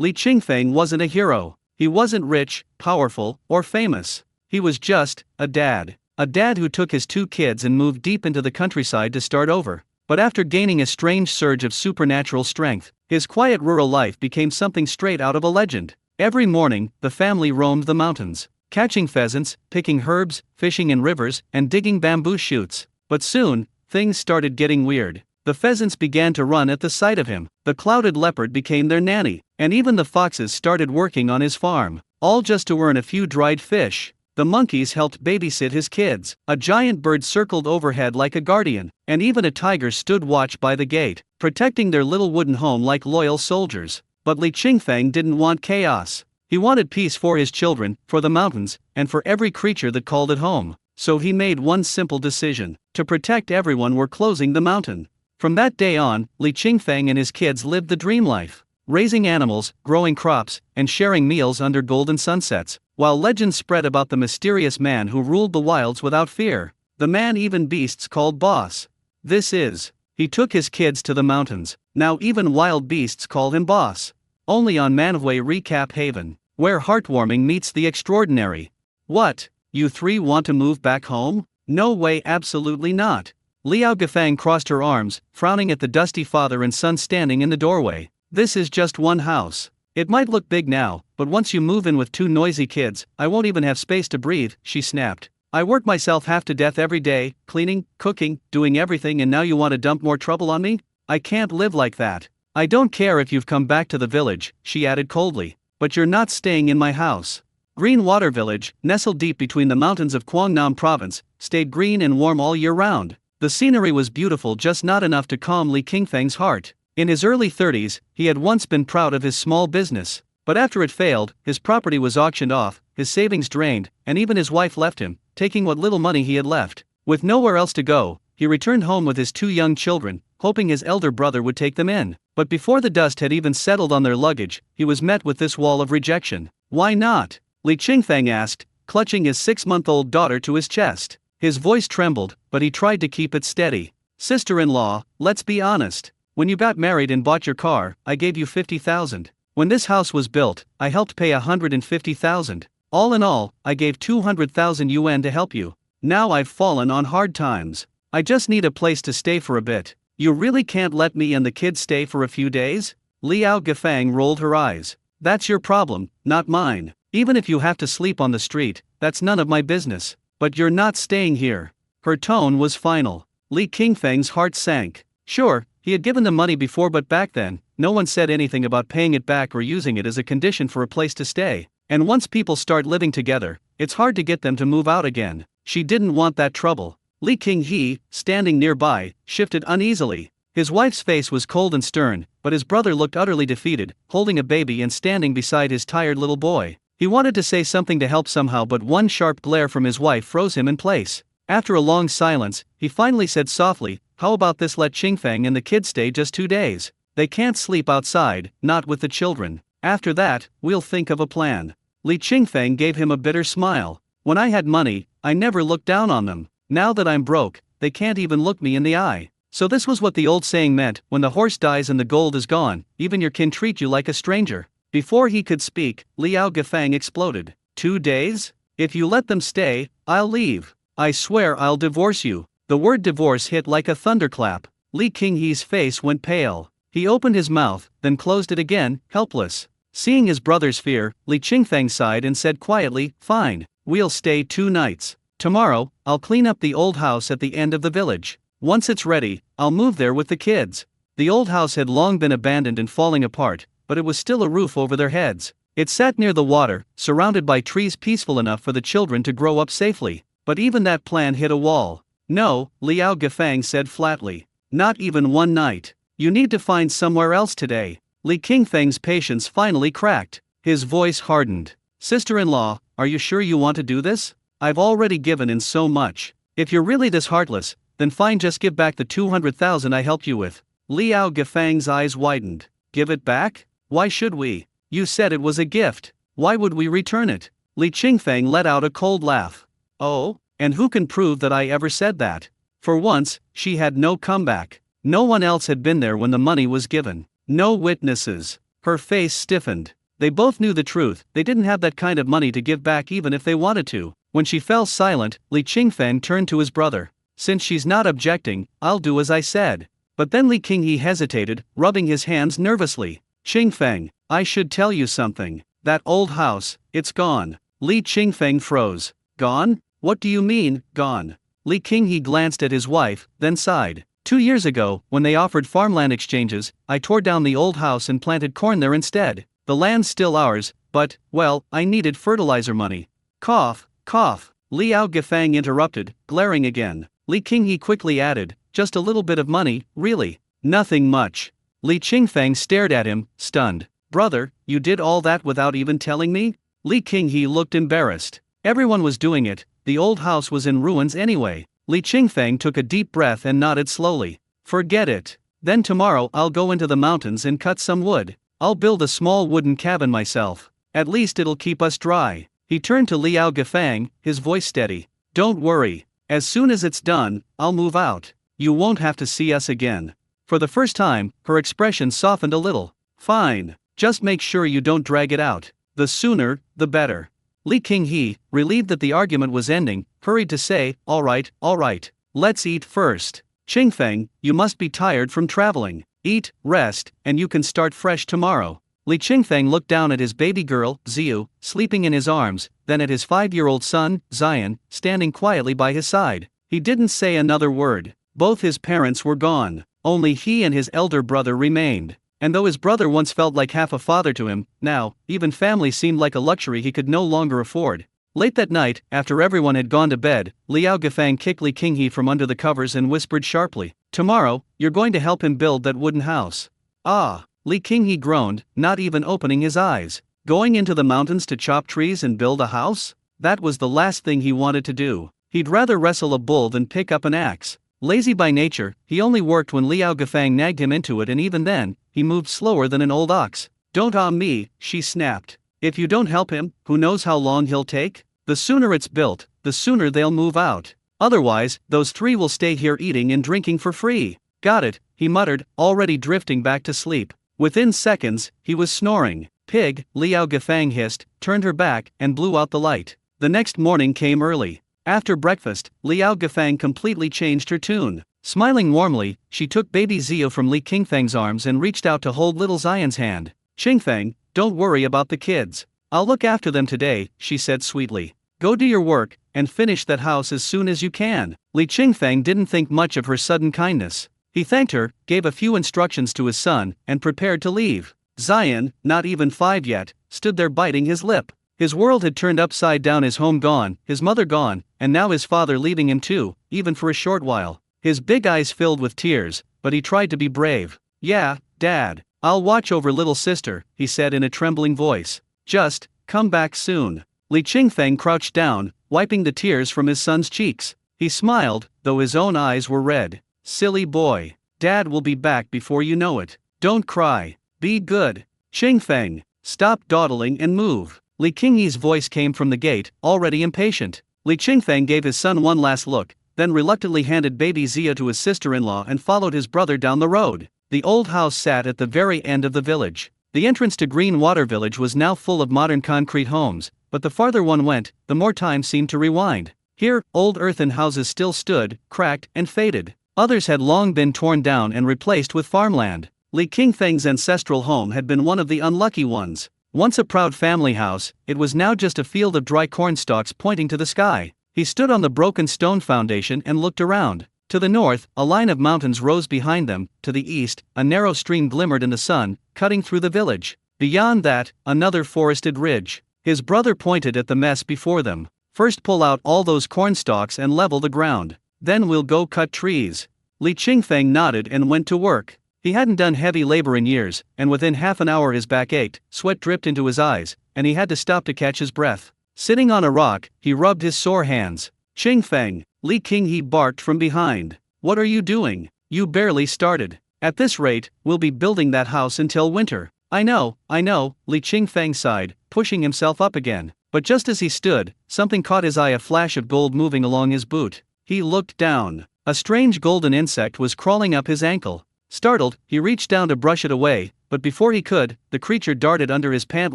Li Qingfeng wasn't a hero. He wasn't rich, powerful, or famous. He was just a dad. A dad who took his 2 kids and moved deep into the countryside to start over. But after gaining a strange surge of supernatural strength, his quiet rural life became something straight out of a legend. Every morning, the family roamed the mountains, catching pheasants, picking herbs, fishing in rivers, and digging bamboo shoots. But soon, things started getting weird. The pheasants began to run at the sight of him, the clouded leopard became their nanny, and even the foxes started working on his farm, all just to earn a few dried fish. The monkeys helped babysit his kids, a giant bird circled overhead like a guardian, and even a tiger stood watch by the gate, protecting their little wooden home like loyal soldiers. But Li Qingfeng didn't want chaos. He wanted peace for his children, for the mountains, and for every creature that called it home. So he made one simple decision: to protect everyone were closing the mountain. From that day on, Li Qingfeng and his kids lived the dream life, raising animals, growing crops, and sharing meals under golden sunsets, while legends spread about the mysterious man who ruled the wilds without fear. The man even beasts called boss. He took his kids to the mountains. Now even wild beasts call him boss. Only on Manhwa Recap Haven, where heartwarming meets the extraordinary. What? You 3 want to move back home? No way, absolutely not. Liao Gafang crossed her arms, frowning at the dusty father and son standing in the doorway. This is just one house. It might look big now, but once you move in with 2 noisy kids, I won't even have space to breathe, she snapped. I work myself half to death every day, cleaning, cooking, doing everything, and now you want to dump more trouble on me? I can't live like that. I don't care if you've come back to the village, she added coldly, but you're not staying in my house. Green Water Village, nestled deep between the mountains of Guangnam Province, stayed green and warm all year round. The scenery was beautiful, just not enough to calm Li Qingfeng's heart. In his early 30s, he had once been proud of his small business, but after it failed, his property was auctioned off, his savings drained, and even his wife left him, taking what little money he had left. With nowhere else to go, he returned home with his 2 young children, hoping his elder brother would take them in. But before the dust had even settled on their luggage, he was met with this wall of rejection. Why not? Li Qingfeng asked, clutching his 6-month-old daughter to his chest. His voice trembled, but he tried to keep it steady. Sister-in-law, let's be honest. When you got married and bought your car, I gave you 50,000. When this house was built, I helped pay 150,000. All in all, I gave 200,000 yuan to help you. Now I've fallen on hard times. I just need a place to stay for a bit. You really can't let me and the kids stay for a few days? Liao Gafang rolled her eyes. That's your problem, not mine. Even if you have to sleep on the street, that's none of my business. But you're not staying here. Her tone was final. Li Qingfeng's heart sank. Sure, he had given them money before, but back then, no one said anything about paying it back or using it as a condition for a place to stay. And once people start living together, it's hard to get them to move out again. She didn't want that trouble. Li Qinghe, standing nearby, shifted uneasily. His wife's face was cold and stern, but his brother looked utterly defeated, holding a baby and standing beside his tired little boy. He wanted to say something to help somehow, but one sharp glare from his wife froze him in place. After a long silence, he finally said softly, "How about this? Let Qingfeng and the kids stay just 2 days. They can't sleep outside, not with the children. After that, we'll think of a plan." Li Qingfeng gave him a bitter smile. "When I had money, I never looked down on them. Now that I'm broke, they can't even look me in the eye." So this was what the old saying meant: when the horse dies and the gold is gone, even your kin treat you like a stranger. Before he could speak, Liao Gafang exploded. 2 days? If you let them stay, I'll leave. I swear I'll divorce you. The word divorce hit like a thunderclap. Li Qinghe's face went pale. He opened his mouth, then closed it again, helpless. Seeing his brother's fear, Li Qingfeng sighed and said quietly, "Fine, we'll stay 2 nights. Tomorrow, I'll clean up the old house at the end of the village. Once it's ready, I'll move there with the kids." The old house had long been abandoned and falling apart, but it was still a roof over their heads. It sat near the water, surrounded by trees, peaceful enough for the children to grow up safely. But even that plan hit a wall. "No," Liao Gafang said flatly. "Not even 1 night. You need to find somewhere else today." Li Qingfeng's patience finally cracked. His voice hardened. "Sister-in-law, are you sure you want to do this? I've already given in so much. If you're really this heartless, then fine, just give back the 200,000 I helped you with." Liao Gafang's eyes widened. "Give it back? Why should we? You said it was a gift. Why would we return it?" Li Qingfeng let out a cold laugh. "Oh, and who can prove that I ever said that?" For once, she had no comeback. No one else had been there when the money was given. No witnesses. Her face stiffened. They both knew the truth, they didn't have that kind of money to give back even if they wanted to. When she fell silent, Li Qingfeng turned to his brother. Since she's not objecting, I'll do as I said. But then Li Qinghe hesitated, rubbing his hands nervously. Qingfeng, I should tell you something. That old house, it's gone. Li Qingfeng froze. Gone? What do you mean, gone? Li Qinghe glanced at his wife, then sighed. 2 years ago, when they offered farmland exchanges, I tore down the old house and planted corn there instead. The land's still ours, but, well, I needed fertilizer money. Cough, cough. Liao Gefang interrupted, glaring again. Li Qinghe quickly added, just a little bit of money, really. Nothing much. Li Qingfeng stared at him, stunned. Brother, you did all that without even telling me? Li Qinghe looked embarrassed. Everyone was doing it, the old house was in ruins anyway. Li Qingfeng took a deep breath and nodded slowly. Forget it. Then tomorrow I'll go into the mountains and cut some wood. I'll build a small wooden cabin myself. At least it'll keep us dry. He turned to Liao Gefang, his voice steady. Don't worry. As soon as it's done, I'll move out. You won't have to see us again. For the first time, her expression softened a little. Fine. Just make sure you don't drag it out. The sooner, the better. Li Qinghe, relieved that the argument was ending, hurried to say, all right, let's eat first. Qingfeng, you must be tired from traveling. Eat, rest, and you can start fresh tomorrow. Li Qingfeng looked down at his baby girl, Ziyu, sleeping in his arms, then at his 5-year-old son, Zion, standing quietly by his side. He didn't say another word. Both his parents were gone. Only he and his elder brother remained. And though his brother once felt like half a father to him, now, even family seemed like a luxury he could no longer afford. Late that night, after everyone had gone to bed, Liao Gefang kicked Li Qinghe from under the covers and whispered sharply, Tomorrow, you're going to help him build that wooden house. Ah, Li Qinghe groaned, not even opening his eyes. Going into the mountains to chop trees and build a house? That was the last thing he wanted to do. He'd rather wrestle a bull than pick up an axe. Lazy by nature, he only worked when Liao Gefang nagged him into it, and even then, he moved slower than an old ox. Don't me, she snapped. If you don't help him, who knows how long he'll take? The sooner it's built, the sooner they'll move out. Otherwise, those 3 will stay here eating and drinking for free. Got it, he muttered, already drifting back to sleep. Within seconds, he was snoring. Pig, Liao Gefang hissed, turned her back, and blew out the light. The next morning came early. After breakfast, Liao Gefang completely changed her tune. Smiling warmly, she took baby Ziyu from Li Qingfeng's arms and reached out to hold little Zion's hand. Qingfeng, don't worry about the kids. I'll look after them today, she said sweetly. Go do your work, and finish that house as soon as you can. Li Qingfeng didn't think much of her sudden kindness. He thanked her, gave a few instructions to his son, and prepared to leave. Zion, not even 5 yet, stood there biting his lip. His world had turned upside down, his home gone, his mother gone, and now his father leaving him too, even for a short while. His big eyes filled with tears, but he tried to be brave. Yeah, Dad, I'll watch over little sister, he said in a trembling voice. Just, come back soon. Li Qingfeng crouched down, wiping the tears from his son's cheeks. He smiled, though his own eyes were red. Silly boy. Dad will be back before you know it. Don't cry. Be good. Qingfeng, stop dawdling and move. Li Qinghe's voice came from the gate, already impatient. Li Qingfeng gave his son one last look, then reluctantly handed baby Ziyu to his sister-in-law and followed his brother down the road. The old house sat at the very end of the village. The entrance to Green Water Village was now full of modern concrete homes, but the farther one went, the more time seemed to rewind. Here, old earthen houses still stood, cracked and faded. Others had long been torn down and replaced with farmland. Li Qingfeng's ancestral home had been one of the unlucky ones. Once a proud family house, it was now just a field of dry corn stalks pointing to the sky. He stood on the broken stone foundation and looked around. To the north, a line of mountains rose behind them. To the east, a narrow stream glimmered in the sun, cutting through the village. Beyond that, another forested ridge. His brother pointed at the mess before them. First pull out all those corn stalks and level the ground. Then we'll go cut trees. Li Qingfeng nodded and went to work. He hadn't done heavy labor in years, and within half an hour his back ached, sweat dripped into his eyes, and he had to stop to catch his breath. Sitting on a rock, he rubbed his sore hands. Qingfeng, Li Qinghe barked from behind. What are you doing? You barely started. At this rate, we'll be building that house until winter. I know, Li Qingfeng sighed, pushing himself up again. But just as he stood, something caught his eye, a flash of gold moving along his boot. He looked down. A strange golden insect was crawling up his ankle. Startled, he reached down to brush it away, but before he could, the creature darted under his pant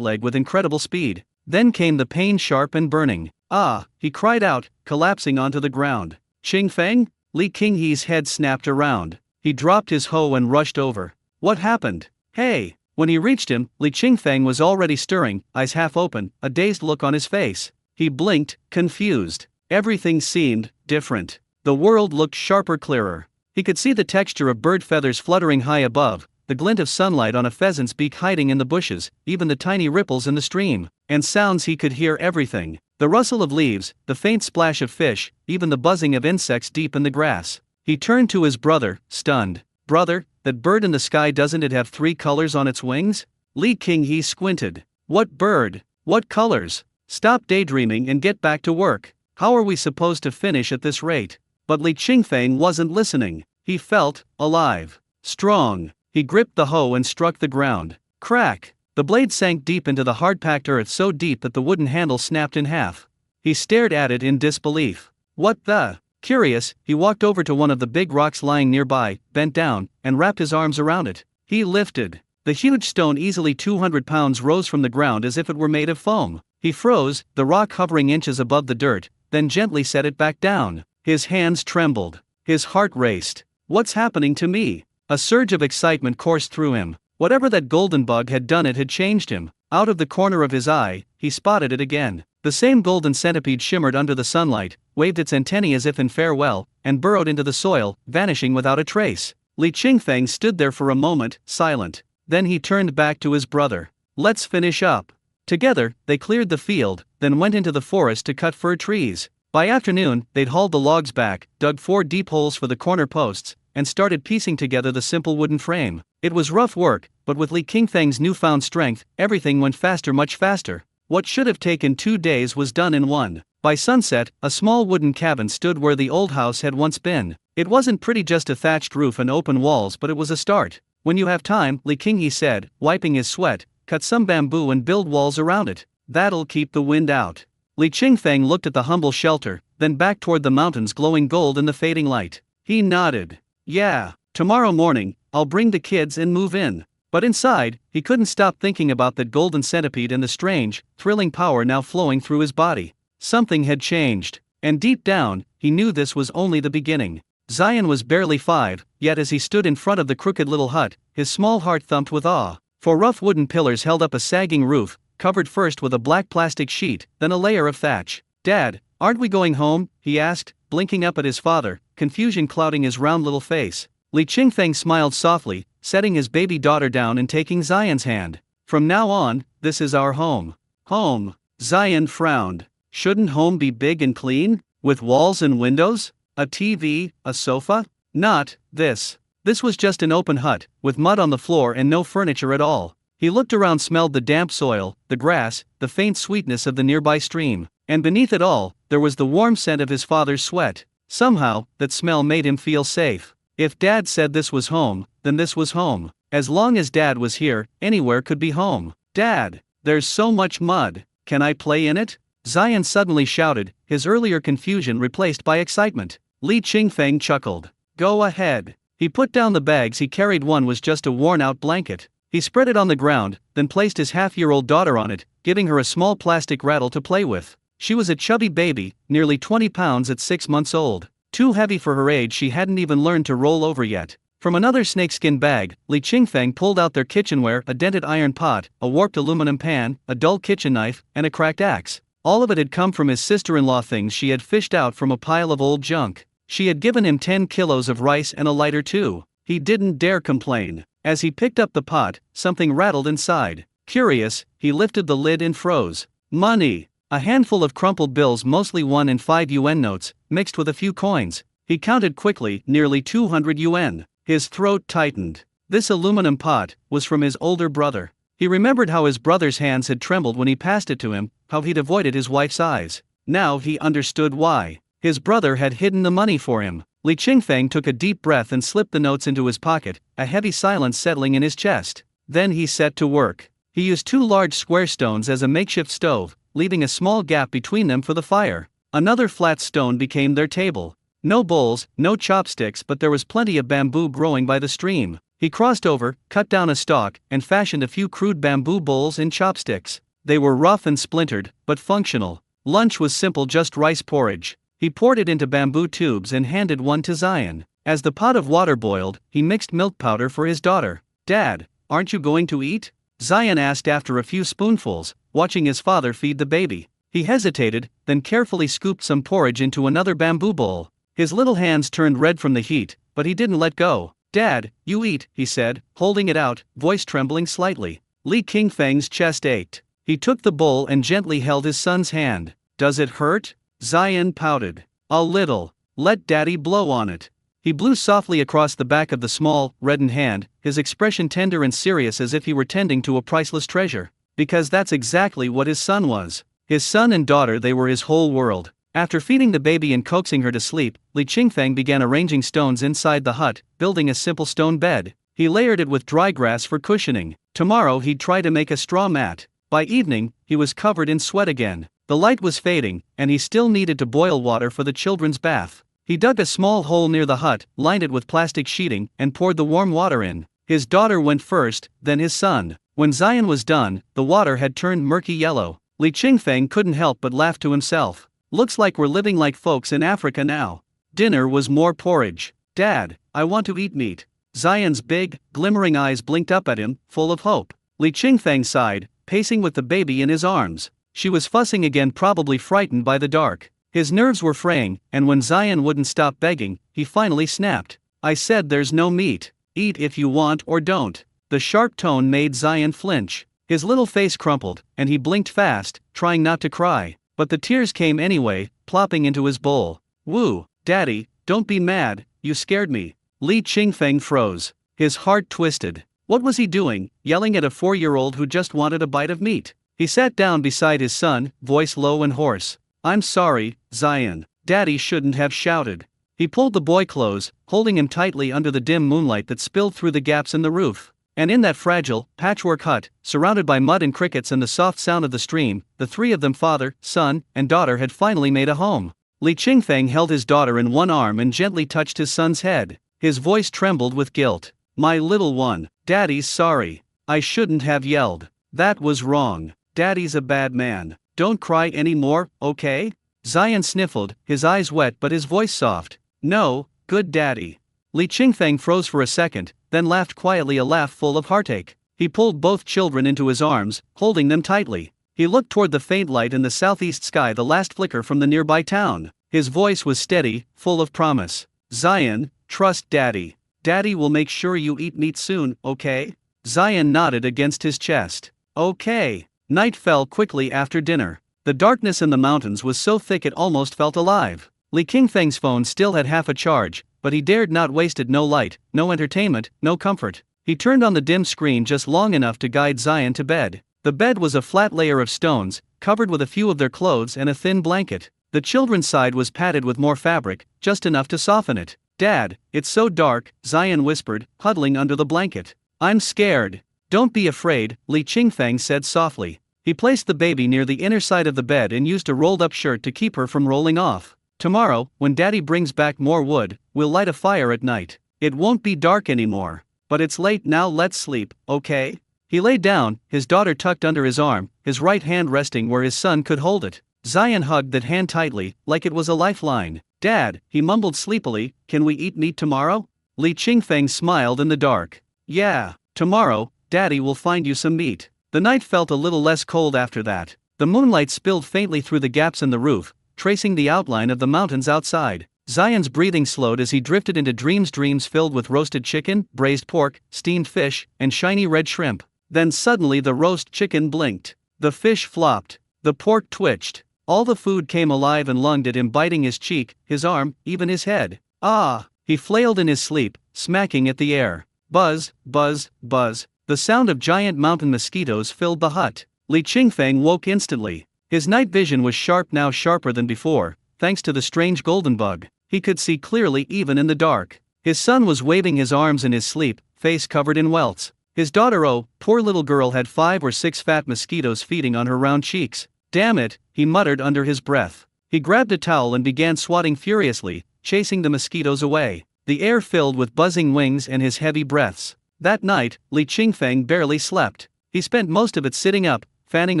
leg with incredible speed. Then came the pain, sharp and burning. Ah! He cried out, collapsing onto the ground. Ching Feng? Li Qinghe's head snapped around. He dropped his hoe and rushed over. What happened? Hey! When he reached him, Li Qingfeng was already stirring, eyes half open, a dazed look on his face. He blinked, confused. Everything seemed different. The world looked sharper, clearer. He could see the texture of bird feathers fluttering high above, the glint of sunlight on a pheasant's beak hiding in the bushes, even the tiny ripples in the stream. And sounds, he could hear everything. The rustle of leaves, the faint splash of fish, even the buzzing of insects deep in the grass. He turned to his brother, stunned. Brother, that bird in the sky, doesn't it have 3 colors on its wings? Li Qinghe squinted. What bird? What colors? Stop daydreaming and get back to work. How are we supposed to finish at this rate? But Li Qingfeng wasn't listening. He felt alive. Strong. He gripped the hoe and struck the ground. Crack! The blade sank deep into the hard-packed earth, so deep that the wooden handle snapped in half. He stared at it in disbelief. What the? Curious, he walked over to one of the big rocks lying nearby, bent down, and wrapped his arms around it. He lifted. The huge stone, easily 200 pounds, rose from the ground as if it were made of foam. He froze, the rock hovering inches above the dirt, then gently set it back down. His hands trembled. His heart raced. What's happening to me? A surge of excitement coursed through him. Whatever that golden bug had done, it had changed him. Out of the corner of his eye, he spotted it again. The same golden centipede shimmered under the sunlight, waved its antennae as if in farewell, and burrowed into the soil, vanishing without a trace. Li Qingfeng stood there for a moment, silent. Then he turned back to his brother. Let's finish up. Together, they cleared the field, then went into the forest to cut fir trees. By afternoon, they'd hauled the logs back, dug 4 deep holes for the corner posts, and started piecing together the simple wooden frame. It was rough work, but with Li Qingfeng's newfound strength, everything went faster, much faster. What should have taken 2 days was done in 1. By sunset, a small wooden cabin stood where the old house had once been. It wasn't pretty, just a thatched roof and open walls, but it was a start. When you have time, Li Qinghe said, wiping his sweat, cut some bamboo and build walls around it. That'll keep the wind out. Li Qingfeng looked at the humble shelter, then back toward the mountains glowing gold in the fading light. He nodded. Yeah, tomorrow morning, I'll bring the kids and move in. But inside, he couldn't stop thinking about that golden centipede and the strange, thrilling power now flowing through his body. Something had changed, and deep down, he knew this was only the beginning. Zion was barely 5, yet as he stood in front of the crooked little hut, his small heart thumped with awe. For rough wooden pillars held up a sagging roof, covered first with a black plastic sheet, then a layer of thatch. Dad, aren't we going home? He asked, blinking up at his father, confusion clouding his round little face. Li Qingfeng smiled softly, setting his baby daughter down and taking Zion's hand. From now on, this is our home. Home. Zion frowned. Shouldn't home be big and clean? With walls and windows? A TV, a sofa? Not this. This was just an open hut, with mud on the floor and no furniture at all. He looked around, smelled the damp soil, the grass, the faint sweetness of the nearby stream. And beneath it all, there was the warm scent of his father's sweat. Somehow, that smell made him feel safe. If Dad said this was home, then this was home. As long as Dad was here, anywhere could be home. Dad, there's so much mud. Can I play in it? Zion suddenly shouted, his earlier confusion replaced by excitement. Li Qingfeng chuckled. Go ahead. He put down the bags he carried. One was just a worn-out blanket. He spread it on the ground, then placed his half-year-old daughter on it, giving her a small plastic rattle to play with. She was a chubby baby, nearly 20 pounds at 6 months old. Too heavy for her age, she hadn't even learned to roll over yet. From another snakeskin bag, Li Qingfeng pulled out their kitchenware, a dented iron pot, a warped aluminum pan, a dull kitchen knife, and a cracked axe. All of it had come from his sister-in-law, things she had fished out from a pile of old junk. She had given him 10 kilos of rice and a lighter too. He didn't dare complain. As he picked up the pot, something rattled inside. Curious, he lifted the lid and froze. Money. A handful of crumpled bills, mostly 1 and 5 yuan notes, mixed with a few coins. He counted quickly, nearly 200 yuan. His throat tightened. This aluminum pot was from his older brother. He remembered how his brother's hands had trembled when he passed it to him, how he'd avoided his wife's eyes. Now he understood why. His brother had hidden the money for him. Li Qingfeng took a deep breath and slipped the notes into his pocket, a heavy silence settling in his chest. Then he set to work. He used 2 large square stones as a makeshift stove, leaving a small gap between them for the fire. Another flat stone became their table. No bowls, no chopsticks, but there was plenty of bamboo growing by the stream. He crossed over, cut down a stalk, and fashioned a few crude bamboo bowls and chopsticks. They were rough and splintered, but functional. Lunch was simple, just rice porridge. He poured it into bamboo tubes and handed one to Zion. As the pot of water boiled, he mixed milk powder for his daughter. "Dad, aren't you going to eat?" Zion asked after a few spoonfuls, watching his father feed the baby. He hesitated, then carefully scooped some porridge into another bamboo bowl. His little hands turned red from the heat, but he didn't let go. "Dad, you eat," he said, holding it out, voice trembling slightly. Li Qingfeng's chest ached. He took the bowl and gently held his son's hand. "Does it hurt?" Zion pouted. "A little. Let Daddy blow on it." He blew softly across the back of the small, reddened hand, his expression tender and serious as if he were tending to a priceless treasure. Because that's exactly what his son was. His son and daughter, they were his whole world. After feeding the baby and coaxing her to sleep, Li Qingfeng began arranging stones inside the hut, building a simple stone bed. He layered it with dry grass for cushioning. Tomorrow he'd try to make a straw mat. By evening, he was covered in sweat again. The light was fading, and he still needed to boil water for the children's bath. He dug a small hole near the hut, lined it with plastic sheeting, and poured the warm water in. His daughter went first, then his son. When Zion was done, the water had turned murky yellow. Li Qingfeng couldn't help but laugh to himself. "Looks like we're living like folks in Africa now." Dinner was more porridge. "Dad, I want to eat meat." Zion's big, glimmering eyes blinked up at him, full of hope. Li Qingfeng sighed, pacing with the baby in his arms. She was fussing again, probably frightened by the dark. His nerves were fraying, and when Zion wouldn't stop begging, he finally snapped. "I said there's no meat. Eat if you want or don't." The sharp tone made Zion flinch. His little face crumpled, and he blinked fast, trying not to cry. But the tears came anyway, plopping into his bowl. "Woo, Daddy, don't be mad, you scared me." Li Qingfeng froze. His heart twisted. What was he doing, yelling at a 4-year-old who just wanted a bite of meat? He sat down beside his son, voice low and hoarse. "I'm sorry, Zion. Daddy shouldn't have shouted." He pulled the boy close, holding him tightly under the dim moonlight that spilled through the gaps in the roof. And in that fragile, patchwork hut, surrounded by mud and crickets and the soft sound of the stream, the three of them, father, son, and daughter, had finally made a home. Li Qingfeng held his daughter in one arm and gently touched his son's head. His voice trembled with guilt. "My little one, Daddy's sorry. I shouldn't have yelled. That was wrong. Daddy's a bad man. Don't cry anymore, okay?" Zion sniffled, his eyes wet but his voice soft. "No, good Daddy." Li Qingfeng froze for a second, then laughed quietly, a laugh full of heartache. He pulled both children into his arms, holding them tightly. He looked toward the faint light in the southeast sky, the last flicker from the nearby town. His voice was steady, full of promise. "Zion, trust Daddy. Daddy will make sure you eat meat soon, okay?" Zion nodded against his chest. "Okay." Night fell quickly after dinner. The darkness in the mountains was so thick it almost felt alive. Li Qingfeng's phone still had half a charge, but he dared not waste it. No light, no entertainment, no comfort. He turned on the dim screen just long enough to guide Zion to bed. The bed was a flat layer of stones, covered with a few of their clothes and a thin blanket. The children's side was padded with more fabric, just enough to soften it. "Dad, it's so dark," Zion whispered, huddling under the blanket. "I'm scared." "Don't be afraid," Li Qingfeng said softly. He placed the baby near the inner side of the bed and used a rolled-up shirt to keep her from rolling off. "Tomorrow, when Daddy brings back more wood, we'll light a fire at night. It won't be dark anymore. But it's late now, let's sleep, okay?" He lay down, his daughter tucked under his arm, his right hand resting where his son could hold it. Zion hugged that hand tightly, like it was a lifeline. "Dad," he mumbled sleepily, "can we eat meat tomorrow?" Li Qingfeng smiled in the dark. "Yeah, tomorrow, Daddy will find you some meat." The night felt a little less cold after that. The moonlight spilled faintly through the gaps in the roof, tracing the outline of the mountains outside. Zion's breathing slowed as he drifted into dreams filled with roasted chicken, braised pork, steamed fish, and shiny red shrimp. Then suddenly the roast chicken blinked. The fish flopped. The pork twitched. All the food came alive and lunged at him, biting his cheek, his arm, even his head. "Ah!" He flailed in his sleep, smacking at the air. Buzz, buzz, buzz. The sound of giant mountain mosquitoes filled the hut. Li Qingfeng woke instantly. His night vision was sharp, now sharper than before, thanks to the strange golden bug. He could see clearly even in the dark. His son was waving his arms in his sleep, face covered in welts. His daughter, oh, poor little girl, had 5 or 6 fat mosquitoes feeding on her round cheeks. "Damn it," he muttered under his breath. He grabbed a towel and began swatting furiously, chasing the mosquitoes away. The air filled with buzzing wings and his heavy breaths. That night, Li Qingfeng barely slept. He spent most of it sitting up, fanning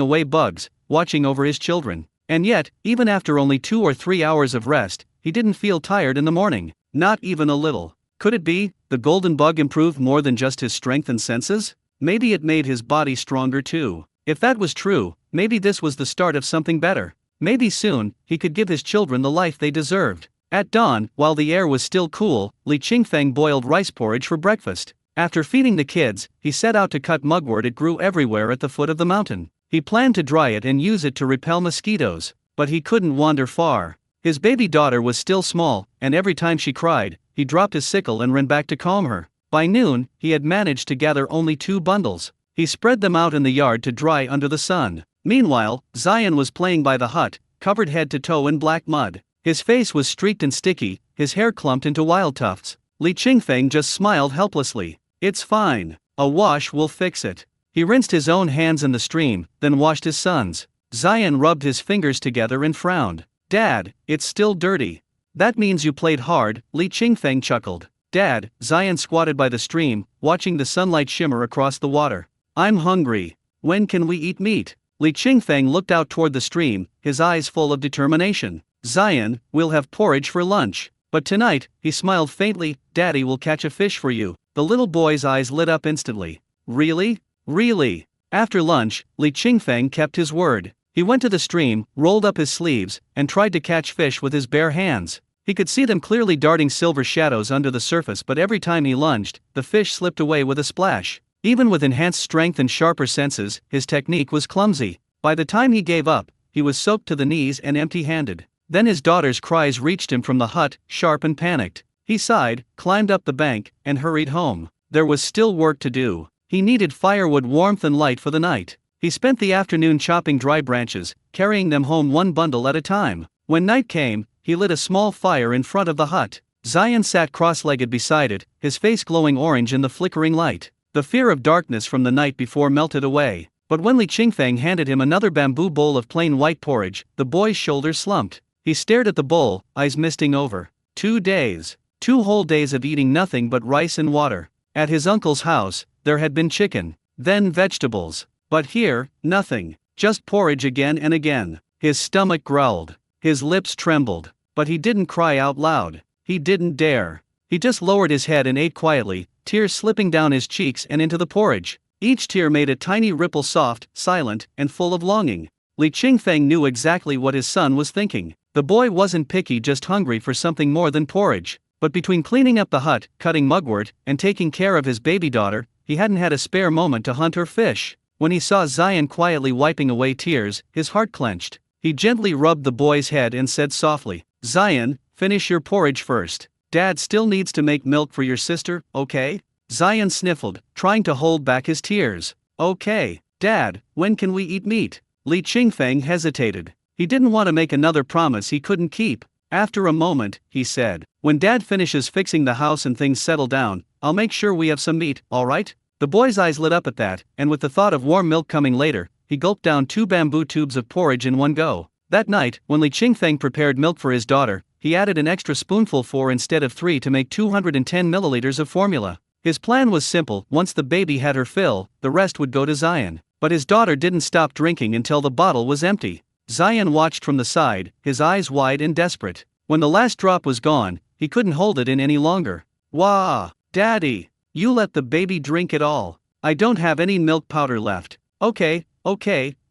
away bugs, watching over his children. And yet, even after only 2 or 3 hours of rest, he didn't feel tired in the morning. Not even a little. Could it be the golden bug improved more than just his strength and senses? Maybe it made his body stronger too. If that was true, maybe this was the start of something better. Maybe soon, he could give his children the life they deserved. At dawn, while the air was still cool, Li Qingfeng boiled rice porridge for breakfast. After feeding the kids, he set out to cut mugwort. It grew everywhere at the foot of the mountain. He planned to dry it and use it to repel mosquitoes, but he couldn't wander far. His baby daughter was still small, and every time she cried, he dropped his sickle and ran back to calm her. By noon, he had managed to gather only 2 bundles. He spread them out in the yard to dry under the sun. Meanwhile, Zion was playing by the hut, covered head to toe in black mud. His face was streaked and sticky, his hair clumped into wild tufts. Li Qingfeng just smiled helplessly. "It's fine. A wash will fix it." He rinsed his own hands in the stream, then washed his son's. Zion rubbed his fingers together and frowned. "Dad, it's still dirty." "That means you played hard," Li Qingfeng chuckled. "Dad," Zion squatted by the stream, watching the sunlight shimmer across the water. "I'm hungry. When can we eat meat?" Li Qingfeng looked out toward the stream, his eyes full of determination. "Zion, we'll have porridge for lunch. But tonight," he smiled faintly, "Daddy will catch a fish for you." The little boy's eyes lit up instantly. "Really? Really?" After lunch, Li Qingfeng kept his word. He went to the stream, rolled up his sleeves, and tried to catch fish with his bare hands. He could see them clearly darting silver shadows under the surface, but every time he lunged, the fish slipped away with a splash. Even with enhanced strength and sharper senses, his technique was clumsy. By the time he gave up, he was soaked to the knees and empty-handed. Then his daughter's cries reached him from the hut, sharp and panicked. He sighed, climbed up the bank, and hurried home. There was still work to do. He needed firewood, warmth and light for the night. He spent the afternoon chopping dry branches, carrying them home one bundle at a time. When night came, he lit a small fire in front of the hut. Zion sat cross-legged beside it, his face glowing orange in the flickering light. The fear of darkness from the night before melted away. But when Li Qingfeng handed him another bamboo bowl of plain white porridge, the boy's shoulders slumped. He stared at the bowl, eyes misting over. 2 days. 2 whole days of eating nothing but rice and water. At his uncle's house, there had been chicken, then vegetables. But here, nothing. Just porridge again and again. His stomach growled. His lips trembled. But he didn't cry out loud. He didn't dare. He just lowered his head and ate quietly, tears slipping down his cheeks and into the porridge. Each tear made a tiny ripple, soft, silent, and full of longing. Li Qingfeng knew exactly what his son was thinking. The boy wasn't picky, just hungry for something more than porridge. But between cleaning up the hut, cutting mugwort, and taking care of his baby daughter, he hadn't had a spare moment to hunt or fish. When he saw Zion quietly wiping away tears, his heart clenched. He gently rubbed the boy's head and said softly, "Zion, finish your porridge first. Dad still needs to make milk for your sister, okay?" Zion sniffled, trying to hold back his tears. "Okay, Dad, when can we eat meat?" Li Qingfeng hesitated. He didn't want to make another promise he couldn't keep. After a moment, he said, "When Dad finishes fixing the house and things settle down, I'll make sure we have some meat, all right?" The boy's eyes lit up at that, and with the thought of warm milk coming later, he gulped down 2 bamboo tubes of porridge in one go. That night, when Li Qingfeng prepared milk for his daughter, he added an extra spoonful, 4 instead of 3, to make 210 milliliters of formula. His plan was simple: once the baby had her fill, the rest would go to Zion. But his daughter didn't stop drinking until the bottle was empty. Zion watched from the side, his eyes wide and desperate. When the last drop was gone, he couldn't hold it in any longer. "Wah, Daddy! You let the baby drink it all. I don't have any milk powder left." Okay,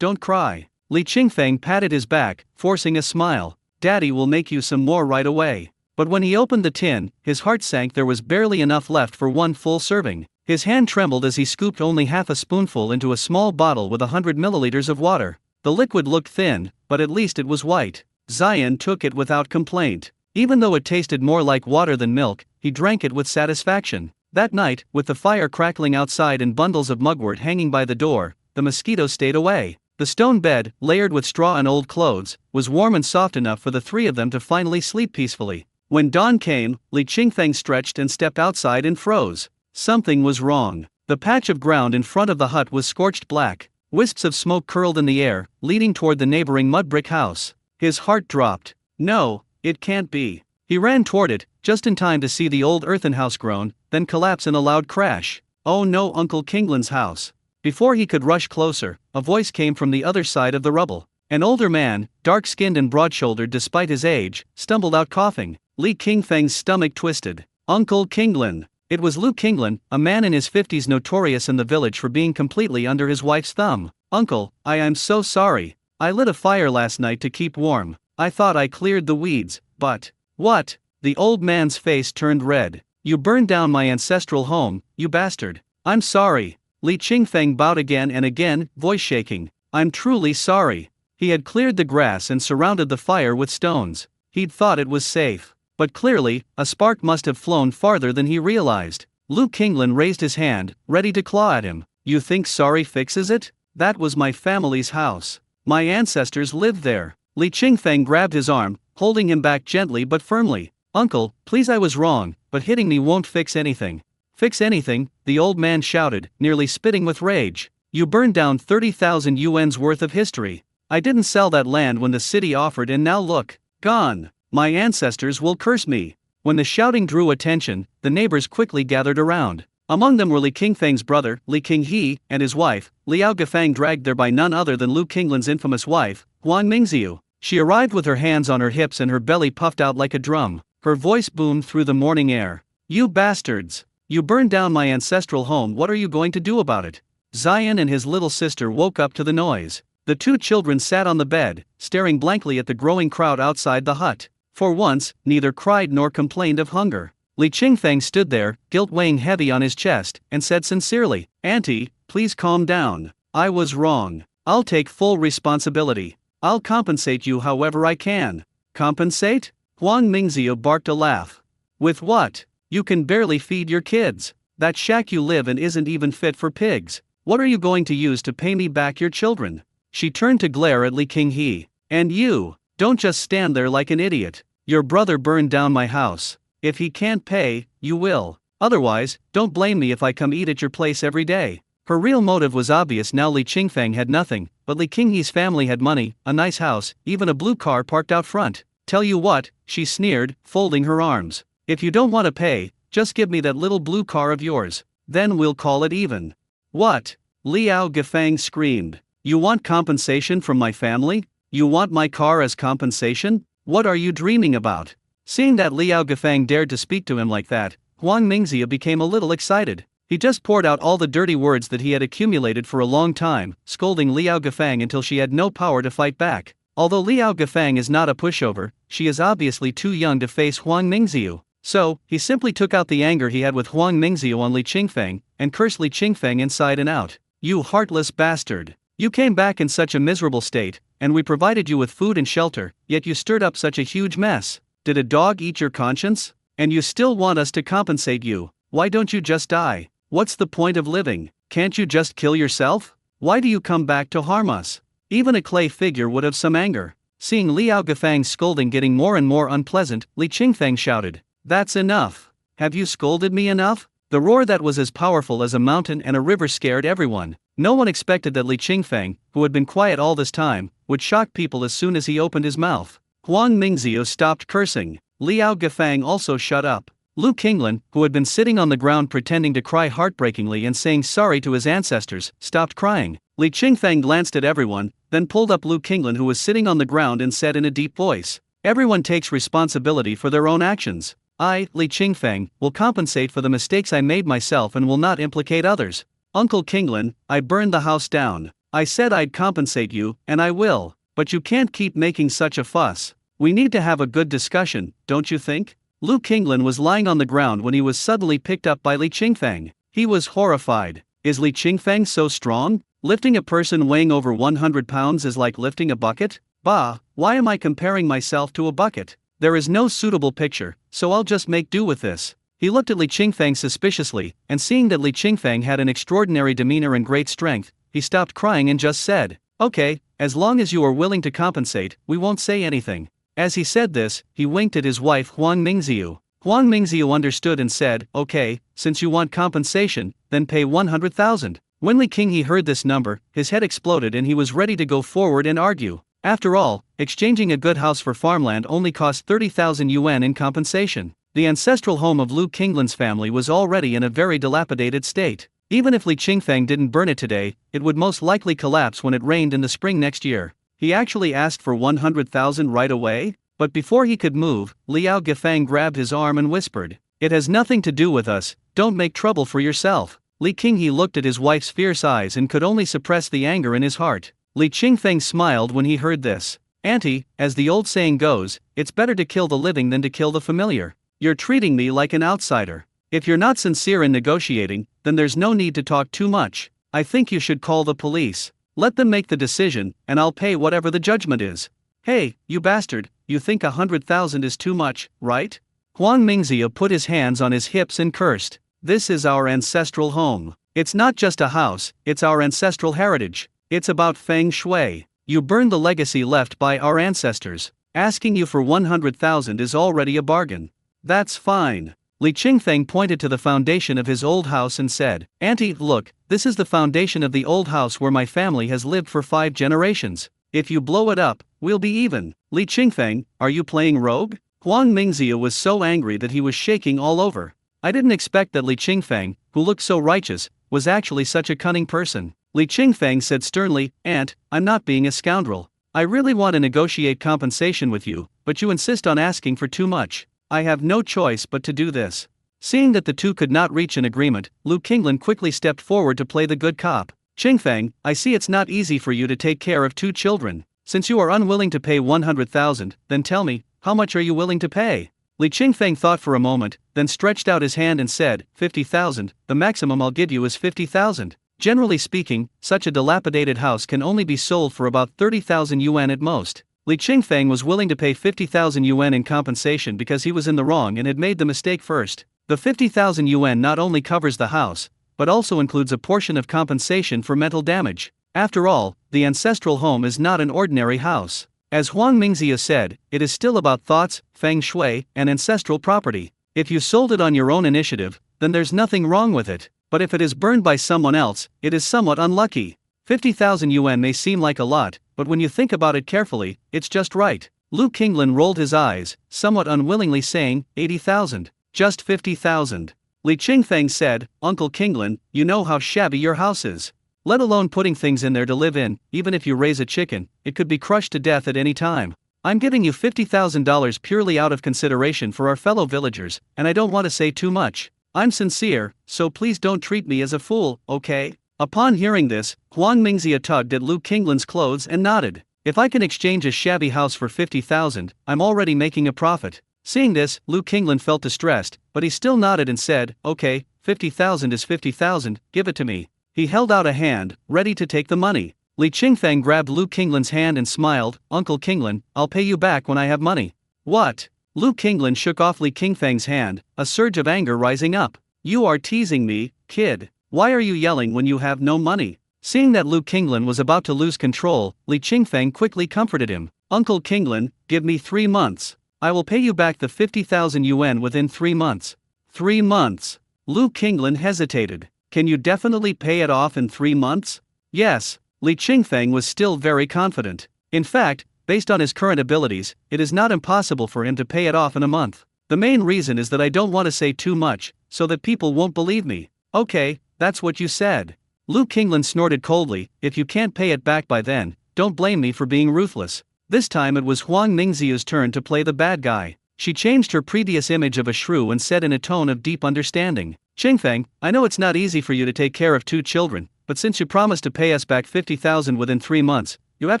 don't cry." Li Qingfeng patted his back, forcing a smile. "Daddy will make you some more right away." But when he opened the tin, his heart sank. There was barely enough left for one full serving. His hand trembled as he scooped only half a spoonful into a small bottle with 100 milliliters of water. The liquid looked thin, but at least it was white. Zion took it without complaint. Even though it tasted more like water than milk, he drank it with satisfaction. That night, with the fire crackling outside and bundles of mugwort hanging by the door, the mosquitoes stayed away. The stone bed, layered with straw and old clothes, was warm and soft enough for the 3 of them to finally sleep peacefully. When dawn came, Li Qingfeng stretched and stepped outside and froze. Something was wrong. The patch of ground in front of the hut was scorched black. Wisps of smoke curled in the air, leading toward the neighboring mud brick house. His heart dropped. No, it can't be. He ran toward it, just in time to see the old earthen house groan, then collapse in a loud crash. Oh no, Uncle Kinglin's house. Before he could rush closer, a voice came from the other side of the rubble. An older man, dark-skinned and broad-shouldered despite his age, stumbled out coughing. Li Qingfeng's stomach twisted. Uncle Kinglin. It was Lu Kinglin, a man in his 50s notorious in the village for being completely under his wife's thumb. Uncle, I am so sorry. I lit a fire last night to keep warm. I thought I cleared the weeds, but… What? The old man's face turned red. You burned down my ancestral home, you bastard. I'm sorry. Li Qingfeng bowed again and again, voice shaking. I'm truly sorry. He had cleared the grass and surrounded the fire with stones. He'd thought it was safe. But clearly, a spark must have flown farther than he realized. Lu Kinglin raised his hand, ready to claw at him. You think sorry fixes it? That was my family's house. My ancestors lived there. Li Qingfeng grabbed his arm, holding him back gently but firmly. Uncle, please, I was wrong, but hitting me won't fix anything. Fix anything? The old man shouted, nearly spitting with rage. You burned down 30,000 yuan's worth of history. I didn't sell that land when the city offered and now look, gone. My ancestors will curse me. When the shouting drew attention, the neighbors quickly gathered around. Among them were Li Qingfeng's brother, Li Qinghe, and his wife, Liao Gafang, dragged there by none other than Lu Kinglin's infamous wife, Huang Mingziu. She arrived with her hands on her hips and her belly puffed out like a drum. Her voice boomed through the morning air. You bastards! You burned down my ancestral home, what are you going to do about it? Zion and his little sister woke up to the noise. The two children sat on the bed, staring blankly at the growing crowd outside the hut. For once, neither cried nor complained of hunger. Li Qingfeng stood there, guilt weighing heavy on his chest, and said sincerely, Auntie, please calm down. I was wrong. I'll take full responsibility. I'll compensate you however I can. Compensate? Huang Mingziu barked a laugh. With what? You can barely feed your kids. That shack you live in isn't even fit for pigs. What are you going to use to pay me back your children? She turned to glare at Li Qinghe. And you, don't just stand there like an idiot. Your brother burned down my house. If he can't pay, you will. Otherwise, don't blame me if I come eat at your place every day. Her real motive was obvious now. Li Qingfeng had nothing, but Li Qinghe's family had money, a nice house, even a blue car parked out front. Tell you what, she sneered, folding her arms. If you don't want to pay, just give me that little blue car of yours. Then we'll call it even. What? Liao Gafang screamed. You want compensation from my family? You want my car as compensation? What are you dreaming about? Seeing that Liao Gafang dared to speak to him like that, Huang Mingziu became a little excited. He just poured out all the dirty words that he had accumulated for a long time, scolding Liao Gafang until she had no power to fight back. Although Liao Gafang is not a pushover, she is obviously too young to face Huang Mingziu. So, he simply took out the anger he had with Huang Mingziu on Li Qingfeng, and cursed Li Qingfeng inside and out. You heartless bastard! You came back in such a miserable state, and we provided you with food and shelter, yet you stirred up such a huge mess. Did a dog eat your conscience? And you still want us to compensate you? Why don't you just die? What's the point of living? Can't you just kill yourself? Why do you come back to harm us? Even a clay figure would have some anger. Seeing Liao Gafang's scolding getting more and more unpleasant, Li Qingfeng shouted, That's enough. Have you scolded me enough? The roar that was as powerful as a mountain and a river scared everyone. No one expected that Li Qingfeng, who had been quiet all this time, would shock people as soon as he opened his mouth. Huang Mingziu stopped cursing. Liao Gafang also shut up. Lu Kinglin, who had been sitting on the ground pretending to cry heartbreakingly and saying sorry to his ancestors, stopped crying. Li Qingfeng glanced at everyone, then pulled up Lu Kinglin, who was sitting on the ground, and said in a deep voice, Everyone takes responsibility for their own actions. I, Li Qingfeng, will compensate for the mistakes I made myself and will not implicate others. Uncle Kinglin, I burned the house down. I said I'd compensate you, and I will. But you can't keep making such a fuss. We need to have a good discussion, don't you think? Lu Kinglin was lying on the ground when he was suddenly picked up by Li Qingfeng. He was horrified. Is Li Qingfeng so strong? Lifting a person weighing over 100 pounds is like lifting a bucket? Bah, why am I comparing myself to a bucket? There is no suitable picture, so I'll just make do with this. He looked at Li Qingfeng suspiciously, and seeing that Li Qingfeng had an extraordinary demeanor and great strength, he stopped crying and just said, Okay, as long as you are willing to compensate, we won't say anything. As he said this, he winked at his wife Huang Mingziu. Huang Mingziu understood and said, Okay, since you want compensation, then pay 100,000. When Li Qinghe heard this number, his head exploded and he was ready to go forward and argue. After all, exchanging a good house for farmland only cost 30,000 yuan in compensation. The ancestral home of Lu Kinglin's family was already in a very dilapidated state. Even if Li Qingfeng didn't burn it today, it would most likely collapse when it rained in the spring next year. He actually asked for 100,000 right away? But before he could move, Liao Gifang grabbed his arm and whispered, "It has nothing to do with us, don't make trouble for yourself." Li Qinghe looked at his wife's fierce eyes and could only suppress the anger in his heart. Li Qingfeng smiled when he heard this. "Auntie, as the old saying goes, it's better to kill the living than to kill the familiar. You're treating me like an outsider. If you're not sincere in negotiating, then there's no need to talk too much. I think you should call the police. Let them make the decision, and I'll pay whatever the judgment is." "Hey, you bastard, you think 100,000 is too much, right?" Huang Mingzia put his hands on his hips and cursed. "This is our ancestral home. It's not just a house, it's our ancestral heritage. It's about feng shui. You burned the legacy left by our ancestors. Asking you for 100,000 is already a bargain." "That's fine." Li Qingfeng pointed to the foundation of his old house and said, "Auntie, look, this is the foundation of the old house where my family has lived for 5 generations. If you blow it up, we'll be even." "Li Qingfeng, are you playing rogue?" Huang Mingzia was so angry that he was shaking all over. I didn't expect that Li Qingfeng, who looked so righteous, was actually such a cunning person. Li Qingfeng said sternly, "Aunt, I'm not being a scoundrel. I really want to negotiate compensation with you, but you insist on asking for too much. I have no choice but to do this." Seeing that the two could not reach an agreement, Lu Qinglan quickly stepped forward to play the good cop. "Qingfeng, I see it's not easy for you to take care of 2 children. Since you are unwilling to pay 100,000, then tell me, how much are you willing to pay?" Li Qingfeng thought for a moment, then stretched out his hand and said, 50,000, the maximum I'll give you is 50,000. Generally speaking, such a dilapidated house can only be sold for about 30,000 yuan at most. Li Qingfeng was willing to pay 50,000 yuan in compensation because he was in the wrong and had made the mistake first. The 50,000 yuan not only covers the house, but also includes a portion of compensation for mental damage. After all, the ancestral home is not an ordinary house. As Huang Mingzia said, it is still about thoughts, feng shui, and ancestral property. If you sold it on your own initiative, then there's nothing wrong with it. But if it is burned by someone else, it is somewhat unlucky. 50,000 yuan may seem like a lot, but when you think about it carefully, it's just right. Lu Qinglan rolled his eyes, somewhat unwillingly saying, 80,000. Just 50,000. Li Qingfeng said, "Uncle Qinglan, you know how shabby your house is. Let alone putting things in there to live in, even if you raise a chicken, it could be crushed to death at any time. I'm giving you $50,000 purely out of consideration for our fellow villagers, and I don't want to say too much. I'm sincere, so please don't treat me as a fool, okay?" Upon hearing this, Huang Mingzia tugged at Lu Qinglan's clothes and nodded. "If I can exchange a shabby house for 50,000, I'm already making a profit." Seeing this, Lu Qinglan felt distressed, but he still nodded and said, "Okay, 50,000 is 50,000, give it to me." He held out a hand, ready to take the money. Li Qingfeng grabbed Lu Qinglan's hand and smiled, "Uncle Qinglan, I'll pay you back when I have money." "What?" Lu Qinglan shook off Li Qingfeng's hand, a surge of anger rising up. "You are teasing me, kid. Why are you yelling when you have no money?" Seeing that Lu Qinglan was about to lose control, Li Qingfeng quickly comforted him. "Uncle Qinglan, give me 3 months. I will pay you back the 50,000 yuan within 3 months. 3 months? Lu Qinglan hesitated. "Can you definitely pay it off in 3 months?" "Yes." Li Qingfeng was still very confident. In fact, based on his current abilities, it is not impossible for him to pay it off in a month. The main reason is that I don't want to say too much, so that people won't believe me. "Okay, that's what you said." Lu Qinglan snorted coldly, "If you can't pay it back by then, don't blame me for being ruthless." This time it was Huang Mingzia's turn to play the bad guy. She changed her previous image of a shrew and said in a tone of deep understanding, "Qingfeng, I know it's not easy for you to take care of 2 children, but since you promised to pay us back 50,000 within 3 months, you have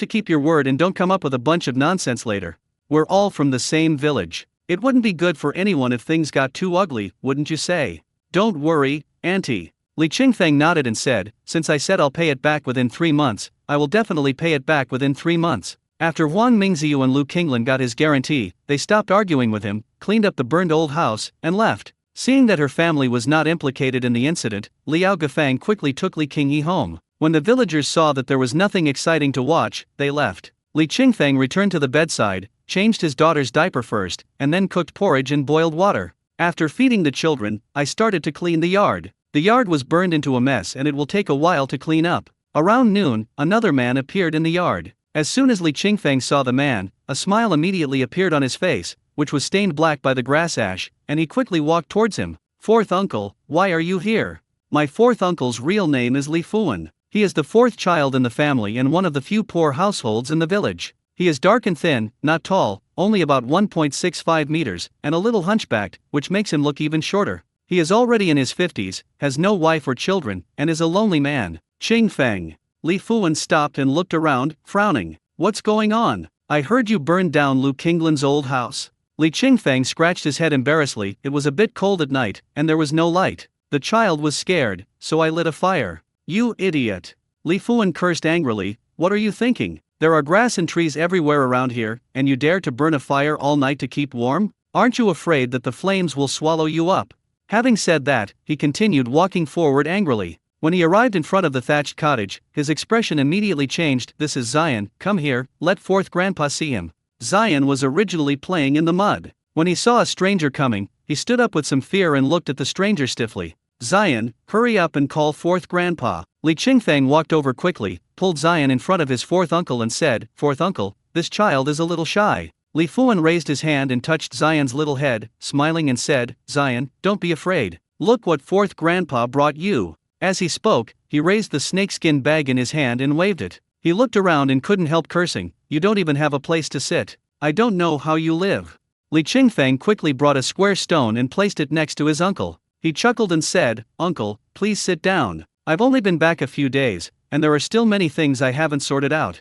to keep your word and don't come up with a bunch of nonsense later. We're all from the same village. It wouldn't be good for anyone if things got too ugly, wouldn't you say?" "Don't worry, Auntie." Li Qingfeng nodded and said, "Since I said I'll pay it back within 3 months, I will definitely pay it back within 3 months." After Huang Mingziu and Lu Qinglan got his guarantee, they stopped arguing with him, cleaned up the burned old house, and left. Seeing that her family was not implicated in the incident, Liao Gafang quickly took Li Qingyi home. When the villagers saw that there was nothing exciting to watch, they left. Li Qingfeng returned to the bedside, changed his daughter's diaper first, and then cooked porridge in boiled water. After feeding the children, I started to clean the yard. The yard was burned into a mess and it will take a while to clean up. Around noon, another man appeared in the yard. As soon as Li Qingfeng saw the man, a smile immediately appeared on his face, which was stained black by the grass ash, and he quickly walked towards him. "Fourth uncle, why are you here?" My fourth uncle's real name is Li Fuan. He is the fourth child in the family and one of the few poor households in the village. He is dark and thin, not tall, only about 1.65 meters, and a little hunchbacked, which makes him look even shorter. He is already in his 50s, has no wife or children, and is a lonely man. Ching Feng. Li Fuan stopped and looked around, frowning. What's going on? I heard you burned down Lu Qinglan's old house. Li Qingfeng scratched his head embarrassedly. It was a bit cold at night, and there was no light. The child was scared, so I lit a fire. You idiot! Li Fuan cursed angrily. What are you thinking? There are grass and trees everywhere around here, and you dare to burn a fire all night to keep warm? Aren't you afraid that the flames will swallow you up? Having said that, he continued walking forward angrily. When he arrived in front of the thatched cottage, his expression immediately changed. This is Zion, come here, let fourth grandpa see him. Zion was originally playing in the mud. When he saw a stranger coming, he stood up with some fear and looked at the stranger stiffly. Zion, hurry up and call fourth grandpa. Li Qingfeng walked over quickly, pulled Zion in front of his fourth uncle and said, Fourth uncle, this child is a little shy. Li Fuan raised his hand and touched Zion's little head, smiling and said, Zion, don't be afraid. Look what fourth grandpa brought you. As he spoke, he raised the snakeskin bag in his hand and waved it. He looked around and couldn't help cursing. You don't even have a place to sit. I don't know how you live. Li Qingfeng quickly brought a square stone and placed it next to his uncle. He chuckled and said, Uncle, please sit down. I've only been back a few days, and there are still many things I haven't sorted out.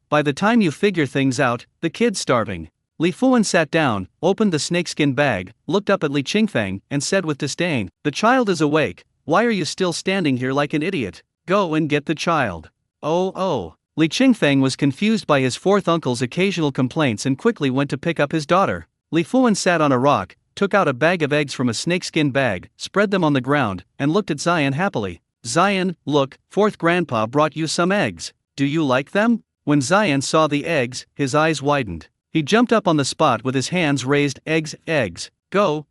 By the time you figure things out, the kid's starving. Li Fuan sat down, opened the snakeskin bag, looked up at Li Qingfeng, and said with disdain, The child is awake. Why are you still standing here like an idiot? Go and get the child. Oh. Li Qingfeng was confused by his fourth uncle's occasional complaints and quickly went to pick up his daughter. Li Fuan sat on a rock, took out a bag of eggs from a snakeskin bag, spread them on the ground, and looked at Zion happily. Zion, look, fourth grandpa brought you some eggs. Do you like them? When Zion saw the eggs, his eyes widened. He jumped up on the spot with his hands raised. Eggs. Go,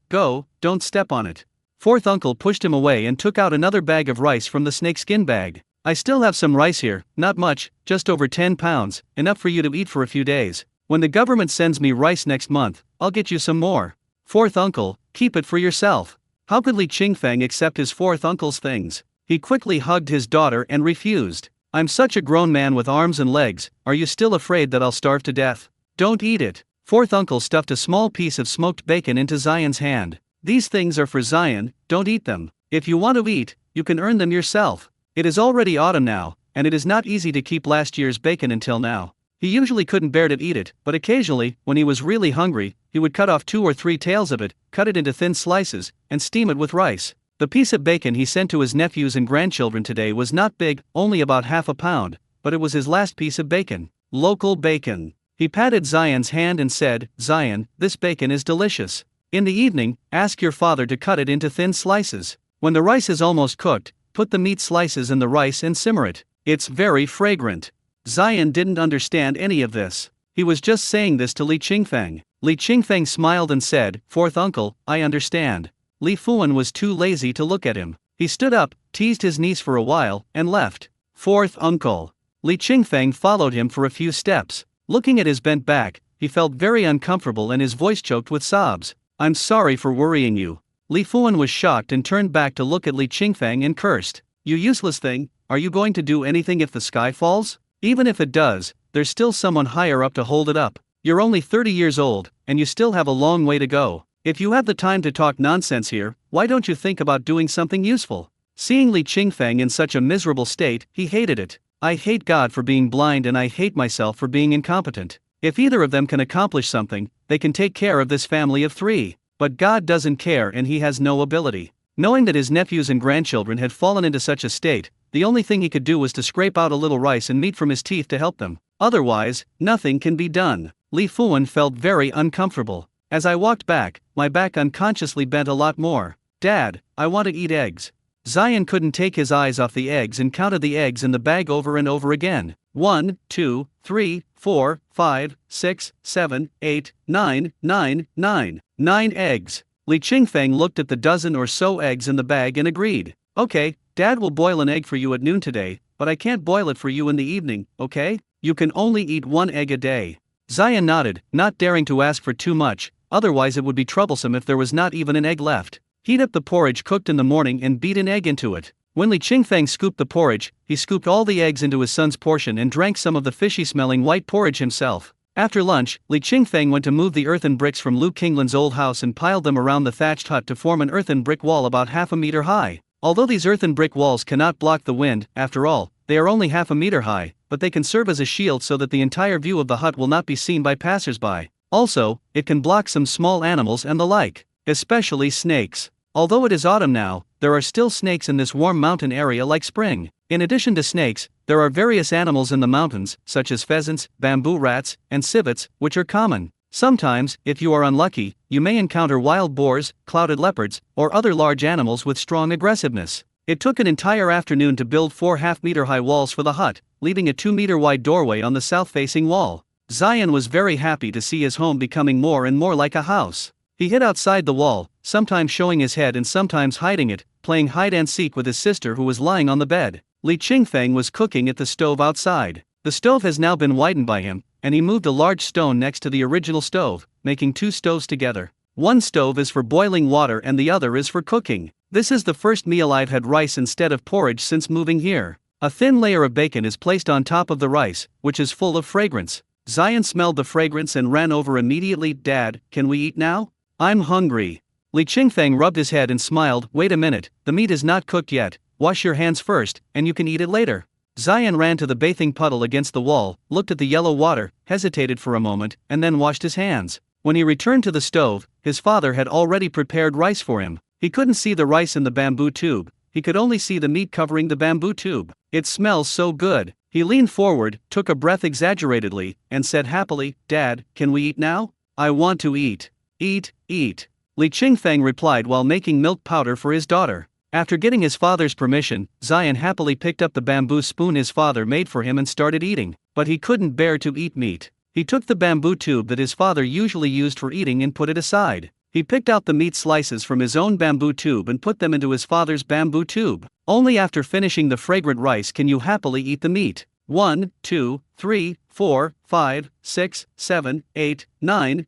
don't step on it. Fourth uncle pushed him away and took out another bag of rice from the snakeskin bag. I still have some rice here, not much, just over 10 pounds, enough for you to eat for a few days. When the government sends me rice next month, I'll get you some more. Fourth uncle, keep it for yourself. How could Li Qingfeng accept his fourth uncle's things? He quickly hugged his daughter and refused. I'm such a grown man with arms and legs, are you still afraid that I'll starve to death? Don't eat it. Fourth uncle stuffed a small piece of smoked bacon into Zion's hand. These things are for Zion, don't eat them. If you want to eat, you can earn them yourself. It is already autumn now, and it is not easy to keep last year's bacon until now. He usually couldn't bear to eat it, but occasionally, when he was really hungry, he would cut off 2 or 3 tails of it, cut it into thin slices, and steam it with rice. The piece of bacon he sent to his nephews and grandchildren today was not big, only about half a pound, but it was his last piece of bacon. Local bacon. He patted Zion's hand and said, Zion, this bacon is delicious. In the evening, ask your father to cut it into thin slices. When the rice is almost cooked, put the meat slices in the rice and simmer it. It's very fragrant. Zion didn't understand any of this. He was just saying this to Li Qingfeng. Li Qingfeng smiled and said, Fourth uncle, I understand. Li Fuan was too lazy to look at him. He stood up, teased his niece for a while, and left. Fourth uncle. Li Qingfeng followed him for a few steps. Looking at his bent back, he felt very uncomfortable and his voice choked with sobs. I'm sorry for worrying you. Li Fuan was shocked and turned back to look at Li Qingfeng and cursed. You useless thing, are you going to do anything if the sky falls? Even if it does, there's still someone higher up to hold it up. You're only 30 years old, and you still have a long way to go. If you have the time to talk nonsense here, why don't you think about doing something useful? Seeing Li Qingfeng in such a miserable state, he hated it. I hate God for being blind and I hate myself for being incompetent. If either of them can accomplish something, they can take care of this family of 3. But God doesn't care and he has no ability. Knowing that his nephews and grandchildren had fallen into such a state, the only thing he could do was to scrape out a little rice and meat from his teeth to help them. Otherwise, nothing can be done. Li Fuan felt very uncomfortable. As I walked back, my back unconsciously bent a lot more. Dad, I want to eat eggs. Zion couldn't take his eyes off the eggs and counted the eggs in the bag over and over again. 1, 2, 3, 4, 5, 6, 7, 8, 9, 9, 9. 9 eggs. Li Qingfeng looked at the dozen or so eggs in the bag and agreed. Okay, Dad will boil an egg for you at noon today, but I can't boil it for you in the evening, okay? You can only eat 1 egg a day. Zion nodded, not daring to ask for too much, otherwise it would be troublesome if there was not even an egg left. Heat up the porridge cooked in the morning and beat an egg into it. When Li Qingfeng scooped the porridge, he scooped all the eggs into his son's portion and drank some of the fishy-smelling white porridge himself. After lunch, Li Qingfeng went to move the earthen bricks from Lu Qinglin's old house and piled them around the thatched hut to form an earthen brick wall about half a meter high. Although these earthen brick walls cannot block the wind, after all, they are only half a meter high, but they can serve as a shield so that the entire view of the hut will not be seen by passers-by. Also, it can block some small animals and the like, especially snakes. Although it is autumn now, there are still snakes in this warm mountain area like spring. In addition to snakes, there are various animals in the mountains, such as pheasants, bamboo rats, and civets, which are common. Sometimes, if you are unlucky, you may encounter wild boars, clouded leopards, or other large animals with strong aggressiveness. It took an entire afternoon to build 4 half-meter-high walls for the hut, leaving a 2-meter-wide doorway on the south-facing wall. Zion was very happy to see his home becoming more and more like a house. He hid outside the wall, sometimes showing his head and sometimes hiding it, playing hide-and-seek with his sister who was lying on the bed. Li Qingfeng was cooking at the stove outside. The stove has now been widened by him, and he moved a large stone next to the original stove, making 2 stoves together. One stove is for boiling water and the other is for cooking. This is the first meal I've had rice instead of porridge since moving here. A thin layer of bacon is placed on top of the rice, which is full of fragrance. Zion smelled the fragrance and ran over immediately. "Dad, can we eat now? I'm hungry." Li Qingfeng rubbed his head and smiled. "Wait a minute, the meat is not cooked yet. Wash your hands first, and you can eat it later." Zion ran to the bathing puddle against the wall, looked at the yellow water, hesitated for a moment, and then washed his hands. When he returned to the stove, his father had already prepared rice for him. He couldn't see the rice in the bamboo tube, he could only see the meat covering the bamboo tube. "It smells so good." He leaned forward, took a breath exaggeratedly, and said happily, "Dad, can we eat now? I want to eat." "Eat, eat." Li Qingfeng replied while making milk powder for his daughter. After getting his father's permission, Zion happily picked up the bamboo spoon his father made for him and started eating. But he couldn't bear to eat meat. He took the bamboo tube that his father usually used for eating and put it aside. He picked out the meat slices from his own bamboo tube and put them into his father's bamboo tube. Only after finishing the fragrant rice can you happily eat the meat. 1, 2, 3, 4, 5, 6, 7, 8, 9,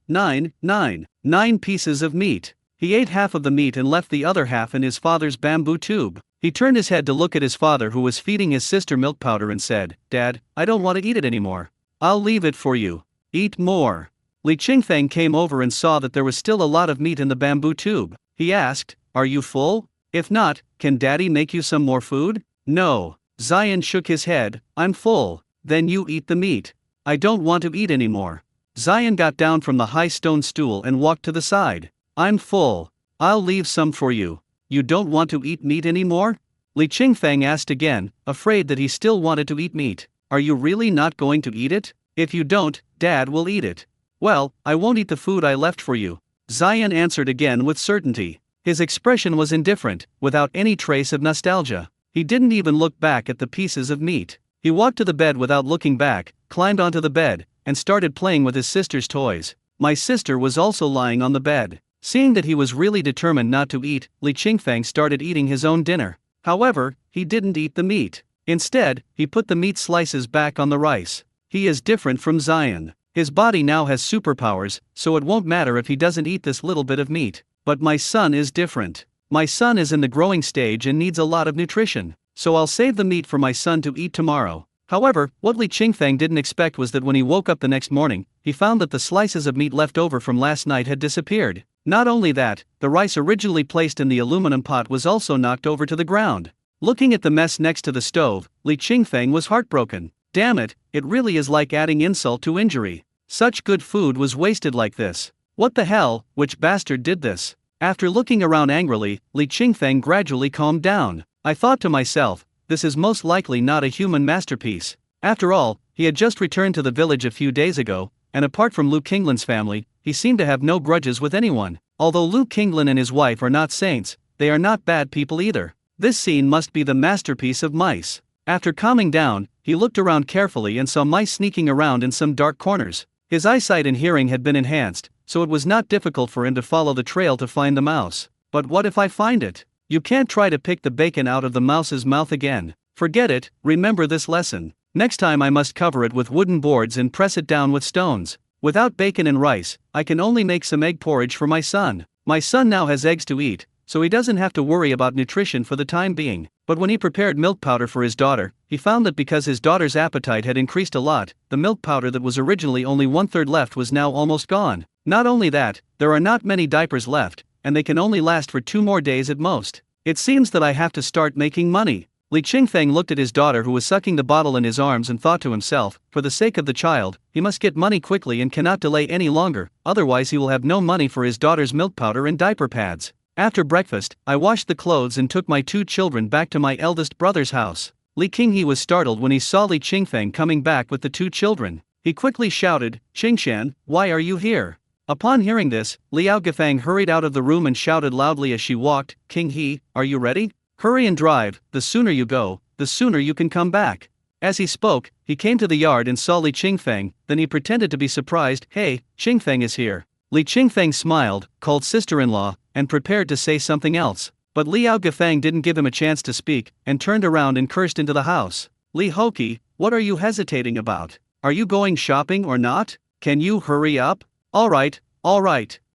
9 pieces of meat. He ate half of the meat and left the other half in his father's bamboo tube. He turned his head to look at his father who was feeding his sister milk powder and said, "Dad, I don't want to eat it anymore. I'll leave it for you. Eat more." Li Qingfeng came over and saw that there was still a lot of meat in the bamboo tube. He asked, "Are you full? If not, can Daddy make you some more food?" "No." Zion shook his head, "I'm full." "Then you eat the meat. I don't want to eat anymore." Zion got down from the high stone stool and walked to the side. "I'm full. I'll leave some for you. You don't want to eat meat anymore?" Li Qingfeng asked again, afraid that he still wanted to eat meat. "Are you really not going to eat it? If you don't, Dad will eat it." "Well, I won't eat the food I left for you," Zion answered again with certainty. His expression was indifferent, without any trace of nostalgia. He didn't even look back at the pieces of meat. He walked to the bed without looking back, climbed onto the bed, and started playing with his sister's toys. My sister was also lying on the bed. Seeing that he was really determined not to eat, Li Qingfeng started eating his own dinner. However, he didn't eat the meat. Instead, he put the meat slices back on the rice. He is different from Zion. His body now has superpowers, so it won't matter if he doesn't eat this little bit of meat. But my son is different. My son is in the growing stage and needs a lot of nutrition, so I'll save the meat for my son to eat tomorrow. However, what Li Qingfeng didn't expect was that when he woke up the next morning, he found that the slices of meat left over from last night had disappeared. Not only that, the rice originally placed in the aluminum pot was also knocked over to the ground. Looking at the mess next to the stove, Li Qingfeng was heartbroken. Damn it, it really is like adding insult to injury. Such good food was wasted like this. What the hell, which bastard did this? After looking around angrily, Li Qingfeng gradually calmed down. I thought to myself, this is most likely not a human masterpiece. After all, he had just returned to the village a few days ago, and apart from Lu Qinglin's family, he seemed to have no grudges with anyone. Although Lu Qinglin and his wife are not saints, they are not bad people either. This scene must be the masterpiece of mice. After calming down, he looked around carefully and saw mice sneaking around in some dark corners. His eyesight and hearing had been enhanced, so it was not difficult for him to follow the trail to find the mouse. But what if I find it? You can't try to pick the bacon out of the mouse's mouth again. Forget it, remember this lesson. Next time I must cover it with wooden boards and press it down with stones. Without bacon and rice, I can only make some egg porridge for my son. My son now has eggs to eat, so he doesn't have to worry about nutrition for the time being. But when he prepared milk powder for his daughter, he found that because his daughter's appetite had increased a lot, the milk powder that was originally only 1/3 left was now almost gone. Not only that, there are not many diapers left, and they can only last for 2 more days at most. It seems that I have to start making money. Li Qingfeng looked at his daughter who was sucking the bottle in his arms and thought to himself, for the sake of the child, he must get money quickly and cannot delay any longer, otherwise he will have no money for his daughter's milk powder and diaper pads. After breakfast, I washed the clothes and took my 2 children back to my eldest brother's house. Li Qinghe was startled when he saw Li Qingfeng coming back with the 2 children. He quickly shouted, "Qingshan, why are you here?" Upon hearing this, Liao Gafang hurried out of the room and shouted loudly as she walked, "King He, are you ready? Hurry and drive, the sooner you go, the sooner you can come back." As he spoke, he came to the yard and saw Li Qingfeng, then he pretended to be surprised. "Hey, Qingfeng is here." Li Qingfeng smiled, called sister-in-law, and prepared to say something else. But Liao Gafang didn't give him a chance to speak, and turned around and cursed into the house. "Li Hoki, what are you hesitating about? Are you going shopping or not? Can you hurry up?" All right.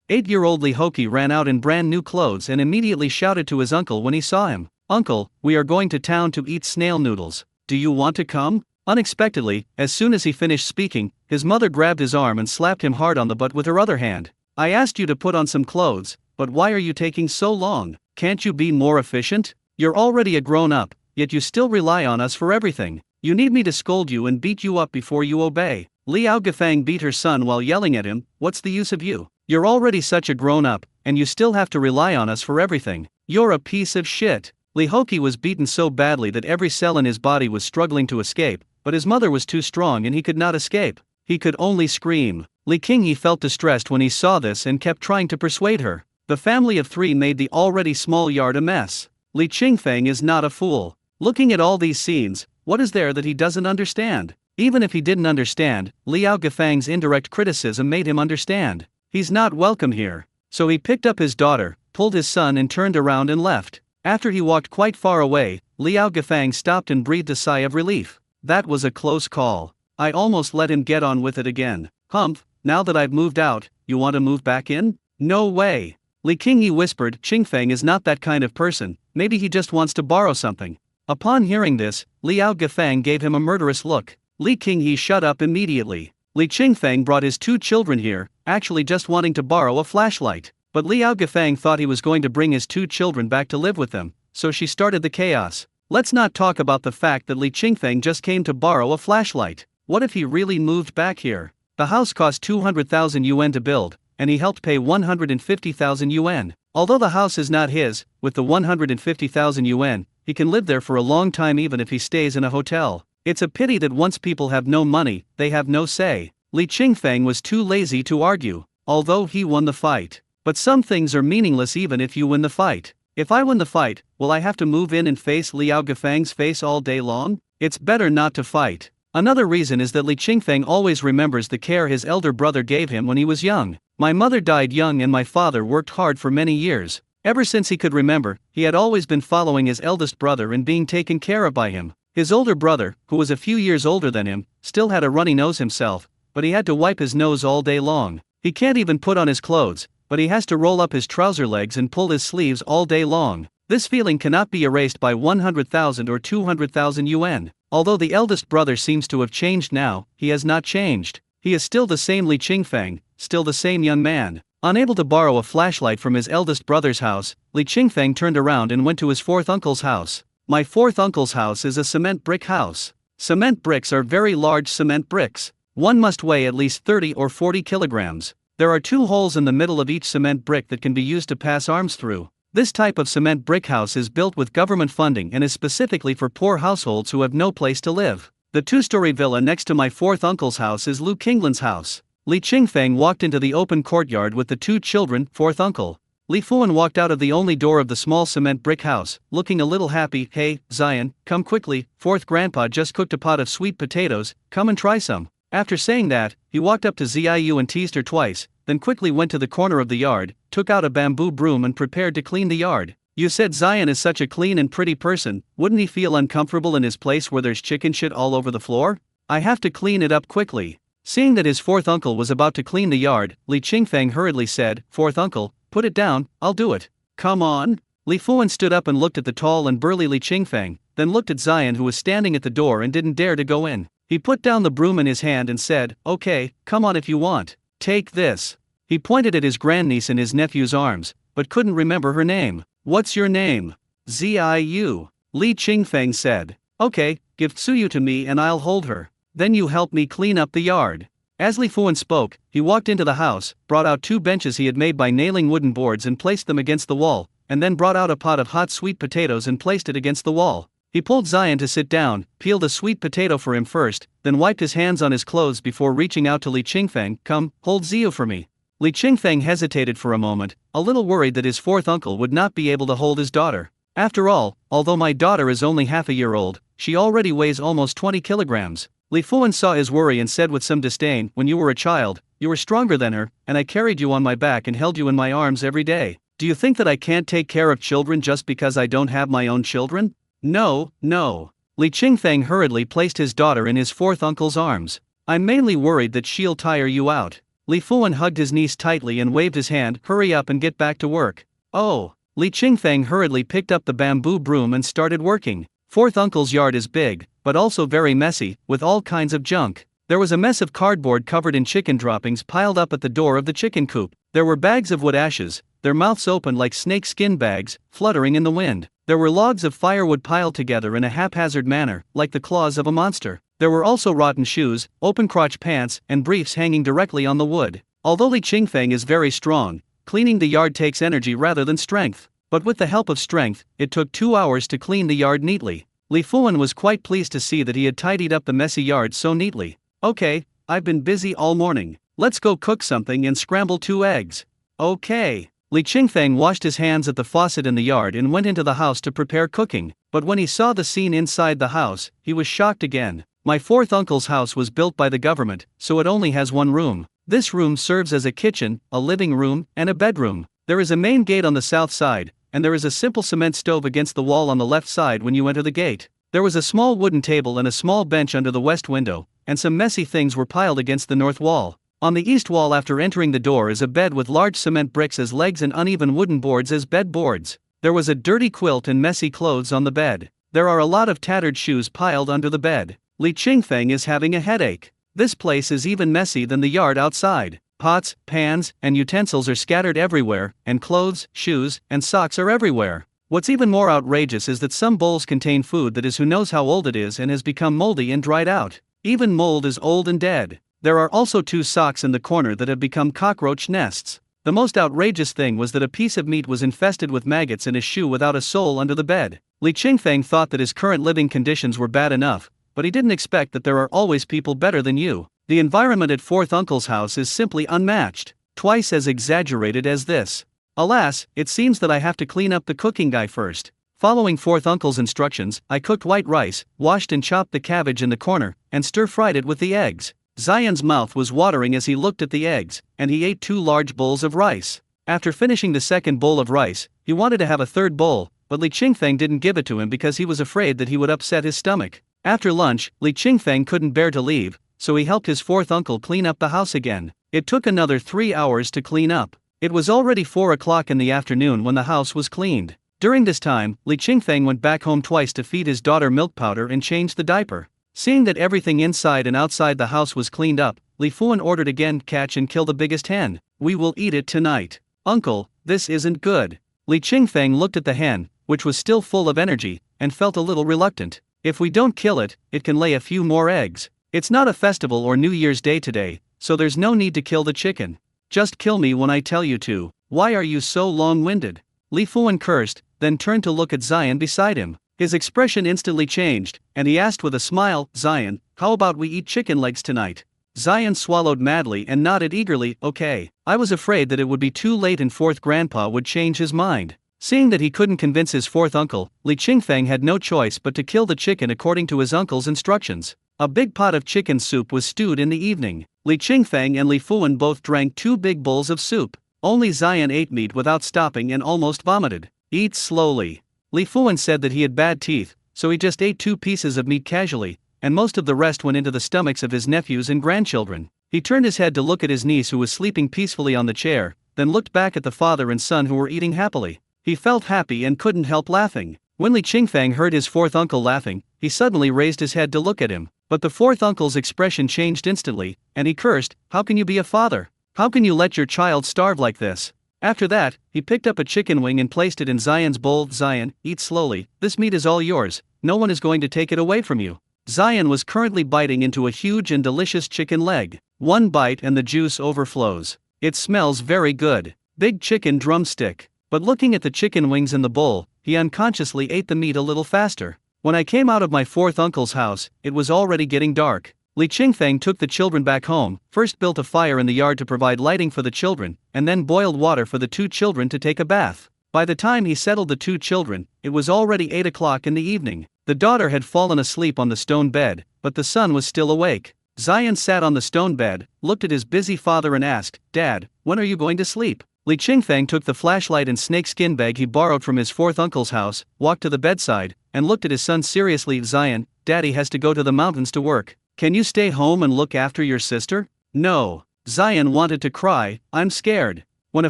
8-year-old Li Hoki ran out in brand new clothes and immediately shouted to his uncle when he saw him, "Uncle, we are going to town to eat snail noodles. Do you want to come?" Unexpectedly, as soon as he finished speaking, his mother grabbed his arm and slapped him hard on the butt with her other hand. "I asked you to put on some clothes, but why are you taking so long? Can't you be more efficient? You're already a grown-up, yet you still rely on us for everything. You need me to scold you and beat you up before you obey." Liao Gafang beat her son while yelling at him, "What's the use of you? You're already such a grown-up, and you still have to rely on us for everything. You're a piece of shit." Li Hoki was beaten so badly that every cell in his body was struggling to escape, but his mother was too strong and he could not escape. He could only scream. Li Qinghe felt distressed when he saw this and kept trying to persuade her. The family of 3 made the already small yard a mess. Li Qingfeng is not a fool. Looking at all these scenes, what is there that he doesn't understand? Even if he didn't understand, Liao Gafang's indirect criticism made him understand. He's not welcome here. So he picked up his daughter, pulled his son and turned around and left. After he walked quite far away, Liao Gafang stopped and breathed a sigh of relief. That was a close call. I almost let him get on with it again. Humph, now that I've moved out, you want to move back in? No way. Li Qinghe whispered, "Qingfeng is not that kind of person, maybe he just wants to borrow something." Upon hearing this, Liao Gafang gave him a murderous look. Li Qinghe shut up immediately. Li Qingfeng brought his 2 children here, actually just wanting to borrow a flashlight. But Liao Gafang thought he was going to bring his 2 children back to live with them, so she started the chaos. Let's not talk about the fact that Li Qingfeng just came to borrow a flashlight. What if he really moved back here? The house cost 200,000 yuan to build, and he helped pay 150,000 yuan. Although the house is not his, with the 150,000 yuan, he can live there for a long time even if he stays in a hotel. It's a pity that once people have no money, they have no say. Li Qingfeng was too lazy to argue, although he won the fight. But some things are meaningless even if you win the fight. If I win the fight, will I have to move in and face Liao Gafang's face all day long? It's better not to fight. Another reason is that Li Qingfeng always remembers the care his elder brother gave him when he was young. My mother died young and my father worked hard for many years. Ever since he could remember, he had always been following his eldest brother and being taken care of by him. His older brother, who was a few years older than him, still had a runny nose himself, but he had to wipe his nose all day long. He can't even put on his clothes, but he has to roll up his trouser legs and pull his sleeves all day long. This feeling cannot be erased by 100,000 or 200,000 yuan. Although the eldest brother seems to have changed now, he has not changed. He is still the same Li Qingfeng, still the same young man. Unable to borrow a flashlight from his eldest brother's house, Li Qingfeng turned around and went to his 4th uncle's house. My 4th uncle's house is a cement brick house. Cement bricks are very large cement bricks. One must weigh at least 30 or 40 kilograms. There are 2 holes in the middle of each cement brick that can be used to pass arms through. This type of cement brick house is built with government funding and is specifically for poor households who have no place to live. The 2-story villa next to my 4th uncle's house is Lu Qinglan's house. Li Qingfeng walked into the open courtyard with the 2 children, 4th uncle. Li Fuan walked out of the only door of the small cement brick house, looking a little happy. "Hey, Zion, come quickly, 4th grandpa just cooked a pot of sweet potatoes, come and try some." After saying that, he walked up to Ziyu and teased her twice, then quickly went to the corner of the yard, took out a bamboo broom and prepared to clean the yard. "You said Zion is such a clean and pretty person, wouldn't he feel uncomfortable in his place where there's chicken shit all over the floor? I have to clean it up quickly." Seeing that his 4th uncle was about to clean the yard, Li Qingfeng hurriedly said, "4th uncle, put it down, I'll do it." "Come on." Li Fuan stood up and looked at the tall and burly Li Qingfeng, then looked at Zion, who was standing at the door and didn't dare to go in. He put down the broom in his hand and said, "Okay, come on if you want. Take this." He pointed at his grandniece in his nephew's arms, but couldn't remember her name. "What's your name?" "Ziyu." Li Qingfeng said. "Okay, give Tsuyu to me and I'll hold her. Then you help me clean up the yard." As Li Fuan spoke, he walked into the house, brought out 2 benches he had made by nailing wooden boards and placed them against the wall, and then brought out a pot of hot sweet potatoes and placed it against the wall. He pulled Zion to sit down, peeled a sweet potato for him first, then wiped his hands on his clothes before reaching out to Li Qingfeng. "Come, hold Ziyu for me." Li Qingfeng hesitated for a moment, a little worried that his 4th uncle would not be able to hold his daughter. "After all, although my daughter is only half a year old, she already weighs almost 20 kilograms. Li Fuan saw his worry and said with some disdain, "When you were a child, you were stronger than her, and I carried you on my back and held you in my arms every day. Do you think that I can't take care of children just because I don't have my own children?" "No, no." Li Qingfeng hurriedly placed his daughter in his 4th uncle's arms. "I'm mainly worried that she'll tire you out." Li Fuan hugged his niece tightly and waved his hand. "Hurry up and get back to work." "Oh." Li Qingfeng hurriedly picked up the bamboo broom and started working. 4th uncle's yard is big, but also very messy, with all kinds of junk. There was a mess of cardboard covered in chicken droppings piled up at the door of the chicken coop. There were bags of wood ashes, their mouths open like snake skin bags, fluttering in the wind. There were logs of firewood piled together in a haphazard manner, like the claws of a monster. There were also rotten shoes, open-crotch pants, and briefs hanging directly on the wood. Although Li Qingfeng is very strong, cleaning the yard takes energy rather than strength. But with the help of strength, it took 2 hours to clean the yard neatly. Li Fuan was quite pleased to see that he had tidied up the messy yard so neatly. "Okay, I've been busy all morning. Let's go cook something and scramble 2 eggs. "Okay." Li Qingfeng washed his hands at the faucet in the yard and went into the house to prepare cooking. But when he saw the scene inside the house, he was shocked again. "My 4th uncle's house was built by the government, so it only has 1 room. This room serves as a kitchen, a living room, and a bedroom. There is a main gate on the south side, and there is a simple cement stove against the wall on the left side when you enter the gate. There was a small wooden table and a small bench under the west window, and some messy things were piled against the north wall. On the east wall after entering the door is a bed with large cement bricks as legs and uneven wooden boards as bed boards. There was a dirty quilt and messy clothes on the bed. There are a lot of tattered shoes piled under the bed. Li Qingfeng is having a headache. This place is even messy than the yard outside. Pots, pans, and utensils are scattered everywhere, and clothes, shoes, and socks are everywhere. What's even more outrageous is that some bowls contain food that is who knows how old it is and has become moldy and dried out. Even mold is old and dead. There are also 2 socks in the corner that have become cockroach nests. The most outrageous thing was that a piece of meat was infested with maggots in a shoe without a sole under the bed. Li Qingfeng thought that his current living conditions were bad enough, but he didn't expect that there are always people better than you. The environment at 4th uncle's house is simply unmatched, twice as exaggerated as this. Alas, it seems that I have to clean up the cooking guy first. Following 4th uncle's instructions, I cooked white rice, washed and chopped the cabbage in the corner, and stir-fried it with the eggs. Zion's mouth was watering as he looked at the eggs, and he ate 2 large bowls of rice. After finishing the second bowl of rice, he wanted to have a third bowl, but Li Qingfeng didn't give it to him because he was afraid that he would upset his stomach. After lunch, Li Qingfeng couldn't bear to leave, so he helped his 4th uncle clean up the house again. It took another 3 hours to clean up. It was already 4 o'clock in the afternoon when the house was cleaned. During this time, Li Qingfeng went back home twice to feed his daughter milk powder and change the diaper. Seeing that everything inside and outside the house was cleaned up, Li Fuan ordered again, "Catch and kill the biggest hen. We will eat it tonight." "Uncle, this isn't good." Li Qingfeng looked at the hen, which was still full of energy, and felt a little reluctant. "If we don't kill it, it can lay a few more eggs. It's not a festival or New Year's Day today, so there's no need to kill the chicken. Just kill me when I tell you to. Why are you so long-winded?" Li Fuan cursed, then turned to look at Zion beside him. His expression instantly changed, and he asked with a smile, "Zion, how about we eat chicken legs tonight?" Zion swallowed madly and nodded eagerly, "Okay." I was afraid that it would be too late and 4th grandpa would change his mind. Seeing that he couldn't convince his 4th uncle, Li Qingfeng had no choice but to kill the chicken according to his uncle's instructions. A big pot of chicken soup was stewed in the evening. Li Qingfeng and Li Fuan both drank 2 big bowls of soup. Only Zion ate meat without stopping and almost vomited. "Eat slowly." Li Fuan said that he had bad teeth, so he just ate 2 pieces of meat casually, and most of the rest went into the stomachs of his nephews and grandchildren. He turned his head to look at his niece who was sleeping peacefully on the chair, then looked back at the father and son who were eating happily. He felt happy and couldn't help laughing. When Li Qingfang heard his fourth uncle laughing, he suddenly raised his head to look at him. But the fourth uncle's expression changed instantly, and he cursed, "How can you be a father? How can you let your child starve like this?" After that, he picked up a chicken wing and placed it in Zion's bowl. "Zion, eat slowly, this meat is all yours, no one is going to take it away from you." Zion was currently biting into a huge and delicious chicken leg. One bite and the juice overflows. It smells very good. Big chicken drumstick. But looking at the chicken wings in the bowl, he unconsciously ate the meat a little faster. When I came out of my fourth uncle's house, it was already getting dark. Li Qingfang took the children back home, first built a fire in the yard to provide lighting for the children, and then boiled water for the two children to take a bath. By the time he settled the two children, it was already 8 o'clock in the evening. The daughter had fallen asleep on the stone bed, but the son was still awake. Zion sat on the stone bed, looked at his busy father and asked, "Dad, when are you going to sleep?" Li Qingfang took the flashlight and snakeskin bag he borrowed from his fourth uncle's house, walked to the bedside, and looked at his son seriously. "Zion, Daddy has to go to the mountains to work. Can you stay home and look after your sister?" "No." Zion wanted to cry, "I'm scared." When a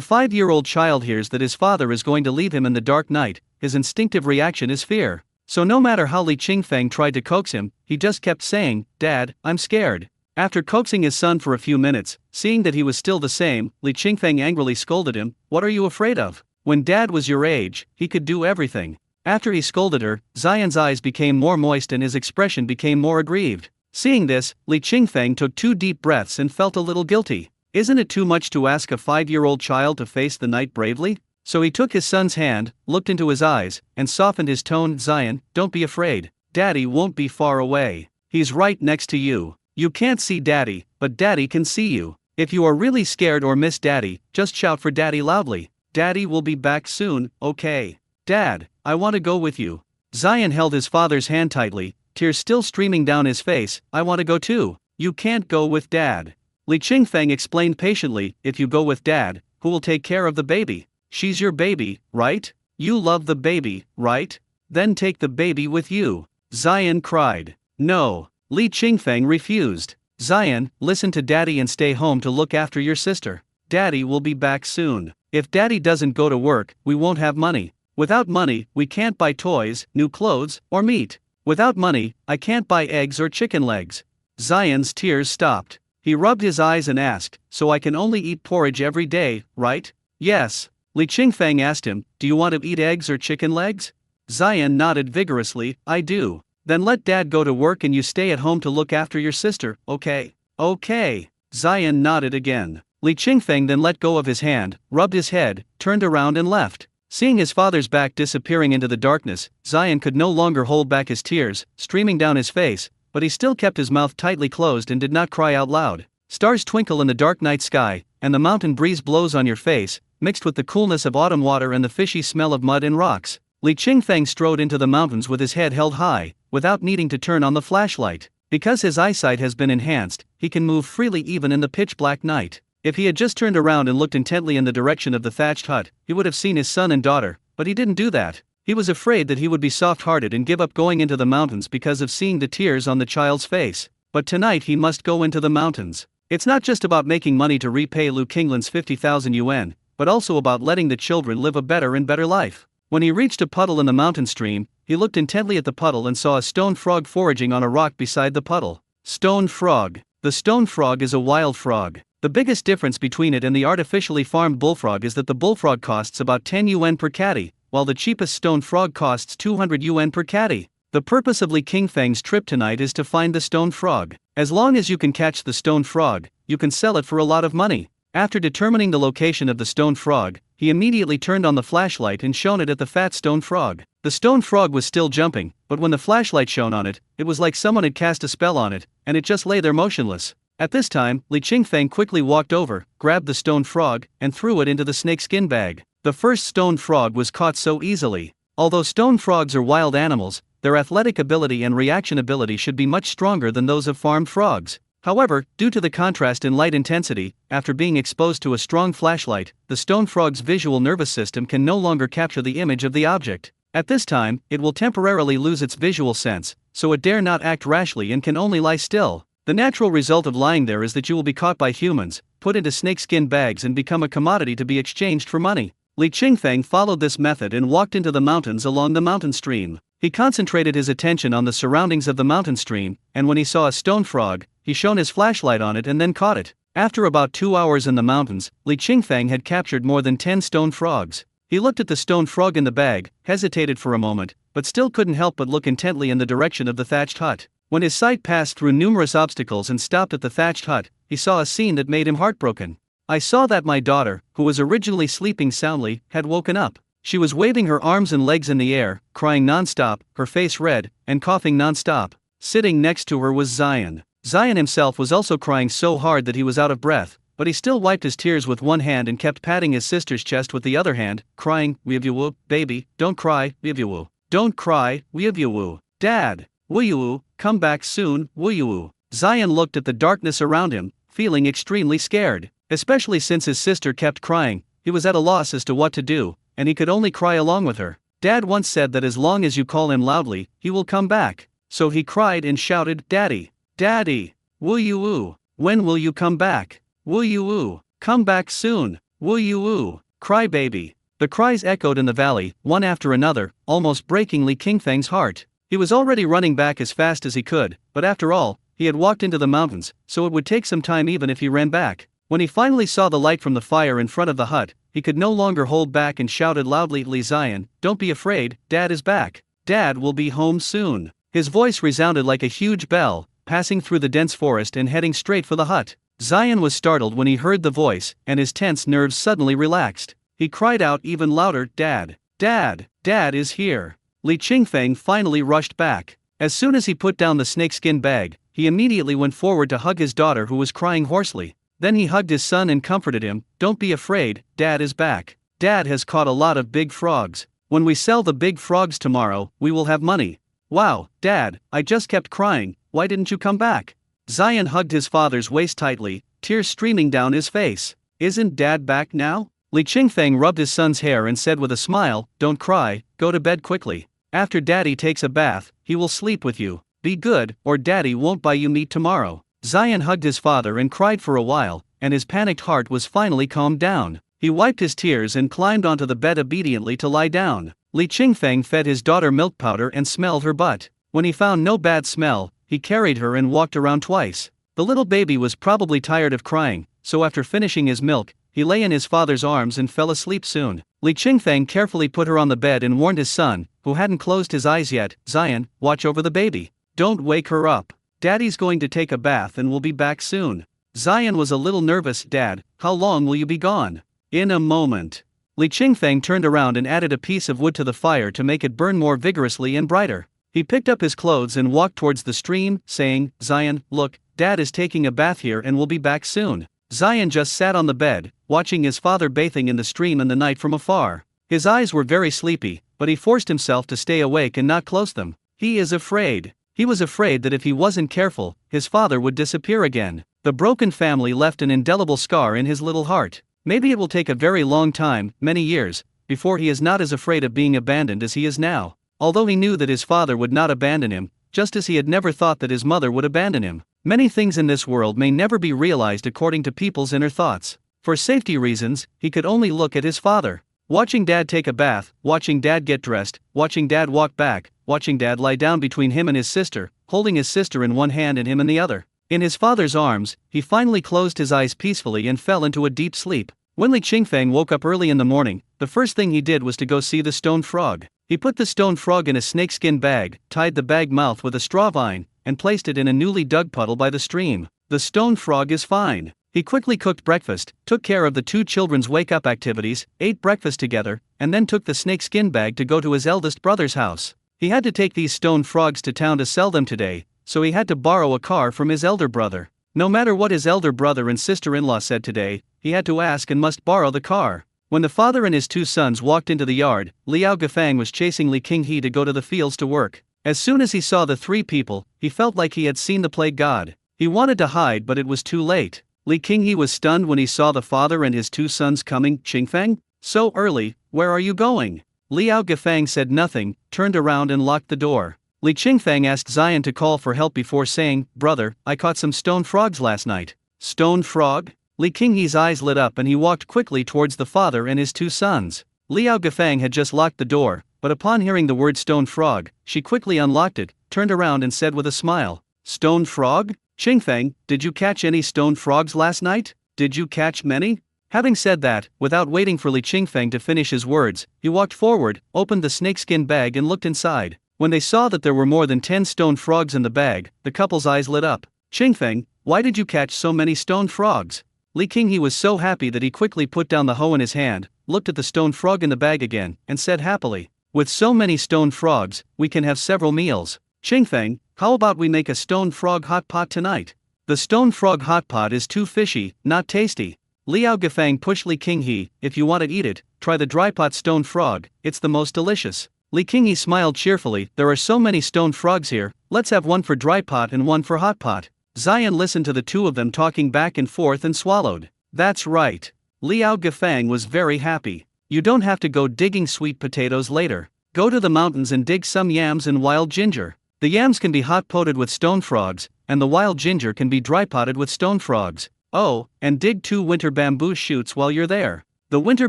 5-year-old child hears that his father is going to leave him in the dark night, his instinctive reaction is fear. So no matter how Li Qingfang tried to coax him, he just kept saying, "Dad, I'm scared." After coaxing his son for a few minutes, seeing that he was still the same, Li Qingfang angrily scolded him, "What are you afraid of? When Dad was your age, he could do everything." After he scolded her, Zion's eyes became more moist and his expression became more aggrieved. Seeing this, Li Qingfang took 2 deep breaths and felt a little guilty. Isn't it too much to ask a 5-year-old child to face the night bravely? So he took his son's hand, looked into his eyes, and softened his tone. "Zion, don't be afraid. Daddy won't be far away. He's right next to you. You can't see Daddy, but Daddy can see you. If you are really scared or miss Daddy, just shout for Daddy loudly. Daddy will be back soon, okay? Dad, I want to go with you." Zion held his father's hand tightly, tears still streaming down his face. "I want to go too." "You can't go with Dad." Li Qingfang explained patiently, "If you go with Dad, who will take care of the baby? She's your baby, right? You love the baby, right? Then take the baby with you." Zion cried. "No." Li Qingfang refused. "Zion, listen to Daddy and stay home to look after your sister. Daddy will be back soon. If Daddy doesn't go to work, we won't have money. Without money, we can't buy toys, new clothes, or meat. Without money, I can't buy eggs or chicken legs." Zion's tears stopped. He rubbed his eyes and asked, "So I can only eat porridge every day, right?" "Yes." Li Qingfang asked him, "Do you want to eat eggs or chicken legs?" Zion nodded vigorously, "I do." "Then let Dad go to work and you stay at home to look after your sister, okay?" "Okay." Zion nodded again. Li Qingfang then let go of his hand, rubbed his head, turned around and left. Seeing his father's back disappearing into the darkness, Zion could no longer hold back his tears, streaming down his face, but he still kept his mouth tightly closed and did not cry out loud. Stars twinkle in the dark night sky, and the mountain breeze blows on your face, mixed with the coolness of autumn water and the fishy smell of mud and rocks. Li Qingfang strode into the mountains with his head held high, without needing to turn on the flashlight. Because his eyesight has been enhanced, he can move freely even in the pitch-black night. If he had just turned around and looked intently in the direction of the thatched hut, he would have seen his son and daughter, but he didn't do that. He was afraid that he would be soft-hearted and give up going into the mountains because of seeing the tears on the child's face. But tonight he must go into the mountains. It's not just about making money to repay Lu Qinglin's 50,000 yuan, but also about letting the children live a better and better life. When he reached a puddle in the mountain stream, he looked intently at the puddle and saw a stone frog foraging on a rock beside the puddle. Stone frog. The stone frog is a wild frog. The biggest difference between it and the artificially farmed bullfrog is that the bullfrog costs about 10 yuan per catty, while the cheapest stone frog costs 200 yuan per catty. The purpose of Li Qingfang's trip tonight is to find the stone frog. As long as you can catch the stone frog, you can sell it for a lot of money. After determining the location of the stone frog, he immediately turned on the flashlight and shone it at the fat stone frog. The stone frog was still jumping, but when the flashlight shone on it, it was like someone had cast a spell on it, and it just lay there motionless. At this time, Li Qingfang quickly walked over, grabbed the stone frog, and threw it into the snakeskin bag. The first stone frog was caught so easily. Although stone frogs are wild animals, their athletic ability and reaction ability should be much stronger than those of farmed frogs. However, due to the contrast in light intensity, after being exposed to a strong flashlight, the stone frog's visual nervous system can no longer capture the image of the object. At this time, it will temporarily lose its visual sense, so it dare not act rashly and can only lie still. The natural result of lying there is that you will be caught by humans, put into snakeskin bags and become a commodity to be exchanged for money. Li Qingfeng followed this method and walked into the mountains along the mountain stream. He concentrated his attention on the surroundings of the mountain stream, and when he saw a stone frog, he shone his flashlight on it and then caught it. After about 2 hours in the mountains, Li Qingfeng had captured more than 10 stone frogs. He looked at the stone frog in the bag, hesitated for a moment, but still couldn't help but look intently in the direction of the thatched hut. When his sight passed through numerous obstacles and stopped at the thatched hut, he saw a scene that made him heartbroken. I saw that my daughter, who was originally sleeping soundly, had woken up. She was waving her arms and legs in the air, crying non-stop, her face red, and coughing non-stop. Sitting next to her was Zion. Zion himself was also crying so hard that he was out of breath, but he still wiped his tears with one hand and kept patting his sister's chest with the other hand, crying, "Weevyawoo, baby, don't cry, weevyawoo. Don't cry, weevyawoo. Dad, weevyawoo, come back soon, weevyawoo." Zion looked at the darkness around him, feeling extremely scared. Especially since his sister kept crying, he was at a loss as to what to do, and he could only cry along with her. Dad once said that as long as you call him loudly, he will come back. So he cried and shouted, "Daddy! Daddy! Woo-you-woo! When will you come back? Woo-you-woo! Come back soon! Woo-you-woo! Cry baby!" The cries echoed in the valley, one after another, almost breaking Li Qingfeng's heart. He was already running back as fast as he could, but after all, he had walked into the mountains, so it would take some time even if he ran back. When he finally saw the light from the fire in front of the hut, he could no longer hold back and shouted loudly, "Li Zion, don't be afraid, Dad is back. Dad will be home soon." His voice resounded like a huge bell, passing through the dense forest and heading straight for the hut. Zion was startled when he heard the voice, and his tense nerves suddenly relaxed. He cried out even louder, "Dad! Dad! Dad is here!" Li Qingfeng finally rushed back. As soon as he put down the snakeskin bag, he immediately went forward to hug his daughter who was crying hoarsely. Then he hugged his son and comforted him, "Don't be afraid, Dad is back. Dad has caught a lot of big frogs. When we sell the big frogs tomorrow, we will have money." "Wow, Dad, I just kept crying, why didn't you come back?" Zion hugged his father's waist tightly, tears streaming down his face. "Isn't Dad back now?" Li Qingfeng rubbed his son's hair and said with a smile, "Don't cry, go to bed quickly. After Daddy takes a bath, he will sleep with you. Be good, or Daddy won't buy you meat tomorrow." Zion hugged his father and cried for a while, and his panicked heart was finally calmed down. He wiped his tears and climbed onto the bed obediently to lie down. Li Qingfeng fed his daughter milk powder and smelled her butt. When he found no bad smell, he carried her and walked around twice. The little baby was probably tired of crying, so after finishing his milk, he lay in his father's arms and fell asleep soon. Li Qingfeng carefully put her on the bed and warned his son, who hadn't closed his eyes yet, "Zion, watch over the baby. Don't wake her up. Daddy's going to take a bath and will be back soon." Zion was a little nervous. "Dad, how long will you be gone?" "In a moment." Li Qingfeng turned around and added a piece of wood to the fire to make it burn more vigorously and brighter. He picked up his clothes and walked towards the stream, saying, "Zion, look, Dad is taking a bath here and will be back soon." Zion just sat on the bed, watching his father bathing in the stream in the night from afar. His eyes were very sleepy, but he forced himself to stay awake and not close them. He is afraid. He was afraid that if he wasn't careful, his father would disappear again. The broken family left an indelible scar in his little heart. Maybe it will take a very long time, many years, before he is not as afraid of being abandoned as he is now. Although he knew that his father would not abandon him, just as he had never thought that his mother would abandon him. Many things in this world may never be realized according to people's inner thoughts. For safety reasons, he could only look at his father. Watching Dad take a bath, watching Dad get dressed, watching Dad walk back, watching Dad lie down between him and his sister, holding his sister in one hand and him in the other. In his father's arms, he finally closed his eyes peacefully and fell into a deep sleep. When Li Qingfeng woke up early in the morning, the first thing he did was to go see the stone frog. He put the stone frog in a snakeskin bag, tied the bag mouth with a straw vine, and placed it in a newly dug puddle by the stream. The stone frog is fine. He quickly cooked breakfast, took care of the two children's wake-up activities, ate breakfast together, and then took the snakeskin bag to go to his eldest brother's house. He had to take these stone frogs to town to sell them today, so he had to borrow a car from his elder brother. No matter what his elder brother and sister-in-law said today, he had to ask and must borrow the car. When the father and his two sons walked into the yard, Liao Gafang was chasing Li Qinghe to go to the fields to work. As soon as he saw the three people, he felt like he had seen the plague god. He wanted to hide, but it was too late. Li Qinghe was stunned when he saw the father and his two sons coming. "Qingfeng? So early, where are you going?" Liao Gafang said nothing, turned around and locked the door. Li Qingfeng asked Zion to call for help before saying, "Brother, I caught some stone frogs last night." "Stone frog? Li Qinghe's eyes lit up and he walked quickly towards the father and his two sons. Liao Gafang had just locked the door, but upon hearing the word stone frog, she quickly unlocked it, turned around and said with a smile, "Stone frog? Qingfeng, did you catch any stone frogs last night? Did you catch many?" Having said that, without waiting for Li Qingfeng to finish his words, he walked forward, opened the snakeskin bag and looked inside. When they saw that there were more than 10 stone frogs in the bag, the couple's eyes lit up. "Qingfeng, why did you catch so many stone frogs?" Li Qinghe was so happy that he quickly put down the hoe in his hand, looked at the stone frog in the bag again, and said happily, "With so many stone frogs, we can have several meals. Qingfeng, how about we make a stone frog hot pot tonight?" "The stone frog hot pot is too fishy, not tasty." Liao Gafang pushed Li Qinghe, "If you want to eat it, try the dry pot stone frog, it's the most delicious." Li Qinghe smiled cheerfully, "There are so many stone frogs here, let's have one for dry pot and one for hot pot." Zion listened to the two of them talking back and forth and swallowed. "That's right." Liao Gafang was very happy. "You don't have to go digging sweet potatoes later. Go to the mountains and dig some yams and wild ginger. The yams can be hot potted with stone frogs, and the wild ginger can be dry potted with stone frogs. Oh, and dig 2 winter bamboo shoots while you're there. The winter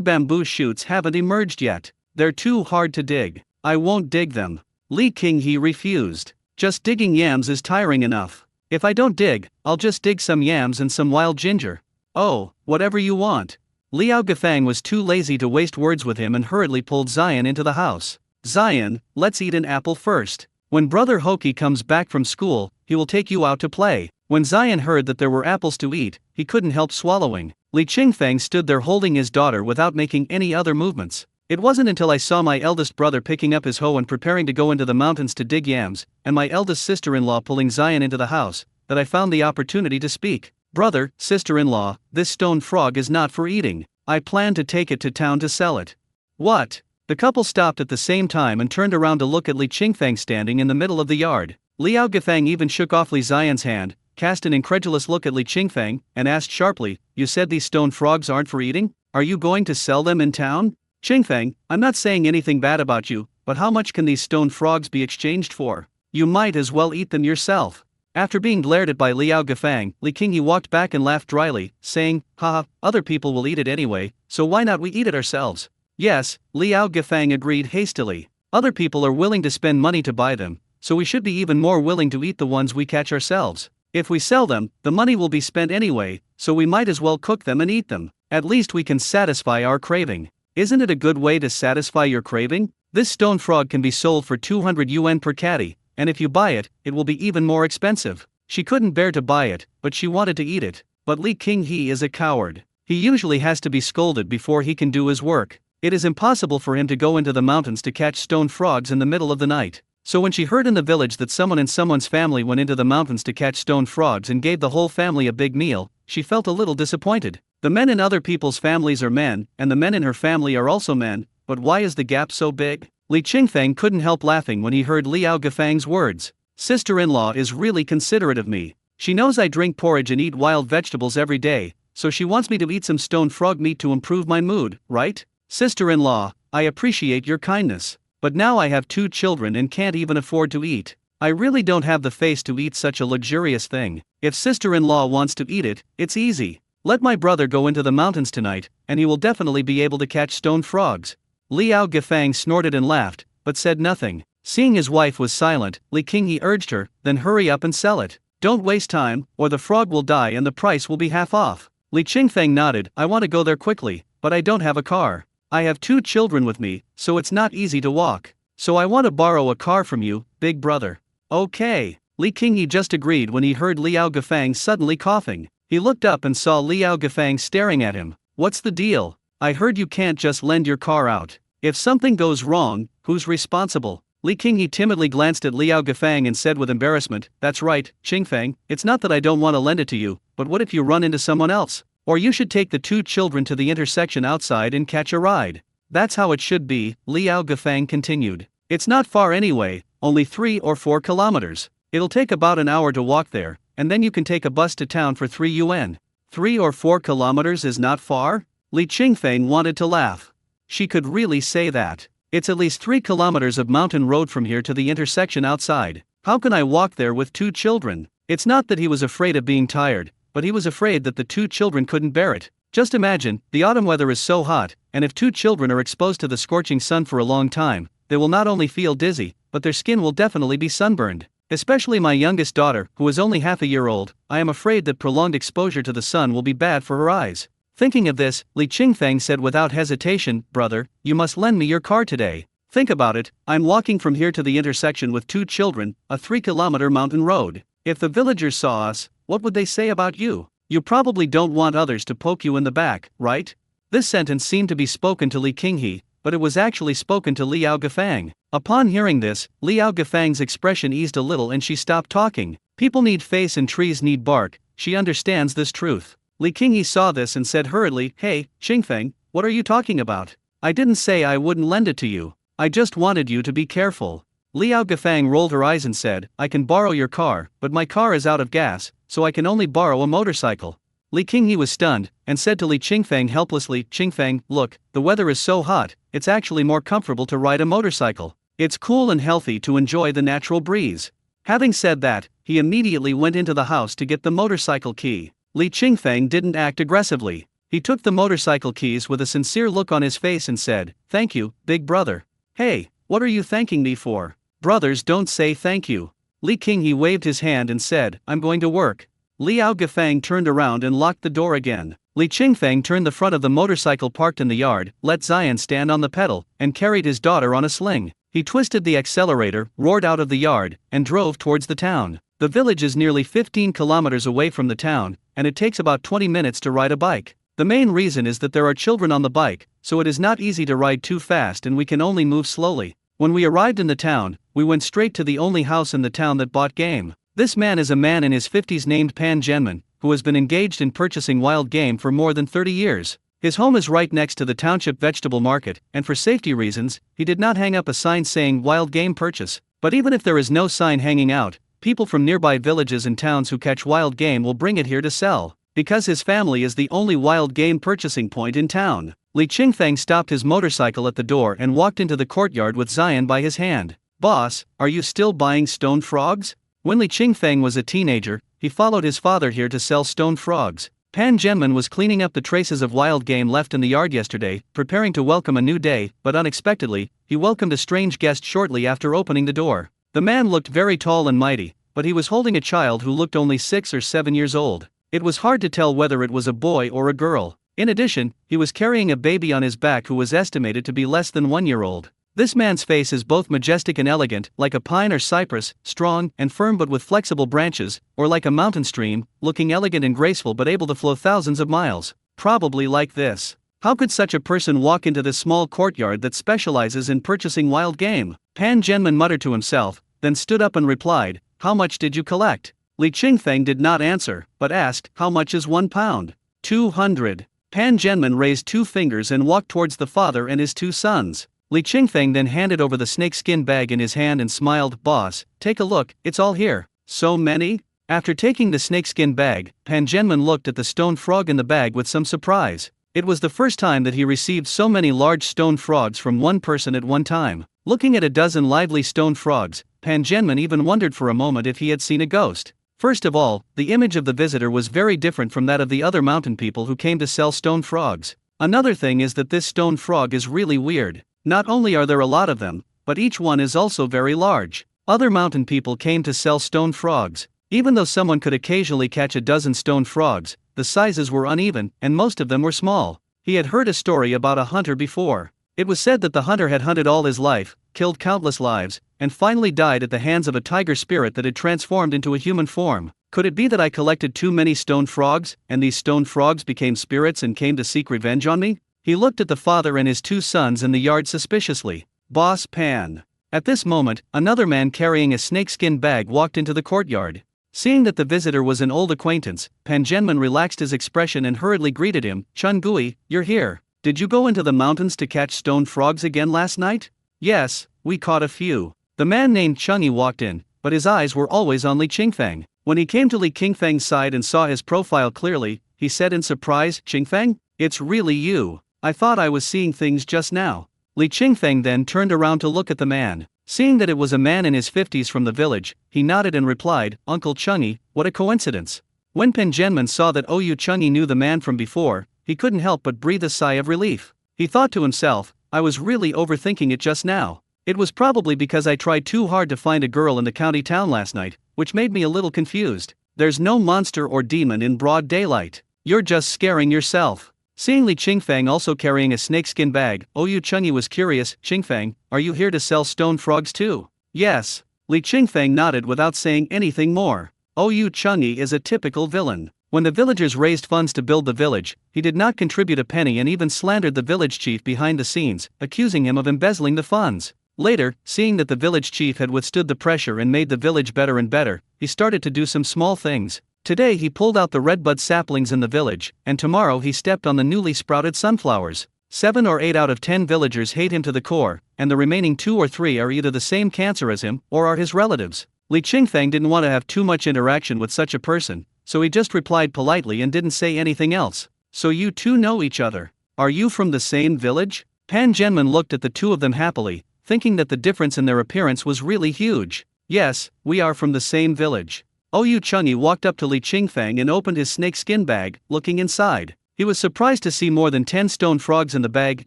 bamboo shoots haven't emerged yet. They're too hard to dig. I won't dig them." Li Qinghe refused. "Just digging yams is tiring enough. If I don't dig, I'll just dig some yams and some wild ginger." "Oh, whatever you want." Liao Gafang was too lazy to waste words with him and hurriedly pulled Zion into the house. "Zion, let's eat an apple first. When Brother Hoki comes back from school, he will take you out to play." When Zion heard that there were apples to eat, he couldn't help swallowing. Li Qingfeng stood there holding his daughter without making any other movements. "It wasn't until I saw my eldest brother picking up his hoe and preparing to go into the mountains to dig yams, and my eldest sister-in-law pulling Zion into the house, that I found the opportunity to speak. Brother, sister-in-law, this stone frog is not for eating. I plan to take it to town to sell it." "What?" The couple stopped at the same time and turned around to look at Li Qingfeng standing in the middle of the yard. Liao Gafang even shook off Li Zion's hand, cast an incredulous look at Li Qingfeng, and asked sharply, "You said these stone frogs aren't for eating? Are you going to sell them in town?" "Qingfeng, I'm not saying anything bad about you, but how much can these stone frogs be exchanged for? You might as well eat them yourself." After being glared at by Liao Gafang, Li Qinghe walked back and laughed dryly, saying, "Haha, other people will eat it anyway, so why not we eat it ourselves?" "Yes," Liao Gafang agreed hastily. "Other people are willing to spend money to buy them, so we should be even more willing to eat the ones we catch ourselves. If we sell them, the money will be spent anyway, so we might as well cook them and eat them. At least we can satisfy our craving. Isn't it a good way to satisfy your craving? This stone frog can be sold for 200 yuan per catty, and if you buy it, it will be even more expensive." She couldn't bear to buy it, but she wanted to eat it. But Li Qinghe is a coward. He usually has to be scolded before he can do his work. It is impossible for him to go into the mountains to catch stone frogs in the middle of the night. So when she heard in the village that someone in someone's family went into the mountains to catch stone frogs and gave the whole family a big meal, she felt a little disappointed. The men in other people's families are men, and the men in her family are also men, but why is the gap so big? Li Qingfeng couldn't help laughing when he heard Liao Gafang's words. "Sister-in-law is really considerate of me. She knows I drink porridge and eat wild vegetables every day, so she wants me to eat some stone frog meat to improve my mood, right? Sister-in-law, I appreciate your kindness. But now I have 2 children and can't even afford to eat. I really don't have the face to eat such a luxurious thing. If sister-in-law wants to eat it, it's easy. Let my brother go into the mountains tonight, and he will definitely be able to catch stone frogs." Liao Gafang snorted and laughed, but said nothing. Seeing his wife was silent, Li Qinghe urged her, "Then hurry up and sell it. Don't waste time, or the frog will die and the price will be half off." Li Qingfeng nodded. "I want to go there quickly, but I don't have a car. I have 2 children with me, so it's not easy to walk. So I want to borrow a car from you, big brother." "Okay." Li Qinghe just agreed when he heard Liao Gafang suddenly coughing. He looked up and saw Liao Gafang staring at him. "What's the deal? I heard you can't just lend your car out. If something goes wrong, who's responsible?" Li Qinghe timidly glanced at Liao Gafang and said with embarrassment, "That's right, Qingfeng, it's not that I don't want to lend it to you, but what if you run into someone else? Or you should take the 2 children to the intersection outside and catch a ride." "That's how it should be," Liao Gafang continued. "It's not far anyway, only 3 or 4 kilometers. It'll take about an hour to walk there, and then you can take a bus to town for 3 yuan. 3 or 4 kilometers is not far?" Li Qingfeng wanted to laugh. She could really say that. "It's at least 3 kilometers of mountain road from here to the intersection outside. How can I walk there with 2 children?" It's not that he was afraid of being tired, but he was afraid that the two children couldn't bear it. Just imagine, the autumn weather is so hot, and if two children are exposed to the scorching sun for a long time, they will not only feel dizzy, but their skin will definitely be sunburned. Especially my youngest daughter, who is only half a year old. I am afraid that prolonged exposure to the sun will be bad for her eyes. Thinking of this, Li Qingfeng said without hesitation, "Brother, you must lend me your car today. Think about it, I'm walking from here to the intersection with two children, a 3-kilometer mountain road. If the villagers saw us, what would they say about you? You probably don't want others to poke you in the back, right?" This sentence seemed to be spoken to Li Qinghe, but it was actually spoken to Liao Gafang. Upon hearing this, Liao Gafang's expression eased a little and she stopped talking. People need face and trees need bark, she understands this truth. Li Qinghe saw this and said hurriedly, "Hey, Qingfeng, what are you talking about? I didn't say I wouldn't lend it to you. I just wanted you to be careful." Liao Gafang rolled her eyes and said, "I can borrow your car, but my car is out of gas, so I can only borrow a motorcycle." Li Qinghe was stunned, and said to Li Qingfeng helplessly, "Qingfeng, look, the weather is so hot, it's actually more comfortable to ride a motorcycle. It's cool and healthy to enjoy the natural breeze." Having said that, he immediately went into the house to get the motorcycle key. Li Qingfeng didn't act aggressively. He took the motorcycle keys with a sincere look on his face and said, "Thank you, big brother." "Hey, what are you thanking me for? Brothers don't say thank you." Li Qinghe waved his hand and said, "I'm going to work." Liao Gafang turned around and locked the door again. Li Qingfeng turned the front of the motorcycle parked in the yard, let Zion stand on the pedal, and carried his daughter on a sling. He twisted the accelerator, roared out of the yard, and drove towards the town. The village is nearly 15 kilometers away from the town, and it takes about 20 minutes to ride a bike. The main reason is that there are children on the bike, so it is not easy to ride too fast and we can only move slowly. When we arrived in the town, we went straight to the only house in the town that bought game. This man is a man in his 50s named Pan Zhenman, who has been engaged in purchasing wild game for more than 30 years. His home is right next to the township vegetable market, and for safety reasons, he did not hang up a sign saying wild game purchase. But even if there is no sign hanging out, people from nearby villages and towns who catch wild game will bring it here to sell, because his family is the only wild game purchasing point in town. Li Qingfeng stopped his motorcycle at the door and walked into the courtyard with Zion by his hand. "Boss, are you still buying stone frogs?" When Li Qingfeng was a teenager, he followed his father here to sell stone frogs. Pan Zhenman was cleaning up the traces of wild game left in the yard yesterday, preparing to welcome a new day, but unexpectedly, he welcomed a strange guest shortly after opening the door. The man looked very tall and mighty, but he was holding a child who looked only 6 or 7 years old. It was hard to tell whether it was a boy or a girl. In addition, he was carrying a baby on his back who was estimated to be less than 1 year old. This man's face is both majestic and elegant, like a pine or cypress, strong and firm but with flexible branches, or like a mountain stream, looking elegant and graceful but able to flow thousands of miles. Probably like this. How could such a person walk into this small courtyard that specializes in purchasing wild game? Pan Zhenman muttered to himself, then stood up and replied, "How much did you collect?" Li Qingfeng did not answer, but asked, "How much is 1 pound?" 200. Pan Zhenman raised 2 fingers and walked towards the father and his 2 sons. Li Qingfeng then handed over the snakeskin bag in his hand and smiled, "Boss, take a look, it's all here." "So many?" After taking the snakeskin bag, Pan Zhenman looked at the stone frog in the bag with some surprise. It was the first time that he received so many large stone frogs from one person at one time. Looking at a dozen lively stone frogs, Pan Zhenman even wondered for a moment if he had seen a ghost. First of all, the image of the visitor was very different from that of the other mountain people who came to sell stone frogs. Another thing is that this stone frog is really weird. Not only are there a lot of them, but each one is also very large. Other mountain people came to sell stone frogs. Even though someone could occasionally catch a dozen stone frogs, the sizes were uneven, and most of them were small. He had heard a story about a hunter before. It was said that the hunter had hunted all his life, killed countless lives, and finally died at the hands of a tiger spirit that had transformed into a human form. Could it be that I collected too many stone frogs, and these stone frogs became spirits and came to seek revenge on me? He looked at the father and his 2 sons in the yard suspiciously. "Boss Pan." At this moment, another man carrying a snakeskin bag walked into the courtyard. Seeing that the visitor was an old acquaintance, Pan Zhenman relaxed his expression and hurriedly greeted him. "Chun Gui, you're here. Did you go into the mountains to catch stone frogs again last night?" "Yes, we caught a few." The man named Chungi walked in, but his eyes were always on Li Qingfeng. When he came to Li Qingfeng's side and saw his profile clearly, he said in surprise, "Qingfeng, it's really you. I thought I was seeing things just now." Li Qingfeng then turned around to look at the man. Seeing that it was a man in his 50s from the village, he nodded and replied, "Uncle Chungi, what a coincidence. When Pan Genman saw that Oyu Chungi knew the man from before, he couldn't help but breathe a sigh of relief. He thought to himself, I was really overthinking it just now. It was probably because I tried too hard to find a girl in the county town last night, which made me a little confused. There's no monster or demon in broad daylight. You're just scaring yourself. Seeing Li Qingfang also carrying a snakeskin bag, Oyu Chungi was curious. Qingfang, are you here to sell stone frogs too? Yes. Li Qingfang nodded without saying anything more. Oyu Chungi is a typical villain. When the villagers raised funds to build the village, he did not contribute a penny and even slandered the village chief behind the scenes, accusing him of embezzling the funds. Later, seeing that the village chief had withstood the pressure and made the village better and better, he started to do some small things. Today he pulled out the redbud saplings in the village, and tomorrow he stepped on the newly sprouted sunflowers. 7 or 8 out of 10 villagers hate him to the core, and the remaining 2 or 3 are either the same cancer as him or are his relatives. Li Qingfang didn't want to have too much interaction with such a person, so he just replied politely and didn't say anything else. So you two know each other. Are you from the same village? Pan Genman looked at the two of them happily, thinking that the difference in their appearance was really huge. Yes, we are from the same village. Oyu Chungi walked up to Li Qingfang and opened his snakeskin bag, looking inside. He was surprised to see more than 10 stone frogs in the bag.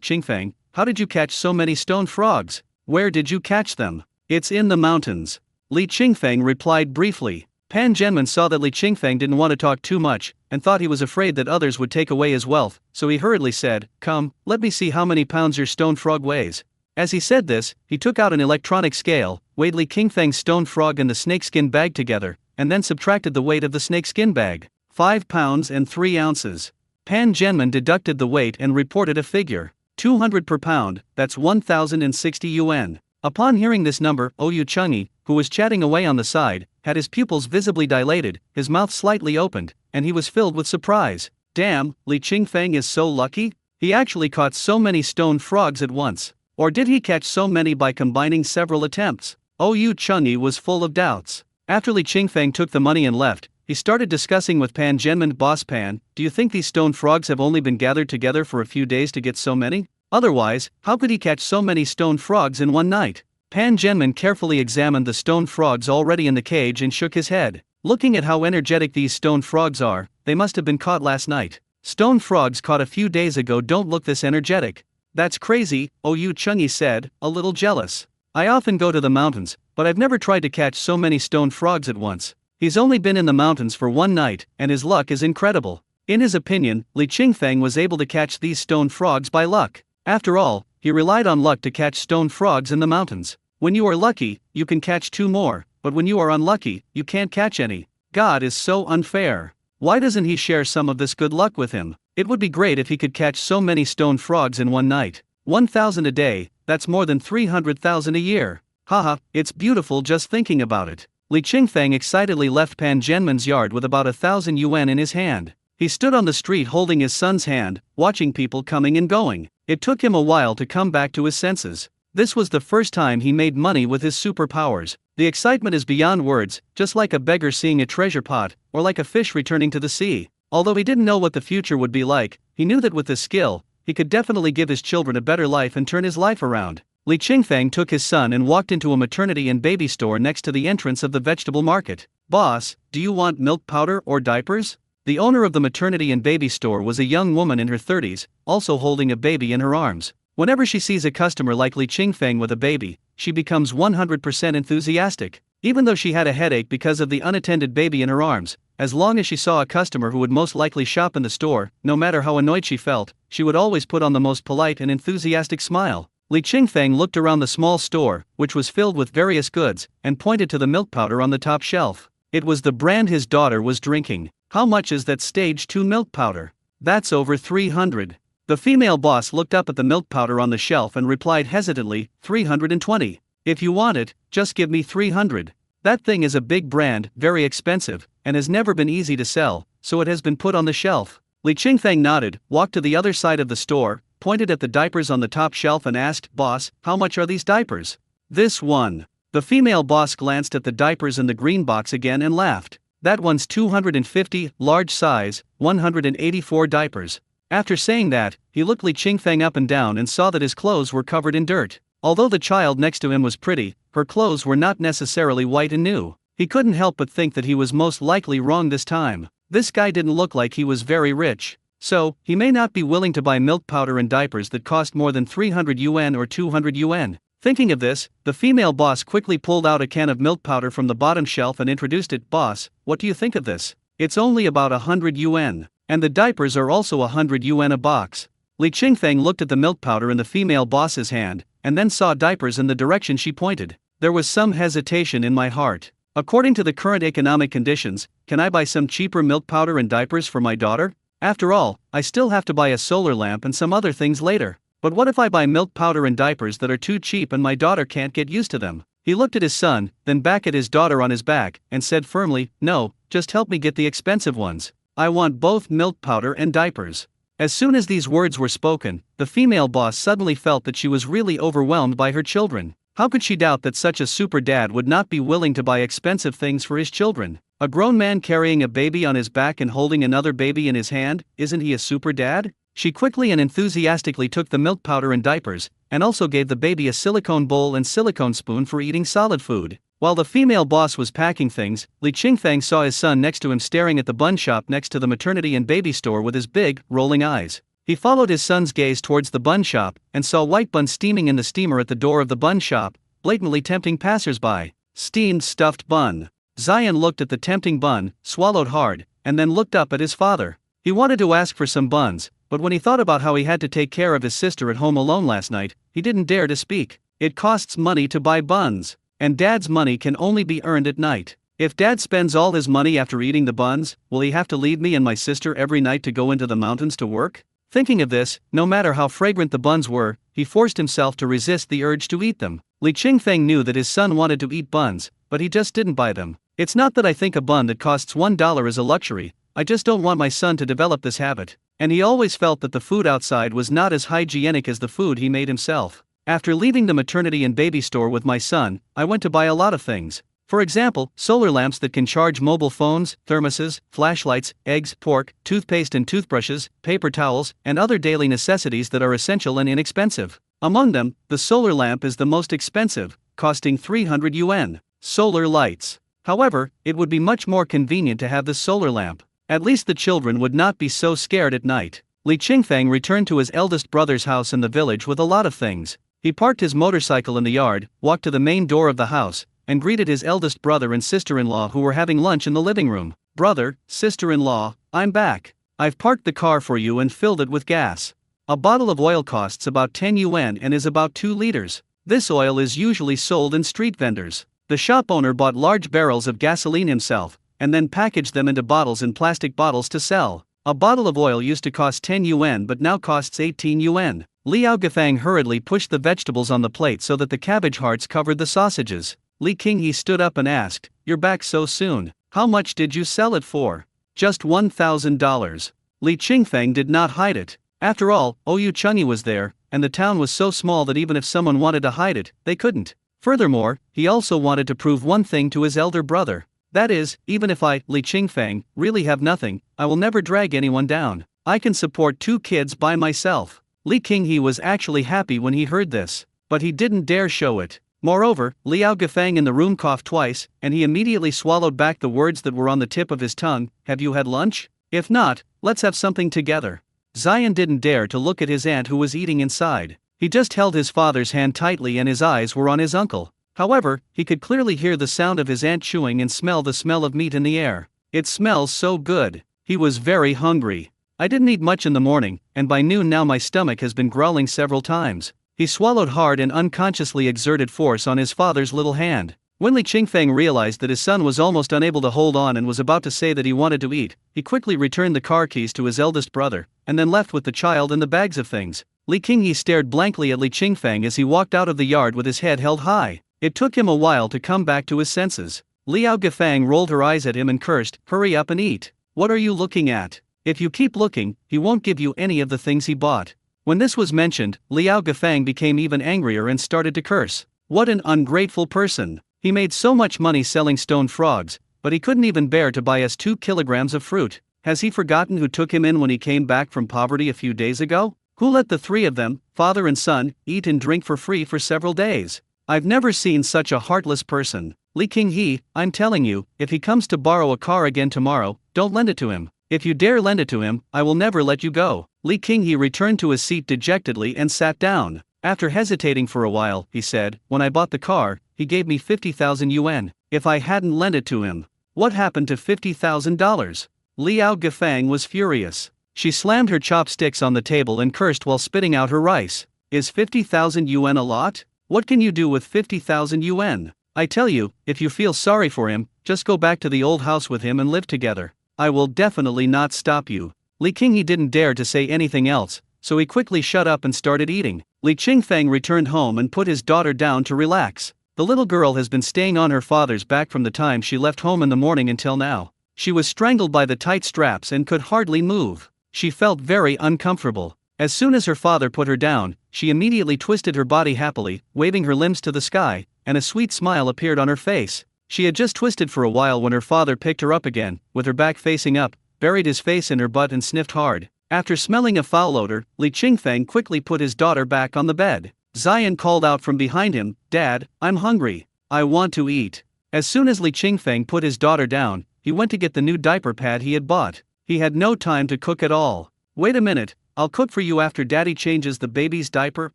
Qingfang, how did you catch so many stone frogs? Where did you catch them? It's in the mountains. Li Qingfang replied briefly. Pan Genman saw that Li Qingfang didn't want to talk too much, and thought he was afraid that others would take away his wealth, so he hurriedly said, Come, let me see how many pounds your stone frog weighs. As he said this, he took out an electronic scale, weighed Li Qingfang's stone frog and the snakeskin bag together, and then subtracted the weight of the snakeskin bag. 5 pounds and 3 ounces. Pan Genman deducted the weight and reported a figure. 200 per pound, that's 1,060 yuan. Upon hearing this number, Oyu Chungi, who was chatting away on the side, had his pupils visibly dilated, his mouth slightly opened, and he was filled with surprise. Damn, Li Qingfang is so lucky? He actually caught so many stone frogs at once. Or did he catch so many by combining several attempts? Oyu Chungi was full of doubts. After Li Qingfang took the money and left, he started discussing with Pan Genman. Boss Pan, do you think these stone frogs have only been gathered together for a few days to get so many? Otherwise, how could he catch so many stone frogs in one night? Pan Genman carefully examined the stone frogs already in the cage and shook his head. Looking at how energetic these stone frogs are, they must have been caught last night. Stone frogs caught a few days ago don't look this energetic. That's crazy, Oyu Chungi said, a little jealous. I often go to the mountains, but I've never tried to catch so many stone frogs at once. He's only been in the mountains for one night, and his luck is incredible. In his opinion, Li Qingfang was able to catch these stone frogs by luck. After all, he relied on luck to catch stone frogs in the mountains. When you are lucky, you can catch 2 more, but when you are unlucky, you can't catch any. God is so unfair. Why doesn't he share some of this good luck with him? It would be great if he could catch so many stone frogs in one night. 1,000 a day, that's more than 300,000 a year. Haha, it's beautiful just thinking about it. Li Qingfang excitedly left Pan Genman's yard with about 1,000 yuan in his hand. He stood on the street holding his son's hand, watching people coming and going. It took him a while to come back to his senses. This was the first time he made money with his superpowers. The excitement is beyond words, just like a beggar seeing a treasure pot, or like a fish returning to the sea. Although he didn't know what the future would be like, he knew that with this skill, he could definitely give his children a better life and turn his life around. Li Qingfang took his son and walked into a maternity and baby store next to the entrance of the vegetable market. Boss, do you want milk powder or diapers? The owner of the maternity and baby store was a young woman in her 30s, also holding a baby in her arms. Whenever she sees a customer like Li Qingfang with a baby, she becomes 100% enthusiastic. Even though she had a headache because of the unattended baby in her arms, as long as she saw a customer who would most likely shop in the store, no matter how annoyed she felt, she would always put on the most polite and enthusiastic smile. Li Qingfang looked around the small store, which was filled with various goods, and pointed to the milk powder on the top shelf. It was the brand his daughter was drinking. How much is that stage 2 milk powder? That's over 300. The female boss looked up at the milk powder on the shelf and replied hesitantly, 320. If you want it, just give me 300. That thing is a big brand, very expensive, and has never been easy to sell, so it has been put on the shelf. Li Qingfang nodded, walked to the other side of the store, pointed at the diapers on the top shelf and asked, Boss, how much are these diapers? This one. The female boss glanced at the diapers in the green box again and laughed. That one's 250, large size, 184 diapers. After saying that, he looked Li Qingfang up and down and saw that his clothes were covered in dirt. Although the child next to him was pretty, her clothes were not necessarily white and new. He couldn't help but think that he was most likely wrong this time. This guy didn't look like he was very rich. So, he may not be willing to buy milk powder and diapers that cost more than 300 yuan or 200 yuan. Thinking of this, the female boss quickly pulled out a can of milk powder from the bottom shelf and introduced it. Boss, what do you think of this? It's only about 100 yuan. And the diapers are also 100 yuan a box. Li Qingfeng looked at the milk powder in the female boss's hand, and then saw diapers in the direction she pointed. There was some hesitation in my heart. According to the current economic conditions, can I buy some cheaper milk powder and diapers for my daughter? After all, I still have to buy a solar lamp and some other things later. But what if I buy milk powder and diapers that are too cheap and my daughter can't get used to them? He looked at his son, then back at his daughter on his back, and said firmly, no, just help me get the expensive ones. I want both milk powder and diapers. As soon as these words were spoken, the female boss suddenly felt that she was really overwhelmed by her children. How could she doubt that such a super dad would not be willing to buy expensive things for his children? A grown man carrying a baby on his back and holding another baby in his hand, isn't he a super dad? She quickly and enthusiastically took the milk powder and diapers, and also gave the baby a silicone bowl and silicone spoon for eating solid food. While the female boss was packing things, Li Qingfeng saw his son next to him staring at the bun shop next to the maternity and baby store with his big, rolling eyes. He followed his son's gaze towards the bun shop, and saw white buns steaming in the steamer at the door of the bun shop, blatantly tempting passers-by. Steamed stuffed bun. Zion looked at the tempting bun, swallowed hard, and then looked up at his father. He wanted to ask for some buns, but when he thought about how he had to take care of his sister at home alone last night, he didn't dare to speak. It costs money to buy buns, and Dad's money can only be earned at night. If Dad spends all his money after eating the buns, will he have to leave me and my sister every night to go into the mountains to work? Thinking of this, no matter how fragrant the buns were, he forced himself to resist the urge to eat them. Li Qingfeng knew that his son wanted to eat buns, but he just didn't buy them. It's not that I think a bun that costs $1 is a luxury, I just don't want my son to develop this habit. And he always felt that the food outside was not as hygienic as the food he made himself. After leaving the maternity and baby store with my son, I went to buy a lot of things. For example, solar lamps that can charge mobile phones, thermoses, flashlights, eggs, pork, toothpaste and toothbrushes, paper towels, and other daily necessities that are essential and inexpensive. Among them, the solar lamp is the most expensive, costing 300 yuan. Solar lights. However, it would be much more convenient to have the solar lamp. At least the children would not be so scared at night. Li Qingfeng returned to his eldest brother's house in the village with a lot of things. He parked his motorcycle in the yard, walked to the main door of the house, and greeted his eldest brother and sister-in-law who were having lunch in the living room. Brother, sister-in-law, I'm back. I've parked the car for you and filled it with gas. A bottle of oil costs about 10 yuan and is about 2 liters. This oil is usually sold in street vendors. The shop owner bought large barrels of gasoline himself, and then packaged them into bottles in plastic bottles to sell. A bottle of oil used to cost 10 yuan but now costs 18 yuan. Liao Gafang hurriedly pushed the vegetables on the plate so that the cabbage hearts covered the sausages. Li Qinghe stood up and asked, "You're back so soon. How much did you sell it for?" "Just $1,000. Li Qingfeng did not hide it. After all, Oyu Chunyi was there, and the town was so small that even if someone wanted to hide it, they couldn't. Furthermore, he also wanted to prove one thing to his elder brother. That is, even if I, Li Qingfeng, really have nothing, I will never drag anyone down. I can support 2 kids by myself. Li Qinghe was actually happy when he heard this, but he didn't dare show it. Moreover, Liao Gafang in the room coughed twice, and he immediately swallowed back the words that were on the tip of his tongue. "Have you had lunch? If not, let's have something together." Zion didn't dare to look at his aunt who was eating inside. He just held his father's hand tightly and his eyes were on his uncle. However, he could clearly hear the sound of his aunt chewing and smell the smell of meat in the air. "It smells so good." He was very hungry. "I didn't eat much in the morning, and by noon now my stomach has been growling several times." He swallowed hard and unconsciously exerted force on his father's little hand. When Li Qingfeng realized that his son was almost unable to hold on and was about to say that he wanted to eat, he quickly returned the car keys to his eldest brother, and then left with the child and the bags of things. Li Qinghe stared blankly at Li Qingfeng as he walked out of the yard with his head held high. It took him a while to come back to his senses. Liao Gafang rolled her eyes at him and cursed, "Hurry up and eat. What are you looking at? If you keep looking, he won't give you any of the things he bought." When this was mentioned, Liao Gafang became even angrier and started to curse. What an ungrateful person. He made so much money selling stone frogs, but he couldn't even bear to buy us 2 kilograms of fruit. Has he forgotten who took him in when he came back from poverty a few days ago? Who let the 3 of them, father and son, eat and drink for free for several days? I've never seen such a heartless person. Li Qinghe, I'm telling you, if he comes to borrow a car again tomorrow, don't lend it to him. If you dare lend it to him, I will never let you go. Li Qinghe returned to his seat dejectedly and sat down. After hesitating for a while, he said, when I bought the car, he gave me 50,000 yuan. If I hadn't lent it to him, what happened to $50,000? Liao Gafang was furious. She slammed her chopsticks on the table and cursed while spitting out her rice. Is 50,000 yuan a lot? What can you do with 50,000 yuan? I tell you, if you feel sorry for him, just go back to the old house with him and live together. I will definitely not stop you. Li Qinghe didn't dare to say anything else, so he quickly shut up and started eating. Li Qingfeng returned home and put his daughter down to relax. The little girl has been staying on her father's back from the time she left home in the morning until now. She was strangled by the tight straps and could hardly move. She felt very uncomfortable. As soon as her father put her down, she immediately twisted her body happily, waving her limbs to the sky, and a sweet smile appeared on her face. She had just twisted for a while when her father picked her up again, with her back facing up, buried his face in her butt and sniffed hard. After smelling a foul odor, Li Qingfeng quickly put his daughter back on the bed. Zion called out from behind him, "Dad, I'm hungry. I want to eat." As soon as Li Qingfeng put his daughter down, he went to get the new diaper pad he had bought. He had no time to cook at all. "Wait a minute, I'll cook for you after Daddy changes the baby's diaper,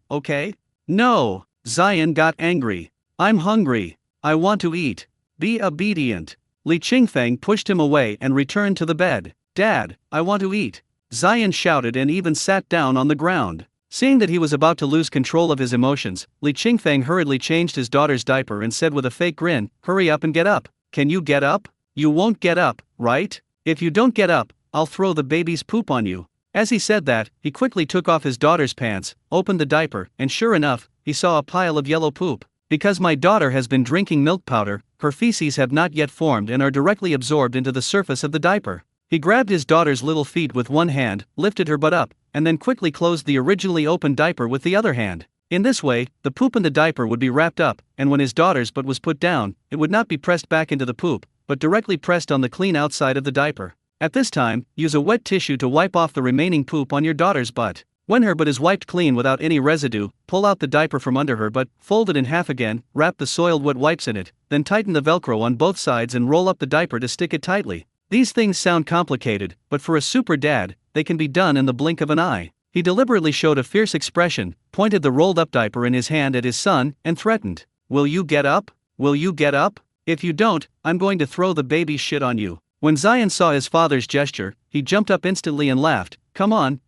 okay?" "No," Zion got angry. "I'm hungry. I want to eat. Be obedient." Li Qingfeng pushed him away and returned to the bed. "Dad, I want to eat," Zion shouted and even sat down on the ground. Seeing that he was about to lose control of his emotions, Li Qingfeng hurriedly changed his daughter's diaper and said with a fake grin, "Hurry up and get up. Can you get up? You won't get up, right? If you don't get up, I'll throw the baby's poop on you." As he said that, he quickly took off his daughter's pants, opened the diaper, and sure enough, he saw a pile of yellow poop. "Because my daughter has been drinking milk powder, her feces have not yet formed and are directly absorbed into the surface of the diaper." He grabbed his daughter's little feet with one hand, lifted her butt up, and then quickly closed the originally open diaper with the other hand. In this way, the poop in the diaper would be wrapped up, and when his daughter's butt was put down, it would not be pressed back into the poop, but directly pressed on the clean outside of the diaper. At this time, use a wet tissue to wipe off the remaining poop on your daughter's butt. When her butt is wiped clean without any residue, pull out the diaper from under her butt, fold it in half again, wrap the soiled wet wipes in it, then tighten the Velcro on both sides and roll up the diaper to stick it tightly. These things sound complicated, but for a super dad, they can be done in the blink of an eye. He deliberately showed a fierce expression, pointed the rolled up diaper in his hand at his son, and threatened, "Will you get up? Will you get up? If you don't, I'm going to throw the baby's shit on you." When Zion saw his father's gesture, he jumped up instantly and laughed, come on,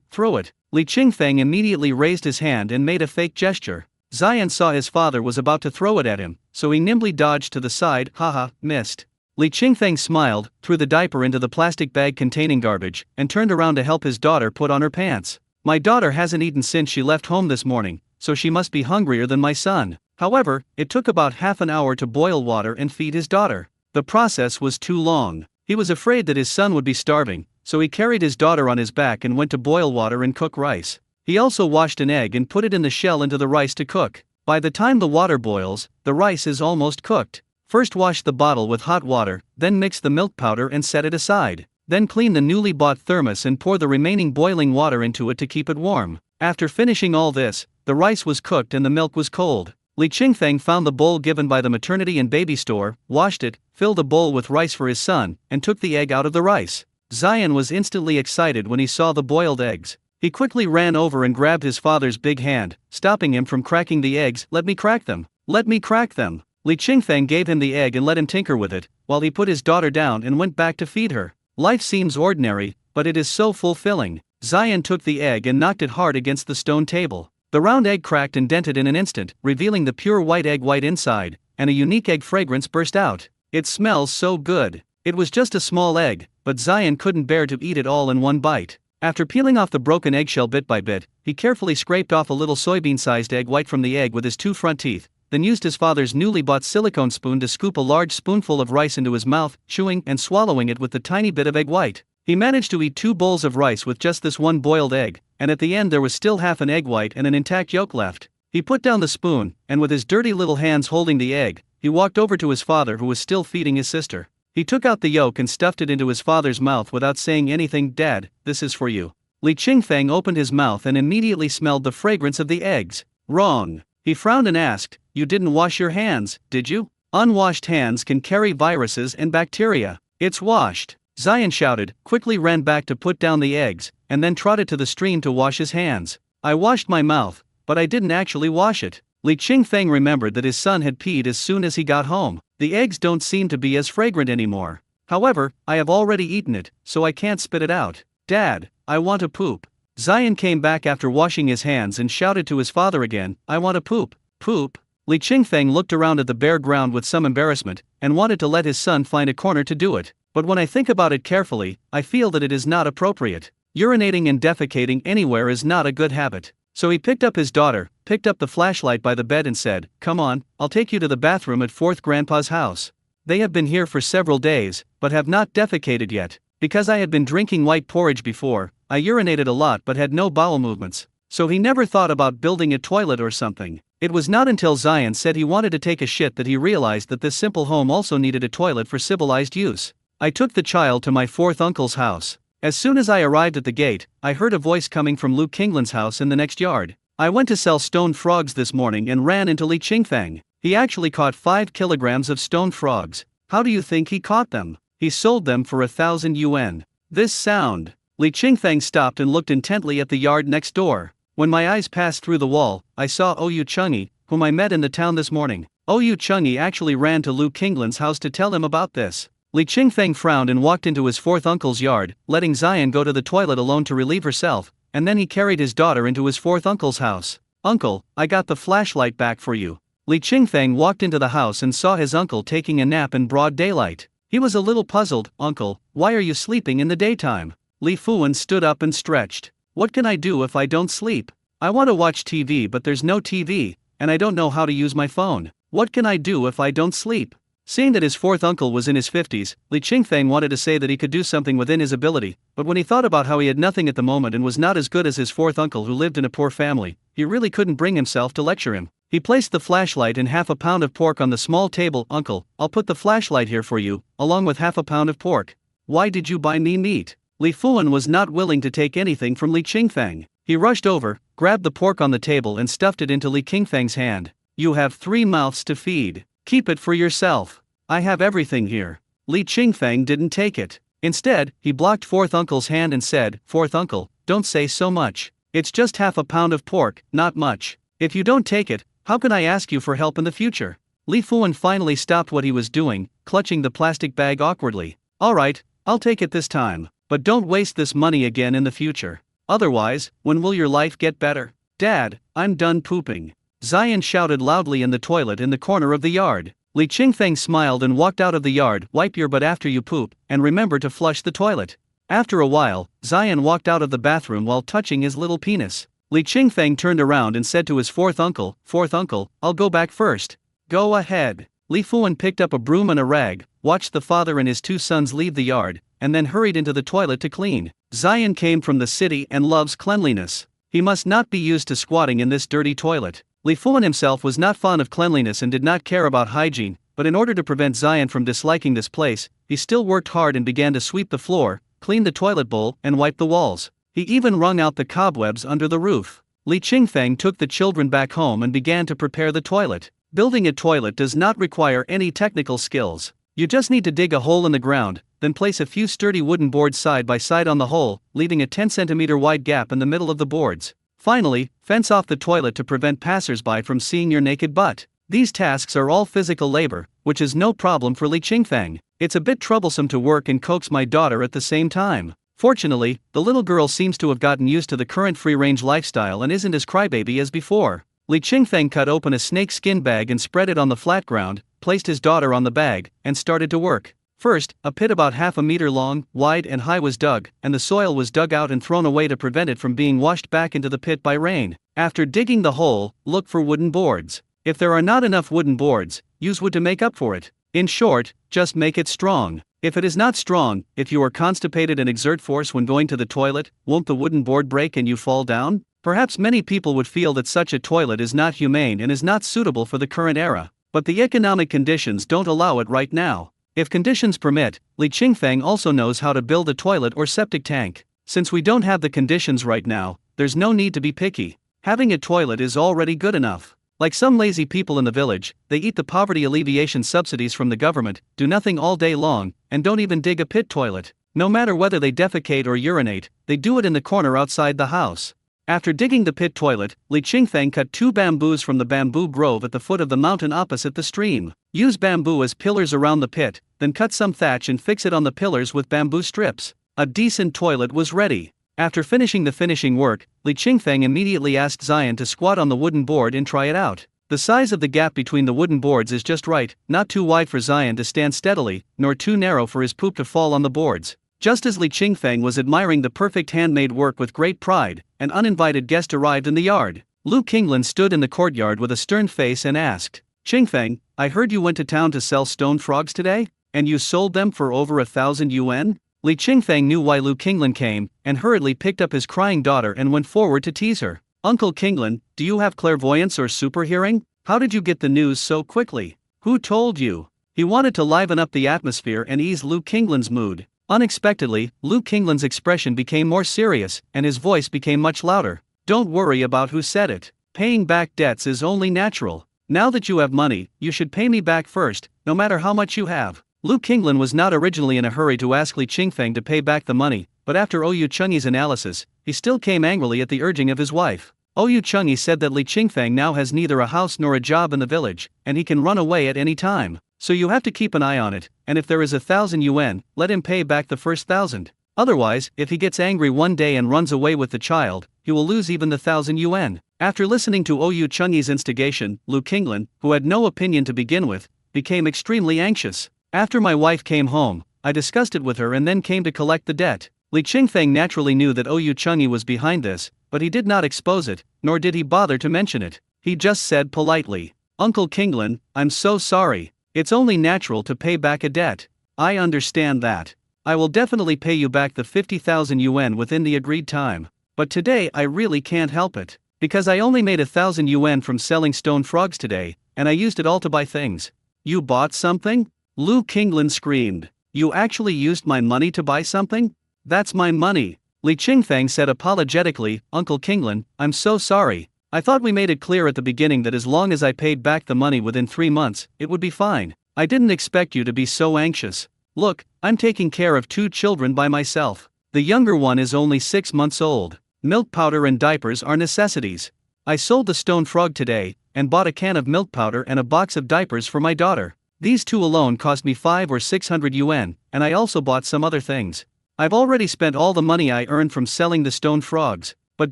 throw it." Li Qingfeng immediately raised his hand and made a fake gesture. Zion saw his father was about to throw it at him, so he nimbly dodged to the side, haha, missed. Li Qingfeng smiled, threw the diaper into the plastic bag containing garbage, and turned around to help his daughter put on her pants. "My daughter hasn't eaten since she left home this morning, so she must be hungrier than my son." However, it took about half an hour to boil water and feed his daughter. The process was too long. He was afraid that his son would be starving, so he carried his daughter on his back and went to boil water and cook rice. He also washed an egg and put it in the shell into the rice to cook. By the time the water boils, the rice is almost cooked. First wash the bottle with hot water, then mix the milk powder and set it aside. Then clean the newly bought thermos and pour the remaining boiling water into it to keep it warm. After finishing all this, the rice was cooked and the milk was cold. Li Qingfeng found the bowl given by the maternity and baby store, washed it, filled a bowl with rice for his son, and took the egg out of the rice. Zion was instantly excited when he saw the boiled eggs. He quickly ran over and grabbed his father's big hand, stopping him from cracking the eggs. "Let me crack them. Let me crack them." Li Qingfeng gave him the egg and let him tinker with it, while he put his daughter down and went back to feed her. Life seems ordinary, but it is so fulfilling. Zion took the egg and knocked it hard against the stone table. The round egg cracked and dented in an instant, revealing the pure white egg white inside, and a unique egg fragrance burst out. "It smells so good." It was just a small egg, but Zion couldn't bear to eat it all in one bite. After peeling off the broken eggshell bit by bit, he carefully scraped off a little soybean-sized egg white from the egg with his two front teeth, then used his father's newly bought silicone spoon to scoop a large spoonful of rice into his mouth, chewing and swallowing it with the tiny bit of egg white. He managed to eat 2 bowls of rice with just this one boiled egg, and at the end there was still half an egg white and an intact yolk left. He put down the spoon, and with his dirty little hands holding the egg, he walked over to his father who was still feeding his sister. He took out the yolk and stuffed it into his father's mouth without saying anything. "Dad, this is for you." Li Qingfeng opened his mouth and immediately smelled the fragrance of the eggs. Wrong. He frowned and asked, "You didn't wash your hands, did you?" "Unwashed hands can carry viruses and bacteria." "It's washed," Zion shouted, quickly ran back to put down the eggs, and then trotted to the stream to wash his hands. "I washed my mouth, but I didn't actually wash it." Li Qingfeng remembered that his son had peed as soon as he got home. "The eggs don't seem to be as fragrant anymore. However, I have already eaten it, so I can't spit it out. Dad, I want to poop." Zion came back after washing his hands and shouted to his father again, "I want to poop." "Poop?" Li Qingfeng looked around at the bare ground with some embarrassment, and wanted to let his son find a corner to do it. "But when I think about it carefully, I feel that it is not appropriate. Urinating and defecating anywhere is not a good habit." So he picked up his daughter, picked up the flashlight by the bed and said, "Come on, I'll take you to the bathroom at fourth grandpa's house. They have been here for several days, but have not defecated yet. Because I had been drinking white porridge before, I urinated a lot but had no bowel movements. So he never thought about building a toilet or something." It was not until Zion said he wanted to take a shit that he realized that this simple home also needed a toilet for civilized use. "I took the child to my fourth uncle's house. As soon as I arrived at the gate, I heard a voice coming from Luke Kingland's house in the next yard. I went to sell stone frogs this morning and ran into Li Qingfeng. He actually caught 5 kilograms of stone frogs. How do you think he caught them? He sold them for 1,000 yuan. This sound." Li Qingfeng stopped and looked intently at the yard next door. "When my eyes passed through the wall, I saw Oyu Chungi, whom I met in the town this morning." Oyu Chungi actually ran to Luke Kingland's house to tell him about this. Li Qingfeng frowned and walked into his fourth uncle's yard, letting Zion go to the toilet alone to relieve herself, and then he carried his daughter into his fourth uncle's house. "Uncle, I got the flashlight back for you." Li Qingfeng walked into the house and saw his uncle taking a nap in broad daylight. He was a little puzzled. "Uncle, why are you sleeping in the daytime?" Li Fuan stood up and stretched. "What can I do if I don't sleep? I want to watch TV but there's no TV, and I don't know how to use my phone. What can I do if I don't sleep?" Seeing that his fourth uncle was in his 50s, Li Qingfeng wanted to say that he could do something within his ability, but when he thought about how he had nothing at the moment and was not as good as his fourth uncle who lived in a poor family, he really couldn't bring himself to lecture him. He placed the flashlight and half a pound of pork on the small table. "Uncle, I'll put the flashlight here for you, along with half a pound of pork. Why did you buy me meat?" Li Fuan was not willing to take anything from Li Qingfeng. He rushed over, grabbed the pork on the table and stuffed it into Li Qingfeng's hand. "You have 3 mouths to feed. Keep it for yourself. I have everything here." Li Qingfeng didn't take it. Instead, he blocked fourth uncle's hand and said, "Fourth uncle, don't say so much. It's just half a pound of pork, not much. If you don't take it, how can I ask you for help in the future?" Li Fuan finally stopped what he was doing, clutching the plastic bag awkwardly. "All right, I'll take it this time. But don't waste this money again in the future. Otherwise, when will your life get better?" "Dad, I'm done pooping." Zion shouted loudly in the toilet in the corner of the yard. Li Qingfeng smiled and walked out of the yard. "Wipe your butt after you poop, and remember to flush the toilet." After a while, Zion walked out of the bathroom while touching his little penis. Li Qingfeng turned around and said to his fourth uncle, "Fourth uncle, I'll go back first." "Go ahead." Li Fuan picked up a broom and a rag, watched the father and his 2 sons leave the yard, and then hurried into the toilet to clean. Zion came from the city and loves cleanliness. He must not be used to squatting in this dirty toilet. Li Fuan himself was not fond of cleanliness and did not care about hygiene, but in order to prevent Zion from disliking this place, he still worked hard and began to sweep the floor, clean the toilet bowl, and wipe the walls. He even wrung out the cobwebs under the roof. Li Qingfeng took the children back home and began to prepare the toilet. Building a toilet does not require any technical skills. You just need to dig a hole in the ground, then place a few sturdy wooden boards side by side on the hole, leaving a 10 cm wide gap in the middle of the boards. Finally, fence off the toilet to prevent passers-by from seeing your naked butt. These tasks are all physical labor, which is no problem for Li Qingfeng. "It's a bit troublesome to work and coax my daughter at the same time. Fortunately, the little girl seems to have gotten used to the current free-range lifestyle and isn't as crybaby as before." Li Qingfeng cut open a snake skin bag and spread it on the flat ground, placed his daughter on the bag, and started to work. First, a pit about half a meter long, wide and high was dug, and the soil was dug out and thrown away to prevent it from being washed back into the pit by rain. After digging the hole, look for wooden boards. If there are not enough wooden boards, use wood to make up for it. In short, just make it strong. If it is not strong, if you are constipated and exert force when going to the toilet, won't the wooden board break and you fall down? Perhaps many people would feel that such a toilet is not humane and is not suitable for the current era, but the economic conditions don't allow it right now. If conditions permit, Li Qingfeng also knows how to build a toilet or septic tank. Since we don't have the conditions right now, there's no need to be picky. Having a toilet is already good enough. Like some lazy people in the village, they eat the poverty alleviation subsidies from the government, do nothing all day long, and don't even dig a pit toilet. No matter whether they defecate or urinate, they do it in the corner outside the house. After digging the pit toilet, Li Qingfeng cut 2 bamboos from the bamboo grove at the foot of the mountain opposite the stream. Use bamboo as pillars around the pit, then cut some thatch and fix it on the pillars with bamboo strips. A decent toilet was ready. After finishing the finishing work, Li Qingfeng immediately asked Zion to squat on the wooden board and try it out. The size of the gap between the wooden boards is just right, not too wide for Zion to stand steadily, nor too narrow for his poop to fall on the boards. Just as Li Qingfeng was admiring the perfect handmade work with great pride, an uninvited guest arrived in the yard. Lu Qinglan stood in the courtyard with a stern face and asked, "Qingfeng, I heard you went to town to sell stone frogs today? And you sold them for over 1,000 yuan?" Li Qingfeng knew why Lu Qinglan came, and hurriedly picked up his crying daughter and went forward to tease her. "Uncle Qinglan, do you have clairvoyance or super hearing? How did you get the news so quickly? Who told you?" He wanted to liven up the atmosphere and ease Lu Qinglan's mood. Unexpectedly, Lu Qinglan's expression became more serious, and his voice became much louder. "Don't worry about who said it. Paying back debts is only natural. Now that you have money, you should pay me back first, no matter how much you have." Lu Qinglan was not originally in a hurry to ask Li Qingfeng to pay back the money, but after Oyu Chengyi's analysis, he still came angrily at the urging of his wife. Oyu Chengyi said that Li Qingfeng now has neither a house nor a job in the village, and he can run away at any time. So you have to keep an eye on it, and if there is 1,000 yuan, let him pay back the first 1,000. Otherwise, if he gets angry one day and runs away with the child, he will lose even the 1,000 yuan. After listening to Oyu Chengyi's instigation, Lu Qinglan, who had no opinion to begin with, became extremely anxious. "After my wife came home, I discussed it with her and then came to collect the debt." Li Qingfeng naturally knew that Oyu Chengyi was behind this, but he did not expose it, nor did he bother to mention it. He just said politely, "Uncle Qinglan, I'm so sorry. It's only natural to pay back a debt. I understand that. I will definitely pay you back the 50,000 yuan within the agreed time. But today I really can't help it. Because I only made 1,000 yuan from selling stone frogs today, and I used it all to buy things." "You bought something?" Lu Qinglan screamed. "You actually used my money to buy something? That's my money." Li Qingfeng said apologetically, "Uncle Qinglan, I'm so sorry. I thought we made it clear at the beginning that as long as I paid back the money within 3 months, it would be fine. I didn't expect you to be so anxious. Look, I'm taking care of 2 children by myself. The younger one is only 6 months old. Milk powder and diapers are necessities. I sold the stone frog today, and bought a can of milk powder and a box of diapers for my daughter. These 2 alone cost me 500 or 600 yuan, and I also bought some other things. I've already spent all the money I earned from selling the stone frogs. But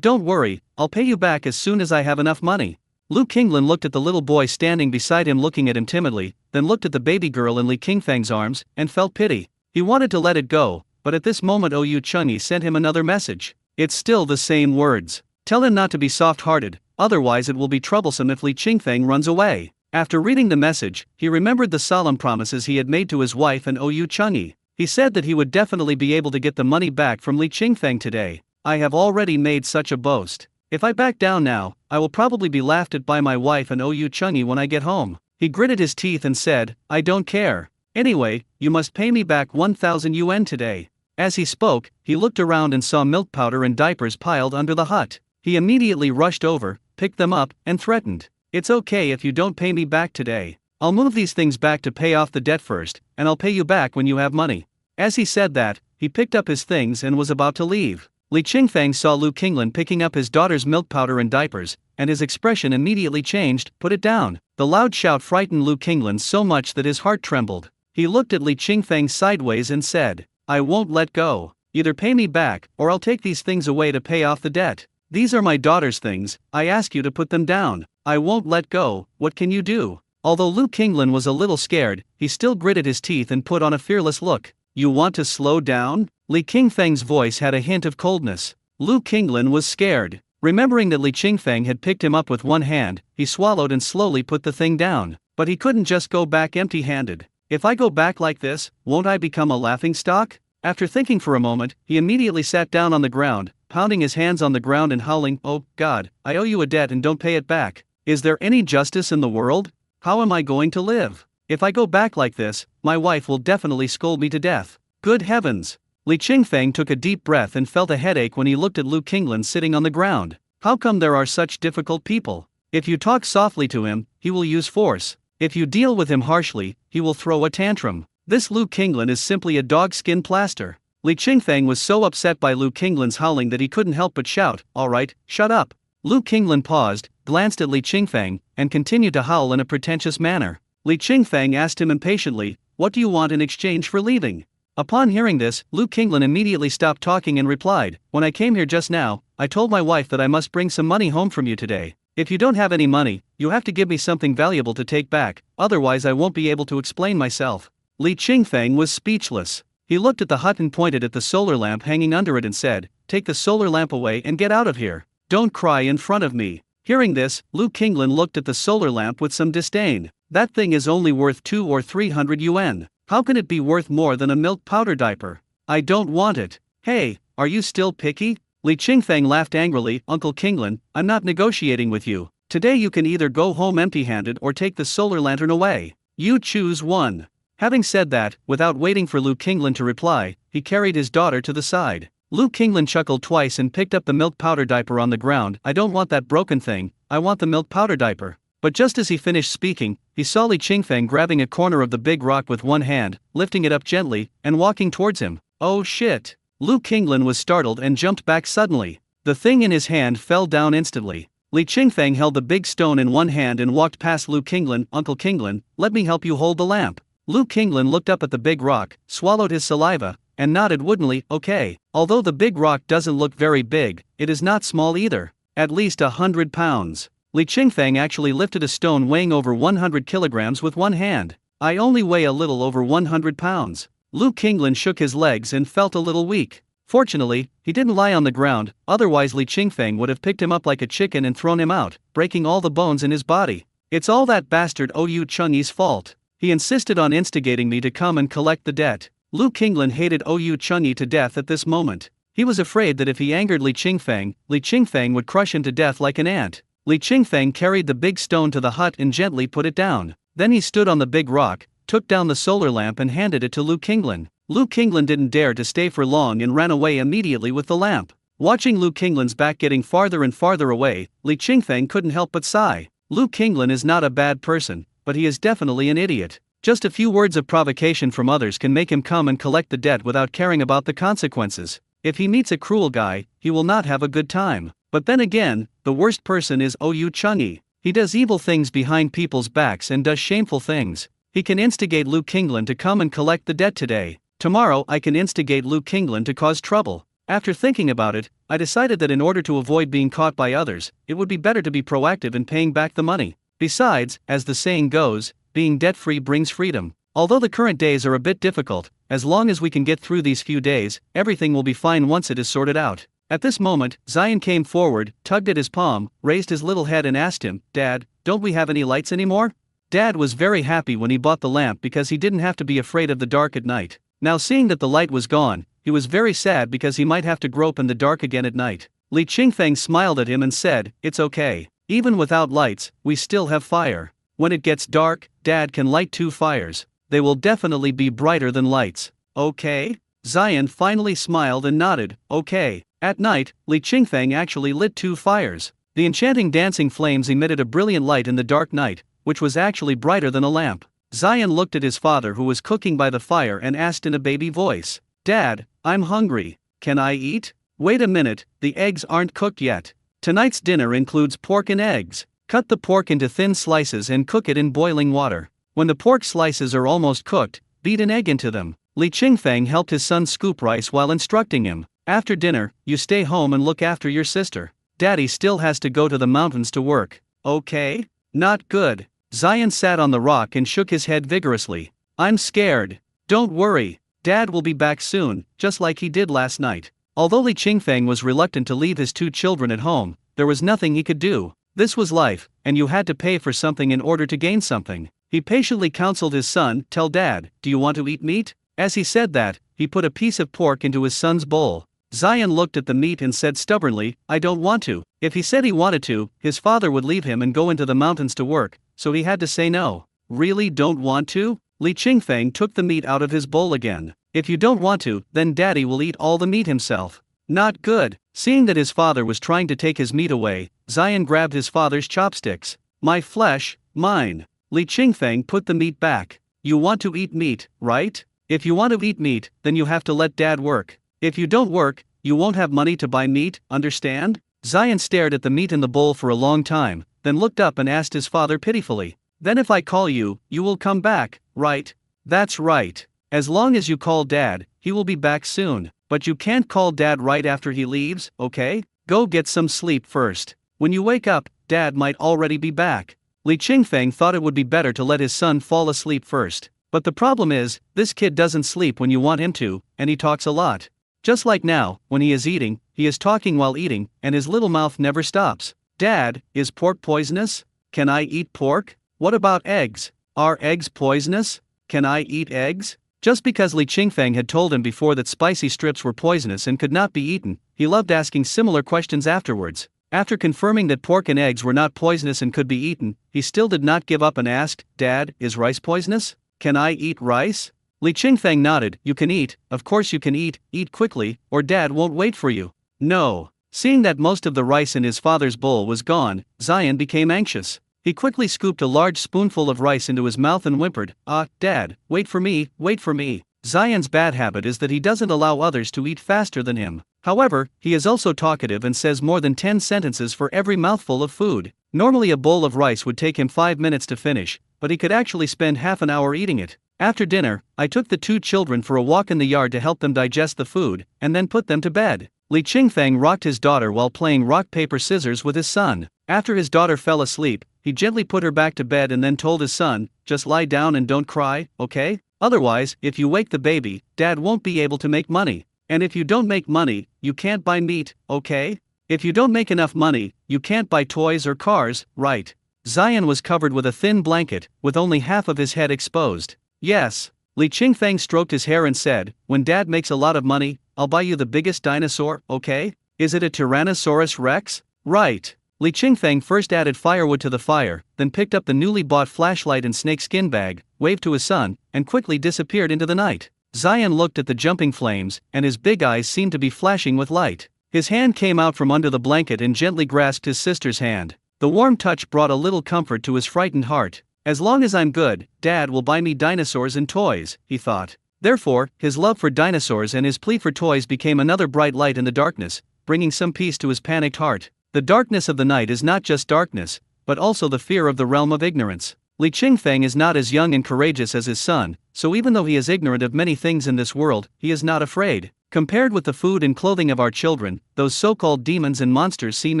don't worry, I'll pay you back as soon as I have enough money." Lu Qinglan looked at the little boy standing beside him looking at him timidly, then looked at the baby girl in Li Qingfeng's arms, and felt pity. He wanted to let it go, but at this moment Oyu Chengyi sent him another message. It's still the same words. "Tell him not to be soft-hearted, otherwise it will be troublesome if Li Qingfeng runs away." After reading the message, he remembered the solemn promises he had made to his wife and Oyu Chengyi. He said that he would definitely be able to get the money back from Li Qingfeng today. "I have already made such a boast. If I back down now, I will probably be laughed at by my wife and Oyu Chengyi when I get home." He gritted his teeth and said, "I don't care. Anyway, you must pay me back 1,000 yuan today." As he spoke, he looked around and saw milk powder and diapers piled under the hut. He immediately rushed over, picked them up, and threatened, "It's okay if you don't pay me back today. I'll move these things back to pay off the debt first, and I'll pay you back when you have money." As he said that, he picked up his things and was about to leave. Li Qingfeng saw Lu Qinglan picking up his daughter's milk powder and diapers, and his expression immediately changed. "Put it down." The loud shout frightened Lu Qinglan so much that his heart trembled. He looked at Li Qingfeng sideways and said, "I won't let go. Either pay me back, or I'll take these things away to pay off the debt. These are my daughter's things, I ask you to put them down." "I won't let go, what can you do?" Although Lu Qinglan was a little scared, he still gritted his teeth and put on a fearless look. "You want to slow down?" Li Qingfeng's voice had a hint of coldness. Lu Qinglan was scared. Remembering that Li Qingfeng had picked him up with one hand, he swallowed and slowly put the thing down. But he couldn't just go back empty-handed. "If I go back like this, won't I become a laughingstock?" After thinking for a moment, he immediately sat down on the ground, pounding his hands on the ground and howling, "Oh, God, I owe you a debt and don't pay it back. Is there any justice in the world? How am I going to live? If I go back like this, my wife will definitely scold me to death. Good heavens!" Li Qingfeng took a deep breath and felt a headache when he looked at Lu Qinglan sitting on the ground. How come there are such difficult people? If you talk softly to him, he will use force. If you deal with him harshly, he will throw a tantrum. This Lu Qinglan is simply a dog-skin plaster. Li Qingfeng was so upset by Lu Qinglan's howling that he couldn't help but shout, "Alright, shut up." Lu Qinglan paused, glanced at Li Qingfeng, and continued to howl in a pretentious manner. Li Qingfeng asked him impatiently, "What do you want in exchange for leaving?" Upon hearing this, Lu Qinglan immediately stopped talking and replied, "When I came here just now, I told my wife that I must bring some money home from you today. If you don't have any money, you have to give me something valuable to take back, otherwise I won't be able to explain myself." Li Qingfeng was speechless. He looked at the hut and pointed at the solar lamp hanging under it and said, "Take the solar lamp away and get out of here. Don't cry in front of me." Hearing this, Lu Qinglan looked at the solar lamp with some disdain. "That thing is only worth 200 or 300 yuan. How can it be worth more than a milk powder diaper? I don't want it." "Hey, are you still picky?" Li Qingfeng laughed angrily. "Uncle Qinglan, I'm not negotiating with you. Today you can either go home empty-handed or take the solar lantern away. You choose one." Having said that, without waiting for Lu Qinglan to reply, he carried his daughter to the side. Lu Qinglan chuckled twice and picked up the milk powder diaper on the ground. "I don't want that broken thing, I want the milk powder diaper." But just as he finished speaking, he saw Li Qingfeng grabbing a corner of the big rock with one hand, lifting it up gently, and walking towards him. "Oh shit!" Lu Qinglan was startled and jumped back suddenly. The thing in his hand fell down instantly. Li Qingfeng held the big stone in one hand and walked past Lu Qinglan. "Uncle Qinglan, let me help you hold the lamp." Lu Qinglan looked up at the big rock, swallowed his saliva, and nodded woodenly, "Okay." Although the big rock doesn't look very big, it is not small either. At least 100 pounds. Li Qingfeng actually lifted a stone weighing over 100 kilograms with one hand. "I only weigh a little over 100 pounds. Lu Qinglan shook his legs and felt a little weak. Fortunately, he didn't lie on the ground, otherwise Li Qingfeng would have picked him up like a chicken and thrown him out, breaking all the bones in his body. "It's all that bastard Oyu Chengyi's fault. He insisted on instigating me to come and collect the debt." Lu Qinglan hated Oyu Chengyi to death at this moment. He was afraid that if he angered Li Qingfeng would crush him to death like an ant. Li Qingfeng carried the big stone to the hut and gently put it down. Then he stood on the big rock, took down the solar lamp and handed it to Lu Qinglan. Lu Qinglan didn't dare to stay for long and ran away immediately with the lamp. Watching Lu Qinglan's back getting farther and farther away, Li Qingfeng couldn't help but sigh. Lu Qinglan is not a bad person, but he is definitely an idiot. Just a few words of provocation from others can make him come and collect the debt without caring about the consequences. If he meets a cruel guy, he will not have a good time. But then again, the worst person is Oyu Chengyi. He does evil things behind people's backs and does shameful things. He can instigate Lu Qinglan to come and collect the debt today. Tomorrow I can instigate Lu Qinglan to cause trouble. After thinking about it, I decided that in order to avoid being caught by others, it would be better to be proactive in paying back the money. Besides, as the saying goes, being debt-free brings freedom. Although the current days are a bit difficult, as long as we can get through these few days, everything will be fine once it is sorted out. At this moment, Zion came forward, tugged at his palm, raised his little head and asked him, "Dad, don't we have any lights anymore?" Dad was very happy when he bought the lamp because he didn't have to be afraid of the dark at night. Now seeing that the light was gone, he was very sad because he might have to grope in the dark again at night. Li Qingfeng smiled at him and said, "It's okay. Even without lights, we still have fire. When it gets dark, Dad can light 2 fires. They will definitely be brighter than lights." "Okay?" Zion finally smiled and nodded, "Okay." At night, Li Qingfeng actually lit 2 fires. The enchanting dancing flames emitted a brilliant light in the dark night, which was actually brighter than a lamp. Zion looked at his father who was cooking by the fire and asked in a baby voice, "Dad, I'm hungry. Can I eat?" "Wait a minute, the eggs aren't cooked yet. Tonight's dinner includes pork and eggs. Cut the pork into thin slices and cook it in boiling water. When the pork slices are almost cooked, beat an egg into them." Li Qingfeng helped his son scoop rice while instructing him. "After dinner, you stay home and look after your sister. Daddy still has to go to the mountains to work." "Okay?" "Not good." Zion sat on the rock and shook his head vigorously. "I'm scared." "Don't worry. Dad will be back soon, just like he did last night." Although Li Qingfeng was reluctant to leave his 2 children at home, there was nothing he could do. This was life, and you had to pay for something in order to gain something. He patiently counseled his son, "Tell Dad, do you want to eat meat?" As he said that, he put a piece of pork into his son's bowl. Zion looked at the meat and said stubbornly, "I don't want to." If he said he wanted to, his father would leave him and go into the mountains to work, so he had to say no. "Really don't want to?" Li Qingfeng took the meat out of his bowl again. "If you don't want to, then Daddy will eat all the meat himself." "Not good." Seeing that his father was trying to take his meat away, Zion grabbed his father's chopsticks. "My flesh, mine." Li Qingfeng put the meat back. "You want to eat meat, right? If you want to eat meat, then you have to let dad work. If you don't work, you won't have money to buy meat, understand?" Zion stared at the meat in the bowl for a long time, then looked up and asked his father pitifully, "Then if I call you, you will come back, right?" "That's right. As long as you call dad, he will be back soon. But you can't call dad right after he leaves, okay? Go get some sleep first. When you wake up, dad might already be back." Li Qingfeng thought it would be better to let his son fall asleep first. But the problem is, this kid doesn't sleep when you want him to, and he talks a lot. Just like now, when he is eating, he is talking while eating, and his little mouth never stops. "Dad, is pork poisonous? Can I eat pork? What about eggs? Are eggs poisonous? Can I eat eggs?" Just because Li Qingfeng had told him before that spicy strips were poisonous and could not be eaten, he loved asking similar questions afterwards. After confirming that pork and eggs were not poisonous and could be eaten, he still did not give up and asked, "Dad, is rice poisonous? Can I eat rice?" Li Qingfeng nodded. "You can eat, of course you can eat quickly, or dad won't wait for you." "No." Seeing that most of the rice in his father's bowl was gone, Zion became anxious. He quickly scooped a large spoonful of rice into his mouth and whimpered, "Dad, wait for me, wait for me." Zion's bad habit is that he doesn't allow others to eat faster than him. However, he is also talkative and says more than 10 sentences for every mouthful of food. Normally a bowl of rice would take him 5 minutes to finish, but he could actually spend half an hour eating it. After dinner, I took the 2 children for a walk in the yard to help them digest the food, and then put them to bed. Li Qingfeng rocked his daughter while playing rock paper scissors with his son. After his daughter fell asleep, he gently put her back to bed and then told his son, "Just lie down and don't cry, okay? Otherwise, if you wake the baby, dad won't be able to make money. And if you don't make money, you can't buy meat, okay? If you don't make enough money, you can't buy toys or cars, right?" Zion was covered with a thin blanket, with only half of his head exposed. "Yes." Li Qingfeng stroked his hair and said, "When dad makes a lot of money, I'll buy you the biggest dinosaur, okay? Is it a Tyrannosaurus Rex?" "Right." Li Qingfeng first added firewood to the fire, then picked up the newly bought flashlight and snakeskin bag, waved to his son, and quickly disappeared into the night. Zion looked at the jumping flames, and his big eyes seemed to be flashing with light. His hand came out from under the blanket and gently grasped his sister's hand. The warm touch brought a little comfort to his frightened heart. "As long as I'm good, Dad will buy me dinosaurs and toys," he thought. Therefore, his love for dinosaurs and his plea for toys became another bright light in the darkness, bringing some peace to his panicked heart. The darkness of the night is not just darkness, but also the fear of the realm of ignorance. Li Qingfeng is not as young and courageous as his son, so even though he is ignorant of many things in this world, he is not afraid. Compared with the food and clothing of our children, those so-called demons and monsters seem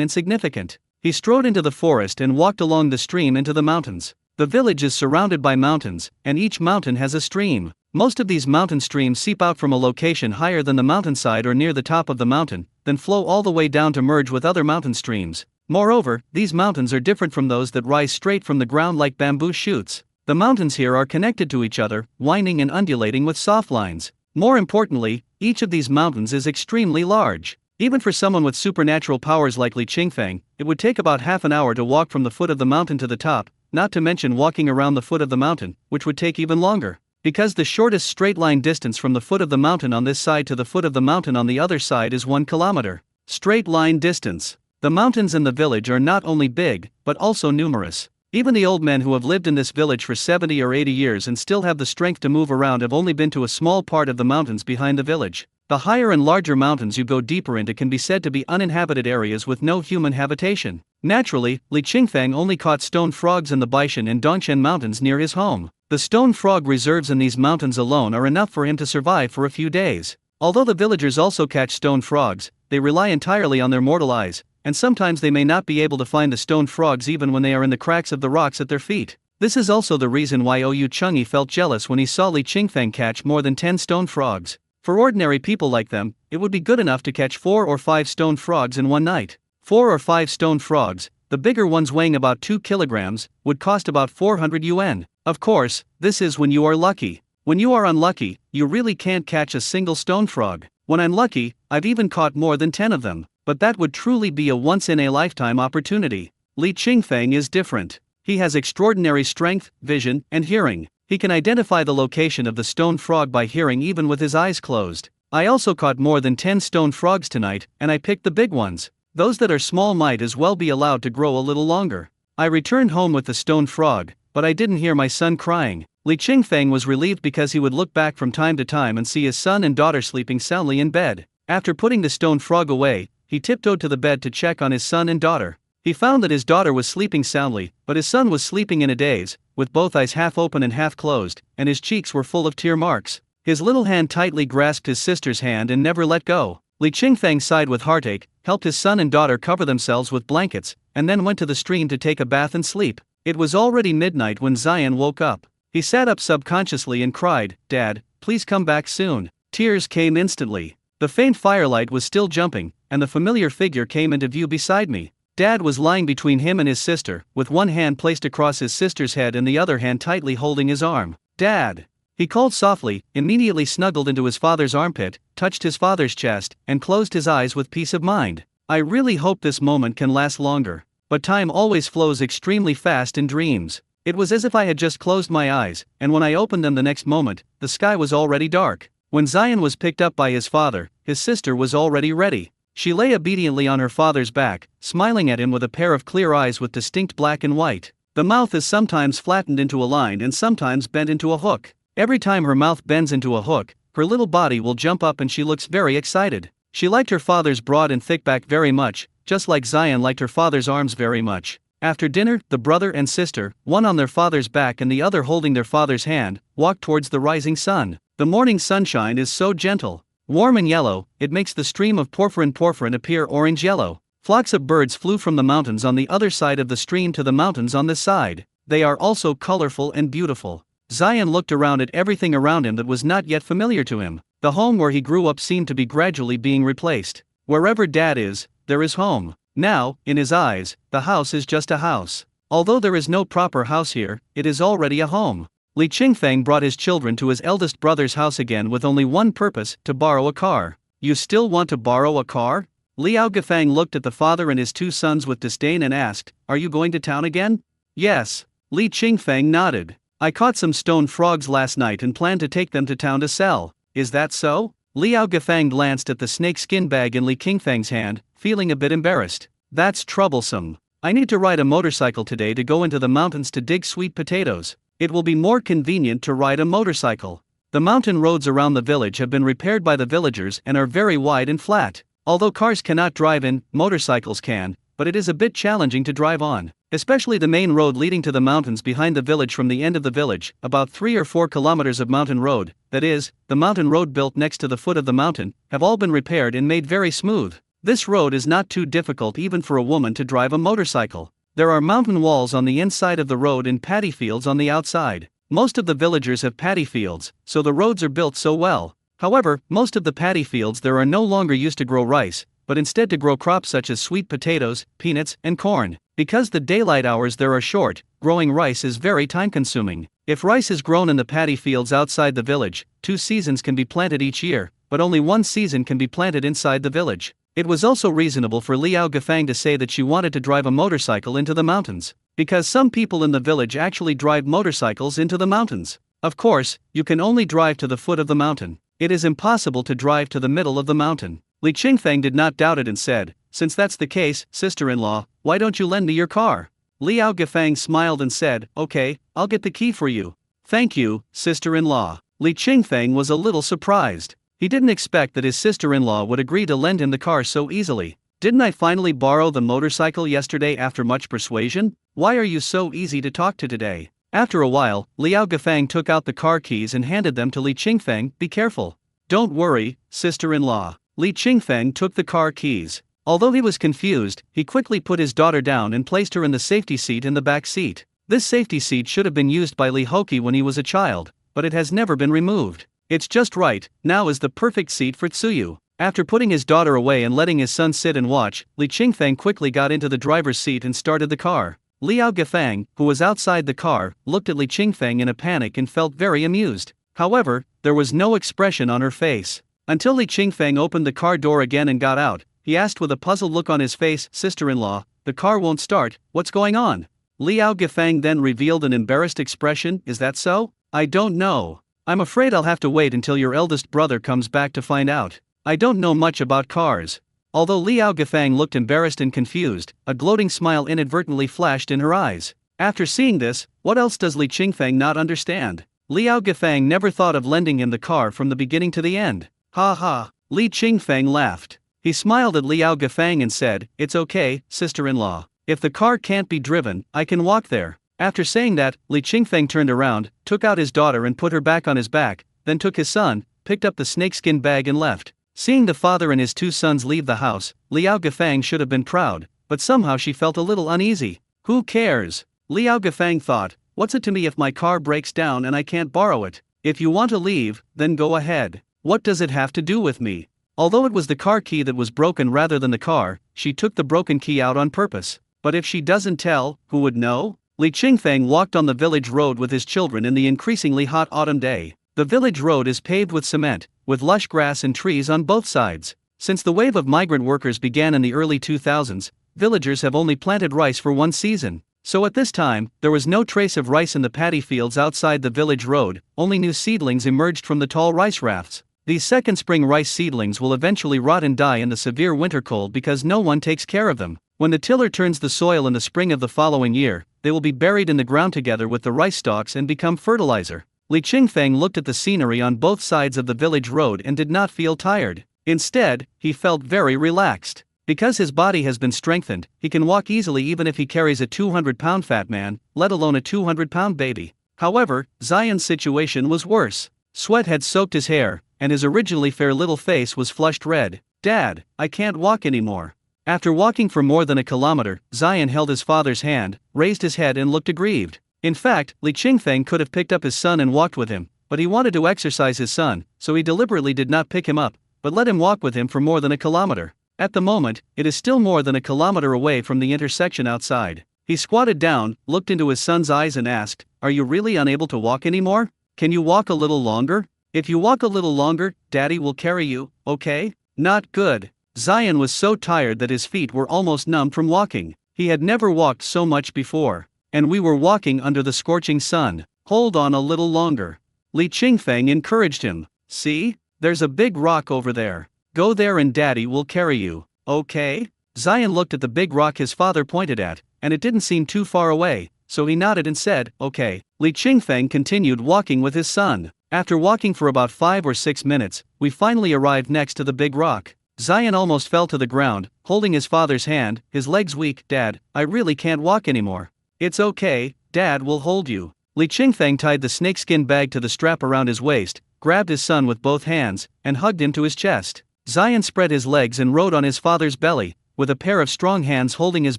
insignificant. He strode into the forest and walked along the stream into the mountains. The village is surrounded by mountains, and each mountain has a stream. Most of these mountain streams seep out from a location higher than the mountainside or near the top of the mountain, then flow all the way down to merge with other mountain streams. Moreover, these mountains are different from those that rise straight from the ground like bamboo shoots. The mountains here are connected to each other, winding and undulating with soft lines. More importantly, each of these mountains is extremely large. Even for someone with supernatural powers like Li Qingfeng, it would take about half an hour to walk from the foot of the mountain to the top, not to mention walking around the foot of the mountain, which would take even longer. Because the shortest straight line distance from the foot of the mountain on this side to the foot of the mountain on the other side is 1 kilometer. Straight line distance. The mountains in the village are not only big, but also numerous. Even the old men who have lived in this village for 70 or 80 years and still have the strength to move around have only been to a small part of the mountains behind the village. The higher and larger mountains you go deeper into can be said to be uninhabited areas with no human habitation. Naturally, Li Qingfeng only caught stone frogs in the Baishan and Dongshan mountains near his home. The stone frog reserves in these mountains alone are enough for him to survive for a few days. Although the villagers also catch stone frogs, they rely entirely on their mortal eyes, and sometimes they may not be able to find the stone frogs even when they are in the cracks of the rocks at their feet. This is also the reason why Oyu Chungi felt jealous when he saw Li Qingfeng catch more than 10 stone frogs. For ordinary people like them, it would be good enough to catch 4 or 5 stone frogs in one night. 4 or 5 stone frogs, the bigger ones weighing about 2 kilograms, would cost about 400 yuan. Of course, this is when you are lucky. When you are unlucky, you really can't catch a single stone frog. When I'm lucky, I've even caught more than 10 of them. But that would truly be a once-in-a-lifetime opportunity. Li Qingfeng is different. He has extraordinary strength, vision, and hearing. He can identify the location of the stone frog by hearing even with his eyes closed. I also caught more than 10 stone frogs tonight, and I picked the big ones. Those that are small might as well be allowed to grow a little longer. I returned home with the stone frog, but I didn't hear my son crying. Li Qingfeng was relieved because he would look back from time to time and see his son and daughter sleeping soundly in bed. After putting the stone frog away, he tiptoed to the bed to check on his son and daughter. He found that his daughter was sleeping soundly, but his son was sleeping in a daze, with both eyes half open and half closed, and his cheeks were full of tear marks. His little hand tightly grasped his sister's hand and never let go. Li Qingfeng sighed with heartache, helped his son and daughter cover themselves with blankets, and then went to the stream to take a bath and sleep. It was already midnight when Zion woke up. He sat up subconsciously and cried, "Dad, please come back soon." Tears came instantly. The faint firelight was still jumping, and the familiar figure came into view beside me. Dad was lying between him and his sister, with one hand placed across his sister's head and the other hand tightly holding his arm. "Dad!" He called softly, immediately snuggled into his father's armpit, touched his father's chest, and closed his eyes with peace of mind. I really hope this moment can last longer. But time always flows extremely fast in dreams. It was as if I had just closed my eyes, and when I opened them the next moment, the sky was already dark. When Zion was picked up by his father, his sister was already ready. She lay obediently on her father's back, smiling at him with a pair of clear eyes with distinct black and white. The mouth is sometimes flattened into a line and sometimes bent into a hook. Every time her mouth bends into a hook, her little body will jump up and she looks very excited. She liked her father's broad and thick back very much, just like Zion liked her father's arms very much. After dinner, the brother and sister, one on their father's back and the other holding their father's hand, walked towards the rising sun. The morning sunshine is so gentle, warm and yellow, it makes the stream of porphyrin appear orange-yellow. Flocks of birds flew from the mountains on the other side of the stream to the mountains on this side. They are also colorful and beautiful. Zion looked around at everything around him that was not yet familiar to him. The home where he grew up seemed to be gradually being replaced. Wherever Dad is, there is home. Now, in his eyes, the house is just a house. Although there is no proper house here, it is already a home. Li Qingfeng brought his children to his eldest brother's house again with only one purpose, to borrow a car. "You still want to borrow a car?" Liao Gafang looked at the father and his two sons with disdain and asked, "Are you going to town again?" "Yes." Li Qingfeng nodded. "I caught some stone frogs last night and plan to take them to town to sell." "Is that so?" Liao Gafang glanced at the snakeskin bag in Li Qingfeng's hand, feeling a bit embarrassed. "That's troublesome. I need to ride a motorcycle today to go into the mountains to dig sweet potatoes. It will be more convenient to ride a motorcycle. The mountain roads around the village have been repaired by the villagers and are very wide and flat. Although cars cannot drive in, motorcycles can, but it is a bit challenging to drive on. Especially the main road leading to the mountains behind the village. From the end of the village, about 3 or 4 kilometers of mountain road, that is, the mountain road built next to the foot of the mountain, have all been repaired and made very smooth. This road is not too difficult even for a woman to drive a motorcycle. There are mountain walls on the inside of the road and paddy fields on the outside. Most of the villagers have paddy fields, so the roads are built so well. However, most of the paddy fields there are no longer used to grow rice, but instead to grow crops such as sweet potatoes, peanuts, and corn. Because the daylight hours there are short, growing rice is very time-consuming. If rice is grown in the paddy fields outside the village, 2 seasons can be planted each year, but only 1 season can be planted inside the village. It was also reasonable for Liao Gafang to say that she wanted to drive a motorcycle into the mountains, because some people in the village actually drive motorcycles into the mountains. Of course, you can only drive to the foot of the mountain. It is impossible to drive to the middle of the mountain. Li Qingfeng did not doubt it and said, "Since that's the case, sister-in-law, why don't you lend me your car?" Liao Gafang smiled and said, "Okay, I'll get the key for you." "Thank you, sister-in-law." Li Qingfeng was a little surprised. He didn't expect that his sister-in-law would agree to lend him the car so easily. "Didn't I finally borrow the motorcycle yesterday after much persuasion? Why are you so easy to talk to today?" After a while, Liao Gafang took out the car keys and handed them to Li Qingfeng. "Be careful." "Don't worry, sister-in-law." Li Qingfeng took the car keys. Although he was confused, he quickly put his daughter down and placed her in the safety seat in the back seat. This safety seat should have been used by Li Hoki when he was a child, but it has never been removed. It's just right, now is the perfect seat for Tsuyu. After putting his daughter away and letting his son sit and watch, Li Qingfeng quickly got into the driver's seat and started the car. Liao Gafang, who was outside the car, looked at Li Qingfeng in a panic and felt very amused. However, there was no expression on her face. Until Li Qingfeng opened the car door again and got out, he asked with a puzzled look on his face, "Sister-in-law, the car won't start, what's going on?" Liao Gafang then revealed an embarrassed expression. "Is that so?" "I don't know." I'm afraid I'll have to wait until your eldest brother comes back to find out. I don't know much about cars. Although Liao Gafang looked embarrassed and confused, a gloating smile inadvertently flashed in her eyes. After seeing this, what else does Li Qingfeng not understand? Liao Gafang never thought of lending him the car from the beginning to the end. Ha ha, Li Qingfeng laughed. He smiled at Liao Gafang and said, "It's okay, sister-in-law. If the car can't be driven, I can walk there." After saying that, Li Qingfeng turned around, took out his daughter and put her back on his back, then took his son, picked up the snakeskin bag and left. Seeing the father and his two sons leave the house, Liao Gafang should have been proud, but somehow she felt a little uneasy. Who cares? Liao Gafang thought, what's it to me if my car breaks down and I can't borrow it? If you want to leave, then go ahead. What does it have to do with me? Although it was the car key that was broken rather than the car, she took the broken key out on purpose. But if she doesn't tell, who would know? Li Qingfeng walked on the village road with his children in the increasingly hot autumn day. The village road is paved with cement, with lush grass and trees on both sides. Since the wave of migrant workers began in the early 2000s, villagers have only planted rice for one season. So at this time, there was no trace of rice in the paddy fields outside the village road, only new seedlings emerged from the tall rice rafts. These second spring rice seedlings will eventually rot and die in the severe winter cold because no one takes care of them. When the tiller turns the soil in the spring of the following year, they will be buried in the ground together with the rice stalks and become fertilizer. Li Qingfeng looked at the scenery on both sides of the village road and did not feel tired. Instead, he felt very relaxed. Because his body has been strengthened, he can walk easily even if he carries a 200-pound fat man, let alone a 200-pound baby. However, Zion's situation was worse. Sweat had soaked his hair, and his originally fair little face was flushed red. "Dad, I can't walk anymore." After walking for more than a kilometer, Zion held his father's hand, raised his head and looked aggrieved. In fact, Li Qingfeng could have picked up his son and walked with him, but he wanted to exercise his son, so he deliberately did not pick him up, but let him walk with him for more than a kilometer. At the moment, it is still more than a kilometer away from the intersection outside. He squatted down, looked into his son's eyes and asked, "Are you really unable to walk anymore? Can you walk a little longer? If you walk a little longer, Daddy will carry you, okay?" Not good. Zion was so tired that his feet were almost numb from walking. He had never walked so much before. "And we were walking under the scorching sun. Hold on a little longer." Li Qingfeng encouraged him. "See? There's a big rock over there. Go there and Daddy will carry you, okay?" Zion looked at the big rock his father pointed at, and it didn't seem too far away, so he nodded and said, "Okay." Li Qingfeng continued walking with his son. After walking for about 5 or 6 minutes, we finally arrived next to the big rock. Zion almost fell to the ground, holding his father's hand, his legs weak. "Dad, I really can't walk anymore." "It's okay, Dad will hold you." Li Qingfeng tied the snakeskin bag to the strap around his waist, grabbed his son with both hands, and hugged him to his chest. Zion spread his legs and rode on his father's belly, with a pair of strong hands holding his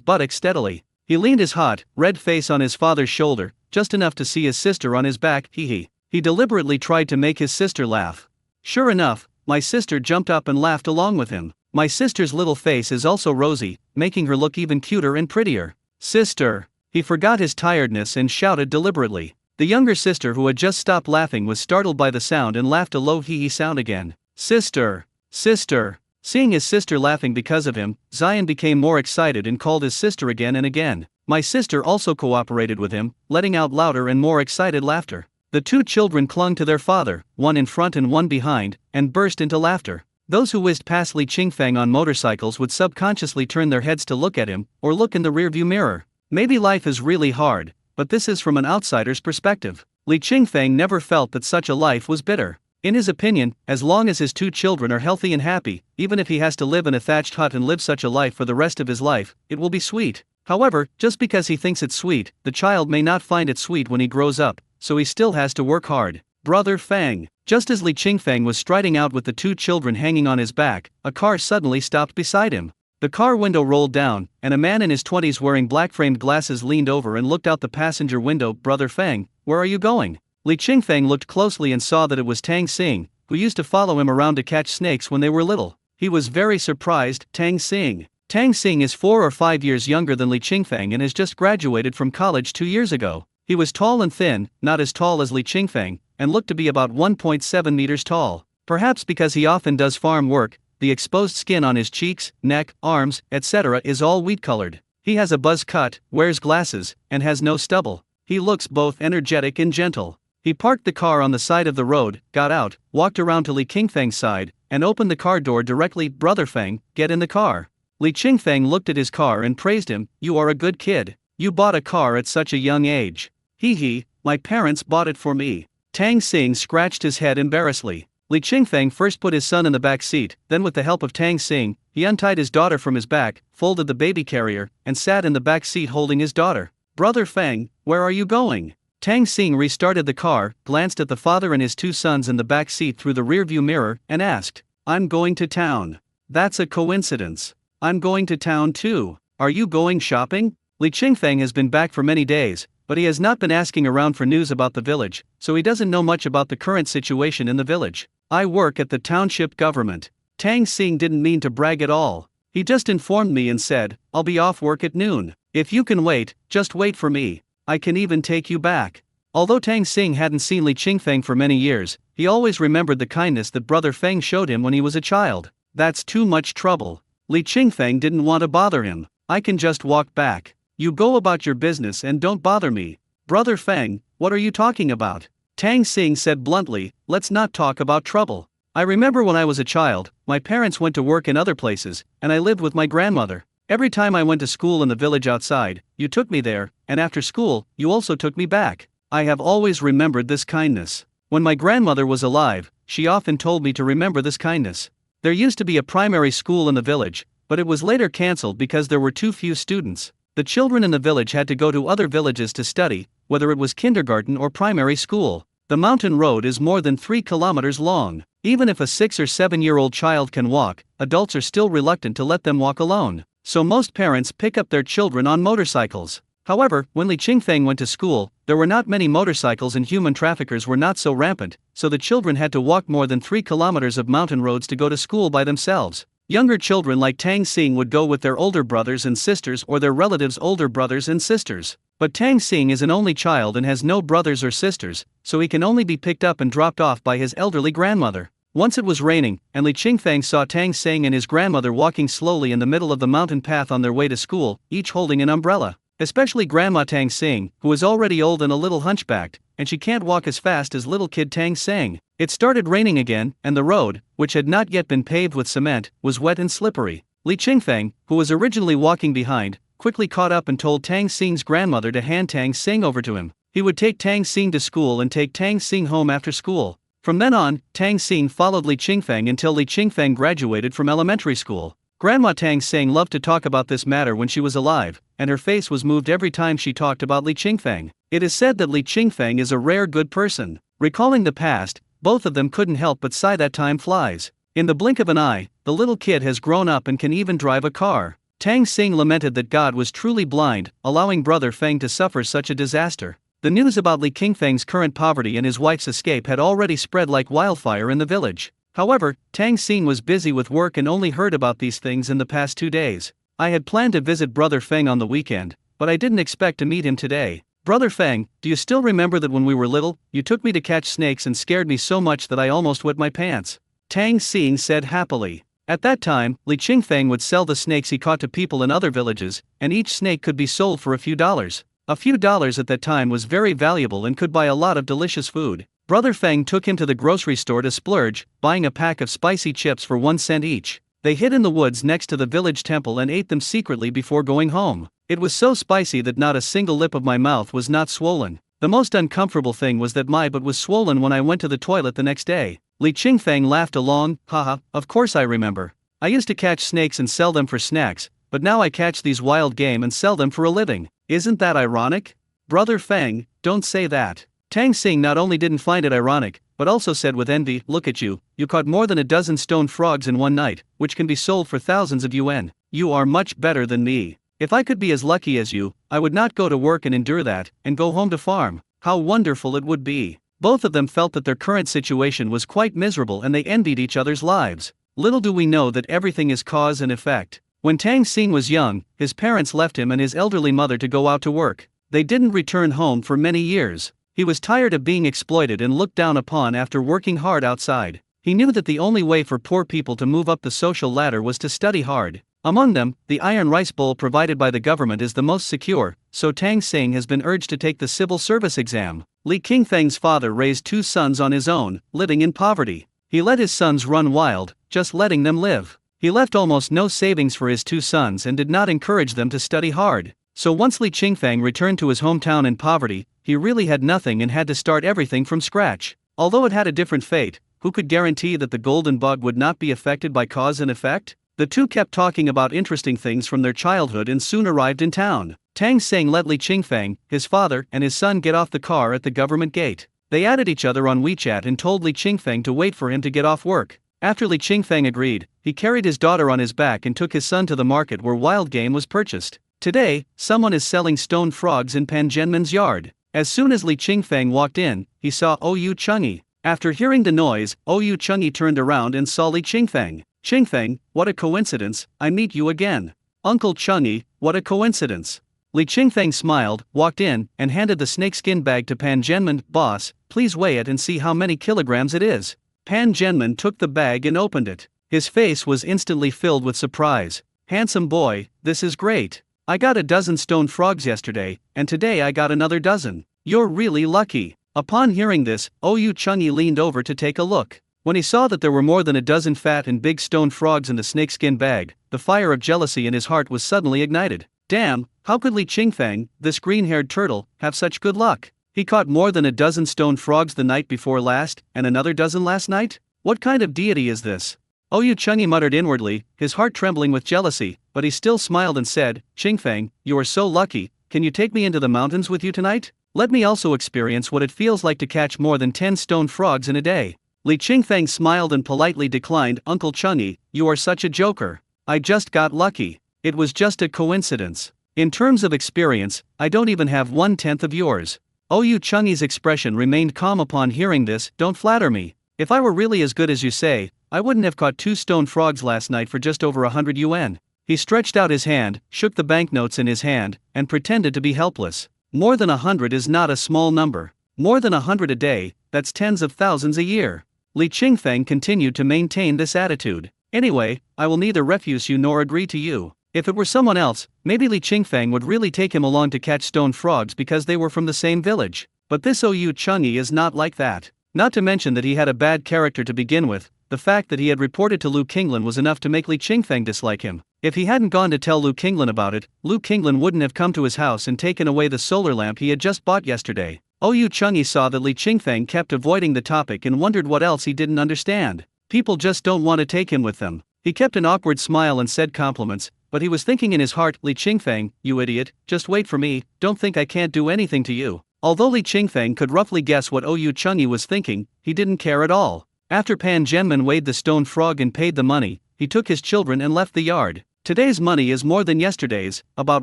buttocks steadily. He leaned his hot, red face on his father's shoulder, just enough to see his sister on his back. He deliberately tried to make his sister laugh. Sure enough, my sister jumped up and laughed along with him. My sister's little face is also rosy, making her look even cuter and prettier. "Sister!" He forgot his tiredness and shouted deliberately. The younger sister, who had just stopped laughing, was startled by the sound and laughed a low hee-hee sound again. "Sister! Sister!" Seeing his sister laughing because of him, Zion became more excited and called his sister again and again. My sister also cooperated with him, letting out louder and more excited laughter. The two children clung to their father, one in front and one behind, and burst into laughter. Those who whizzed past Li Qingfeng on motorcycles would subconsciously turn their heads to look at him, or look in the rearview mirror. Maybe life is really hard, but this is from an outsider's perspective. Li Qingfeng never felt that such a life was bitter. In his opinion, as long as his two children are healthy and happy, even if he has to live in a thatched hut and live such a life for the rest of his life, it will be sweet. However, just because he thinks it's sweet, the child may not find it sweet when he grows up, so he still has to work hard. Brother Fang. Just as Li Qingfeng was striding out with the two children hanging on his back, a car suddenly stopped beside him. The car window rolled down, and a man in his 20s wearing black-framed glasses leaned over and looked out the passenger window. "Brother Fang, where are you going?" Li Qingfeng looked closely and saw that it was Tang Xing, who used to follow him around to catch snakes when they were little. He was very surprised. Tang Xing. Tang Xing is 4 or 5 years younger than Li Qingfeng and has just graduated from college 2 years ago. He was tall and thin, not as tall as Li Qingfeng, and looked to be about 1.7 meters tall. Perhaps because he often does farm work, the exposed skin on his cheeks, neck, arms, etc. is all wheat-colored. He has a buzz cut, wears glasses, and has no stubble. He looks both energetic and gentle. He parked the car on the side of the road, got out, walked around to Li Qingfeng's side, and opened the car door directly. "Brother Feng, get in the car." Li Qingfeng looked at his car and praised him. "You are a good kid. You bought a car at such a young age." "Hee, my parents bought it for me." Tang Xing scratched his head embarrassedly. Li Qingfeng first put his son in the back seat, then with the help of Tang Xing, he untied his daughter from his back, folded the baby carrier, and sat in the back seat holding his daughter. "Brother Feng, where are you going?" Tang Xing restarted the car, glanced at the father and his two sons in the back seat through the rearview mirror, and asked, "I'm going to town." "That's a coincidence. I'm going to town too. Are you going shopping?" Li Qingfeng has been back for many days, but he has not been asking around for news about the village, so he doesn't know much about the current situation in the village. "I work at the township government." Tang Xing didn't mean to brag at all. He just informed me and said, "I'll be off work at noon. If you can wait, just wait for me. I can even take you back." Although Tang Xing hadn't seen Li Qingfeng for many years, he always remembered the kindness that Brother Feng showed him when he was a child. "That's too much trouble." Li Qingfeng didn't want to bother him. "I can just walk back. You go about your business and don't bother me." "Brother Feng, what are you talking about?" Tang Xing said bluntly, "Let's not talk about trouble. I remember when I was a child, my parents went to work in other places, and I lived with my grandmother. Every time I went to school in the village outside, you took me there, and after school, you also took me back. I have always remembered this kindness. When my grandmother was alive, she often told me to remember this kindness. There used to be a primary school in the village, but it was later cancelled because there were too few students. The children in the village had to go to other villages to study, whether it was kindergarten or primary school. The mountain road is more than 3 kilometers long. Even if a 6 or 7-year-old child can walk, adults are still reluctant to let them walk alone. So most parents pick up their children on motorcycles. However, when Li Qingfeng went to school, there were not many motorcycles and human traffickers were not so rampant, so the children had to walk more than 3 kilometers of mountain roads to go to school by themselves. Younger children like Tang Xing would go with their older brothers and sisters or their relatives' older brothers and sisters. But Tang Xing is an only child and has no brothers or sisters, so he can only be picked up and dropped off by his elderly grandmother. Once it was raining, and Li Qingfeng saw Tang Xing and his grandmother walking slowly in the middle of the mountain path on their way to school, each holding an umbrella. Especially Grandma Tang Xing, who is already old and a little hunchbacked, and she can't walk as fast as little kid Tang Xing. It started raining again, and the road, which had not yet been paved with cement, was wet and slippery. Li Qingfeng, who was originally walking behind, quickly caught up and told Tang Xing's grandmother to hand Tang Xing over to him. He would take Tang Xing to school and take Tang Xing home after school. From then on, Tang Xing followed Li Qingfeng until Li Qingfeng graduated from elementary school. Grandma Tang Xing loved to talk about this matter when she was alive, and her face was moved every time she talked about Li Qingfeng. It is said that Li Qingfeng is a rare good person. Recalling the past, both of them couldn't help but sigh that time flies. In the blink of an eye, the little kid has grown up and can even drive a car. Tang Xing lamented that God was truly blind, allowing Brother Feng to suffer such a disaster. The news about Li Qingfeng's current poverty and his wife's escape had already spread like wildfire in the village. However, Tang Xing was busy with work and only heard about these things in the past 2 days. "I had planned to visit Brother Feng on the weekend, but I didn't expect to meet him today. Brother Feng, do you still remember that when we were little, you took me to catch snakes and scared me so much that I almost wet my pants?" Tang Xing said happily. At that time, Li Qingfeng would sell the snakes he caught to people in other villages, and each snake could be sold for a few dollars. A few dollars at that time was very valuable and could buy a lot of delicious food. Brother Feng took him to the grocery store to splurge, buying a pack of spicy chips for 1 cent each. They hid in the woods next to the village temple and ate them secretly before going home. It was so spicy that not a single lip of my mouth was not swollen. The most uncomfortable thing was that my butt was swollen when I went to the toilet the next day. Li Qingfeng laughed along. "Haha, of course I remember. I used to catch snakes and sell them for snacks, but now I catch these wild game and sell them for a living. Isn't that ironic?" "Brother Feng, don't say that." Tang Xing not only didn't find it ironic, but also said with envy, "Look at you, you caught more than a dozen stone frogs in one night, which can be sold for thousands of yuan. You are much better than me. If I could be as lucky as you, I would not go to work and endure that, and go home to farm. How wonderful it would be." Both of them felt that their current situation was quite miserable and they envied each other's lives. Little do we know that everything is cause and effect. When Tang Xing was young, his parents left him and his elderly mother to go out to work. They didn't return home for many years. He was tired of being exploited and looked down upon after working hard outside. He knew that the only way for poor people to move up the social ladder was to study hard. Among them, the iron rice bowl provided by the government is the most secure, so Tang Sing has been urged to take the civil service exam. Li Qingfeng's father raised 2 sons on his own, living in poverty. He let his sons run wild, just letting them live. He left almost no savings for his 2 sons and did not encourage them to study hard. So once Li Qingfeng returned to his hometown in poverty, he really had nothing and had to start everything from scratch. Although it had a different fate, who could guarantee that the golden bug would not be affected by cause and effect? The two kept talking about interesting things from their childhood and soon arrived in town. Tang Sing let Li Qingfeng, his father, and his son get off the car at the government gate. They added each other on WeChat and told Li Qingfeng to wait for him to get off work. After Li Qingfeng agreed, he carried his daughter on his back and took his son to the market where wild game was purchased. Today, someone is selling stone frogs in Pan Zhenman's yard. As soon as Li Qingfeng walked in, he saw Oyu Chengyi. After hearing the noise, Oyu Chengyi turned around and saw Li Qingfeng. Qingfeng, what a coincidence, I meet you again. Uncle Chengyi, what a coincidence. Li Qingfeng smiled, walked in, and handed the snakeskin bag to Pan Zhenman. Boss, please weigh it and see how many kilograms it is. Pan Zhenman took the bag and opened it. His face was instantly filled with surprise. Handsome boy, this is great. I got a dozen stone frogs yesterday, and today I got another dozen. You're really lucky. Upon hearing this, Oyu Chengyi leaned over to take a look. When he saw that there were more than a dozen fat and big stone frogs in the snakeskin bag, the fire of jealousy in his heart was suddenly ignited. Damn, how could Li Qingfeng, this green-haired turtle, have such good luck? He caught more than a dozen stone frogs the night before last, and another dozen last night? What kind of deity is this? Oyu Chengyi muttered inwardly, his heart trembling with jealousy, but he still smiled and said, Qingfeng, you are so lucky, can you take me into the mountains with you tonight? Let me also experience what it feels like to catch more than 10 stone frogs in a day. Li Qingfeng smiled and politely declined. Uncle Chengyi, you are such a joker. I just got lucky. It was just a coincidence. In terms of experience, I don't even have 1/10 of yours. Oyu Chengyi's expression remained calm upon hearing this. Don't flatter me. If I were really as good as you say, I wouldn't have caught 2 stone frogs last night for just over 100 yuan. He stretched out his hand, shook the banknotes in his hand, and pretended to be helpless. More than 100 is not a small number. More than 100 a day, that's tens of thousands a year. Li Qingfeng continued to maintain this attitude. Anyway, I will neither refuse you nor agree to you. If it were someone else, maybe Li Qingfeng would really take him along to catch stone frogs because they were from the same village. But this Oyu Chengyi is not like that. Not to mention that he had a bad character to begin with. The fact that he had reported to Lu Qinglan was enough to make Li Qingfeng dislike him. If he hadn't gone to tell Lu Qinglan about it, Lu Qinglan wouldn't have come to his house and taken away the solar lamp he had just bought yesterday. Oyu Chengyi saw that Li Qingfeng kept avoiding the topic and wondered what else he didn't understand. People just don't want to take him with them. He kept an awkward smile and said compliments, but he was thinking in his heart, Li Qingfeng, you idiot, just wait for me, don't think I can't do anything to you. Although Li Qingfeng could roughly guess what Oyu Chengyi was thinking, he didn't care at all. After Pan Zhenman weighed the stone frog and paid the money, he took his children and left the yard. Today's money is more than yesterday's, about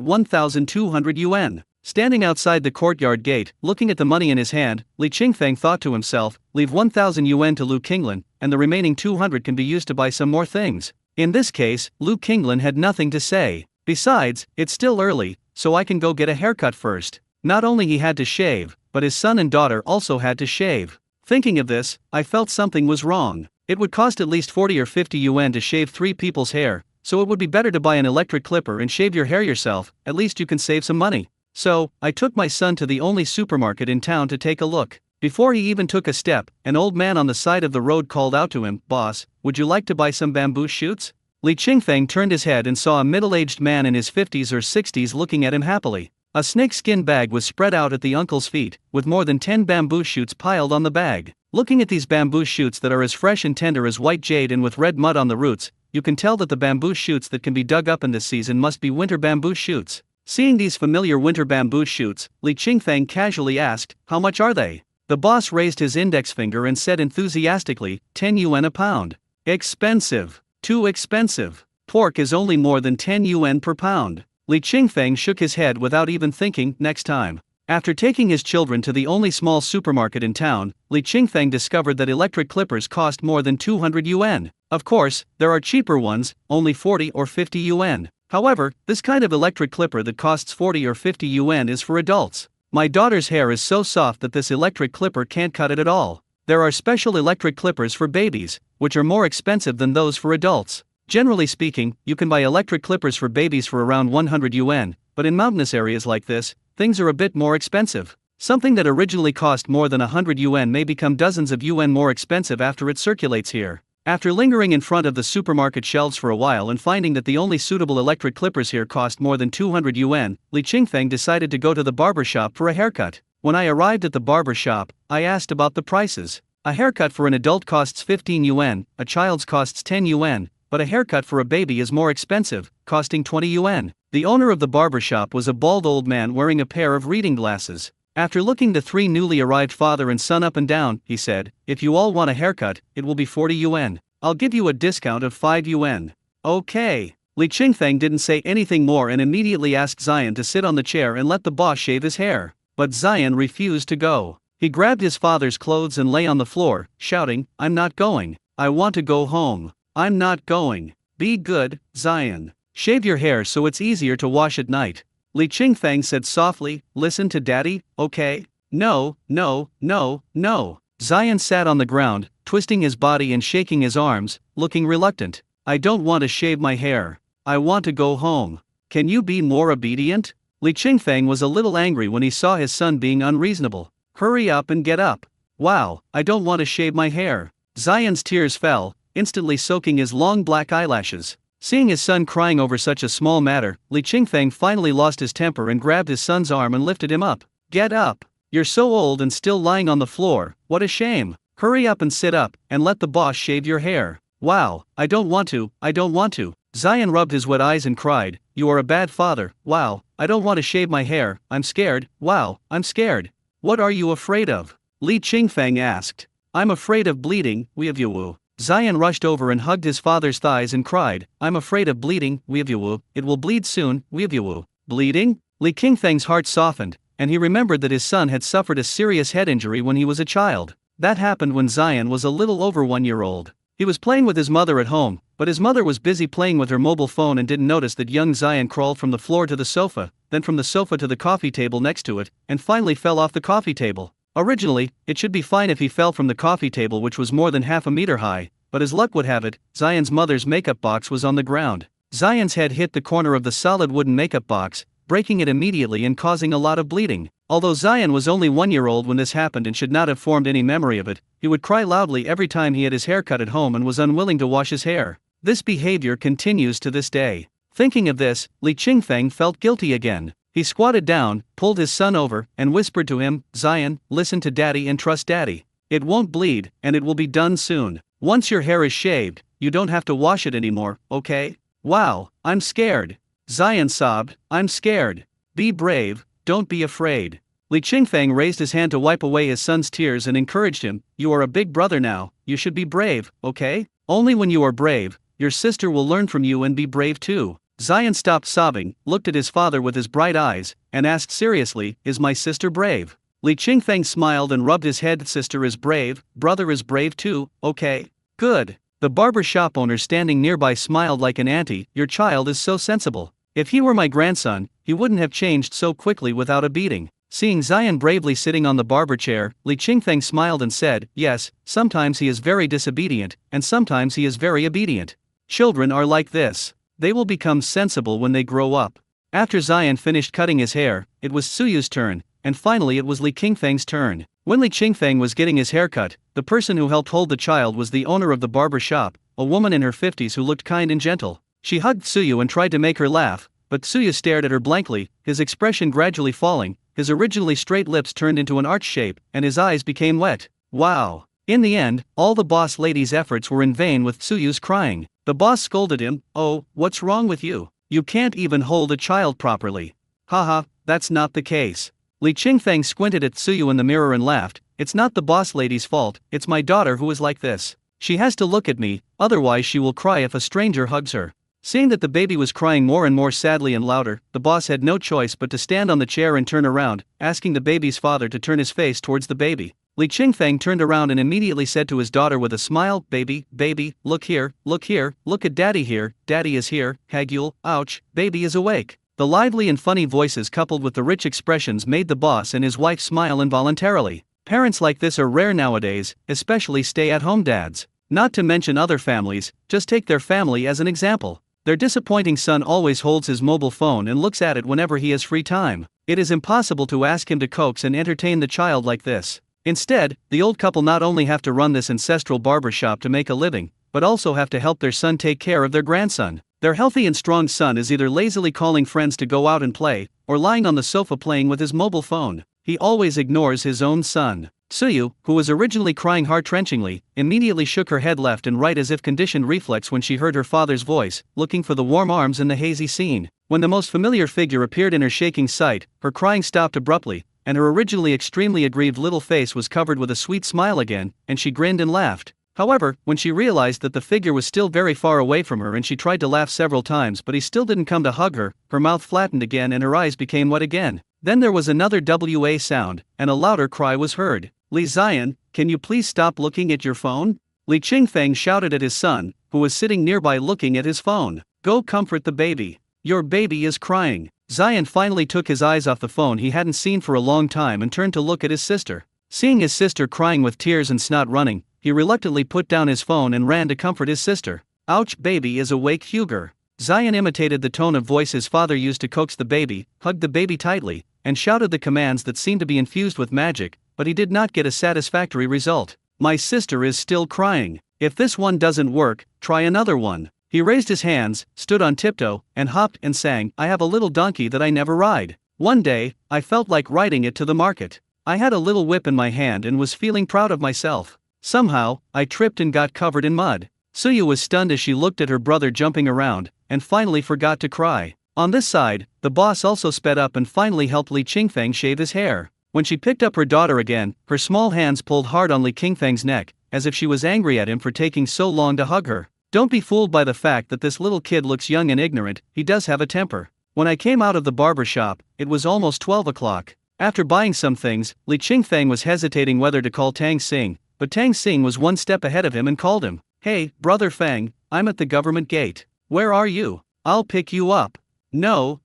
1,200 yuan. Standing outside the courtyard gate, looking at the money in his hand, Li Qingfeng thought to himself, leave 1,000 yuan to Lu Qinglan, and the remaining 200 can be used to buy some more things. In this case, Lu Qinglan had nothing to say. Besides, it's still early, so I can go get a haircut first. Not only he had to shave, but his son and daughter also had to shave. Thinking of this, I felt something was wrong. It would cost at least 40 or 50 yuan to shave 3 people's hair, so it would be better to buy an electric clipper and shave your hair yourself, at least you can save some money. So, I took my son to the only supermarket in town to take a look. Before he even took a step, an old man on the side of the road called out to him, Boss, would you like to buy some bamboo shoots? Li Qingfeng turned his head and saw a middle-aged man in his 50s or 60s looking at him happily. A snakeskin bag was spread out at the uncle's feet, with more than 10 bamboo shoots piled on the bag. Looking at these bamboo shoots that are as fresh and tender as white jade and with red mud on the roots, you can tell that the bamboo shoots that can be dug up in this season must be winter bamboo shoots. Seeing these familiar winter bamboo shoots, Li Qingfeng casually asked, how much are they? The boss raised his index finger and said enthusiastically, 10 yuan a pound. Expensive. Too expensive. Pork is only more than 10 yuan per pound. Li Qingfeng shook his head without even thinking. Next time. After taking his children to the only small supermarket in town, Li Qingfeng discovered that electric clippers cost more than 200 yuan. Of course, there are cheaper ones, only 40 or 50 yuan. However, this kind of electric clipper that costs 40 or 50 yuan is for adults. My daughter's hair is so soft that this electric clipper can't cut it at all. There are special electric clippers for babies, which are more expensive than those for adults. Generally speaking, you can buy electric clippers for babies for around 100 yuan, but in mountainous areas like this, things are a bit more expensive. Something that originally cost more than 100 yuan may become dozens of yuan more expensive after it circulates here. After lingering in front of the supermarket shelves for a while and finding that the only suitable electric clippers here cost more than 200 yuan, Li Qingfeng decided to go to the barber shop for a haircut. When I arrived at the barber shop, I asked about the prices. A haircut for an adult costs 15 yuan, a child's costs 10 yuan, but a haircut for a baby is more expensive, costing 20 yuan. The owner of the barber shop was a bald old man wearing a pair of reading glasses. After looking the three newly arrived father and son up and down, he said, "If you all want a haircut, it will be 40 yuan. I'll give you a discount of 5 yuan. Okay." Li Qingfeng didn't say anything more and immediately asked Zion to sit on the chair and let the boss shave his hair. But Zion refused to go. He grabbed his father's clothes and lay on the floor, shouting, "I'm not going. I want to go home. I'm not going. Be good, Zion. Shave your hair so it's easier to wash at night." Li Qingfeng said softly, "Listen to daddy, okay?" "No, no, no, no." Zion sat on the ground, twisting his body and shaking his arms, looking reluctant. "I don't want to shave my hair. I want to go home. Can you be more obedient?" Li Qingfeng was a little angry when he saw his son being unreasonable. "Hurry up and get up." "Wow, I don't want to shave my hair." Zion's tears fell, instantly soaking his long black eyelashes. Seeing his son crying over such a small matter, Li Qingfeng finally lost his temper and grabbed his son's arm and lifted him up. "Get up. You're so old and still lying on the floor, what a shame. Hurry up and sit up, and let the boss shave your hair." "Wow, I don't want to, I don't want to." Zion rubbed his wet eyes and cried, "You are a bad father. Wow, I don't want to shave my hair, I'm scared. Wow, I'm scared." "What are you afraid of?" Li Qingfeng asked. "I'm afraid of bleeding, Weevu." Zion rushed over and hugged his father's thighs and cried, "I'm afraid of bleeding, Weevu. It will bleed soon, Weevu." "Bleeding?" Li Qingfeng's heart softened, and he remembered that his son had suffered a serious head injury when he was a child. That happened when Zion was a little over 1 year old. He was playing with his mother at home, but his mother was busy playing with her mobile phone and didn't notice that young Zion crawled from the floor to the sofa, then from the sofa to the coffee table next to it, and finally fell off the coffee table. Originally, it should be fine if he fell from the coffee table, which was more than half a meter high, but as luck would have it, Zion's mother's makeup box was on the ground. Zion's head hit the corner of the solid wooden makeup box, breaking it immediately and causing a lot of bleeding. Although Zion was only 1 year old when this happened and should not have formed any memory of it, he would cry loudly every time he had his hair cut at home and was unwilling to wash his hair. This behavior continues to this day. Thinking of this, Li Qingfeng felt guilty again. He squatted down, pulled his son over, and whispered to him, "Zion, listen to daddy and trust daddy. It won't bleed, and it will be done soon. Once your hair is shaved, you don't have to wash it anymore, okay?" "Wow, I'm scared." Zion sobbed, "I'm scared. Be brave, don't be afraid." Li Qingfeng raised his hand to wipe away his son's tears and encouraged him, "You are a big brother now, you should be brave, okay? Only when you are brave, your sister will learn from you and be brave too." Zion stopped sobbing, looked at his father with his bright eyes, and asked seriously, "Is my sister brave?" Li Qingfeng smiled and rubbed his head. "Sister is brave, brother is brave too, okay? Good." The barber shop owner standing nearby smiled like an auntie, "Your child is so sensible. If he were my grandson, he wouldn't have changed so quickly without a beating." Seeing Zion bravely sitting on the barber chair, Li Qingfeng smiled and said, "Yes, sometimes he is very disobedient, and sometimes he is very obedient. Children are like this. They will become sensible when they grow up." After Zion finished cutting his hair, it was Suyu's turn, and finally it was Li Qingfeng's turn. When Li Qingfeng was getting his hair cut, the person who helped hold the child was the owner of the barber shop, a woman in her 50s who looked kind and gentle. She hugged Suyu and tried to make her laugh, but Suyu stared at her blankly, his expression gradually falling, his originally straight lips turned into an arch shape, and his eyes became wet. Wow! In the end, all the boss lady's efforts were in vain with Tsuyu's crying. The boss scolded him, "Oh, what's wrong with you? You can't even hold a child properly." "Haha, that's not the case." Li Qingfeng squinted at Tsuyu in the mirror and laughed, "It's not the boss lady's fault, it's my daughter who is like this. She has to look at me, otherwise she will cry if a stranger hugs her." Seeing that the baby was crying more and more sadly and louder, the boss had no choice but to stand on the chair and turn around, asking the baby's father to turn his face towards the baby. Li Qingfeng turned around and immediately said to his daughter with a smile, "Baby, baby, look here, look at daddy here, daddy is here, Hagul, ouch, baby is awake." The lively and funny voices coupled with the rich expressions made the boss and his wife smile involuntarily. Parents like this are rare nowadays, especially stay-at-home dads. Not to mention other families, just take their family as an example. Their disappointing son always holds his mobile phone and looks at it whenever he has free time. It is impossible to ask him to coax and entertain the child like this. Instead, the old couple not only have to run this ancestral barber shop to make a living, but also have to help their son take care of their grandson. Their healthy and strong son is either lazily calling friends to go out and play, or lying on the sofa playing with his mobile phone. He always ignores his own son. Suyu, who was originally crying heart-wrenchingly, immediately shook her head left and right as if conditioned reflex when she heard her father's voice, looking for the warm arms in the hazy scene. When the most familiar figure appeared in her shaking sight, her crying stopped abruptly, and her originally extremely aggrieved little face was covered with a sweet smile again, and she grinned and laughed. However, when she realized that the figure was still very far away from her and she tried to laugh several times but he still didn't come to hug her, her mouth flattened again and her eyes became wet again. Then there was another WA sound, and a louder cry was heard. Li Zion, can you please stop looking at your phone? Li Qingfeng shouted at his son, who was sitting nearby looking at his phone. Go comfort the baby. Your baby is crying. Zion finally took his eyes off the phone he hadn't seen for a long time and turned to look at his sister. Seeing his sister crying with tears and snot running, he reluctantly put down his phone and ran to comfort his sister. Ouch, baby is awake, Huger. Zion imitated the tone of voice his father used to coax the baby, hugged the baby tightly, and shouted the commands that seemed to be infused with magic, but he did not get a satisfactory result. My sister is still crying. If this one doesn't work, try another one. He raised his hands, stood on tiptoe, and hopped and sang, I have a little donkey that I never ride. One day, I felt like riding it to the market. I had a little whip in my hand and was feeling proud of myself. Somehow, I tripped and got covered in mud. Suyu was stunned as she looked at her brother jumping around, and finally forgot to cry. On this side, the boss also sped up and finally helped Li Qingfeng shave his hair. When she picked up her daughter again, her small hands pulled hard on Li Qingfeng's neck, as if she was angry at him for taking so long to hug her. Don't be fooled by the fact that this little kid looks young and ignorant, he does have a temper. When I came out of the barber shop, it was almost 12 o'clock. After buying some things, Li Qingfeng was hesitating whether to call Tang Xing, but Tang Xing was one step ahead of him and called him. Hey, brother Feng, I'm at the government gate. Where are you? I'll pick you up. No.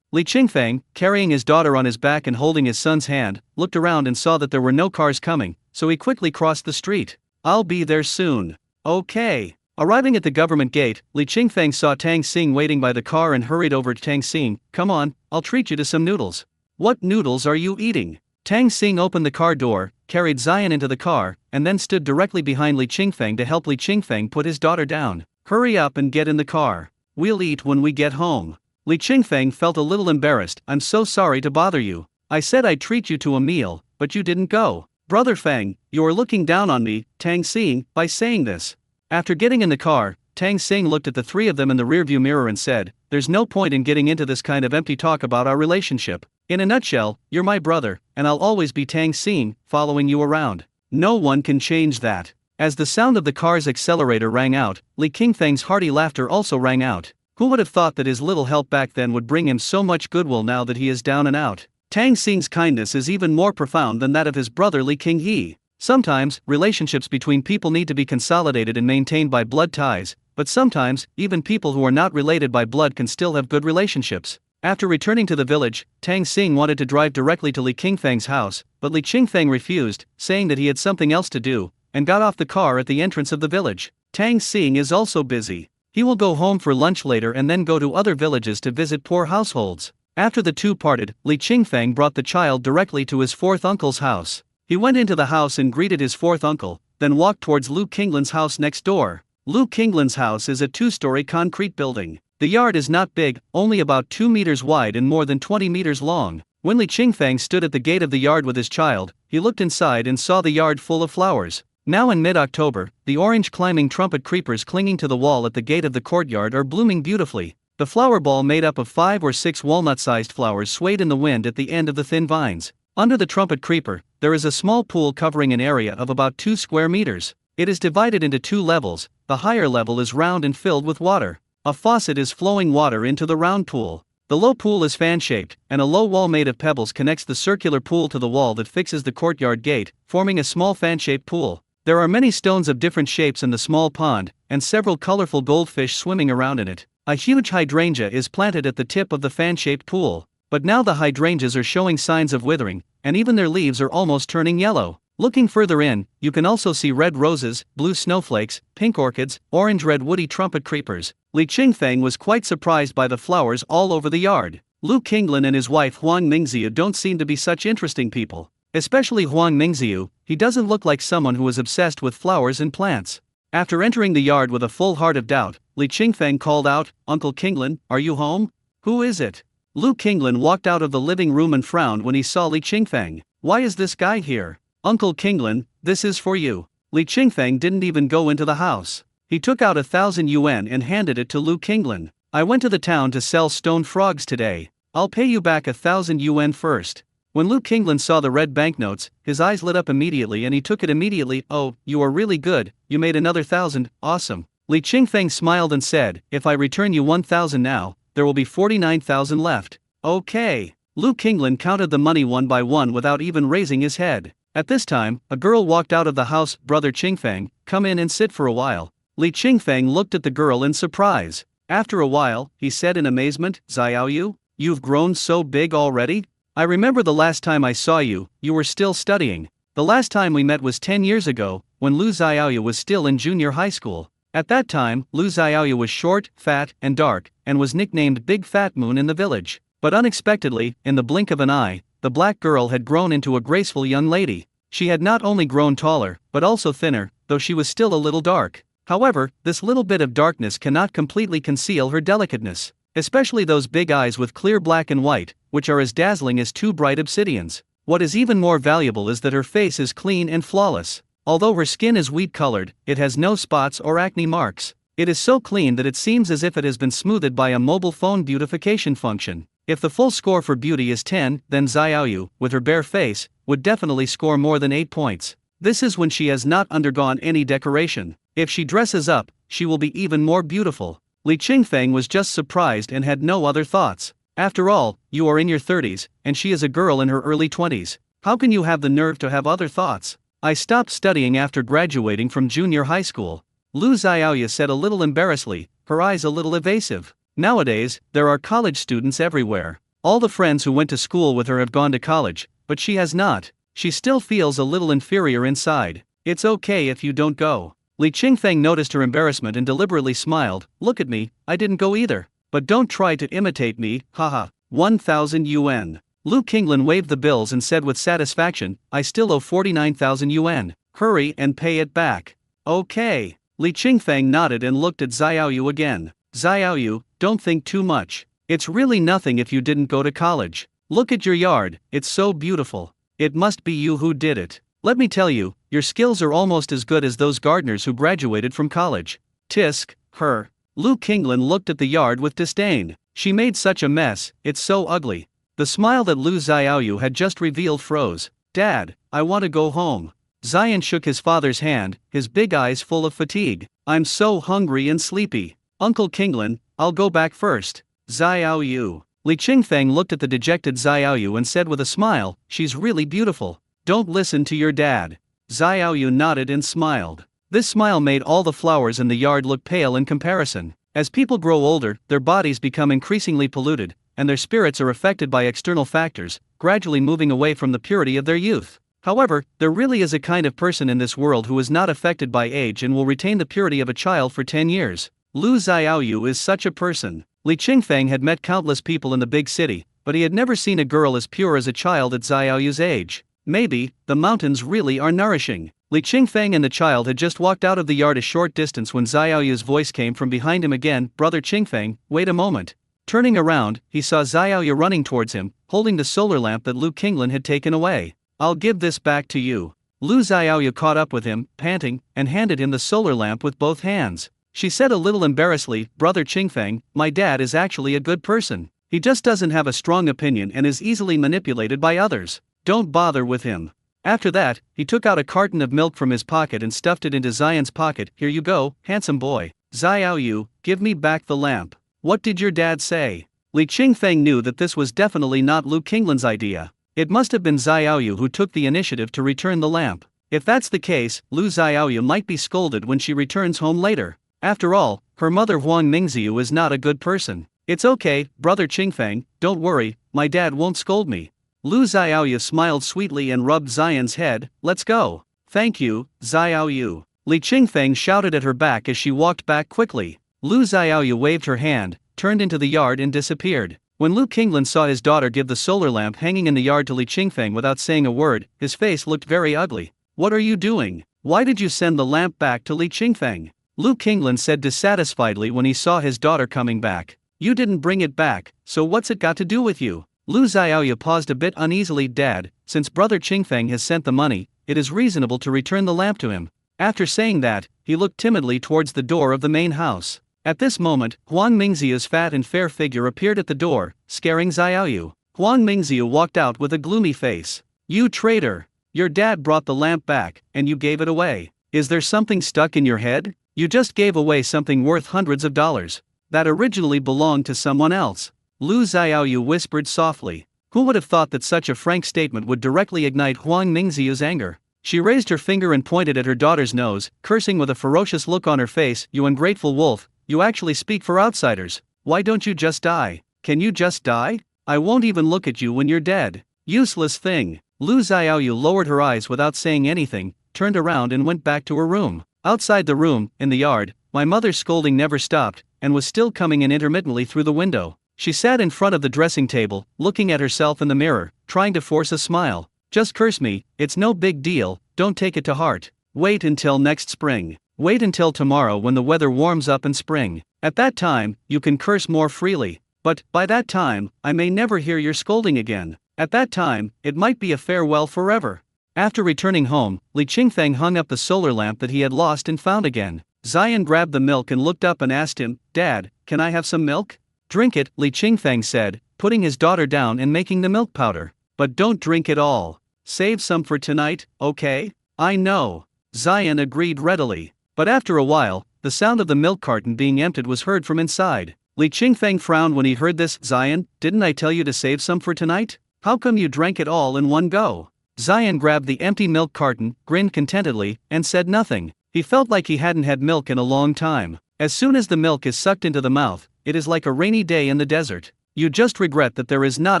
Li Qingfeng, carrying his daughter on his back and holding his son's hand, looked around and saw that there were no cars coming, so he quickly crossed the street. I'll be there soon. Okay. Arriving at the government gate, Li Qingfeng saw Tang Xing waiting by the car and hurried over to Tang Xing. Come on, I'll treat you to some noodles. What noodles are you eating? Tang Xing opened the car door, carried Zion into the car, and then stood directly behind Li Qingfeng to help Li Qingfeng put his daughter down. Hurry up and get in the car. We'll eat when we get home. Li Qingfeng felt a little embarrassed. I'm so sorry to bother you. I said I'd treat you to a meal, but you didn't go. Brother Feng, you are looking down on me, Tang Xing, by saying this. After getting in the car, Tang Xing looked at the three of them in the rearview mirror and said, there's no point in getting into this kind of empty talk about our relationship. In a nutshell, you're my brother, and I'll always be Tang Xing, following you around. No one can change that. As the sound of the car's accelerator rang out, Li Qingfeng's hearty laughter also rang out. Who would have thought that his little help back then would bring him so much goodwill now that he is down and out? Tang Xing's kindness is even more profound than that of his brother Li Qinghe. Sometimes, relationships between people need to be consolidated and maintained by blood ties, but sometimes, even people who are not related by blood can still have good relationships. After returning to the village, Tang Xing wanted to drive directly to Li Qingfeng's house, but Li Qingfeng refused, saying that he had something else to do, and got off the car at the entrance of the village. Tang Xing is also busy. He will go home for lunch later and then go to other villages to visit poor households. After the two parted, Li Qingfeng brought the child directly to his fourth uncle's house. He went into the house and greeted his fourth uncle, then walked towards Lu Qinglin's house next door. Lu Qinglin's house is a two-story concrete building. The yard is not big, only about 2 meters wide and more than 20 meters long. When Li Qingfeng stood at the gate of the yard with his child, he looked inside and saw the yard full of flowers. Now in mid-October, the orange-climbing trumpet creepers clinging to the wall at the gate of the courtyard are blooming beautifully. The flower ball made up of 5 or 6 walnut-sized flowers swayed in the wind at the end of the thin vines. Under the trumpet creeper, there is a small pool covering an area of about 2 square meters. It is divided into 2 levels. The higher level is round and filled with water. A faucet is flowing water into the round pool. The low pool is fan-shaped, and a low wall made of pebbles connects the circular pool to the wall that fixes the courtyard gate, forming a small fan-shaped pool. There are many stones of different shapes in the small pond, and several colorful goldfish swimming around in it. A huge hydrangea is planted at the tip of the fan-shaped pool, but now the hydrangeas are showing signs of withering, and even their leaves are almost turning yellow. Looking further in, you can also see red roses, blue snowflakes, pink orchids, orange-red woody trumpet creepers. Li Qingfeng was quite surprised by the flowers all over the yard. Lu Qinglin and his wife Huang Mingziu don't seem to be such interesting people. Especially Huang Mingziu, he doesn't look like someone who is obsessed with flowers and plants. After entering the yard with a full heart of doubt, Li Qingfeng called out, "Uncle Qinglin, are you home?" "Who is it?" Lu Qinglin walked out of the living room and frowned when he saw Li Qingfeng. "Why is this guy here?" "Uncle Qinglin, this is for you." Li Qingfeng didn't even go into the house. He took out 1,000 yuan and handed it to Lu Qinglin. "I went to the town to sell stone frogs today. I'll pay you back 1,000 yuan first." When Lu Qinglin saw the red banknotes, his eyes lit up immediately and he took it immediately. "Oh, you are really good, you made another 1,000, awesome." Li Qingfeng smiled and said, "If I return you 1,000 now, there will be 49,000 left." "Okay." Lu Qinglin counted the money one by one without even raising his head. At this time, a girl walked out of the house. "Brother Qingfeng, come in and sit for a while." Li Qingfeng looked at the girl in surprise. After a while, he said in amazement, "Xiaoyu, you've grown so big already? I remember the last time I saw you, you were still studying. The last time we met was 10 years ago, when Lu Xiaoyu was still in junior high school. At that time, Lu Xiaoyu was short, fat, and dark, and was nicknamed Big Fat Moon in the village. But unexpectedly, in the blink of an eye, the black girl had grown into a graceful young lady. She had not only grown taller, but also thinner, though she was still a little dark. However, this little bit of darkness cannot completely conceal her delicateness. Especially those big eyes with clear black and white, which are as dazzling as two bright obsidians. What is even more valuable is that her face is clean and flawless. Although her skin is wheat-colored, it has no spots or acne marks. It is so clean that it seems as if it has been smoothed by a mobile phone beautification function. If the full score for beauty is 10, then Xiaoyu, with her bare face, would definitely score more than 8 points. This is when she has not undergone any decoration. If she dresses up, she will be even more beautiful. Li Qingfeng was just surprised and had no other thoughts. After all, you are in your 30s, and she is a girl in her early 20s. How can you have the nerve to have other thoughts? "I stopped studying after graduating from junior high school." Lu Xiaoyu said a little embarrassedly, her eyes a little evasive. Nowadays, there are college students everywhere. All the friends who went to school with her have gone to college, but she has not. She still feels a little inferior inside. "It's okay if you don't go." Li Qingfeng noticed her embarrassment and deliberately smiled. "Look at me, I didn't go either. But don't try to imitate me, haha. 1,000 yuan. Lu Qinglin waved the bills and said with satisfaction, "I still owe 49,000 yuan. Hurry and pay it back." "Okay." Li Qingfeng nodded and looked at Xiaoyu again. "Xiaoyu, don't think too much. It's really nothing if you didn't go to college. Look at your yard, it's so beautiful. It must be you who did it. Let me tell you, your skills are almost as good as those gardeners who graduated from college." "Tisk, her." Lu Qinglin looked at the yard with disdain. "She made such a mess, it's so ugly." The smile that Lu Xiaoyu had just revealed froze. "Dad, I want to go home." Zion shook his father's hand, his big eyes full of fatigue. "I'm so hungry and sleepy. Uncle Qinglin, I'll go back first." "Xiaoyu." Li Qingfeng looked at the dejected Xiaoyu and said with a smile, "She's really beautiful. Don't listen to your dad." Xiaoyu nodded and smiled. This smile made all the flowers in the yard look pale in comparison. As people grow older, their bodies become increasingly polluted, and their spirits are affected by external factors, gradually moving away from the purity of their youth. However, there really is a kind of person in this world who is not affected by age and will retain the purity of a child for 10 years. Lu Xiaoyu is such a person. Li Qingfeng had met countless people in the big city, but he had never seen a girl as pure as a child at Xiaoyu's age. Maybe, the mountains really are nourishing. Li Qingfeng and the child had just walked out of the yard a short distance when Xiaoyu's voice came from behind him again. "Brother Qingfeng, wait a moment." Turning around, he saw Xiaoyu running towards him, holding the solar lamp that Lu Qinglin had taken away. "I'll give this back to you." Lu Xiaoyu caught up with him, panting, and handed him the solar lamp with both hands. She said a little embarrassedly, "Brother Qingfeng, my dad is actually a good person. He just doesn't have a strong opinion and is easily manipulated by others. Don't bother with him." After that, he took out a carton of milk from his pocket and stuffed it into Zion's pocket. "Here you go, handsome boy. Xiaoyu, give me back the lamp." "What did your dad say?" Li Qingfeng knew that this was definitely not Lu Qinglin's idea. It must have been Xiaoyu who took the initiative to return the lamp. If that's the case, Lu Xiaoyu might be scolded when she returns home later. After all, her mother Huang Mingziu is not a good person. "It's okay, Brother Qingfeng, don't worry, my dad won't scold me." Lu Xiaoyu smiled sweetly and rubbed Zian's head. Let's go. Thank you, Xiaoyu. Li Qingfeng shouted at her back as she walked back quickly. Lu Xiaoyu waved her hand, turned into the yard and disappeared. When Lu Qinglan saw his daughter give the solar lamp hanging in the yard to Li Qingfeng without saying a word, his face looked very ugly. What are you doing? Why did you send the lamp back to Li Qingfeng? Lu Qinglan said dissatisfiedly when he saw his daughter coming back. You didn't bring it back, so what's it got to do with you? Lu Xiaoyu paused a bit uneasily. Dad, since brother Qingfeng has sent the money, it is reasonable to return the lamp to him. After saying that, he looked timidly towards the door of the main house. At this moment, Huang Mingxiu's fat and fair figure appeared at the door, scaring Xiaoyu. Huang Mingxiu walked out with a gloomy face. You traitor! Your dad brought the lamp back, and you gave it away. Is there something stuck in your head? You just gave away something worth hundreds of dollars. That originally belonged to someone else. Lu Xiaoyu whispered softly. Who would have thought that such a frank statement would directly ignite Huang Mingxiu's anger? She raised her finger and pointed at her daughter's nose, cursing with a ferocious look on her face. You ungrateful wolf, you actually speak for outsiders. Why don't you just die? Can you just die? I won't even look at you when you're dead. Useless thing. Lu Xiaoyu lowered her eyes without saying anything, turned around and went back to her room. Outside the room, in the yard, my mother's scolding never stopped, and was still coming in intermittently through the window. She sat in front of the dressing table, looking at herself in the mirror, trying to force a smile. Just curse me, it's no big deal, don't take it to heart. Wait until next spring. Wait until tomorrow when the weather warms up in spring. At that time, you can curse more freely. But, by that time, I may never hear your scolding again. At that time, it might be a farewell forever. After returning home, Li Qingfeng hung up the solar lamp that he had lost and found again. Zion grabbed the milk and looked up and asked him, Dad, can I have some milk? Drink it, Li Qingfeng said, putting his daughter down and making the milk powder. But don't drink it all. Save some for tonight, okay? I know. Zion agreed readily. But after a while, the sound of the milk carton being emptied was heard from inside. Li Qingfeng frowned when he heard this. Zion, didn't I tell you to save some for tonight? How come you drank it all in one go? Zion grabbed the empty milk carton, grinned contentedly, and said nothing. He felt like he hadn't had milk in a long time. As soon as the milk is sucked into the mouth, it is like a rainy day in the desert. You just regret that there is not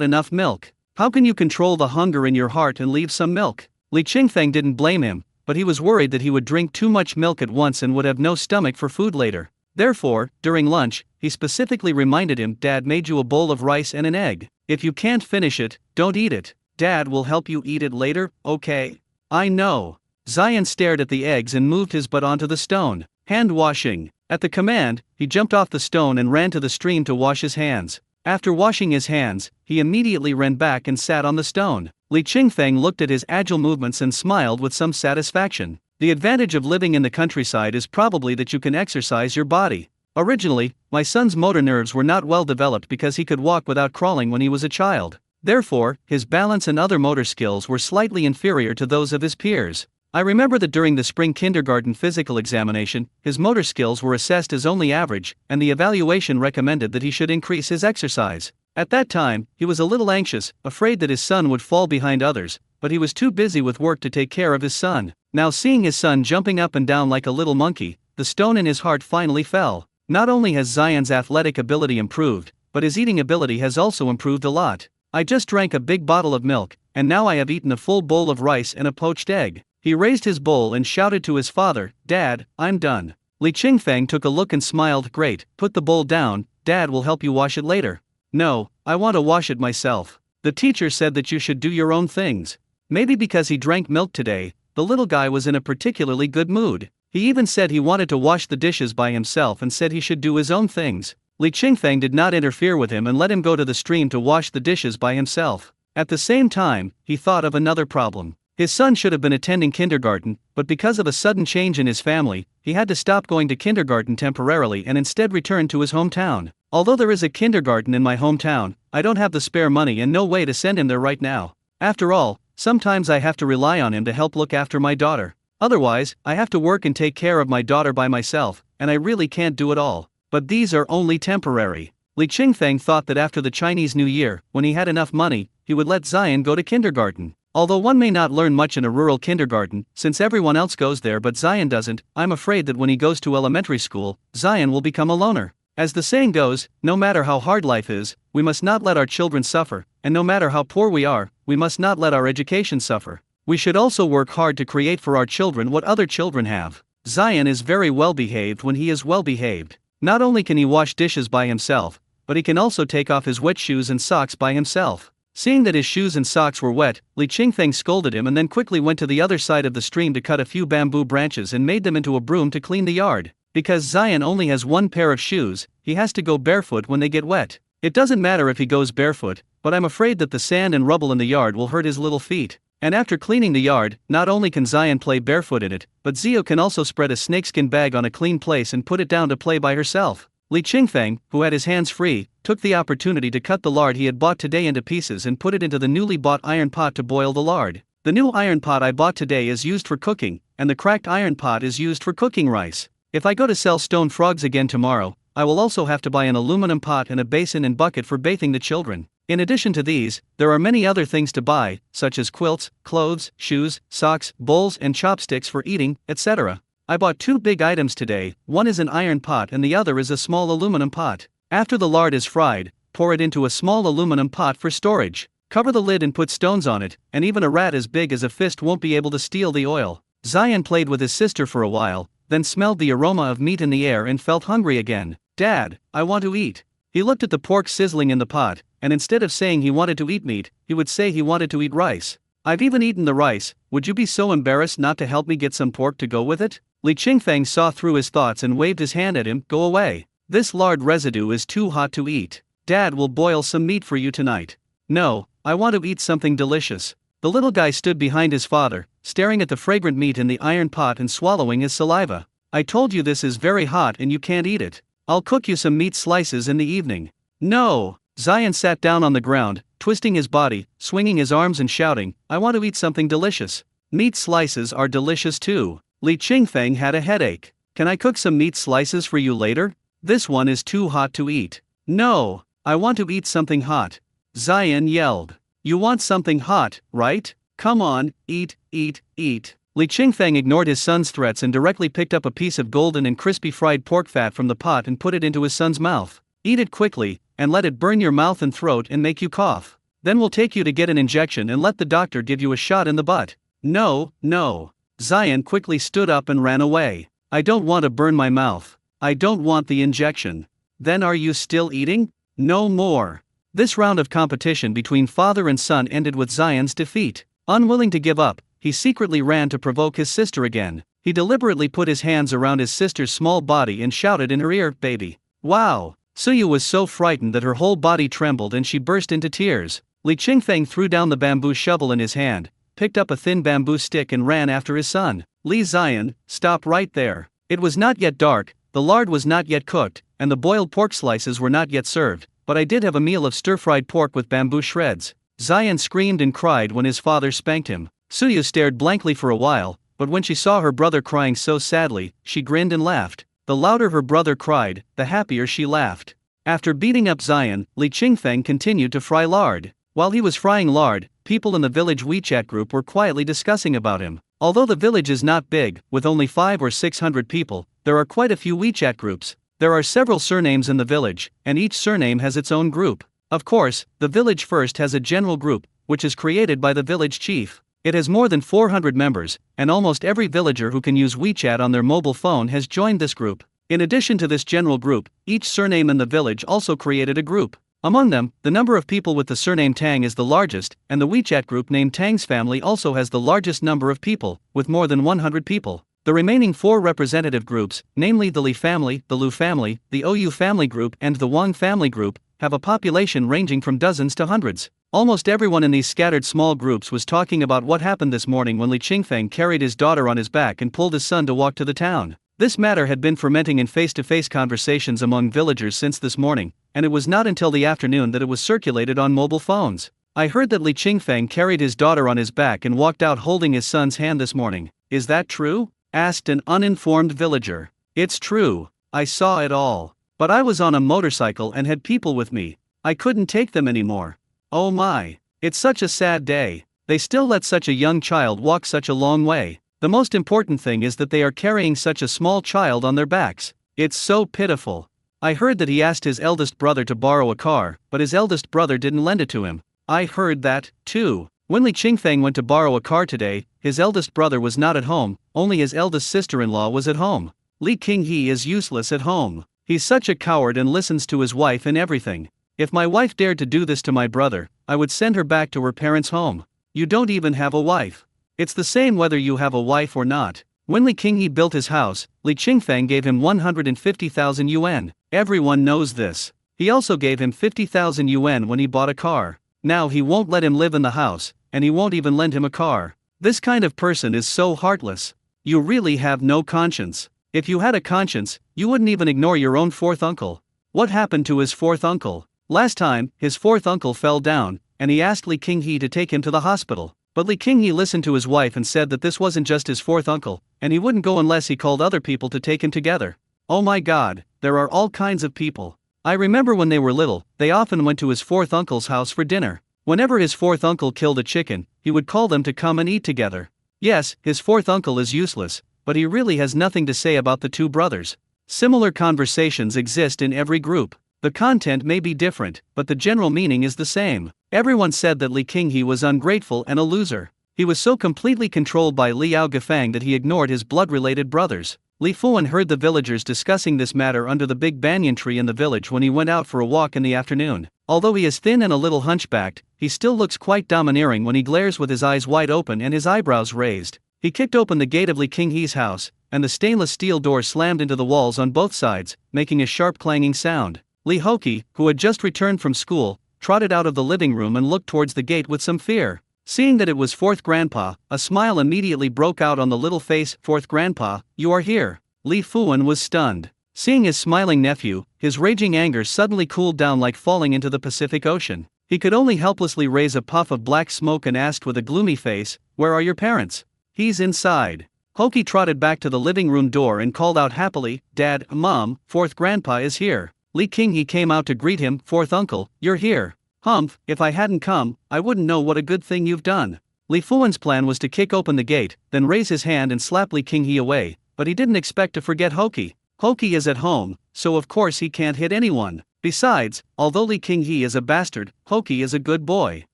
enough milk. How can you control the hunger in your heart and leave some milk? Li Qingfeng didn't blame him, but he was worried that he would drink too much milk at once and would have no stomach for food later. Therefore, during lunch, he specifically reminded him, Dad made you a bowl of rice and an egg. If you can't finish it, don't eat it. Dad will help you eat it later, okay? I know. Zion stared at the eggs and moved his butt onto the stone. Hand washing. At the command, he jumped off the stone and ran to the stream to wash his hands. After washing his hands, he immediately ran back and sat on the stone. Li Qingfeng looked at his agile movements and smiled with some satisfaction. The advantage of living in the countryside is probably that you can exercise your body. Originally, my son's motor nerves were not well developed because he could walk without crawling when he was a child. Therefore, his balance and other motor skills were slightly inferior to those of his peers. I remember that during the spring kindergarten physical examination, his motor skills were assessed as only average, and the evaluation recommended that he should increase his exercise. At that time, he was a little anxious, afraid that his son would fall behind others, but he was too busy with work to take care of his son. Now seeing his son jumping up and down like a little monkey, the stone in his heart finally fell. Not only has Zion's athletic ability improved, but his eating ability has also improved a lot. I just drank a big bottle of milk, and now I have eaten a full bowl of rice and a poached egg. He raised his bowl and shouted to his father, Dad, I'm done. Li Qingfeng took a look and smiled. Great, put the bowl down, Dad will help you wash it later. No, I want to wash it myself. The teacher said that you should do your own things. Maybe because he drank milk today, the little guy was in a particularly good mood. He even said he wanted to wash the dishes by himself and said he should do his own things. Li Qingfeng did not interfere with him and let him go to the stream to wash the dishes by himself. At the same time, he thought of another problem. His son should have been attending kindergarten, but because of a sudden change in his family, he had to stop going to kindergarten temporarily and instead return to his hometown. Although there is a kindergarten in my hometown, I don't have the spare money and no way to send him there right now. After all, sometimes I have to rely on him to help look after my daughter. Otherwise, I have to work and take care of my daughter by myself, and I really can't do it all. But these are only temporary. Li Qingfeng thought that after the Chinese New Year, when he had enough money, he would let Zion go to kindergarten. Although one may not learn much in a rural kindergarten, since everyone else goes there but Zion doesn't, I'm afraid that when he goes to elementary school, Zion will become a loner. As the saying goes, no matter how hard life is, we must not let our children suffer, and no matter how poor we are, we must not let our education suffer. We should also work hard to create for our children what other children have. Zion is very well behaved when he is well behaved. Not only can he wash dishes by himself, but he can also take off his wet shoes and socks by himself. Seeing that his shoes and socks were wet, Li Qingfeng scolded him and then quickly went to the other side of the stream to cut a few bamboo branches and made them into a broom to clean the yard. Because Zion only has one pair of shoes, he has to go barefoot when they get wet. It doesn't matter if he goes barefoot, but I'm afraid that the sand and rubble in the yard will hurt his little feet. And after cleaning the yard, not only can Zion play barefoot in it, but Zio can also spread a snakeskin bag on a clean place and put it down to play by herself. Li Qingfeng, who had his hands free, took the opportunity to cut the lard he had bought today into pieces and put it into the newly bought iron pot to boil the lard. The new iron pot I bought today is used for cooking, and the cracked iron pot is used for cooking rice. If I go to sell stone frogs again tomorrow, I will also have to buy an aluminum pot and a basin and bucket for bathing the children. In addition to these, there are many other things to buy, such as quilts, clothes, shoes, socks, bowls and chopsticks for eating, etc. I bought 2 big items today, one is an iron pot and the other is a small aluminum pot. After the lard is fried, pour it into a small aluminum pot for storage. Cover the lid and put stones on it, and even a rat as big as a fist won't be able to steal the oil. Zion played with his sister for a while, then smelled the aroma of meat in the air and felt hungry again. "Dad, I want to eat." He looked at the pork sizzling in the pot, and instead of saying he wanted to eat meat, he would say he wanted to eat rice. "I've even eaten the rice, would you be so embarrassed not to help me get some pork to go with it?" Li Qingfeng saw through his thoughts and waved his hand at him, "Go away. This lard residue is too hot to eat. Dad will boil some meat for you tonight." "No, I want to eat something delicious." The little guy stood behind his father, staring at the fragrant meat in the iron pot and swallowing his saliva. "I told you this is very hot and you can't eat it. I'll cook you some meat slices in the evening." "No!" Zion sat down on the ground, twisting his body, swinging his arms and shouting, "I want to eat something delicious." "Meat slices are delicious too." Li Qingfeng had a headache. "Can I cook some meat slices for you later? This one is too hot to eat." "No, I want to eat something hot." Zion yelled. "You want something hot, right? Come on, eat, eat, eat." Li Qingfeng ignored his son's threats and directly picked up a piece of golden and crispy fried pork fat from the pot and put it into his son's mouth. "Eat it quickly, and let it burn your mouth and throat and make you cough. Then we'll take you to get an injection and let the doctor give you a shot in the butt." "No, no." Zion quickly stood up and ran away. "I don't want to burn my mouth. I don't want the injection." "Then are you still eating?" "No more." This round of competition between father and son ended with Zion's defeat. Unwilling to give up, he secretly ran to provoke his sister again. He deliberately put his hands around his sister's small body and shouted in her ear, "Baby." "Wow!" Suyu was so frightened that her whole body trembled and she burst into tears. Li Qingfeng threw down the bamboo shovel in his hand, picked up a thin bamboo stick and ran after his son. "Li Zion, stop right there." It was not yet dark, the lard was not yet cooked, and the boiled pork slices were not yet served, but I did have a meal of stir-fried pork with bamboo shreds. Zion screamed and cried when his father spanked him. Suyu stared blankly for a while, but when she saw her brother crying so sadly, she grinned and laughed. The louder her brother cried, the happier she laughed. After beating up Zion, Li Qingfeng continued to fry lard. While he was frying lard, people in the village WeChat group were quietly discussing about him. Although the village is not big, with only 500 or 600 people, there are quite a few WeChat groups. There are several surnames in the village, and each surname has its own group. Of course, the village first has a general group, which is created by the village chief. It has more than 400 members, and almost every villager who can use WeChat on their mobile phone has joined this group. In addition to this general group, each surname in the village also created a group. Among them, the number of people with the surname Tang is the largest, and the WeChat group named Tang's Family also has the largest number of people, with more than 100 people. The remaining 4 representative groups, namely the Li family, the Lu family, the OU family group, and the Wang family group, have a population ranging from dozens to hundreds. Almost everyone in these scattered small groups was talking about what happened this morning when Li Qingfeng carried his daughter on his back and pulled his son to walk to the town. This matter had been fermenting in face-to-face conversations among villagers since this morning, and it was not until the afternoon that it was circulated on mobile phones. "I heard that Li Qingfeng carried his daughter on his back and walked out holding his son's hand this morning. Is that true?" asked an uninformed villager. "It's true. I saw it all. But I was on a motorcycle and had people with me. I couldn't take them anymore. Oh my. It's such a sad day. They still let such a young child walk such a long way. The most important thing is that they are carrying such a small child on their backs. It's so pitiful. I heard that he asked his eldest brother to borrow a car, but his eldest brother didn't lend it to him. I heard that, too. When Li Qingfeng went to borrow a car today, his eldest brother was not at home, only his eldest sister-in-law was at home. Li Qinghe is useless at home. He's such a coward and listens to his wife in everything. If my wife dared to do this to my brother, I would send her back to her parents' home. You don't even have a wife. It's the same whether you have a wife or not. When Li Qinghe built his house, Li Qingfeng gave him 150,000 yuan. Everyone knows this. He also gave him 50,000 yuan when he bought a car. Now he won't let him live in the house, and he won't even lend him a car. This kind of person is so heartless. You really have no conscience. If you had a conscience, you wouldn't even ignore your own fourth uncle. What happened to his fourth uncle? Last time, his fourth uncle fell down, and he asked Li Qinghe to take him to the hospital. But Li Qinghe listened to his wife and said that this wasn't just his fourth uncle, and he wouldn't go unless he called other people to take him together. Oh my god, there are all kinds of people. I remember when they were little, they often went to his fourth uncle's house for dinner. Whenever his fourth uncle killed a chicken, he would call them to come and eat together. Yes, his fourth uncle is useless, but he really has nothing to say about the two brothers. Similar conversations exist in every group. The content may be different, but the general meaning is the same. Everyone said that Li Qinghe was ungrateful and a loser. He was so completely controlled by Liao Gafang that he ignored his blood-related brothers. Li Fuan heard the villagers discussing this matter under the big banyan tree in the village when he went out for a walk in the afternoon. Although he is thin and a little hunchbacked, he still looks quite domineering when he glares with his eyes wide open and his eyebrows raised. He kicked open the gate of Li Qinghe's house, and the stainless steel door slammed into the walls on both sides, making a sharp clanging sound. Li Hoki, who had just returned from school, trotted out of the living room and looked towards the gate with some fear. Seeing that it was fourth grandpa, a smile immediately broke out on the little face. Fourth grandpa, you are here. Li Fuan was stunned. Seeing his smiling nephew, his raging anger suddenly cooled down like falling into the Pacific Ocean. He could only helplessly raise a puff of black smoke and asked with a gloomy face, "Where are your parents?" "He's inside." Hoki trotted back to the living room door and called out happily, "Dad, Mom, fourth grandpa is here." Li Qinghe came out to greet him. "Fourth uncle, you're here." "Humph, if I hadn't come, I wouldn't know what a good thing you've done." Li Fuan's plan was to kick open the gate, then raise his hand and slap Li Qinghe away, but he didn't expect to forget Hoki. Hoki is at home, so of course he can't hit anyone. Besides, although Li Qinghe is a bastard, Hoki is a good boy.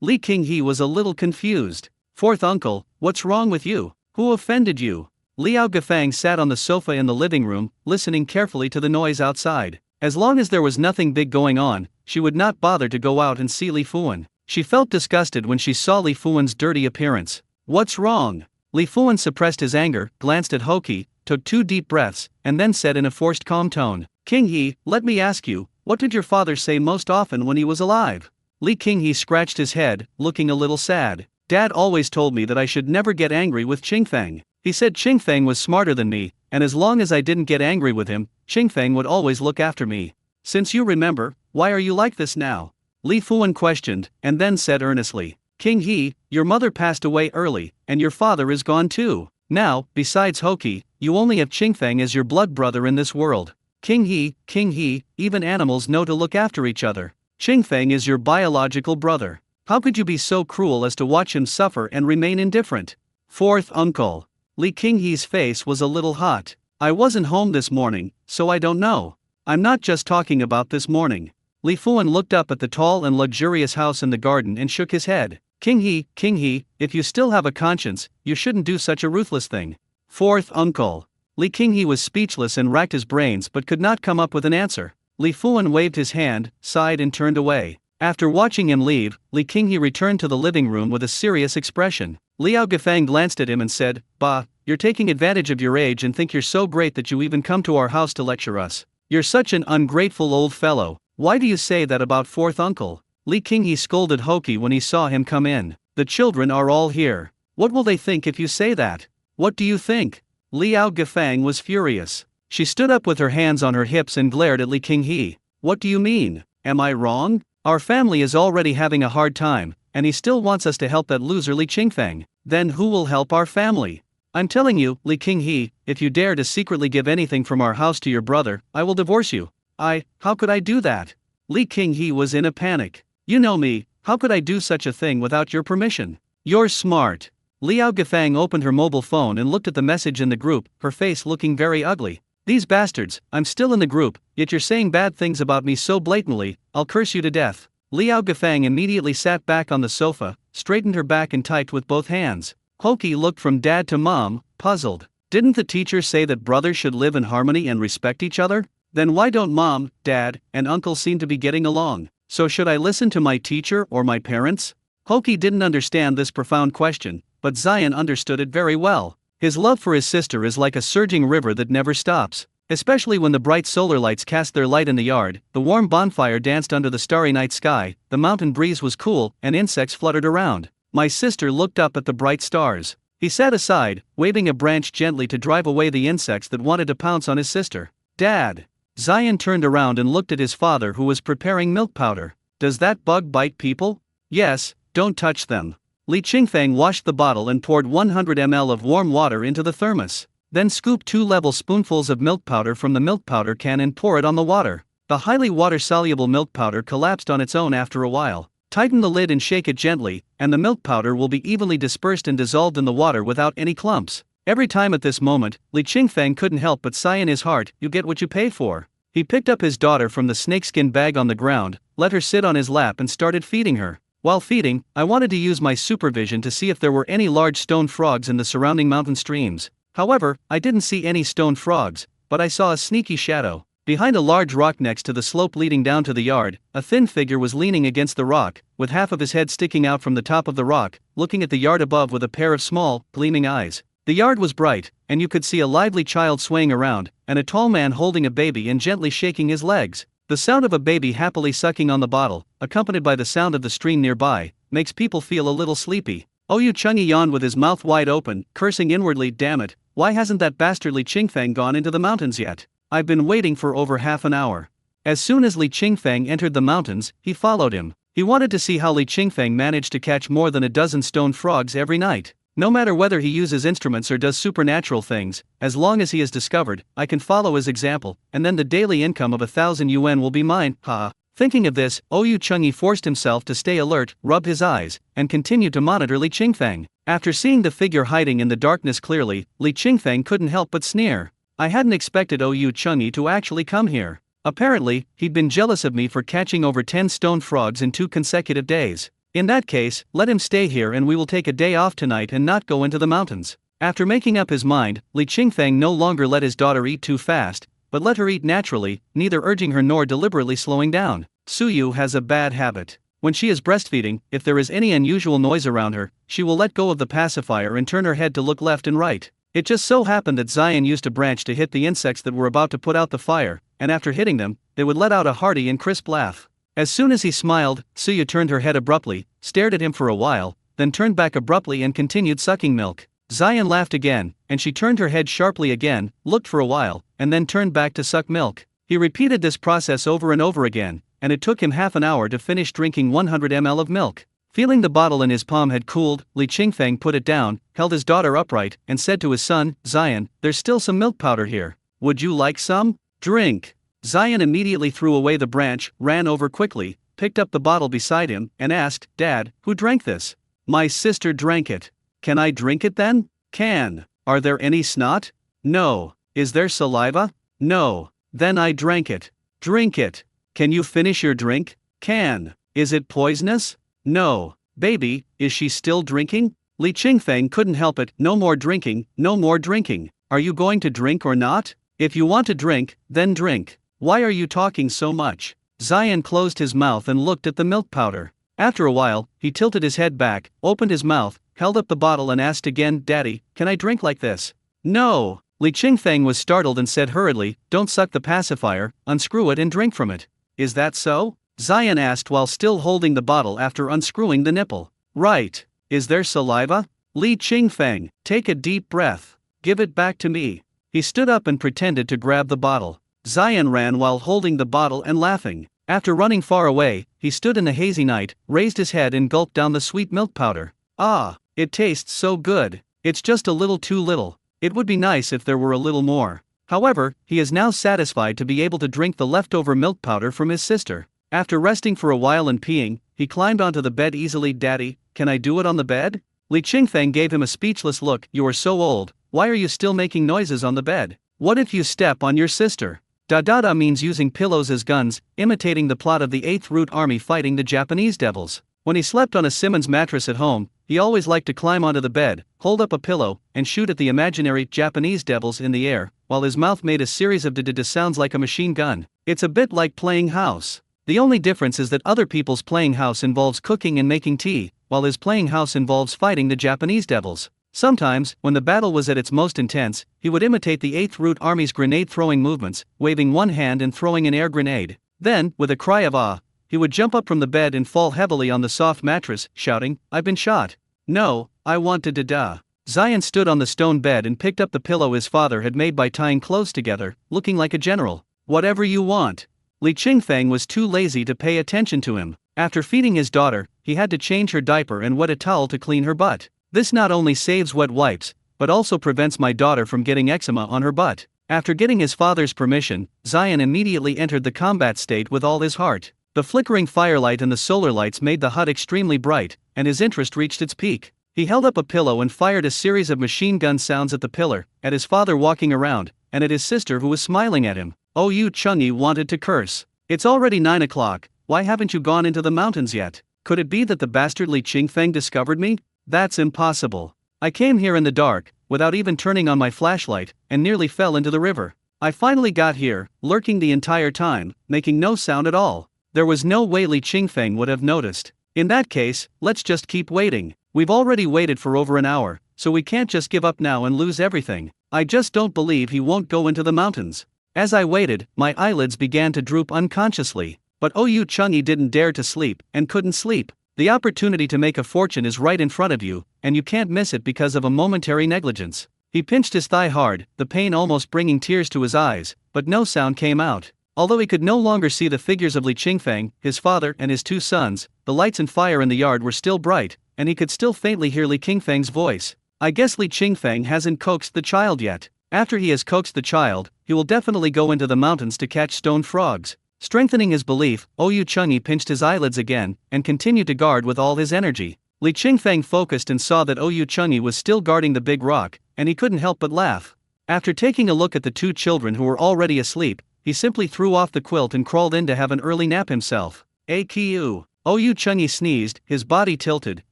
Li Qinghe was a little confused. "Fourth uncle, what's wrong with you? Who offended you?" Liao Gafang sat on the sofa in the living room, listening carefully to the noise outside. As long as there was nothing big going on, she would not bother to go out and see Li Fuan. She felt disgusted when she saw Li Fuan's dirty appearance. "What's wrong?" Li Fuan suppressed his anger, glanced at Hoki, took 2 deep breaths, and then said in a forced calm tone, "Qinghe, let me ask you, what did your father say most often when he was alive?" Li Qinghe scratched his head, looking a little sad. "Dad always told me that I should never get angry with Qingfeng. He said Qingfeng was smarter than me, and as long as I didn't get angry with him, Qingfeng would always look after me. Since you remember, why are you like this now?" Li Fuan questioned, and then said earnestly, "Qinghe, your mother passed away early, and your father is gone too. Now, besides Hoki, you only have Qingfeng as your blood brother in this world. Qinghe, even animals know to look after each other. Qingfeng is your biological brother. How could you be so cruel as to watch him suffer and remain indifferent?" "Fourth uncle." Li Qinghe's face was a little hot. "I wasn't home this morning, so I don't know. I'm not just talking about this morning." Li Fuan looked up at the tall and luxurious house in the garden and shook his head. Qinghe, if you still have a conscience, you shouldn't do such a ruthless thing." "Fourth uncle." Li Qinghe was speechless and racked his brains but could not come up with an answer. Li Fuan waved his hand, sighed and turned away. After watching him leave, Li Qinghe returned to the living room with a serious expression. Liao Gafang glanced at him and said, "Bah, you're taking advantage of your age and think you're so great that you even come to our house to lecture us. You're such an ungrateful old fellow. Why do you say that about fourth uncle?" Li Qinghe scolded Hoki when he saw him come in. "The children are all here. What will they think if you say that?" "What do you think?" Liao Gafang was furious. She stood up with her hands on her hips and glared at Li Qinghe. "What do you mean? Am I wrong? Our family is already having a hard time, and he still wants us to help that loser Li Qingfeng. Then who will help our family? I'm telling you, Li Qinghe, if you dare to secretly give anything from our house to your brother, I will divorce you." How could I do that?" Li Qinghe was in a panic. "You know me, how could I do such a thing without your permission?" "You're smart." Liao Gafang opened her mobile phone and looked at the message in the group, her face looking very ugly. "These bastards, I'm still in the group, yet you're saying bad things about me so blatantly, I'll curse you to death." Liao Gafang immediately sat back on the sofa, straightened her back and typed with both hands. Hoki looked from dad to mom, puzzled. Didn't the teacher say that brothers should live in harmony and respect each other? Then why don't mom, dad, and uncle seem to be getting along? So should I listen to my teacher or my parents? Hoki didn't understand this profound question, but Zion understood it very well. His love for his sister is like a surging river that never stops. Especially when the bright solar lights cast their light in the yard, the warm bonfire danced under the starry night sky, the mountain breeze was cool, and insects fluttered around. My sister looked up at the bright stars. He sat aside, waving a branch gently to drive away the insects that wanted to pounce on his sister. Dad! Zion turned around and looked at his father, who was preparing milk powder. Does that bug bite people? Yes, don't touch them. Li Qingfang washed the bottle and poured 100 ml of warm water into the thermos. Then scoop 2 level spoonfuls of milk powder from the milk powder can and pour it on the water. The highly water-soluble milk powder collapsed on its own after a while. Tighten the lid and shake it gently, and the milk powder will be evenly dispersed and dissolved in the water without any clumps. Every time at this moment, Li Qingfang couldn't help but sigh in his heart, you get what you pay for. He picked up his daughter from the snakeskin bag on the ground, let her sit on his lap and started feeding her. While feeding, I wanted to use my supervision to see if there were any large stone frogs in the surrounding mountain streams. However, I didn't see any stone frogs, but I saw a sneaky shadow. Behind a large rock next to the slope leading down to the yard, a thin figure was leaning against the rock, with half of his head sticking out from the top of the rock, looking at the yard above with a pair of small, gleaming eyes. The yard was bright, and you could see a lively child swaying around, and a tall man holding a baby and gently shaking his legs. The sound of a baby happily sucking on the bottle, accompanied by the sound of the stream nearby, makes people feel a little sleepy. Oyu Chungi yawned with his mouth wide open, cursing inwardly, damn it, why hasn't that bastard Li Qingfang gone into the mountains yet? I've been waiting for over half an hour. As soon as Li Qingfang entered the mountains, he followed him. He wanted to see how Li Qingfang managed to catch more than a dozen stone frogs every night. No matter whether he uses instruments or does supernatural things, as long as he is discovered, I can follow his example, and then the daily income of 1,000 yuan will be mine, ha. Thinking of this, Oyu Chungi forced himself to stay alert, rubbed his eyes, and continued to monitor Li Qingfang. After seeing the figure hiding in the darkness clearly, Li Qingfang couldn't help but sneer. I hadn't expected Oyu Chungi to actually come here. Apparently, he'd been jealous of me for catching over 10 stone frogs in 2 consecutive days. In that case, let him stay here and we will take a day off tonight and not go into the mountains. After making up his mind, Li Qingfang no longer let his daughter eat too fast, but let her eat naturally, neither urging her nor deliberately slowing down. Suyu has a bad habit. When she is breastfeeding, if there is any unusual noise around her, she will let go of the pacifier and turn her head to look left and right. It just so happened that Zion used a branch to hit the insects that were about to put out the fire, and after hitting them, they would let out a hearty and crisp laugh. As soon as he smiled, Suyu turned her head abruptly, stared at him for a while, then turned back abruptly and continued sucking milk. Zion laughed again, and she turned her head sharply again, looked for a while, and then turned back to suck milk. He repeated this process over and over again, and it took him half an hour to finish drinking 100 ml of milk. Feeling the bottle in his palm had cooled, Li Qingfang put it down, held his daughter upright, and said to his son, Zion, there's still some milk powder here. Would you like some? Drink. Zion immediately threw away the branch, ran over quickly, picked up the bottle beside him, and asked, Dad, who drank this? My sister drank it. Can I drink it then? Can. Are there any snot? No. Is there saliva? No. Then I drank it. Drink it. Can you finish your drink? Can. Is it poisonous? No. Baby, is she still drinking? Li Qingfang couldn't help it, no more drinking, no more drinking. Are you going to drink or not? If you want to drink, then drink. Why are you talking so much? Zion closed his mouth and looked at the milk powder. After a while, he tilted his head back, opened his mouth, held up the bottle and asked again, Daddy, can I drink like this? No. Li Qingfang was startled and said hurriedly, don't suck the pacifier, unscrew it and drink from it. Is that so? Zion asked while still holding the bottle after unscrewing the nipple. Right. Is there saliva? Li Qingfang, take a deep breath. Give it back to me. He stood up and pretended to grab the bottle. Zion ran while holding the bottle and laughing. After running far away, he stood in the hazy night, raised his head and gulped down the sweet milk powder. Ah, it tastes so good. It's just a little too little. It would be nice if there were a little more. However, he is now satisfied to be able to drink the leftover milk powder from his sister. After resting for a while and peeing, he climbed onto the bed easily. Daddy, can I do it on the bed? Li Qingfang gave him a speechless look. You are so old, why are you still making noises on the bed? What if you step on your sister? Da means using pillows as guns, imitating the plot of the 8th Root Army fighting the Japanese devils. When he slept on a Simmons mattress at home, he always liked to climb onto the bed, hold up a pillow, and shoot at the imaginary Japanese devils in the air, while his mouth made a series of da-da-da sounds like a machine gun. It's a bit like playing house. The only difference is that other people's playing house involves cooking and making tea, while his playing house involves fighting the Japanese devils. Sometimes, when the battle was at its most intense, he would imitate the 8th Root Army's grenade-throwing movements, waving one hand and throwing an air grenade. Then, with a cry of "ah," he would jump up from the bed and fall heavily on the soft mattress, shouting, "I've been shot. No, I want to da-da." Zion stood on the stone bed and picked up the pillow his father had made by tying clothes together, looking like a general. "Whatever you want." Li Qingfeng was too lazy to pay attention to him. After feeding his daughter, he had to change her diaper and wet a towel to clean her butt. "This not only saves wet wipes, but also prevents my daughter from getting eczema on her butt." After getting his father's permission, Zion immediately entered the combat state with all his heart. The flickering firelight and the solar lights made the hut extremely bright, and his interest reached its peak. He held up a pillow and fired a series of machine gun sounds at the pillar, at his father walking around, and at his sister who was smiling at him. Yu Chunyi wanted to curse. "It's already 9 o'clock, why haven't you gone into the mountains yet? Could it be that the bastard Li Qingfeng discovered me? That's impossible. I came here in the dark, without even turning on my flashlight, and nearly fell into the river. I finally got here, lurking the entire time, making no sound at all. There was no way Li Qingfeng would have noticed. In that case, let's just keep waiting. We've already waited for over an hour, so we can't just give up now and lose everything. I just don't believe he won't go into the mountains." As I waited, my eyelids began to droop unconsciously. But Yu Chunyi didn't dare to sleep, and couldn't sleep. The opportunity to make a fortune is right in front of you, and you can't miss it because of a momentary negligence. He pinched his thigh hard, the pain almost bringing tears to his eyes, but no sound came out. Although he could no longer see the figures of Li Qingfeng, his father and his 2 sons, the lights and fire in the yard were still bright, and he could still faintly hear Li Qingfeng's voice. "I guess Li Qingfeng hasn't coaxed the child yet. After he has coaxed the child, he will definitely go into the mountains to catch stone frogs." Strengthening his belief, Yu Chunyi pinched his eyelids again, and continued to guard with all his energy. Li Qingfeng focused and saw that Yu Chunyi was still guarding the big rock, and he couldn't help but laugh. After taking a look at the 2 children who were already asleep, he simply threw off the quilt and crawled in to have an early nap himself. "AQ." Yu Chunyi sneezed, his body tilted,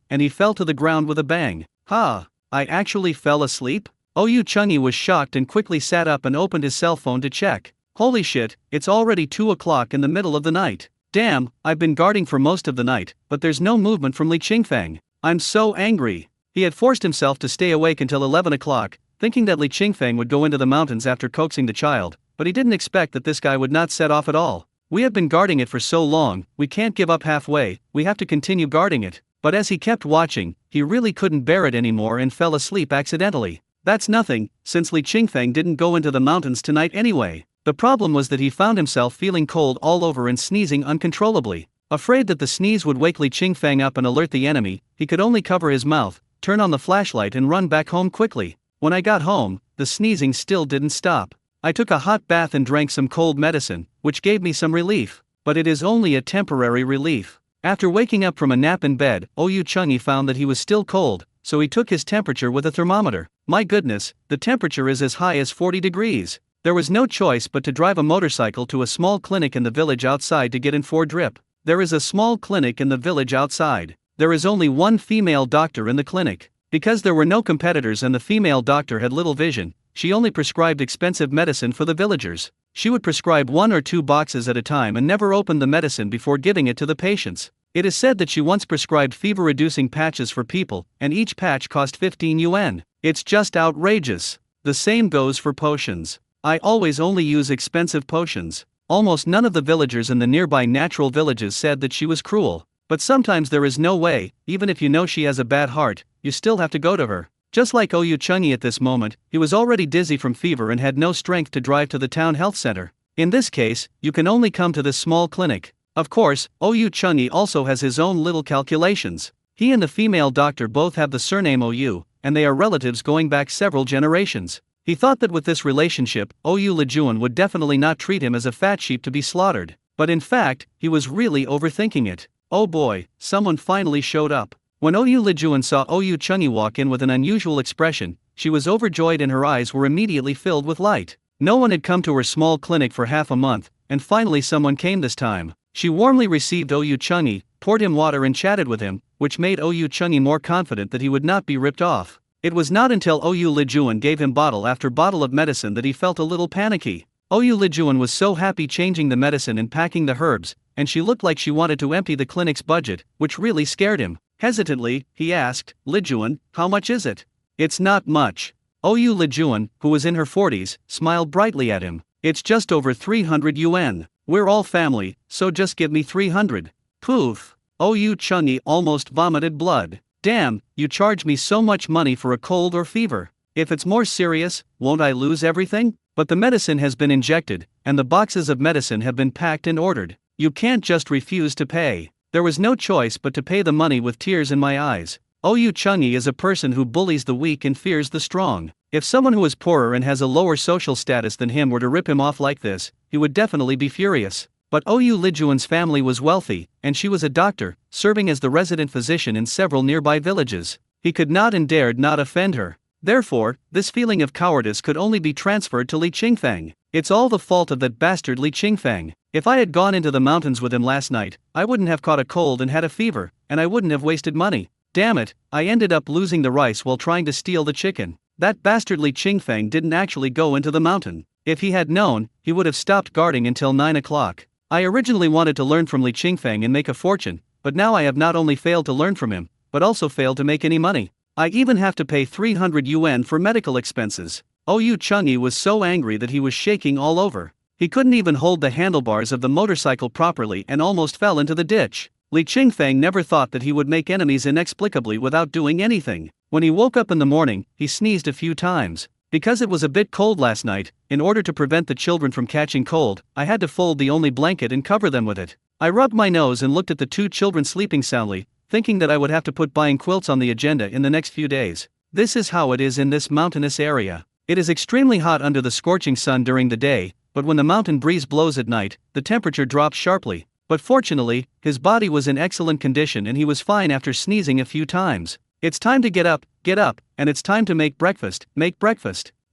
and he fell to the ground with a bang. "Ha! I actually fell asleep?" Yu Chunyi was shocked and quickly sat up and opened his cell phone to check. "Holy shit, it's already 2 o'clock in the middle of the night. Damn, I've been guarding for most of the night, but there's no movement from Li Qingfeng. I'm so angry." He had forced himself to stay awake until 11 o'clock, thinking that Li Qingfeng would go into the mountains after coaxing the child, but he didn't expect that this guy would not set off at all. "We have been guarding it for so long, we can't give up halfway, we have to continue guarding it." But as he kept watching, he really couldn't bear it anymore and fell asleep accidentally. That's nothing, since Li Qingfeng didn't go into the mountains tonight anyway. The problem was that he found himself feeling cold all over and sneezing uncontrollably. Afraid that the sneeze would wake Li Qingfeng up and alert the enemy, he could only cover his mouth, turn on the flashlight and run back home quickly. When I got home, the sneezing still didn't stop. I took a hot bath and drank some cold medicine, which gave me some relief. But it is only a temporary relief. After waking up from a nap in bed, Yu Chunyi found that he was still cold, so he took his temperature with a thermometer. My goodness, the temperature is as high as 40 degrees. There was no choice but to drive a motorcycle to a small clinic in the village outside to get in for drip. There is a small clinic in the village outside. There is only one female doctor in the clinic. Because there were no competitors and the female doctor had little vision, she only prescribed expensive medicine for the villagers. She would prescribe 1 or 2 boxes at a time and never opened the medicine before giving it to the patients. It is said that she once prescribed fever-reducing patches for people, and each patch cost 15 yuan. It's just outrageous. The same goes for potions. I always only use expensive potions. Almost none of the villagers in the nearby natural villages said that she was cruel. But sometimes there is no way, even if you know she has a bad heart, you still have to go to her. Just like Yu Chunyi at this moment, he was already dizzy from fever and had no strength to drive to the town health center. In this case, you can only come to this small clinic. Of course, Yu Chunyi also has his own little calculations. He and the female doctor both have the surname Yu, and they are relatives going back several generations. He thought that with this relationship, Yu Lejuan would definitely not treat him as a fat sheep to be slaughtered. But in fact, he was really overthinking it. Oh boy, someone finally showed up. When Yu Lejuan saw Yu Chunyi walk in with an unusual expression, she was overjoyed and her eyes were immediately filled with light. No one had come to her small clinic for half a month, and finally someone came this time. She warmly received Yu Chunyi, poured him water and chatted with him, which made Oyu Chungi more confident that he would not be ripped off. It was not until Oyu Lijuan gave him bottle after bottle of medicine that he felt a little panicky. Oyu Lijuan was so happy changing the medicine and packing the herbs, and she looked like she wanted to empty the clinic's budget, which really scared him. Hesitantly, he asked, "Lijuan, how much is it?" "It's not much." Oyu Lijuan, who was in her 40s, smiled brightly at him. "It's just over 300 yuan. We're all family, so just give me 300. Poof. Oyu Chungi almost vomited blood. "Damn, you charge me so much money for a cold or fever. If it's more serious, won't I lose everything?" "But the medicine has been injected, and the boxes of medicine have been packed and ordered. You can't just refuse to pay." There was no choice but to pay the money with tears in my eyes. Oyu Chungi is a person who bullies the weak and fears the strong. If someone who is poorer and has a lower social status than him were to rip him off like this, he would definitely be furious. But Oyu Lijuan's family was wealthy, and she was a doctor, serving as the resident physician in several nearby villages. He could not and dared not offend her. Therefore, this feeling of cowardice could only be transferred to Li Qingfang. "It's all the fault of that bastard Li Qingfang. If I had gone into the mountains with him last night, I wouldn't have caught a cold and had a fever, and I wouldn't have wasted money. Damn it, I ended up losing the rice while trying to steal the chicken. That bastard Li Qingfang didn't actually go into the mountain. If he had known, he would have stopped guarding until 9 o'clock. I originally wanted to learn from Li Qingfang and make a fortune, but now I have not only failed to learn from him, but also failed to make any money. I even have to pay 300 yuan for medical expenses." Oyu Chungi was so angry that he was shaking all over. He couldn't even hold the handlebars of the motorcycle properly and almost fell into the ditch. Li Qingfang never thought that he would make enemies inexplicably without doing anything. When he woke up in the morning, he sneezed a few times. "Because it was a bit cold last night, in order to prevent the children from catching cold, I had to fold the only blanket and cover them with it. I rubbed my nose and looked at the 2 children sleeping soundly, thinking that I would have to put buying quilts on the agenda in the next few days. This is how it is in this mountainous area. It is extremely hot under the scorching sun during the day, but when the mountain breeze blows at night, the temperature drops sharply. But fortunately, his body was in excellent condition and he was fine after sneezing a few times. It's time to get up, and it's time to make breakfast.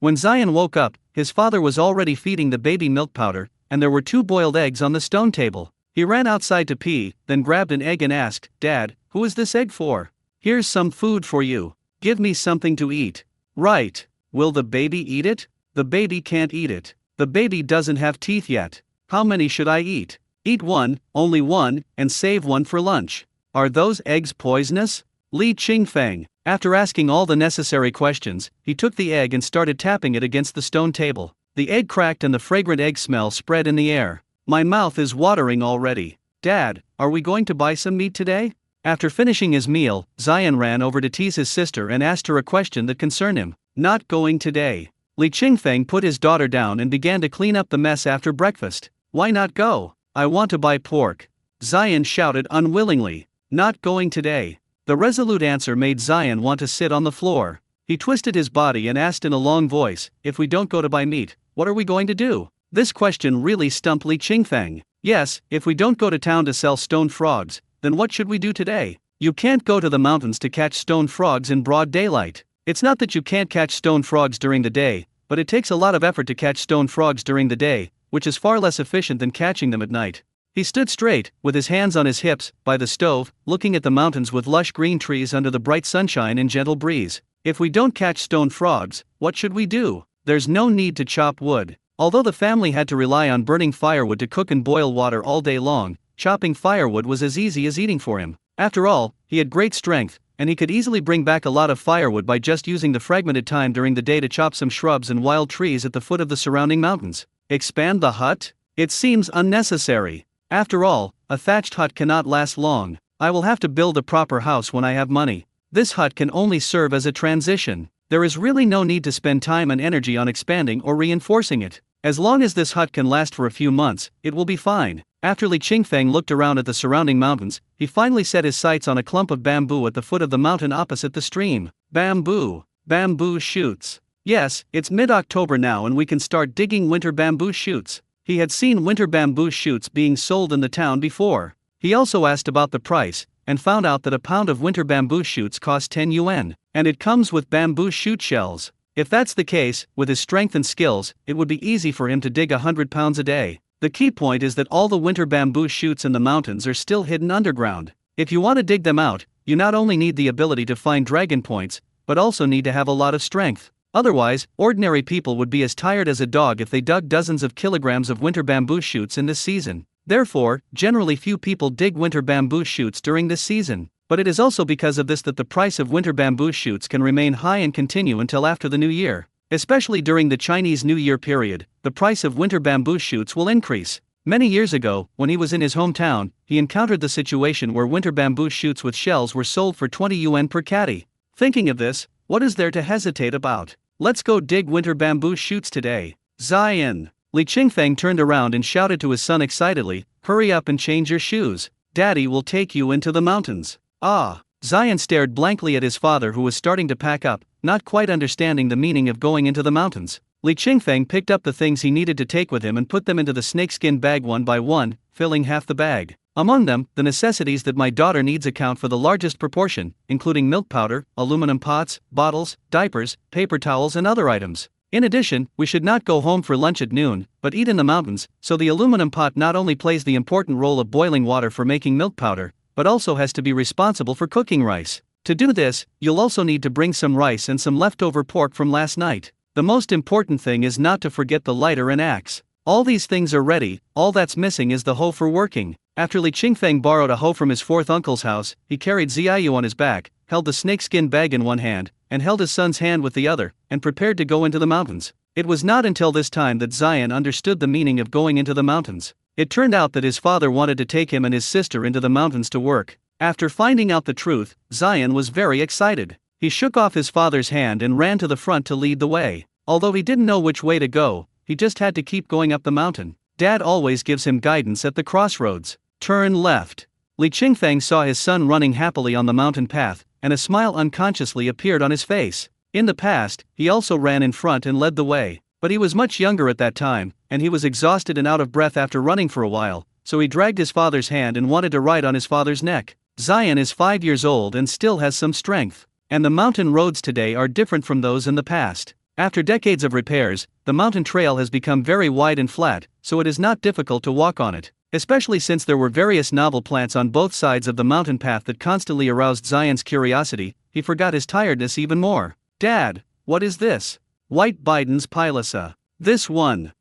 When Zion woke up, his father was already feeding the baby milk powder, and there were 2 boiled eggs on the stone table. He ran outside to pee, then grabbed an egg and asked, "Dad, who is this egg for?" "Here's some food for you. Give me something to eat." "Right. Will the baby eat it?" "The baby can't eat it. The baby doesn't have teeth yet." "How many should I eat?" "Eat 1, only 1, and save 1 for lunch." "Are those eggs poisonous?" Li Qingfang, after asking all the necessary questions, he took the egg and started tapping it against the stone table. The egg cracked and the fragrant egg smell spread in the air. "My mouth is watering already. Dad, are we going to buy some meat today?" After finishing his meal, Zion ran over to tease his sister and asked her a question that concerned him. "Not going today." Li Qingfang put his daughter down and began to clean up the mess after breakfast. "Why not go?" "I want to buy pork." Zion shouted unwillingly. "Not going today." The resolute answer made Zion want to sit on the floor. He twisted his body and asked in a long voice, "If we don't go to buy meat, what are we going to do?" This question really stumped Li Qingfang. "Yes, if we don't go to town to sell stone frogs, then what should we do today?" "You can't go to the mountains to catch stone frogs in broad daylight. It's not that you can't catch stone frogs during the day, but it takes a lot of effort to catch stone frogs during the day, which is far less efficient than catching them at night." He stood straight, with his hands on his hips, by the stove, looking at the mountains with lush green trees under the bright sunshine and gentle breeze. "If we don't catch stone frogs, what should we do?" "There's no need to chop wood." Although the family had to rely on burning firewood to cook and boil water all day long, chopping firewood was as easy as eating for him. After all, he had great strength, and he could easily bring back a lot of firewood by just using the fragmented time during the day to chop some shrubs and wild trees at the foot of the surrounding mountains. Expand the hut? It seems unnecessary. After all, a thatched hut cannot last long. I will have to build a proper house when I have money. This hut can only serve as a transition. There is really no need to spend time and energy on expanding or reinforcing it. As long as this hut can last for a few months, it will be fine. After Li Qingfang looked around at the surrounding mountains, he finally set his sights on a clump of bamboo at the foot of the mountain opposite the stream. Bamboo shoots. Yes, it's mid-October now and we can start digging winter bamboo shoots. He had seen winter bamboo shoots being sold in the town before. He also asked about the price, and found out that a pound of winter bamboo shoots cost 10 yuan, and it comes with bamboo shoot shells. If that's the case, with his strength and skills, it would be easy for him to dig 100 pounds a day. The key point is that all the winter bamboo shoots in the mountains are still hidden underground. If you want to dig them out, you not only need the ability to find dragon points, but also need to have a lot of strength. Otherwise, ordinary people would be as tired as a dog if they dug dozens of kilograms of winter bamboo shoots in this season. Therefore, generally few people dig winter bamboo shoots during this season. But it is also because of this that the price of winter bamboo shoots can remain high and continue until after the new year. Especially during the Chinese New Year period, the price of winter bamboo shoots will increase. Many years ago, when he was in his hometown, he encountered the situation where winter bamboo shoots with shells were sold for 20 yuan per caddy. Thinking of this, what is there to hesitate about? Let's go dig winter bamboo shoots today. Zion! Li Qingfeng turned around and shouted to his son excitedly, "Hurry up and change your shoes. Daddy will take you into the mountains." Ah! Zion stared blankly at his father, who was starting to pack up, not quite understanding the meaning of going into the mountains. Li Qingfeng picked up the things he needed to take with him and put them into the snakeskin bag one by one, filling half the bag. Among them, the necessities that my daughter needs account for the largest proportion, including milk powder, aluminum pots, bottles, diapers, paper towels and other items. In addition, we should not go home for lunch at noon, but eat in the mountains, so the aluminum pot not only plays the important role of boiling water for making milk powder, but also has to be responsible for cooking rice. To do this, you'll also need to bring some rice and some leftover pork from last night. The most important thing is not to forget the lighter and axe. All these things are ready, all that's missing is the hoe for working. After Li Qingfeng borrowed a hoe from his fourth uncle's house, he carried Ziyu on his back, held the snakeskin bag in one hand, and held his son's hand with the other, and prepared to go into the mountains. It was not until this time that Zion understood the meaning of going into the mountains. It turned out that his father wanted to take him and his sister into the mountains to work. After finding out the truth, Zion was very excited. He shook off his father's hand and ran to the front to lead the way. Although he didn't know which way to go, he just had to keep going up the mountain. Dad always gives him guidance at the crossroads. Turn left. Li Qingfeng saw his son running happily on the mountain path, and a smile unconsciously appeared on his face. In the past, he also ran in front and led the way. But he was much younger at that time, and he was exhausted and out of breath after running for a while, so he dragged his father's hand and wanted to ride on his father's neck. Zion is 5 years old and still has some strength. And the mountain roads today are different from those in the past. After decades of repairs, the mountain trail has become very wide and flat, so it is not difficult to walk on it. Especially since there were various novel plants on both sides of the mountain path that constantly aroused Zion's curiosity, he forgot his tiredness even more. Dad, what is this? White Biden's Pilasa. This one.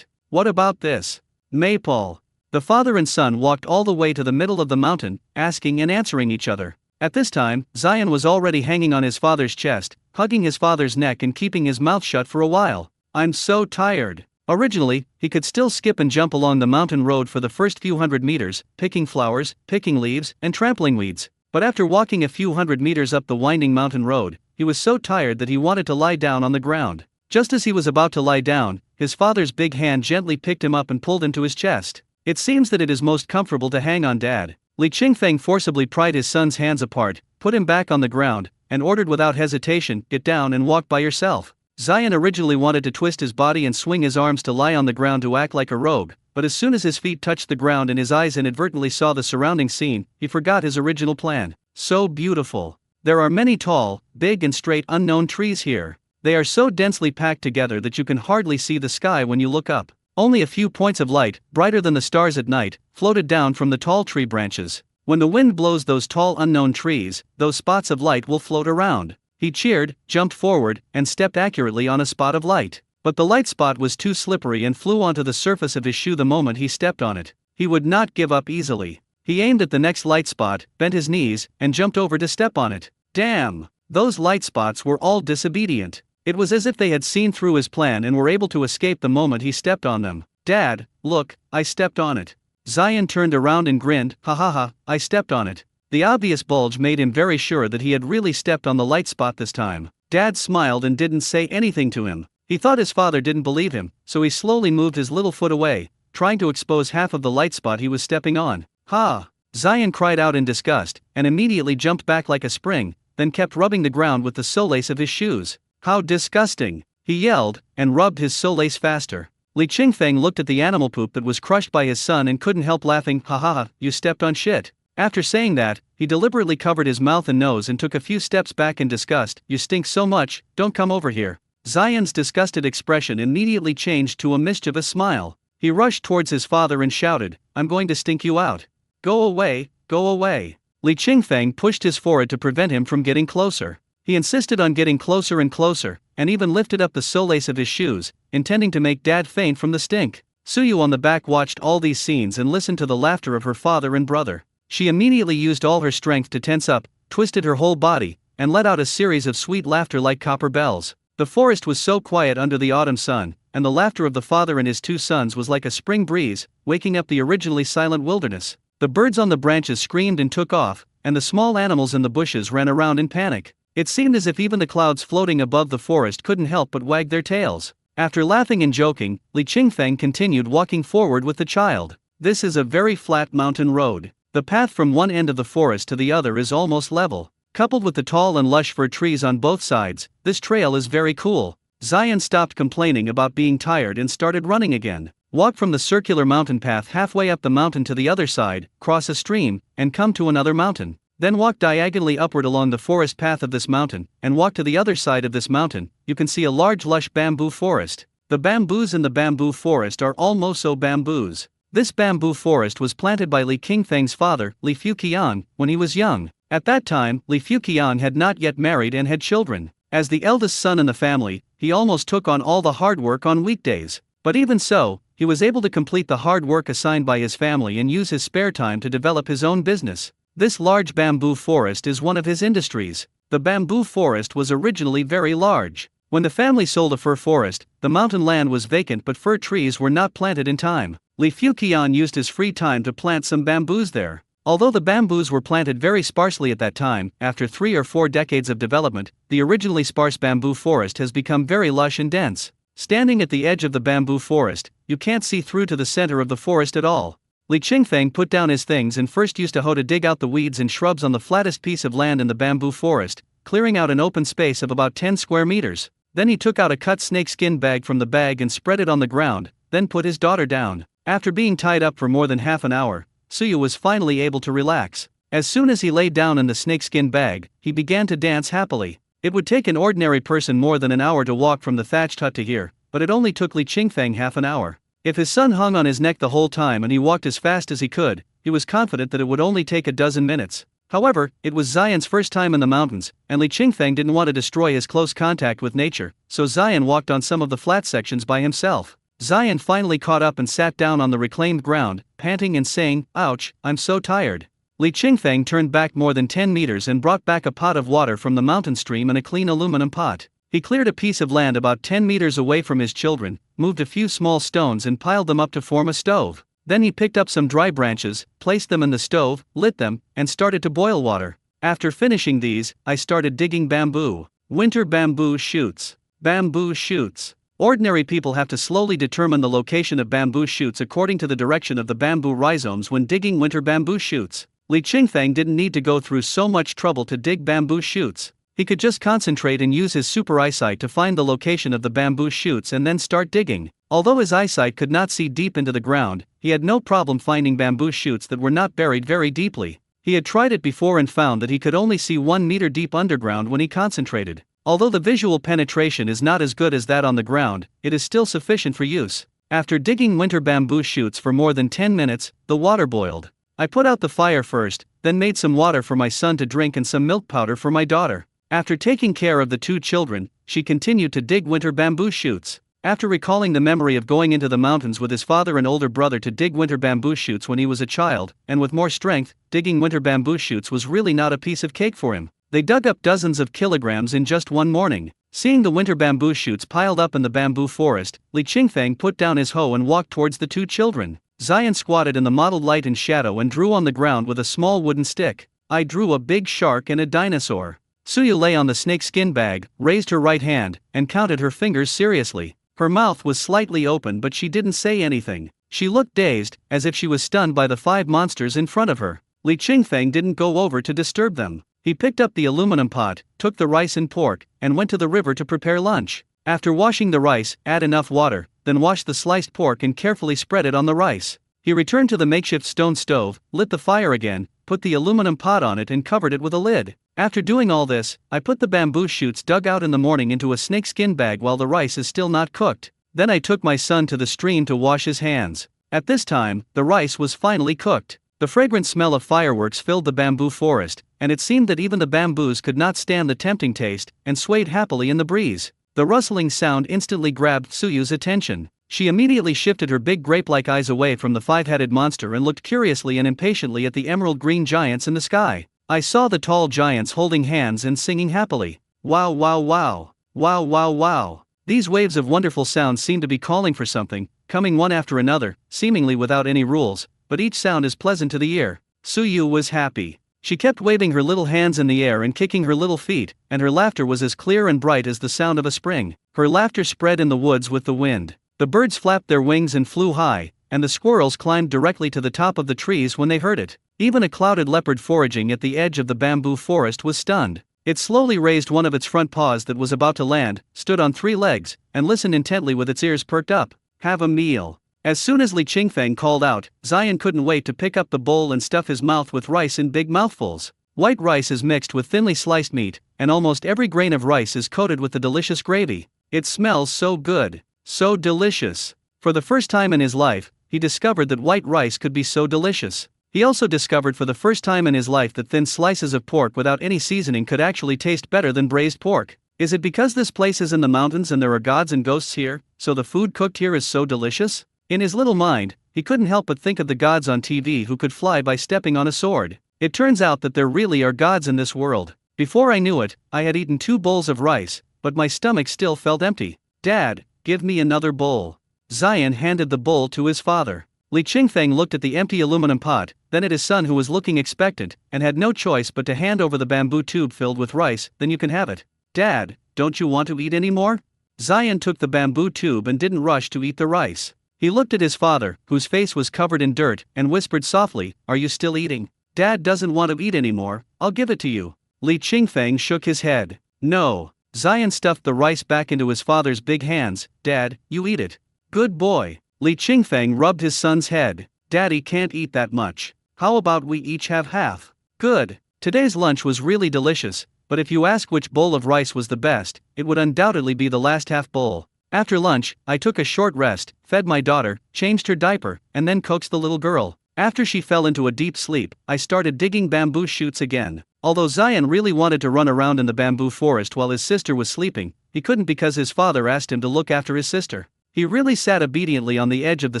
What about this? Maple. The father and son walked all the way to the middle of the mountain, asking and answering each other. At this time, Zion was already hanging on his father's chest, hugging his father's neck and keeping his mouth shut for a while. I'm so tired. Originally, he could still skip and jump along the mountain road for the first few hundred meters, picking flowers, picking leaves, and trampling weeds. But after walking a few hundred meters up the winding mountain road, he was so tired that he wanted to lie down on the ground. Just as he was about to lie down, his father's big hand gently picked him up and pulled him to his chest. It seems that it is most comfortable to hang on, Dad. Li Qingfeng forcibly pried his son's hands apart, put him back on the ground, and ordered without hesitation, "Get down and walk by yourself." Zion originally wanted to twist his body and swing his arms to lie on the ground to act like a rogue, but as soon as his feet touched the ground and his eyes inadvertently saw the surrounding scene, he forgot his original plan. So beautiful. There are many tall, big and straight unknown trees here. They are so densely packed together that you can hardly see the sky when you look up. Only a few points of light, brighter than the stars at night, floated down from the tall tree branches. When the wind blows those tall unknown trees, those spots of light will float around. He cheered, jumped forward, and stepped accurately on a spot of light. But the light spot was too slippery and flew onto the surface of his shoe the moment he stepped on it. He would not give up easily. He aimed at the next light spot, bent his knees, and jumped over to step on it. Damn! Those light spots were all disobedient. It was as if they had seen through his plan and were able to escape the moment he stepped on them. Dad, look, I stepped on it. Zion turned around and grinned, ha ha ha, I stepped on it. The obvious bulge made him very sure that he had really stepped on the light spot this time. Dad smiled and didn't say anything to him. He thought his father didn't believe him, so he slowly moved his little foot away, trying to expose half of the light spot he was stepping on. Ha! Zion cried out in disgust, and immediately jumped back like a spring, then kept rubbing the ground with the solace of his shoes. How disgusting! He yelled, and rubbed his solace faster. Li Qingfeng looked at the animal poop that was crushed by his son and couldn't help laughing. Ha ha ha, you stepped on shit. After saying that, he deliberately covered his mouth and nose and took a few steps back in disgust. You stink so much, don't come over here. Zion's disgusted expression immediately changed to a mischievous smile. He rushed towards his father and shouted, I'm going to stink you out. Go away, go away. Li Qingfeng pushed his forehead to prevent him from getting closer. He insisted on getting closer and closer, and even lifted up the sole of his shoes, intending to make Dad faint from the stink. Suyu on the back watched all these scenes and listened to the laughter of her father and brother. She immediately used all her strength to tense up, twisted her whole body, and let out a series of sweet laughter like copper bells. The forest was so quiet under the autumn sun, and the laughter of the father and his two sons was like a spring breeze, waking up the originally silent wilderness. The birds on the branches screamed and took off, and the small animals in the bushes ran around in panic. It seemed as if even the clouds floating above the forest couldn't help but wag their tails. After laughing and joking, Li Qingfeng continued walking forward with the child. This is a very flat mountain road. The path from one end of the forest to the other is almost level. Coupled with the tall and lush fir trees on both sides, this trail is very cool. Zion stopped complaining about being tired and started running again. Walk from the circular mountain path halfway up the mountain to the other side, cross a stream, and come to another mountain. Then walk diagonally upward along the forest path of this mountain, and walk to the other side of this mountain. You can see a large lush bamboo forest. The bamboos in the bamboo forest are all moso bamboos. This bamboo forest was planted by Li Qingfeng's father, Li Fuqian, when he was young. At that time, Li Fuqian had not yet married and had children. As the eldest son in the family, he almost took on all the hard work on weekdays. But even so, he was able to complete the hard work assigned by his family and use his spare time to develop his own business. This large bamboo forest is one of his industries. The bamboo forest was originally very large. When the family sold a fir forest, the mountain land was vacant but fir trees were not planted in time. Li Fuqian used his free time to plant some bamboos there. Although the bamboos were planted very sparsely at that time, after 3 or 4 decades of development, the originally sparse bamboo forest has become very lush and dense. Standing at the edge of the bamboo forest, you can't see through to the center of the forest at all. Li Qingfeng put down his things and first used a hoe to dig out the weeds and shrubs on the flattest piece of land in the bamboo forest, clearing out an open space of about 10 square meters. Then he took out a cut snakeskin bag from the bag and spread it on the ground, then put his daughter down. After being tied up for more than half an hour, Suyu was finally able to relax. As soon as he lay down in the snakeskin bag, he began to dance happily. It would take an ordinary person more than an hour to walk from the thatched hut to here, but it only took Li Qingfeng half an hour. If his son hung on his neck the whole time and he walked as fast as he could, he was confident that it would only take a dozen minutes. However, it was Zion's first time in the mountains, and Li Qingfeng didn't want to destroy his close contact with nature, so Zion walked on some of the flat sections by himself. Zion finally caught up and sat down on the reclaimed ground, panting and saying, "Ouch, I'm so tired." Li Qingfeng turned back more than 10 meters and brought back a pot of water from the mountain stream in a clean aluminum pot. He cleared a piece of land about 10 meters away from his children, moved a few small stones and piled them up to form a stove. Then he picked up some dry branches, placed them in the stove, lit them, and started to boil water. After finishing these, I started digging bamboo. Winter bamboo shoots. Bamboo shoots. Ordinary people have to slowly determine the location of bamboo shoots according to the direction of the bamboo rhizomes when digging winter bamboo shoots. Li Qingfeng didn't need to go through so much trouble to dig bamboo shoots. He could just concentrate and use his super eyesight to find the location of the bamboo shoots and then start digging. Although his eyesight could not see deep into the ground, he had no problem finding bamboo shoots that were not buried very deeply. He had tried it before and found that he could only see 1 meter deep underground when he concentrated. Although the visual penetration is not as good as that on the ground, it is still sufficient for use. After digging winter bamboo shoots for more than 10 minutes, the water boiled. I put out the fire first, then made some water for my son to drink and some milk powder for my daughter. After taking care of the 2 children, she continued to dig winter bamboo shoots. After recalling the memory of going into the mountains with his father and older brother to dig winter bamboo shoots when he was a child, and with more strength, digging winter bamboo shoots was really not a piece of cake for him. They dug up dozens of kilograms in just one morning. Seeing the winter bamboo shoots piled up in the bamboo forest, Li Qingfeng put down his hoe and walked towards the 2 children. Zion squatted in the mottled light and shadow and drew on the ground with a small wooden stick. I drew a big shark and a dinosaur. Suyu lay on the snakeskin bag, raised her right hand, and counted her fingers seriously. Her mouth was slightly open but she didn't say anything. She looked dazed, as if she was stunned by the 5 monsters in front of her. Li Qingfeng didn't go over to disturb them. He picked up the aluminum pot, took the rice and pork, and went to the river to prepare lunch. After washing the rice, add enough water, then wash the sliced pork and carefully spread it on the rice. He returned to the makeshift stone stove, lit the fire again, put the aluminum pot on it and covered it with a lid. After doing all this, I put the bamboo shoots dug out in the morning into a snakeskin bag while the rice is still not cooked. Then I took my son to the stream to wash his hands. At this time, the rice was finally cooked. The fragrant smell of fireworks filled the bamboo forest, and it seemed that even the bamboos could not stand the tempting taste, and swayed happily in the breeze. The rustling sound instantly grabbed Suyu's attention. She immediately shifted her big grape-like eyes away from the five-headed monster and looked curiously and impatiently at the emerald-green giants in the sky. I saw the tall giants holding hands and singing happily. Wow wow wow. Wow wow wow. These waves of wonderful sounds seem to be calling for something, coming one after another, seemingly without any rules, but each sound is pleasant to the ear. Suyu was happy. She kept waving her little hands in the air and kicking her little feet, and her laughter was as clear and bright as the sound of a spring. Her laughter spread in the woods with the wind. The birds flapped their wings and flew high, and the squirrels climbed directly to the top of the trees when they heard it. Even a clouded leopard foraging at the edge of the bamboo forest was stunned. It slowly raised one of its front paws that was about to land, stood on 3 legs, and listened intently with its ears perked up. Have a meal. As soon as Li Qingfeng called out, Zion couldn't wait to pick up the bowl and stuff his mouth with rice in big mouthfuls. White rice is mixed with thinly sliced meat, and almost every grain of rice is coated with the delicious gravy. It smells so good, so delicious. For the first time in his life, he discovered that white rice could be so delicious. He also discovered for the first time in his life that thin slices of pork without any seasoning could actually taste better than braised pork. Is it because this place is in the mountains and there are gods and ghosts here, so the food cooked here is so delicious? In his little mind, he couldn't help but think of the gods on TV who could fly by stepping on a sword. It turns out that there really are gods in this world. Before I knew it, I had eaten 2 bowls of rice, but my stomach still felt empty. Dad, give me another bowl. Zion handed the bowl to his father. Li Qingfeng looked at the empty aluminum pot, then at his son who was looking expectant, and had no choice but to hand over the bamboo tube filled with rice. Then you can have it. Dad, don't you want to eat any more? Zion took the bamboo tube and didn't rush to eat the rice. He looked at his father, whose face was covered in dirt, and whispered softly, "Are you still eating? Dad doesn't want to eat anymore, I'll give it to you." Li Qingfeng shook his head. No. Zion stuffed the rice back into his father's big hands. Dad, you eat it. Good boy. Li Qingfeng rubbed his son's head. Daddy can't eat that much. How about we each have half? Good. Today's lunch was really delicious, but if you ask which bowl of rice was the best, it would undoubtedly be the last half bowl. After lunch, I took a short rest, fed my daughter, changed her diaper, and then coaxed the little girl. After she fell into a deep sleep, I started digging bamboo shoots again. Although Zion really wanted to run around in the bamboo forest while his sister was sleeping, he couldn't because his father asked him to look after his sister. He really sat obediently on the edge of the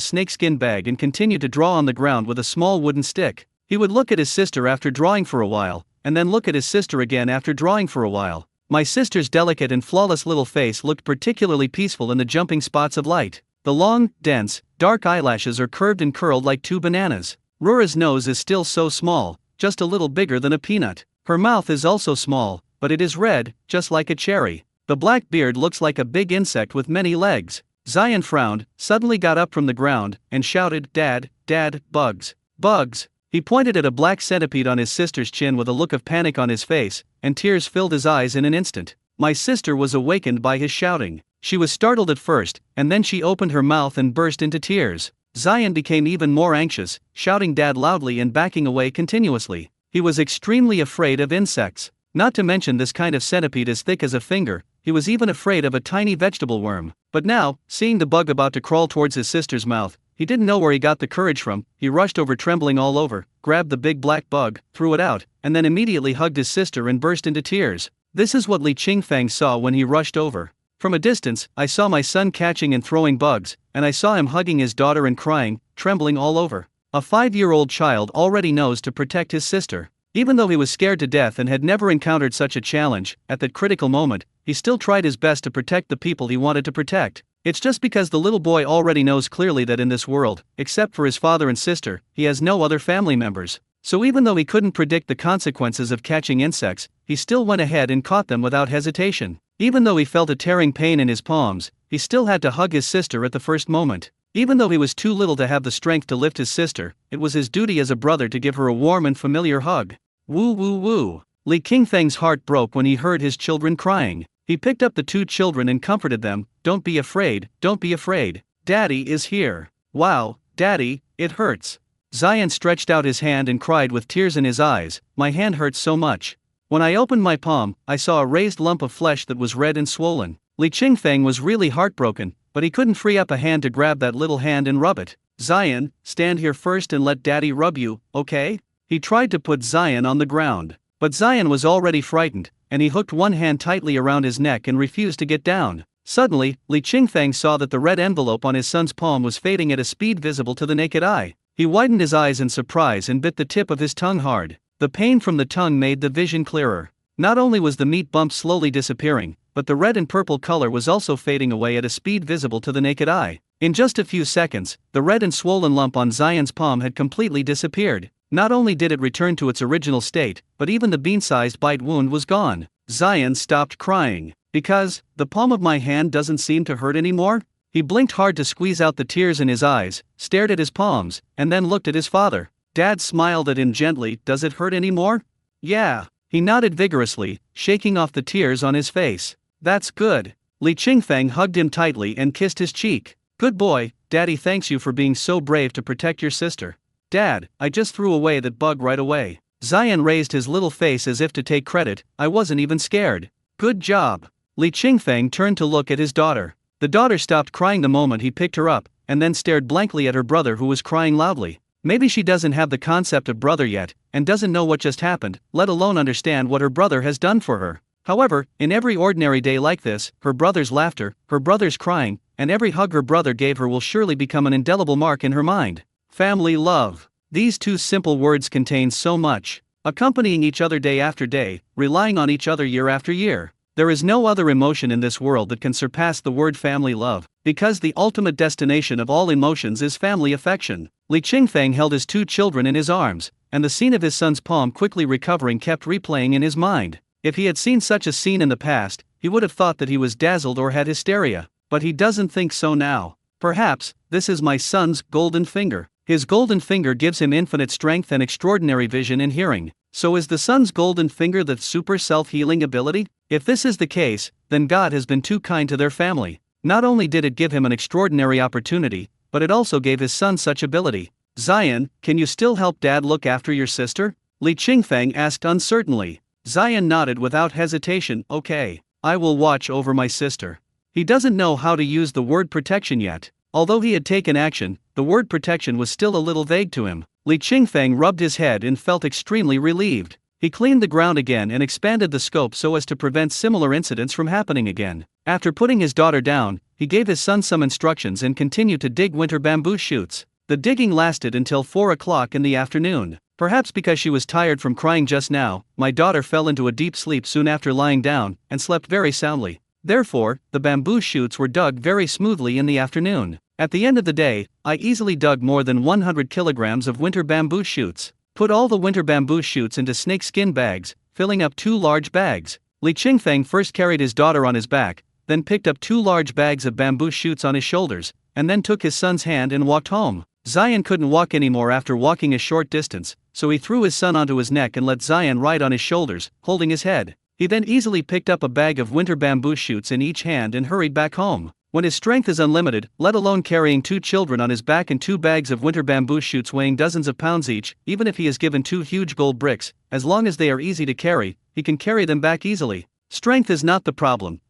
snakeskin bag and continued to draw on the ground with a small wooden stick. He would look at his sister after drawing for a while, and then look at his sister again after drawing for a while. My sister's delicate and flawless little face looked particularly peaceful in the jumping spots of light. The long, dense, dark eyelashes are curved and curled like 2 bananas. Rura's nose is still so small, just a little bigger than a peanut. Her mouth is also small, but it is red, just like a cherry. The black beard looks like a big insect with many legs. Zion frowned, suddenly got up from the ground, and shouted, "Dad, Dad, bugs, bugs." He pointed at a black centipede on his sister's chin with a look of panic on his face, and tears filled his eyes in an instant. My sister was awakened by his shouting. She was startled at first, and then she opened her mouth and burst into tears. Zion became even more anxious, shouting Dad loudly and backing away continuously. He was extremely afraid of insects. Not to mention this kind of centipede as thick as a finger, he was even afraid of a tiny vegetable worm. But now, seeing the bug about to crawl towards his sister's mouth, he didn't know where he got the courage from. He rushed over trembling all over, grabbed the big black bug, threw it out, and then immediately hugged his sister and burst into tears. This is what Li Qingfeng saw when he rushed over. From a distance, I saw my son catching and throwing bugs, and I saw him hugging his daughter and crying, trembling all over. A 5-year-old child already knows to protect his sister. Even though he was scared to death and had never encountered such a challenge, at that critical moment, he still tried his best to protect the people he wanted to protect. It's just because the little boy already knows clearly that in this world, except for his father and sister, he has no other family members. So even though he couldn't predict the consequences of catching insects, he still went ahead and caught them without hesitation. Even though he felt a tearing pain in his palms, he still had to hug his sister at the first moment. Even though he was too little to have the strength to lift his sister, it was his duty as a brother to give her a warm and familiar hug. Woo woo woo. Li Qingfeng's heart broke when he heard his children crying. He picked up the 2 children and comforted them. Don't be afraid, don't be afraid. Daddy is here. Wow, Daddy, it hurts. Zion stretched out his hand and cried with tears in his eyes, my hand hurts so much. When I opened my palm, I saw a raised lump of flesh that was red and swollen. Li Qingfeng was really heartbroken, but he couldn't free up a hand to grab that little hand and rub it. Zion, stand here first and let daddy rub you, okay? He tried to put Zion on the ground, but Zion was already frightened, and he hooked one hand tightly around his neck and refused to get down. Suddenly, Li Qingfeng saw that the red envelope on his son's palm was fading at a speed visible to the naked eye. He widened his eyes in surprise and bit the tip of his tongue hard. The pain from the tongue made the vision clearer. Not only was the meat bump slowly disappearing, but the red and purple color was also fading away at a speed visible to the naked eye. In just a few seconds, the red and swollen lump on Zion's palm had completely disappeared. Not only did it return to its original state, but even the bean-sized bite wound was gone. Zion stopped crying. Because, the palm of my hand doesn't seem to hurt anymore? He blinked hard to squeeze out the tears in his eyes, stared at his palms, and then looked at his father. Dad smiled at him gently. Does it hurt anymore? Yeah. He nodded vigorously, shaking off the tears on his face. That's good. Li Qingfeng hugged him tightly and kissed his cheek. Good boy, Daddy thanks you for being so brave to protect your sister. Dad, I just threw away that bug right away. Zion raised his little face as if to take credit. I wasn't even scared. Good job. Li Qingfeng turned to look at his daughter. The daughter stopped crying the moment he picked her up, and then stared blankly at her brother who was crying loudly. Maybe she doesn't have the concept of brother yet, and doesn't know what just happened, let alone understand what her brother has done for her. However, in every ordinary day like this, her brother's laughter, her brother's crying, and every hug her brother gave her will surely become an indelible mark in her mind. Family love. These two simple words contain so much. Accompanying each other day after day, relying on each other year after year. There is no other emotion in this world that can surpass the word family love, because the ultimate destination of all emotions is family affection. Li Qingfeng held his two children in his arms, and the scene of his son's palm quickly recovering kept replaying in his mind. If he had seen such a scene in the past, he would have thought that he was dazzled or had hysteria, but he doesn't think so now. Perhaps, this is my son's golden finger. His golden finger gives him infinite strength and extraordinary vision and hearing. So is the son's golden finger the super self-healing ability? If this is the case, then God has been too kind to their family. Not only did it give him an extraordinary opportunity, but it also gave his son such ability. Zion, can you still help Dad look after your sister? Li Qingfeng asked uncertainly. Zion nodded without hesitation. Okay, I will watch over my sister. He doesn't know how to use the word protection yet. Although he had taken action, the word protection was still a little vague to him. Li Qingfeng rubbed his head and felt extremely relieved. He cleaned the ground again and expanded the scope so as to prevent similar incidents from happening again. After putting his daughter down, he gave his son some instructions and continued to dig winter bamboo shoots. The digging lasted until 4 o'clock in the afternoon. Perhaps because she was tired from crying just now, my daughter fell into a deep sleep soon after lying down, and slept very soundly. Therefore, the bamboo shoots were dug very smoothly in the afternoon. At the end of the day, I easily dug more than 100 kilograms of winter bamboo shoots. Put all the winter bamboo shoots into snakeskin bags, filling up 2 large bags. Li Qingfeng first carried his daughter on his back, then picked up 2 large bags of bamboo shoots on his shoulders, and then took his son's hand and walked home. Zion couldn't walk anymore after walking a short distance, so he threw his son onto his neck and let Zion ride on his shoulders, holding his head. He then easily picked up a bag of winter bamboo shoots in each hand and hurried back home. When his strength is unlimited, let alone carrying 2 children on his back and 2 bags of winter bamboo shoots weighing dozens of pounds each, even if he is given 2 huge gold bricks, as long as they are easy to carry, he can carry them back easily. Strength is not the problem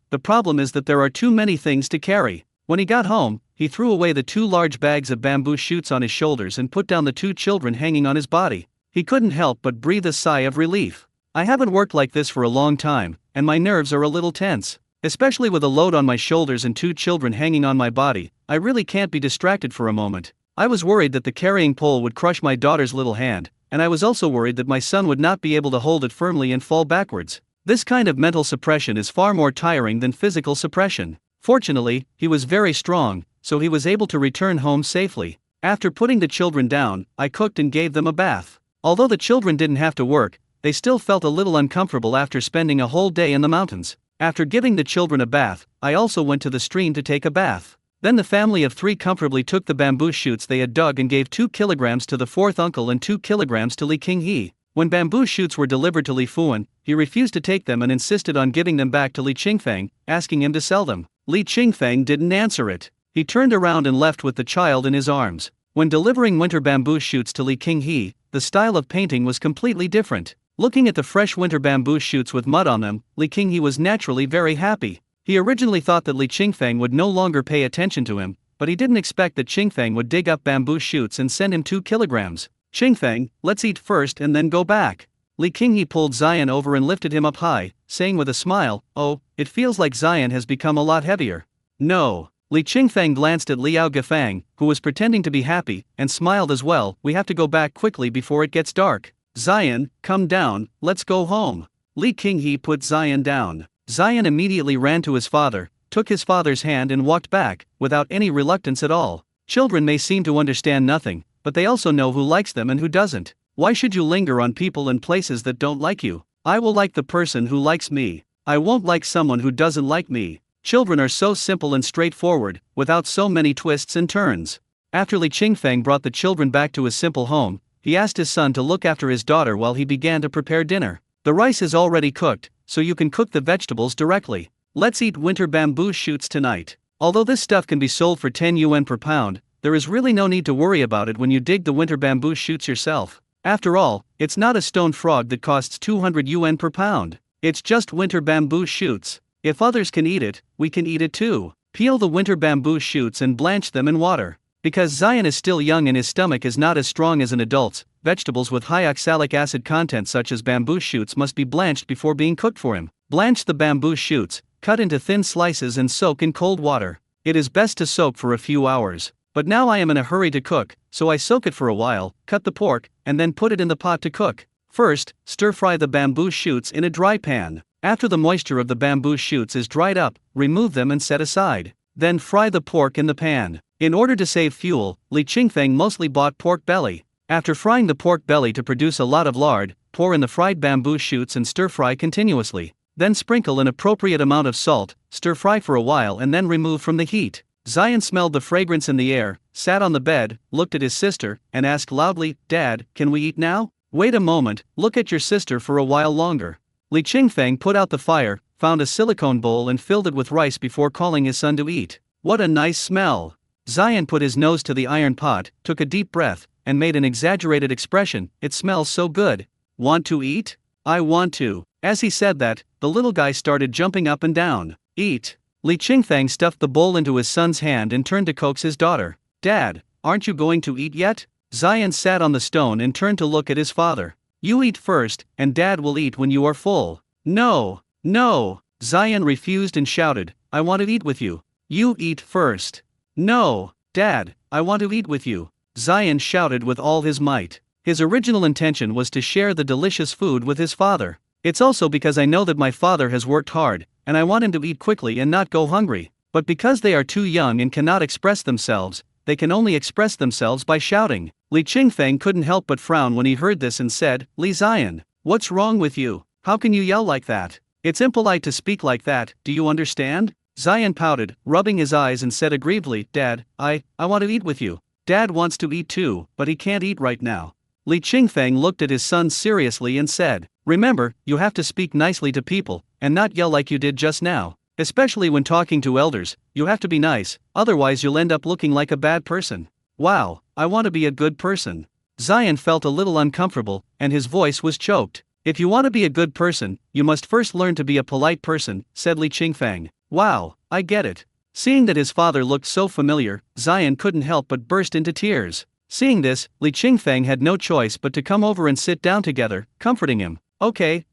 is that there are too many things to carry. When he got home, he threw away the 2 large bags of bamboo shoots on his shoulders and put down the 2 children hanging on his body. He couldn't help but breathe a sigh of relief. I haven't worked like this for a long time, and my nerves are a little tense. Especially with a load on my shoulders and 2 children hanging on my body, I really can't be distracted for a moment. I was worried that the carrying pole would crush my daughter's little hand, and I was also worried that my son would not be able to hold it firmly and fall backwards. This kind of mental suppression is far more tiring than physical suppression. Fortunately, he was very strong, so he was able to return home safely. After putting the children down, I cooked and gave them a bath. Although the children didn't have to work, they still felt a little uncomfortable after spending a whole day in the mountains. After giving the children a bath, I also went to the stream to take a bath. Then the family of 3 comfortably took the bamboo shoots they had dug and gave 2 kilograms to the 4th uncle and 2 kilograms to Li Qinghe. When bamboo shoots were delivered to Li Fuan, he refused to take them and insisted on giving them back to Li Qingfeng, asking him to sell them. Li Qingfeng didn't answer it. He turned around and left with the child in his arms. When delivering winter bamboo shoots to Li Qinghe, the style of painting was completely different. Looking at the fresh winter bamboo shoots with mud on them, Li Qinghe was naturally very happy. He originally thought that Li Qingfeng would no longer pay attention to him, but he didn't expect that Qingfeng would dig up bamboo shoots and send him 2 kilograms. Qingfeng, let's eat first and then go back. Li Qinghe pulled Zion over and lifted him up high, saying with a smile, oh, it feels like Zion has become a lot heavier. No. Li Qingfeng glanced at Liao Gafang, who was pretending to be happy, and smiled as well. We have to go back quickly before it gets dark. Zion, come down, let's go home. Li Qinghe put Zion down. Zion immediately ran to his father, took his father's hand and walked back, without any reluctance at all. Children may seem to understand nothing, but they also know who likes them and who doesn't. Why should you linger on people and places that don't like you? I will like the person who likes me. I won't like someone who doesn't like me. Children are so simple and straightforward, without so many twists and turns. After Li Qingfeng brought the children back to his simple home, he asked his son to look after his daughter while he began to prepare dinner. The rice is already cooked, so you can cook the vegetables directly. Let's eat winter bamboo shoots tonight. Although this stuff can be sold for 10 yuan per pound, there is really no need to worry about it when you dig the winter bamboo shoots yourself. After all, it's not a stone frog that costs 200 yuan per pound. It's just winter bamboo shoots. If others can eat it, we can eat it too. Peel the winter bamboo shoots and blanch them in water. Because Zion is still young and his stomach is not as strong as an adult's, vegetables with high oxalic acid content such as bamboo shoots must be blanched before being cooked for him. Blanch the bamboo shoots, cut into thin slices and soak in cold water. It is best to soak for a few hours. But now I am in a hurry to cook, so I soak it for a while, cut the pork, and then put it in the pot to cook. First, stir-fry the bamboo shoots in a dry pan. After the moisture of the bamboo shoots is dried up, remove them and set aside. Then fry the pork in the pan. In order to save fuel, Li Qingfeng mostly bought pork belly. After frying the pork belly to produce a lot of lard, pour in the fried bamboo shoots and stir-fry continuously. Then sprinkle an appropriate amount of salt, stir-fry for a while and then remove from the heat. Zion smelled the fragrance in the air, sat on the bed, looked at his sister, and asked loudly, Dad, can we eat now? Wait a moment, look at your sister for a while longer. Li Qingfeng put out the fire, found a silicone bowl and filled it with rice before calling his son to eat. What a nice smell! Zion put his nose to the iron pot, took a deep breath, and made an exaggerated expression, it smells so good. Want to eat? I want to. As he said that, the little guy started jumping up and down. Eat. Li Qingfeng stuffed the bowl into his son's hand and turned to coax his daughter. Dad, aren't you going to eat yet? Zion sat on the stone and turned to look at his father. You eat first, and Dad will eat when you are full. No, no. Zion refused and shouted, I want to eat with you. You eat first. No, Dad, I want to eat with you. Zion shouted with all his might. His original intention was to share the delicious food with his father. It's also because I know that my father has worked hard, and I want him to eat quickly and not go hungry. But because they are too young and cannot express themselves, they can only express themselves by shouting. Li Qingfeng couldn't help but frown when he heard this and said, Li Zion, what's wrong with you? How can you yell like that? It's impolite to speak like that, do you understand? Zion pouted, rubbing his eyes and said aggrievedly, Dad, I want to eat with you. Dad wants to eat too, but he can't eat right now. Li Qingfeng looked at his son seriously and said, Remember, you have to speak nicely to people, and not yell like you did just now. Especially when talking to elders, you have to be nice, otherwise you'll end up looking like a bad person. Wow, I want to be a good person. Zion felt a little uncomfortable, and his voice was choked. If you want to be a good person, you must first learn to be a polite person, said Li Qingfeng. Wow, I get it. Seeing that his father looked so familiar, Zion couldn't help but burst into tears. Seeing this, Li Qingfeng had no choice but to come over and sit down together, comforting him. Okay,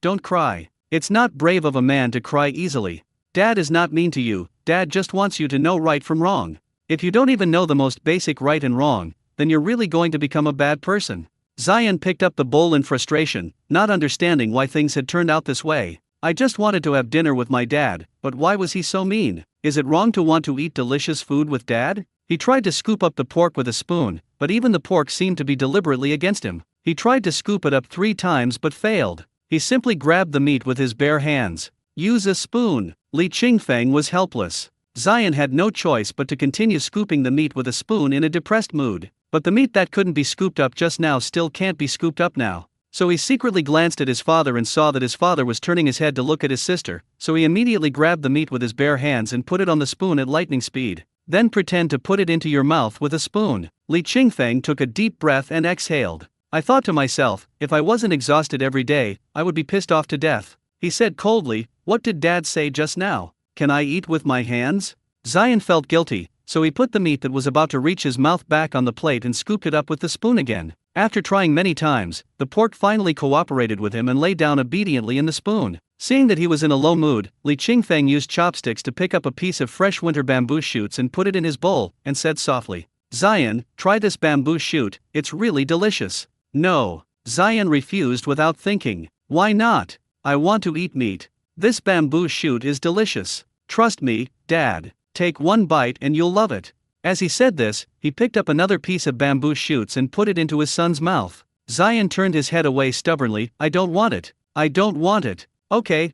don't cry. It's not brave of a man to cry easily. Dad is not mean to you, Dad just wants you to know right from wrong. If you don't even know the most basic right and wrong, then you're really going to become a bad person. Zion picked up the bowl in frustration, not understanding why things had turned out this way. I just wanted to have dinner with my dad, but why was he so mean? Is it wrong to want to eat delicious food with Dad? He tried to scoop up the pork with a spoon, but even the pork seemed to be deliberately against him. He tried to scoop it up 3 times but failed. He simply grabbed the meat with his bare hands. Use a spoon. Li Qingfeng was helpless. Zion had no choice but to continue scooping the meat with a spoon in a depressed mood. But the meat that couldn't be scooped up just now still can't be scooped up now. So he secretly glanced at his father and saw that his father was turning his head to look at his sister, so he immediately grabbed the meat with his bare hands and put it on the spoon at lightning speed. Then pretend to put it into your mouth with a spoon. Li Qingfeng took a deep breath and exhaled. I thought to myself, if I wasn't exhausted every day, I would be pissed off to death. He said coldly, What did Dad say just now? Can I eat with my hands? Zion felt guilty, so he put the meat that was about to reach his mouth back on the plate and scooped it up with the spoon again. After trying many times, the pork finally cooperated with him and lay down obediently in the spoon. Seeing that he was in a low mood, Li Qingfeng used chopsticks to pick up a piece of fresh winter bamboo shoots and put it in his bowl, and said softly, "Zion, try this bamboo shoot, it's really delicious." "No." Zion refused without thinking. "Why not? I want to eat meat. This bamboo shoot is delicious. Trust me, Dad. Take one bite and you'll love it." As he said this, he picked up another piece of bamboo shoots and put it into his son's mouth. Zion turned his head away stubbornly. "I don't want it. I don't want it." Okay,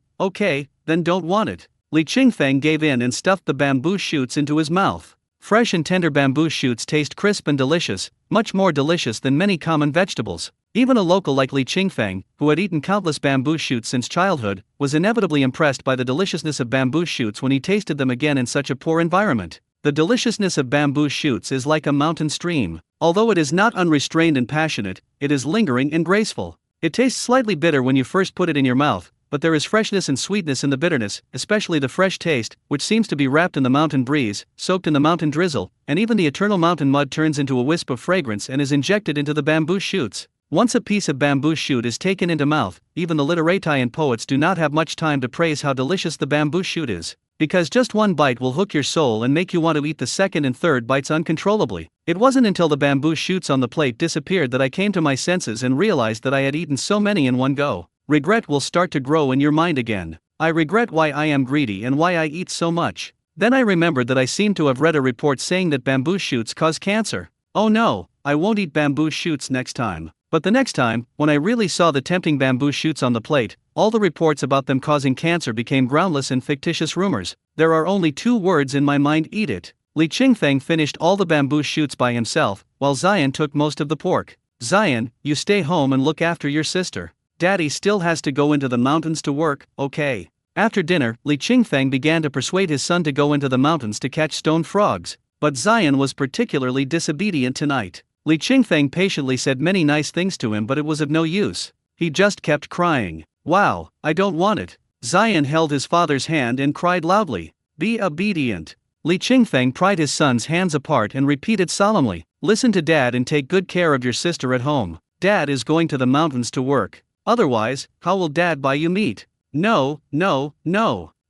then don't want it." Li Qingfeng gave in and stuffed the bamboo shoots into his mouth. Fresh and tender bamboo shoots taste crisp and delicious, much more delicious than many common vegetables. Even a local like Li Qingfeng, who had eaten countless bamboo shoots since childhood, was inevitably impressed by the deliciousness of bamboo shoots when he tasted them again in such a poor environment. The deliciousness of bamboo shoots is like a mountain stream. Although it is not unrestrained and passionate, it is lingering and graceful. It tastes slightly bitter when you first put it in your mouth, but there is freshness and sweetness in the bitterness, especially the fresh taste, which seems to be wrapped in the mountain breeze, soaked in the mountain drizzle, and even the eternal mountain mud turns into a wisp of fragrance and is injected into the bamboo shoots. Once a piece of bamboo shoot is taken into mouth, even the literati and poets do not have much time to praise how delicious the bamboo shoot is. Because just one bite will hook your soul and make you want to eat the second and third bites uncontrollably. It wasn't until the bamboo shoots on the plate disappeared that I came to my senses and realized that I had eaten so many in one go. Regret will start to grow in your mind again. I regret why I am greedy and why I eat so much. Then I remembered that I seemed to have read a report saying that bamboo shoots cause cancer. Oh no, I won't eat bamboo shoots next time. But the next time, when I really saw the tempting bamboo shoots on the plate, all the reports about them causing cancer became groundless and fictitious rumors. There are only two words in my mind: eat it. Li Qingfeng finished all the bamboo shoots by himself, while Zion took most of the pork. "Zion, you stay home and look after your sister. Daddy still has to go into the mountains to work, okay?" After dinner, Li Qingfeng began to persuade his son to go into the mountains to catch stone frogs, but Zion was particularly disobedient tonight. Li Qingfeng patiently said many nice things to him, but it was of no use. He just kept crying. "Wow, I don't want it." Zion held his father's hand and cried loudly, "Be obedient." Li Qingfeng pried his son's hands apart and repeated solemnly, "Listen to Dad and take good care of your sister at home. Dad is going to the mountains to work. Otherwise, how will Dad buy you meat?" No.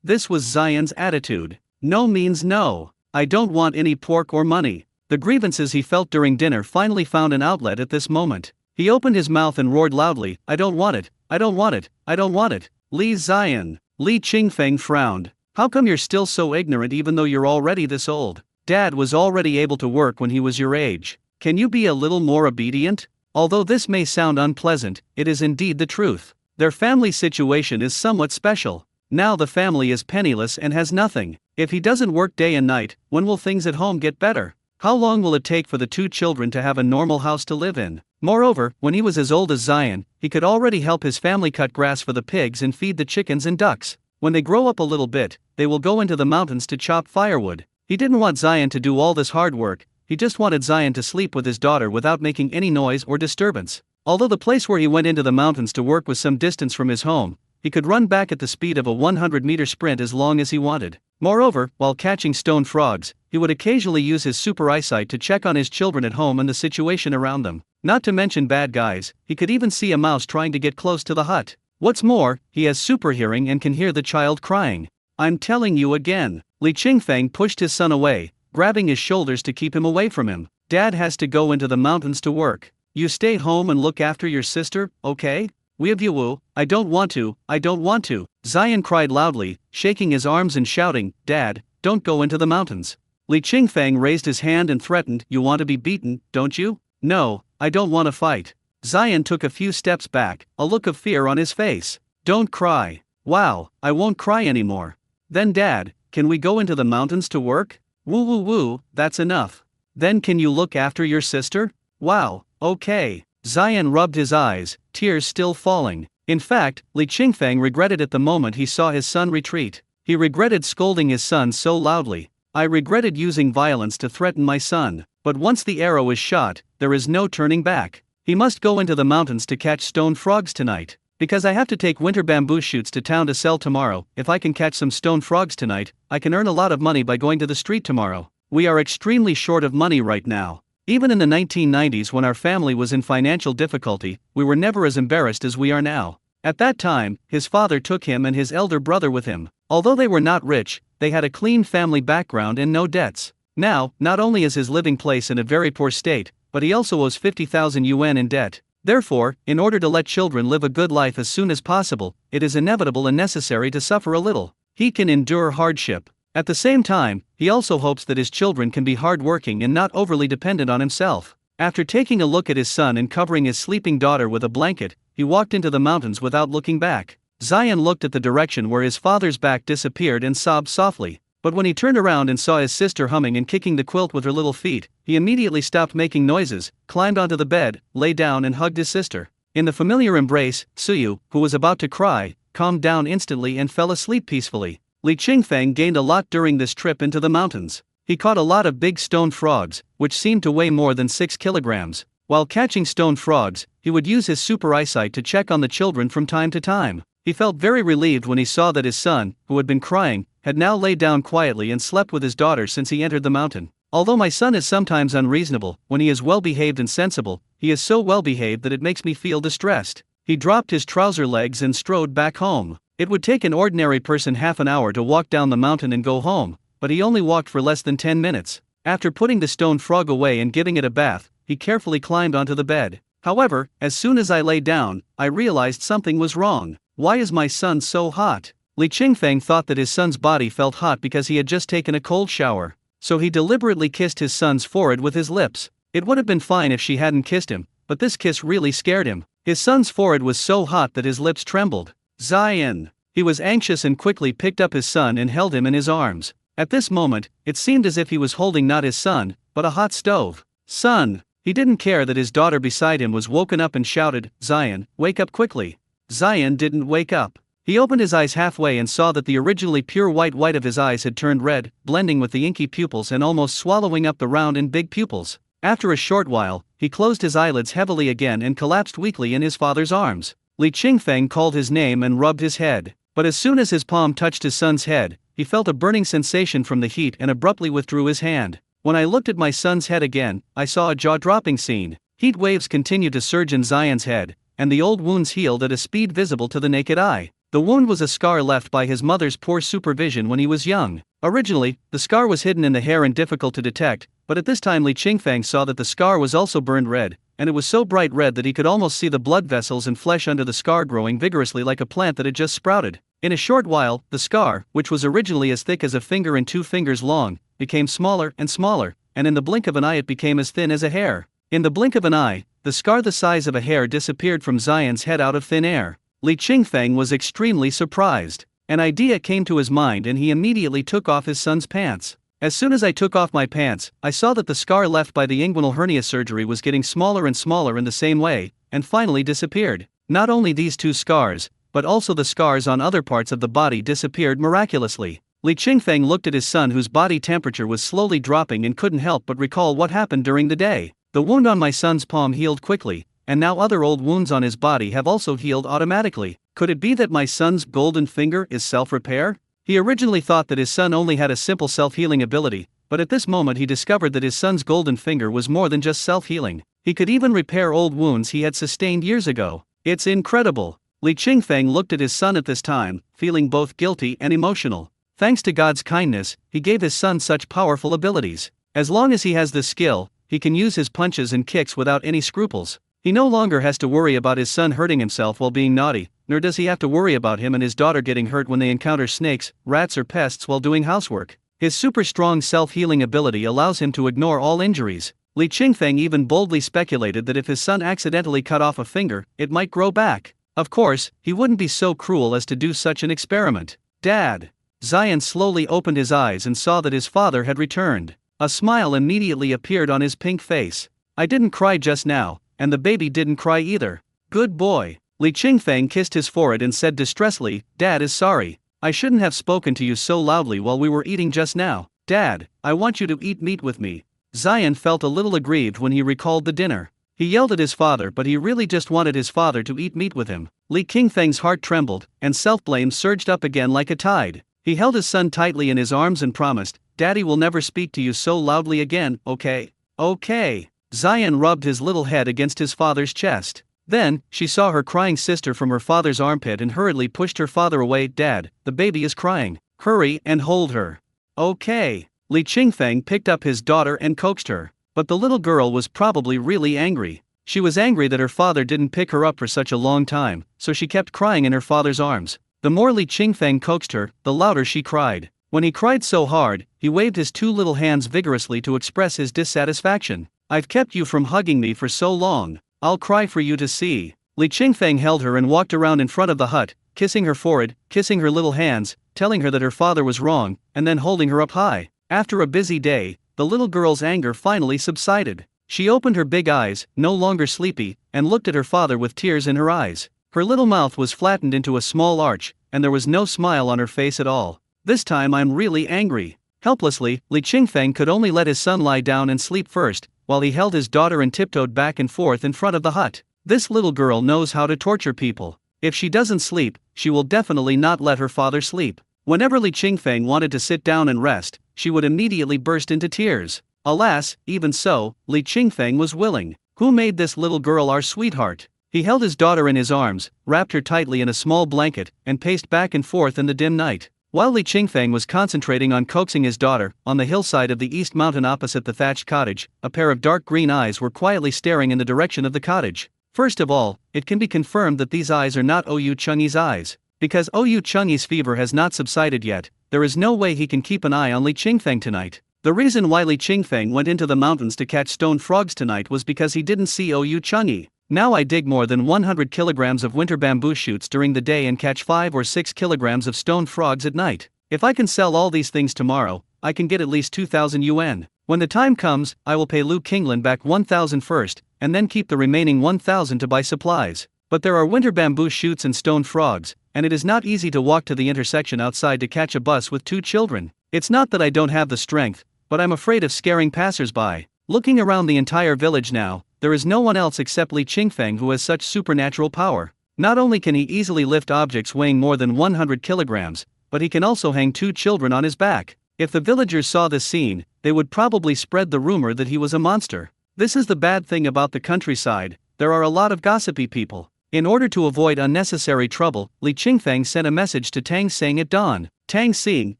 This was Zion's attitude. No means no. I don't want any pork or money. The grievances he felt during dinner finally found an outlet at this moment. He opened his mouth and roared loudly, "I don't want it, I don't want it, I don't want it." Zion. Li Qingfeng frowned. "How come you're still so ignorant even though you're already this old? Dad was already able to work when he was your age. Can you be a little more obedient?" Although this may sound unpleasant, it is indeed the truth. Their family situation is somewhat special. Now the family is penniless and has nothing. If he doesn't work day and night, when will things at home get better? How long will it take for the two children to have a normal house to live in? Moreover, when he was as old as Zion, he could already help his family cut grass for the pigs and feed the chickens and ducks. When they grow up a little bit, they will go into the mountains to chop firewood. He didn't want Zion to do all this hard work, he just wanted Zion to sleep with his daughter without making any noise or disturbance. Although the place where he went into the mountains to work was some distance from his home, he could run back at the speed of a 100-meter sprint as long as he wanted. Moreover, while catching stone frogs, he would occasionally use his super eyesight to check on his children at home and the situation around them. Not to mention bad guys, he could even see a mouse trying to get close to the hut. What's more, he has super hearing and can hear the child crying. "I'm telling you again." Li Qingfeng pushed his son away, grabbing his shoulders to keep him away from him. "Dad has to go into the mountains to work. You stay home and look after your sister, okay?" I don't want to. Zion cried loudly, shaking his arms and shouting, "Dad, don't go into the mountains." Li Qingfeng raised his hand and threatened, "You want to be beaten, don't you?" "No, I don't want to fight." Zion took a few steps back, a look of fear on his face. "Don't cry." "Wow, I won't cry anymore." "Then Dad, can we go into the mountains to work?" Woo, that's enough." "Then can you look after your sister?" "Wow, okay." Zion rubbed his eyes, tears still falling. In fact, Li Qingfeng regretted at the moment he saw his son retreat. He regretted scolding his son so loudly. "I regretted using violence to threaten my son, but once the arrow is shot, there is no turning back. He must go into the mountains to catch stone frogs tonight." Because I have to take winter bamboo shoots to town to sell tomorrow. If I can catch some stone frogs tonight, I can earn a lot of money by going to the street tomorrow. We are extremely short of money right now. Even in the 1990s, when our family was in financial difficulty, we were never as embarrassed as we are now. At that time, his father took him and his elder brother with him. Although they were not rich, they had a clean family background and no debts. Now, not only is his living place in a very poor state, but he also owes 50,000 yuan in debt. Therefore, in order to let children live a good life as soon as possible, it is inevitable and necessary to suffer a little. He can endure hardship. At the same time, he also hopes that his children can be hardworking and not overly dependent on himself. After taking a look at his son and covering his sleeping daughter with a blanket, he walked into the mountains without looking back. Zion looked at the direction where his father's back disappeared and sobbed softly. But when he turned around and saw his sister humming and kicking the quilt with her little feet, he immediately stopped making noises, climbed onto the bed, lay down and hugged his sister. In the familiar embrace, Suyu, who was about to cry, calmed down instantly and fell asleep peacefully. Li Qingfeng gained a lot during this trip into the mountains. He caught a lot of big stone frogs, which seemed to weigh more than 6 kilograms. While catching stone frogs, he would use his super eyesight to check on the children from time to time. He felt very relieved when he saw that his son, who had been crying, had now laid down quietly and slept with his daughter since he entered the mountain. Although my son is sometimes unreasonable, when he is well behaved and sensible, he is so well behaved that it makes me feel distressed. He dropped his trouser legs and strode back home. It would take an ordinary person half an hour to walk down the mountain and go home, but he only walked for less than 10 minutes. After putting the stone frog away and giving it a bath, he carefully climbed onto the bed. However, as soon as I lay down, I realized something was wrong. Why is my son so hot? Li Qingfeng thought that his son's body felt hot because he had just taken a cold shower. So he deliberately kissed his son's forehead with his lips. It would have been fine if she hadn't kissed him, but this kiss really scared him. His son's forehead was so hot that his lips trembled. Zion! He was anxious and quickly picked up his son and held him in his arms. At this moment, it seemed as if he was holding not his son, but a hot stove. Son! He didn't care that his daughter beside him was woken up and shouted, Zion, wake up quickly. Zion didn't wake up. He opened his eyes halfway and saw that the originally pure white of his eyes had turned red, blending with the inky pupils and almost swallowing up the round and big pupils. After a short while, he closed his eyelids heavily again and collapsed weakly in his father's arms. Li Qingfeng called his name and rubbed his head. But as soon as his palm touched his son's head, he felt a burning sensation from the heat and abruptly withdrew his hand. When I looked at my son's head again, I saw a jaw-dropping scene. Heat waves continued to surge in Zion's head, and the old wounds healed at a speed visible to the naked eye. The wound was a scar left by his mother's poor supervision when he was young. Originally, the scar was hidden in the hair and difficult to detect, but at this time Li Qingfeng saw that the scar was also burned red, and it was so bright red that he could almost see the blood vessels and flesh under the scar growing vigorously like a plant that had just sprouted. In a short while, the scar, which was originally as thick as a finger and 2 fingers long, became smaller, and in the blink of an eye it became as thin as a hair. In the blink of an eye, the scar the size of a hair disappeared from Zion's head out of thin air. Li Qingfeng was extremely surprised. An idea came to his mind and he immediately took off his son's pants. As soon as I took off my pants, I saw that the scar left by the inguinal hernia surgery was getting smaller and smaller in the same way, and finally disappeared. Not only these 2 scars, but also the scars on other parts of the body disappeared miraculously. Li Qingfeng looked at his son whose body temperature was slowly dropping and couldn't help but recall what happened during the day. The wound on my son's palm healed quickly, and now other old wounds on his body have also healed automatically. Could it be that my son's golden finger is self-repair? He originally thought that his son only had a simple self-healing ability, but at this moment he discovered that his son's golden finger was more than just self-healing. He could even repair old wounds he had sustained years ago. It's incredible. Li Qingfeng looked at his son at this time, feeling both guilty and emotional. Thanks to God's kindness, he gave his son such powerful abilities. As long as he has this skill, he can use his punches and kicks without any scruples. He no longer has to worry about his son hurting himself while being naughty, nor does he have to worry about him and his daughter getting hurt when they encounter snakes, rats or pests while doing housework. His super strong self-healing ability allows him to ignore all injuries. Li Qingfeng even boldly speculated that if his son accidentally cut off a finger, it might grow back. Of course, he wouldn't be so cruel as to do such an experiment. Dad! Zion slowly opened his eyes and saw that his father had returned. A smile immediately appeared on his pink face. I didn't cry just now, and the baby didn't cry either. Good boy. Li Qingfeng kissed his forehead and said distressfully, Dad is sorry. I shouldn't have spoken to you so loudly while we were eating just now. Dad, I want you to eat meat with me. Zion felt a little aggrieved when he recalled the dinner. He yelled at his father, but he really just wanted his father to eat meat with him. Li Qingfeng's heart trembled, and self-blame surged up again like a tide. He held his son tightly in his arms and promised, "Daddy will never speak to you so loudly again, okay? Okay." Zion rubbed his little head against his father's chest. Then, she saw her crying sister from her father's armpit and hurriedly pushed her father away. "Dad, the baby is crying. Hurry and hold her." "Okay." Li Qingfeng picked up his daughter and coaxed her. But the little girl was probably really angry. She was angry that her father didn't pick her up for such a long time, so she kept crying in her father's arms. The more Li Qingfeng coaxed her, the louder she cried. When he cried so hard, he waved his two little hands vigorously to express his dissatisfaction. "I've kept you from hugging me for so long. I'll cry for you to see." Li Qingfeng held her and walked around in front of the hut, kissing her forehead, kissing her little hands, telling her that her father was wrong, and then holding her up high. After a busy day, the little girl's anger finally subsided. She opened her big eyes, no longer sleepy, and looked at her father with tears in her eyes. Her little mouth was flattened into a small arch, and there was no smile on her face at all. "This time I'm really angry." Helplessly, Li Qingfeng could only let his son lie down and sleep first, while he held his daughter and tiptoed back and forth in front of the hut. This little girl knows how to torture people. If she doesn't sleep, she will definitely not let her father sleep. Whenever Li Qingfeng wanted to sit down and rest, she would immediately burst into tears. Alas, even so, Li Qingfeng was willing. "Who made this little girl our sweetheart?" He held his daughter in his arms, wrapped her tightly in a small blanket, and paced back and forth in the dim night. While Li Qingfeng was concentrating on coaxing his daughter, on the hillside of the east mountain opposite the thatched cottage, a pair of dark green eyes were quietly staring in the direction of the cottage. First of all, it can be confirmed that these eyes are not Oyu Chengyi's eyes. Because Oyu Chengyi's fever has not subsided yet, there is no way he can keep an eye on Li Qingfeng tonight. The reason why Li Qingfeng went into the mountains to catch stone frogs tonight was because he didn't see Oyu Chengyi. "Now I dig more than 100 kilograms of winter bamboo shoots during the day and catch 5 or 6 kilograms of stone frogs at night. If I can sell all these things tomorrow, I can get at least 2,000 yuan. When the time comes, I will pay Lu Qinglan back 1,000 first, and then keep the remaining 1,000 to buy supplies. But there are winter bamboo shoots and stone frogs, and it is not easy to walk to the intersection outside to catch a bus with 2 children. It's not that I don't have the strength, but I'm afraid of scaring passers-by." Looking around the entire village now, there is no one else except Li Qingfeng who has such supernatural power. Not only can he easily lift objects weighing more than 100 kilograms, but he can also hang 2 children on his back. If the villagers saw this scene, they would probably spread the rumor that he was a monster. This is the bad thing about the countryside, there are a lot of gossipy people. In order to avoid unnecessary trouble, Li Qingfeng sent a message to Tang Xing at dawn. "Tang Xing,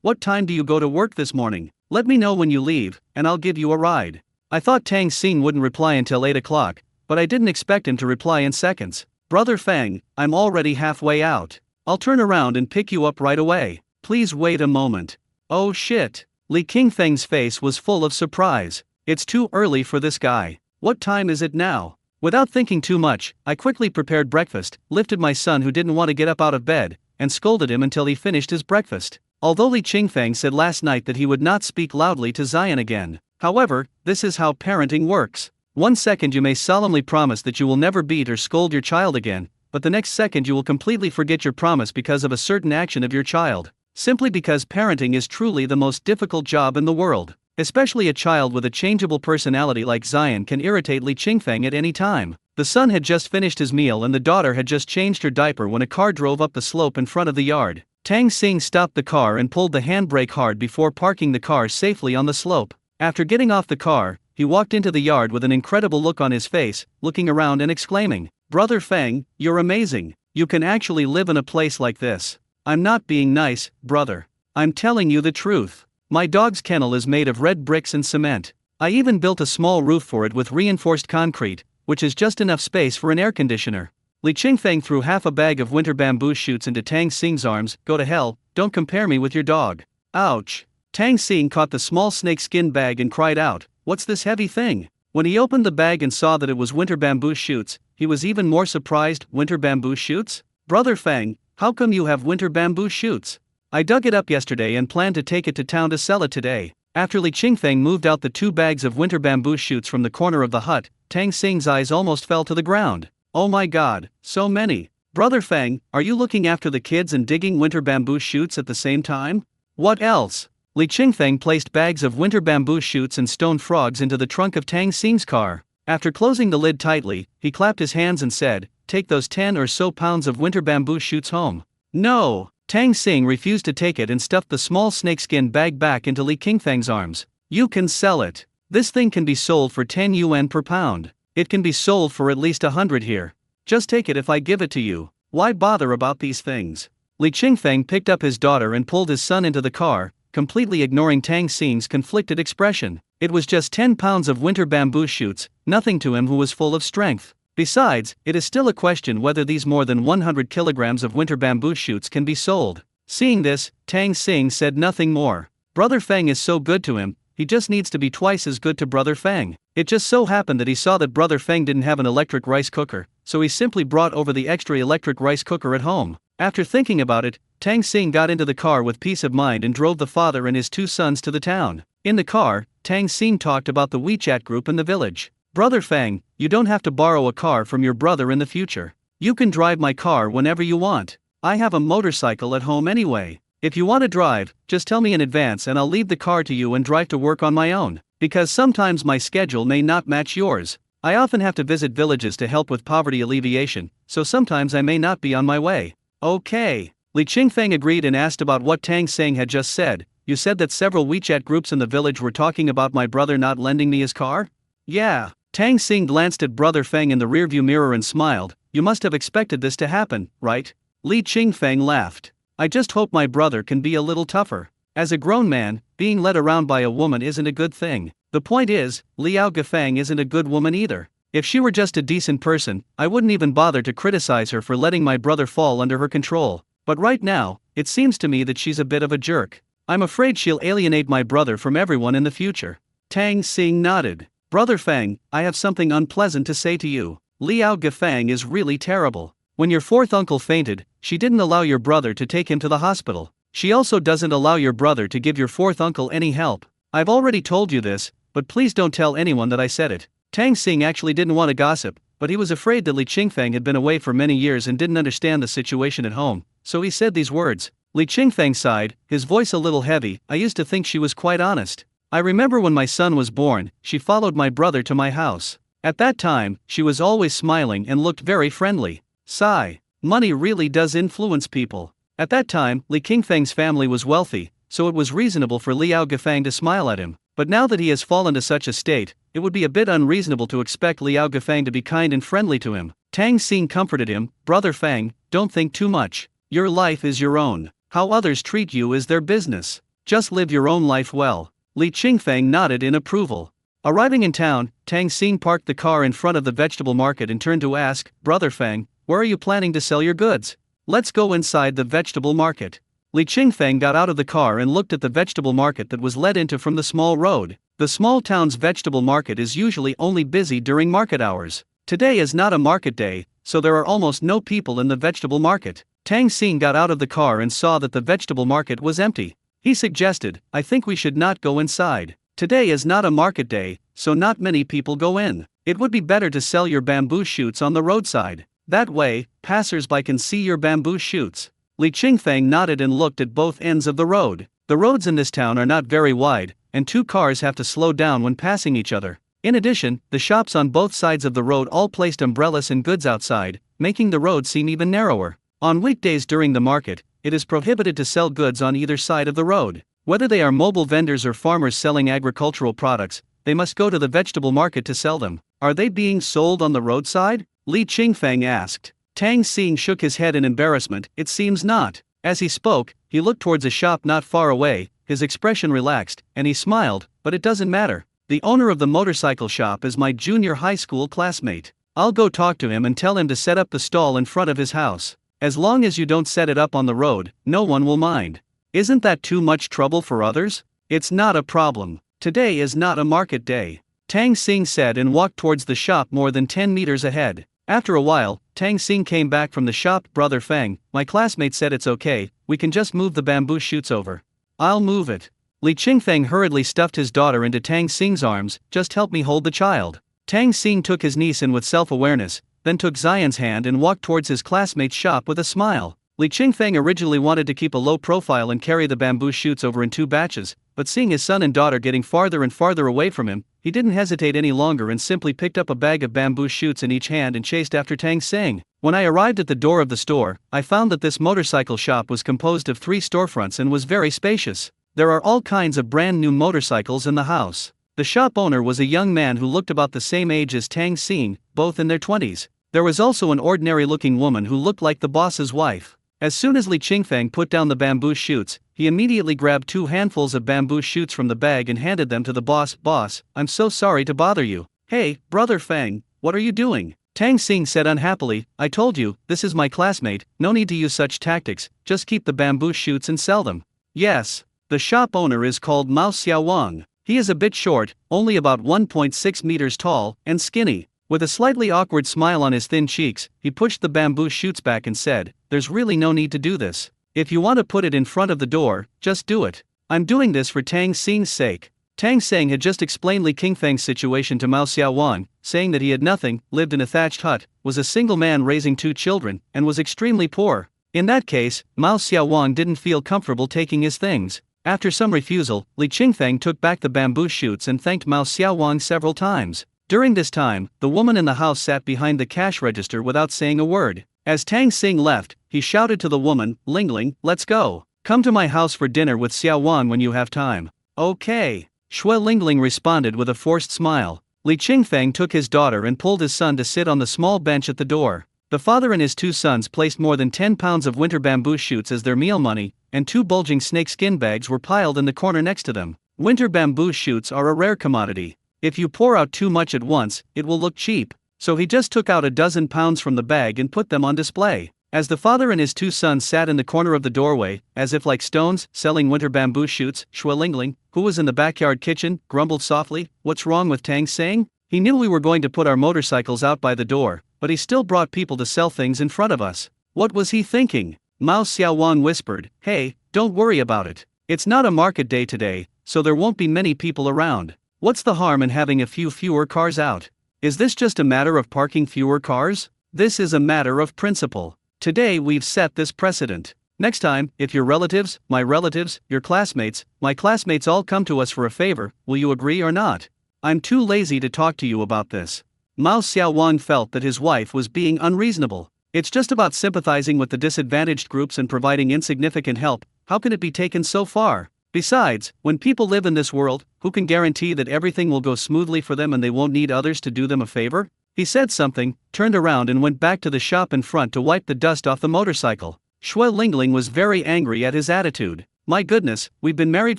what time do you go to work this morning? Let me know when you leave, and I'll give you a ride." I thought Tang Xing wouldn't reply until 8 o'clock, but I didn't expect him to reply in seconds. "Brother Feng, I'm already halfway out. I'll turn around and pick you up right away. Please wait a moment." "Oh shit." Li Qingfeng's face was full of surprise. "It's too early for this guy. What time is it now?" Without thinking too much, I quickly prepared breakfast, lifted my son who didn't want to get up out of bed, and scolded him until he finished his breakfast. Although Li Qingfeng said last night that he would not speak loudly to Zion again. However, this is how parenting works. One second you may solemnly promise that you will never beat or scold your child again, but the next second you will completely forget your promise because of a certain action of your child. Simply because parenting is truly the most difficult job in the world. Especially a child with a changeable personality like Zion can irritate Li Qingfeng at any time. The son had just finished his meal and the daughter had just changed her diaper when a car drove up the slope in front of the yard. Tang Xing stopped the car and pulled the handbrake hard before parking the car safely on the slope. After getting off the car, he walked into the yard with an incredible look on his face, looking around and exclaiming, "Brother Feng, you're amazing. You can actually live in a place like this." "I'm not being nice, brother. I'm telling you the truth. My dog's kennel is made of red bricks and cement. I even built a small roof for it with reinforced concrete, which is just enough space for an air conditioner." Li Qingfeng threw half a bag of winter bamboo shoots into Tang Xing's arms. "Go to hell, don't compare me with your dog." Ouch. Tang Xing caught the small snakeskin bag and cried out, "What's this heavy thing?" When he opened the bag and saw that it was winter bamboo shoots, he was even more surprised. "Winter bamboo shoots? Brother Feng, how come you have winter bamboo shoots?" "I dug it up yesterday and planned to take it to town to sell it today." After Li Qingfeng moved out the 2 bags of winter bamboo shoots from the corner of the hut, Tang Xing's eyes almost fell to the ground. "Oh my god, so many. Brother Feng, are you looking after the kids and digging winter bamboo shoots at the same time? What else?" Li Qingfeng placed bags of winter bamboo shoots and stone frogs into the trunk of Tang Xing's car. After closing the lid tightly, he clapped his hands and said, take those 10 or so pounds of winter bamboo shoots home. No! Tang Xing refused to take it and stuffed the small snakeskin bag back into Li Qingfeng's arms. You can sell it. This thing can be sold for 10 yuan per pound. It can be sold for at least 100 here. Just take it if I give it to you. Why bother about these things? Li Qingfeng picked up his daughter and pulled his son into the car, completely ignoring Tang Xing's conflicted expression. It was just 10 pounds of winter bamboo shoots, nothing to him who was full of strength. Besides, it is still a question whether these more than 100 kilograms of winter bamboo shoots can be sold. Seeing this, Tang Xing said nothing more. Brother Feng is so good to him, he just needs to be twice as good to Brother Feng. It just so happened that he saw that Brother Feng didn't have an electric rice cooker, so he simply brought over the extra electric rice cooker at home. After thinking about it, Tang Xing got into the car with peace of mind and drove the father and his 2 sons to the town. In the car, Tang Xing talked about the WeChat group in the village. Brother Feng, you don't have to borrow a car from your brother in the future. You can drive my car whenever you want. I have a motorcycle at home anyway. If you want to drive, just tell me in advance and I'll leave the car to you and drive to work on my own. Because sometimes my schedule may not match yours. I often have to visit villages to help with poverty alleviation, so sometimes I may not be on my way. Okay. Li Qingfeng agreed and asked about what Tang Xing had just said. You said that several WeChat groups in the village were talking about my brother not lending me his car? Yeah. Tang Xing glanced at Brother Feng in the rearview mirror and smiled. You must have expected this to happen, right? Li Qingfeng laughed. I just hope my brother can be a little tougher. As a grown man, being led around by a woman isn't a good thing. The point is, Liao Gafang isn't a good woman either. If she were just a decent person, I wouldn't even bother to criticize her for letting my brother fall under her control. But right now, it seems to me that she's a bit of a jerk. I'm afraid she'll alienate my brother from everyone in the future. Tang Xing nodded. Brother Feng, I have something unpleasant to say to you. Liao Gafang is really terrible. When your 4th uncle fainted, she didn't allow your brother to take him to the hospital. She also doesn't allow your brother to give your 4th uncle any help. I've already told you this, but please don't tell anyone that I said it. Tang Xing actually didn't want to gossip, but he was afraid that Li Qingfeng had been away for many years and didn't understand the situation at home, so he said these words. Li Qingfeng sighed, his voice a little heavy. I used to think she was quite honest. I remember when my son was born, she followed my brother to my house. At that time, she was always smiling and looked very friendly. Sigh. Money really does influence people. At that time, Li Qingfeng's family was wealthy, so it was reasonable for Liao Gafang to smile at him. But now that he has fallen to such a state, it would be a bit unreasonable to expect Liao Gafang to be kind and friendly to him. Tang Xing comforted him. Brother Fang, don't think too much. Your life is your own. How others treat you is their business. Just live your own life well. Li Qingfeng nodded in approval. Arriving in town, Tang Xing parked the car in front of the vegetable market and turned to ask, Brother Feng, where are you planning to sell your goods? Let's go inside the vegetable market. Li Qingfeng got out of the car and looked at the vegetable market that was led into from the small road. The small town's vegetable market is usually only busy during market hours. Today is not a market day, so there are almost no people in the vegetable market. Tang Xing got out of the car and saw that the vegetable market was empty. He suggested, I think we should not go inside. Today is not a market day, so not many people go in. It would be better to sell your bamboo shoots on the roadside. That way, passers-by can see your bamboo shoots. Li Qingfeng nodded and looked at both ends of the road. The roads in this town are not very wide, and 2 cars have to slow down when passing each other. In addition, the shops on both sides of the road all placed umbrellas and goods outside, making the road seem even narrower. On weekdays during the market, it is prohibited to sell goods on either side of the road. Whether they are mobile vendors or farmers selling agricultural products, they must go to the vegetable market to sell them. Are they being sold on the roadside? Li Qingfeng asked. Tang Xing shook his head in embarrassment. It seems not. As he spoke, he looked towards a shop not far away, his expression relaxed, and he smiled, but it doesn't matter. The owner of the motorcycle shop is my junior high school classmate. I'll go talk to him and tell him to set up the stall in front of his house. As long as you don't set it up on the road, no one will mind. Isn't that too much trouble for others? It's not a problem. Today is not a market day. Tang Xing said and walked towards the shop more than 10 meters ahead. After a while, Tang Xing came back from the shop. Brother Feng, my classmate said it's okay, we can just move the bamboo shoots over. I'll move it. Li Qingfeng hurriedly stuffed his daughter into Tang Xing's arms. Just help me hold the child. Tang Xing took his niece in with self-awareness, then took Zion's hand and walked towards his classmate's shop with a smile. Li Qingfeng originally wanted to keep a low profile and carry the bamboo shoots over in 2 batches, but seeing his son and daughter getting farther and farther away from him, he didn't hesitate any longer and simply picked up a bag of bamboo shoots in each hand and chased after Tang Sing. When I arrived at the door of the store, I found that this motorcycle shop was composed of 3 storefronts and was very spacious. There are all kinds of brand new motorcycles in the house. The shop owner was a young man who looked about the same age as Tang Sing, both in their 20s. There was also an ordinary-looking woman who looked like the boss's wife. As soon as Li Qingfeng put down the bamboo shoots, he immediately grabbed 2 handfuls of bamboo shoots from the bag and handed them to the boss. "Boss, I'm so sorry to bother you." "Hey, brother Feng, what are you doing?" Tang Sing said unhappily. "I told you, this is my classmate, no need to use such tactics, just keep the bamboo shoots and sell them." "Yes." The shop owner is called Mao Xiaowang. He is a bit short, only about 1.6 meters tall, and skinny. With a slightly awkward smile on his thin cheeks, he pushed the bamboo shoots back and said, "There's really no need to do this. If you want to put it in front of the door, just do it. I'm doing this for Tang Sing's sake." Tang Sing had just explained Li Qingfeng's situation to Mao Xiaowang, saying that he had nothing, lived in a thatched hut, was a single man raising 2 children, and was extremely poor. In that case, Mao Xiaowang didn't feel comfortable taking his things. After some refusal, Li Qingfeng took back the bamboo shoots and thanked Mao Xiaowang several times. During this time, the woman in the house sat behind the cash register without saying a word. As Tang Sing left, he shouted to the woman, "Lingling, let's go. Come to my house for dinner with Xiaowan when you have time." "Okay." Shui Lingling responded with a forced smile. Li Qingfeng took his daughter and pulled his son to sit on the small bench at the door. The father and his 2 sons placed more than 10 pounds of winter bamboo shoots as their meal money, and 2 bulging snakeskin bags were piled in the corner next to them. Winter bamboo shoots are a rare commodity. If you pour out too much at once, it will look cheap. So he just took out a dozen pounds from the bag and put them on display. As the father and his 2 sons sat in the corner of the doorway, as if like stones, selling winter bamboo shoots, Shui Lingling, who was in the backyard kitchen, grumbled softly, "What's wrong with Tang Sing? He knew we were going to put our motorcycles out by the door, but he still brought people to sell things in front of us. What was he thinking?" Mao Xiaowan whispered, "Hey, don't worry about it. It's not a market day today, so there won't be many people around. What's the harm in having a few fewer cars out? Is this just a matter of parking fewer cars? This is a matter of principle. Today we've set this precedent. Next time, if your relatives, my relatives, your classmates, my classmates all come to us for a favor, will you agree or not? I'm too lazy to talk to you about this." Mao Xiaowang felt that his wife was being unreasonable. It's just about sympathizing with the disadvantaged groups and providing insignificant help. How can it be taken so far? Besides, when people live in this world, who can guarantee that everything will go smoothly for them and they won't need others to do them a favor? He said something, turned around and went back to the shop in front to wipe the dust off the motorcycle. Shui Lingling was very angry at his attitude. "My goodness, we've been married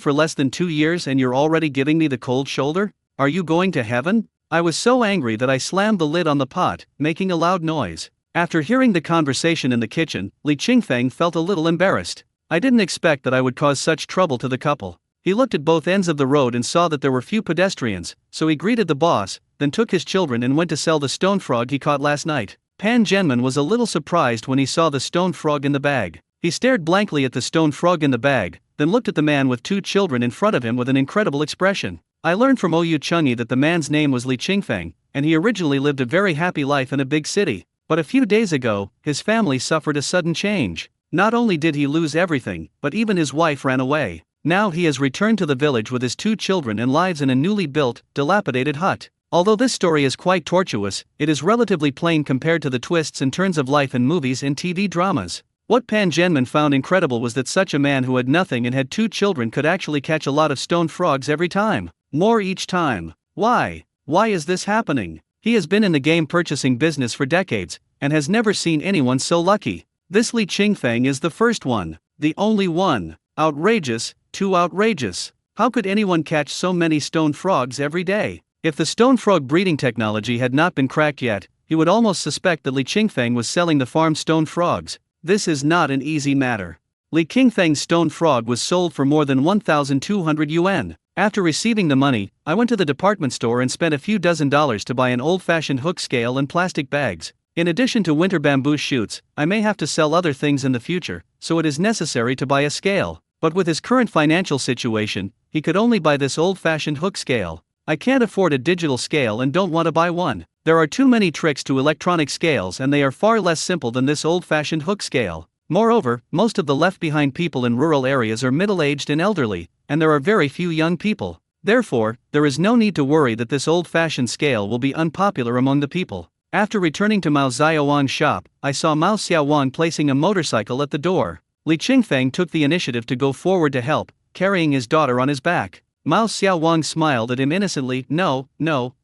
for less than 2 years and you're already giving me the cold shoulder? Are you going to heaven?" I was so angry that I slammed the lid on the pot, making a loud noise. After hearing the conversation in the kitchen, Li Qingfeng felt a little embarrassed. I didn't expect that I would cause such trouble to the couple. He looked at both ends of the road and saw that there were few pedestrians, so he greeted the boss, then took his children and went to sell the stone frog he caught last night. Pan Zhenman was a little surprised when he saw the stone frog in the bag. He stared blankly at the stone frog in the bag, then looked at the man with 2 children in front of him with an incredible expression. I learned from Oyu Chunyi that the man's name was Li Qingfeng, and he originally lived a very happy life in a big city. But a few days ago, his family suffered a sudden change. Not only did he lose everything, but even his wife ran away. Now he has returned to the village with his 2 children and lives in a newly built, dilapidated hut. Although this story is quite tortuous, it is relatively plain compared to the twists and turns of life in movies and TV dramas. What Pan Zhenman found incredible was that such a man who had nothing and had 2 children could actually catch a lot of stone frogs every time. More each time. Why? Why is this happening? He has been in the game purchasing business for decades, and has never seen anyone so lucky. This Li Qingfeng is the first one. The only one. Outrageous, too outrageous. How could anyone catch so many stone frogs every day? If the stone frog breeding technology had not been cracked yet, he would almost suspect that Li Qingfeng was selling the farmed stone frogs. This is not an easy matter. Li Qingfeng's stone frog was sold for more than 1,200 yuan. After receiving the money, I went to the department store and spent a few dozen dollars to buy an old-fashioned hook scale and plastic bags. In addition to winter bamboo shoots, I may have to sell other things in the future, so it is necessary to buy a scale. But with his current financial situation, he could only buy this old-fashioned hook scale. I can't afford a digital scale and don't want to buy one. There are too many tricks to electronic scales and they are far less simple than this old-fashioned hook scale. Moreover, most of the left-behind people in rural areas are middle-aged and elderly, and there are very few young people. Therefore, there is no need to worry that this old-fashioned scale will be unpopular among the people. After returning to Mao Xiaowang's shop, I saw Mao Xiaowang placing a motorcycle at the door. Li Qingfeng took the initiative to go forward to help, carrying his daughter on his back. Mao Xiaowang smiled at him innocently. No,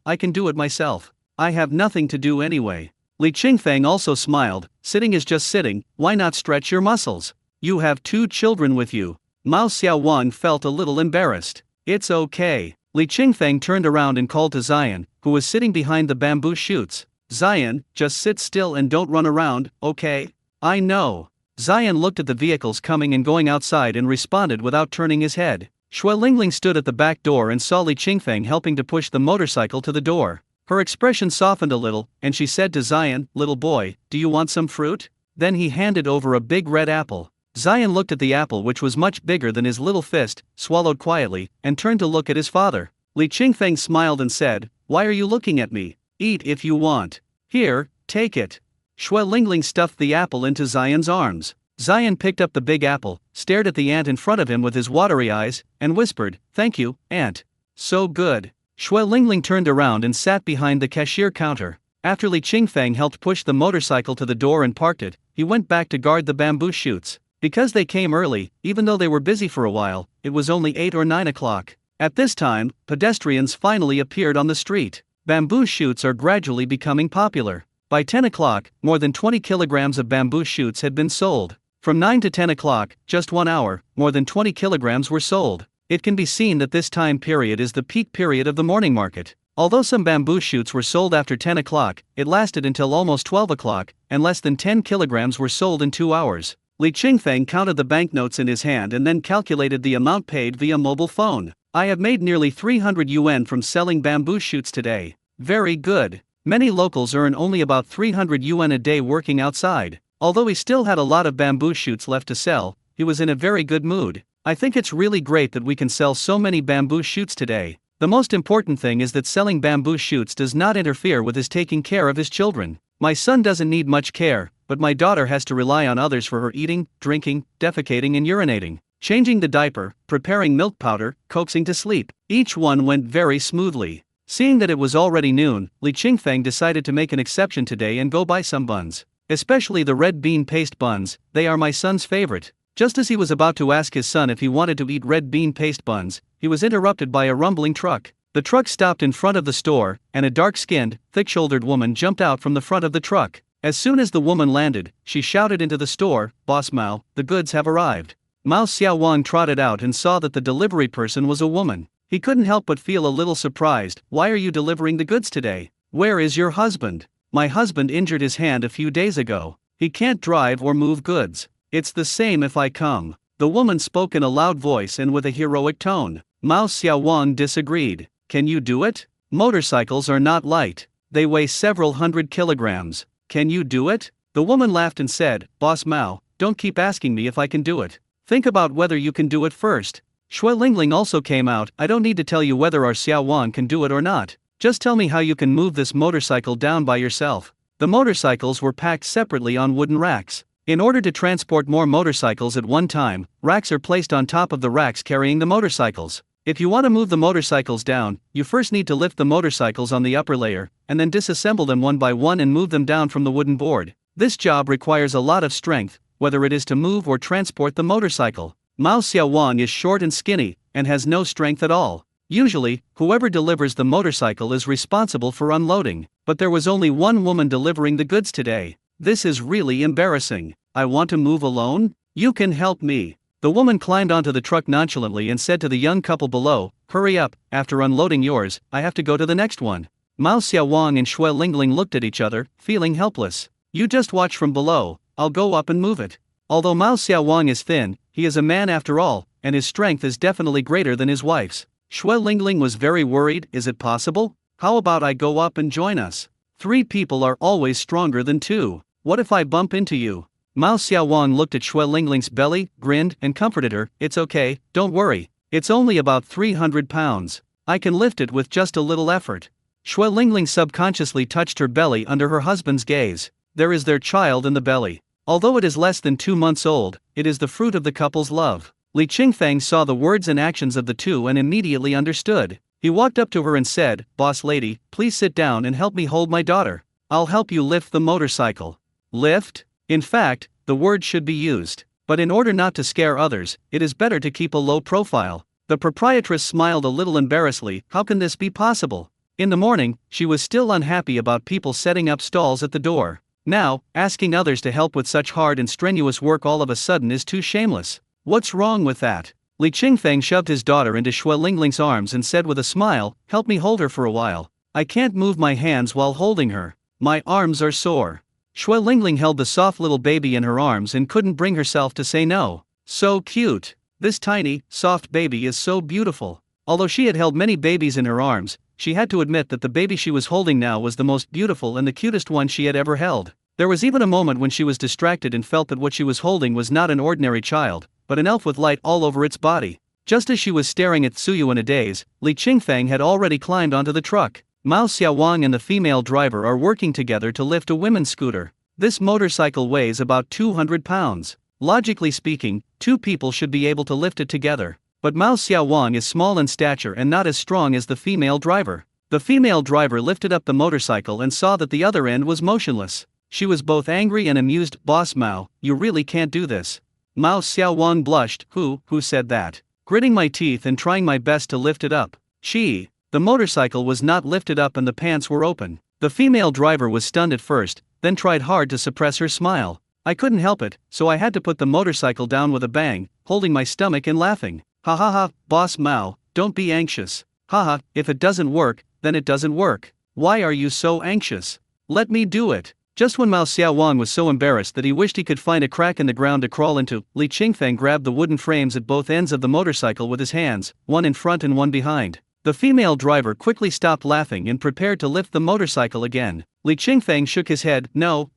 I can do it myself. I have nothing to do anyway. Li Qingfeng also smiled. Sitting is just sitting, why not stretch your muscles? You have 2 children with you. Mao Xiaowang felt a little embarrassed. It's okay. Li Qingfeng turned around and called to Zion, who was sitting behind the bamboo shoots. Zion, just sit still and don't run around, okay? I know. Zion looked at the vehicles coming and going outside and responded without turning his head. Xue Lingling stood at the back door and saw Li Qingfeng helping to push the motorcycle to the door. Her expression softened a little, and she said to Zion, "Little boy, do you want some fruit?" Then he handed over a big red apple. Zion looked at the apple, which was much bigger than his little fist, swallowed quietly, and turned to look at his father. Li Qingfeng smiled and said, "Why are you looking at me? Eat if you want. Here, take it." Xue Lingling stuffed the apple into Zion's arms. Zion picked up the big apple, stared at the ant in front of him with his watery eyes, and whispered, "Thank you, ant. So good." Xue Lingling turned around and sat behind the cashier counter. After Li Qingfeng helped push the motorcycle to the door and parked it, he went back to guard the bamboo shoots. Because they came early, even though they were busy for a while, it was only 8 or 9 o'clock. At this time, pedestrians finally appeared on the street. Bamboo shoots are gradually becoming popular. By 10 o'clock, more than 20 kilograms of bamboo shoots had been sold. From 9 to 10 o'clock, just 1 hour, more than 20 kilograms were sold. It can be seen that this time period is the peak period of the morning market. Although some bamboo shoots were sold after 10 o'clock, it lasted until almost 12 o'clock, and less than 10 kilograms were sold in 2 hours. Li Qingfeng counted the banknotes in his hand and then calculated the amount paid via mobile phone. I have made nearly 300 yuan from selling bamboo shoots today. Very good. Many locals earn only about 300 yuan a day working outside. Although he still had a lot of bamboo shoots left to sell, he was in a very good mood. I think it's really great that we can sell so many bamboo shoots today. The most important thing is that selling bamboo shoots does not interfere with his taking care of his children. My son doesn't need much care, but my daughter has to rely on others for her eating, drinking, defecating and urinating, changing the diaper, preparing milk powder, coaxing to sleep. Each one went very smoothly. Seeing that it was already noon, Li Qingfeng decided to make an exception today and go buy some buns. Especially the red bean paste buns, they are my son's favorite. Just as he was about to ask his son if he wanted to eat red bean paste buns, he was interrupted by a rumbling truck. The truck stopped in front of the store, and a dark-skinned, thick-shouldered woman jumped out from the front of the truck. As soon as the woman landed, she shouted into the store, "Boss Mao, the goods have arrived." Mao Xiaowang trotted out and saw that the delivery person was a woman. He couldn't help but feel a little surprised. "Why are you delivering the goods today? Where is your husband?" "My husband injured his hand a few days ago. He can't drive or move goods. It's the same if I come." The woman spoke in a loud voice and with a heroic tone. Mao Xiaowang disagreed. "Can you do it? Motorcycles are not light. They weigh several hundred kilograms. Can you do it?" The woman laughed and said, "Boss Mao, don't keep asking me if I can do it. Think about whether you can do it first." Xue Lingling also came out. "I don't need to tell you whether our Xiaowang can do it or not. Just tell me how you can move this motorcycle down by yourself." The motorcycles were packed separately on wooden racks. In order to transport more motorcycles at one time, racks are placed on top of the racks carrying the motorcycles. If you want to move the motorcycles down, you first need to lift the motorcycles on the upper layer, and then disassemble them one by one and move them down from the wooden board. This job requires a lot of strength, whether it is to move or transport the motorcycle. Mao Xiaowang is short and skinny, and has no strength at all. Usually, whoever delivers the motorcycle is responsible for unloading, but there was only one woman delivering the goods today. This is really embarrassing. "I want to move alone? You can help me." The woman climbed onto the truck nonchalantly and said to the young couple below, "Hurry up, after unloading yours, I have to go to the next one." Mao Xiaowang and Xue Lingling looked at each other, feeling helpless. "You just watch from below, I'll go up and move it." Although Mao Xiaowang is thin, he is a man after all, and his strength is definitely greater than his wife's. Xue Lingling was very worried. "Is it possible? How about I go up and join us? 3 people are always stronger than 2. What if I bump into you?" Mao Xiaowang looked at Xue Lingling's belly, grinned, and comforted her. "It's okay, don't worry. It's only about 300 pounds. I can lift it with just a little effort." Xue Lingling subconsciously touched her belly under her husband's gaze. There is their child in the belly. Although it is less than 2 months old, it is the fruit of the couple's love. Li Qingfeng saw the words and actions of the two and immediately understood. He walked up to her and said, "Boss lady, please sit down and help me hold my daughter. I'll help you lift the motorcycle." Lift? In fact, the word should be used. But in order not to scare others, it is better to keep a low profile. The proprietress smiled a little embarrassedly. How can this be possible? In the morning, she was still unhappy about people setting up stalls at the door. Now, asking others to help with such hard and strenuous work all of a sudden is too shameless. What's wrong with that? Li Qingfeng shoved his daughter into Xue Lingling's arms and said with a smile, "Help me hold her for a while. I can't move my hands while holding her. My arms are sore." Xue Lingling held the soft little baby in her arms and couldn't bring herself to say no. So cute. This tiny, soft baby is so beautiful. Although she had held many babies in her arms, she had to admit that the baby she was holding now was the most beautiful and the cutest one she had ever held. There was even a moment when she was distracted and felt that what she was holding was not an ordinary child, but an elf with light all over its body. Just as she was staring at Tsuyu in a daze, Li Qingfeng had already climbed onto the truck. Mao Xiaowang and the female driver are working together to lift a women's scooter. This motorcycle weighs about 200 pounds. Logically speaking, two people should be able to lift it together. But Mao Xiaowang is small in stature and not as strong as the female driver. The female driver lifted up the motorcycle and saw that the other end was motionless. She was both angry and amused. "Boss Mao, you really can't do this." Mao Xiaowang blushed. Who said that? Gritting my teeth and trying my best to lift it up. The motorcycle was not lifted up and the pants were open. The female driver was stunned at first, then tried hard to suppress her smile. "I couldn't help it, so I had to put the motorcycle down with a bang, holding my stomach and laughing. Ha ha ha, Boss Mao, don't be anxious. Haha, if it doesn't work, then it doesn't work. Why are you so anxious? Let me do it." Just when Mao Xiaowang was so embarrassed that he wished he could find a crack in the ground to crawl into, Li Qingfeng grabbed the wooden frames at both ends of the motorcycle with his hands, one in front and one behind. The female driver quickly stopped laughing and prepared to lift the motorcycle again. Li Qingfeng shook his head. No,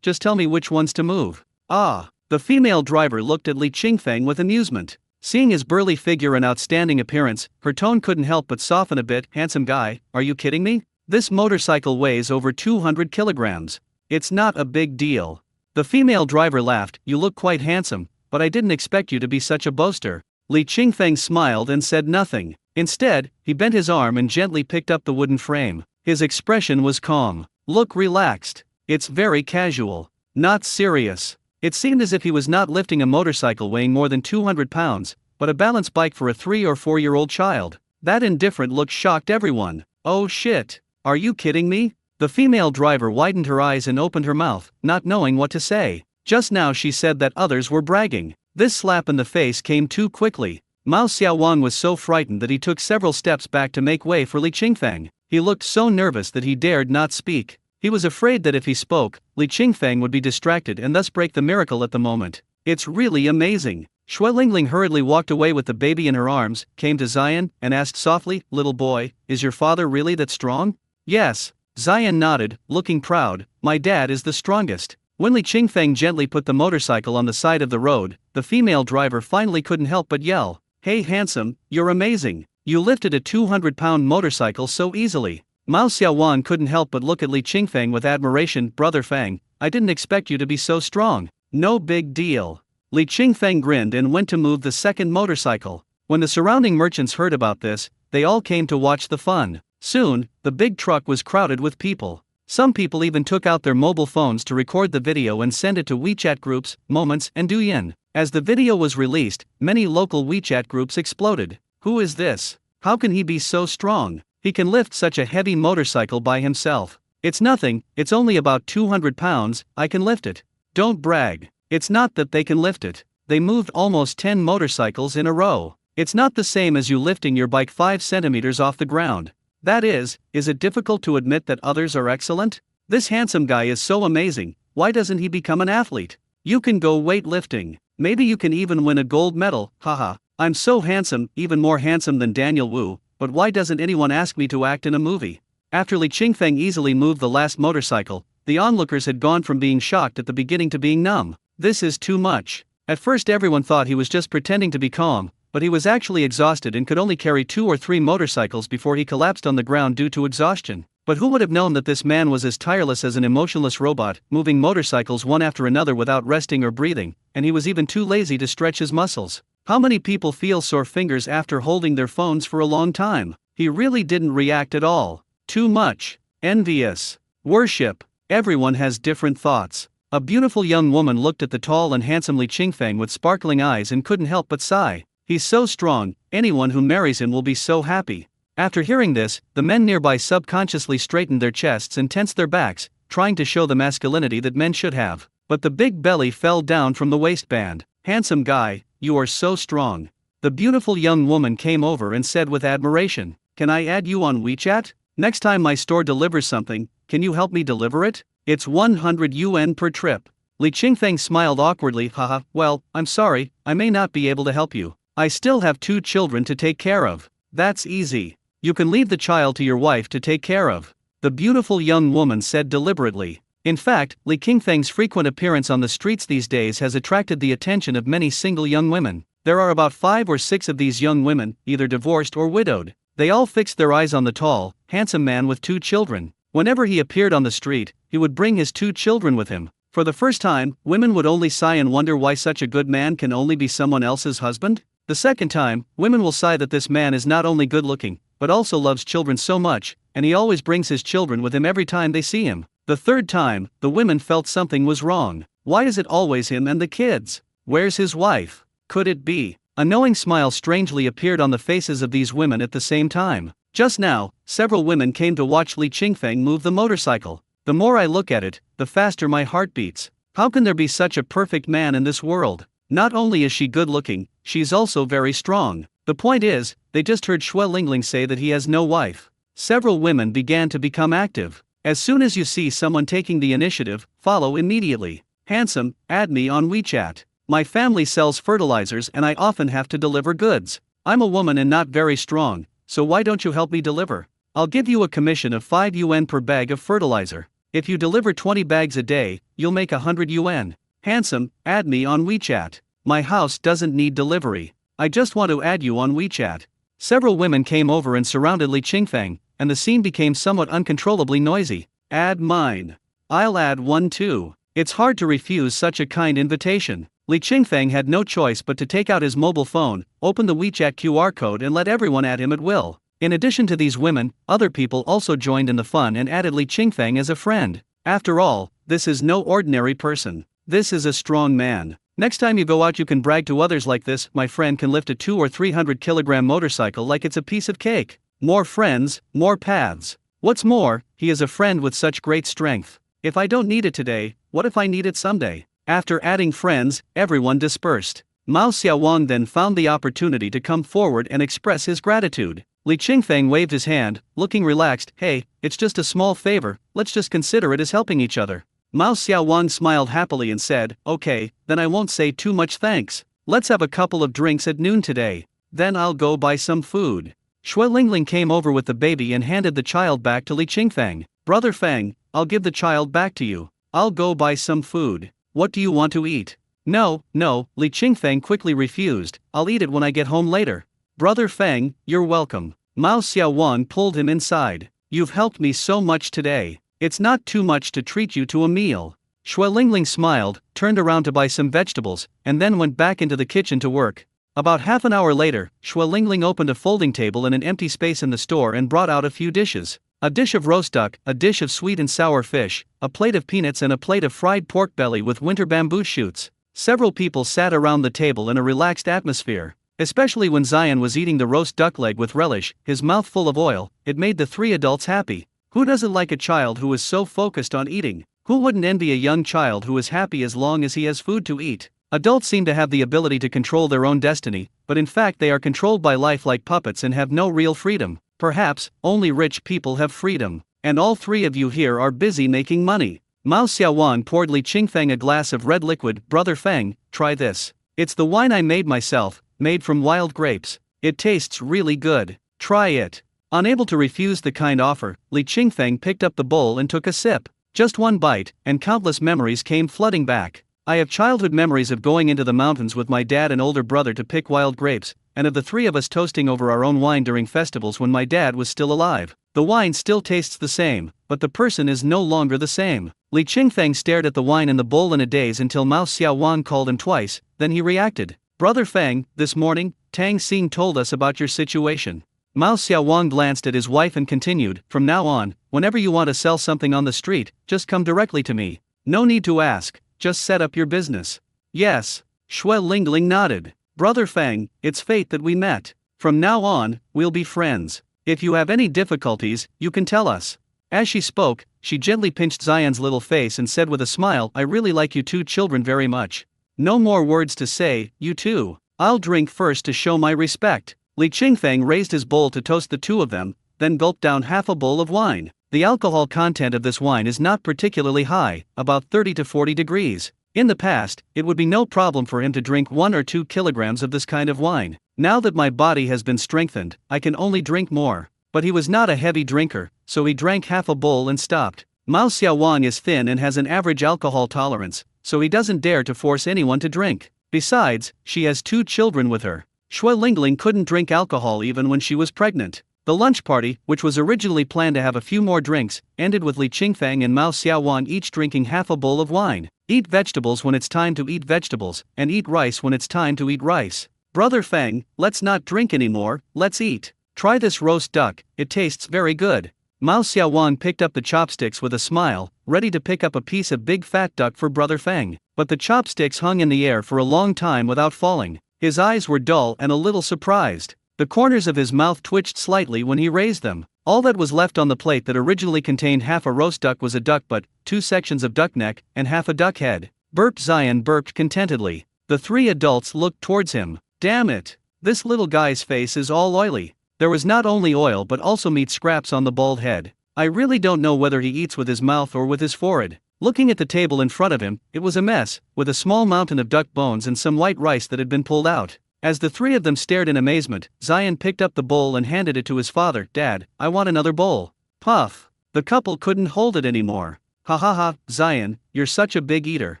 just tell me which ones to move." "Ah." The female driver looked at Li Qingfeng with amusement. Seeing his burly figure and outstanding appearance, her tone couldn't help but soften a bit. "Handsome guy, are you kidding me? This motorcycle weighs over 200 kilograms. It's not a big deal." The female driver laughed. "You look quite handsome, but I didn't expect you to be such a boaster." Li Qingfeng smiled and said nothing. Instead, he bent his arm and gently picked up the wooden frame. His expression was calm. "Look relaxed. It's very casual. Not serious." It seemed as if he was not lifting a motorcycle weighing more than 200 pounds, but a balance bike for a 3 or 4-year-old child. That indifferent look shocked everyone. "Oh shit. Are you kidding me?" The female driver widened her eyes and opened her mouth, not knowing what to say. Just now she said that others were bragging. This slap in the face came too quickly. Mao Xiaowang was so frightened that he took several steps back to make way for Li Qingfeng. He looked so nervous that he dared not speak. He was afraid that if he spoke, Li Qingfeng would be distracted and thus break the miracle at the moment. "It's really amazing." Xue Lingling hurriedly walked away with the baby in her arms, came to Zion, and asked softly, "Little boy, is your father really that strong?" "Yes." Zion nodded, looking proud. "My dad is the strongest." When Li Qingfeng gently put the motorcycle on the side of the road, the female driver finally couldn't help but yell, "Hey handsome, you're amazing. You lifted a 200-pound motorcycle so easily." Mao Xiaowang couldn't help but look at Li Qingfeng with admiration. "Brother Feng, I didn't expect you to be so strong." "No big deal." Li Qingfeng grinned and went to move the second motorcycle. When the surrounding merchants heard about this, they all came to watch the fun. Soon, the big truck was crowded with people. Some people even took out their mobile phones to record the video and send it to WeChat groups, Moments, and Douyin. As the video was released, many local WeChat groups exploded. "Who is this? How can he be so strong? He can lift such a heavy motorcycle by himself. It's nothing, it's only about 200 pounds, I can lift it." "Don't brag. It's not that they can lift it. They moved almost 10 motorcycles in a row. It's not the same as you lifting your bike 5 centimeters off the ground. That is it difficult to admit that others are excellent? This handsome guy is so amazing, why doesn't he become an athlete? You can go weightlifting. Maybe you can even win a gold medal, haha. I'm so handsome, even more handsome than Daniel Wu, but why doesn't anyone ask me to act in a movie?" After Li Qingfeng easily moved the last motorcycle, the onlookers had gone from being shocked at the beginning to being numb. "This is too much." At first everyone thought he was just pretending to be calm, but he was actually exhausted and could only carry 2 or 3 motorcycles before he collapsed on the ground due to exhaustion. But who would have known that this man was as tireless as an emotionless robot, moving motorcycles one after another without resting or breathing, and he was even too lazy to stretch his muscles. How many people feel sore fingers after holding their phones for a long time? He really didn't react at all. Too much. Envious. Worship. Everyone has different thoughts. A beautiful young woman looked at the tall and handsome Li Qingfeng with sparkling eyes and couldn't help but sigh. He's so strong, anyone who marries him will be so happy. After hearing this, the men nearby subconsciously straightened their chests and tensed their backs, trying to show the masculinity that men should have. But the big belly fell down from the waistband. Handsome guy, you are so strong. The beautiful young woman came over and said with admiration, "Can I add you on WeChat? Next time my store delivers something, can you help me deliver it? It's 100 yuan per trip." Li Qingfeng smiled awkwardly, haha, well, I'm sorry, I may not be able to help you. I still have 2 children to take care of. That's easy. You can leave the child to your wife to take care of. The beautiful young woman said deliberately. In fact, Li Qingfeng's frequent appearance on the streets these days has attracted the attention of many single young women. There are about 5 or 6 of these young women, either divorced or widowed. They all fixed their eyes on the tall, handsome man with 2 children. Whenever he appeared on the street, he would bring his 2 children with him. For the first time, women would only sigh and wonder why such a good man can only be someone else's husband. The second time, women will sigh that this man is not only good looking, but also loves children so much, and he always brings his children with him every time they see him. The third time, the women felt something was wrong. Why is it always him and the kids? Where's his wife? Could it be? A knowing smile strangely appeared on the faces of these women at the same time. Just now, several women came to watch Li Qingfeng move the motorcycle. The more I look at it, the faster my heart beats. How can there be such a perfect man in this world? Not only is she good looking, she's also very strong. The point is, they just heard Xue Lingling say that he has no wife. Several women began to become active. As soon as you see someone taking the initiative, follow immediately. Handsome, add me on WeChat. My family sells fertilizers and I often have to deliver goods. I'm a woman and not very strong, so why don't you help me deliver? I'll give you a commission of 5 yuan per bag of fertilizer. If you deliver 20 bags a day, you'll make 100 yuan. Handsome, add me on WeChat. My house doesn't need delivery. I just want to add you on WeChat. Several women came over and surrounded Li Qingfeng, and the scene became somewhat uncontrollably noisy. Add mine. I'll add one too. It's hard to refuse such a kind invitation. Li Qingfeng had no choice but to take out his mobile phone, open the WeChat QR code and let everyone add him at will. In addition to these women, other people also joined in the fun and added Li Qingfeng as a friend. After all, this is no ordinary person. This is a strong man. Next time you go out you can brag to others like this, my friend can lift a 200 or 300 kilogram motorcycle like it's a piece of cake. More friends, more paths. What's more, he is a friend with such great strength. If I don't need it today, what if I need it someday? After adding friends, everyone dispersed. Mao Xiaowang then found the opportunity to come forward and express his gratitude. Li Qingfeng waved his hand, looking relaxed. Hey, it's just a small favor, let's just consider it as helping each other. Mao Xiaowang smiled happily and said, okay, then I won't say too much thanks. Let's have a couple of drinks at noon today. Then I'll go buy some food. Xue Lingling came over with the baby and handed the child back to Li Qingfeng. Brother Feng, I'll give the child back to you. I'll go buy some food. What do you want to eat? No, Li Qingfeng quickly refused. I'll eat it when I get home later. Brother Feng, you're welcome. Mao Xiaowang pulled him inside. You've helped me so much today. It's not too much to treat you to a meal. Xue Lingling smiled, turned around to buy some vegetables, and then went back into the kitchen to work. About half an hour later, Xue Lingling opened a folding table in an empty space in the store and brought out a few dishes. A dish of roast duck, a dish of sweet and sour fish, a plate of peanuts and a plate of fried pork belly with winter bamboo shoots. Several people sat around the table in a relaxed atmosphere. Especially when Zion was eating the roast duck leg with relish, his mouth full of oil, it made the 3 adults happy. Who doesn't like a child who is so focused on eating? Who wouldn't envy a young child who is happy as long as he has food to eat? Adults seem to have the ability to control their own destiny, but in fact they are controlled by life like puppets and have no real freedom. Perhaps, only rich people have freedom. And all 3 of you here are busy making money. Mao Xiaowang poured Li Qingfeng a glass of red liquid. Brother Feng, try this. It's the wine I made myself, made from wild grapes. It tastes really good. Try it. Unable to refuse the kind offer, Li Qingfeng picked up the bowl and took a sip. Just one bite, and countless memories came flooding back. I have childhood memories of going into the mountains with my dad and older brother to pick wild grapes, and of the three of us toasting over our own wine during festivals when my dad was still alive. The wine still tastes the same, but the person is no longer the same. Li Qingfeng stared at the wine in the bowl in a daze until Mao Xiaowang called him twice, then he reacted. Brother Feng, this morning, Tang Xing told us about your situation. Mao Xiaowang glanced at his wife and continued, from now on, whenever you want to sell something on the street, just come directly to me. No need to ask, just set up your business. Yes. Shui Lingling nodded. Brother Feng, it's fate that we met. From now on, we'll be friends. If you have any difficulties, you can tell us. As she spoke, she gently pinched Xian's little face and said with a smile, I really like you two children very much. No more words to say, you two. I'll drink first to show my respect. Li Qingfeng raised his bowl to toast the two of them, then gulped down half a bowl of wine. The alcohol content of this wine is not particularly high, about 30 to 40 degrees. In the past, it would be no problem for him to drink 1 or 2 kilograms of this kind of wine. Now that my body has been strengthened, I can only drink more. But he was not a heavy drinker, so he drank half a bowl and stopped. Mao Xiaowang is thin and has an average alcohol tolerance, so he doesn't dare to force anyone to drink. Besides, she has 2 children with her. Shui Lingling couldn't drink alcohol even when she was pregnant. The lunch party, which was originally planned to have a few more drinks, ended with Li Qingfeng and Mao Xiaowang each drinking half a bowl of wine. Eat vegetables when it's time to eat vegetables, and eat rice when it's time to eat rice. Brother Feng, let's not drink anymore, let's eat. Try this roast duck, it tastes very good. Mao Xiaowang picked up the chopsticks with a smile, ready to pick up a piece of big fat duck for Brother Feng. But the chopsticks hung in the air for a long time without falling. His eyes were dull and a little surprised. The corners of his mouth twitched slightly when he raised them. All that was left on the plate that originally contained half a roast duck was a duck butt, 2 sections of duck neck, and half a duck head. Burped Xian burped contentedly. The 3 adults looked towards him. Damn it! This little guy's face is all oily. There was not only oil but also meat scraps on the bald head. I really don't know whether he eats with his mouth or with his forehead. Looking at the table in front of him, it was a mess, with a small mountain of duck bones and some white rice that had been pulled out. As the 3 of them stared in amazement, Xian picked up the bowl and handed it to his father. Dad, I want another bowl. Puff. The couple couldn't hold it anymore. Ha ha ha, Xian, you're such a big eater.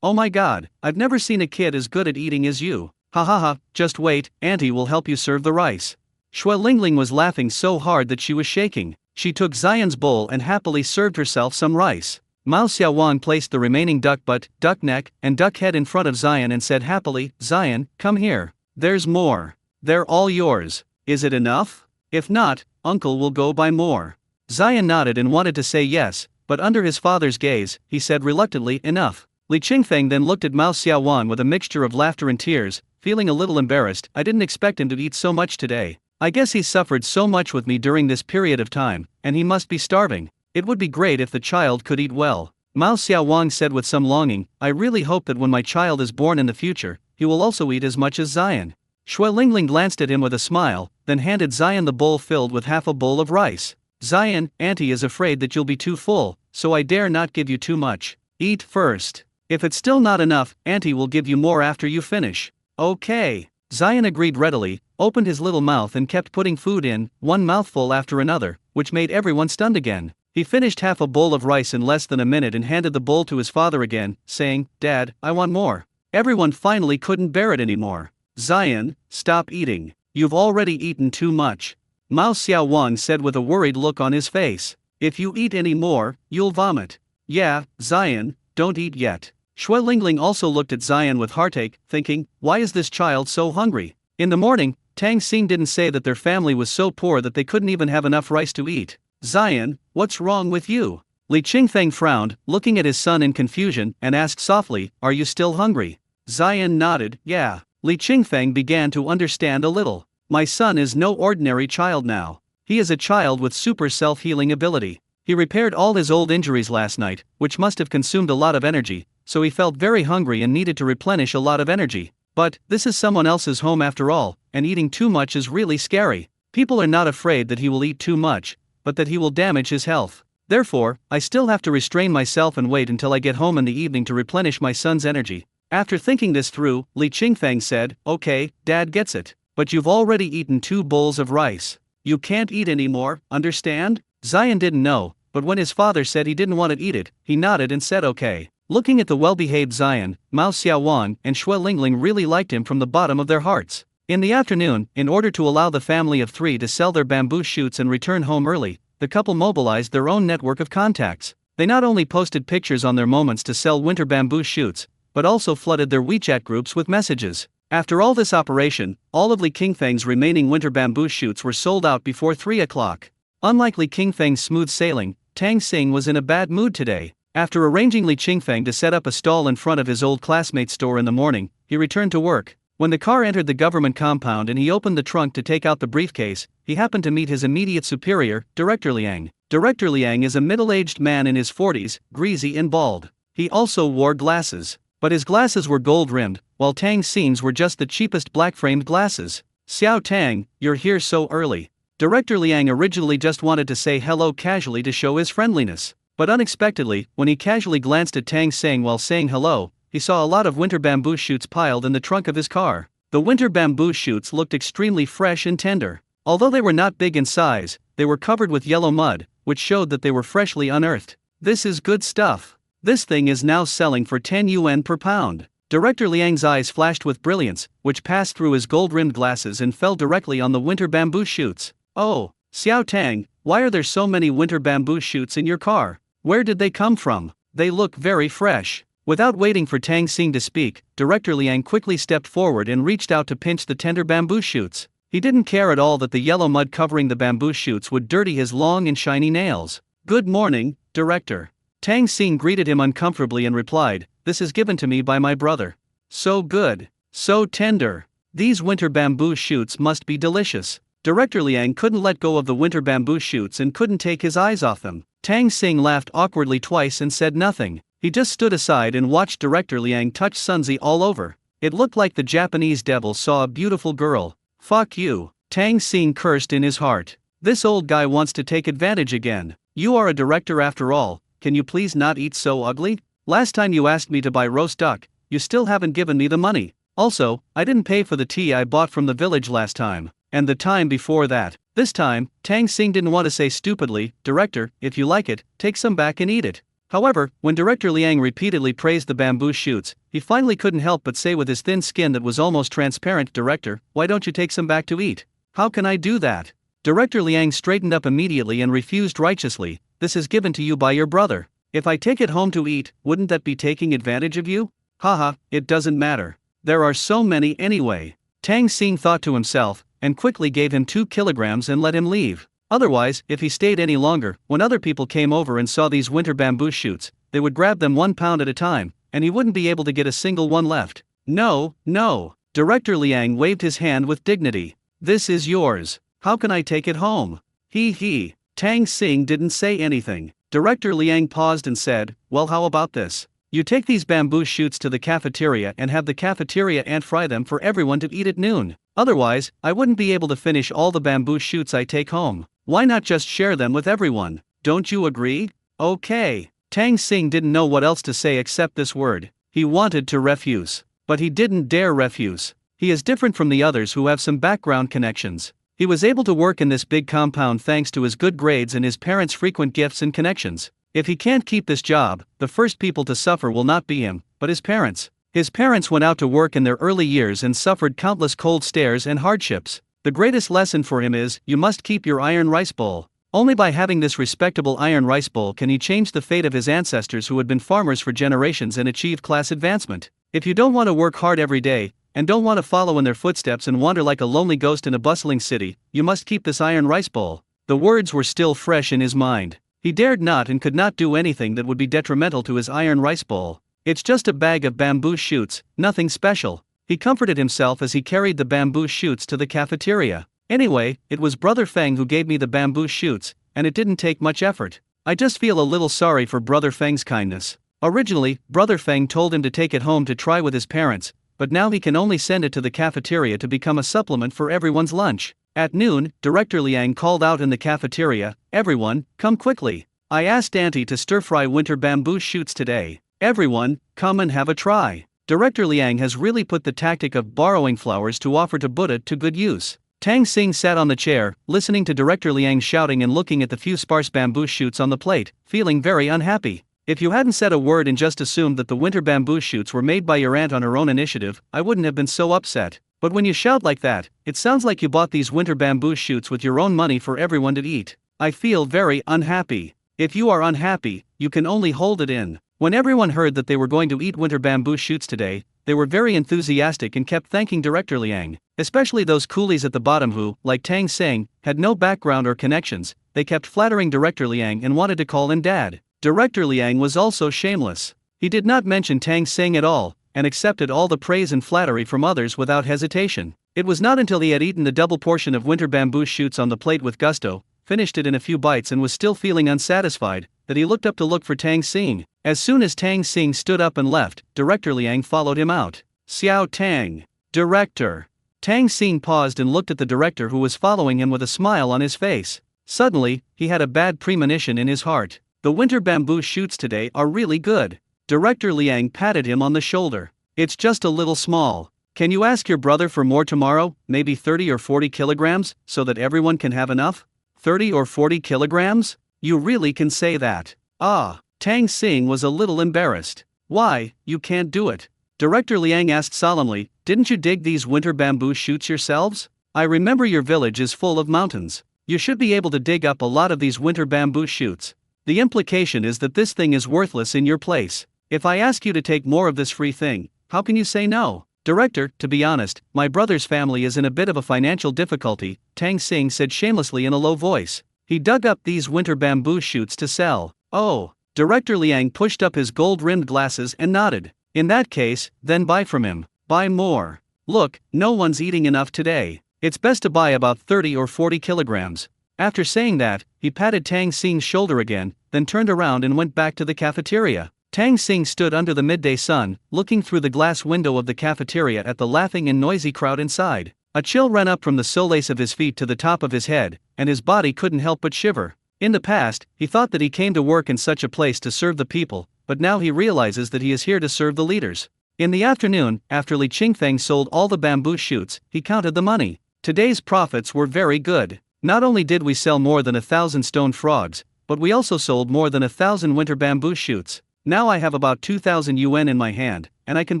Oh my god, I've never seen a kid as good at eating as you. Ha ha ha, just wait, Auntie will help you serve the rice. Shui Lingling was laughing so hard that she was shaking. She took Xian's bowl and happily served herself some rice. Mao Xiaowang placed the remaining duck butt, duck neck, and duck head in front of Xian and said happily, Xian, come here. There's more. They're all yours. Is it enough? If not, Uncle will go buy more. Xian nodded and wanted to say yes, but under his father's gaze, he said reluctantly, enough. Li Qingfeng then looked at Mao Xiaowang with a mixture of laughter and tears, feeling a little embarrassed. I didn't expect him to eat so much today. I guess he suffered so much with me during this period of time, and he must be starving. It would be great if the child could eat well. Mao Xiaowang said with some longing, I really hope that when my child is born in the future, he will also eat as much as Xian. Shui Lingling glanced at him with a smile, then handed Xian the bowl filled with half a bowl of rice. Xian, Auntie is afraid that you'll be too full, so I dare not give you too much. Eat first. If it's still not enough, Auntie will give you more after you finish. Okay. Xian agreed readily, opened his little mouth and kept putting food in, one mouthful after another, which made everyone stunned again. He finished half a bowl of rice in less than a minute and handed the bowl to his father again, saying, Dad, I want more. Everyone finally couldn't bear it anymore. Xian, stop eating. You've already eaten too much. Mao Xiaowang said with a worried look on his face. If you eat any more, you'll vomit. Yeah, Xian, don't eat yet. Shui Lingling also looked at Xian with heartache, thinking, why is this child so hungry? In the morning, Tang Xing didn't say that their family was so poor that they couldn't even have enough rice to eat. Xian, what's wrong with you? Li Qingfeng frowned, looking at his son in confusion, and asked softly, are you still hungry? Xian nodded, yeah. Li Qingfeng began to understand a little. My son is no ordinary child now. He is a child with super self-healing ability. He repaired all his old injuries last night, which must have consumed a lot of energy, so he felt very hungry and needed to replenish a lot of energy. But, this is someone else's home after all, and eating too much is really scary. People are not afraid that he will eat too much, but that he will damage his health. Therefore, I still have to restrain myself and wait until I get home in the evening to replenish my son's energy. After thinking this through, Li Qingfeng said, okay, Dad gets it. But you've already eaten 2 bowls of rice. You can't eat anymore, understand? Xian didn't know, but when his father said he didn't want to eat it, he nodded and said okay. Looking at the well-behaved Xian, Mao Xiaowang and Shui Lingling really liked him from the bottom of their hearts. In the afternoon, in order to allow the family of 3 to sell their bamboo shoots and return home early, the couple mobilized their own network of contacts. They not only posted pictures on their moments to sell winter bamboo shoots, but also flooded their WeChat groups with messages. After all this operation, all of Li Qingfeng's remaining winter bamboo shoots were sold out before 3 o'clock. Unlike Li Qingfeng's smooth sailing, Tang Xing was in a bad mood today. After arranging Li Qingfeng to set up a stall in front of his old classmate's store in the morning, he returned to work. When the car entered the government compound and he opened the trunk to take out the briefcase, he happened to meet his immediate superior, Director Liang. Director Liang is a middle-aged man in his 40s, greasy and bald. He also wore glasses, but his glasses were gold-rimmed, while Tang Xing's were just the cheapest black-framed glasses. "Xiao Tang, you're here so early." Director Liang originally just wanted to say hello casually to show his friendliness, but unexpectedly, when he casually glanced at Tang Xing while saying hello, he saw a lot of winter bamboo shoots piled in the trunk of his car. The winter bamboo shoots looked extremely fresh and tender. Although they were not big in size, they were covered with yellow mud, which showed that they were freshly unearthed. "This is good stuff. This thing is now selling for 10 yuan per pound." Director Liang's eyes flashed with brilliance, which passed through his gold-rimmed glasses and fell directly on the winter bamboo shoots. "Oh, Xiao Tang, why are there so many winter bamboo shoots in your car? Where did they come from? They look very fresh." Without waiting for Tang Xing to speak, Director Liang quickly stepped forward and reached out to pinch the tender bamboo shoots. He didn't care at all that the yellow mud covering the bamboo shoots would dirty his long and shiny nails. "Good morning, Director." Tang Xing greeted him uncomfortably and replied, "This is given to me by my brother." "So good. So tender. These winter bamboo shoots must be delicious." Director Liang couldn't let go of the winter bamboo shoots and couldn't take his eyes off them. Tang Xing laughed awkwardly twice and said nothing. He just stood aside and watched Director Liang touch Sunzi all over. It looked like the Japanese devil saw a beautiful girl. "Fuck you," Tang Xing cursed in his heart. "This old guy wants to take advantage again. You are a director after all, can you please not eat so ugly? Last time you asked me to buy roast duck, you still haven't given me the money. Also, I didn't pay for the tea I bought from the village last time, and the time before that." This time, Tang Xing didn't want to say stupidly, "Director, if you like it, take some back and eat it." However, when Director Liang repeatedly praised the bamboo shoots, he finally couldn't help but say with his thin skin that was almost transparent, "Director, why don't you take some back to eat?" "How can I do that?" Director Liang straightened up immediately and refused righteously. "This is given to you by your brother. If I take it home to eat, wouldn't that be taking advantage of you?" "Haha, it doesn't matter. There are so many anyway." Tang Xing thought to himself, and quickly gave him 2 kilograms and let him leave. Otherwise, if he stayed any longer, when other people came over and saw these winter bamboo shoots, they would grab them 1 pound at a time, and he wouldn't be able to get a single one left. "No, no." Director Liang waved his hand with dignity. "This is yours. How can I take it home?" He. Tang Xing didn't say anything. Director Liang paused and said, "Well, how about this? You take these bamboo shoots to the cafeteria and have the cafeteria ant fry them for everyone to eat at noon. Otherwise, I wouldn't be able to finish all the bamboo shoots I take home. Why not just share them with everyone? Don't you agree?" "Okay." Tang Xing didn't know what else to say except this word. He wanted to refuse, but he didn't dare refuse. He is different from the others who have some background connections. He was able to work in this big compound thanks to his good grades and his parents' frequent gifts and connections. If he can't keep this job, the first people to suffer will not be him, but his parents. His parents went out to work in their early years and suffered countless cold stares and hardships. The greatest lesson for him is, you must keep your iron rice bowl. Only by having this respectable iron rice bowl can he change the fate of his ancestors who had been farmers for generations and achieve class advancement. If you don't want to work hard every day, and don't want to follow in their footsteps and wander like a lonely ghost in a bustling city, you must keep this iron rice bowl. The words were still fresh in his mind. He dared not and could not do anything that would be detrimental to his iron rice bowl. "It's just a bag of bamboo shoots, nothing special." He comforted himself as he carried the bamboo shoots to the cafeteria. "Anyway, it was Brother Feng who gave me the bamboo shoots, and it didn't take much effort. I just feel a little sorry for Brother Feng's kindness. Originally, Brother Feng told him to take it home to try with his parents, but now he can only send it to the cafeteria to become a supplement for everyone's lunch." At noon, Director Liang called out in the cafeteria, "Everyone, come quickly. I asked Auntie to stir-fry winter bamboo shoots today. Everyone, come and have a try." Director Liang has really put the tactic of borrowing flowers to offer to Buddha to good use. Tang Xing sat on the chair, listening to Director Liang shouting and looking at the few sparse bamboo shoots on the plate, feeling very unhappy. "If you hadn't said a word and just assumed that the winter bamboo shoots were made by your aunt on her own initiative, I wouldn't have been so upset. But when you shout like that, it sounds like you bought these winter bamboo shoots with your own money for everyone to eat. I feel very unhappy. If you are unhappy, you can only hold it in. When everyone heard that they were going to eat winter bamboo shoots today, they were very enthusiastic and kept thanking Director Liang, especially those coolies at the bottom who, like Tang Sing, had no background or connections. They kept flattering Director Liang and wanted to call him Dad. Director Liang was also shameless. He did not mention Tang Sing at all, and accepted all the praise and flattery from others without hesitation. It was not until he had eaten the double portion of winter bamboo shoots on the plate with gusto, finished it in a few bites and was still feeling unsatisfied, that he looked up to look for Tang Sing. As soon as Tang Sing stood up and left, Director Liang followed him out. Xiao Tang. Director. Tang Sing paused and looked at the director who was following him with a smile on his face. Suddenly, he had a bad premonition in his heart. The winter bamboo shoots today are really good. Director Liang patted him on the shoulder. It's just a little small. Can you ask your brother for more tomorrow, maybe 30 or 40 kilograms, so that everyone can have enough? 30 or 40 kilograms? You really can say that. Ah, Tang Sing was a little embarrassed. Why, you can't do it. Director Liang asked solemnly, didn't you dig these winter bamboo shoots yourselves? I remember your village is full of mountains. You should be able to dig up a lot of these winter bamboo shoots. The implication is that this thing is worthless in your place. If I ask you to take more of this free thing, how can you say no? Director, to be honest, my brother's family is in a bit of a financial difficulty, Tang Sing said shamelessly in a low voice. He dug up these winter bamboo shoots to sell. Oh. Director Liang pushed up his gold-rimmed glasses and nodded. In that case, then buy from him. Buy more. Look, no one's eating enough today. It's best to buy about 30 or 40 kilograms. After saying that, he patted Tang Sing's shoulder again, then turned around and went back to the cafeteria. Tang Sing stood under the midday sun, looking through the glass window of the cafeteria at the laughing and noisy crowd inside. A chill ran up from the soles of his feet to the top of his head, and his body couldn't help but shiver. In the past, he thought that he came to work in such a place to serve the people, but now he realizes that he is here to serve the leaders. In the afternoon, after Li Qingfeng sold all the bamboo shoots, he counted the money. Today's profits were very good. Not only did we sell more than 1,000 stone frogs, but we also sold more than 1,000 winter bamboo shoots. Now I have about 2,000 yuan in my hand, and I can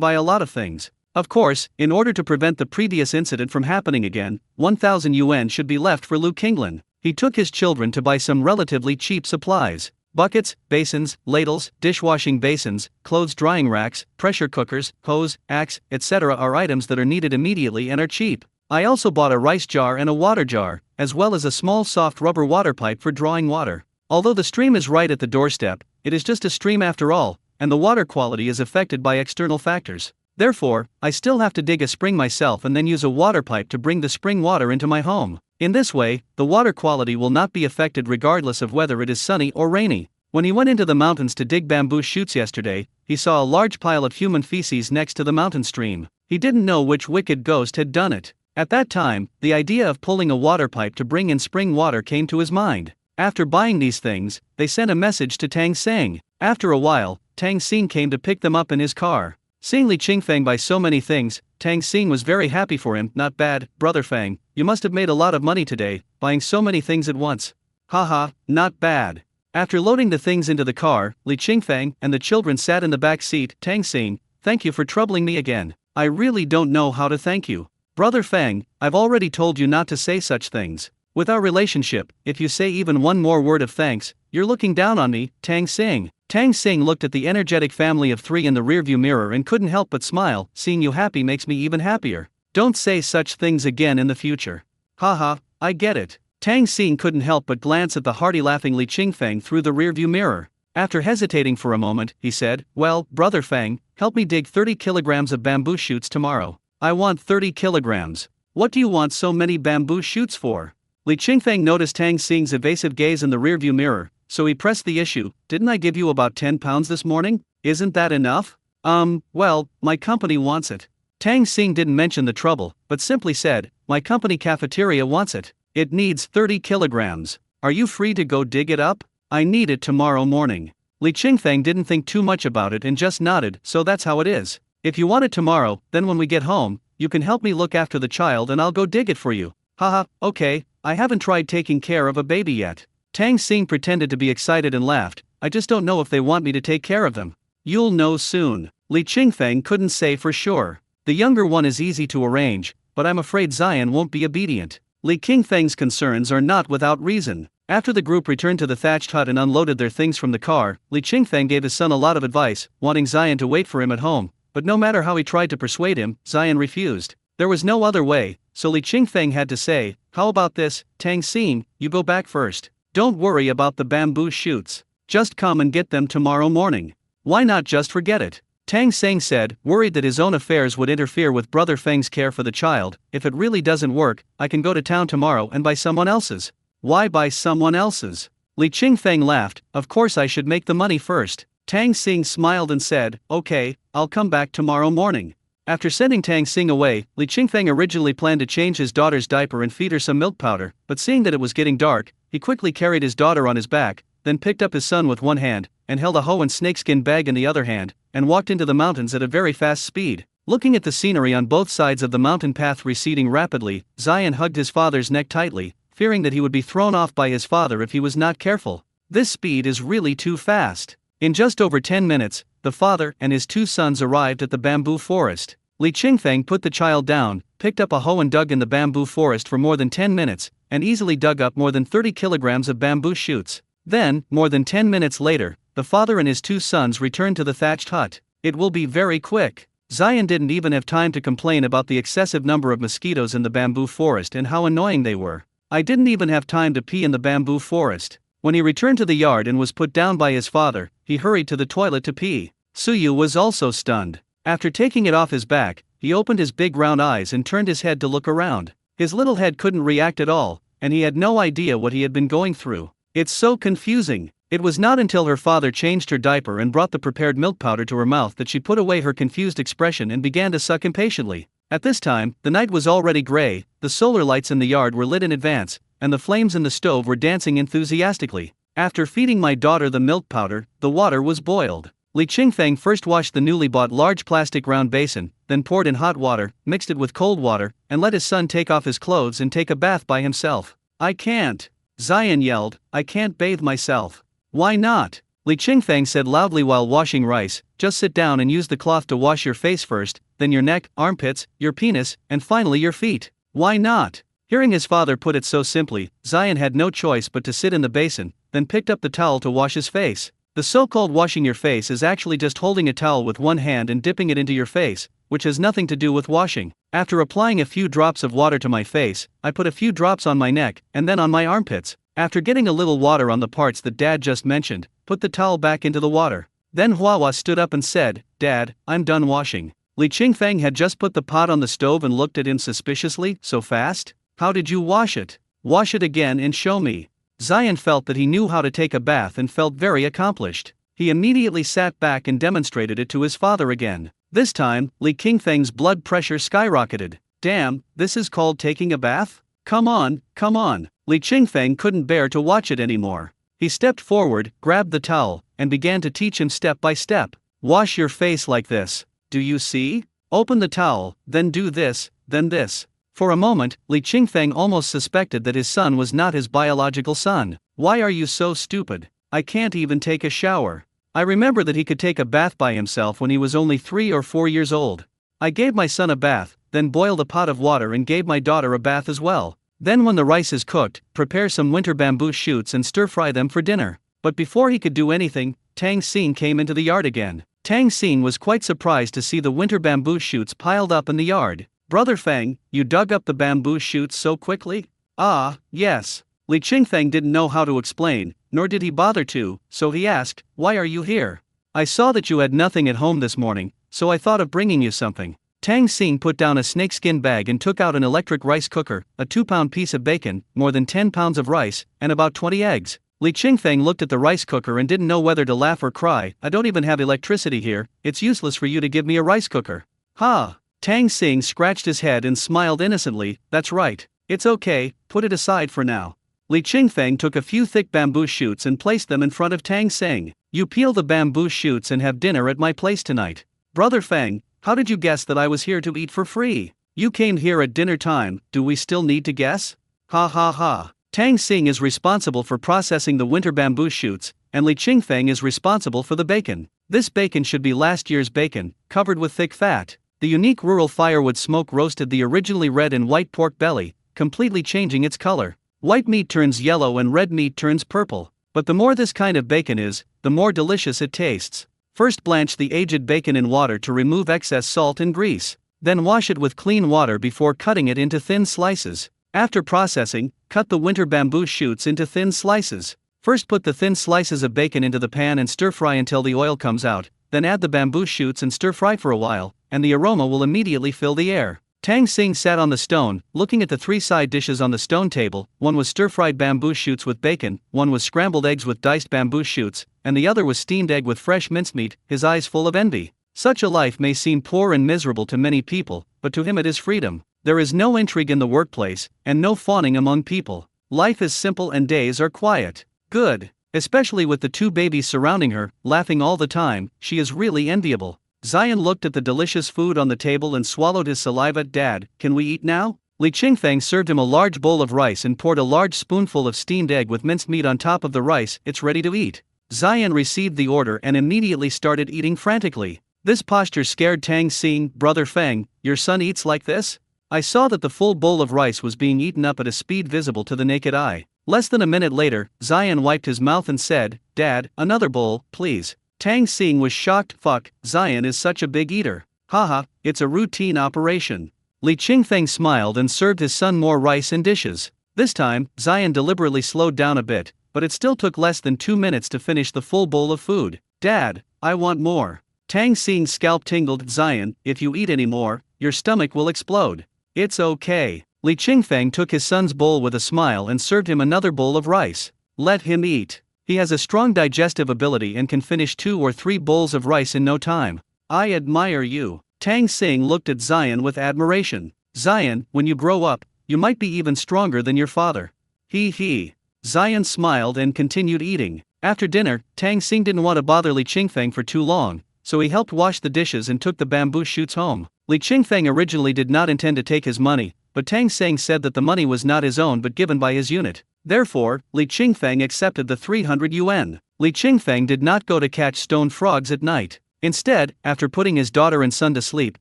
buy a lot of things. Of course, in order to prevent the previous incident from happening again, 1,000 yuan should be left for Lu Qinglan. He took his children to buy some relatively cheap supplies. Buckets, basins, ladles, dishwashing basins, clothes drying racks, pressure cookers, hose, axe, etc. are items that are needed immediately and are cheap. I also bought a rice jar and a water jar, as well as a small soft rubber water pipe for drawing water. Although the stream is right at the doorstep, it is just a stream after all, and the water quality is affected by external factors. Therefore, I still have to dig a spring myself and then use a water pipe to bring the spring water into my home. In this way, the water quality will not be affected regardless of whether it is sunny or rainy. When he went into the mountains to dig bamboo shoots yesterday, he saw a large pile of human feces next to the mountain stream. He didn't know which wicked ghost had done it. At that time, the idea of pulling a water pipe to bring in spring water came to his mind. After buying these things, they sent a message to Tang Sing. After a while, Tang Sing came to pick them up in his car. Seeing Li Qingfeng buy so many things, Tang Sing was very happy for him. Not bad, Brother Feng, you must have made a lot of money today, buying so many things at once. Haha, not bad. After loading the things into the car, Li Qingfeng and the children sat in the back seat. Tang Sing, thank you for troubling me again. I really don't know how to thank you. Brother Feng, I've already told you not to say such things. With our relationship, if you say even one more word of thanks, you're looking down on me, Tang Sing. Tang Sing looked at the energetic family of three in the rearview mirror and couldn't help but smile. Seeing you happy makes me even happier. Don't say such things again in the future. Haha, I get it. Tang Sing couldn't help but glance at the hearty laughing Li Qingfeng through the rearview mirror. After hesitating for a moment, he said, well, Brother Feng, help me dig 30 kilograms of bamboo shoots tomorrow. I want 30 kilograms. What do you want so many bamboo shoots for? Li Qingfeng noticed Tang Sing's evasive gaze in the rearview mirror, so he pressed the issue. Didn't I give you about 10 pounds this morning? Isn't that enough? Well, my company wants it. Tang Sing didn't mention the trouble, but simply said, my company cafeteria wants it. It needs 30 kilograms. Are you free to go dig it up? I need it tomorrow morning. Li Qingfeng didn't think too much about it and just nodded. So that's how it is. If you want it tomorrow, then when we get home, you can help me look after the child and I'll go dig it for you. Haha, okay, I haven't tried taking care of a baby yet. Tang Sing pretended to be excited and laughed. I just don't know if they want me to take care of them. You'll know soon. Li Qingfeng couldn't say for sure. The younger one is easy to arrange, but I'm afraid Zion won't be obedient. Li Qingfeng's concerns are not without reason. After the group returned to the thatched hut and unloaded their things from the car, Li Qingfeng gave his son a lot of advice, wanting Zion to wait for him at home, but no matter how he tried to persuade him, Zion refused. There was no other way, so Li Qingfeng had to say, "How about this, Tang Xing, you go back first. Don't worry about the bamboo shoots. Just come and get them tomorrow morning. Why not just forget it?" Tang Xing said, worried that his own affairs would interfere with Brother Feng's care for the child. "If it really doesn't work, I can go to town tomorrow and buy someone else's." "Why buy someone else's?" Li Qingfeng laughed. "Of course I should make the money first." Tang Xing smiled and said, "Okay, I'll come back tomorrow morning." After sending Tang Xing away, Li Qingfeng originally planned to change his daughter's diaper and feed her some milk powder, but seeing that it was getting dark, he quickly carried his daughter on his back, then picked up his son with one hand, and held a hoe and snakeskin bag in the other hand, and walked into the mountains at a very fast speed. Looking at the scenery on both sides of the mountain path receding rapidly, Zion hugged his father's neck tightly, fearing that he would be thrown off by his father if he was not careful. This speed is really too fast. In just over 10 minutes, the father and his two sons arrived at the bamboo forest. Li Qingfeng put the child down, picked up a hoe and dug in the bamboo forest for more than 10 minutes, and easily dug up more than 30 kilograms of bamboo shoots. Then, more than 10 minutes later, the father and his two sons returned to the thatched hut. "It will be very quick." Zion didn't even have time to complain about the excessive number of mosquitoes in the bamboo forest and how annoying they were. "I didn't even have time to pee in the bamboo forest." When he returned to the yard and was put down by his father, he hurried to the toilet to pee. Suyu was also stunned. After taking it off his back, he opened his big round eyes and turned his head to look around. His little head couldn't react at all, and he had no idea what he had been going through. "It's so confusing." It was not until her father changed her diaper and brought the prepared milk powder to her mouth that she put away her confused expression and began to suck impatiently. At this time, the night was already gray, the solar lights in the yard were lit in advance, and the flames in the stove were dancing enthusiastically. After feeding my daughter the milk powder, the water was boiled. Li Qingfeng first washed the newly bought large plastic round basin, then poured in hot water, mixed it with cold water, and let his son take off his clothes and take a bath by himself. "I can't," Zion yelled, "I can't bathe myself." "Why not?" Li Qingfeng said loudly while washing rice. "Just sit down and use the cloth to wash your face first, then your neck, armpits, your penis, and finally your feet." "Why not?" Hearing his father put it so simply, Zion had no choice but to sit in the basin, then picked up the towel to wash his face. The so-called washing your face is actually just holding a towel with one hand and dipping it into your face, which has nothing to do with washing. After applying a few drops of water to my face, I put a few drops on my neck, and then on my armpits. After getting a little water on the parts that Dad just mentioned, put the towel back into the water. Then Huahua stood up and said, "Dad, I'm done washing." Li Qingfeng had just put the pot on the stove and looked at him suspiciously. "So fast? How did you wash it? Wash it again and show me." Zion felt that he knew how to take a bath and felt very accomplished. He immediately sat back and demonstrated it to his father again. This time, Li Qingfeng's blood pressure skyrocketed. "Damn, this is called taking a bath? Come on, come on." Li Qingfeng couldn't bear to watch it anymore. He stepped forward, grabbed the towel, and began to teach him step by step. "Wash your face like this. Do you see? Open the towel, then do this, then this." For a moment, Li Qingfeng almost suspected that his son was not his biological son. "Why are you so stupid? I can't even take a shower." I remember that he could take a bath by himself when he was only 3 or 4 years old. I gave my son a bath, then boiled a pot of water and gave my daughter a bath as well. Then when the rice is cooked, prepare some winter bamboo shoots and stir-fry them for dinner. But before he could do anything, Tang Xing came into the yard again. Tang Xing was quite surprised to see the winter bamboo shoots piled up in the yard. "Brother Feng, you dug up the bamboo shoots so quickly?" "Ah, yes." Li Qingfeng didn't know how to explain, nor did he bother to, so he asked, "Why are you here?" "I saw that you had nothing at home this morning, so I thought of bringing you something." Tang Xing put down a snakeskin bag and took out an electric rice cooker, a 2-pound piece of bacon, more than 10 pounds of rice, and about 20 eggs. Li Qingfeng looked at the rice cooker and didn't know whether to laugh or cry. "I don't even have electricity here, it's useless for you to give me a rice cooker." "Ha!" Tang Xing scratched his head and smiled innocently. "That's right. It's okay, put it aside for now." Li Qingfeng took a few thick bamboo shoots and placed them in front of Tang Xing. "You peel the bamboo shoots and have dinner at my place tonight." "Brother Feng, how did you guess that I was here to eat for free? You came here at dinner time, do we still need to guess?" "Ha ha ha." Tang Xing is responsible for processing the winter bamboo shoots, and Li Qingfeng is responsible for the bacon. This bacon should be last year's bacon, covered with thick fat. The unique rural firewood smoke roasted the originally red and white pork belly, completely changing its color. White meat turns yellow and red meat turns purple. But the more this kind of bacon is, the more delicious it tastes. First blanch the aged bacon in water to remove excess salt and grease. Then wash it with clean water before cutting it into thin slices. After processing, cut the winter bamboo shoots into thin slices. First put the thin slices of bacon into the pan and stir-fry until the oil comes out, then add the bamboo shoots and stir-fry for a while, and the aroma will immediately fill the air. Tang Sing sat on the stone, looking at the 3 side dishes on the stone table. One was stir-fried bamboo shoots with bacon, one was scrambled eggs with diced bamboo shoots, and the other was steamed egg with fresh mincemeat, his eyes full of envy. Such a life may seem poor and miserable to many people, but to him it is freedom. There is no intrigue in the workplace, and no fawning among people. Life is simple and days are quiet. Good. Especially with the 2 babies surrounding her, laughing all the time, she is really enviable. Zion looked at the delicious food on the table and swallowed his saliva. Dad, can we eat now? Li Qingfeng served him a large bowl of rice and poured a large spoonful of steamed egg with minced meat on top of the rice. It's ready to eat. Zion received the order and immediately started eating frantically. This posture scared Tang Sing. Brother Feng, your son eats like this? I saw that the full bowl of rice was being eaten up at a speed visible to the naked eye. Less than a minute later, Zion wiped his mouth and said, Dad, another bowl, please. Tang Sing was shocked. Fuck, Zion is such a big eater. Haha, it's a routine operation. Li Qingfeng smiled and served his son more rice and dishes. This time, Zion deliberately slowed down a bit, but it still took less than 2 minutes to finish the full bowl of food. Dad, I want more. Tang Sing's scalp tingled. Zion, if you eat any more, your stomach will explode. It's okay. Li Qingfeng took his son's bowl with a smile and served him another bowl of rice. Let him eat. He has a strong digestive ability and can finish 2 or 3 bowls of rice in no time. I admire you. Tang Sing looked at Zion with admiration. Zion, when you grow up, you might be even stronger than your father. He. Zion smiled and continued eating. After dinner, Tang Sing didn't want to bother Li Qingfeng for too long, so he helped wash the dishes and took the bamboo shoots home. Li Qingfeng originally did not intend to take his money, but Tang Sing said that the money was not his own but given by his unit. Therefore, Li Qingfeng accepted the 300 yuan. Li Qingfeng did not go to catch stone frogs at night. Instead, after putting his daughter and son to sleep,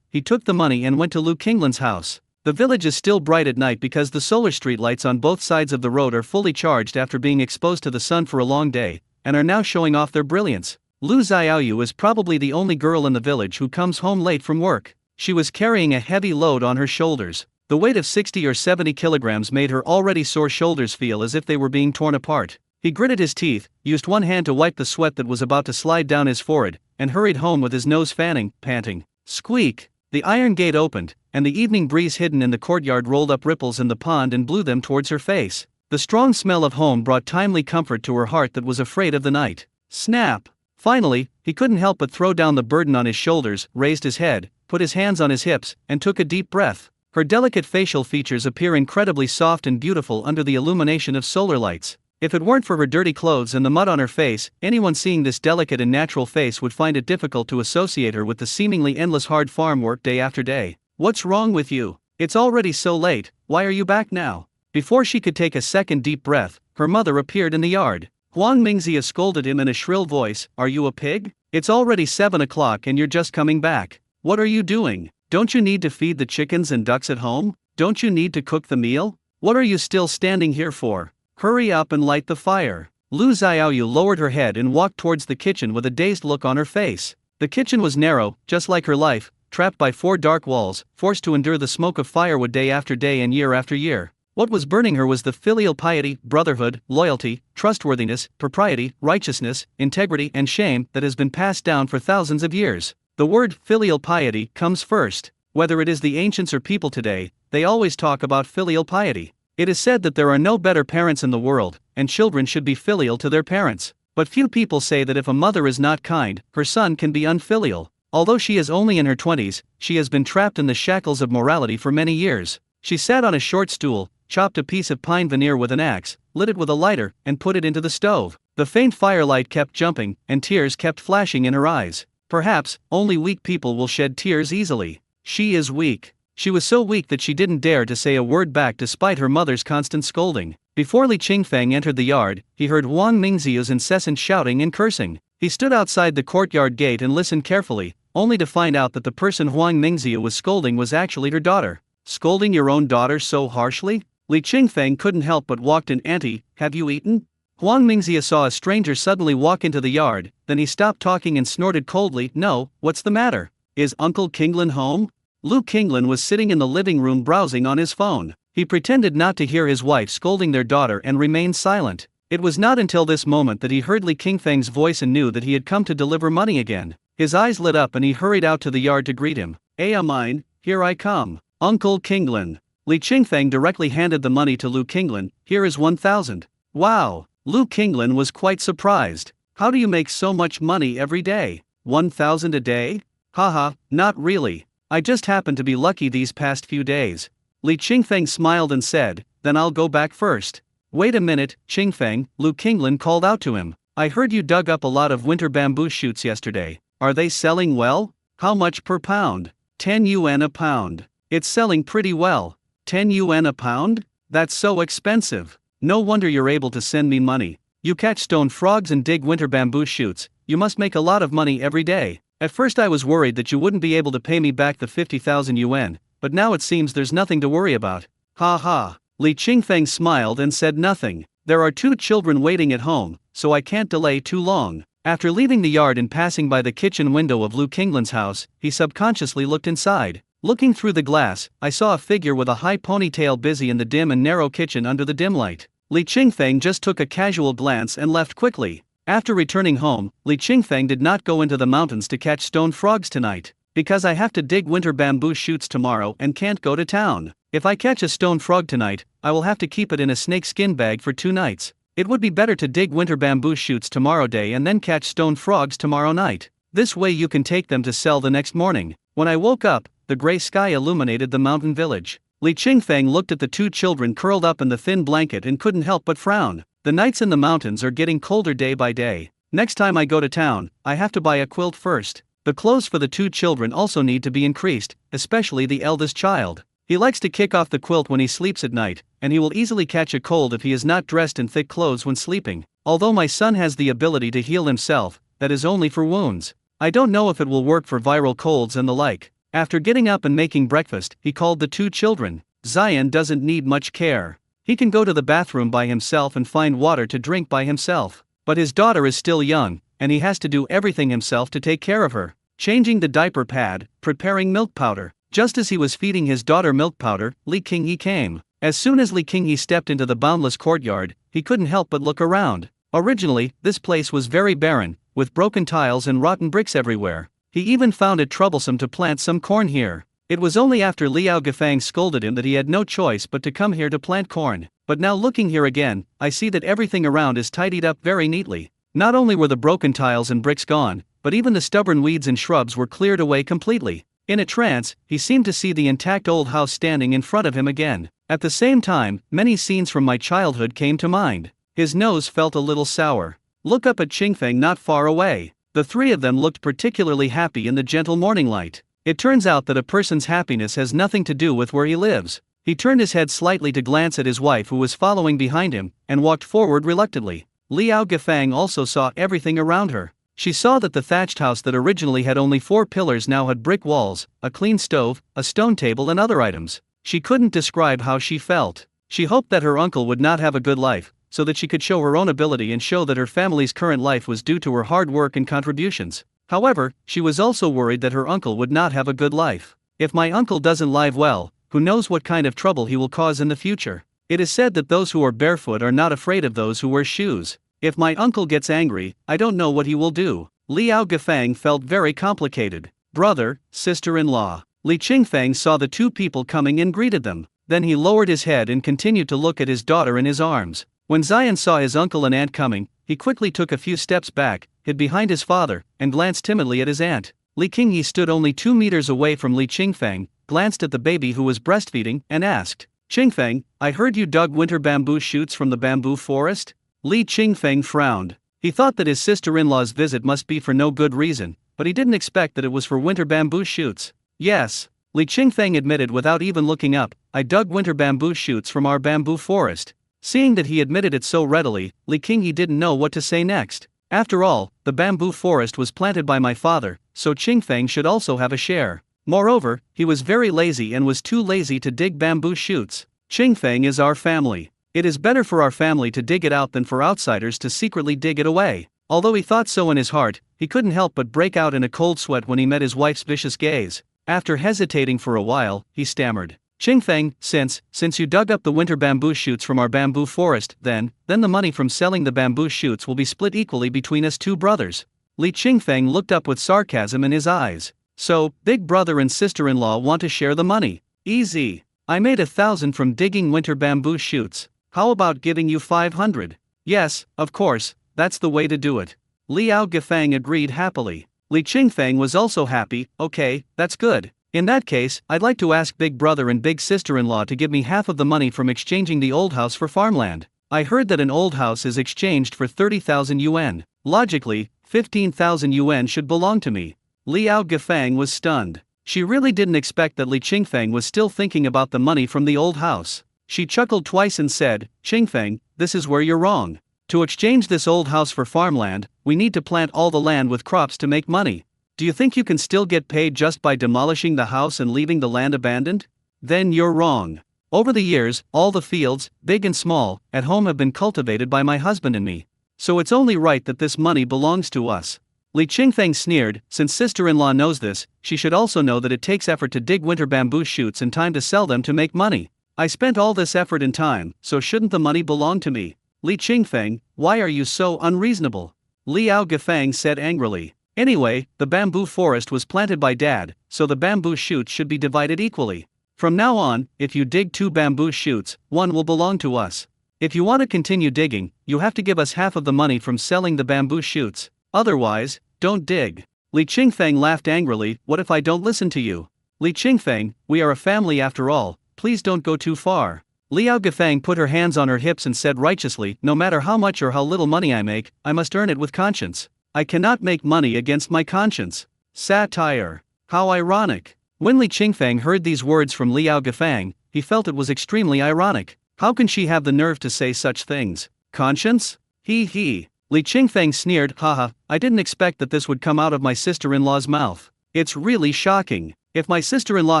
he took the money and went to Lu Qinglin's house. The village is still bright at night because the solar street lights on both sides of the road are fully charged after being exposed to the sun for a long day, and are now showing off their brilliance. Lu Xiaoyu is probably the only girl in the village who comes home late from work. She was carrying a heavy load on her shoulders. The weight of 60 or 70 kilograms made her already sore shoulders feel as if they were being torn apart. He gritted his teeth, used one hand to wipe the sweat that was about to slide down his forehead, and hurried home with his nose fanning, panting. Squeak! The iron gate opened, and the evening breeze hidden in the courtyard rolled up ripples in the pond and blew them towards her face. The strong smell of home brought timely comfort to her heart that was afraid of the night. Snap! Finally, he couldn't help but throw down the burden on his shoulders, raised his head, put his hands on his hips, and took a deep breath. Her delicate facial features appear incredibly soft and beautiful under the illumination of solar lights. If it weren't for her dirty clothes and the mud on her face, anyone seeing this delicate and natural face would find it difficult to associate her with the seemingly endless hard farm work day after day. What's wrong with you? It's already so late, why are you back now? Before she could take a second deep breath, her mother appeared in the yard. Huang Mingxia scolded him in a shrill voice, Are you a pig? It's already 7 o'clock and you're just coming back. What are you doing? Don't you need to feed the chickens and ducks at home? Don't you need to cook the meal? What are you still standing here for? Hurry up and light the fire. Lu Xiaoyu lowered her head and walked towards the kitchen with a dazed look on her face. The kitchen was narrow, just like her life, trapped by 4 dark walls, forced to endure the smoke of firewood day after day and year after year. What was burning her was the filial piety, brotherhood, loyalty, trustworthiness, propriety, righteousness, integrity, and shame that has been passed down for thousands of years. The word filial piety comes first. Whether it is the ancients or people today, they always talk about filial piety. It is said that there are no better parents in the world, and children should be filial to their parents. But few people say that if a mother is not kind, her son can be unfilial. Although she is only in her 20s, she has been trapped in the shackles of morality for many years. She sat on a short stool, chopped a piece of pine veneer with an axe, lit it with a lighter, and put it into the stove. The faint firelight kept jumping, and tears kept flashing in her eyes. Perhaps, only weak people will shed tears easily. She is weak. She was so weak that she didn't dare to say a word back despite her mother's constant scolding. Before Li Qingfeng entered the yard, he heard Huang Mingxiu's incessant shouting and cursing. He stood outside the courtyard gate and listened carefully, only to find out that the person Huang Mingxia was scolding was actually her daughter. Scolding your own daughter so harshly? Li Qingfeng couldn't help but walked in. Auntie, have you eaten? Huang Mingxia saw a stranger suddenly walk into the yard, then he stopped talking and snorted coldly, No, what's the matter? Is Uncle Qinglin home? Lu Qinglin was sitting in the living room browsing on his phone. He pretended not to hear his wife scolding their daughter and remained silent. It was not until this moment that he heard Li Qingfeng's voice and knew that he had come to deliver money again. His eyes lit up and he hurried out to the yard to greet him. Mine, here I come. Uncle Qinglin. Li Qingfeng directly handed the money to Lu Qinglin. Here is 1,000. Wow. Lu Qinglin was quite surprised. How do you make so much money every day? 1,000 a day? Haha, not really. I just happened to be lucky these past few days. Li Qingfeng smiled and said, Then I'll go back first. Wait a minute, Qingfeng, Lu Qinglin called out to him. I heard you dug up a lot of winter bamboo shoots yesterday. Are they selling well? How much per pound? 10 yuan a pound. It's selling pretty well. 10 yuan a pound? That's so expensive. No wonder you're able to send me money. You catch stone frogs and dig winter bamboo shoots. You must make a lot of money every day. At first I was worried that you wouldn't be able to pay me back the 50,000 yuan, but now it seems there's nothing to worry about. Ha ha. Li Qingfeng smiled and said nothing. There are 2 children waiting at home, so I can't delay too long. After leaving the yard and passing by the kitchen window of Lu Qinglin's house, he subconsciously looked inside. Looking through the glass, I saw a figure with a high ponytail busy in the dim and narrow kitchen under the dim light. Li Qingfeng just took a casual glance and left quickly. After returning home, Li Qingfeng did not go into the mountains to catch stone frogs tonight. Because I have to dig winter bamboo shoots tomorrow and can't go to town. If I catch a stone frog tonight, I will have to keep it in a snakeskin bag for 2 nights. It would be better to dig winter bamboo shoots tomorrow day and then catch stone frogs tomorrow night. This way you can take them to sell the next morning. When I woke up, the gray sky illuminated the mountain village. Li Qingfeng looked at the 2 children curled up in the thin blanket and couldn't help but frown. The nights in the mountains are getting colder day by day. Next time I go to town, I have to buy a quilt first. The clothes for the 2 children also need to be increased, especially the eldest child. He likes to kick off the quilt when he sleeps at night, and he will easily catch a cold if he is not dressed in thick clothes when sleeping. Although my son has the ability to heal himself, that is only for wounds. I don't know if it will work for viral colds and the like. After getting up and making breakfast, he called the 2 children. Zion doesn't need much care. He can go to the bathroom by himself and find water to drink by himself. But his daughter is still young, and he has to do everything himself to take care of her. Changing the diaper pad, preparing milk powder. Just as he was feeding his daughter milk powder, Li Qinghe came. As soon as Li Qinghe stepped into the boundless courtyard, he couldn't help but look around. Originally, this place was very barren, with broken tiles and rotten bricks everywhere. He even found it troublesome to plant some corn here. It was only after Liao Gafang scolded him that he had no choice but to come here to plant corn. But now looking here again, I see that everything around is tidied up very neatly. Not only were the broken tiles and bricks gone, but even the stubborn weeds and shrubs were cleared away completely. In a trance, he seemed to see the intact old house standing in front of him again. At the same time, many scenes from my childhood came to mind. His nose felt a little sour. Look up at Qingfeng not far away. The 3 of them looked particularly happy in the gentle morning light. It turns out that a person's happiness has nothing to do with where he lives. He turned his head slightly to glance at his wife who was following behind him, and walked forward reluctantly. Liao Gafang also saw everything around her. She saw that the thatched house that originally had only 4 pillars now had brick walls, a clean stove, a stone table and other items. She couldn't describe how she felt. She hoped that her uncle would not have a good life, so that she could show her own ability and show that her family's current life was due to her hard work and contributions. However, she was also worried that her uncle would not have a good life. If my uncle doesn't live well, who knows what kind of trouble he will cause in the future? It is said that those who are barefoot are not afraid of those who wear shoes. If my uncle gets angry, I don't know what he will do. Liao Gafang felt very complicated. Brother, sister-in-law. Li Qingfeng saw the 2 people coming and greeted them. Then he lowered his head and continued to look at his daughter in his arms. When Zion saw his uncle and aunt coming, he quickly took a few steps back, hid behind his father, and glanced timidly at his aunt. Li Qinghe stood only 2 meters away from Li Qingfeng, glanced at the baby who was breastfeeding, and asked, Qingfeng, I heard you dug winter bamboo shoots from the bamboo forest? Li Qingfeng frowned. He thought that his sister-in-law's visit must be for no good reason, but he didn't expect that it was for winter bamboo shoots. Yes, Li Qingfeng admitted without even looking up, I dug winter bamboo shoots from our bamboo forest. Seeing that he admitted it so readily, Li Qinghe didn't know what to say next. After all, the bamboo forest was planted by my father, so Qingfeng should also have a share. Moreover, he was very lazy and was too lazy to dig bamboo shoots. Qingfeng is our family. It is better for our family to dig it out than for outsiders to secretly dig it away. Although he thought so in his heart, he couldn't help but break out in a cold sweat when he met his wife's vicious gaze. After hesitating for a while, he stammered, Qingfeng, since you dug up the winter bamboo shoots from our bamboo forest, then the money from selling the bamboo shoots will be split equally between us two brothers. Li Qingfeng looked up with sarcasm in his eyes. So, big brother and sister-in-law want to share the money. Easy. I made 1,000 from digging winter bamboo shoots. How about giving you 500? Yes, of course, that's the way to do it. Liao Gefang agreed happily. Li Qingfeng was also happy. Okay, that's good. In that case, I'd like to ask big brother and big sister-in-law to give me half of the money from exchanging the old house for farmland. I heard that an old house is exchanged for 30,000 yuan. Logically, 15,000 yuan should belong to me. Liao Gefang was stunned. She really didn't expect that Li Qingfeng was still thinking about the money from the old house. She chuckled twice and said, Qingfeng, this is where you're wrong. To exchange this old house for farmland, we need to plant all the land with crops to make money. Do you think you can still get paid just by demolishing the house and leaving the land abandoned? Then you're wrong. Over the years, all the fields, big and small, at home have been cultivated by my husband and me. So it's only right that this money belongs to us. Li Qingfeng sneered, since sister-in-law knows this, she should also know that it takes effort to dig winter bamboo shoots and time to sell them to make money. I spent all this effort and time, so shouldn't the money belong to me? Li Qingfeng, why are you so unreasonable? Liao Gefang said angrily. Anyway, the bamboo forest was planted by Dad, so the bamboo shoots should be divided equally. From now on, if you dig 2 bamboo shoots, 1 will belong to us. If you want to continue digging, you have to give us half of the money from selling the bamboo shoots. Otherwise, don't dig. Li Qingfeng laughed angrily, what if I don't listen to you? Li Qingfeng, we are a family after all, please don't go too far. Liao Gefang put her hands on her hips and said righteously, no matter how much or how little money I make, I must earn it with conscience. I cannot make money against my conscience. Satire. How ironic. When Li Qingfeng heard these words from Liao Gefang, he felt it was extremely ironic. How can she have the nerve to say such things? Conscience? He. Li Qingfeng sneered, haha, I didn't expect that this would come out of my sister-in-law's mouth. It's really shocking. If my sister-in-law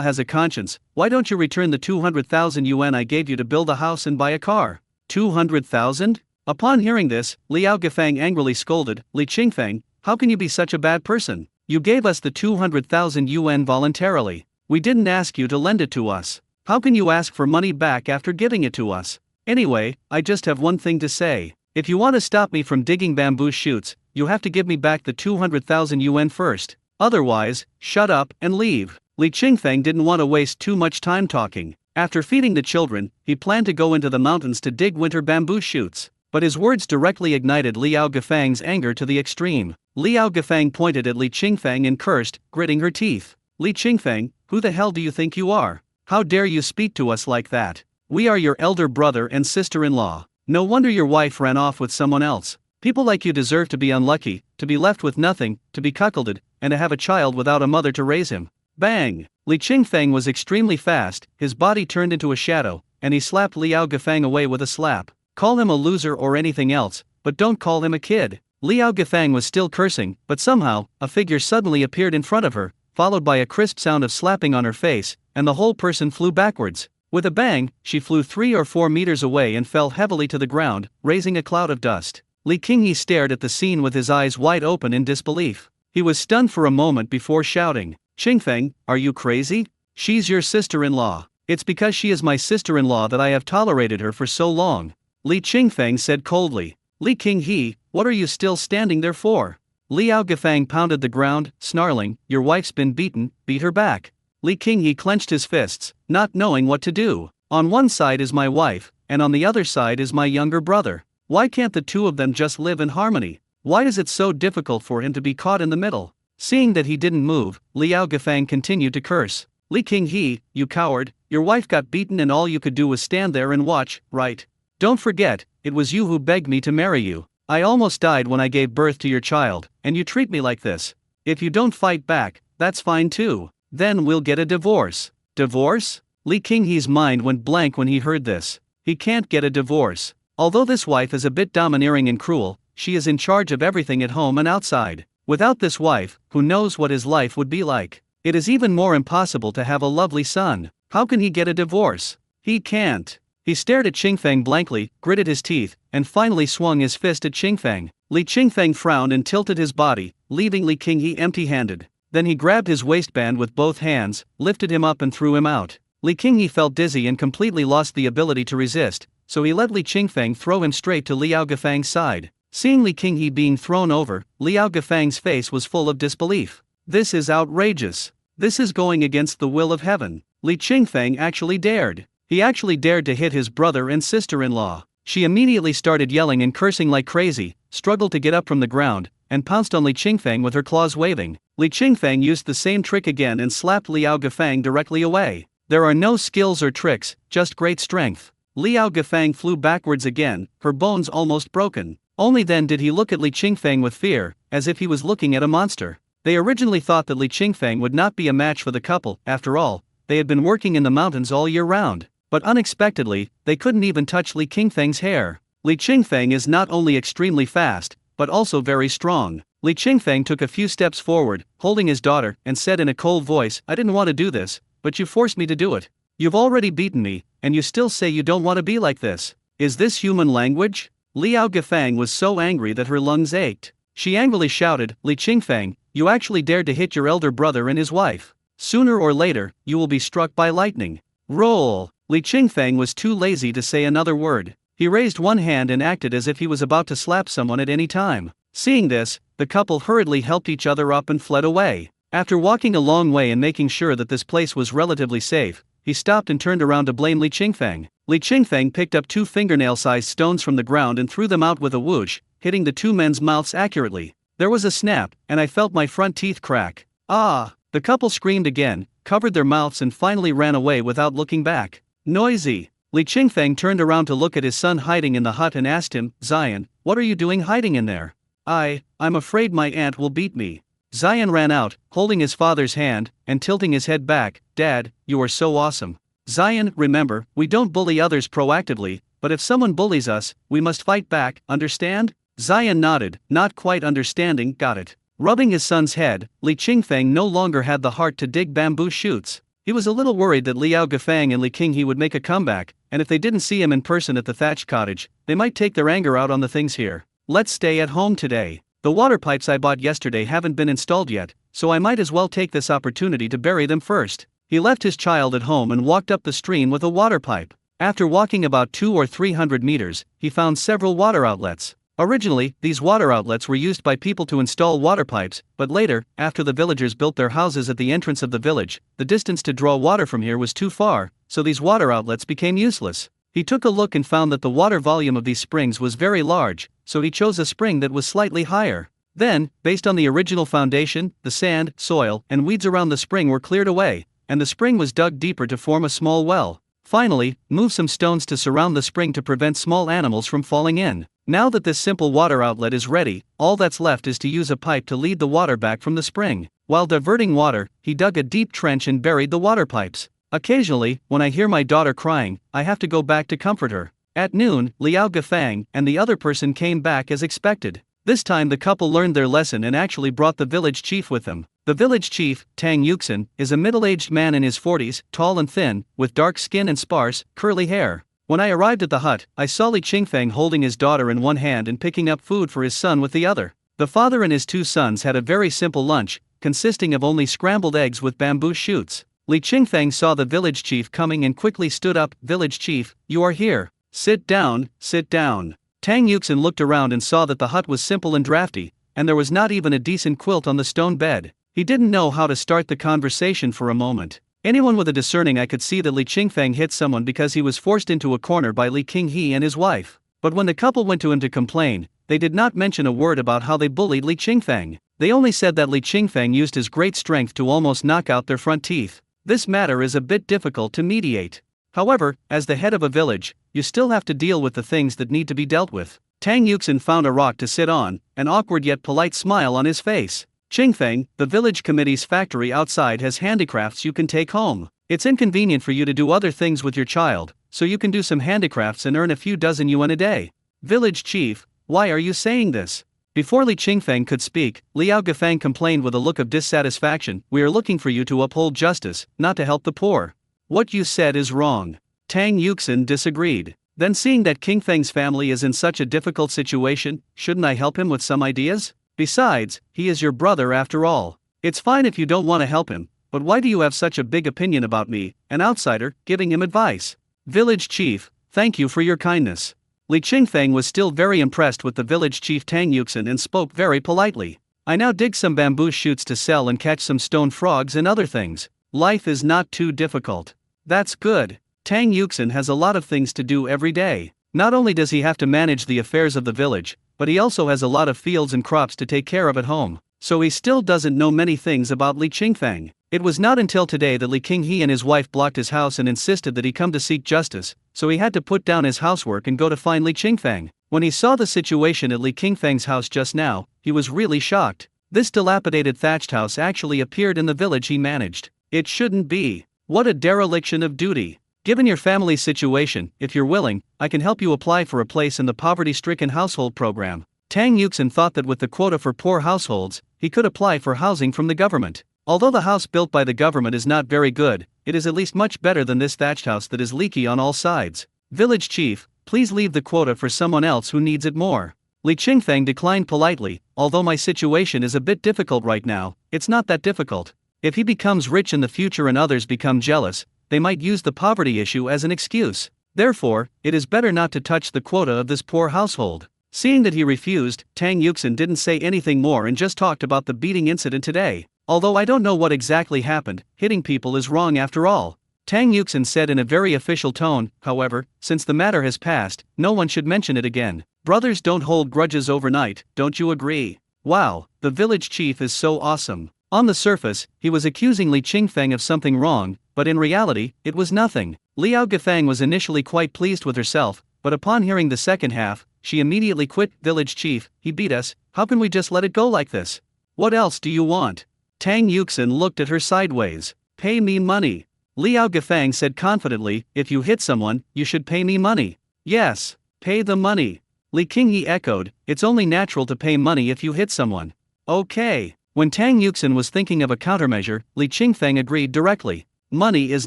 has a conscience, why don't you return the 200,000 yuan I gave you to build a house and buy a car? 200,000? Upon hearing this, Liao Gefang angrily scolded, Li Qingfeng, how can you be such a bad person? You gave us the 200,000 yuan voluntarily. We didn't ask you to lend it to us. How can you ask for money back after giving it to us? Anyway, I just have one thing to say. If you want to stop me from digging bamboo shoots, you have to give me back the 200,000 yuan first. Otherwise, shut up and leave. Li Qingfeng didn't want to waste too much time talking. After feeding the children, he planned to go into the mountains to dig winter bamboo shoots. But his words directly ignited Liao Gefang's anger to the extreme. Liao Gefang pointed at Li Qingfeng and cursed, gritting her teeth. Li Qingfeng, who the hell do you think you are? How dare you speak to us like that? We are your elder brother and sister-in-law. No wonder your wife ran off with someone else. People like you deserve to be unlucky, to be left with nothing, to be cuckolded, and to have a child without a mother to raise him. Bang! Li Qingfeng was extremely fast, his body turned into a shadow, and he slapped Liao Gefang away with a slap. Call him a loser or anything else, but don't call him a kid. Liao Gefang was still cursing, but somehow, a figure suddenly appeared in front of her, followed by a crisp sound of slapping on her face, and the whole person flew backwards. With a bang, she flew 3 or 4 meters away and fell heavily to the ground, raising a cloud of dust. Li Qinghe stared at the scene with his eyes wide open in disbelief. He was stunned for a moment before shouting, Qingfeng, are you crazy? She's your sister-in-law. It's because she is my sister-in-law that I have tolerated her for so long. Li Qingfeng said coldly. Li Qinghe, what are you still standing there for? Liao Gefang pounded the ground, snarling, your wife's been beaten, beat her back. Li Qinghe clenched his fists, not knowing what to do. On one side is my wife, and on the other side is my younger brother. Why can't the two of them just live in harmony? Why is it so difficult for him to be caught in the middle? Seeing that he didn't move, Liao Gefang continued to curse. Li Qinghe, you coward, your wife got beaten and all you could do was stand there and watch, right? Don't forget, it was you who begged me to marry you. I almost died when I gave birth to your child, and you treat me like this. If you don't fight back, that's fine too. Then we'll get a divorce. Divorce? Li Qinghe's mind went blank when he heard this. He can't get a divorce. Although this wife is a bit domineering and cruel, she is in charge of everything at home and outside. Without this wife, who knows what his life would be like? It is even more impossible to have a lovely son. How can he get a divorce? He can't. He stared at Qingfeng blankly, gritted his teeth, and finally swung his fist at Qingfeng. Li Qingfeng frowned and tilted his body, leaving Li Qinghe empty-handed. Then he grabbed his waistband with both hands, lifted him up and threw him out. Li Qinghe felt dizzy and completely lost the ability to resist, so he let Li Qingfeng throw him straight to Liao Gafang's side. Seeing Li Qinghe being thrown over, Liao Gafang's face was full of disbelief. This is outrageous. This is going against the will of heaven. Li Qingfeng actually dared. He actually dared to hit his brother and sister-in-law. She immediately started yelling and cursing like crazy, struggled to get up from the ground, and pounced on Li Qingfeng with her claws waving. Li Qingfeng used the same trick again and slapped Liao Gafang directly away. There are no skills or tricks, just great strength. Liao Gafang flew backwards again, her bones almost broken. Only then did he look at Li Qingfeng with fear, as if he was looking at a monster. They originally thought that Li Qingfeng would not be a match for the couple. After all, they had been working in the mountains all year round. But unexpectedly, they couldn't even touch Li Qingfeng's hair. Li Qingfeng is not only extremely fast, but also very strong. Li Qingfeng took a few steps forward, holding his daughter, and said in a cold voice, "I didn't want to do this, but you forced me to do it. You've already beaten me, and you still say you don't want to be like this. Is this human language?" Liao Gafang was so angry that her lungs ached. She angrily shouted, "Li Qingfeng, you actually dared to hit your elder brother and his wife. Sooner or later, you will be struck by lightning. Roll!" Li Qingfeng was too lazy to say another word. He raised one hand and acted as if he was about to slap someone at any time. Seeing this, the couple hurriedly helped each other up and fled away. After walking a long way and making sure that this place was relatively safe, he stopped and turned around to blame Li Qingfeng. Li Qingfeng picked up 2 fingernail-sized stones from the ground and threw them out with a whoosh, hitting the 2 men's mouths accurately. There was a snap, and I felt my front teeth crack. Ah! The couple screamed again, covered their mouths and finally ran away without looking back. Noisy! Li Qingfeng turned around to look at his son hiding in the hut and asked him, "Zion, what are you doing hiding in there?" I'm afraid my aunt will beat me." Zion ran out, holding his father's hand, and tilting his head back. "Dad, you are so awesome." "Zion, remember, we don't bully others proactively, but if someone bullies us, we must fight back, understand?" Zion nodded, not quite understanding. "Got it." Rubbing his son's head, Li Qingfeng no longer had the heart to dig bamboo shoots. He was a little worried that Liao Gafang and Li Qinghe would make a comeback, and if they didn't see him in person at the thatched cottage, they might take their anger out on the things here. "Let's stay at home today. The water pipes I bought yesterday haven't been installed yet, so I might as well take this opportunity to bury them first." He left his child at home and walked up the stream with a water pipe. After walking about 200 or 300 meters, he found several water outlets. Originally, these water outlets were used by people to install water pipes, but later, after the villagers built their houses at the entrance of the village, the distance to draw water from here was too far, so these water outlets became useless. He took a look and found that the water volume of these springs was very large, so he chose a spring that was slightly higher. Then, based on the original foundation, the sand, soil, and weeds around the spring were cleared away, and the spring was dug deeper to form a small well. Finally, move some stones to surround the spring to prevent small animals from falling in. Now that this simple water outlet is ready, all that's left is to use a pipe to lead the water back from the spring. While diverting water, he dug a deep trench and buried the water pipes. Occasionally, when I hear my daughter crying, I have to go back to comfort her. At noon, Liao Gafang and the other person came back as expected. This time the couple learned their lesson and actually brought the village chief with them. The village chief, Tang Yuxin, is a middle-aged man in his 40s, tall and thin, with dark skin and sparse, curly hair. When I arrived at the hut, I saw Li Qingfeng holding his daughter in one hand and picking up food for his son with the other. The father and his 2 sons had a very simple lunch, consisting of only scrambled eggs with bamboo shoots. Li Qingfeng saw the village chief coming and quickly stood up. "Village chief, you are here. Sit down, sit down." Tang Yuxin looked around and saw that the hut was simple and drafty, and there was not even a decent quilt on the stone bed. He didn't know how to start the conversation for a moment. Anyone with a discerning eye could see that Li Qingfeng hit someone because he was forced into a corner by Li Qinghe and his wife. But when the couple went to him to complain, they did not mention a word about how they bullied Li Qingfeng. They only said that Li Qingfeng used his great strength to almost knock out their front teeth. This matter is a bit difficult to mediate. However, as the head of a village, you still have to deal with the things that need to be dealt with. Tang Yuxin found a rock to sit on, an awkward yet polite smile on his face. "Qingfeng, the village committee's factory outside has handicrafts you can take home. It's inconvenient for you to do other things with your child, so you can do some handicrafts and earn a few dozen yuan a day." "Village chief, Why are you saying this? Before Li Qingfeng could speak, Liao Gafang complained with a look of dissatisfaction, we are looking for you to uphold justice, not to help the poor. What you said is wrong. Tang Yuxin disagreed. Then seeing that Qingfeng's family is in such a difficult situation, shouldn't I help him with some ideas? Besides, he is your brother after all. It's fine if you don't want to help him, but why do you have such a big opinion about me, an outsider, giving him advice? Village chief, thank you for your kindness. Li Qingfeng was still very impressed with the village chief Tang Yuxin and spoke very politely. I now dig some bamboo shoots to sell and catch some stone frogs and other things. Life is not too difficult. That's good. Tang Yuxin has a lot of things to do every day. Not only does he have to manage the affairs of the village, but he also has a lot of fields and crops to take care of at home, so he still doesn't know many things about Li Qingfeng. It was not until today that Li Qinghe and his wife blocked his house and insisted that he come to seek justice, so he had to put down his housework and go to find Li Qingfeng. When he saw the situation at Li Qingfeng's house just now, he was really shocked. This dilapidated thatched house actually appeared in the village he managed. It shouldn't be. What a dereliction of duty. Given your family's situation, if you're willing, I can help you apply for a place in the poverty-stricken household program. Tang Yuxin thought that with the quota for poor households, he could apply for housing from the government. Although the house built by the government is not very good, it is at least much better than this thatched house that is leaky on all sides. Village chief, please leave the quota for someone else who needs it more. Li Qingfeng declined politely, although my situation is a bit difficult right now, it's not that difficult. If he becomes rich in the future and others become jealous, they might use the poverty issue as an excuse. Therefore, it is better not to touch the quota of this poor household. Seeing that he refused, Tang Yuxin didn't say anything more and just talked about the beating incident today. Although I don't know what exactly happened, hitting people is wrong after all. Tang Yuxin said in a very official tone, however, since the matter has passed, no one should mention it again. Brothers don't hold grudges overnight, don't you agree? Wow, the village chief is so awesome. On the surface, he was accusing Li Qingfeng of something wrong, but in reality, it was nothing. Liao Gafang was initially quite pleased with herself, but upon hearing the second half, she immediately quit. Village chief, he beat us, how can we just let it go like this? What else do you want? Tang Yuxin looked at her sideways. Pay me money. Liao Gafang said confidently, if you hit someone, you should pay me money. Yes, pay the money. Li Qinghe echoed, it's only natural to pay money if you hit someone. Okay. When Tang Yuxin was thinking of a countermeasure, Li Qingfeng agreed directly. Money is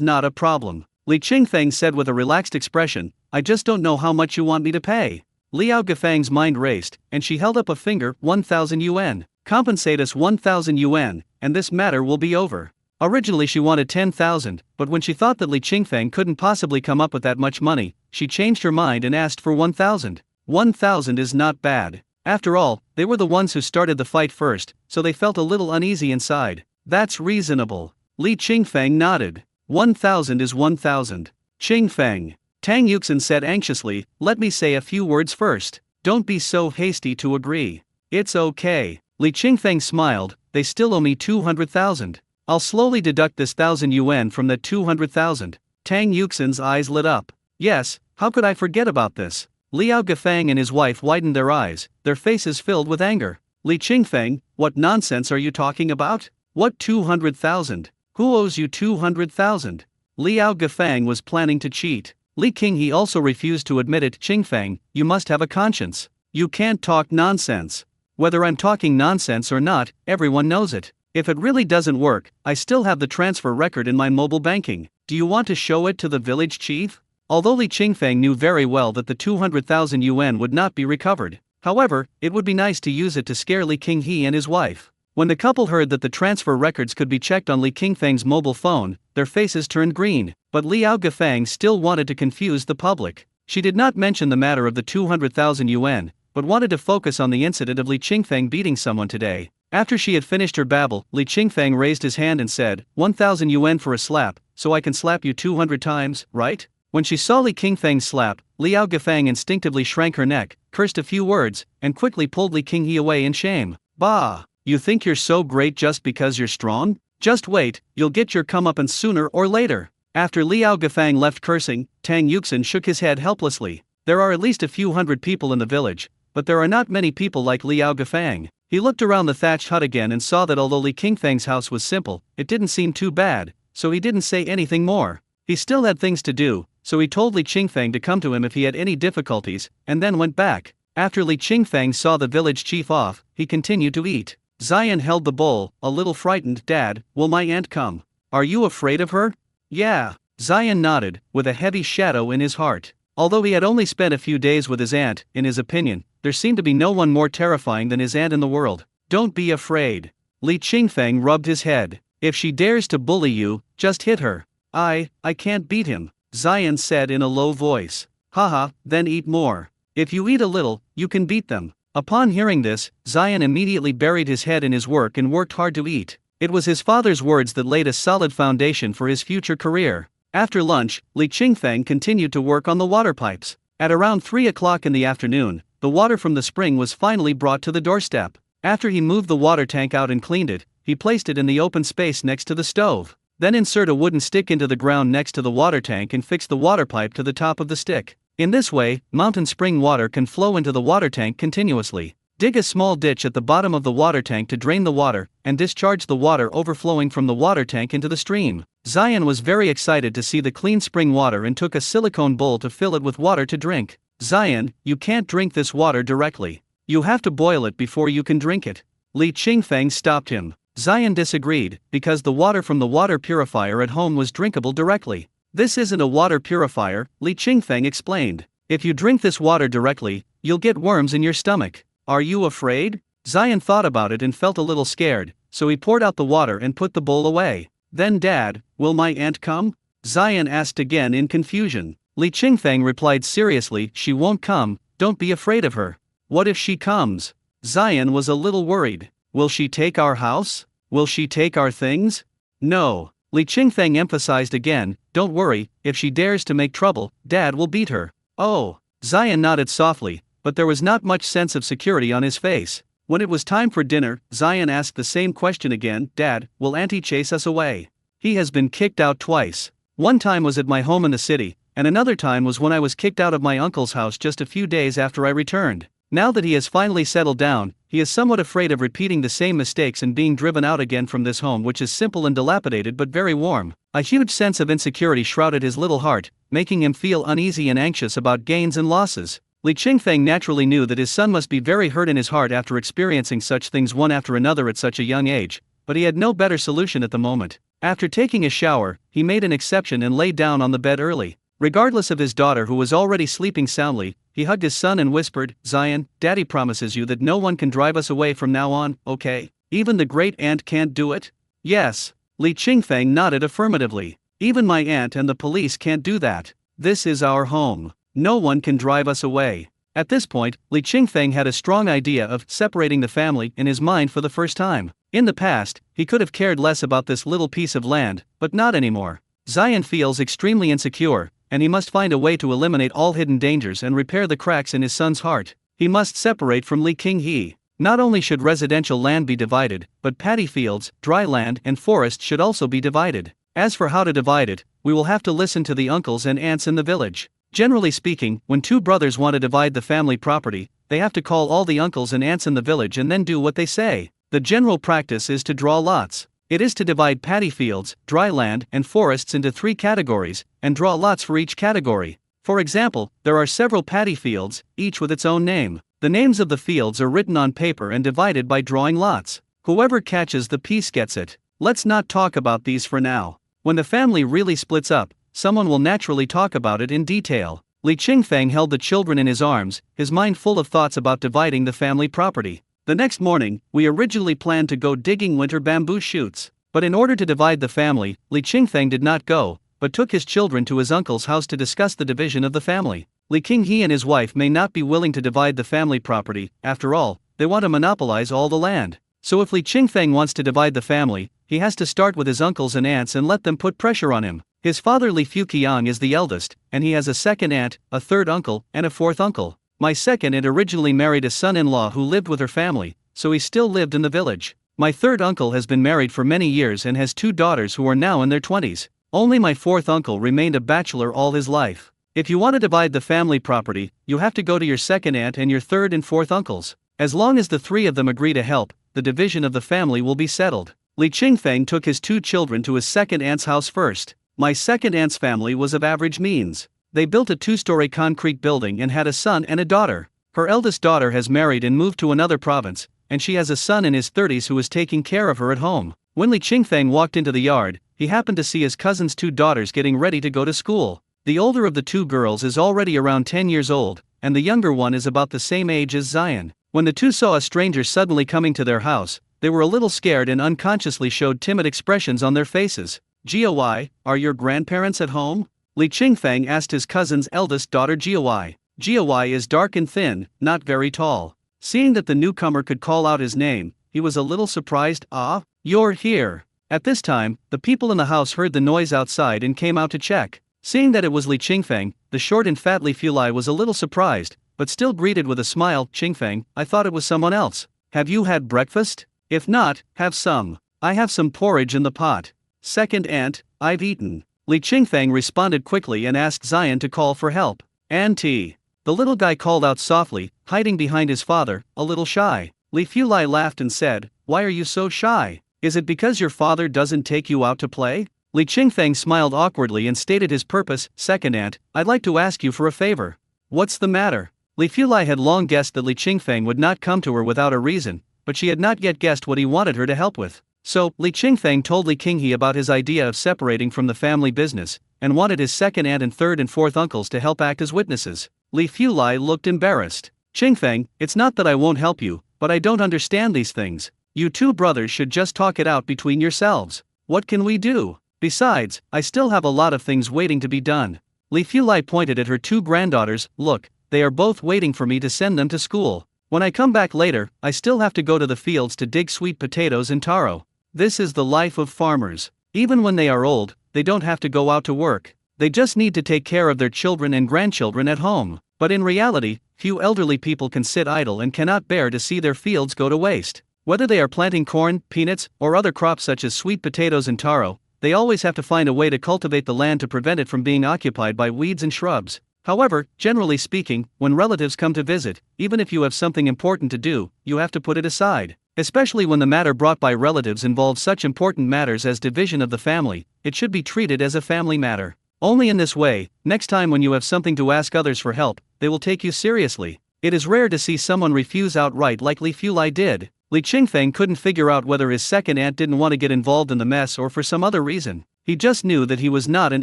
not a problem. Li Qingfeng said with a relaxed expression, I just don't know how much you want me to pay. Liao Gafang's mind raced, and she held up a finger, 1,000 yuan. Compensate us 1,000 yuan, and this matter will be over. Originally she wanted 10,000, but when she thought that Li Qingfeng couldn't possibly come up with that much money, she changed her mind and asked for 1,000. 1,000 is not bad. After all, they were the ones who started the fight first, so they felt a little uneasy inside. That's reasonable. Li Qingfeng nodded. 1,000 is 1,000. Qingfeng. Tang Yuxin said anxiously, let me say a few words first. Don't be so hasty to agree. It's okay. Li Qingfeng smiled, they still owe me 200,000. I'll slowly deduct this 1,000 yuan from that 200,000. Tang Yuxin's eyes lit up. Yes, how could I forget about this? Liao Gafang and his wife widened their eyes, their faces filled with anger. Li Qingfeng, what nonsense are you talking about? What 200,000? Who owes you 200,000? Liao Gafang was planning to cheat. Li Qinghe also refused to admit it. Qingfeng, you must have a conscience. You can't talk nonsense. Whether I'm talking nonsense or not, everyone knows it. If it really doesn't work, I still have the transfer record in my mobile banking. Do you want to show it to the village chief? Although Li Qingfeng knew very well that the 200,000 yuan would not be recovered, however, it would be nice to use it to scare Li Qinghe and his wife. When the couple heard that the transfer records could be checked on Li Qingfeng's mobile phone, their faces turned green, but Liao Gafang still wanted to confuse the public. She did not mention the matter of the 200,000 yuan, but wanted to focus on the incident of Li Qingfeng beating someone today. After she had finished her babble, Li Qingfeng raised his hand and said, 1,000 yuan for a slap, so I can slap you 200 times, right? When she saw Li Qingfeng slap, Liao Gafang instinctively shrank her neck, cursed a few words, and quickly pulled Li Qinghe away in shame. Bah! You think you're so great just because you're strong? Just wait, you'll get your comeuppance sooner or later. After Liao Gafang left cursing, Tang Yuxin shook his head helplessly. There are at least a few hundred people in the village, but there are not many people like Liao Gafang. He looked around the thatched hut again and saw that although Li Qingfeng's house was simple, it didn't seem too bad, so he didn't say anything more. He still had things to do, so he told Li Qingfeng to come to him if he had any difficulties, and then went back. After Li Qingfeng saw the village chief off, he continued to eat. Zion held the bowl, a little frightened. Dad, will my aunt come? Are you afraid of her? Yeah. Zion nodded, with a heavy shadow in his heart. Although he had only spent a few days with his aunt, in his opinion, there seemed to be no one more terrifying than his aunt in the world. Don't be afraid. Li Qingfeng rubbed his head. If she dares to bully you, just hit her. I can't beat him, Zion said in a low voice. Haha, then eat more. If you eat a little, you can beat them. Upon hearing this, Zion immediately buried his head in his work and worked hard to eat. It was his father's words that laid a solid foundation for his future career. After lunch, Li Qingfeng continued to work on the water pipes. At around 3 o'clock in the afternoon, the water from the spring was finally brought to the doorstep. After he moved the water tank out and cleaned it, he placed it in the open space next to the stove. Then insert a wooden stick into the ground next to the water tank and fix the water pipe to the top of the stick. In this way, mountain spring water can flow into the water tank continuously. Dig a small ditch at the bottom of the water tank to drain the water, and discharge the water overflowing from the water tank into the stream. Zion was very excited to see the clean spring water and took a silicone bowl to fill it with water to drink. Zion, you can't drink this water directly. You have to boil it before you can drink it. Li Qingfeng stopped him. Zion disagreed, because the water from the water purifier at home was drinkable directly. This isn't a water purifier, Li Qingfeng explained. If you drink this water directly, you'll get worms in your stomach. Are you afraid? Zion thought about it and felt a little scared, so he poured out the water and put the bowl away. Then Dad, will my aunt come? Zion asked again in confusion. Li Qingfeng replied seriously, she won't come, don't be afraid of her. What if she comes? Zion was a little worried. Will she take our house? Will she take our things? No. Li Qingfeng emphasized again, don't worry, if she dares to make trouble, Dad will beat her. Oh. Zion nodded softly, but there was not much sense of security on his face. When it was time for dinner, Zion asked the same question again, Dad, will Auntie chase us away? He has been kicked out twice. One time was at my home in the city, and another time was when I was kicked out of my uncle's house just a few days after I returned. Now that he has finally settled down, he is somewhat afraid of repeating the same mistakes and being driven out again from this home, which is simple and dilapidated but very warm. A huge sense of insecurity shrouded his little heart, making him feel uneasy and anxious about gains and losses. Li Qingfeng naturally knew that his son must be very hurt in his heart after experiencing such things one after another at such a young age, but he had no better solution at the moment. After taking a shower, he made an exception and lay down on the bed early. Regardless of his daughter, who was already sleeping soundly, he hugged his son and whispered, Zion, Daddy promises you that no one can drive us away from now on, okay? Even the great aunt can't do it? Yes. Li Qingfeng nodded affirmatively. Even my aunt and the police can't do that. This is our home. No one can drive us away. At this point, Li Qingfeng had a strong idea of separating the family in his mind for the first time. In the past, he could have cared less about this little piece of land, but not anymore. Zion feels extremely insecure, and he must find a way to eliminate all hidden dangers and repair the cracks in his son's heart. He must separate from Li Qinghe. Not only should residential land be divided, but paddy fields, dry land, and forest should also be divided. As for how to divide it, we will have to listen to the uncles and aunts in the village. Generally speaking, when two brothers want to divide the family property, they have to call all the uncles and aunts in the village and then do what they say. The general practice is to draw lots. It is to divide paddy fields, dry land, and forests into 3 categories, and draw lots for each category. For example, there are several paddy fields, each with its own name. The names of the fields are written on paper and divided by drawing lots. Whoever catches the piece gets it. Let's not talk about these for now. When the family really splits up, someone will naturally talk about it in detail. Li Qingfeng held the children in his arms, his mind full of thoughts about dividing the family property. The next morning, we originally planned to go digging winter bamboo shoots. But in order to divide the family, Li Qingfeng did not go, but took his children to his uncle's house to discuss the division of the family. Li Qinghe and his wife may not be willing to divide the family property. After all, they want to monopolize all the land. So if Li Qingfeng wants to divide the family, he has to start with his uncles and aunts and let them put pressure on him. His father Li Fuqiang is the eldest, and he has a second aunt, a third uncle, and a fourth uncle. My second aunt originally married a son-in-law who lived with her family, so he still lived in the village. My third uncle has been married for many years and has 2 daughters who are now in their 20s. Only my fourth uncle remained a bachelor all his life. If you want to divide the family property, you have to go to your second aunt and your third and fourth uncles. As long as the 3 of them agree to help, the division of the family will be settled. Li Qingfeng took his 2 children to his second aunt's house first. My second aunt's family was of average means. They built a 2-story concrete building and had a son and a daughter. Her eldest daughter has married and moved to another province, and she has a son in his 30s who is taking care of her at home. When Li Qingfeng walked into the yard, he happened to see his cousin's two daughters getting ready to go to school. The older of the two girls is already around 10 years old, and the younger one is about the same age as Zion. When the two saw a stranger suddenly coming to their house, they were a little scared and unconsciously showed timid expressions on their faces. Jiawai, are your grandparents at home? Li Qingfeng asked his cousin's eldest daughter Jiawai. Jiawai is dark and thin, not very tall. Seeing that the newcomer could call out his name, he was a little surprised. Ah, you're here. At this time, the people in the house heard the noise outside and came out to check. Seeing that it was Li Qingfeng, the short and fat Li Fulai was a little surprised, but still greeted with a smile. Qingfeng, I thought it was someone else. Have you had breakfast? If not, have some. I have some porridge in the pot. Second aunt, I've eaten. Li Qingfeng responded quickly and asked Zion to call for help. Auntie. The little guy called out softly, hiding behind his father, a little shy. Li Fulai laughed and said, Why are you so shy? Is it because your father doesn't take you out to play? Li Qingfeng smiled awkwardly and stated his purpose. Second aunt, I'd like to ask you for a favor. What's the matter? Li Fulai had long guessed that Li Qingfeng would not come to her without a reason, but she had not yet guessed what he wanted her to help with. So, Li Qingfeng told Li Qinghe about his idea of separating from the family business, and wanted his second aunt and third and fourth uncles to help act as witnesses. Li Fulai looked embarrassed. Qingfeng, it's not that I won't help you, but I don't understand these things. You two brothers should just talk it out between yourselves. What can we do? Besides, I still have a lot of things waiting to be done. Li Fulai pointed at her two granddaughters. Look, they are both waiting for me to send them to school. When I come back later, I still have to go to the fields to dig sweet potatoes and taro. This is the life of farmers. Even when they are old, they don't have to go out to work. They just need to take care of their children and grandchildren at home. But in reality, few elderly people can sit idle and cannot bear to see their fields go to waste. Whether they are planting corn, peanuts, or other crops such as sweet potatoes and taro, they always have to find a way to cultivate the land to prevent it from being occupied by weeds and shrubs. However, generally speaking, when relatives come to visit, even if you have something important to do, you have to put it aside. Especially when the matter brought by relatives involves such important matters as division of the family, it should be treated as a family matter. Only in this way, next time when you have something to ask others for help, they will take you seriously. It is rare to see someone refuse outright like Li Fulai did. Li Qingfeng couldn't figure out whether his second aunt didn't want to get involved in the mess or for some other reason. He just knew that he was not an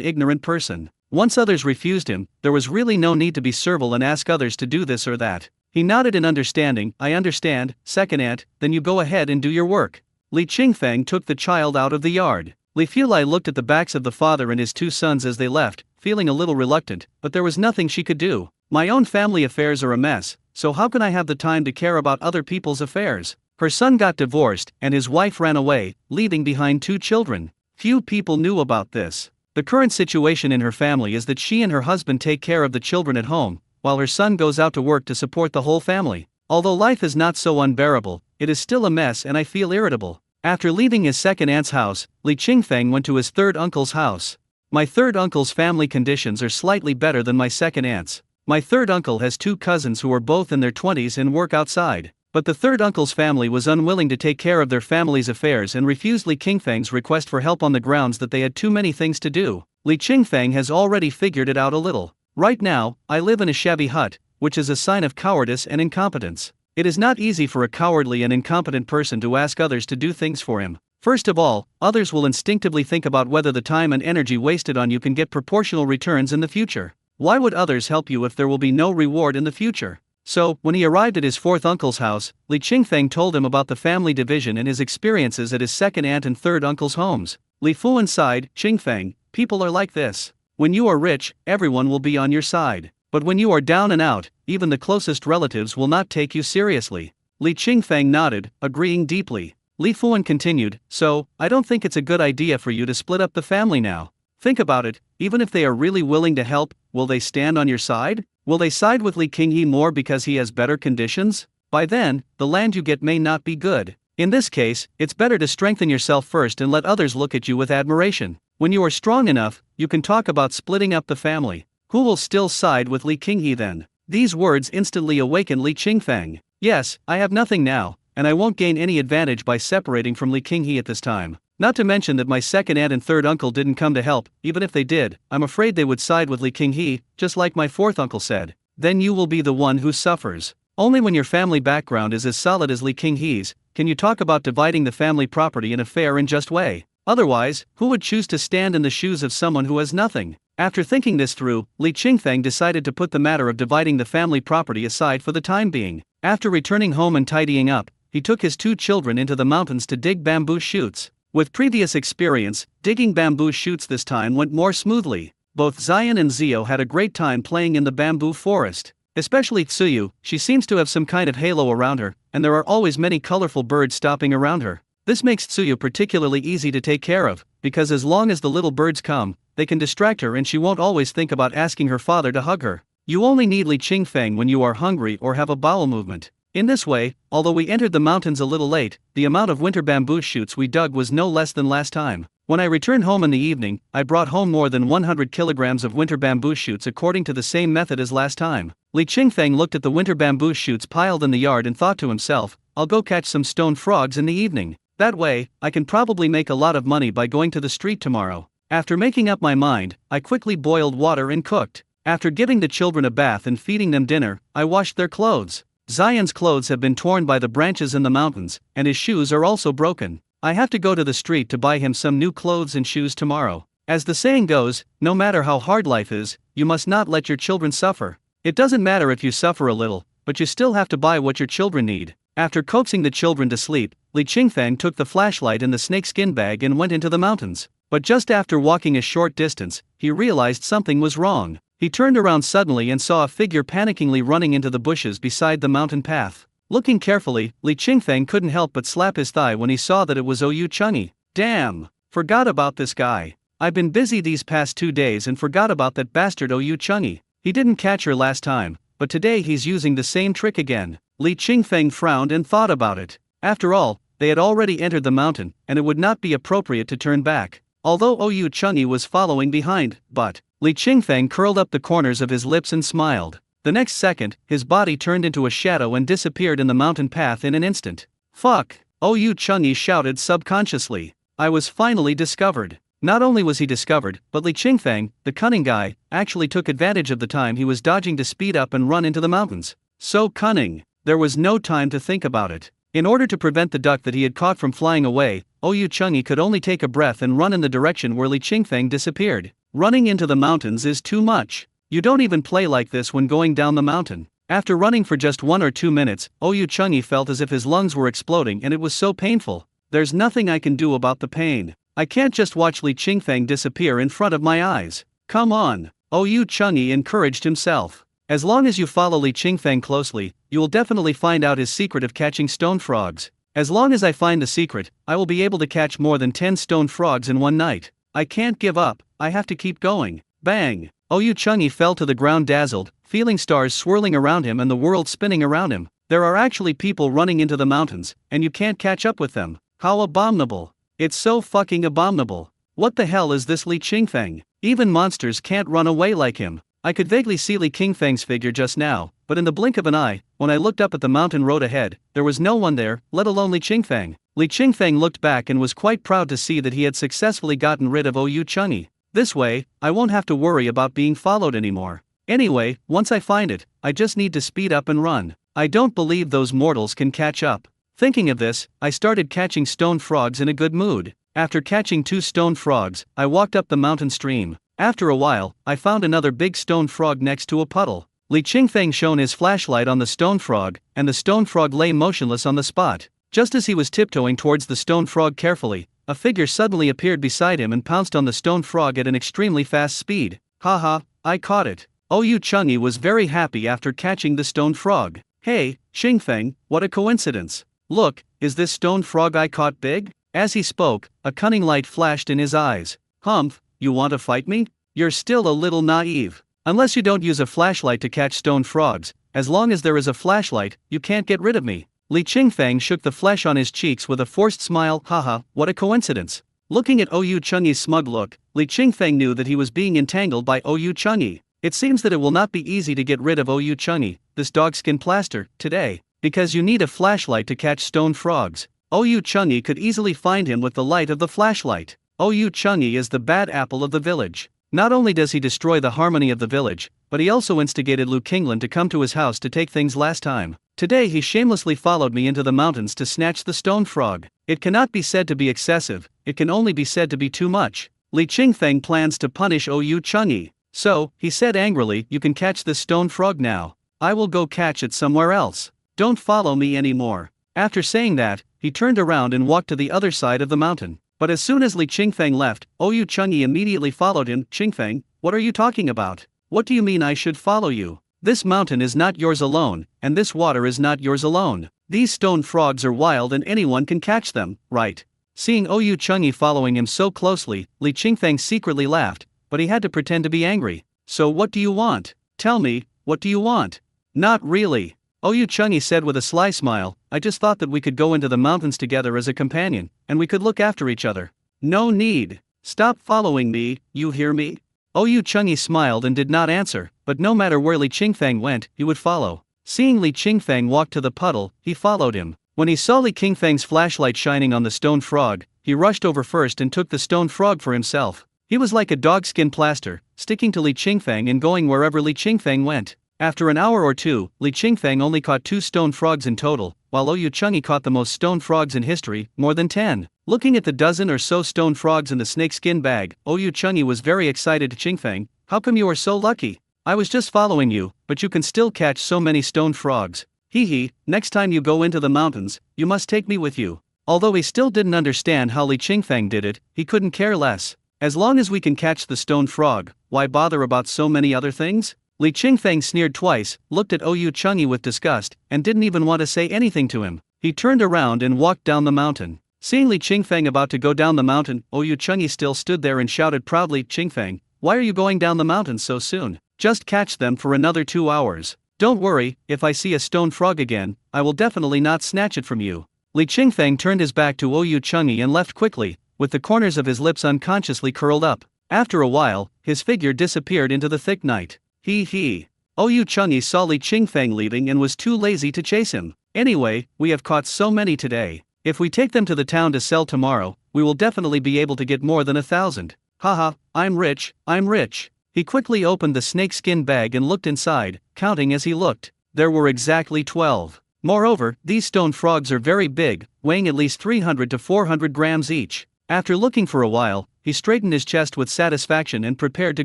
ignorant person. Once others refused him, there was really no need to be servile and ask others to do this or that. He nodded in understanding. I understand, second aunt, then you go ahead and do your work. Li Qingfeng took the child out of the yard. Li Fulai looked at the backs of the father and his two sons as they left, feeling a little reluctant, but there was nothing she could do. My own family affairs are a mess, so how can I have the time to care about other people's affairs? Her son got divorced, and his wife ran away, leaving behind two children. Few people knew about this. The current situation in her family is that she and her husband take care of the children at home, while her son goes out to work to support the whole family. Although life is not so unbearable, it is still a mess and I feel irritable. After leaving his second aunt's house, Li Qingfeng went to his third uncle's house. My third uncle's family conditions are slightly better than my second aunt's. My third uncle has two cousins who are both in their 20s and work outside. But the third uncle's family was unwilling to take care of their family's affairs and refused Li Qingfeng's request for help on the grounds that they had too many things to do. Li Qingfeng has already figured it out a little. Right now, I live in a shabby hut, which is a sign of cowardice and incompetence. It is not easy for a cowardly and incompetent person to ask others to do things for him. First of all, others will instinctively think about whether the time and energy wasted on you can get proportional returns in the future. Why would others help you if there will be no reward in the future? So, when he arrived at his fourth uncle's house, Li Qingfeng told him about the family division and his experiences at his second aunt and third uncle's homes. Li Fuan sighed. Qingfeng, people are like this. When you are rich, everyone will be on your side. But when you are down and out, even the closest relatives will not take you seriously. Li Qingfeng nodded, agreeing deeply. Li Fuan continued, so, I don't think it's a good idea for you to split up the family now. Think about it, even if they are really willing to help, will they stand on your side? Will they side with Li Qinghe more because he has better conditions? By then, the land you get may not be good. In this case, it's better to strengthen yourself first and let others look at you with admiration. When you are strong enough, you can talk about splitting up the family. Who will still side with Li Qinghe then? These words instantly awakened Li Qingfeng. Yes, I have nothing now, and I won't gain any advantage by separating from Li Qinghe at this time. Not to mention that my second aunt and third uncle didn't come to help. Even if they did, I'm afraid they would side with Li Qinghe, just like my fourth uncle said. then you will be the one who suffers. Only when your family background is as solid as Li Qinghe's can you talk about dividing the family property in a fair and just way. Otherwise, who would choose to stand in the shoes of someone who has nothing? After thinking this through, Li Qingfeng decided to put the matter of dividing the family property aside for the time being. After returning home and tidying up, he took his 2 children into the mountains to dig bamboo shoots. With previous experience, digging bamboo shoots this time went more smoothly. Both Zion and Zio had a great time playing in the bamboo forest. Especially Tsuyu, she seems to have some kind of halo around her, and there are always many colorful birds stopping around her. This makes Tsuyu particularly easy to take care of, because as long as the little birds come, they can distract her and she won't always think about asking her father to hug her. You only need Li Qingfeng when you are hungry or have a bowel movement. In this way, although we entered the mountains a little late, the amount of winter bamboo shoots we dug was no less than last time. When I returned home in the evening, I brought home more than 100 kilograms of winter bamboo shoots according to the same method as last time. Li Qingfeng looked at the winter bamboo shoots piled in the yard and thought to himself, I'll go catch some stone frogs in the evening. That way, I can probably make a lot of money by going to the street tomorrow. After making up my mind, I quickly boiled water and cooked. After giving the children a bath and feeding them dinner, I washed their clothes. Zion's clothes have been torn by the branches in the mountains, and his shoes are also broken. I have to go to the street to buy him some new clothes and shoes tomorrow. As the saying goes, no matter how hard life is, you must not let your children suffer. It doesn't matter if you suffer a little, but you still have to buy what your children need. After coaxing the children to sleep, Li Qingfeng took the flashlight and the snakeskin bag and went into the mountains. But just after walking a short distance, he realized something was wrong. He turned around suddenly and saw a figure panickingly running into the bushes beside the mountain path. Looking carefully, Li Qingfeng couldn't help but slap his thigh when he saw that it was Oyu Chunyi. Damn! Forgot about this guy. I've been busy these past 2 days and forgot about that bastard Oyu Chunyi. He didn't catch her last time, but today he's using the same trick again. Li Qingfeng frowned and thought about it. After all, they had already entered the mountain, and it would not be appropriate to turn back. Although Oyu Chunyi was following behind, but Li Qingfeng curled up the corners of his lips and smiled. The next second, his body turned into a shadow and disappeared in the mountain path in an instant. Fuck! Oyu Chunyi shouted subconsciously. I was finally discovered. Not only was he discovered, but Li Qingfeng, the cunning guy, actually took advantage of the time he was dodging to speed up and run into the mountains. So cunning! There was no time to think about it. In order to prevent the duck that he had caught from flying away, Oyu Chunyi could only take a breath and run in the direction where Li Qingfeng disappeared. Running into the mountains is too much. You don't even play like this when going down the mountain. After running for just 1 or 2 minutes, Oyu Chunyi felt as if his lungs were exploding and it was so painful. There's nothing I can do about the pain. I can't just watch Li Qingfeng disappear in front of my eyes. Come on, Oyu Chunyi encouraged himself. As long as you follow Li Qingfeng closely, you will definitely find out his secret of catching stone frogs. As long as I find the secret, I will be able to catch more than 10 stone frogs in one night. I can't give up, I have to keep going. Bang! Oyu Chunyi fell to the ground dazzled, feeling stars swirling around him and the world spinning around him. There are actually people running into the mountains, and you can't catch up with them. How abominable. It's so fucking abominable. What the hell is this Li Qingfeng? Even monsters can't run away like him. I could vaguely see Li Qingfeng's figure just now, but in the blink of an eye, when I looked up at the mountain road ahead, there was no one there, let alone Li Qingfeng. Li Qingfeng looked back and was quite proud to see that he had successfully gotten rid of Oyu Chunyi. This way, I won't have to worry about being followed anymore. Anyway, once I find it, I just need to speed up and run. I don't believe those mortals can catch up. Thinking of this, I started catching stone frogs in a good mood. After catching 2 stone frogs, I walked up the mountain stream. After a while, I found another big stone frog next to a puddle. Li Qingfeng shone his flashlight on the stone frog, and the stone frog lay motionless on the spot. Just as he was tiptoeing towards the stone frog carefully, a figure suddenly appeared beside him and pounced on the stone frog at an extremely fast speed. Haha, I caught it. Oyu Chunyi was very happy after catching the stone frog. Hey, Qingfeng, what a coincidence. Look, is this stone frog I caught big? As he spoke, a cunning light flashed in his eyes. Humph, you want to fight me? You're still a little naive. Unless you don't use a flashlight to catch stone frogs, as long as there is a flashlight, you can't get rid of me. Li Qingfeng shook the flesh on his cheeks with a forced smile. Haha, what a coincidence. Looking at Oyu Chunyi's smug look, Li Qingfeng knew that he was being entangled by Oyu Chunyi. It seems that it will not be easy to get rid of Oyu Chunyi, this dogskin plaster, today, because you need a flashlight to catch stone frogs. Oyu Chunyi could easily find him with the light of the flashlight. Oyu Chunyi is the bad apple of the village. Not only does he destroy the harmony of the village, but he also instigated Liu Qinglan to come to his house to take things last time. Today he shamelessly followed me into the mountains to snatch the stone frog. It cannot be said to be excessive, it can only be said to be too much. Li Qingfeng plans to punish Oyu Changyi. So, he said angrily, you can catch this stone frog now. I will go catch it somewhere else. Don't follow me anymore. After saying that, he turned around and walked to the other side of the mountain. But as soon as Li Qingfeng left, Oyu Changyi immediately followed him. Qingfeng, what are you talking about? What do you mean I should follow you? This mountain is not yours alone, and this water is not yours alone. These stone frogs are wild and anyone can catch them, right? Seeing Oyu Changyi following him so closely, Li Qingfeng secretly laughed, but he had to pretend to be angry. So what do you want? Tell me, what do you want? Not really. Oyu Changyi said with a sly smile, I just thought that we could go into the mountains together as a companion, and we could look after each other. No need. Stop following me, you hear me? Oyu Changyi smiled and did not answer, but no matter where Li Qingfeng went, he would follow. Seeing Li Qingfeng walk to the puddle, he followed him. When he saw Li Qingfeng's flashlight shining on the stone frog, he rushed over first and took the stone frog for himself. He was like a dogskin plaster, sticking to Li Qingfeng and going wherever Li Qingfeng went. After an hour or two, Li Qingfeng only caught 2 stone frogs in total, while Oyu Changyi caught the most stone frogs in history, more than 10. Looking at the dozen or so stone frogs in the snakeskin bag, Oyu Changyi was very excited. Qingfeng, how come you are so lucky? I was just following you, but you can still catch so many stone frogs. Hee hee, next time you go into the mountains, you must take me with you. Although he still didn't understand how Li Qingfeng did it, he couldn't care less. As long as we can catch the stone frog, why bother about so many other things? Li Qingfeng sneered twice, looked at Oyu Changyi with disgust, and didn't even want to say anything to him. He turned around and walked down the mountain. Seeing Li Qingfeng about to go down the mountain, Oyu Changyi still stood there and shouted proudly, Qingfeng, why are you going down the mountain so soon? Just catch them for another 2 hours. Don't worry, if I see a stone frog again, I will definitely not snatch it from you. Li Qingfeng turned his back to Oyu Changyi and left quickly, with the corners of his lips unconsciously curled up. After a while, his figure disappeared into the thick night. Hee hee. Oyu Changyi saw Li Qingfeng leaving and was too lazy to chase him. Anyway, we have caught so many today. If we take them to the town to sell tomorrow, we will definitely be able to get more than 1,000. Haha, I'm rich, I'm rich. He quickly opened the snakeskin bag and looked inside, counting as he looked. There were exactly 12. Moreover, these stone frogs are very big, weighing at least 300 to 400 grams each. After looking for a while, he straightened his chest with satisfaction and prepared to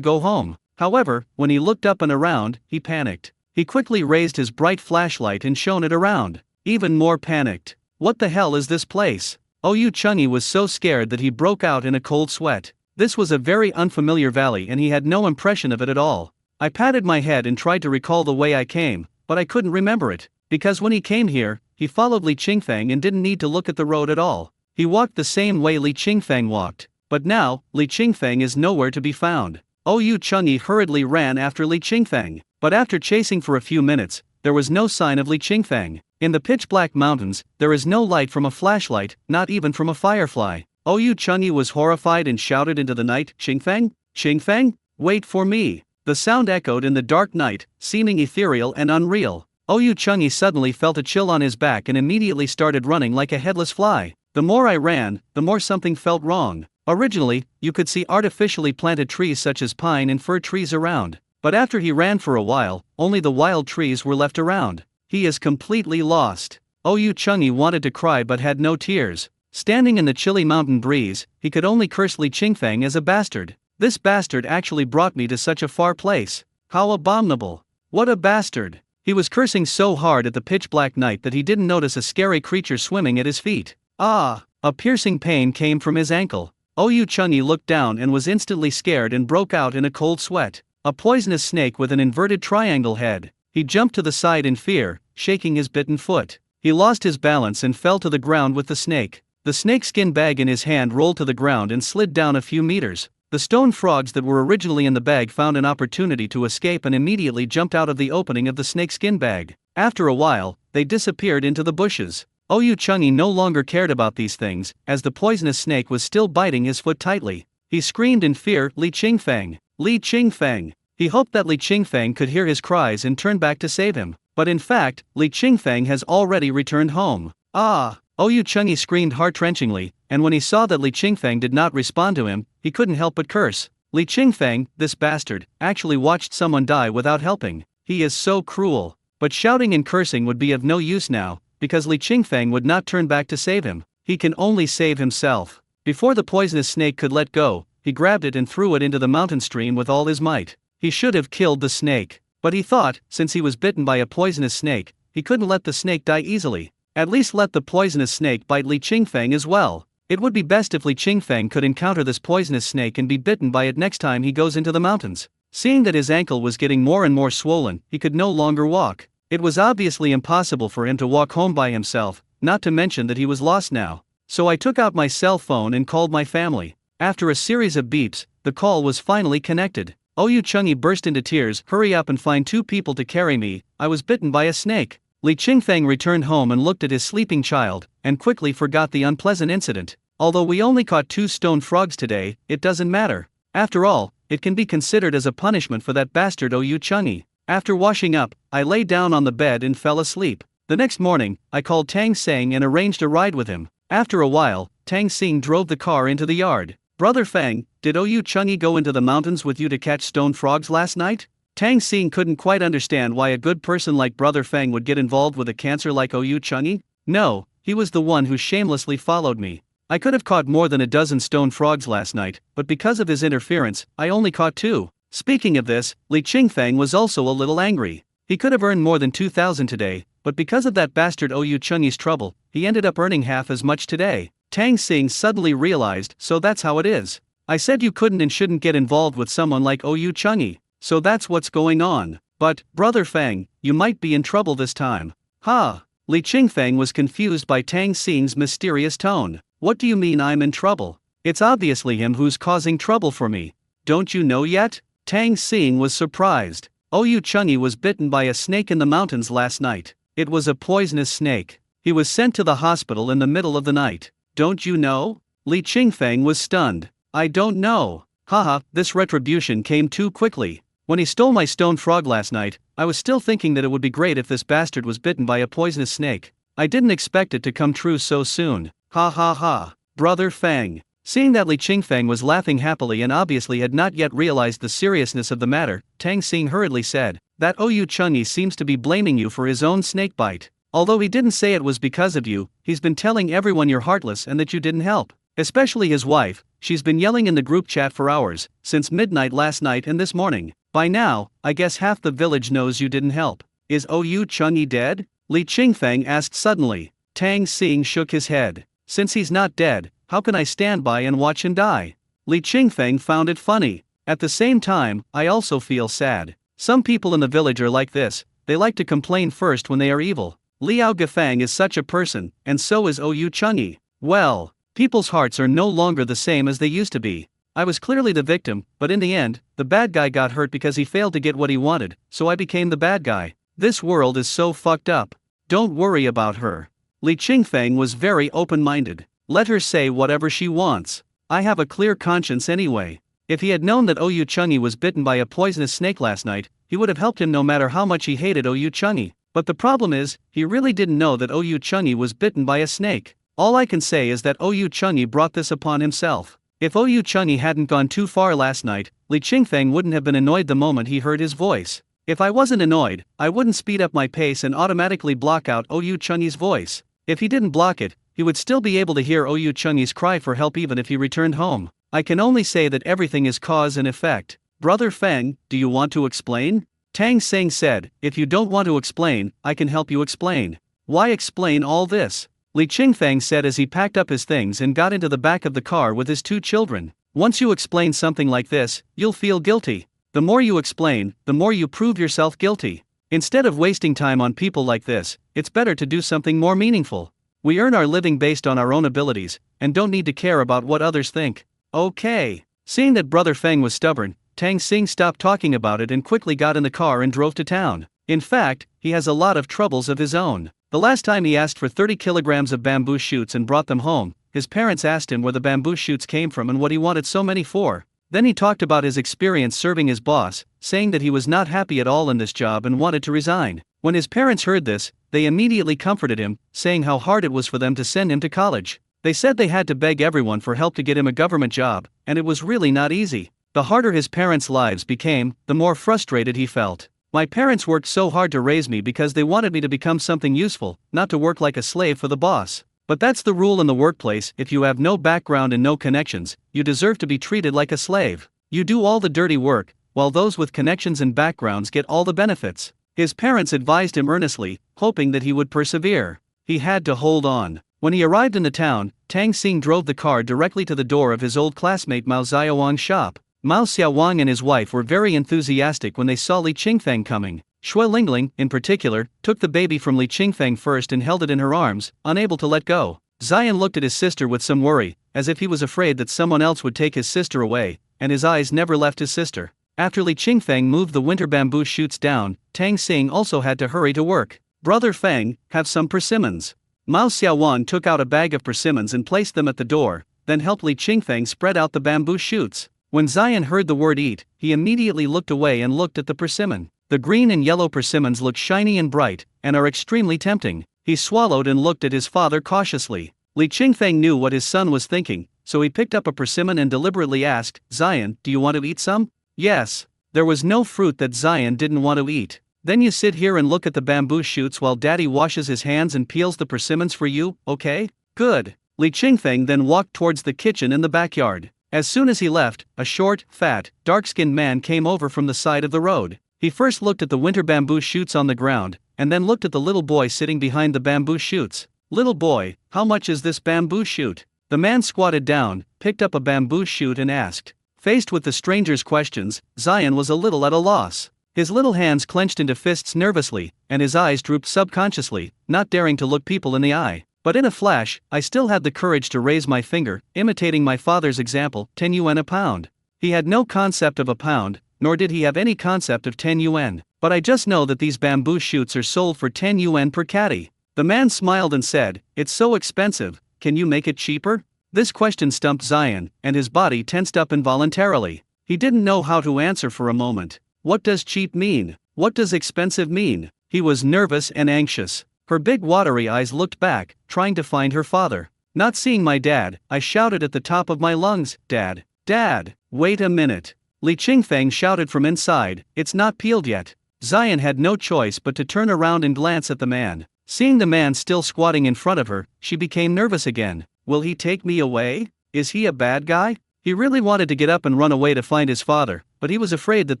go home. However, when he looked up and around, he panicked. He quickly raised his bright flashlight and shone it around. Even more panicked. What the hell is this place? Oyu Changyi was so scared that he broke out in a cold sweat. This was a very unfamiliar valley and he had no impression of it at all. I patted my head and tried to recall the way I came, but I couldn't remember it. Because when he came here, he followed Li Qingfeng and didn't need to look at the road at all. He walked the same way Li Qingfeng walked. But now, Li Qingfeng is nowhere to be found. Oyu Changyi hurriedly ran after Li Qingfeng. But after chasing for a few minutes, there was no sign of Li Qingfeng. In the pitch-black mountains, there is no light from a flashlight, not even from a firefly. Oyu Changyi was horrified and shouted into the night, Qingfeng? Qingfeng? Wait for me. The sound echoed in the dark night, seeming ethereal and unreal. Oyu Changyi suddenly felt a chill on his back and immediately started running like a headless fly. The more I ran, the more something felt wrong. Originally, you could see artificially planted trees such as pine and fir trees around. But after he ran for a while, only the wild trees were left around. He is completely lost. Oyu Changyi wanted to cry but had no tears. Standing in the chilly mountain breeze, he could only curse Li Qingfeng as a bastard. This bastard actually brought me to such a far place. How abominable. What a bastard. He was cursing so hard at the pitch-black night that he didn't notice a scary creature swimming at his feet. Ah! A piercing pain came from his ankle. Oyu Changyi looked down and was instantly scared and broke out in a cold sweat. A poisonous snake with an inverted triangle head. He jumped to the side in fear, shaking his bitten foot. He lost his balance and fell to the ground with the snake. The snakeskin bag in his hand rolled to the ground and slid down a few meters. The stone frogs that were originally in the bag found an opportunity to escape and immediately jumped out of the opening of the snakeskin bag. After a while, they disappeared into the bushes. Oyu Changyi no longer cared about these things, as the poisonous snake was still biting his foot tightly. He screamed in fear, Li Qingfeng! Li Qingfeng! He hoped that Li Qingfeng could hear his cries and turn back to save him. But in fact, Li Qingfeng has already returned home. Ah! Oyu Changyi screamed heart-wrenchingly, and when he saw that Li Qingfeng did not respond to him, he couldn't help but curse. Li Qingfeng, this bastard, actually watched someone die without helping. He is so cruel. But shouting and cursing would be of no use now, because Li Qingfeng would not turn back to save him. He can only save himself. Before the poisonous snake could let go, he grabbed it and threw it into the mountain stream with all his might. He should have killed the snake. But he thought, since he was bitten by a poisonous snake, he couldn't let the snake die easily. At least let the poisonous snake bite Li Qingfeng as well. It would be best if Li Qingfeng could encounter this poisonous snake and be bitten by it next time he goes into the mountains. Seeing that his ankle was getting more and more swollen, he could no longer walk. It was obviously impossible for him to walk home by himself, not to mention that he was lost now. So I took out my cell phone and called my family. After a series of beeps, the call was finally connected. Oyu Chungi burst into tears. Hurry up and find 2 people to carry me, I was bitten by a snake. Li Qingfeng returned home and looked at his sleeping child, and quickly forgot the unpleasant incident. Although we only caught 2 stone frogs today, it doesn't matter. After all, it can be considered as a punishment for that bastard Oyu Chungi. After washing up, I lay down on the bed and fell asleep. The next morning, I called Tang Seng and arranged a ride with him. After a while, Tang Seng drove the car into the yard. Brother Feng, did Oyu Chungi go into the mountains with you to catch stone frogs last night? Tang Seng couldn't quite understand why a good person like Brother Feng would get involved with a cancer like Oyu Chungi. No, he was the one who shamelessly followed me. I could have caught more than a dozen stone frogs last night, but because of his interference, I only caught 2. Speaking of this, Li Qingfeng was also a little angry. He could have earned more than 2,000 today, but because of that bastard Oyu Chungi's trouble, he ended up earning half as much today. Tang Seng suddenly realized, so that's how it is. I said you couldn't and shouldn't get involved with someone like Oyu Chungi, so that's what's going on. But, Brother Feng, you might be in trouble this time. Ha! Li Qingfeng was confused by Tang Seng's mysterious tone. What do you mean I'm in trouble? It's obviously him who's causing trouble for me. Don't you know yet? Tang Seng was surprised. Oyu Chungi was bitten by a snake in the mountains last night. It was a poisonous snake. He was sent to the hospital in the middle of the night. Don't you know? Li Qingfeng was stunned. I don't know. Haha, this retribution came too quickly. When he stole my stone frog last night, I was still thinking that it would be great if this bastard was bitten by a poisonous snake. I didn't expect it to come true so soon. Ha ha ha. Brother Feng. Seeing that Li Qingfeng was laughing happily and obviously had not yet realized the seriousness of the matter, Tang Seng hurriedly said, that Oyu Chungi seems to be blaming you for his own snake bite. Although he didn't say it was because of you, he's been telling everyone you're heartless and that you didn't help. Especially his wife, she's been yelling in the group chat for hours, since midnight last night and this morning. By now, I guess half the village knows you didn't help. Is Oyu Chungi dead? Li Qingfeng asked suddenly. Tang Seng shook his head. Since he's not dead, how can I stand by and watch him die? Li Qingfeng found it funny. At the same time, I also feel sad. Some people in the village are like this, they like to complain first when they are evil. Liao Gafang is such a person, and so is Oyu Chungi. Well, people's hearts are no longer the same as they used to be. I was clearly the victim, but in the end, the bad guy got hurt because he failed to get what he wanted, so I became the bad guy. This world is so fucked up. Don't worry about her. Li Qingfeng was very open-minded. Let her say whatever she wants. I have a clear conscience anyway. If he had known that Oyu Chungi was bitten by a poisonous snake last night, he would have helped him no matter how much he hated Oyu Chungi. But the problem is, he really didn't know that Oyu Chungi was bitten by a snake. All I can say is that Oyu Chungi brought this upon himself. If Oyu Chungi hadn't gone too far last night, Li Qingfeng wouldn't have been annoyed the moment he heard his voice. If I wasn't annoyed, I wouldn't speed up my pace and automatically block out Oyu Chungi's voice. If he didn't block it, he would still be able to hear Oyu Chungi's cry for help even if he returned home. I can only say that everything is cause and effect. Brother Feng, do you want to explain? Tang Seng said, if you don't want to explain, I can help you explain. Why explain all this? Li Qingfeng said as he packed up his things and got into the back of the car with his 2 children. Once you explain something like this, you'll feel guilty. The more you explain, the more you prove yourself guilty. Instead of wasting time on people like this, it's better to do something more meaningful. We earn our living based on our own abilities, and don't need to care about what others think. Okay. Seeing that Brother Feng was stubborn, Tang Seng stopped talking about it and quickly got in the car and drove to town. In fact, he has a lot of troubles of his own. The last time he asked for 30 kilograms of bamboo shoots and brought them home, his parents asked him where the bamboo shoots came from and what he wanted so many for. Then he talked about his experience serving his boss, saying that he was not happy at all in this job and wanted to resign. When his parents heard this, they immediately comforted him, saying how hard it was for them to send him to college. They said they had to beg everyone for help to get him a government job, and it was really not easy. The harder his parents' lives became, the more frustrated he felt. My parents worked so hard to raise me because they wanted me to become something useful, not to work like a slave for the boss. But that's the rule in the workplace: if you have no background and no connections, you deserve to be treated like a slave. You do all the dirty work, while those with connections and backgrounds get all the benefits. His parents advised him earnestly, hoping that he would persevere. He had to hold on. When he arrived in the town, Tang Xing drove the car directly to the door of his old classmate Mao Xiaowang's shop. Mao Xiaowang and his wife were very enthusiastic when they saw Li Qingfeng coming. Shui Lingling, in particular, took the baby from Li Qingfeng first and held it in her arms, unable to let go. Zion looked at his sister with some worry, as if he was afraid that someone else would take his sister away, and his eyes never left his sister. After Li Qingfeng moved the winter bamboo shoots down, Tang Xing also had to hurry to work. "Brother Feng, have some persimmons." Mao Xiaowang took out a bag of persimmons and placed them at the door, then helped Li Qingfeng spread out the bamboo shoots. When Zion heard the word eat, he immediately looked away and looked at the persimmon. The green and yellow persimmons look shiny and bright, and are extremely tempting. He swallowed and looked at his father cautiously. Li Qingfeng knew what his son was thinking, so he picked up a persimmon and deliberately asked, "Zion, do you want to eat some?" "Yes." There was no fruit that Zion didn't want to eat. "Then you sit here and look at the bamboo shoots while daddy washes his hands and peels the persimmons for you, okay? Good." Li Qingfeng then walked towards the kitchen in the backyard. As soon as he left, a short, fat, dark-skinned man came over from the side of the road. He first looked at the winter bamboo shoots on the ground, and then looked at the little boy sitting behind the bamboo shoots. "Little boy, how much is this bamboo shoot?" The man squatted down, picked up a bamboo shoot and asked. Faced with the stranger's questions, Zion was a little at a loss. His little hands clenched into fists nervously, and his eyes drooped subconsciously, not daring to look people in the eye. But in a flash, I still had the courage to raise my finger, imitating my father's example, 10 yuan a pound. He had no concept of a pound, nor did he have any concept of 10 yuan, but I just know that these bamboo shoots are sold for 10 yuan per caddy. The man smiled and said, "It's so expensive, can you make it cheaper?" This question stumped Zion, and his body tensed up involuntarily. He didn't know how to answer for a moment. What does cheap mean? What does expensive mean? He was nervous and anxious. Her big watery eyes looked back, trying to find her father. Not seeing my dad, I shouted at the top of my lungs, "Dad! Dad! Wait a minute!" Li Qingfeng shouted from inside, "It's not peeled yet." Zion had no choice but to turn around and glance at the man. Seeing the man still squatting in front of her, she became nervous again. Will he take me away? Is he a bad guy? He really wanted to get up and run away to find his father, but he was afraid that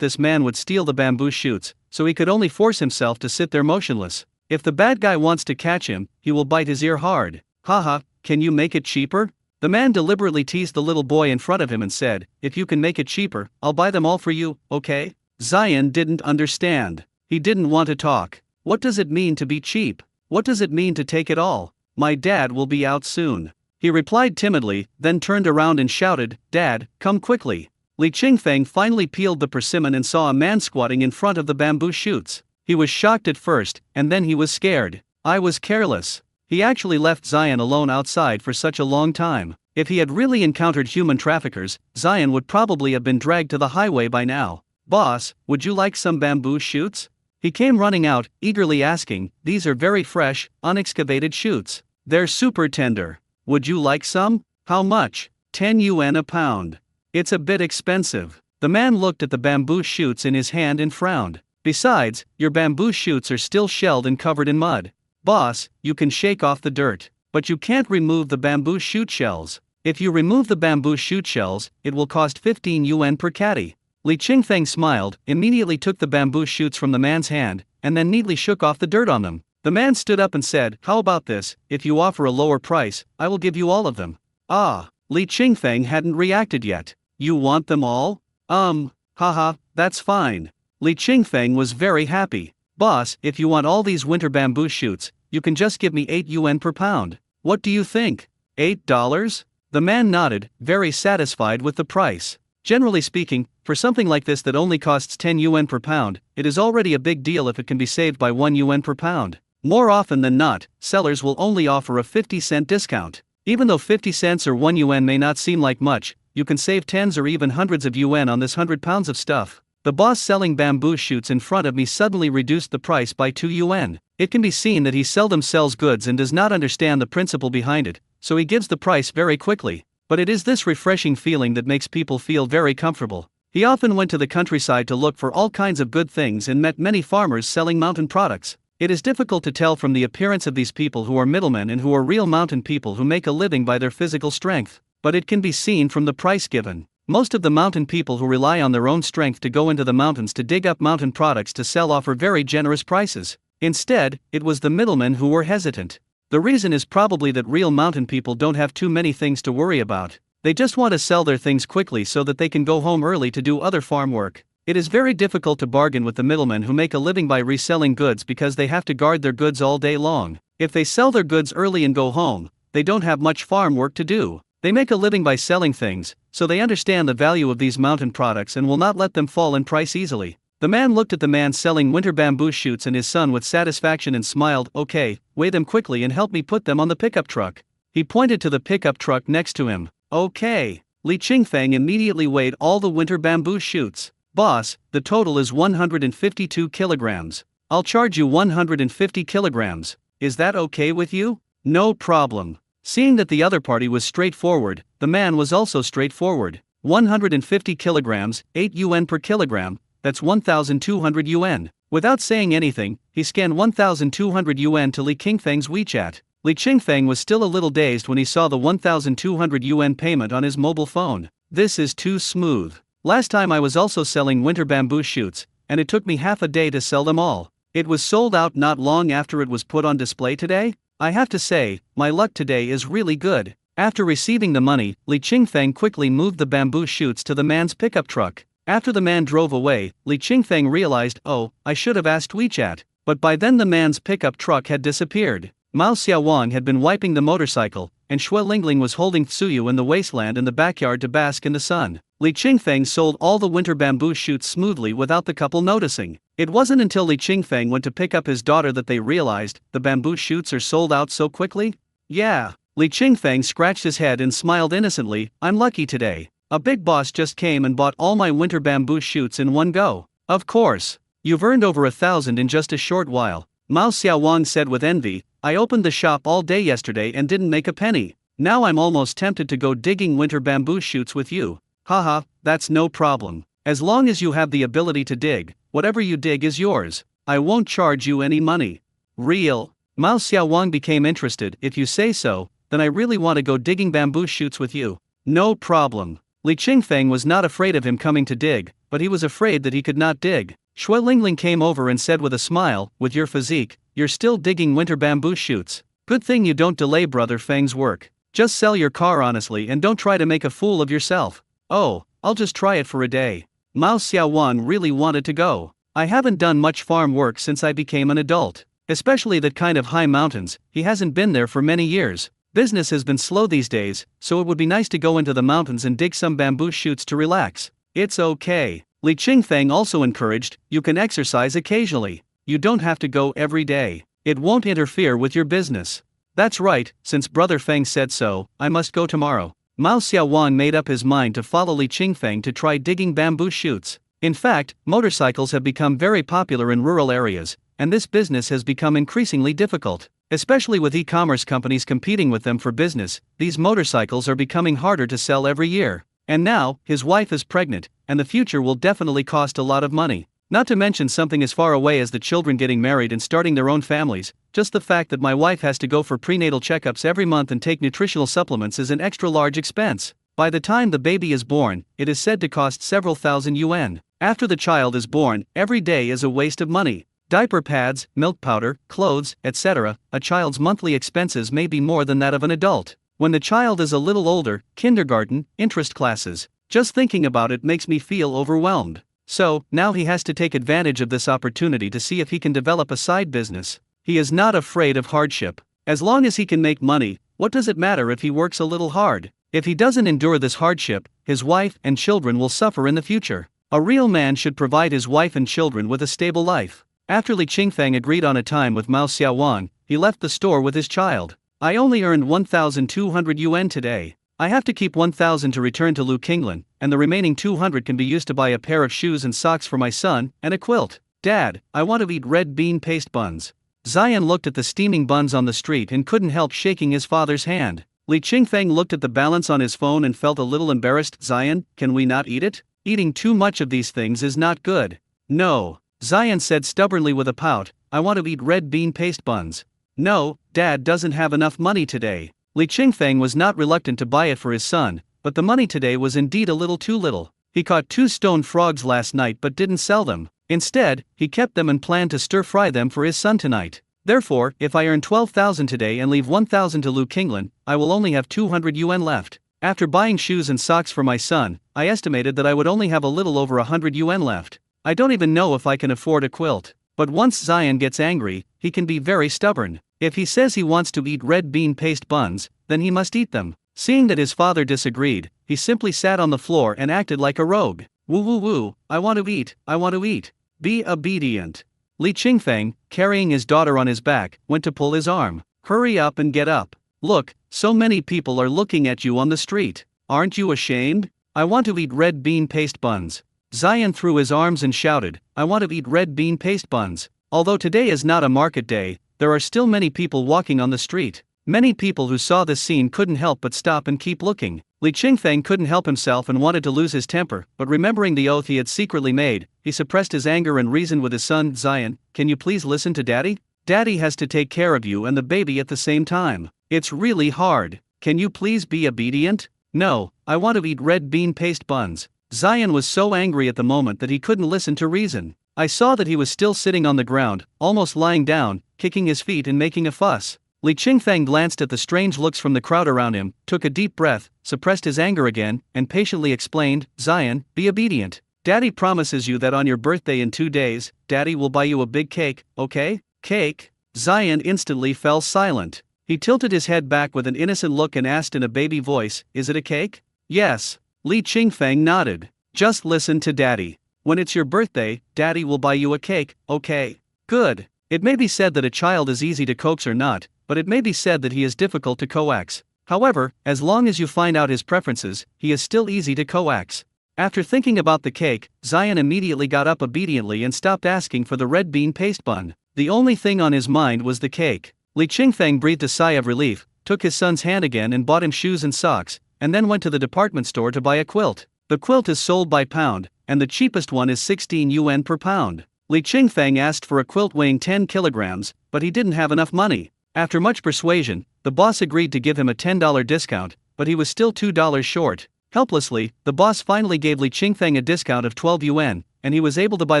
this man would steal the bamboo shoots, so he could only force himself to sit there motionless. If the bad guy wants to catch him, he will bite his ear hard. "Haha, can you make it cheaper?" The man deliberately teased the little boy in front of him and said, "If you can make it cheaper, I'll buy them all for you, okay?" Zion didn't understand. He didn't want to talk. What does it mean to be cheap? What does it mean to take it all? "My dad will be out soon." He replied timidly, then turned around and shouted, "Dad, come quickly." Li Qingfeng finally peeled the persimmon and saw a man squatting in front of the bamboo shoots. He was shocked at first, and then he was scared. I was careless. He actually left Zion alone outside for such a long time. If he had really encountered human traffickers, Zion would probably have been dragged to the highway by now. "Boss, would you like some bamboo shoots?" He came running out, eagerly asking, "These are very fresh, unexcavated shoots. They're super tender. Would you like some?" "How much?" 10 yuan a pound. "It's a bit expensive." The man looked at the bamboo shoots in his hand and frowned. "Besides, your bamboo shoots are still shelled and covered in mud. Boss, you can shake off the dirt, but you can't remove the bamboo shoot shells. If you remove the bamboo shoot shells, it will cost 15 yuan per caddy." Li Qingfeng smiled, immediately took the bamboo shoots from the man's hand, and then neatly shook off the dirt on them. The man stood up and said, "How about this? If you offer a lower price, I will give you all of them." Ah, Li Qingfeng hadn't reacted yet. "You want them all?" Haha, that's fine. Li Qingfeng was very happy. "Boss, if you want all these winter bamboo shoots, you can just give me 8 yuan per pound. What do you think? $8? The man nodded, very satisfied with the price. Generally speaking, for something like this that only costs 10 yuan per pound, it is already a big deal if it can be saved by 1 yuan per pound. More often than not, sellers will only offer a 50-cent discount. Even though 50 cents or 1 yuan may not seem like much, you can save tens or even hundreds of yuan on this 100 pounds of stuff. The boss selling bamboo shoots in front of me suddenly reduced the price by 2 yuan. It can be seen that he seldom sells goods and does not understand the principle behind it, so he gives the price very quickly. But it is this refreshing feeling that makes people feel very comfortable. He often went to the countryside to look for all kinds of good things and met many farmers selling mountain products. It is difficult to tell from the appearance of these people who are middlemen and who are real mountain people who make a living by their physical strength, but it can be seen from the price given. Most of the mountain people who rely on their own strength to go into the mountains to dig up mountain products to sell offer very generous prices. Instead, it was the middlemen who were hesitant. The reason is probably that real mountain people don't have too many things to worry about. They just want to sell their things quickly so that they can go home early to do other farm work. It is very difficult to bargain with the middlemen who make a living by reselling goods because they have to guard their goods all day long. If they sell their goods early and go home, they don't have much farm work to do. They make a living by selling things, so they understand the value of these mountain products and will not let them fall in price easily. The man looked at the man selling winter bamboo shoots and his son with satisfaction and smiled. "Okay, weigh them quickly and help me put them on the pickup truck." He pointed to the pickup truck next to him. "Okay." Li Qingfeng immediately weighed all the winter bamboo shoots. "Boss, the total is 152 kilograms. I'll charge you 150 kilograms. Is that okay with you?" "No problem." Seeing that the other party was straightforward, the man was also straightforward. 150 kilograms, 8 yuan per kilogram, that's 1,200 yuan. Without saying anything, he scanned 1,200 yuan to Li Qingfeng's WeChat. Li Qingfeng was still a little dazed when he saw the 1,200 yuan payment on his mobile phone. This is too smooth. Last time I was also selling winter bamboo shoots, and it took me half a day to sell them all. It was sold out not long after it was put on display today. I have to say, my luck today is really good. After receiving the money, Li Qingfeng quickly moved the bamboo shoots to the man's pickup truck. After the man drove away, Li Qingfeng realized, "Oh, I should have asked WeChat." But by then the man's pickup truck had disappeared. Mao Xiaowang had been wiping the motorcycle, and Xue Lingling was holding Tsuyu in the wasteland in the backyard to bask in the sun. Li Qingfeng sold all the winter bamboo shoots smoothly without the couple noticing. It wasn't until Li Qingfeng went to pick up his daughter that they realized, the bamboo shoots are sold out so quickly? Yeah. Li Qingfeng scratched his head and smiled innocently. "I'm lucky today. A big boss just came and bought all my winter bamboo shoots in one go." "Of course. You've earned over 1,000 in just a short while," Mao Xiaowang said with envy. "I opened the shop all day yesterday and didn't make a penny. Now I'm almost tempted to go digging winter bamboo shoots with you." "Haha, that's no problem. As long as you have the ability to dig, whatever you dig is yours. I won't charge you any money." "Real?" Mao Xiaowang became interested. "If you say so, then I really want to go digging bamboo shoots with you." "No problem." Li Qingfeng was not afraid of him coming to dig, but he was afraid that he could not dig. Xue Lingling came over and said with a smile, "With your physique, you're still digging winter bamboo shoots. Good thing you don't delay Brother Feng's work. Just sell your car honestly and don't try to make a fool of yourself." "Oh, I'll just try it for a day." Mao Xiaowang really wanted to go. "I haven't done much farm work since I became an adult. Especially that kind of high mountains, he hasn't been there for many years. Business has been slow these days, so it would be nice to go into the mountains and dig some bamboo shoots to relax." "It's okay." Li Qingfeng also encouraged, "You can exercise occasionally. You don't have to go every day. It won't interfere with your business." "That's right, since Brother Feng said so, I must go tomorrow." Mao Xiaowang made up his mind to follow Li Qingfeng to try digging bamboo shoots. In fact, motorcycles have become very popular in rural areas, and this business has become increasingly difficult. Especially with e-commerce companies competing with them for business, these motorcycles are becoming harder to sell every year. And now, his wife is pregnant, and the future will definitely cost a lot of money. Not to mention something as far away as the children getting married and starting their own families. Just the fact that my wife has to go for prenatal checkups every month and take nutritional supplements is an extra large expense. By the time the baby is born, it is said to cost several thousand yuan. After the child is born, every day is a waste of money. Diaper pads, milk powder, clothes, etc. A child's monthly expenses may be more than that of an adult. When the child is a little older, kindergarten, interest classes. Just thinking about it makes me feel overwhelmed. So, now he has to take advantage of this opportunity to see if he can develop a side business. He is not afraid of hardship. As long as he can make money, what does it matter if he works a little hard? If he doesn't endure this hardship, his wife and children will suffer in the future. A real man should provide his wife and children with a stable life. After Li Qingfeng agreed on a time with Mao Xiaowang, he left the store with his child. "I only earned 1,200 yuan today. I have to keep 1,000 to return to Lu Qinglan, and the remaining 200 can be used to buy a pair of shoes and socks for my son, and a quilt. Dad, I want to eat red bean paste buns." Zion looked at the steaming buns on the street and couldn't help shaking his father's hand. Li Qingfeng looked at the balance on his phone and felt a little embarrassed. "Zion, can we not eat it?" Eating too much of these things is not good. No, Zion said stubbornly with a pout, I want to eat red bean paste buns. No, Dad doesn't have enough money today. Li Qingfeng was not reluctant to buy it for his son, but the money today was indeed a little too little. He caught 2 stone frogs last night but didn't sell them. Instead, he kept them and planned to stir-fry them for his son tonight. Therefore, if I earn 12,000 today and leave 1,000 to Lu Qinglan, I will only have 200 yuan left. After buying shoes and socks for my son, I estimated that I would only have a little over 100 yuan left. I don't even know if I can afford a quilt. But once Zion gets angry, he can be very stubborn. If he says he wants to eat red bean paste buns, then he must eat them. Seeing that his father disagreed, he simply sat on the floor and acted like a rogue. Woo woo woo, I want to eat, I want to eat. Be obedient. Li Qingfeng, carrying his daughter on his back, went to pull his arm. Hurry up and get up. Look, so many people are looking at you on the street. Aren't you ashamed? I want to eat red bean paste buns. Zion threw his arms and shouted, I want to eat red bean paste buns. Although today is not a market day, there are still many people walking on the street. Many people who saw this scene couldn't help but stop and keep looking. Li Qingfeng couldn't help himself and wanted to lose his temper, but remembering the oath he had secretly made, he suppressed his anger and reasoned with his son, Zion, can you please listen to Daddy? Daddy has to take care of you and the baby at the same time. It's really hard. Can you please be obedient? No, I want to eat red bean paste buns. Zion was so angry at the moment that he couldn't listen to reason. I saw that he was still sitting on the ground, almost lying down, kicking his feet and making a fuss. Li Qingfeng glanced at the strange looks from the crowd around him, took a deep breath, suppressed his anger again, and patiently explained, Zion, be obedient. Daddy promises you that on your birthday in 2 days, Daddy will buy you a big cake, okay? Cake? Zion instantly fell silent. He tilted his head back with an innocent look and asked in a baby voice, is it a cake? Yes. Li Qingfeng nodded. Just listen to Daddy. When it's your birthday, Daddy will buy you a cake, okay? Good. It may be said that a child is easy to coax or not, but it may be said that he is difficult to coax. However, as long as you find out his preferences, he is still easy to coax. After thinking about the cake, Zion immediately got up obediently and stopped asking for the red bean paste bun. The only thing on his mind was the cake. Li Qingfeng breathed a sigh of relief, took his son's hand again and bought him shoes and socks, and then went to the department store to buy a quilt. The quilt is sold by pound, and the cheapest one is 16 yuan per pound. Li Qingfeng asked for a quilt weighing 10 kilograms, but he didn't have enough money. After much persuasion, the boss agreed to give him a $10 discount, but he was still $2 short. Helplessly, the boss finally gave Li Qingfeng a discount of 12 yuan, and he was able to buy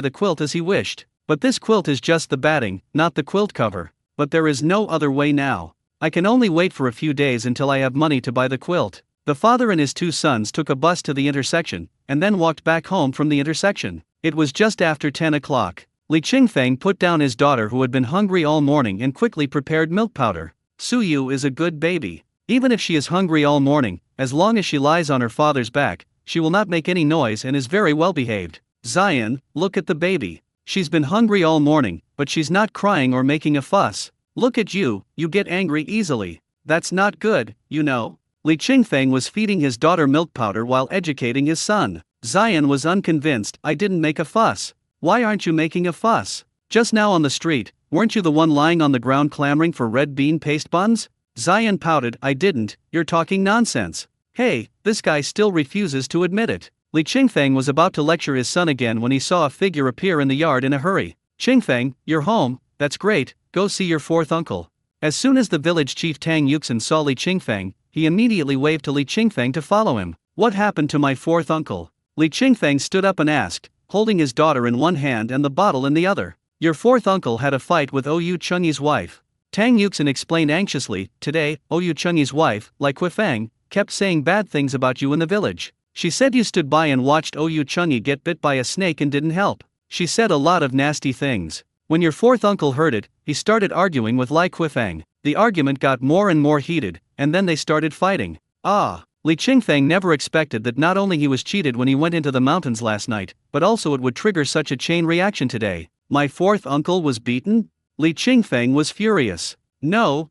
the quilt as he wished. But this quilt is just the batting, not the quilt cover. But there is no other way now. I can only wait for a few days until I have money to buy the quilt. The father and his 2 sons took a bus to the intersection, and then walked back home from the intersection. It was just after 10 o'clock. Li Qingfeng put down his daughter who had been hungry all morning and quickly prepared milk powder. Suyu is a good baby. Even if she is hungry all morning, as long as she lies on her father's back, she will not make any noise and is very well behaved. Zion, look at the baby. She's been hungry all morning, but she's not crying or making a fuss. Look at you, you get angry easily. That's not good, you know. Li Qingfeng was feeding his daughter milk powder while educating his son. Zion was unconvinced. I didn't make a fuss. Why aren't you making a fuss? Just now on the street, weren't you the one lying on the ground clamoring for red bean paste buns? Zion pouted, I didn't, you're talking nonsense. Hey, this guy still refuses to admit it. Li Qingfeng was about to lecture his son again when he saw a figure appear in the yard in a hurry. Qingfeng, you're home, that's great, go see your 4th uncle. As soon as the village chief Tang Yuxin saw Li Qingfeng, he immediately waved to Li Qingfeng to follow him. What happened to my 4th uncle? Li Qingfeng stood up and asked, holding his daughter in one hand and the bottle in the other. Your 4th uncle had a fight with Oyu Chengyi's wife. Tang Yuxin explained anxiously, today, Oyu Chengyi's wife, Lai Kuifeng, kept saying bad things about you in the village. She said you stood by and watched Oyu Chengyi get bit by a snake and didn't help. She said a lot of nasty things. When your 4th uncle heard it, he started arguing with Lai Kuifeng. The argument got more and more heated, and then they started fighting. Li Qingfeng never expected that not only he was cheated when he went into the mountains last night, but also it would trigger such a chain reaction today. My 4th uncle was beaten? Li Qingfeng was furious. No.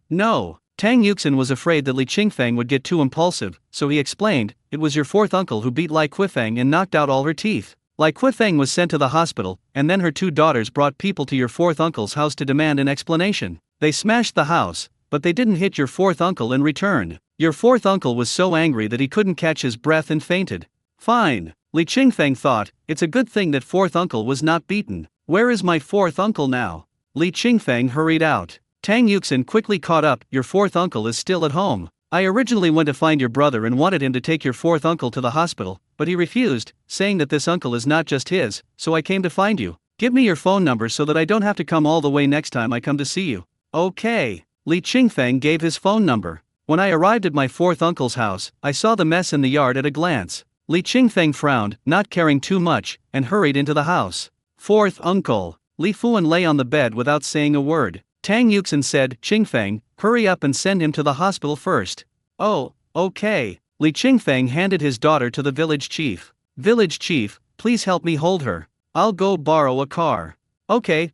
Tang Yuxin was afraid that Li Qingfeng would get too impulsive, so he explained, it was your 4th uncle who beat Lai Kuifeng and knocked out all her teeth. Lai Kuifeng was sent to the hospital, and then her 2 daughters brought people to your 4th uncle's house to demand an explanation. They smashed the house, but they didn't hit your 4th uncle in return. Your 4th uncle was so angry that he couldn't catch his breath and fainted. Fine. Li Qingfeng thought, it's a good thing that fourth uncle was not beaten. Where is my fourth uncle now? Li Qingfeng hurried out. Tang Yuxin quickly caught up, your fourth uncle is still at home. I originally went to find your brother and wanted him to take your fourth uncle to the hospital, but he refused, saying that this uncle is not just his, so I came to find you. Give me your phone number so that I don't have to come all the way next time I come to see you. Okay. Li Qingfeng gave his phone number. When I arrived at my fourth uncle's house, I saw the mess in the yard at a glance. Li Qingfeng frowned, not caring too much, and hurried into the house. Fourth uncle. Li Fuan lay on the bed without saying a word. Tang Yuxin said, Qingfeng, hurry up and send him to the hospital first. Oh, okay. Li Qingfeng handed his daughter to the village chief. Village chief, please help me hold her. I'll go borrow a car. Okay,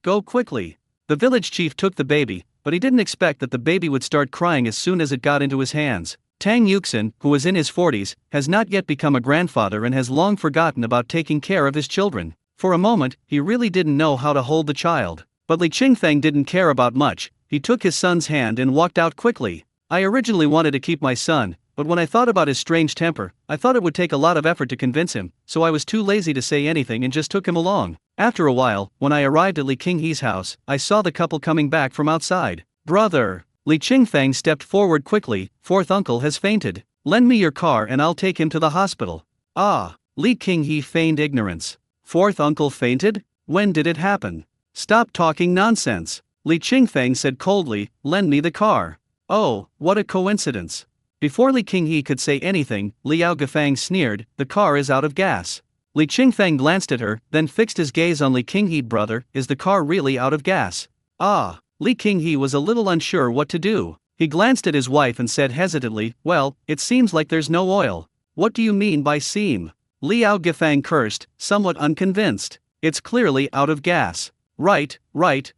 go quickly. The village chief took the baby, but he didn't expect that the baby would start crying as soon as it got into his hands. Tang Yuxin, who is in his 40s, has not yet become a grandfather and has long forgotten about taking care of his children. For a moment, he really didn't know how to hold the child. But Li Qingfeng didn't care about much. He took his son's hand and walked out quickly. I originally wanted to keep my son, but when I thought about his strange temper, I thought it would take a lot of effort to convince him, so I was too lazy to say anything and just took him along. After a while, when I arrived at Li Qinghe's house, I saw the couple coming back from outside. Brother! Li Qingfeng stepped forward quickly, fourth uncle has fainted. Lend me your car and I'll take him to the hospital. Ah! Li Qinghe feigned ignorance. Fourth uncle fainted? When did it happen? Stop talking nonsense. Li Qingfeng said coldly, lend me the car. Oh, what a coincidence. Before Li Qinghe could say anything, Liao Gafang sneered, the car is out of gas. Li Qingfeng glanced at her, then fixed his gaze on Li Qinghe. Brother, is the car really out of gas? Ah! Li Qinghe was a little unsure what to do. He glanced at his wife and said hesitantly, well, it seems like there's no oil. What do you mean by seem? Liao Gafang cursed, somewhat unconvinced. It's clearly out of gas. Right. Li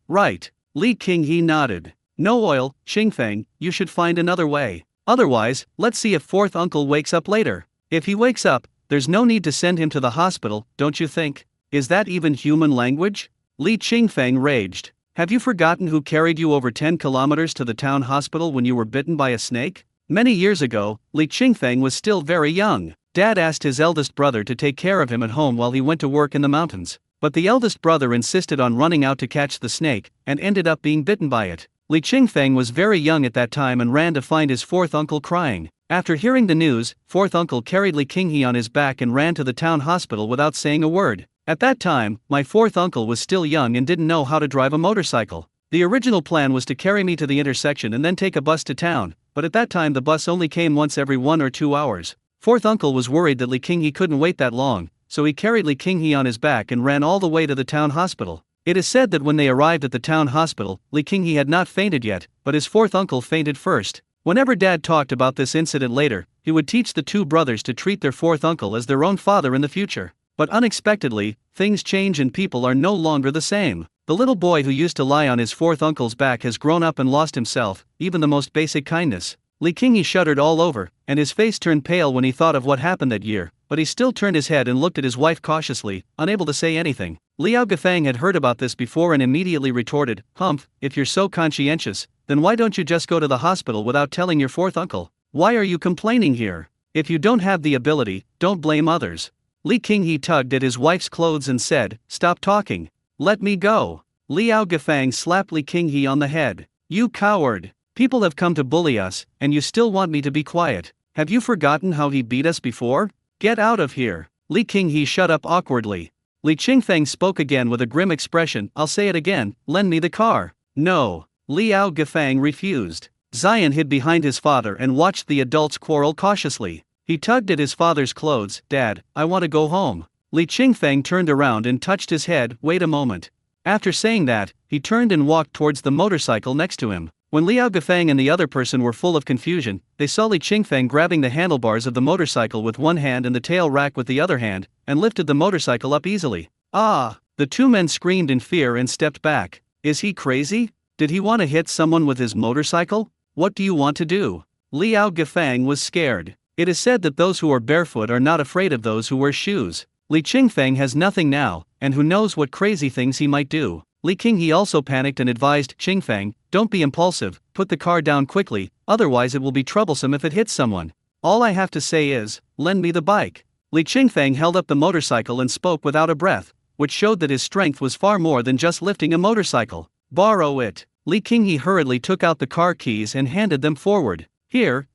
Qinghe nodded. No oil, Qingfeng, you should find another way. Otherwise, let's see if fourth uncle wakes up later. If he wakes up, there's no need to send him to the hospital, don't you think? Is that even human language? Li Qingfeng raged. Have you forgotten who carried you over 10 kilometers to the town hospital when you were bitten by a snake? Many years ago, Li Qingfeng was still very young. Dad asked his eldest brother to take care of him at home while he went to work in the mountains. But the eldest brother insisted on running out to catch the snake, and ended up being bitten by it. Li Qingfeng was very young at that time and ran to find his fourth uncle crying. After hearing the news, fourth uncle carried Li Qinghe on his back and ran to the town hospital without saying a word. At that time, my fourth uncle was still young and didn't know how to drive a motorcycle. The original plan was to carry me to the intersection and then take a bus to town, but at that time the bus only came once every 1 or 2 hours. Fourth uncle was worried that Li Qinghe couldn't wait that long, so he carried Li Qinghe on his back and ran all the way to the town hospital. It is said that when they arrived at the town hospital, Li Qinghe had not fainted yet, but his fourth uncle fainted first. Whenever Dad talked about this incident later, he would teach the two brothers to treat their fourth uncle as their own father in the future. But unexpectedly, things change and people are no longer the same. The little boy who used to lie on his fourth uncle's back has grown up and lost himself, even the most basic kindness. Li Qinghe shuddered all over, and his face turned pale when he thought of what happened that year, but he still turned his head and looked at his wife cautiously, unable to say anything. Liao Gafang had heard about this before and immediately retorted, Humph, if you're so conscientious, then why don't you just go to the hospital without telling your fourth uncle? Why are you complaining here? If you don't have the ability, don't blame others. Li Qinghe tugged at his wife's clothes and said, stop talking. Let me go. Liao Gafang slapped Li Qinghe on the head. You coward. People have come to bully us, and you still want me to be quiet. Have you forgotten how he beat us before? Get out of here. Li Qinghe shut up awkwardly. Li Qingfeng spoke again with a grim expression, I'll say it again, lend me the car. No. Liao Gafang refused. Zion hid behind his father and watched the adults quarrel cautiously. He tugged at his father's clothes, Dad, I want to go home. Li Qingfeng turned around and touched his head, wait a moment. After saying that, he turned and walked towards the motorcycle next to him. When Liao Gafang and the other person were full of confusion, they saw Li Qingfeng grabbing the handlebars of the motorcycle with one hand and the tail rack with the other hand, and lifted the motorcycle up easily. Ah! The two men screamed in fear and stepped back. Is he crazy? Did he want to hit someone with his motorcycle? What do you want to do? Liao Gafang was scared. It is said that those who are barefoot are not afraid of those who wear shoes. Li Qingfeng has nothing now, and who knows what crazy things he might do. Li Qinghe also panicked and advised Qingfeng, don't be impulsive, put the car down quickly, otherwise it will be troublesome if it hits someone. All I have to say is, lend me the bike. Li Qingfeng held up the motorcycle and spoke without a breath, which showed that his strength was far more than just lifting a motorcycle. Borrow it. Li Qinghe hurriedly took out the car keys and handed them forward. Here,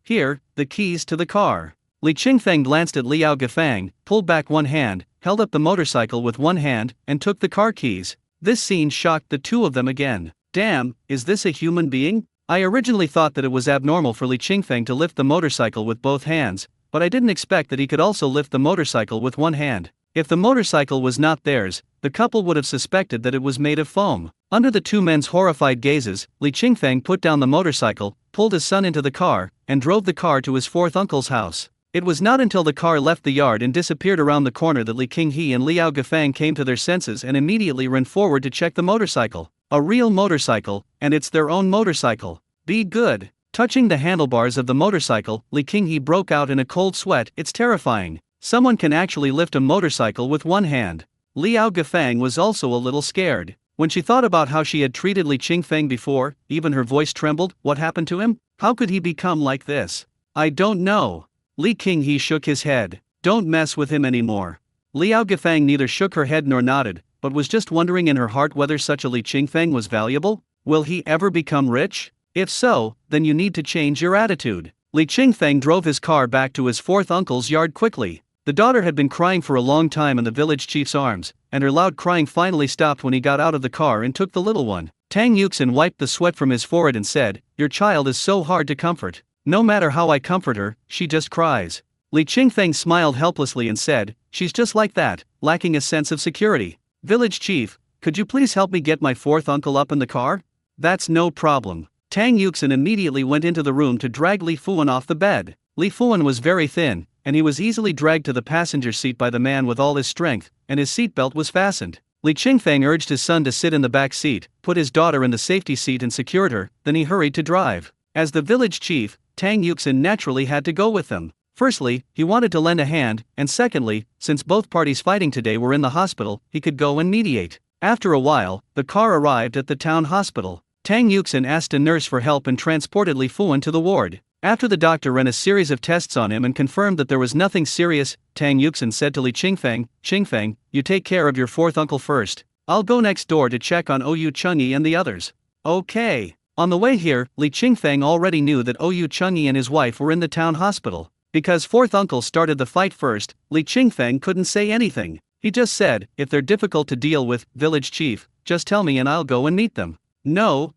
the keys to the car. Li Qingfeng glanced at Liao Gafang, pulled back one hand, held up the motorcycle with one hand, and took the car keys. This scene shocked the two of them again. Damn, is this a human being? I originally thought that it was abnormal for Li Qingfeng to lift the motorcycle with both hands, but I didn't expect that he could also lift the motorcycle with one hand. If the motorcycle was not theirs, the couple would have suspected that it was made of foam. Under the two men's horrified gazes, Li Qingfeng put down the motorcycle, pulled his son into the car, and drove the car to his fourth uncle's house. It was not until the car left the yard and disappeared around the corner that Li Qinghe and Liao Gafang came to their senses and immediately ran forward to check the motorcycle. A real motorcycle, and it's their own motorcycle. Be good. Touching the handlebars of the motorcycle, Li Qinghe broke out in a cold sweat. It's terrifying. Someone can actually lift a motorcycle with one hand. Liao Gafang was also a little scared. When she thought about how she had treated Li Qingfeng before, even her voice trembled. What happened to him? How could he become like this? I don't know. Li Qinghe shook his head. Don't mess with him anymore. Liao Gafang neither shook her head nor nodded, but was just wondering in her heart whether such a Li Qingfeng was valuable. Will he ever become rich? If so, then you need to change your attitude. Li Qingfeng drove his car back to his fourth uncle's yard quickly. The daughter had been crying for a long time in the village chief's arms, and her loud crying finally stopped when he got out of the car and took the little one. Tang Yuxin wiped the sweat from his forehead and said, "Your child is so hard to comfort. No matter how I comfort her, she just cries." Li Qingfeng smiled helplessly and said, "She's just like that, lacking a sense of security. Village chief, could you please help me get my fourth uncle up in the car?" "That's no problem." Tang Yuxin immediately went into the room to drag Li Fuan off the bed. Li Fuan was very thin, and he was easily dragged to the passenger seat by the man with all his strength, and his seatbelt was fastened. Li Qingfeng urged his son to sit in the back seat, put his daughter in the safety seat and secured her, then he hurried to drive. As the village chief, Tang Yuxin naturally had to go with them. Firstly, he wanted to lend a hand, and secondly, since both parties fighting today were in the hospital, he could go and mediate. After a while, the car arrived at the town hospital. Tang Yuxin asked a nurse for help and transported Li Fuan to the ward. After the doctor ran a series of tests on him and confirmed that there was nothing serious, Tang Yuxin said to Li Qingfeng, "Qingfeng, you take care of your fourth uncle first. I'll go next door to check on Oyu Chengyi and the others." Okay. On the way here, Li Qingfeng already knew that Oyu Chengyi and his wife were in the town hospital. Because fourth uncle started the fight first, Li Qingfeng couldn't say anything. He just said, "If they're difficult to deal with, village chief, just tell me and I'll go and meet them." No.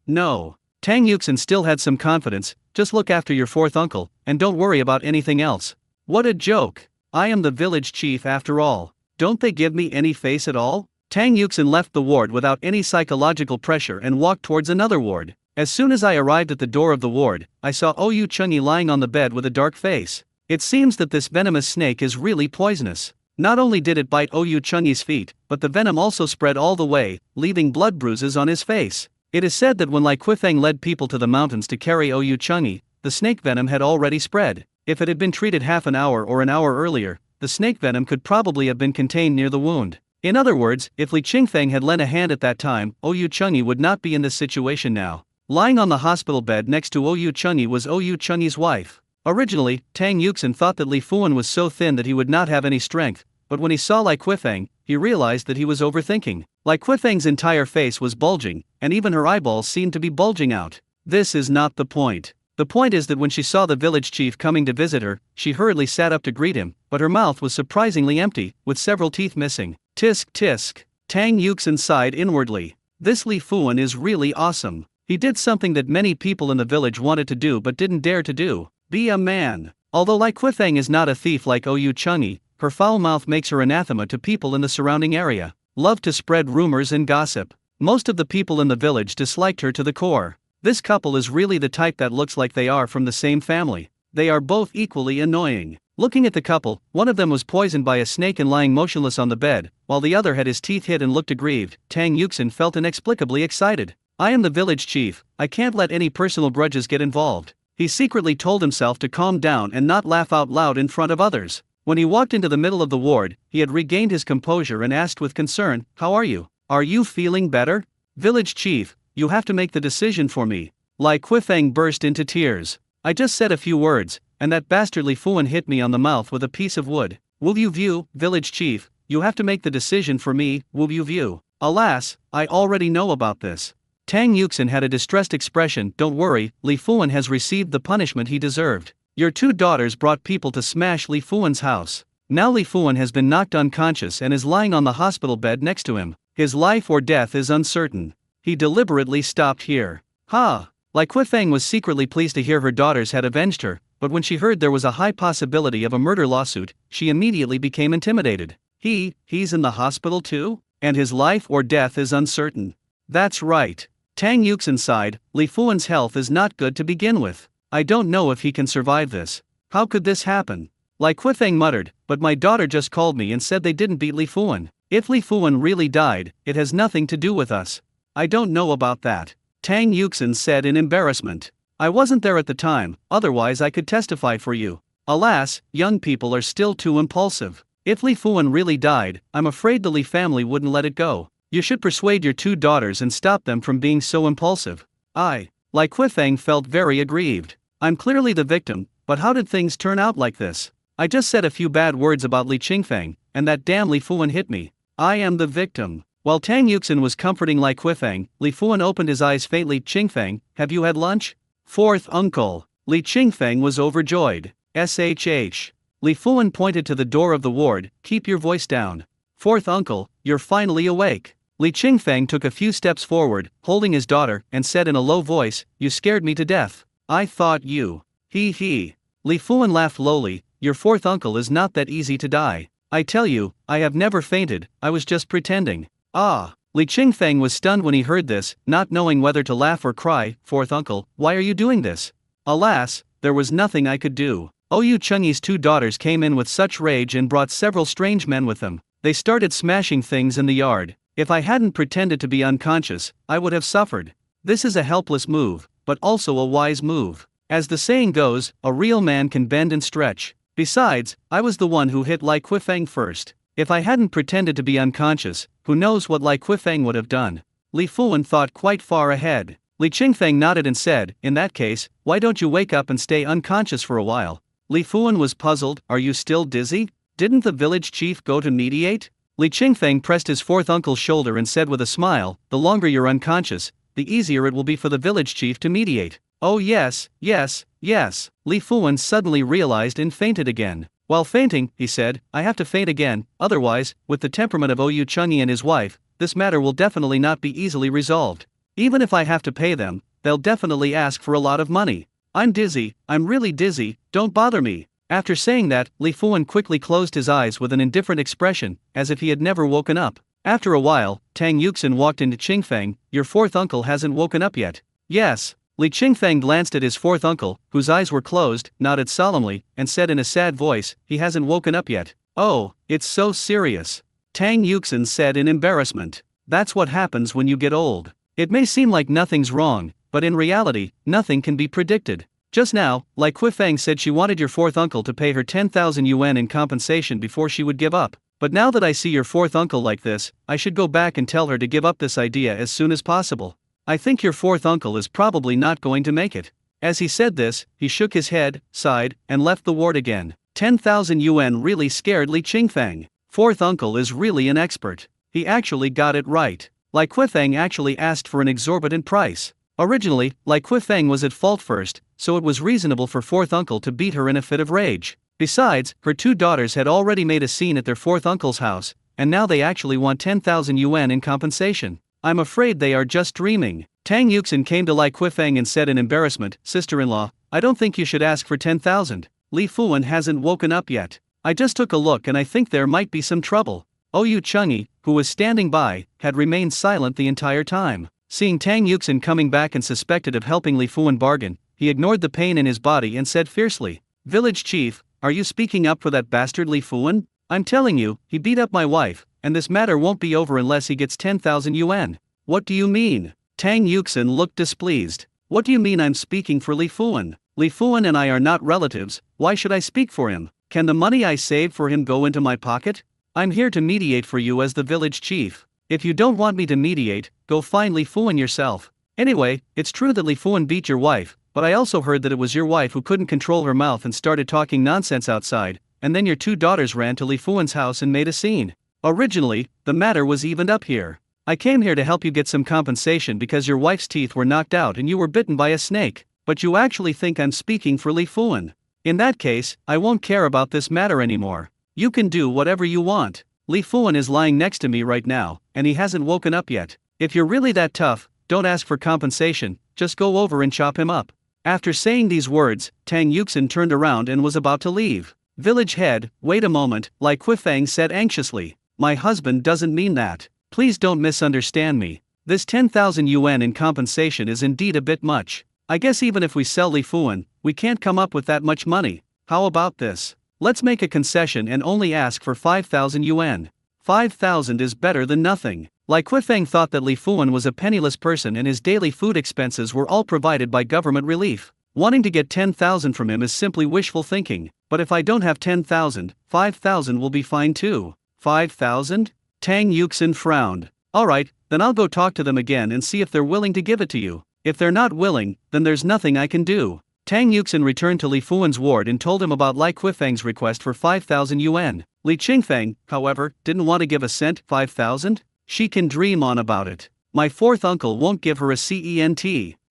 Tang Yuxin still had some confidence. "Just look after your fourth uncle, and don't worry about anything else." What a joke. I am the village chief after all. Don't they give me any face at all? Tang Yuxin left the ward without any psychological pressure and walked towards another ward. As soon as I arrived at the door of the ward, I saw Oyu Chengyi lying on the bed with a dark face. It seems that this venomous snake is really poisonous. Not only did it bite Oyu Chengyi's feet, but the venom also spread all the way, leaving blood bruises on his face. It is said that when Lai Quifeng led people to the mountains to carry Oyu Chengyi, the snake venom had already spread. If it had been treated half an hour or an hour earlier, the snake venom could probably have been contained near the wound. In other words, if Li Qingfeng had lent a hand at that time, Oyu Chengyi would not be in this situation now. Lying on the hospital bed next to Oyu Chengyi was Oyu Chengyi's wife. Originally, Tang Yuxin thought that Li Fuan was so thin that he would not have any strength, but when he saw Lai Quifeng, he realized that he was overthinking. Lai Quifeng's entire face was bulging, and even her eyeballs seemed to be bulging out. This is not the point. The point is that when she saw the village chief coming to visit her, she hurriedly sat up to greet him, but her mouth was surprisingly empty, with several teeth missing. Tisk tisk. Tang Yuxin sighed inwardly. This Li Fuan is really awesome. He did something that many people in the village wanted to do but didn't dare to do. Be a man. Although Lai Quifeng is not a thief like Oyu Chengyi, her foul mouth makes her anathema to people in the surrounding area. Loved to spread rumors and gossip. Most of the people in the village disliked her to the core. This couple is really the type that looks like they are from the same family. They are both equally annoying. Looking at the couple, one of them was poisoned by a snake and lying motionless on the bed, while the other had his teeth hit and looked aggrieved. Tang Yuxin felt inexplicably excited. I am the village chief, I can't let any personal grudges get involved. He secretly told himself to calm down and not laugh out loud in front of others. When he walked into the middle of the ward, he had regained his composure and asked with concern, "How are you? Are you feeling better?" "Village chief, you have to make the decision for me." Lai Quifeng burst into tears. "I just said a few words, and that bastard Li Fuan hit me on the mouth with a piece of wood. Will you view, village chief, you have to make the decision for me, will you view? Alas, I already know about this. Tang Yuxin had a distressed expression. Don't worry, Li Fuan has received the punishment he deserved. Your 2 daughters brought people to smash Li Fuan's house. Now Li Fuan has been knocked unconscious and is lying on the hospital bed next to him. His life or death is uncertain. He deliberately stopped here. Ha! Lai Kuifeng was secretly pleased to hear her daughters had avenged her, but when she heard there was a high possibility of a murder lawsuit, she immediately became intimidated. He's in the hospital too? And his life or death is uncertain. That's right. Tang Yuxin sighed. Li Fuan's health is not good to begin with. I don't know if he can survive this. How could this happen? Lai Kuifeng muttered, but my daughter just called me and said they didn't beat Li Fuan. If Li Fuan really died, it has nothing to do with us. I don't know about that. Tang Yuxin said in embarrassment. I wasn't there at the time, otherwise I could testify for you. Alas, young people are still too impulsive. If Li Fuan really died, I'm afraid the Li family wouldn't let it go. You should persuade your 2 daughters and stop them from being so impulsive. Lai Kuifeng felt very aggrieved. I'm clearly the victim, but how did things turn out like this? I just said a few bad words about Li Qingfeng, and that damn Li Fuan hit me. I am the victim. While Tang Yuxin was comforting Lai Kuifeng, Li Fuan opened his eyes faintly. Qingfeng, have you had lunch? 4th uncle. Li Qingfeng was overjoyed. SHH. Li Fuan pointed to the door of the ward. Keep your voice down. 4th uncle, you're finally awake. Li Qingfeng took a few steps forward, holding his daughter, and said in a low voice, you scared me to death. I thought you. He. Li Fuan laughed lowly. Your 4th uncle is not that easy to die. I tell you, I have never fainted, I was just pretending. Ah. Li Qingfeng was stunned when he heard this, not knowing whether to laugh or cry. 4th uncle, why are you doing this? Alas, there was nothing I could do. Oyu Chengyi's 2 daughters came in with such rage and brought several strange men with them. They started smashing things in the yard. If I hadn't pretended to be unconscious, I would have suffered. This is a helpless move, but also a wise move. As the saying goes, a real man can bend and stretch. Besides, I was the one who hit Lai Kuifeng first. If I hadn't pretended to be unconscious, who knows what Lai Kuifeng would have done? Li Fuan thought quite far ahead. Li Qingfeng nodded and said, in that case, why don't you wake up and stay unconscious for a while? Li Fuan was puzzled. Are you still dizzy? Didn't the village chief go to mediate? Li Qingfeng pressed his 4th uncle's shoulder and said with a smile, the longer you're unconscious, the easier it will be for the village chief to mediate. Oh yes. Li Fuan suddenly realized and fainted again. While fainting, he said, I have to faint again, otherwise, with the temperament of Oyu Chengyi and his wife, this matter will definitely not be easily resolved. Even if I have to pay them, they'll definitely ask for a lot of money. I'm dizzy, I'm really dizzy, don't bother me. After saying that, Li Fuan quickly closed his eyes with an indifferent expression, as if he had never woken up. After a while, Tang Yuxin walked into Qingfeng. Your 4th uncle hasn't woken up yet. Yes. Li Qingfeng glanced at his 4th uncle, whose eyes were closed, nodded solemnly, and said in a sad voice, he hasn't woken up yet. Oh, it's so serious. Tang Yuxin said in embarrassment. That's what happens when you get old. It may seem like nothing's wrong, but in reality, nothing can be predicted. Just now, Lai Kuifeng said she wanted your 4th uncle to pay her 10,000 yuan in compensation before she would give up. But now that I see your 4th uncle like this, I should go back and tell her to give up this idea as soon as possible. I think your 4th uncle is probably not going to make it. As he said this, he shook his head, sighed, and left the ward again. 10,000 yuan really scared Li Qingfeng. 4th uncle is really an expert. He actually got it right. Lai Kuifeng actually asked for an exorbitant price. Originally, Lai Kuifeng was at fault first, so it was reasonable for 4th uncle to beat her in a fit of rage. Besides, her 2 daughters had already made a scene at their 4th uncle's house, and now they actually want 10,000 yuan in compensation. I'm afraid they are just dreaming. Tang Yuxin came to Lai Kuifeng and said in embarrassment, sister-in-law, I don't think you should ask for 10,000. Li Fuan hasn't woken up yet. I just took a look and I think there might be some trouble. Oyu Chengyi, who was standing by, had remained silent the entire time. Seeing Tang Yuxin coming back and suspected of helping Li Fuan bargain, he ignored the pain in his body and said fiercely, Village chief, are you speaking up for that bastard Li Fuan? I'm telling you, he beat up my wife, and this matter won't be over unless he gets 10,000 yuan. What do you mean? Tang Yuxin looked displeased. What do you mean I'm speaking for Li Fuan? Li Fuan and I are not relatives, why should I speak for him? Can the money I saved for him go into my pocket? I'm here to mediate for you as the village chief. If you don't want me to mediate, go find Li Fuan yourself. Anyway, it's true that Li Fuan beat your wife, but I also heard that it was your wife who couldn't control her mouth and started talking nonsense outside, and then your two daughters ran to Li Fuan's house and made a scene. Originally, the matter was evened up here. I came here to help you get some compensation because your wife's teeth were knocked out and you were bitten by a snake, but you actually think I'm speaking for Li Fuan. In that case, I won't care about this matter anymore. You can do whatever you want. Li Fuan is lying next to me right now, and he hasn't woken up yet. If you're really that tough, don't ask for compensation, just go over and chop him up. After saying these words, Tang Yuxin turned around and was about to leave. Village head, wait a moment, Lai Quifeng said anxiously. My husband doesn't mean that. Please don't misunderstand me. This 10,000 yuan in compensation is indeed a bit much. I guess even if we sell Li Fuan, we can't come up with that much money. How about this? Let's make a concession and only ask for 5,000 yuan. 5,000 is better than nothing. Lai Quifeng thought that Li Fuan was a penniless person and his daily food expenses were all provided by government relief. Wanting to get 10,000 from him is simply wishful thinking, but if I don't have 10,000, 5,000 will be fine too. 5,000? Tang Yuxin frowned. Alright, then I'll go talk to them again and see if they're willing to give it to you. If they're not willing, then there's nothing I can do. Tang Yuxin returned to Li Fuan's ward and told him about Lai Quifeng's request for 5,000 yuan. Li Qingfeng, however, didn't want to give a cent. 5,000? She can dream on about it. My fourth uncle won't give her a cent.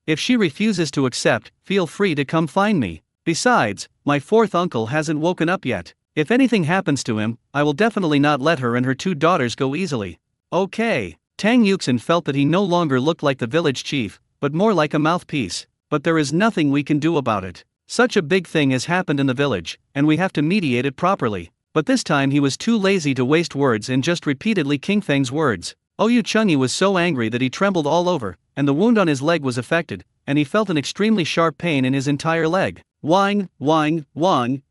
If she refuses to accept, feel free to come find me. Besides, my fourth uncle hasn't woken up yet. If anything happens to him, I will definitely not let her and her two daughters go easily. Okay. Tang Yuxin felt that he no longer looked like the village chief, but more like a mouthpiece. But there is nothing we can do about it. Such a big thing has happened in the village, and we have to mediate it properly. But this time he was too lazy to waste words and just repeated Li Qingfeng's words. Oyu Chengyi was so angry that he trembled all over, and the wound on his leg was affected, and he felt an extremely sharp pain in his entire leg. Wang,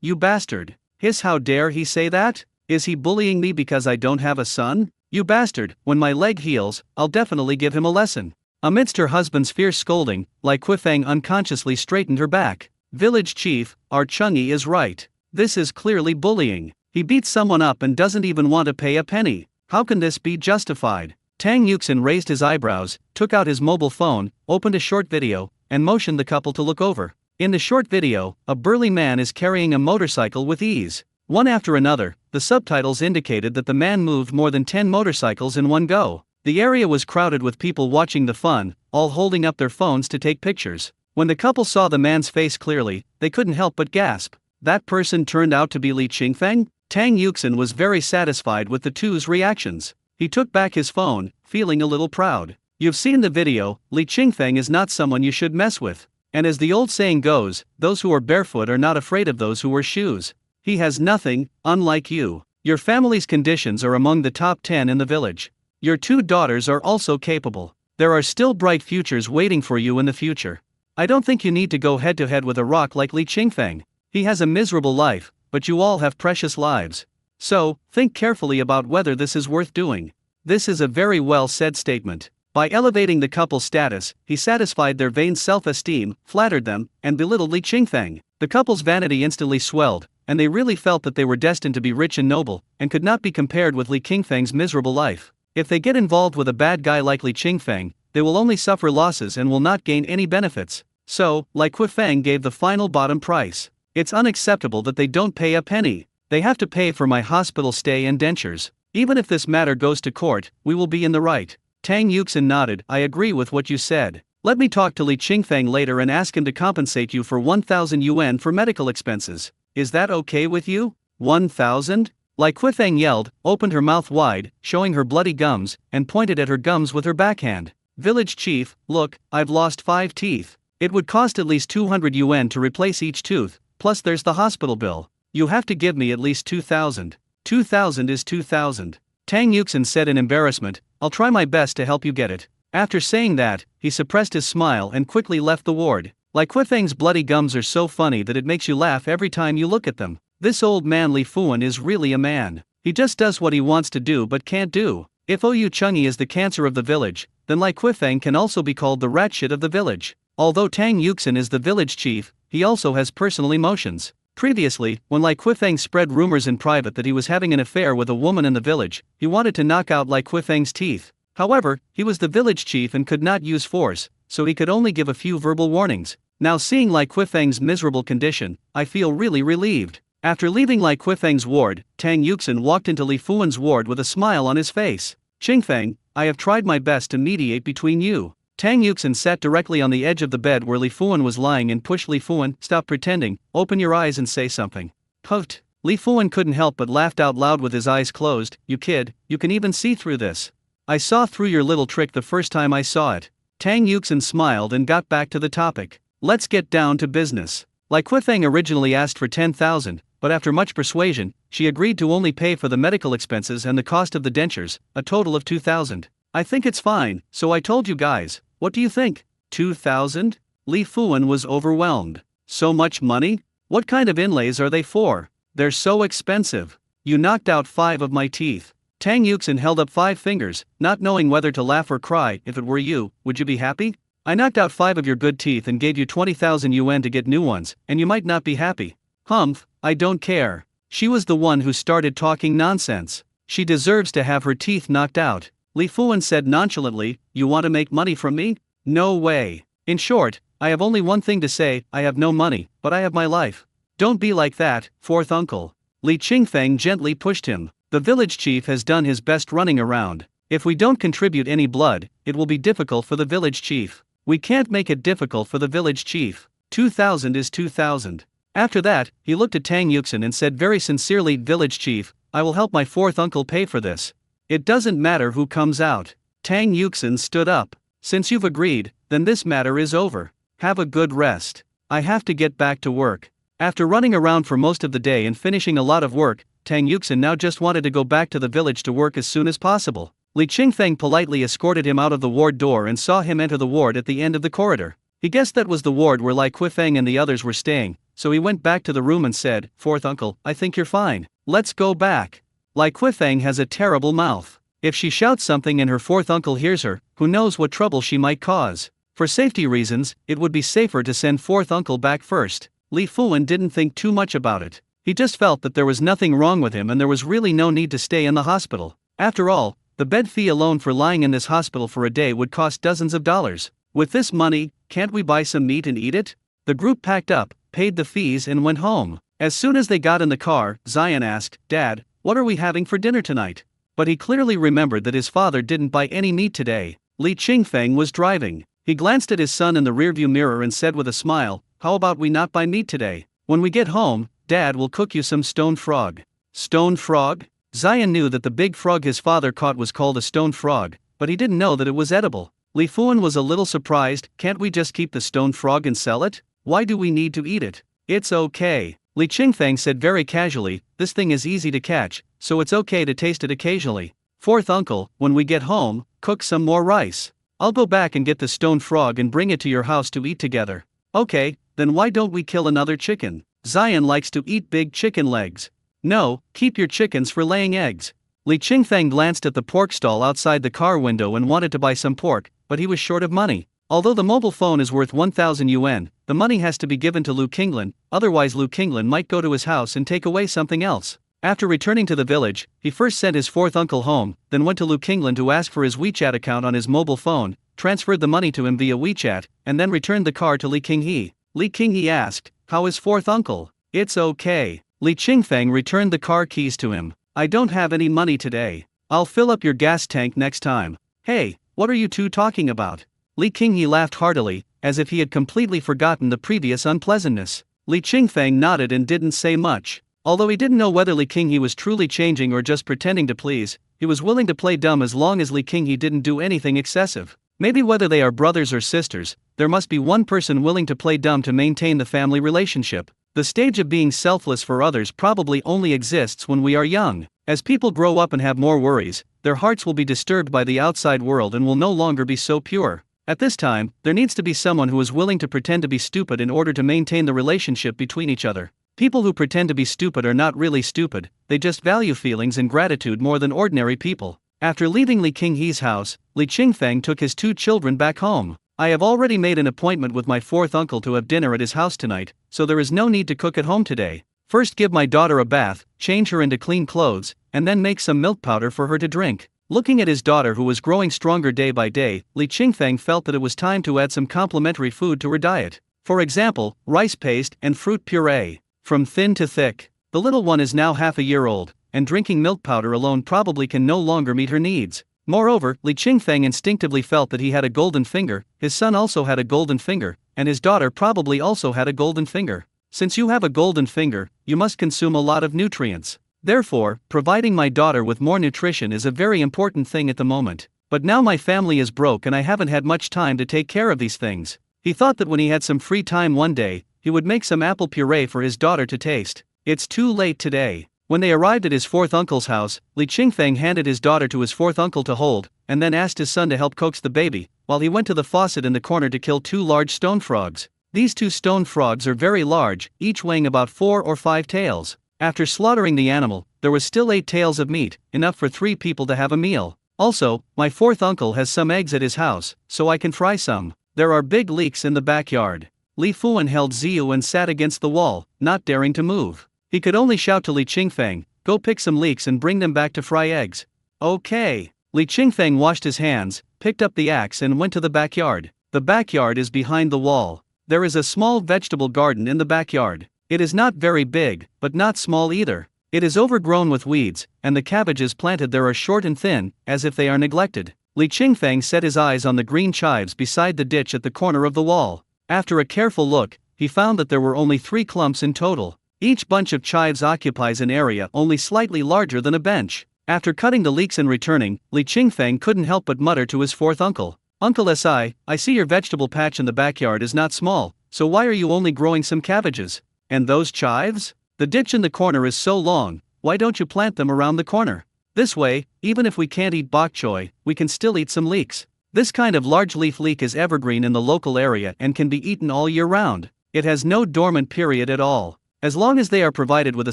you bastard. Hiss, how dare he say that? Is he bullying me because I don't have a son? You bastard, when my leg heals, I'll definitely give him a lesson. Amidst her husband's fierce scolding, Lai Quifeng unconsciously straightened her back. Village chief, our Chengyi is right. This is clearly bullying. He beats someone up and doesn't even want to pay a penny. How can this be justified? Tang Yuxin raised his eyebrows, took out his mobile phone, opened a short video, and motioned the couple to look over. In the short video, a burly man is carrying a motorcycle with ease. One after another, the subtitles indicated that the man moved more than 10 motorcycles in one go. The area was crowded with people watching the fun, all holding up their phones to take pictures. When the couple saw the man's face clearly, they couldn't help but gasp. That person turned out to be Li Qingfeng? Tang Yuxin was very satisfied with the two's reactions. He took back his phone, feeling a little proud. You've seen the video, Li Qingfeng is not someone you should mess with. And as the old saying goes, those who are barefoot are not afraid of those who wear shoes. He has nothing, unlike you. Your family's conditions are among the top 10 in the village. Your two daughters are also capable. There are still bright futures waiting for you in the future. I don't think you need to go head to head with a rock like Li Qingfeng. He has a miserable life, but you all have precious lives. So, think carefully about whether this is worth doing. This is a very well said statement. By elevating the couple's status, he satisfied their vain self-esteem, flattered them, and belittled Li Qingfeng. The couple's vanity instantly swelled, and they really felt that they were destined to be rich and noble, and could not be compared with Li Qingfeng's miserable life. If they get involved with a bad guy like Li Qingfeng, they will only suffer losses and will not gain any benefits. So, Lai Quifeng gave the final bottom price. It's unacceptable that they don't pay a penny. They have to pay for my hospital stay and dentures. Even if this matter goes to court, we will be in the right. Tang Yuxin nodded. I agree with what you said. Let me talk to Li Qingfeng later and ask him to compensate you for 1,000 yuan for medical expenses. Is that okay with you? 1,000? Lai Quifeng yelled, opened her mouth wide, showing her bloody gums, and pointed at her gums with her backhand. Village chief, look, I've lost 5 teeth. It would cost at least 200 yuan to replace each tooth, plus there's the hospital bill. You have to give me at least 2,000. 2,000 is 2,000. Tang Yuxin said in embarrassment, I'll try my best to help you get it. After saying that, he suppressed his smile and quickly left the ward. Lai Quifeng's bloody gums are so funny that it makes you laugh every time you look at them. This old man Li Fuan is really a man. He just does what he wants to do but can't do. If Oyu Chengyi is the cancer of the village, then Lai Quifeng can also be called the rat shit of the village. Although Tang Yuxin is the village chief, he also has personal emotions. Previously, when Lai Quifeng spread rumors in private that he was having an affair with a woman in the village, he wanted to knock out Lai Quifeng's teeth. However, he was the village chief and could not use force, so he could only give a few verbal warnings. Now seeing Lai Kuifeng's miserable condition, I feel really relieved. After leaving Lai Kuifeng's ward, Tang Yuxin walked into Li Fuwen's ward with a smile on his face. Qingfeng, I have tried my best to mediate between you. Tang Yuxin sat directly on the edge of the bed where Li Fuwen was lying and pushed Li Fuwen, stop pretending, open your eyes and say something. Puffed. Li Fuwen couldn't help but laughed out loud with his eyes closed. You kid, you can even see through this. I saw through your little trick the first time I saw it. Tang Yuxin smiled and got back to the topic. Let's get down to business. Lai Kuifeng originally asked for 10,000, but after much persuasion, she agreed to only pay for the medical expenses and the cost of the dentures, a total of 2,000. I think it's fine, so I told you guys. What do you think? 2,000? Li Fuwen was overwhelmed. So much money? What kind of inlays are they for? They're so expensive. You knocked out 5 of my teeth. Tang Yuxin held up 5 fingers, not knowing whether to laugh or cry. If it were you, would you be happy? I knocked out 5 of your good teeth and gave you 20,000 yuan to get new ones, and you might not be happy. Humph, I don't care. She was the one who started talking nonsense. She deserves to have her teeth knocked out. Li Fuwen said nonchalantly, you want to make money from me? No way. In short, I have only one thing to say, I have no money, but I have my life. Don't be like that, fourth uncle. Li Qingfeng gently pushed him. The village chief has done his best running around. If we don't contribute any blood, it will be difficult for the village chief. We can't make it difficult for the village chief. 2,000 is 2,000. After that, he looked at Tang Yuxin and said very sincerely, village chief, I will help my fourth uncle pay for this. It doesn't matter who comes out. Tang Yuxin stood up. Since you've agreed, then this matter is over. Have a good rest. I have to get back to work. After running around for most of the day and finishing a lot of work, Tang Yuxin now just wanted to go back to the village to work as soon as possible. Li Qingfeng politely escorted him out of the ward door and saw him enter the ward at the end of the corridor. He guessed that was the ward where Lai Kuifeng and the others were staying, so he went back to the room and said, fourth uncle, I think you're fine. Let's go back. Lai Kuifeng has a terrible mouth. If she shouts something and her fourth uncle hears her, who knows what trouble she might cause. For safety reasons, it would be safer to send fourth uncle back first. Li Fuwen didn't think too much about it. He just felt that there was nothing wrong with him and there was really no need to stay in the hospital. After all, the bed fee alone for lying in this hospital for a day would cost dozens of dollars. With this money, can't we buy some meat and eat it? The group packed up, paid the fees and went home. As soon as they got in the car, Zion asked, Dad, what are we having for dinner tonight? But he clearly remembered that his father didn't buy any meat today. Li Qingfeng was driving. He glanced at his son in the rearview mirror and said with a smile, how about we not buy meat today? When we get home, Dad will cook you some stone frog. Stone frog? Zion knew that the big frog his father caught was called a stone frog, but he didn't know that it was edible. Li Fuwen was a little surprised. Can't we just keep the stone frog and sell it? Why do we need to eat it? It's okay. Li Qingfeng said very casually, this thing is easy to catch, so it's okay to taste it occasionally. Fourth uncle, when we get home, cook some more rice. I'll go back and get the stone frog and bring it to your house to eat together. Okay, then why don't we kill another chicken? Zion likes to eat big chicken legs. No, keep your chickens for laying eggs. Li Qingfeng glanced at the pork stall outside the car window and wanted to buy some pork, but he was short of money. Although the mobile phone is worth 1,000 yuan, the money has to be given to Lu Qinglan, otherwise Lu Qinglan might go to his house and take away something else. After returning to the village, he first sent his fourth uncle home, then went to Lu Qinglan to ask for his WeChat account on his mobile phone, transferred the money to him via WeChat, and then returned the car to Li Qinghe. Li Qinghe asked, how is fourth uncle? It's okay. Li Qingfeng returned the car keys to him. I don't have any money today. I'll fill up your gas tank next time. Hey, what are you two talking about? Li Qinghe laughed heartily, as if he had completely forgotten the previous unpleasantness. Li Qingfeng nodded and didn't say much. Although he didn't know whether Li Qinghe was truly changing or just pretending to please, he was willing to play dumb as long as Li Qinghe didn't do anything excessive. Maybe whether they are brothers or sisters, there must be one person willing to play dumb to maintain the family relationship. The stage of being selfless for others probably only exists when we are young. As people grow up and have more worries, their hearts will be disturbed by the outside world and will no longer be so pure. At this time, there needs to be someone who is willing to pretend to be stupid in order to maintain the relationship between each other. People who pretend to be stupid are not really stupid, they just value feelings and gratitude more than ordinary people. After leaving Li Qinghe's house, Li Qingfeng took his 2 children back home. I have already made an appointment with my fourth uncle to have dinner at his house tonight, so there is no need to cook at home today. First give my daughter a bath, change her into clean clothes, and then make some milk powder for her to drink. Looking at his daughter who was growing stronger day by day, Li Qingfeng felt that it was time to add some complementary food to her diet. For example, rice paste and fruit puree. From thin to thick. The little one is now half a year old, and drinking milk powder alone probably can no longer meet her needs. Moreover, Li Qingfeng instinctively felt that he had a golden finger, his son also had a golden finger, and his daughter probably also had a golden finger. Since you have a golden finger, you must consume a lot of nutrients. Therefore, providing my daughter with more nutrition is a very important thing at the moment. But now my family is broke and I haven't had much time to take care of these things. He thought that when he had some free time one day, he would make some apple puree for his daughter to taste. It's too late today. When they arrived at his fourth uncle's house, Li Qingfeng handed his daughter to his fourth uncle to hold, and then asked his son to help coax the baby, while he went to the faucet in the corner to kill 2 large stone frogs. These 2 stone frogs are very large, each weighing about 4 or 5 taels. After slaughtering the animal, there was still 8 taels of meat, enough for 3 people to have a meal. Also, my fourth uncle has some eggs at his house, so I can fry some. There are big leeks in the backyard. Li Fuan held Ziyu and sat against the wall, not daring to move. He could only shout to Li Qingfeng, "Go pick some leeks and bring them back to fry eggs." Okay. Li Qingfeng washed his hands, picked up the axe and went to the backyard. The backyard is behind the wall. There is a small vegetable garden in the backyard. It is not very big, but not small either. It is overgrown with weeds, and the cabbages planted there are short and thin, as if they are neglected. Li Qingfeng set his eyes on the green chives beside the ditch at the corner of the wall. After a careful look, he found that there were only 3 clumps in total. Each bunch of chives occupies an area only slightly larger than a bench. After cutting the leeks and returning, Li Qingfeng couldn't help but mutter to his fourth uncle, "Uncle Si, I see your vegetable patch in the backyard is not small, so why are you only growing some cabbages? And those chives? The ditch in the corner is so long, why don't you plant them around the corner? This way, even if we can't eat bok choy, we can still eat some leeks." This kind of large leaf leek is evergreen in the local area and can be eaten all year round. It has no dormant period at all. As long as they are provided with a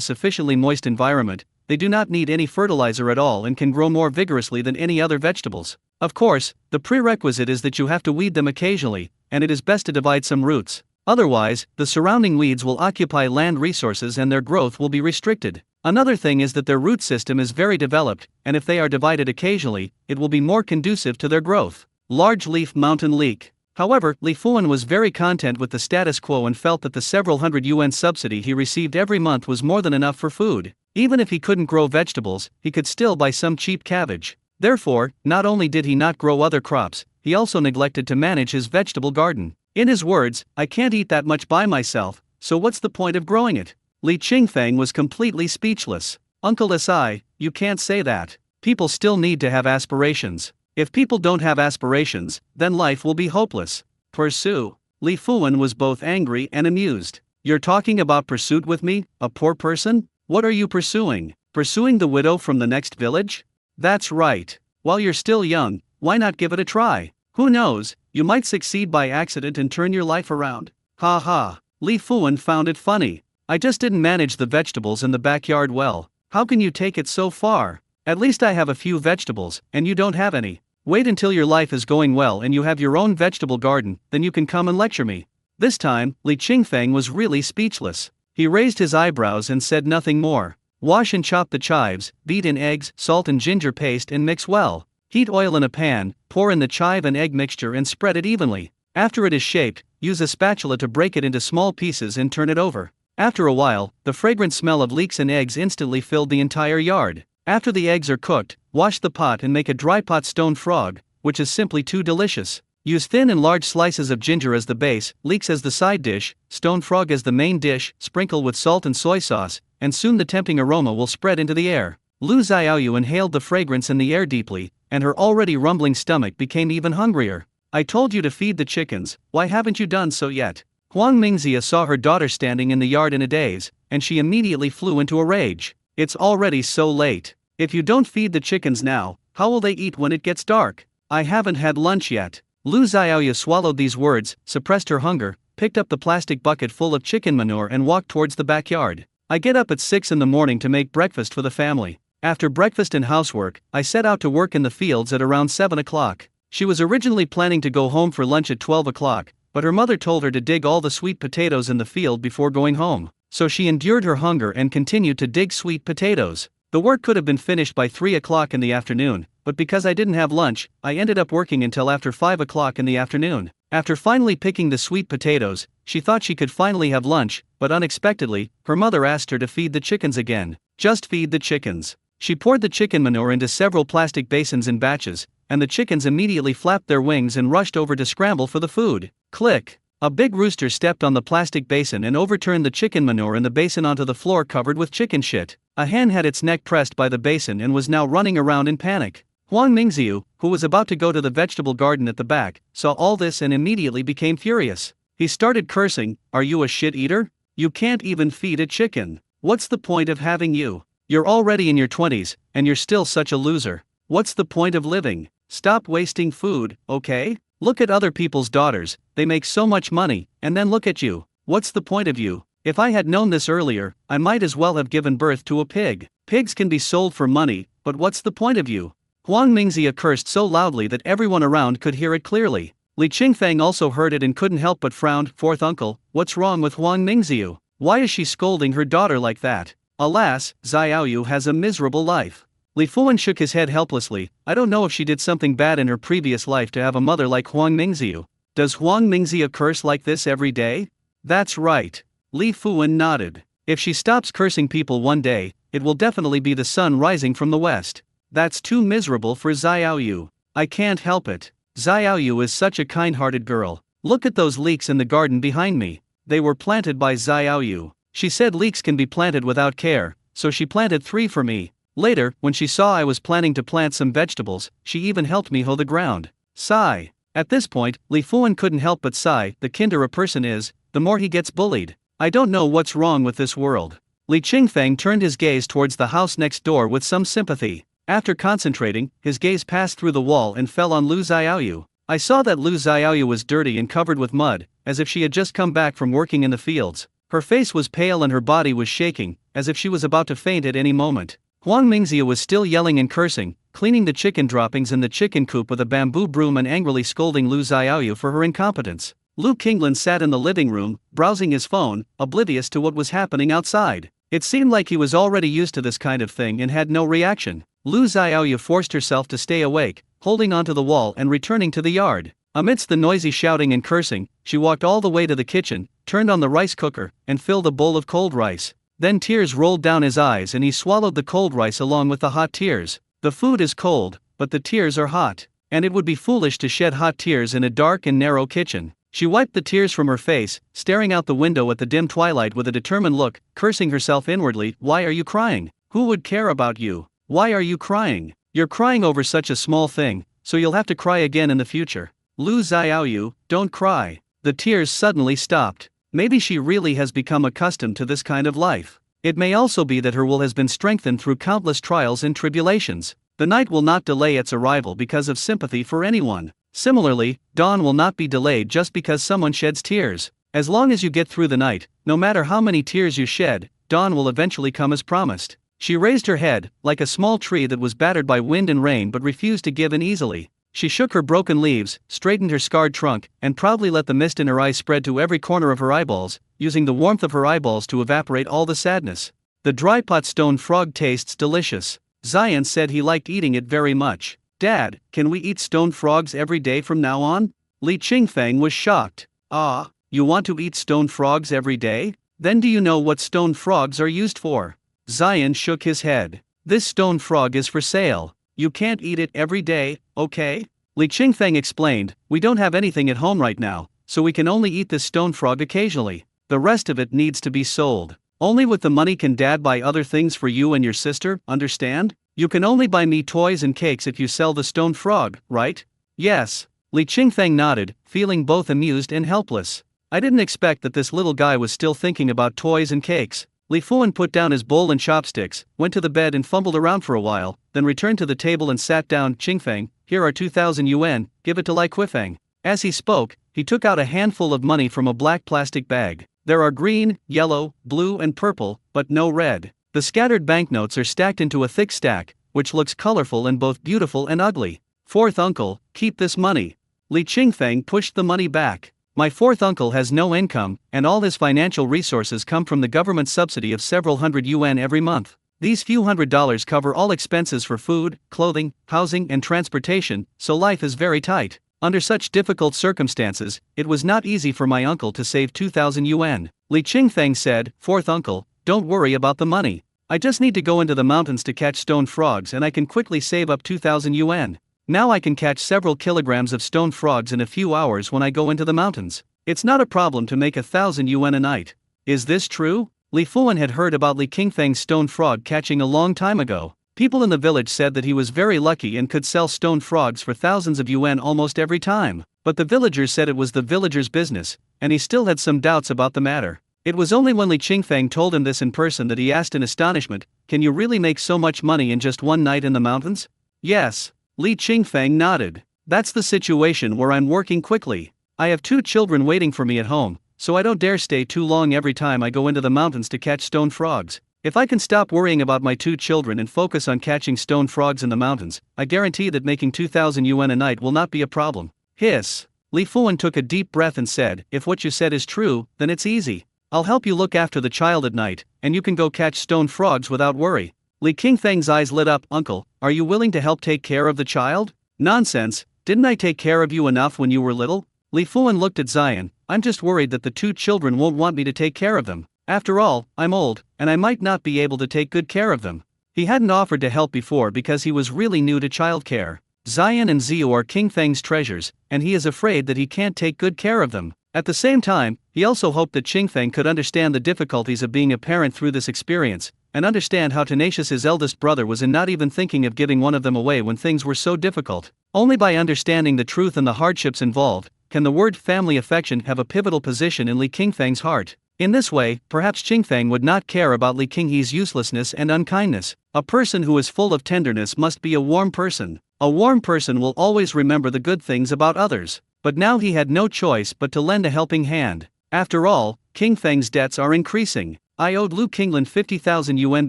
sufficiently moist environment, they do not need any fertilizer at all and can grow more vigorously than any other vegetables. Of course, the prerequisite is that you have to weed them occasionally, and it is best to divide some roots. Otherwise, the surrounding weeds will occupy land resources and their growth will be restricted. Another thing is that their root system is very developed, and if they are divided occasionally, it will be more conducive to their growth. Large leaf mountain leek. However, Li Fuan was very content with the status quo and felt that the several hundred yuan subsidy he received every month was more than enough for food. Even if he couldn't grow vegetables, he could still buy some cheap cabbage. Therefore, not only did he not grow other crops, he also neglected to manage his vegetable garden. In his words, "I can't eat that much by myself, so what's the point of growing it?" Li Qingfeng was completely speechless. "Uncle Si, you can't say that. People still need to have aspirations. If people don't have aspirations, then life will be hopeless. Pursue." Li Fuan was both angry and amused. "You're talking about pursuit with me, a poor person? What are you pursuing? Pursuing the widow from the next village? That's right. While you're still young, why not give it a try? Who knows, you might succeed by accident and turn your life around." Ha ha. Li Fuan found it funny. "I just didn't manage the vegetables in the backyard well. How can you take it so far? At least I have a few vegetables, and you don't have any. Wait until your life is going well and you have your own vegetable garden, then you can come and lecture me." This time, Li Qingfeng was really speechless. He raised his eyebrows and said nothing more. "Wash and chop the chives, beat in eggs, salt and ginger paste and mix well. Heat oil in a pan, pour in the chive and egg mixture and spread it evenly. After it is shaped, use a spatula to break it into small pieces and turn it over." After a while, the fragrant smell of leeks and eggs instantly filled the entire yard. After the eggs are cooked, wash the pot and make a dry pot stone frog, which is simply too delicious. Use thin and large slices of ginger as the base, leeks as the side dish, stone frog as the main dish, sprinkle with salt and soy sauce, and soon the tempting aroma will spread into the air. Lu Xiaoyu inhaled the fragrance in the air deeply, and her already rumbling stomach became even hungrier. "I told you to feed the chickens, why haven't you done so yet?" Huang Mingxia saw her daughter standing in the yard in a daze, and she immediately flew into a rage. "It's already so late. If you don't feed the chickens now, how will they eat when it gets dark? I haven't had lunch yet." Lu Xiaoyu swallowed these words, suppressed her hunger, picked up the plastic bucket full of chicken manure and walked towards the backyard. "I get up at 6 in the morning to make breakfast for the family. After breakfast and housework, I set out to work in the fields at around 7 o'clock. She was originally planning to go home for lunch at 12 o'clock, but her mother told her to dig all the sweet potatoes in the field before going home. So she endured her hunger and continued to dig sweet potatoes. The work could have been finished by 3 o'clock in the afternoon, but because I didn't have lunch, I ended up working until after 5 o'clock in the afternoon. After finally picking the sweet potatoes, she thought she could finally have lunch, but unexpectedly, her mother asked her to feed the chickens again. Just feed the chickens. She poured the chicken manure into several plastic basins in batches, and the chickens immediately flapped their wings and rushed over to scramble for the food. Click! A big rooster stepped on the plastic basin and overturned the chicken manure in the basin onto the floor covered with chicken shit. A hen had its neck pressed by the basin and was now running around in panic. Huang Mingxiu, who was about to go to the vegetable garden at the back, saw all this and immediately became furious. He started cursing, "Are you a shit eater? You can't even feed a chicken. What's the point of having you? You're already in your 20s, and you're still such a loser. What's the point of living? Stop wasting food, okay? Look at other people's daughters, they make so much money, and then look at you. What's the point of you? If I had known this earlier, I might as well have given birth to a pig. Pigs can be sold for money, but what's the point of you?" Huang Mingxia cursed so loudly that everyone around could hear it clearly. Li Qingfeng also heard it and couldn't help but frown. "Fourth uncle, what's wrong with Huang Mingxiu? Why is she scolding her daughter like that? Alas, Xiaoyu has a miserable life." Li Fuan shook his head helplessly. "I don't know if she did something bad in her previous life to have a mother like Huang Mingxiu. Does Huang Mingxia curse like this every day?" "That's right." Li Fuan nodded. "If she stops cursing people one day, it will definitely be the sun rising from the west. That's too miserable for Xiaoyu. I can't help it. Xiaoyu is such a kind-hearted girl. Look at those leeks in the garden behind me. They were planted by Xiaoyu. She said leeks can be planted without care, so she planted 3 for me. Later, when she saw I was planning to plant some vegetables, she even helped me hoe the ground." Sigh. At this point, Li Fuan couldn't help but sigh. The kinder a person is, the more he gets bullied. "I don't know what's wrong with this world." Li Qingfeng turned his gaze towards the house next door with some sympathy. After concentrating, his gaze passed through the wall and fell on Lu Xiaoyu. "I saw that Lu Xiaoyu was dirty and covered with mud, as if she had just come back from working in the fields. Her face was pale and her body was shaking, as if she was about to faint at any moment." Huang Mingxia was still yelling and cursing, cleaning the chicken droppings in the chicken coop with a bamboo broom and angrily scolding Lu Xiaoyu for her incompetence. Lu Qinglan sat in the living room, browsing his phone, oblivious to what was happening outside. It seemed like he was already used to this kind of thing and had no reaction. Lu Xiaoyu forced herself to stay awake, holding onto the wall and returning to the yard. Amidst the noisy shouting and cursing, she walked all the way to the kitchen, turned on the rice cooker, and filled a bowl of cold rice. Then tears rolled down his eyes and he swallowed the cold rice along with the hot tears. The food is cold, but the tears are hot, and it would be foolish to shed hot tears in a dark and narrow kitchen. She wiped the tears from her face, staring out the window at the dim twilight with a determined look, cursing herself inwardly. "Why are you crying? Who would care about you? Why are you crying? You're crying over such a small thing, so you'll have to cry again in the future. Lu Xiaoyu, don't cry." The tears suddenly stopped. Maybe she really has become accustomed to this kind of life. It may also be that her will has been strengthened through countless trials and tribulations. The night will not delay its arrival because of sympathy for anyone. Similarly, dawn will not be delayed just because someone sheds tears. As long as you get through the night, no matter how many tears you shed, dawn will eventually come as promised. She raised her head, like a small tree that was battered by wind and rain but refused to give in easily. She shook her broken leaves, straightened her scarred trunk, and proudly let the mist in her eyes spread to every corner of her eyeballs, using the warmth of her eyeballs to evaporate all the sadness. "The dry pot stone frog tastes delicious. Zion said he liked eating it very much. Dad, can we eat stone frogs every day from now on?" Li Qingfeng was shocked. "Ah, you want to eat stone frogs every day? Then do you know what stone frogs are used for?" Zion shook his head. "This stone frog is for sale. You can't eat it every day, okay?" Li Qingfeng explained, "We don't have anything at home right now, so we can only eat this stone frog occasionally. The rest of it needs to be sold. Only with the money can Dad buy other things for you and your sister, understand? You can only buy me toys and cakes if you sell the stone frog, right?" "Yes." Li Qingfeng nodded, feeling both amused and helpless. "I didn't expect that this little guy was still thinking about toys and cakes." Li Fuan put down his bowl and chopsticks, went to the bed and fumbled around for a while, then returned to the table and sat down. "Qingfeng, here are 2,000 yuan, give it to Lai Quifeng." As he spoke, he took out a handful of money from a black plastic bag. There are green, yellow, blue and purple, but no red. The scattered banknotes are stacked into a thick stack, which looks colorful and both beautiful and ugly. "Fourth uncle, keep this money." Li Qingfeng pushed the money back. "My fourth uncle has no income, and all his financial resources come from the government subsidy of several hundred yuan every month. These few $100s cover all expenses for food, clothing, housing and transportation, so life is very tight. Under such difficult circumstances, it was not easy for my uncle to save 2,000 yuan. Li Qingfeng said, "Fourth uncle, don't worry about the money. I just need to go into the mountains to catch stone frogs and I can quickly save up 2,000 yuan. Now I can catch several kilograms of stone frogs in a few hours when I go into the mountains. It's not a problem to make 1,000 yuan a night." Is this true? Li Fuan had heard about Li Qingfeng's stone frog catching a long time ago. People in the village said that he was very lucky and could sell stone frogs for thousands of yuan almost every time. But the villagers said it was the villagers' business, and he still had some doubts about the matter. It was only when Li Qingfeng told him this in person that he asked in astonishment, "Can you really make so much money in just one night in the mountains?" "Yes." Li Qingfeng nodded. "That's the situation where I'm working quickly. I have 2 children waiting for me at home, so I don't dare stay too long every time I go into the mountains to catch stone frogs. If I can stop worrying about my 2 children and focus on catching stone frogs in the mountains, I guarantee that making 2,000 yuan a night will not be a problem." Hiss. Li Fuan took a deep breath and said, "If what you said is true, then it's easy. I'll help you look after the child at night, and you can go catch stone frogs without worry." Li Qingfeng's eyes lit up. "Uncle, are you willing to help take care of the child?" "Nonsense, didn't I take care of you enough when you were little?" Li Fuan looked at Zion. "I'm just worried that the 2 children won't want me to take care of them. After all, I'm old, and I might not be able to take good care of them." He hadn't offered to help before because he was really new to childcare. Zion and Zio are King Feng's treasures, and he is afraid that he can't take good care of them. At the same time, he also hoped that Qingfeng could understand the difficulties of being a parent through this experience, and understand how tenacious his eldest brother was in not even thinking of giving one of them away when things were so difficult. Only by understanding the truth and the hardships involved, can the word family affection have a pivotal position in Li Qingfeng's heart. In this way, perhaps Qingfeng would not care about Li Qinghe's uselessness and unkindness. A person who is full of tenderness must be a warm person. A warm person will always remember the good things about others. But now he had no choice but to lend a helping hand. After all, Qingfeng's debts are increasing. I owed Lu Qinglan 50,000 yuan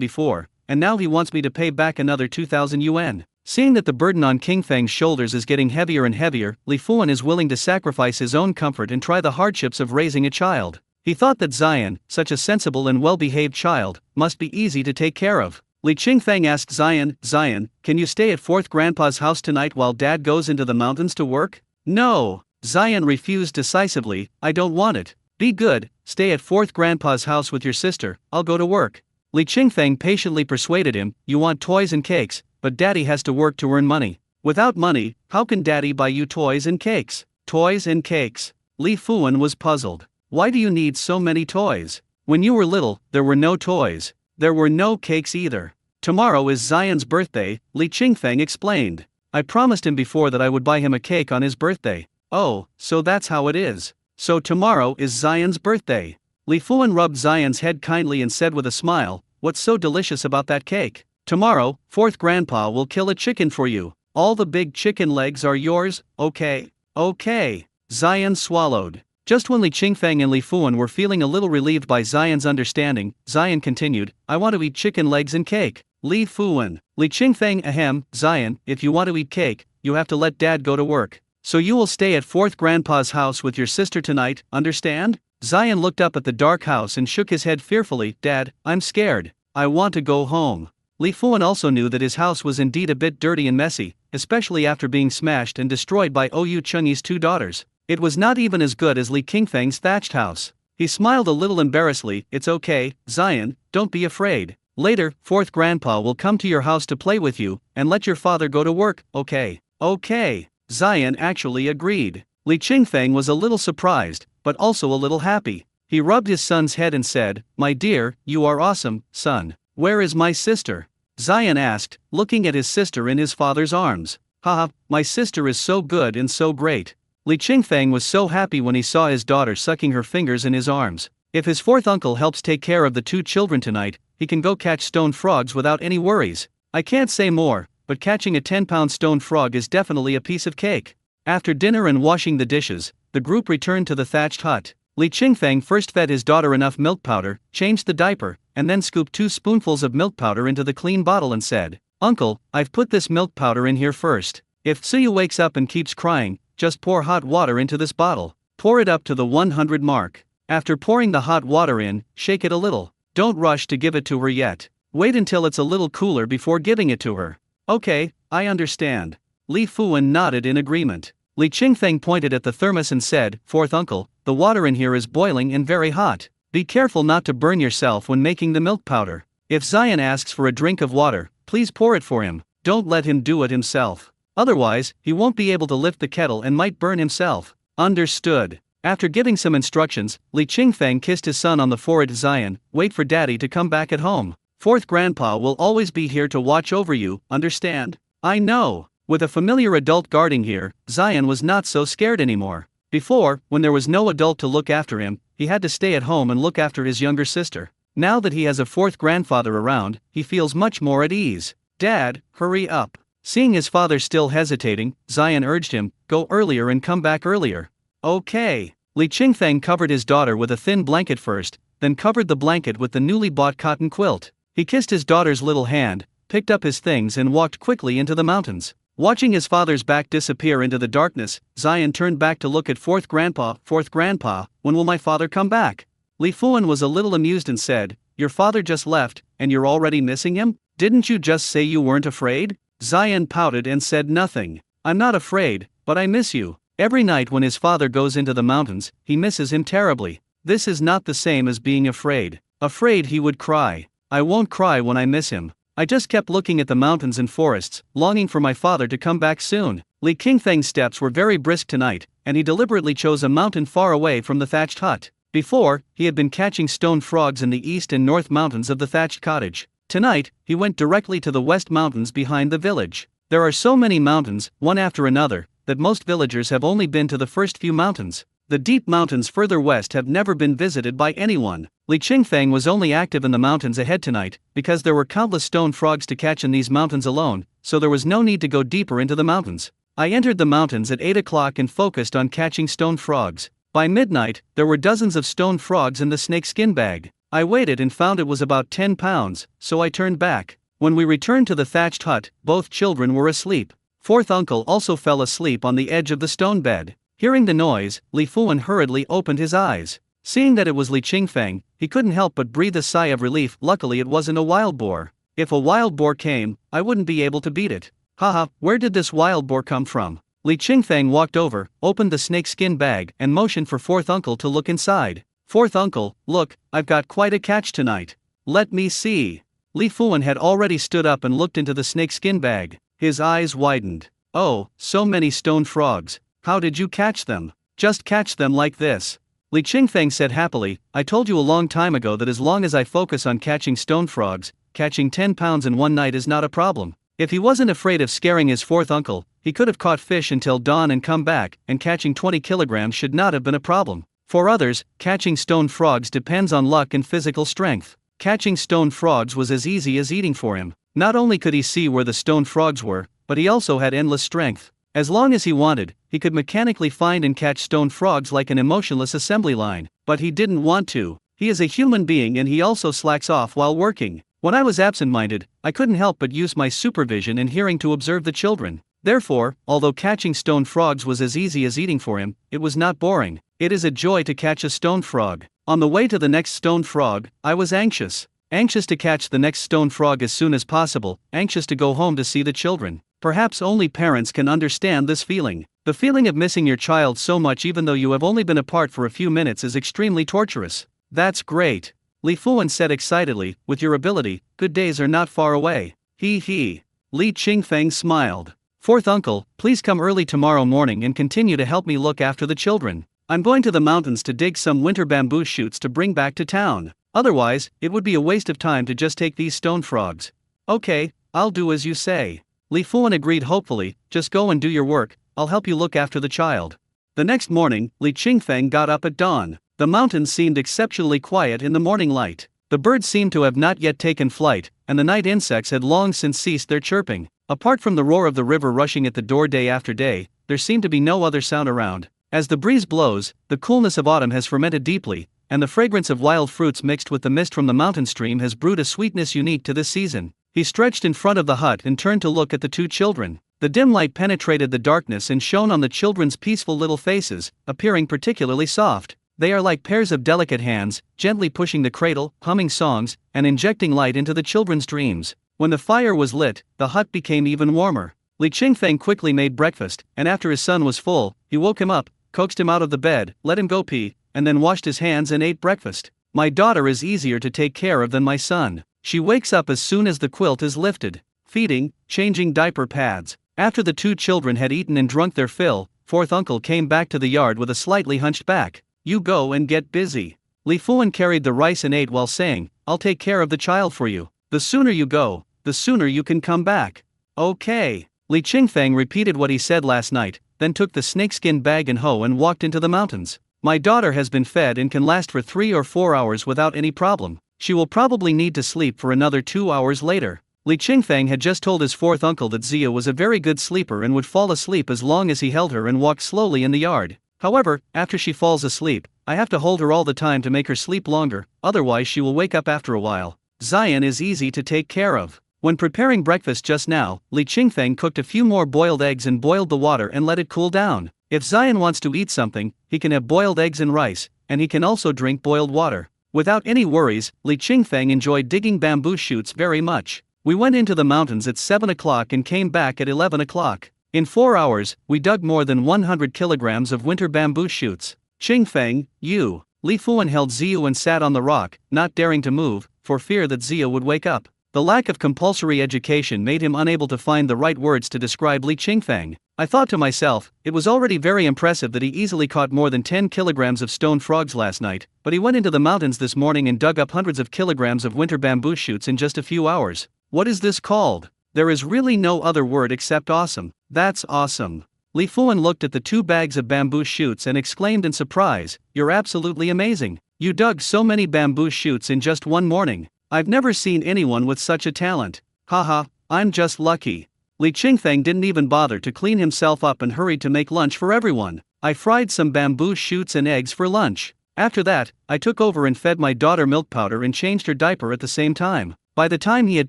before, and now he wants me to pay back another 2,000 yuan. Seeing that the burden on Qingfeng's shoulders is getting heavier and heavier, Li Fuan is willing to sacrifice his own comfort and try the hardships of raising a child. He thought that Zion, such a sensible and well-behaved child, must be easy to take care of. Li Qingfeng asked Zion, "Zion, can you stay at 4th Grandpa's house tonight while Dad goes into the mountains to work?" "No." Zion refused decisively, "I don't want it. Be good, stay at 4th Grandpa's house with your sister, I'll go to work." Li Qingfeng patiently persuaded him, "You want toys and cakes, but Daddy has to work to earn money. Without money, how can Daddy buy you toys and cakes?" "Toys and cakes." Li Fuan was puzzled. "Why do you need so many toys? When you were little, there were no toys. There were no cakes either." "Tomorrow is Zion's birthday," Li Qingfeng explained. "I promised him before that I would buy him a cake on his birthday." "Oh, so that's how it is. So tomorrow is Zion's birthday." Li Fuan rubbed Zion's head kindly and said with a smile, "What's so delicious about that cake? Tomorrow, 4th Grandpa will kill a chicken for you. All the big chicken legs are yours, okay?" "Okay." Zion swallowed. Just when Li Qingfeng and Li Fuan were feeling a little relieved by Zion's understanding, Zion continued, "I want to eat chicken legs and cake." Li Fuan. Li Qingfeng, ahem, "Zion, if you want to eat cake, you have to let Dad go to work. So you will stay at 4th Grandpa's house with your sister tonight, understand?" Zion looked up at the dark house and shook his head fearfully. "Dad, I'm scared. I want to go home." Li Fuan also knew that his house was indeed a bit dirty and messy, especially after being smashed and destroyed by Ou Chengyi's 2 daughters. It was not even as good as Li Qingfeng's thatched house. He smiled a little embarrassedly. "It's okay, Zion, don't be afraid. Later, 4th Grandpa will come to your house to play with you, and let your father go to work, okay?" "Okay." Zion actually agreed. Li Qingfeng was a little surprised, but also a little happy. He rubbed his son's head and said, "My dear, you are awesome, son. Where is my sister?" Zion asked, looking at his sister in his father's arms. "Haha, my sister is so good and so great." Li Qingfeng was so happy when he saw his daughter sucking her fingers in his arms. If his 4th uncle helps take care of the 2 children tonight, he can go catch stone frogs without any worries. I can't say more, but catching a 10-pound stone frog is definitely a piece of cake. After dinner and washing the dishes, the group returned to the thatched hut. Li Qingfeng first fed his daughter enough milk powder, changed the diaper, and then scooped 2 spoonfuls of milk powder into the clean bottle and said, "Uncle, I've put this milk powder in here first. If Suyu wakes up and keeps crying, just pour hot water into this bottle. Pour it up to the 100 mark. After pouring the hot water in, shake it a little. Don't rush to give it to her yet. Wait until it's a little cooler before giving it to her." "Okay, I understand." Li Fuan nodded in agreement. Li Qingfeng pointed at the thermos and said, "Fourth uncle, the water in here is boiling and very hot. Be careful not to burn yourself when making the milk powder. If Zion asks for a drink of water, please pour it for him. Don't let him do it himself. Otherwise, he won't be able to lift the kettle and might burn himself." Understood. After giving some instructions, Li Qingfeng kissed his son on the forehead. "Zion, wait for daddy to come back at home. Fourth grandpa will always be here to watch over you, understand?" "I know." With a familiar adult guarding here, Zion was not so scared anymore. Before, when there was no adult to look after him, he had to stay at home and look after his younger sister. Now that he has a fourth grandfather around, he feels much more at ease. "Dad, hurry up." Seeing his father still hesitating, Zion urged him, "Go earlier and come back earlier." "Okay." Li Qingfeng covered his daughter with a thin blanket first, then covered the blanket with the newly bought cotton quilt. He kissed his daughter's little hand, picked up his things and walked quickly into the mountains. Watching his father's back disappear into the darkness, Zion turned back to look at Fourth Grandpa. "Fourth Grandpa, when will my father come back?" Li Fuan was a little amused and said, "Your father just left, and you're already missing him? Didn't you just say you weren't afraid?" Zion pouted and said nothing. "I'm not afraid, but I miss you." Every night when his father goes into the mountains, he misses him terribly. This is not the same as being afraid. Afraid he would cry. I won't cry when I miss him. I just kept looking at the mountains and forests, longing for my father to come back soon. Li Qingfeng's steps were very brisk tonight, and he deliberately chose a mountain far away from the thatched hut. Before, he had been catching stone frogs in the east and north mountains of the thatched cottage. Tonight, he went directly to the west mountains behind the village. There are so many mountains, one after another, that most villagers have only been to the first few mountains. The deep mountains further west have never been visited by anyone. Li Qingfeng was only active in the mountains ahead tonight, because there were countless stone frogs to catch in these mountains alone, so there was no need to go deeper into the mountains. I entered the mountains at 8 o'clock and focused on catching stone frogs. By midnight, there were dozens of stone frogs in the snakeskin bag. I waited and found it was about 10 pounds, so I turned back. When we returned to the thatched hut, both children were asleep. Fourth uncle also fell asleep on the edge of the stone bed. Hearing the noise, Li Fuan hurriedly opened his eyes. Seeing that it was Li Qingfeng, he couldn't help but breathe a sigh of relief. Luckily it wasn't a wild boar. If a wild boar came, I wouldn't be able to beat it. Haha, where did this wild boar come from? Li Qingfeng walked over, opened the snakeskin bag, and motioned for fourth uncle to look inside. "Fourth uncle, look, I've got quite a catch tonight. Let me see." Li Fuan had already stood up and looked into the snakeskin bag. His eyes widened. "Oh, so many stone frogs. How did you catch them?" "Just catch them like this." Li Qingfeng said happily, "I told you a long time ago that as long as I focus on catching stone frogs, catching 10 pounds in one night is not a problem." If he wasn't afraid of scaring his fourth uncle, he could have caught fish until dawn and come back, and catching 20 kilograms should not have been a problem. For others, catching stone frogs depends on luck and physical strength. Catching stone frogs was as easy as eating for him. Not only could he see where the stone frogs were, but he also had endless strength. As long as he wanted, he could mechanically find and catch stone frogs like an emotionless assembly line, but he didn't want to. He is a human being and he also slacks off while working. When I was absent-minded, I couldn't help but use my supervision and hearing to observe the children. Therefore, although catching stone frogs was as easy as eating for him, it was not boring. It is a joy to catch a stone frog. On the way to the next stone frog, I was anxious. Anxious to catch the next stone frog as soon as possible, anxious to go home to see the children. Perhaps only parents can understand this feeling. The feeling of missing your child so much even though you have only been apart for a few minutes is extremely torturous. "That's great," Li Fuan said excitedly, "with your ability, good days are not far away." He. Li Qingfeng smiled. "Fourth uncle, please come early tomorrow morning and continue to help me look after the children. I'm going to the mountains to dig some winter bamboo shoots to bring back to town. Otherwise, it would be a waste of time to just take these stone frogs." "Okay, I'll do as you say." Li Fuan agreed hopefully, "Just go and do your work, I'll help you look after the child." The next morning, Li Qingfeng got up at dawn. The mountains seemed exceptionally quiet in the morning light. The birds seemed to have not yet taken flight, and the night insects had long since ceased their chirping. Apart from the roar of the river rushing at the door day after day, there seemed to be no other sound around. As the breeze blows, the coolness of autumn has fermented deeply, and the fragrance of wild fruits mixed with the mist from the mountain stream has brewed a sweetness unique to this season. He stretched in front of the hut and turned to look at the two children. The dim light penetrated the darkness and shone on the children's peaceful little faces, appearing particularly soft. They are like pairs of delicate hands, gently pushing the cradle, humming songs, and injecting light into the children's dreams. When the fire was lit, the hut became even warmer. Li Qingfeng quickly made breakfast, and after his son was full, he woke him up, coaxed him out of the bed, let him go pee, and then washed his hands and ate breakfast. My daughter is easier to take care of than my son. She wakes up as soon as the quilt is lifted. Feeding, changing diaper pads. After the two children had eaten and drunk their fill, fourth uncle came back to the yard with a slightly hunched back. You go and get busy. Li Fuan carried the rice and ate while saying, I'll take care of the child for you. The sooner you go, the sooner you can come back. Okay. Li Qingfeng repeated what he said last night, then took the snakeskin bag and hoe and walked into the mountains. My daughter has been fed and can last for 3 or 4 hours without any problem. She will probably need to sleep for another 2 hours later. Li Qingfeng had just told his fourth uncle that Zia was a very good sleeper and would fall asleep as long as he held her and walked slowly in the yard. However, after she falls asleep, I have to hold her all the time to make her sleep longer, otherwise she will wake up after a while. Zion is easy to take care of. When preparing breakfast just now, Li Qingfeng cooked a few more boiled eggs and boiled the water and let it cool down. If Zion wants to eat something, he can have boiled eggs and rice, and he can also drink boiled water. Without any worries, Li Qingfeng enjoyed digging bamboo shoots very much. We went into the mountains at 7 o'clock and came back at 11 o'clock. In 4 hours, we dug more than 100 kilograms of winter bamboo shoots. Qingfeng, you. Li Fuan held Ziyu and sat on the rock, not daring to move, for fear that Ziyu would wake up. The lack of compulsory education made him unable to find the right words to describe Li Qingfeng. I thought to myself, it was already very impressive that he easily caught more than 10 kilograms of stone frogs last night, but he went into the mountains this morning and dug up hundreds of kilograms of winter bamboo shoots in just a few hours. What is this called? There is really no other word except awesome. That's awesome. Li Fuan looked at the 2 bags of bamboo shoots and exclaimed in surprise, You're absolutely amazing. You dug so many bamboo shoots in just one morning. I've never seen anyone with such a talent. Haha, I'm just lucky. Li Qingfeng didn't even bother to clean himself up and hurried to make lunch for everyone. I fried some bamboo shoots and eggs for lunch. After that, I took over and fed my daughter milk powder and changed her diaper at the same time. By the time he had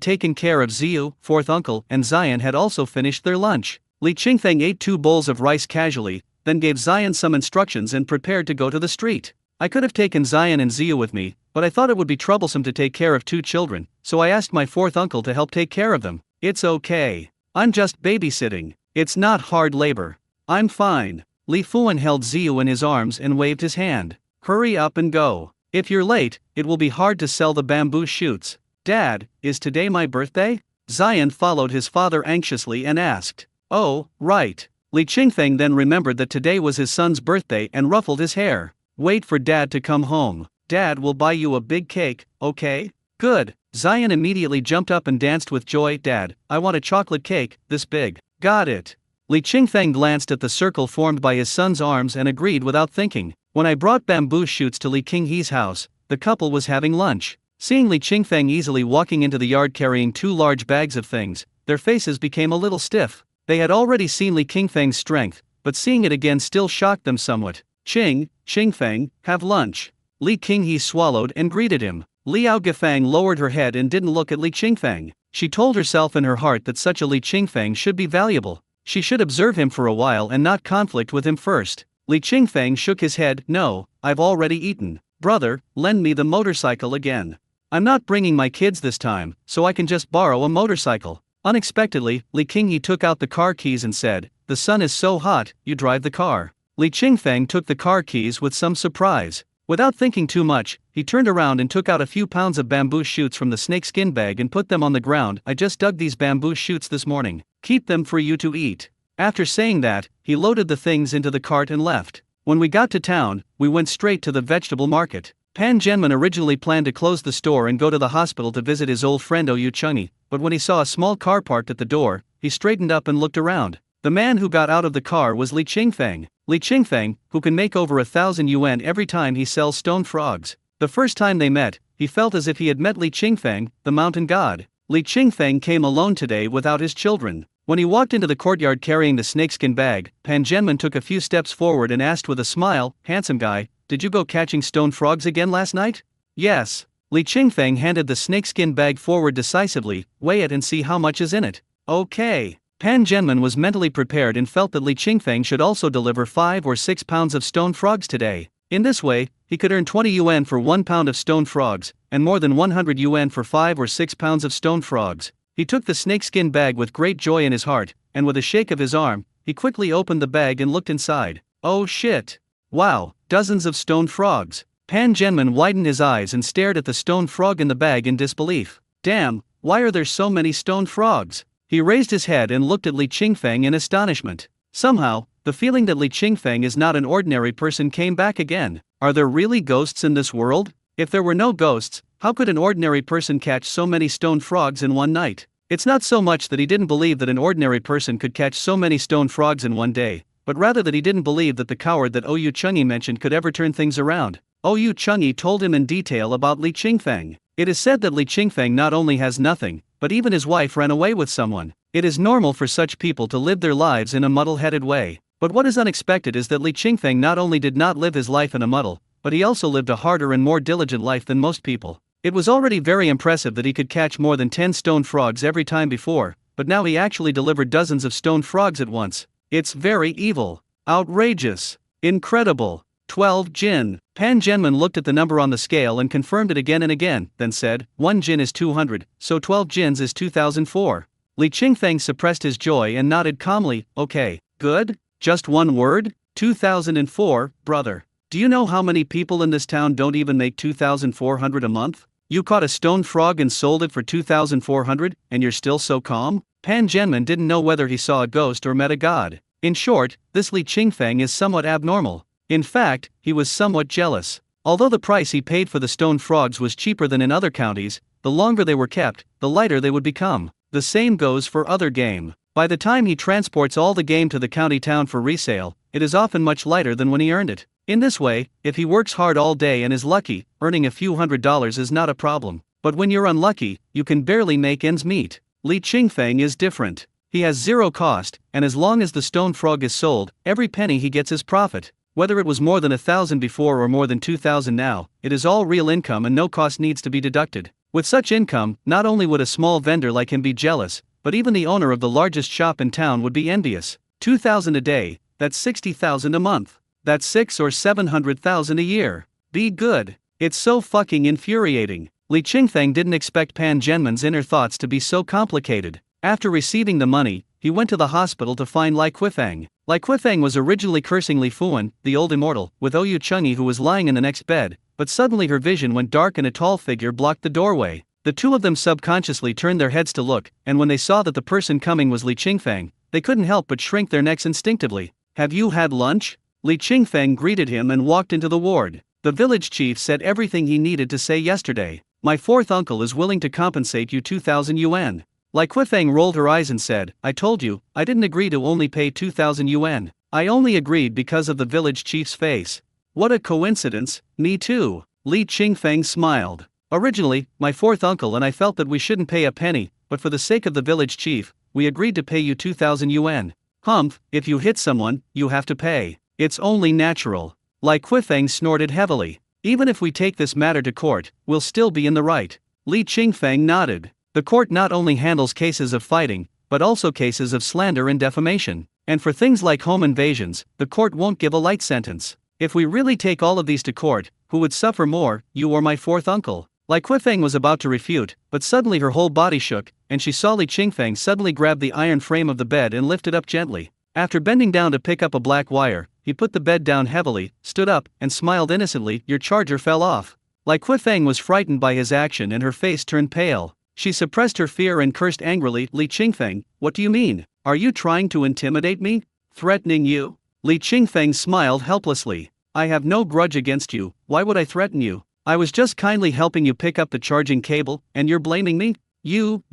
taken care of Ziyu, fourth uncle, and Zion had also finished their lunch. Li Qingfeng ate 2 bowls of rice casually, then gave Zion some instructions and prepared to go to the street. I could have taken Zion and Ziyu with me, but I thought it would be troublesome to take care of 2 children, so I asked my fourth uncle to help take care of them. It's okay. I'm just babysitting. It's not hard labor. I'm fine. Li Fuan held Ziyu in his arms and waved his hand. Hurry up and go. If you're late, it will be hard to sell the bamboo shoots. Dad, is today my birthday? Zion followed his father anxiously and asked. Oh, right. Li Qingfeng then remembered that today was his son's birthday and ruffled his hair. Wait for Dad to come home. Dad will buy you a big cake, okay? Good. Zion immediately jumped up and danced with joy. Dad, I want a chocolate cake, this big. Got it. Li Qingfeng glanced at the circle formed by his son's arms and agreed without thinking. When I brought bamboo shoots to Li Qinghe's house, the couple was having lunch. Seeing Li Qingfeng easily walking into the yard carrying 2 large bags of things, their faces became a little stiff. They had already seen Li Qingfeng's strength, but seeing it again still shocked them somewhat. Qingfeng, have lunch. Li Qinghe swallowed and greeted him. Liao Gifang lowered her head and didn't look at Li Qingfeng. She told herself in her heart that such a Li Qingfeng should be valuable. She should observe him for a while and not conflict with him first. Li Qingfeng shook his head. No, I've already eaten. Brother, lend me the motorcycle again. I'm not bringing my kids this time, so I can just borrow a motorcycle. Unexpectedly, Li Qinghe took out the car keys and said, The sun is so hot, you drive the car. Li Qingfeng took the car keys with some surprise. Without thinking too much, he turned around and took out a few pounds of bamboo shoots from the snakeskin bag and put them on the ground. I just dug these bamboo shoots this morning. Keep them for you to eat. After saying that, he loaded the things into the cart and left. When we got to town, we went straight to the vegetable market. Pan Zhenman originally planned to close the store and go to the hospital to visit his old friend Oyu Chungi, but when he saw a small car parked at the door, he straightened up and looked around. The man who got out of the car was Li Qingfeng. Li Qingfeng, who can make over 1,000 yuan every time he sells stone frogs. The first time they met, he felt as if he had met Li Qingfeng, the mountain god. Li Qingfeng came alone today without his children. When he walked into the courtyard carrying the snakeskin bag, Pan Zhenman took a few steps forward and asked with a smile, Handsome guy, did you go catching stone frogs again last night? Yes. Li Qingfeng handed the snakeskin bag forward decisively. Weigh it and see how much is in it. Okay. Pan Zhenman was mentally prepared and felt that Li Qingfeng should also deliver 5 or 6 pounds of stone frogs today. In this way, he could earn 20 yuan for 1 pound of stone frogs, and more than 100 yuan for 5 or 6 pounds of stone frogs. He took the snakeskin bag with great joy in his heart, and with a shake of his arm, he quickly opened the bag and looked inside. Oh shit! Wow, dozens of stone frogs. Pan Genman widened his eyes and stared at the stone frog in the bag in disbelief. Damn, why are there so many stone frogs? He raised his head and looked at Li Qingfeng in astonishment. Somehow, the feeling that Li Qingfeng is not an ordinary person came back again. Are there really ghosts in this world? If there were no ghosts, how could an ordinary person catch so many stone frogs in one night? It's not so much that he didn't believe that an ordinary person could catch so many stone frogs in one day, but rather that he didn't believe that the coward that Oyu Chunyi mentioned could ever turn things around. Oyu Chunyi told him in detail about Li Qingfeng. It is said that Li Qingfeng not only has nothing, but even his wife ran away with someone. It is normal for such people to live their lives in a muddle-headed way. But what is unexpected is that Li Qingfeng not only did not live his life in a muddle, but he also lived a harder and more diligent life than most people. It was already very impressive that he could catch more than 10 stone frogs every time before, but now he actually delivered dozens of stone frogs at once. It's very evil. Outrageous. Incredible. 12 jin. Pan Genman looked at the number on the scale and confirmed it again and again, then said, 1 jin is 200, so 12 jins is 2004. Li Qingfeng suppressed his joy and nodded calmly. Okay, good? Just one word? 2004, brother. Do you know how many people in this town don't even make 2,400 a month? You caught a stone frog and sold it for 2,400, and you're still so calm? Pan Genman didn't know whether he saw a ghost or met a god. In short, this Li Qingfeng is somewhat abnormal. In fact, he was somewhat jealous. Although the price he paid for the stone frogs was cheaper than in other counties, the longer they were kept, the lighter they would become. The same goes for other game. By the time he transports all the game to the county town for resale, it is often much lighter than when he earned it. In this way, if he works hard all day and is lucky, earning a few $100s is not a problem. But when you're unlucky, you can barely make ends meet. Li Qingfeng is different. He has zero cost, and as long as the stone frog is sold, every penny he gets is profit. Whether it was more than 1,000 before or more than 2,000 now, it is all real income and no cost needs to be deducted. With such income, not only would a small vendor like him be jealous, but even the owner of the largest shop in town would be envious. 2,000 a day, that's 60,000 a month. That's 6 or 700,000 a year. Be good. It's so fucking infuriating. Li Qingfeng didn't expect Pan Genman's inner thoughts to be so complicated. After receiving the money, he went to the hospital to find Lai Quifeng. Lai Quifeng was originally cursing Li Fuan, the old immortal, with Oyu Chunyi who was lying in the next bed, but suddenly her vision went dark and a tall figure blocked the doorway. The two of them subconsciously turned their heads to look, and when they saw that the person coming was Li Qingfeng, they couldn't help but shrink their necks instinctively. Have you had lunch? Li Qingfeng greeted him and walked into the ward. The village chief said everything he needed to say yesterday. My fourth uncle is willing to compensate you 2,000 yuan. Lai Quifeng rolled her eyes and said, I told you, I didn't agree to only pay 2,000 yuan. I only agreed because of the village chief's face. What a coincidence, me too. Li Qingfeng smiled. Originally, my fourth uncle and I felt that we shouldn't pay a penny, but for the sake of the village chief, we agreed to pay you 2,000 yuan. Humph, if you hit someone, you have to pay. It's only natural. Lai Quifeng snorted heavily. Even if we take this matter to court, we'll still be in the right. Li Qingfeng nodded. The court not only handles cases of fighting, but also cases of slander and defamation. And for things like home invasions, the court won't give a light sentence. If we really take all of these to court, who would suffer more, you or my fourth uncle? Lai Quifeng was about to refute, but suddenly her whole body shook, and she saw Li Qingfeng suddenly grab the iron frame of the bed and lift it up gently. After bending down to pick up a black wire, he put the bed down heavily, stood up, and smiled innocently. Your charger fell off. Lai Quifeng was frightened by his action and her face turned pale. She suppressed her fear and cursed angrily. Li Qingfeng, what do you mean? Are you trying to intimidate me? Threatening you? Li Qingfeng smiled helplessly. I have no grudge against you, why would I threaten you? I was just kindly helping you pick up the charging cable, and you're blaming me? You,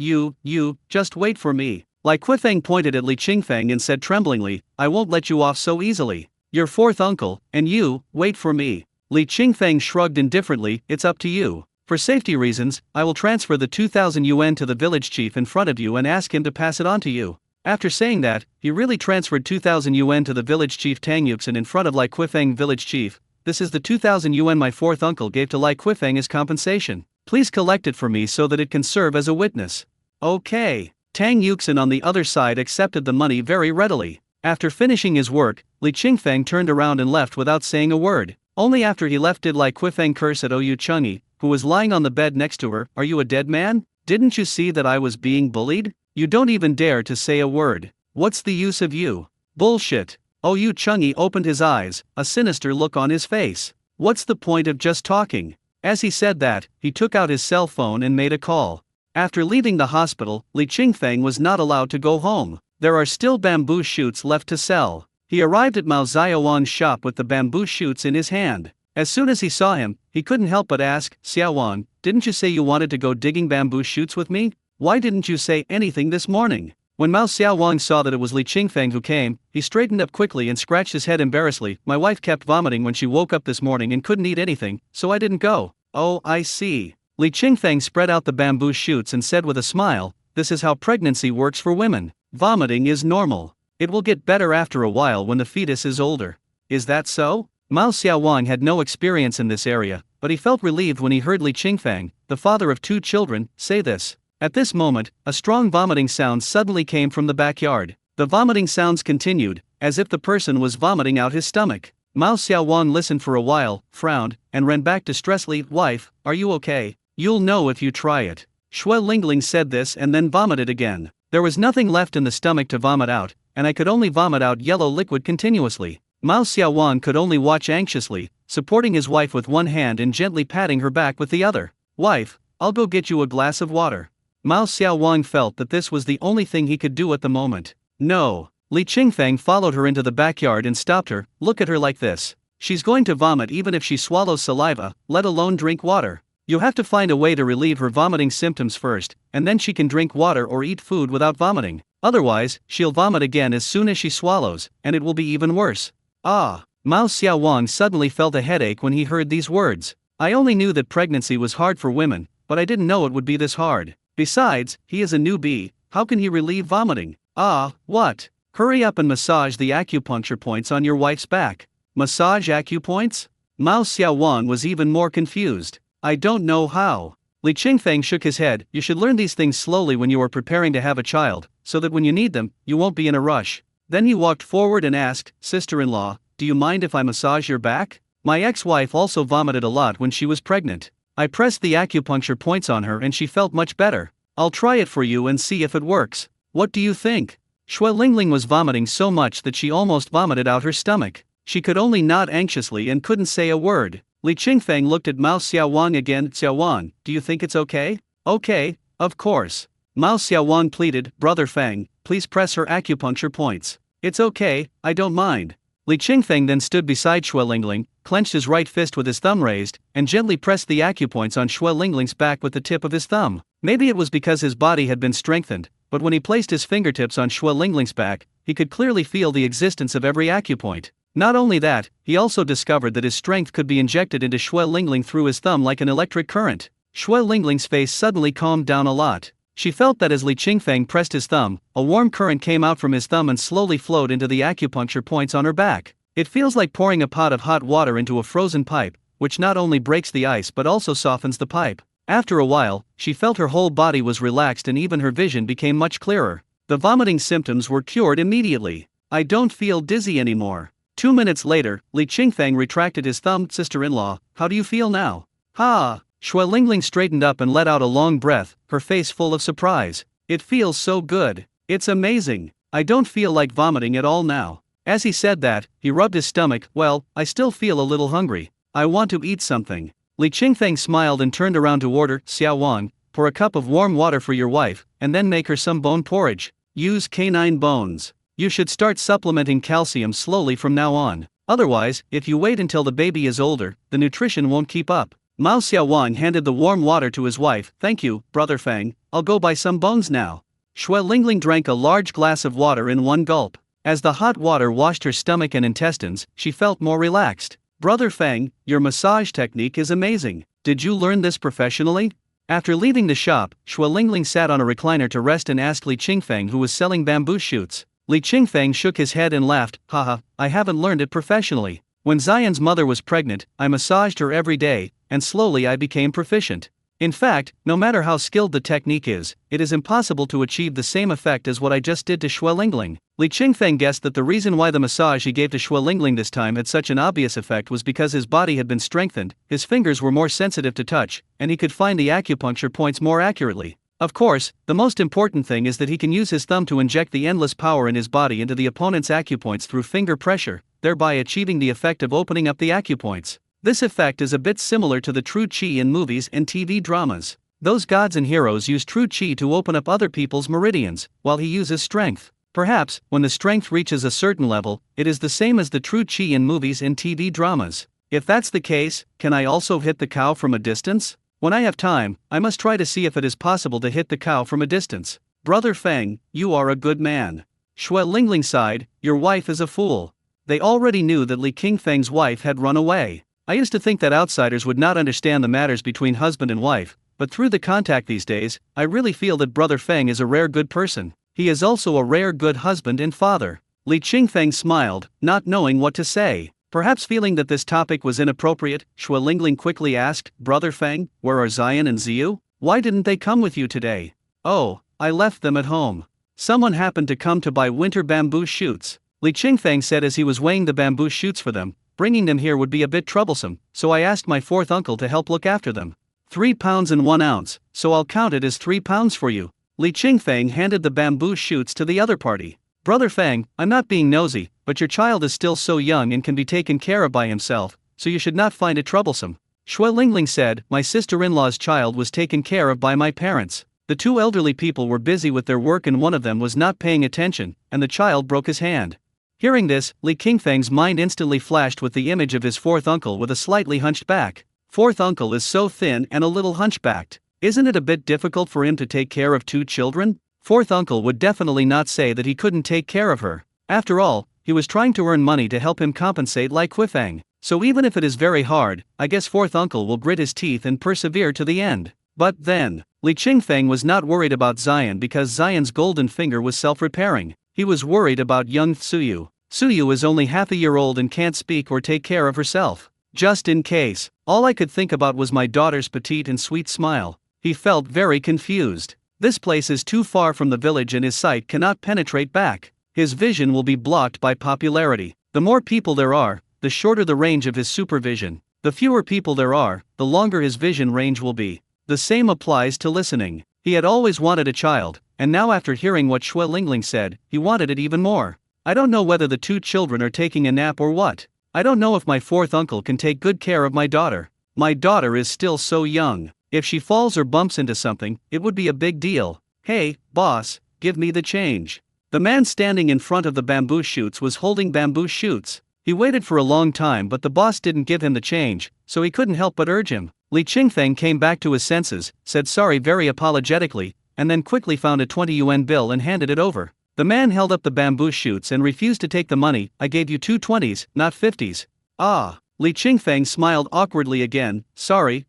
just wait for me. Lai Quifeng pointed at Li Qingfeng and said tremblingly, I won't let you off so easily. Your fourth uncle, and you, wait for me. Li Qingfeng shrugged indifferently, it's up to you. For safety reasons, I will transfer the 2,000 yuan to the village chief in front of you and ask him to pass it on to you. After saying that, he really transferred 2,000 yuan to the village chief Tang Yuxin in front of Lai Quifeng. Village chief, this is the 2,000 yuan my fourth uncle gave to Lai Quifeng as compensation. Please collect it for me so that it can serve as a witness. Okay. Tang Yuxin on the other side accepted the money very readily. After finishing his work, Li Qingfeng turned around and left without saying a word. Only after he left did Lai Quifeng curse at Oyu Chunyi, who was lying on the bed next to her. Are you a dead man? Didn't you see that I was being bullied? You don't even dare to say a word. What's the use of you? Bullshit. Oh, Yu Chungi opened his eyes, a sinister look on his face. What's the point of just talking? As he said that, he took out his cell phone and made a call. After leaving the hospital, Li Qingfeng was not allowed to go home. There are still bamboo shoots left to sell. He arrived at Mao Xiaowan's shop with the bamboo shoots in his hand. As soon as he saw him, he couldn't help but ask, Xiaowan, didn't you say you wanted to go digging bamboo shoots with me? Why didn't you say anything this morning? When Mao Xiaowan saw that it was Li Qingfeng who came, he straightened up quickly and scratched his head embarrassedly. My wife kept vomiting when she woke up this morning and couldn't eat anything, so I didn't go. Oh, I see. Li Qingfeng spread out the bamboo shoots and said with a smile, this is how pregnancy works for women. Vomiting is normal. It will get better after a while when the fetus is older. Is that so? Mao Xiaowan had no experience in this area, but he felt relieved when he heard Li Qingfeng, the father of 2 children, say this. At this moment, a strong vomiting sound suddenly came from the backyard. The vomiting sounds continued, as if the person was vomiting out his stomach. Mao Xiaowan listened for a while, frowned, and ran back distressfully. Wife, are you okay? You'll know if you try it. Xue Lingling said this and then vomited again. There was nothing left in the stomach to vomit out, and I could only vomit out yellow liquid continuously. Mao Xiaowan could only watch anxiously, supporting his wife with one hand and gently patting her back with the other. Wife, I'll go get you a glass of water. Mao Xiaowan felt that this was the only thing he could do at the moment. No. Li Qingfeng followed her into the backyard and stopped her. Look at her like this. She's going to vomit even if she swallows saliva, let alone drink water. You have to find a way to relieve her vomiting symptoms first, and then she can drink water or eat food without vomiting. Otherwise, she'll vomit again as soon as she swallows, and it will be even worse. Ah. Mao Xiaowan suddenly felt a headache when he heard these words. I only knew that pregnancy was hard for women, but I didn't know it would be this hard. Besides, he is a newbie, how can he relieve vomiting? Ah, what? Hurry up and massage the acupuncture points on your wife's back. Massage acupoints? Mao Xiaowan was even more confused. I don't know how. Li Qingfeng shook his head. You should learn these things slowly when you are preparing to have a child, so that when you need them, you won't be in a rush. Then he walked forward and asked, Sister-in-law, do you mind if I massage your back? My ex-wife also vomited a lot when she was pregnant. I pressed the acupuncture points on her and she felt much better. I'll try it for you and see if it works. What do you think? Xue Lingling was vomiting so much that she almost vomited out her stomach. She could only nod anxiously and couldn't say a word. Li Qingfeng looked at Mao Xiaowan again. Xiaowan, do you think it's okay? Okay, of course. Mao Xiaowan pleaded, Brother Feng, please press her acupuncture points. It's okay, I don't mind. Li Qingfeng then stood beside Xue Lingling, clenched his right fist with his thumb raised, and gently pressed the acupoints on Xue Lingling's back with the tip of his thumb. Maybe it was because his body had been strengthened, but when he placed his fingertips on Xue Lingling's back, he could clearly feel the existence of every acupoint. Not only that, he also discovered that his strength could be injected into Xue Lingling through his thumb like an electric current. Xue Lingling's face suddenly calmed down a lot. She felt that as Li Qingfeng pressed his thumb, a warm current came out from his thumb and slowly flowed into the acupuncture points on her back. It feels like pouring a pot of hot water into a frozen pipe, which not only breaks the ice but also softens the pipe. After a while, she felt her whole body was relaxed and even her vision became much clearer. The vomiting symptoms were cured immediately. I don't feel dizzy anymore. 2 minutes later, Li Qingfeng retracted his thumb. Sister-in-law, how do you feel now? Ha! Xue Lingling straightened up and let out a long breath, her face full of surprise. It feels so good. It's amazing. I don't feel like vomiting at all now. As he said that, he rubbed his stomach. Well, I still feel a little hungry. I want to eat something. Li Qingfeng smiled and turned around to order, Xiaowan, pour a cup of warm water for your wife, and then make her some bone porridge. Use canine bones. You should start supplementing calcium slowly from now on. Otherwise, if you wait until the baby is older, the nutrition won't keep up. Mao Xiaowan handed the warm water to his wife. Thank you, Brother Feng, I'll go buy some bones now. Xue Lingling drank a large glass of water in one gulp. As the hot water washed her stomach and intestines, she felt more relaxed. Brother Feng, your massage technique is amazing. Did you learn this professionally? After leaving the shop, Xue Lingling sat on a recliner to rest and asked Li Qingfeng who was selling bamboo shoots. Li Qingfeng shook his head and laughed. Haha, I haven't learned it professionally. When Xian's mother was pregnant, I massaged her every day, and slowly I became proficient. In fact, no matter how skilled the technique is, it is impossible to achieve the same effect as what I just did to Xue Lingling. Li Qingfeng guessed that the reason why the massage he gave to Xue Lingling this time had such an obvious effect was because his body had been strengthened, his fingers were more sensitive to touch, and he could find the acupuncture points more accurately. Of course, the most important thing is that he can use his thumb to inject the endless power in his body into the opponent's acupoints through finger pressure, thereby achieving the effect of opening up the acupoints. This effect is a bit similar to the true chi in movies and TV dramas. Those gods and heroes use true chi to open up other people's meridians, while he uses strength. Perhaps, when the strength reaches a certain level, it is the same as the true chi in movies and TV dramas. If that's the case, can I also hit the cow from a distance? When I have time, I must try to see if it is possible to hit the cow from a distance. Brother Feng, you are a good man. Xue Lingling sighed, your wife is a fool. They already knew that Li Qingfeng's wife had run away. I used to think that outsiders would not understand the matters between husband and wife, but through the contact these days, I really feel that Brother Feng is a rare good person. He is also a rare good husband and father. Li Qingfeng smiled, not knowing what to say. Perhaps feeling that this topic was inappropriate, Xue Lingling quickly asked, Brother Feng, where are Zion and Ziyu? Why didn't they come with you today? Oh, I left them at home. Someone happened to come to buy winter bamboo shoots. Li Qingfeng said as he was weighing the bamboo shoots for them. Bringing them here would be a bit troublesome, so I asked my fourth uncle to help look after them. 3 pounds and 1 ounce, so I'll count it as 3 pounds for you. Li Qingfeng handed the bamboo shoots to the other party. Brother Feng, I'm not being nosy, but your child is still so young and can be taken care of by himself, so you should not find it troublesome. Xue Lingling said, my sister-in-law's child was taken care of by my parents. The 2 elderly people were busy with their work and one of them was not paying attention, and the child broke his hand. Hearing this, Li Qingfeng's mind instantly flashed with the image of his fourth uncle with a slightly hunched back. Fourth uncle is so thin and a little hunchbacked. Isn't it a bit difficult for him to take care of 2 children? Fourth uncle would definitely not say that he couldn't take care of her. After all, he was trying to earn money to help him compensate Li Qifeng. So even if it is very hard, I guess fourth uncle will grit his teeth and persevere to the end. But then, Li Qingfeng was not worried about Zion because Zion's golden finger was self-repairing. He was worried about young Suyu. Suyu is only half a year old and can't speak or take care of herself. Just in case, all I could think about was my daughter's petite and sweet smile. He felt very confused. This place is too far from the village and his sight cannot penetrate back. His vision will be blocked by popularity. The more people there are, the shorter the range of his supervision. The fewer people there are, the longer his vision range will be. The same applies to listening. He had always wanted a child, and now after hearing what Xue Lingling said, he wanted it even more. I don't know whether the 2 children are taking a nap or what. I don't know if my fourth uncle can take good care of my daughter. My daughter is still so young. If she falls or bumps into something, it would be a big deal. Hey, boss, give me the change. The man standing in front of the bamboo shoots was holding bamboo shoots. He waited for a long time but the boss didn't give him the change, so he couldn't help but urge him. Li Qingfeng came back to his senses, said sorry very apologetically, and then quickly found a 20 yuan bill and handed it over. The man held up the bamboo shoots and refused to take the money. I gave you 2 20s, not 50s. Ah. Li Qingfeng smiled awkwardly again, sorry.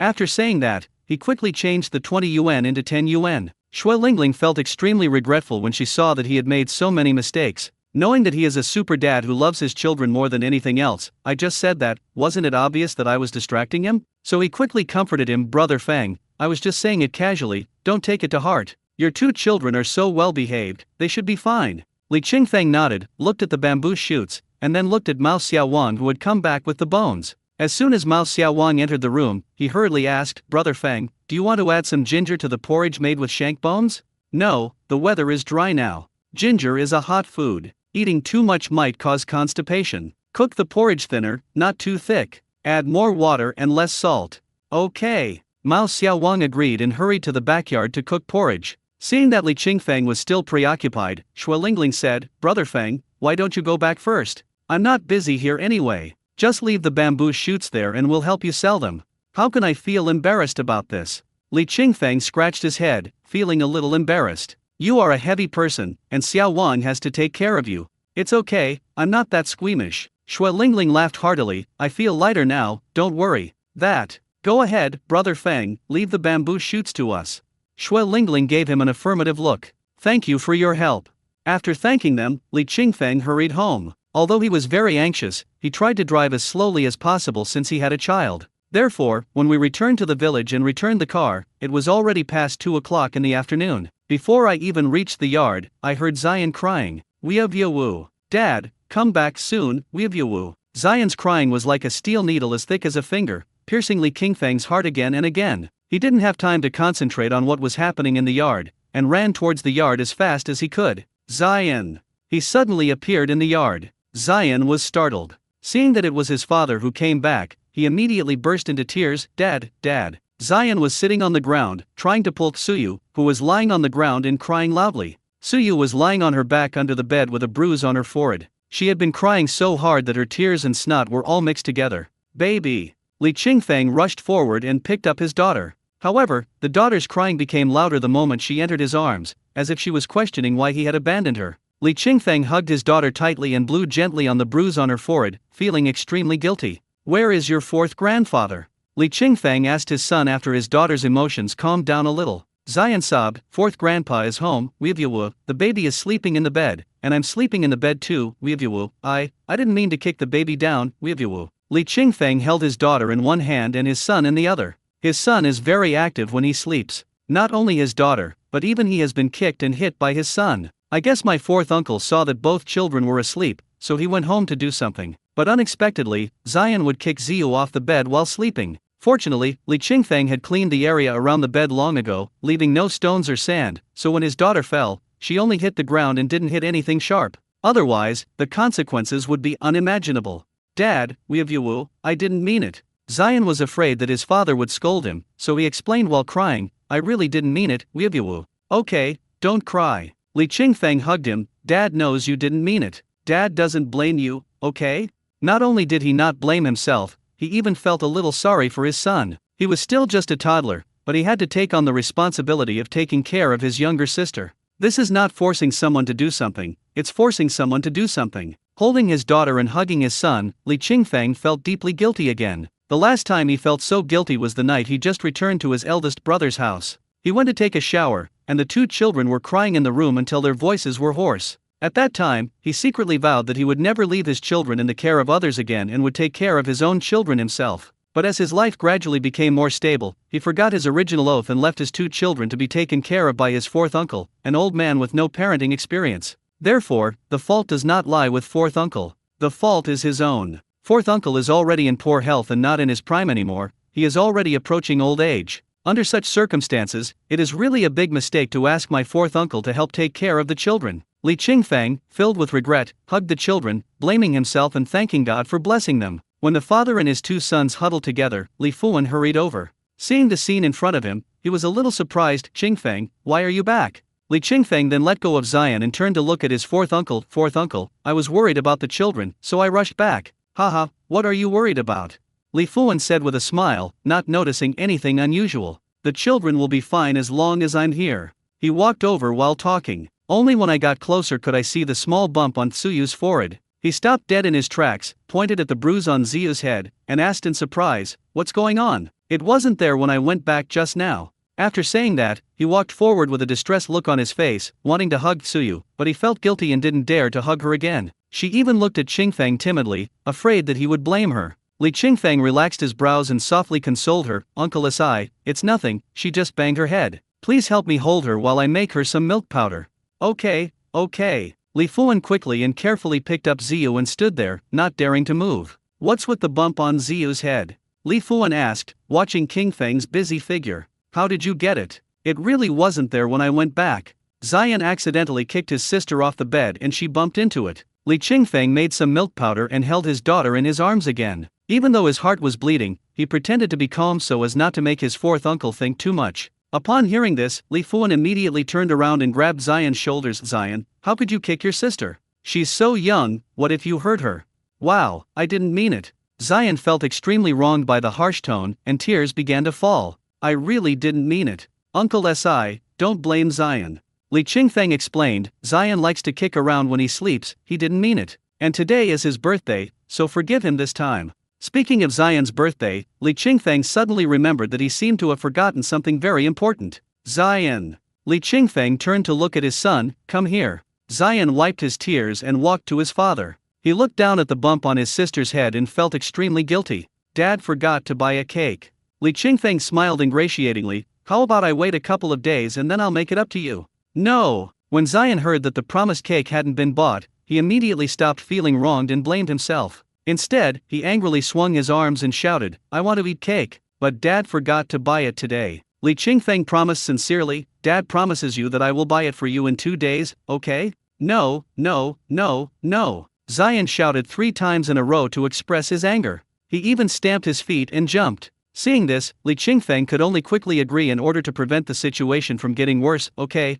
After saying that, he quickly changed the 20 yuan into 10 yuan. Xue Lingling felt extremely regretful when she saw that he had made so many mistakes. Knowing that he is a super dad who loves his children more than anything else, I just said that, wasn't it obvious that I was distracting him? So he quickly comforted him, Brother Feng, I was just saying it casually, don't take it to heart. Your 2 children are so well behaved, they should be fine. Li Qingfeng nodded, looked at the bamboo shoots, and then looked at Mao Xiaowang who had come back with the bones. As soon as Mao Xiaowang entered the room, he hurriedly asked, Brother Feng, do you want to add some ginger to the porridge made with shank bones? No, the weather is dry now. Ginger is a hot food. Eating too much might cause constipation. Cook the porridge thinner, not too thick. Add more water and less salt. Okay. Mao Xiaowang agreed and hurried to the backyard to cook porridge. Seeing that Li Qingfeng was still preoccupied, Xue Lingling said, Brother Feng, why don't you go back first? I'm not busy here anyway. Just leave the bamboo shoots there and we'll help you sell them. How can I feel embarrassed about this? Li Qingfeng scratched his head, feeling a little embarrassed. You are a heavy person, and Xiao Wang has to take care of you. It's okay, I'm not that squeamish. Xue Lingling laughed heartily, I feel lighter now, don't worry. That. Go ahead, Brother Feng, leave the bamboo shoots to us. Xue Lingling gave him an affirmative look. Thank you for your help. After thanking them, Li Qingfeng hurried home. Although he was very anxious, he tried to drive as slowly as possible since he had a child. Therefore, when we returned to the village and returned the car, it was already past 2 o'clock in the afternoon. Before I even reached the yard, I heard Zion crying, Weeavyawoo. Dad, come back soon, Weeavyawoo. Zion's crying was like a steel needle as thick as a finger, piercing Li Qingfeng's heart again and again. He didn't have time to concentrate on what was happening in the yard, and ran towards the yard as fast as he could. Zion! He suddenly appeared in the yard. Zion was startled. Seeing that it was his father who came back, he immediately burst into tears. Dad, Dad. Zion was sitting on the ground, trying to pull Suyu, who was lying on the ground and crying loudly. Suyu was lying on her back under the bed with a bruise on her forehead. She had been crying so hard that her tears and snot were all mixed together. Baby! Li Qingfeng rushed forward and picked up his daughter. However, the daughter's crying became louder the moment she entered his arms, as if she was questioning why he had abandoned her. Li Qingfeng hugged his daughter tightly and blew gently on the bruise on her forehead, feeling extremely guilty. Where is your fourth grandfather? Li Qingfeng asked his son after his daughter's emotions calmed down a little. Zion sobbed, fourth grandpa is home, Weevyuwu, the baby is sleeping in the bed, and I'm sleeping in the bed too, Weevyuwu, I didn't mean to kick the baby down, Weevyuwu. Li Qingfeng held his daughter in one hand and his son in the other. His son is very active when he sleeps. Not only his daughter, but even he has been kicked and hit by his son. I guess my fourth uncle saw that both children were asleep, so he went home to do something. But unexpectedly, Zion would kick Ziyu off the bed while sleeping. Fortunately, Li Qingfeng had cleaned the area around the bed long ago, leaving no stones or sand, so when his daughter fell, she only hit the ground and didn't hit anything sharp. Otherwise, the consequences would be unimaginable. Dad, Weevyuwu, I didn't mean it. Zion was afraid that his father would scold him, so he explained while crying, I really didn't mean it, Weevyuwu. Okay, don't cry. Li Qingfeng hugged him. Dad knows you didn't mean it. Dad doesn't blame you, okay? Not only did he not blame himself, he even felt a little sorry for his son. He was still just a toddler, but he had to take on the responsibility of taking care of his younger sister. This is not forcing someone to do something, it's forcing someone to do something. Holding his daughter and hugging his son, Li Qingfeng felt deeply guilty again. The last time he felt so guilty was the night he just returned to his eldest brother's house. He went to take a shower, and the two children were crying in the room until their voices were hoarse. At that time, he secretly vowed that he would never leave his children in the care of others again and would take care of his own children himself. But as his life gradually became more stable, he forgot his original oath and left his two children to be taken care of by his fourth uncle, an old man with no parenting experience. Therefore, the fault does not lie with fourth uncle. The fault is his own. Fourth uncle is already in poor health and not in his prime anymore, he is already approaching old age. Under such circumstances, it is really a big mistake to ask my fourth uncle to help take care of the children. Li Qingfeng, filled with regret, hugged the children, blaming himself and thanking God for blessing them. When the father and his two sons huddled together, Li Fuan hurried over. Seeing the scene in front of him, he was a little surprised. Qingfeng, why are you back? Li Qingfeng then let go of Zion and turned to look at his fourth uncle. Fourth uncle, I was worried about the children, so I rushed back. Haha, what are you worried about? Li Fuan said with a smile, not noticing anything unusual. The children will be fine as long as I'm here. He walked over while talking. Only when I got closer could I see the small bump on Tsuyu's forehead. He stopped dead in his tracks, pointed at the bruise on Ziyu's head, and asked in surprise, what's going on? It wasn't there when I went back just now. After saying that, he walked forward with a distressed look on his face, wanting to hug Tsuyu, but he felt guilty and didn't dare to hug her again. She even looked at Qingfeng timidly, afraid that he would blame her. Li Qingfeng relaxed his brows and softly consoled her, Uncle Asai, it's nothing, she just banged her head. Please help me hold her while I make her some milk powder. Okay. Li Fuan quickly and carefully picked up Ziyu and stood there, not daring to move. What's with the bump on Ziyu's head? Li Fuan asked, watching Qingfeng's busy figure. How did you get it? It really wasn't there when I went back. Zion accidentally kicked his sister off the bed and she bumped into it. Li Qingfeng made some milk powder and held his daughter in his arms again. Even though his heart was bleeding, he pretended to be calm so as not to make his fourth uncle think too much. Upon hearing this, Li Fuan immediately turned around and grabbed Zion's shoulders. Zion, how could you kick your sister? She's so young, what if you hurt her? Wow, I didn't mean it. Zion felt extremely wronged by the harsh tone, and tears began to fall. I really didn't mean it. Uncle Si, don't blame Zion. Li Qingfeng explained, Zion likes to kick around when he sleeps, he didn't mean it. And today is his birthday, so forgive him this time. Speaking of Zion's birthday, Li Qingfeng suddenly remembered that he seemed to have forgotten something very important. Zion. Li Qingfeng turned to look at his son, come here. Zion wiped his tears and walked to his father. He looked down at the bump on his sister's head and felt extremely guilty. Dad forgot to buy a cake. Li Qingfeng smiled ingratiatingly, how about I wait a couple of days and then I'll make it up to you? No. When Zion heard that the promised cake hadn't been bought, he immediately stopped feeling wronged and blamed himself. Instead, he angrily swung his arms and shouted, I want to eat cake. but Dad forgot to buy it today. Li Qingfeng promised sincerely, Dad promises you that I will buy it for you in 2 days, okay? No, no, no, no. Zion shouted 3 times in a row to express his anger. He even stamped his feet and jumped. Seeing this, Li Qingfeng could only quickly agree in order to prevent the situation from getting worse. Okay,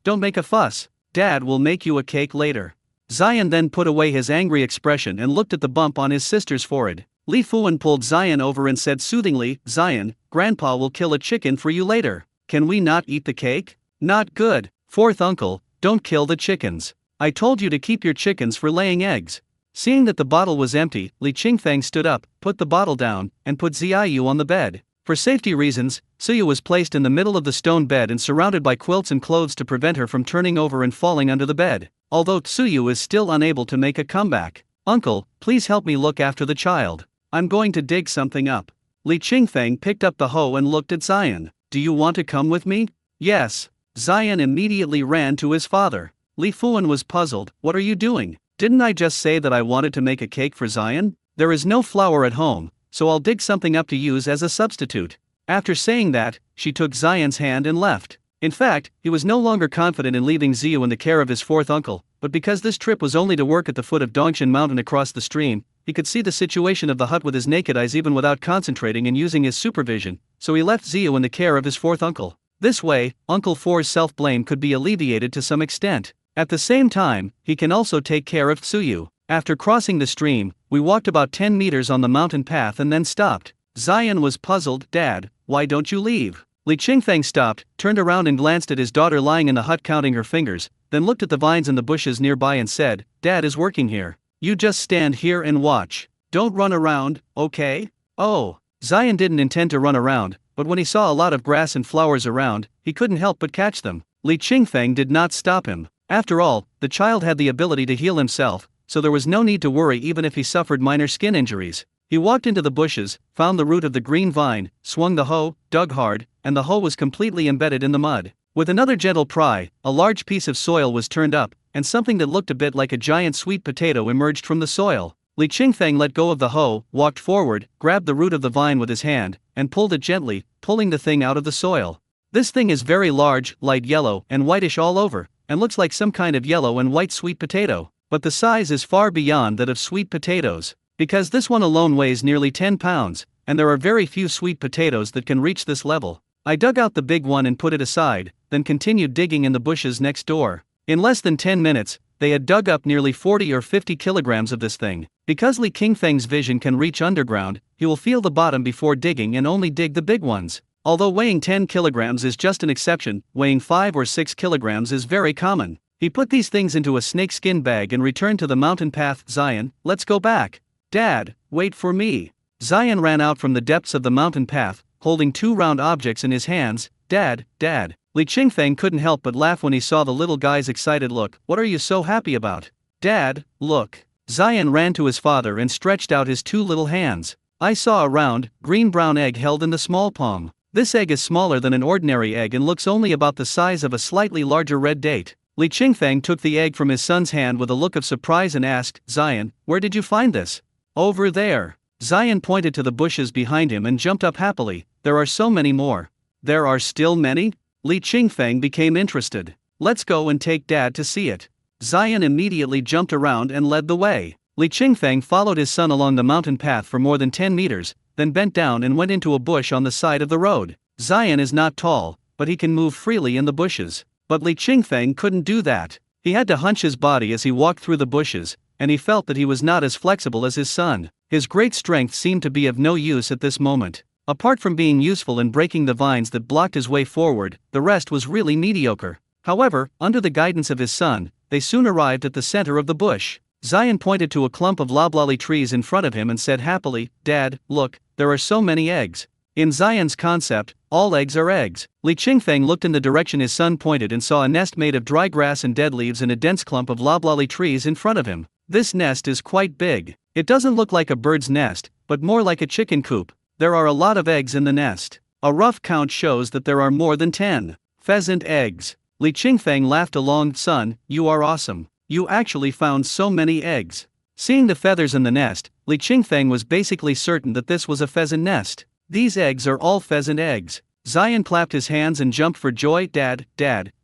don't make a fuss. Dad will make you a cake later. Zion then put away his angry expression and looked at the bump on his sister's forehead. Li Fuan pulled Zion over and said soothingly, Zion, Grandpa will kill a chicken for you later. Can we not eat the cake? Not good. Fourth uncle, don't kill the chickens. I told you to keep your chickens for laying eggs. Seeing that the bottle was empty, Li Qingfeng stood up, put the bottle down, and put Ziyu on the bed. For safety reasons, Suyu was placed in the middle of the stone bed and surrounded by quilts and clothes to prevent her from turning over and falling under the bed. Although Tsuyu is still unable to make a comeback. Uncle, please help me look after the child. I'm going to dig something up. Li Qingfeng picked up the hoe and looked at Zion. Do you want to come with me? Yes. Zion immediately ran to his father. Li Fuan was puzzled. What are you doing? Didn't I just say that I wanted to make a cake for Zion? There is no flour at home, so I'll dig something up to use as a substitute. After saying that, she took Zion's hand and left. In fact, he was no longer confident in leaving Ziyu in the care of his fourth uncle, but because this trip was only to work at the foot of Dongshan Mountain across the stream, he could see the situation of the hut with his naked eyes even without concentrating and using his supervision, so he left Ziyu in the care of his fourth uncle. This way, Uncle Four's self-blame could be alleviated to some extent. At the same time, he can also take care of Tsuyu. After crossing the stream, we walked about 10 meters on the mountain path and then stopped. Zion was puzzled. Dad, why don't you leave? Li Qingfeng stopped, turned around and glanced at his daughter lying in the hut counting her fingers, then looked at the vines and the bushes nearby and said, Dad is working here. You just stand here and watch. Don't run around, okay? Oh. Zion didn't intend to run around, but when he saw a lot of grass and flowers around, he couldn't help but catch them. Li Qingfeng did not stop him. After all, the child had the ability to heal himself, so there was no need to worry even if he suffered minor skin injuries. He walked into the bushes, found the root of the green vine, swung the hoe, dug hard, and the hoe was completely embedded in the mud. With another gentle pry, a large piece of soil was turned up, and something that looked a bit like a giant sweet potato emerged from the soil. Li Qingfeng let go of the hoe, walked forward, grabbed the root of the vine with his hand, and pulled it gently, pulling the thing out of the soil. This thing is very large, light yellow, and whitish all over, and looks like some kind of yellow and white sweet potato, but the size is far beyond that of sweet potatoes. Because this one alone weighs nearly 10 pounds, and there are very few sweet potatoes that can reach this level. I dug out the big one and put it aside, then continued digging in the bushes next door. In less than 10 minutes, they had dug up nearly 40 or 50 kilograms of this thing. Because Li Qingfeng's vision can reach underground, he will feel the bottom before digging and only dig the big ones. Although weighing 10 kilograms is just an exception, weighing 5 or 6 kilograms is very common. He put these things into a snakeskin bag and returned to the mountain path. Zion, let's go back. Dad, wait for me. Zion ran out from the depths of the mountain path, holding 2 round objects in his hands. Dad. Li Qingfeng couldn't help but laugh when he saw the little guy's excited look. What are you so happy about? Dad, look. Zion ran to his father and stretched out his 2 little hands. I saw a round, green-brown egg held in the small palm. This egg is smaller than an ordinary egg and looks only about the size of a slightly larger red date. Li Qingfeng took the egg from his son's hand with a look of surprise and asked, Zion, where did you find this? Over there. Zion pointed to the bushes behind him and jumped up happily. There are so many more. There are still many? Li Qingfeng became interested. Let's go and take Dad to see it. Zion immediately jumped around and led the way. Li Qingfeng followed his son along the mountain path for more than 10 meters, then bent down and went into a bush on the side of the road. Zion is not tall, but he can move freely in the bushes. But Li Qingfeng couldn't do that. He had to hunch his body as he walked through the bushes, and he felt that he was not as flexible as his son. His great strength seemed to be of no use at this moment. Apart from being useful in breaking the vines that blocked his way forward, the rest was really mediocre. However, under the guidance of his son, they soon arrived at the center of the bush. Zion pointed to a clump of loblolly trees in front of him and said happily, Dad, look, there are so many eggs. In Zion's concept, all eggs are eggs. Li Qingfeng looked in the direction his son pointed and saw a nest made of dry grass and dead leaves in a dense clump of loblolly trees in front of him. This nest is quite big. It doesn't look like a bird's nest, but more like a chicken coop. There are a lot of eggs in the nest. A rough count shows that there are more than 10 pheasant eggs. Li Qingfeng laughed along. Son, you are awesome. You actually found so many eggs. Seeing the feathers in the nest, Li Qingfeng was basically certain that this was a pheasant nest. These eggs are all pheasant eggs. Zion clapped his hands and jumped for joy. Dad,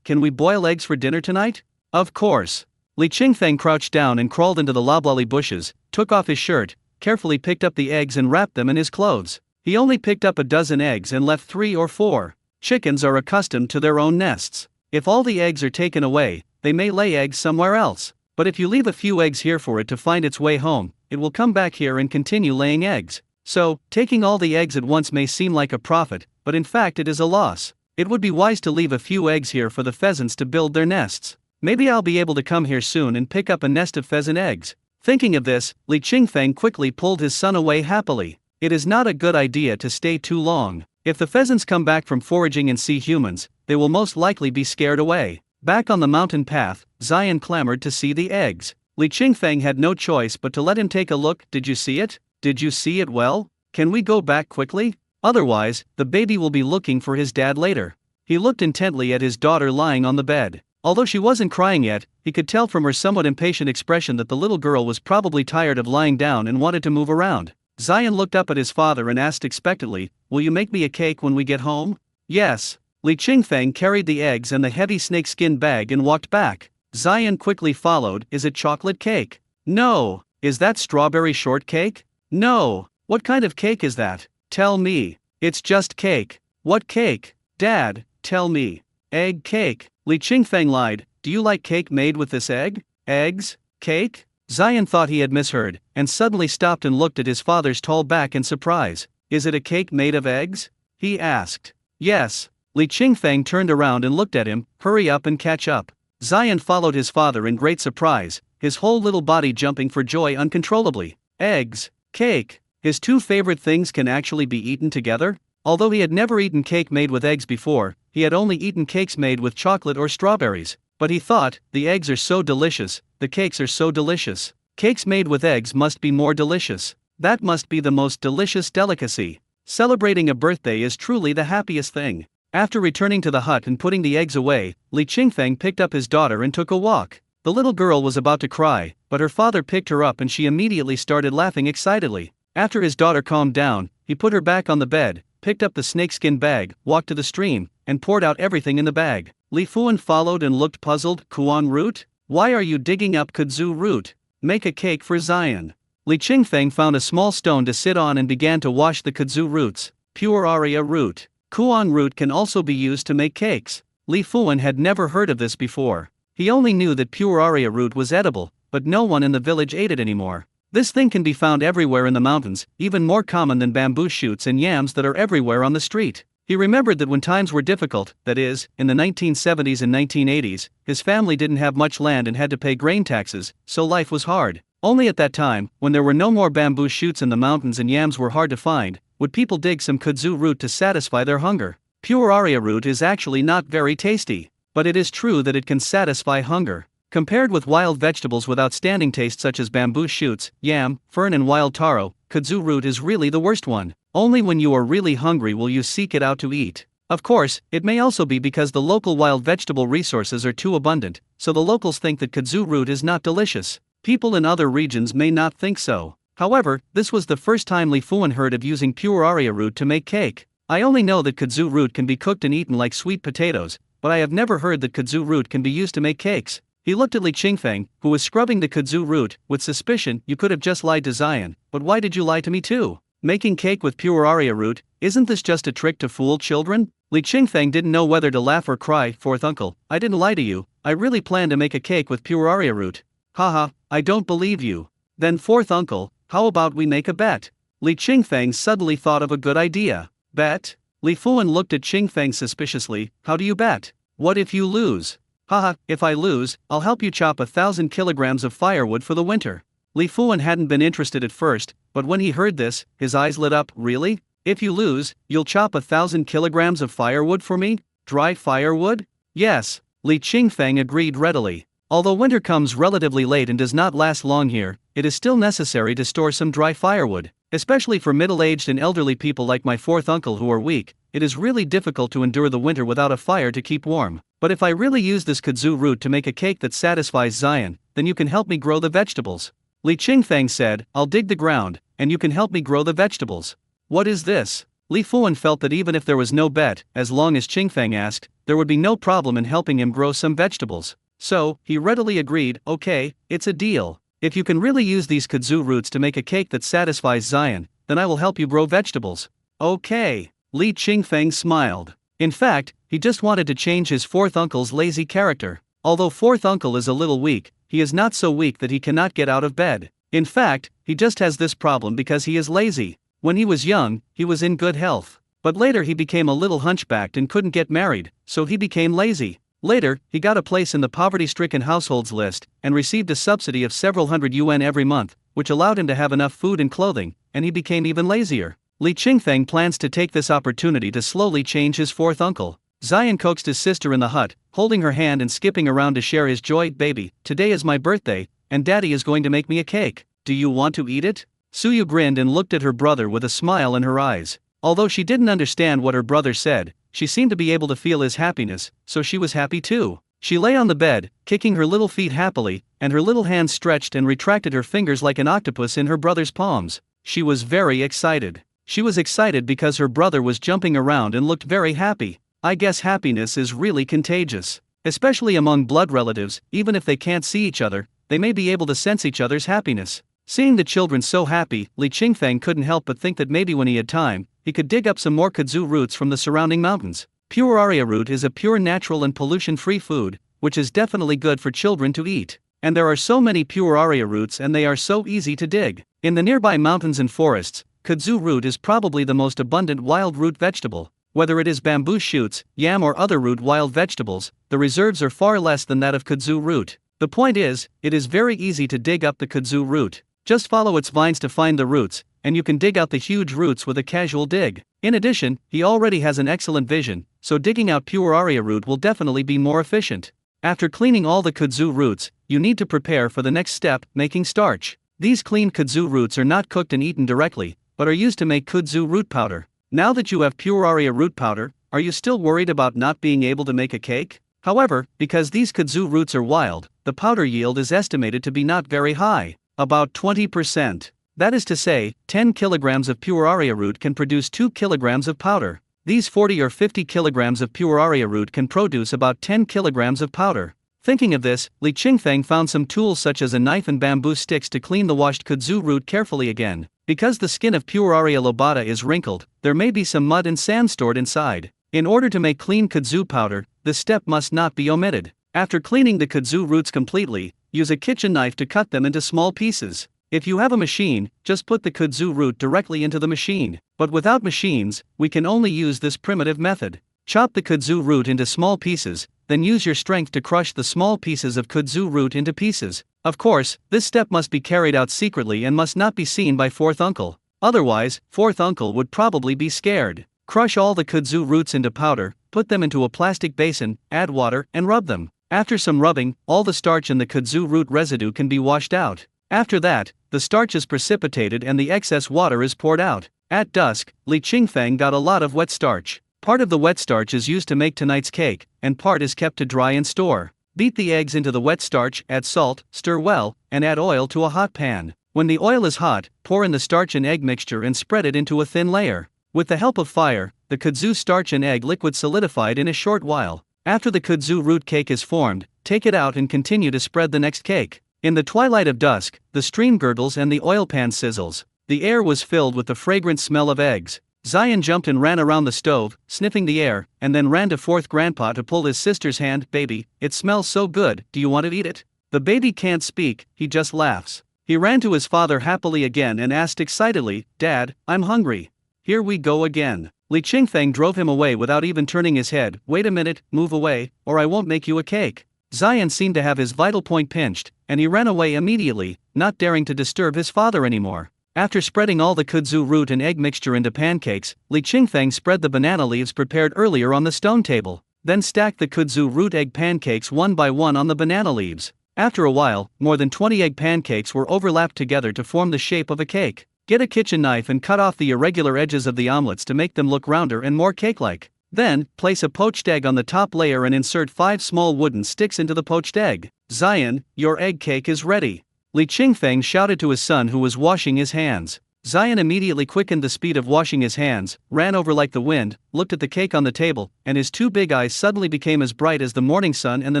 can we boil eggs for dinner tonight? Of course. Li Qingfeng crouched down and crawled into the loblolly bushes, took off his shirt, carefully picked up the eggs and wrapped them in his clothes. He only picked up a dozen eggs and left 3 or 4. Chickens are accustomed to their own nests. If all the eggs are taken away, they may lay eggs somewhere else. But if you leave a few eggs here for it to find its way home, it will come back here and continue laying eggs. So, taking all the eggs at once may seem like a profit, but in fact it is a loss. It would be wise to leave a few eggs here for the pheasants to build their nests. Maybe I'll be able to come here soon and pick up a nest of pheasant eggs. Thinking of this, Li Qingfeng quickly pulled his son away happily. It is not a good idea to stay too long. If the pheasants come back from foraging and see humans, they will most likely be scared away. Back on the mountain path, Zion clamored to see the eggs. Li Qingfeng had no choice but to let him take a look. Did you see it? Did you see it well? Can we go back quickly? Otherwise, the baby will be looking for his dad later. He looked intently at his daughter lying on the bed. Although she wasn't crying yet, he could tell from her somewhat impatient expression that the little girl was probably tired of lying down and wanted to move around. Zion looked up at his father and asked expectantly, "Will you make me a cake when we get home?" "Yes." Li Qingfeng carried the eggs and the heavy snakeskin bag and walked back. Zion quickly followed. "Is it chocolate cake?" "No." "Is that strawberry shortcake?" "No." "What kind of cake is that?" "Tell me." "It's just cake." "What cake?" "Dad, tell me." "Egg cake." Li Qingfeng lied. "Do you like cake made with this egg?" "Eggs? Cake?" Zion thought he had misheard, and suddenly stopped and looked at his father's tall back in surprise. "Is it a cake made of eggs?" he asked. "Yes." Li Qingfeng turned around and looked at him. "Hurry up and catch up." Zion followed his father in great surprise, his whole little body jumping for joy uncontrollably. Eggs, cake, his 2 favorite things can actually be eaten together? Although he had never eaten cake made with eggs before, he had only eaten cakes made with chocolate or strawberries. But he thought, the eggs are so delicious, the cakes are so delicious. Cakes made with eggs must be more delicious. That must be the most delicious delicacy. Celebrating a birthday is truly the happiest thing. After returning to the hut and putting the eggs away, Li Qingfeng picked up his daughter and took a walk. The little girl was about to cry, but her father picked her up and she immediately started laughing excitedly. After his daughter calmed down, he put her back on the bed, picked up the snakeskin bag, walked to the stream, and poured out everything in the bag. Li Fuan followed and looked puzzled. "Kuan root? Why are you digging up kudzu root? Make a cake for Zion." Li Qingfeng found a small stone to sit on and began to wash the kudzu roots. Pure aria root. Kuan root can also be used to make cakes. Li Fuan had never heard of this before. He only knew that pure aria root was edible, but no one in the village ate it anymore. This thing can be found everywhere in the mountains, even more common than bamboo shoots and yams that are everywhere on the street. He remembered that when times were difficult, that is, in the 1970s and 1980s, his family didn't have much land and had to pay grain taxes, so life was hard. Only at that time, when there were no more bamboo shoots in the mountains and yams were hard to find, would people dig some kudzu root to satisfy their hunger. Pure aria root is actually not very tasty, but it is true that it can satisfy hunger. Compared with wild vegetables with outstanding taste such as bamboo shoots, yam, fern and wild taro, kudzu root is really the worst one. Only when you are really hungry will you seek it out to eat. Of course, it may also be because the local wild vegetable resources are too abundant, so the locals think that kudzu root is not delicious. People in other regions may not think so. However, this was the first time Li Fuan heard of using pure aria root to make cake. "I only know that kudzu root can be cooked and eaten like sweet potatoes, but I have never heard that kudzu root can be used to make cakes." He looked at Li Qingfeng, who was scrubbing the kudzu root, with suspicion. "You could have just lied to Zion, but why did you lie to me too? Making cake with pure aria root, isn't this just a trick to fool children?" Li Qingfeng didn't know whether to laugh or cry. "Fourth uncle, I didn't lie to you, I really planned to make a cake with pure aria root." "Haha, I don't believe you." "Then fourth uncle, how about we make a bet?" Li Qingfeng suddenly thought of a good idea. "Bet?" Li Fuan looked at Qingfeng suspiciously. "How do you bet? What if you lose?" "Haha, if I lose, I'll help you chop 1,000 kilograms of firewood for the winter." Li Fuan hadn't been interested at first, but when he heard this, his eyes lit up. "Really? If you lose, you'll chop 1,000 kilograms of firewood for me? Dry firewood?" "Yes." Li Qingfeng agreed readily. Although winter comes relatively late and does not last long here, it is still necessary to store some dry firewood. Especially for middle-aged and elderly people like my fourth uncle who are weak, it is really difficult to endure the winter without a fire to keep warm. But if I really use this kudzu root to make a cake that satisfies Zion, then you can help me grow the vegetables. Li Qingfeng said, "I'll dig the ground, and you can help me grow the vegetables." "What is this?" Li Fuan felt that even if there was no bet, as long as Qingfeng asked, there would be no problem in helping him grow some vegetables. So, he readily agreed, okay, it's a deal. If you can really use these kudzu roots to make a cake that satisfies Zion, then I will help you grow vegetables. Okay. Li Qingfeng smiled. In fact, he just wanted to change his fourth uncle's lazy character. Although fourth uncle is a little weak, he is not so weak that he cannot get out of bed. In fact, he just has this problem because he is lazy. When he was young, he was in good health. But later he became a little hunchbacked and couldn't get married, so he became lazy. Later, he got a place in the poverty-stricken households list, and received a subsidy of several hundred yuan every month, which allowed him to have enough food and clothing, and he became even lazier. Li Qingfeng plans to take this opportunity to slowly change his fourth uncle. Zion coaxed his sister in the hut, holding her hand and skipping around to share his joy. Baby, today is my birthday, and daddy is going to make me a cake. Do you want to eat it? Suyu grinned and looked at her brother with a smile in her eyes. Although she didn't understand what her brother said, she seemed to be able to feel his happiness, so she was happy too. She lay on the bed, kicking her little feet happily, and her little hands stretched and retracted her fingers like an octopus in her brother's palms. She was very excited. She was excited because her brother was jumping around and looked very happy. I guess happiness is really contagious. Especially among blood relatives, even if they can't see each other, they may be able to sense each other's happiness. Seeing the children so happy, Li Qingfeng couldn't help but think that maybe when he had time, he could dig up some more kudzu roots from the surrounding mountains. Pure aria root is a pure natural and pollution-free food, which is definitely good for children to eat. And there are so many pure aria roots and they are so easy to dig. In the nearby mountains and forests, kudzu root is probably the most abundant wild root vegetable. Whether it is bamboo shoots, yam or other root wild vegetables, the reserves are far less than that of kudzu root. The point is, it is very easy to dig up the kudzu root. Just follow its vines to find the roots, and you can dig out the huge roots with a casual dig. In addition, he already has an excellent vision, so digging out pure aria root will definitely be more efficient. After cleaning all the kudzu roots, you need to prepare for the next step, making starch. These cleaned kudzu roots are not cooked and eaten directly, but are used to make kudzu root powder. Now that you have pure aria root powder, are you still worried about not being able to make a cake? However, because these kudzu roots are wild, the powder yield is estimated to be not very high. About 20%. That is to say, 10 kilograms of pure aria root can produce 2 kilograms of powder. These 40 or 50 kilograms of pure aria root can produce about 10 kilograms of powder. Thinking of this, Li Qingfeng found some tools such as a knife and bamboo sticks to clean the washed kudzu root carefully again. Because the skin of pure aria lobata is wrinkled, there may be some mud and sand stored inside. In order to make clean kudzu powder, this step must not be omitted. After cleaning the kudzu roots completely, use a kitchen knife to cut them into small pieces. If you have a machine, just put the kudzu root directly into the machine. But without machines, we can only use this primitive method. Chop the kudzu root into small pieces, then use your strength to crush the small pieces of kudzu root into pieces. Of course, this step must be carried out secretly and must not be seen by fourth uncle. Otherwise, fourth uncle would probably be scared. Crush all the kudzu roots into powder, put them into a plastic basin, add water, and rub them. After some rubbing, all the starch in the kudzu root residue can be washed out. After that, the starch is precipitated and the excess water is poured out. At dusk, Li Qingfeng got a lot of wet starch. Part of the wet starch is used to make tonight's cake, and part is kept to dry and store. Beat the eggs into the wet starch, add salt, stir well, and add oil to a hot pan. When the oil is hot, pour in the starch and egg mixture and spread it into a thin layer. With the help of fire, the kudzu starch and egg liquid solidified in a short while. After the kudzu root cake is formed, take it out and continue to spread the next cake. In the twilight of dusk, the stream gurgles and the oil pan sizzles. The air was filled with the fragrant smell of eggs. Zion jumped and ran around the stove, sniffing the air, and then ran to fourth grandpa to pull his sister's hand. Baby, it smells so good, do you want to eat it? The baby can't speak, he just laughs. He ran to his father happily again and asked excitedly, Dad, I'm hungry. Here we go again. Li Qingfeng drove him away without even turning his head. Wait a minute, move away, or I won't make you a cake. Zion seemed to have his vital point pinched, and he ran away immediately, not daring to disturb his father anymore. After spreading all the kudzu root and egg mixture into pancakes, Li Qingfeng spread the banana leaves prepared earlier on the stone table, then stacked the kudzu root egg pancakes one by one on the banana leaves. After a while, more than 20 egg pancakes were overlapped together to form the shape of a cake. Get a kitchen knife and cut off the irregular edges of the omelets to make them look rounder and more cake-like. Then, place a poached egg on the top layer and insert 5 small wooden sticks into the poached egg. Zion, your egg cake is ready. Li Qingfeng shouted to his son who was washing his hands. Zion immediately quickened the speed of washing his hands, ran over like the wind, looked at the cake on the table, and his two big eyes suddenly became as bright as the morning sun and the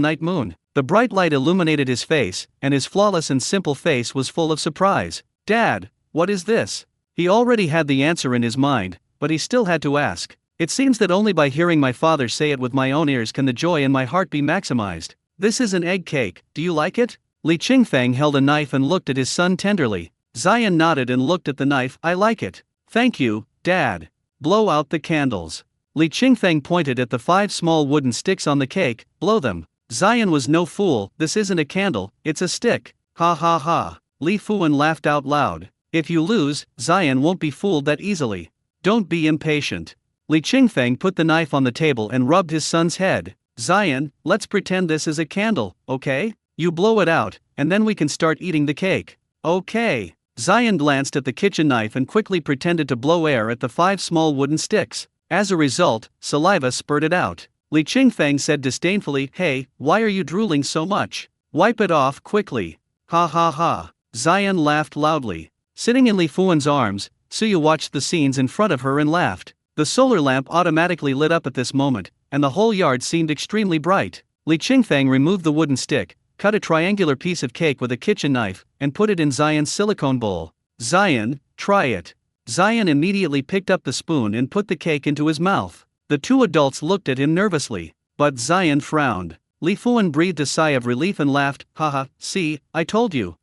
night moon. The bright light illuminated his face, and his flawless and simple face was full of surprise. "Dad, what is this?" He already had the answer in his mind, but he still had to ask. It seems that only by hearing my father say it with my own ears can the joy in my heart be maximized. "This is an egg cake, do you like it?" Li Qingfeng held a knife and looked at his son tenderly. Zion nodded and looked at the knife. "I like it. Thank you, Dad. Blow out the candles." Li Qingfeng pointed at the 5 small wooden sticks on the cake. "Blow them." Zion was no fool. "This isn't a candle, it's a stick." "Ha ha ha." Li Fuan laughed out loud. "If you lose, Zion won't be fooled that easily. Don't be impatient." Li Qingfeng put the knife on the table and rubbed his son's head. "Zion, let's pretend this is a candle, okay? You blow it out, and then we can start eating the cake." "Okay." Zion glanced at the kitchen knife and quickly pretended to blow air at the 5 small wooden sticks. As a result, saliva spurted out. Li Qingfeng said disdainfully, "Hey, why are you drooling so much? Wipe it off quickly." "Ha ha ha." Zion laughed loudly. Sitting in Li Fuan's arms, Suya watched the scenes in front of her and laughed. The solar lamp automatically lit up at this moment, and the whole yard seemed extremely bright. Li Qingfeng removed the wooden stick, cut a triangular piece of cake with a kitchen knife, and put it in Zion's silicone bowl. "Zion, try it." Zion immediately picked up the spoon and put the cake into his mouth. The two adults looked at him nervously, but Zion frowned. Li Fuan breathed a sigh of relief and laughed. "Haha, see, I told you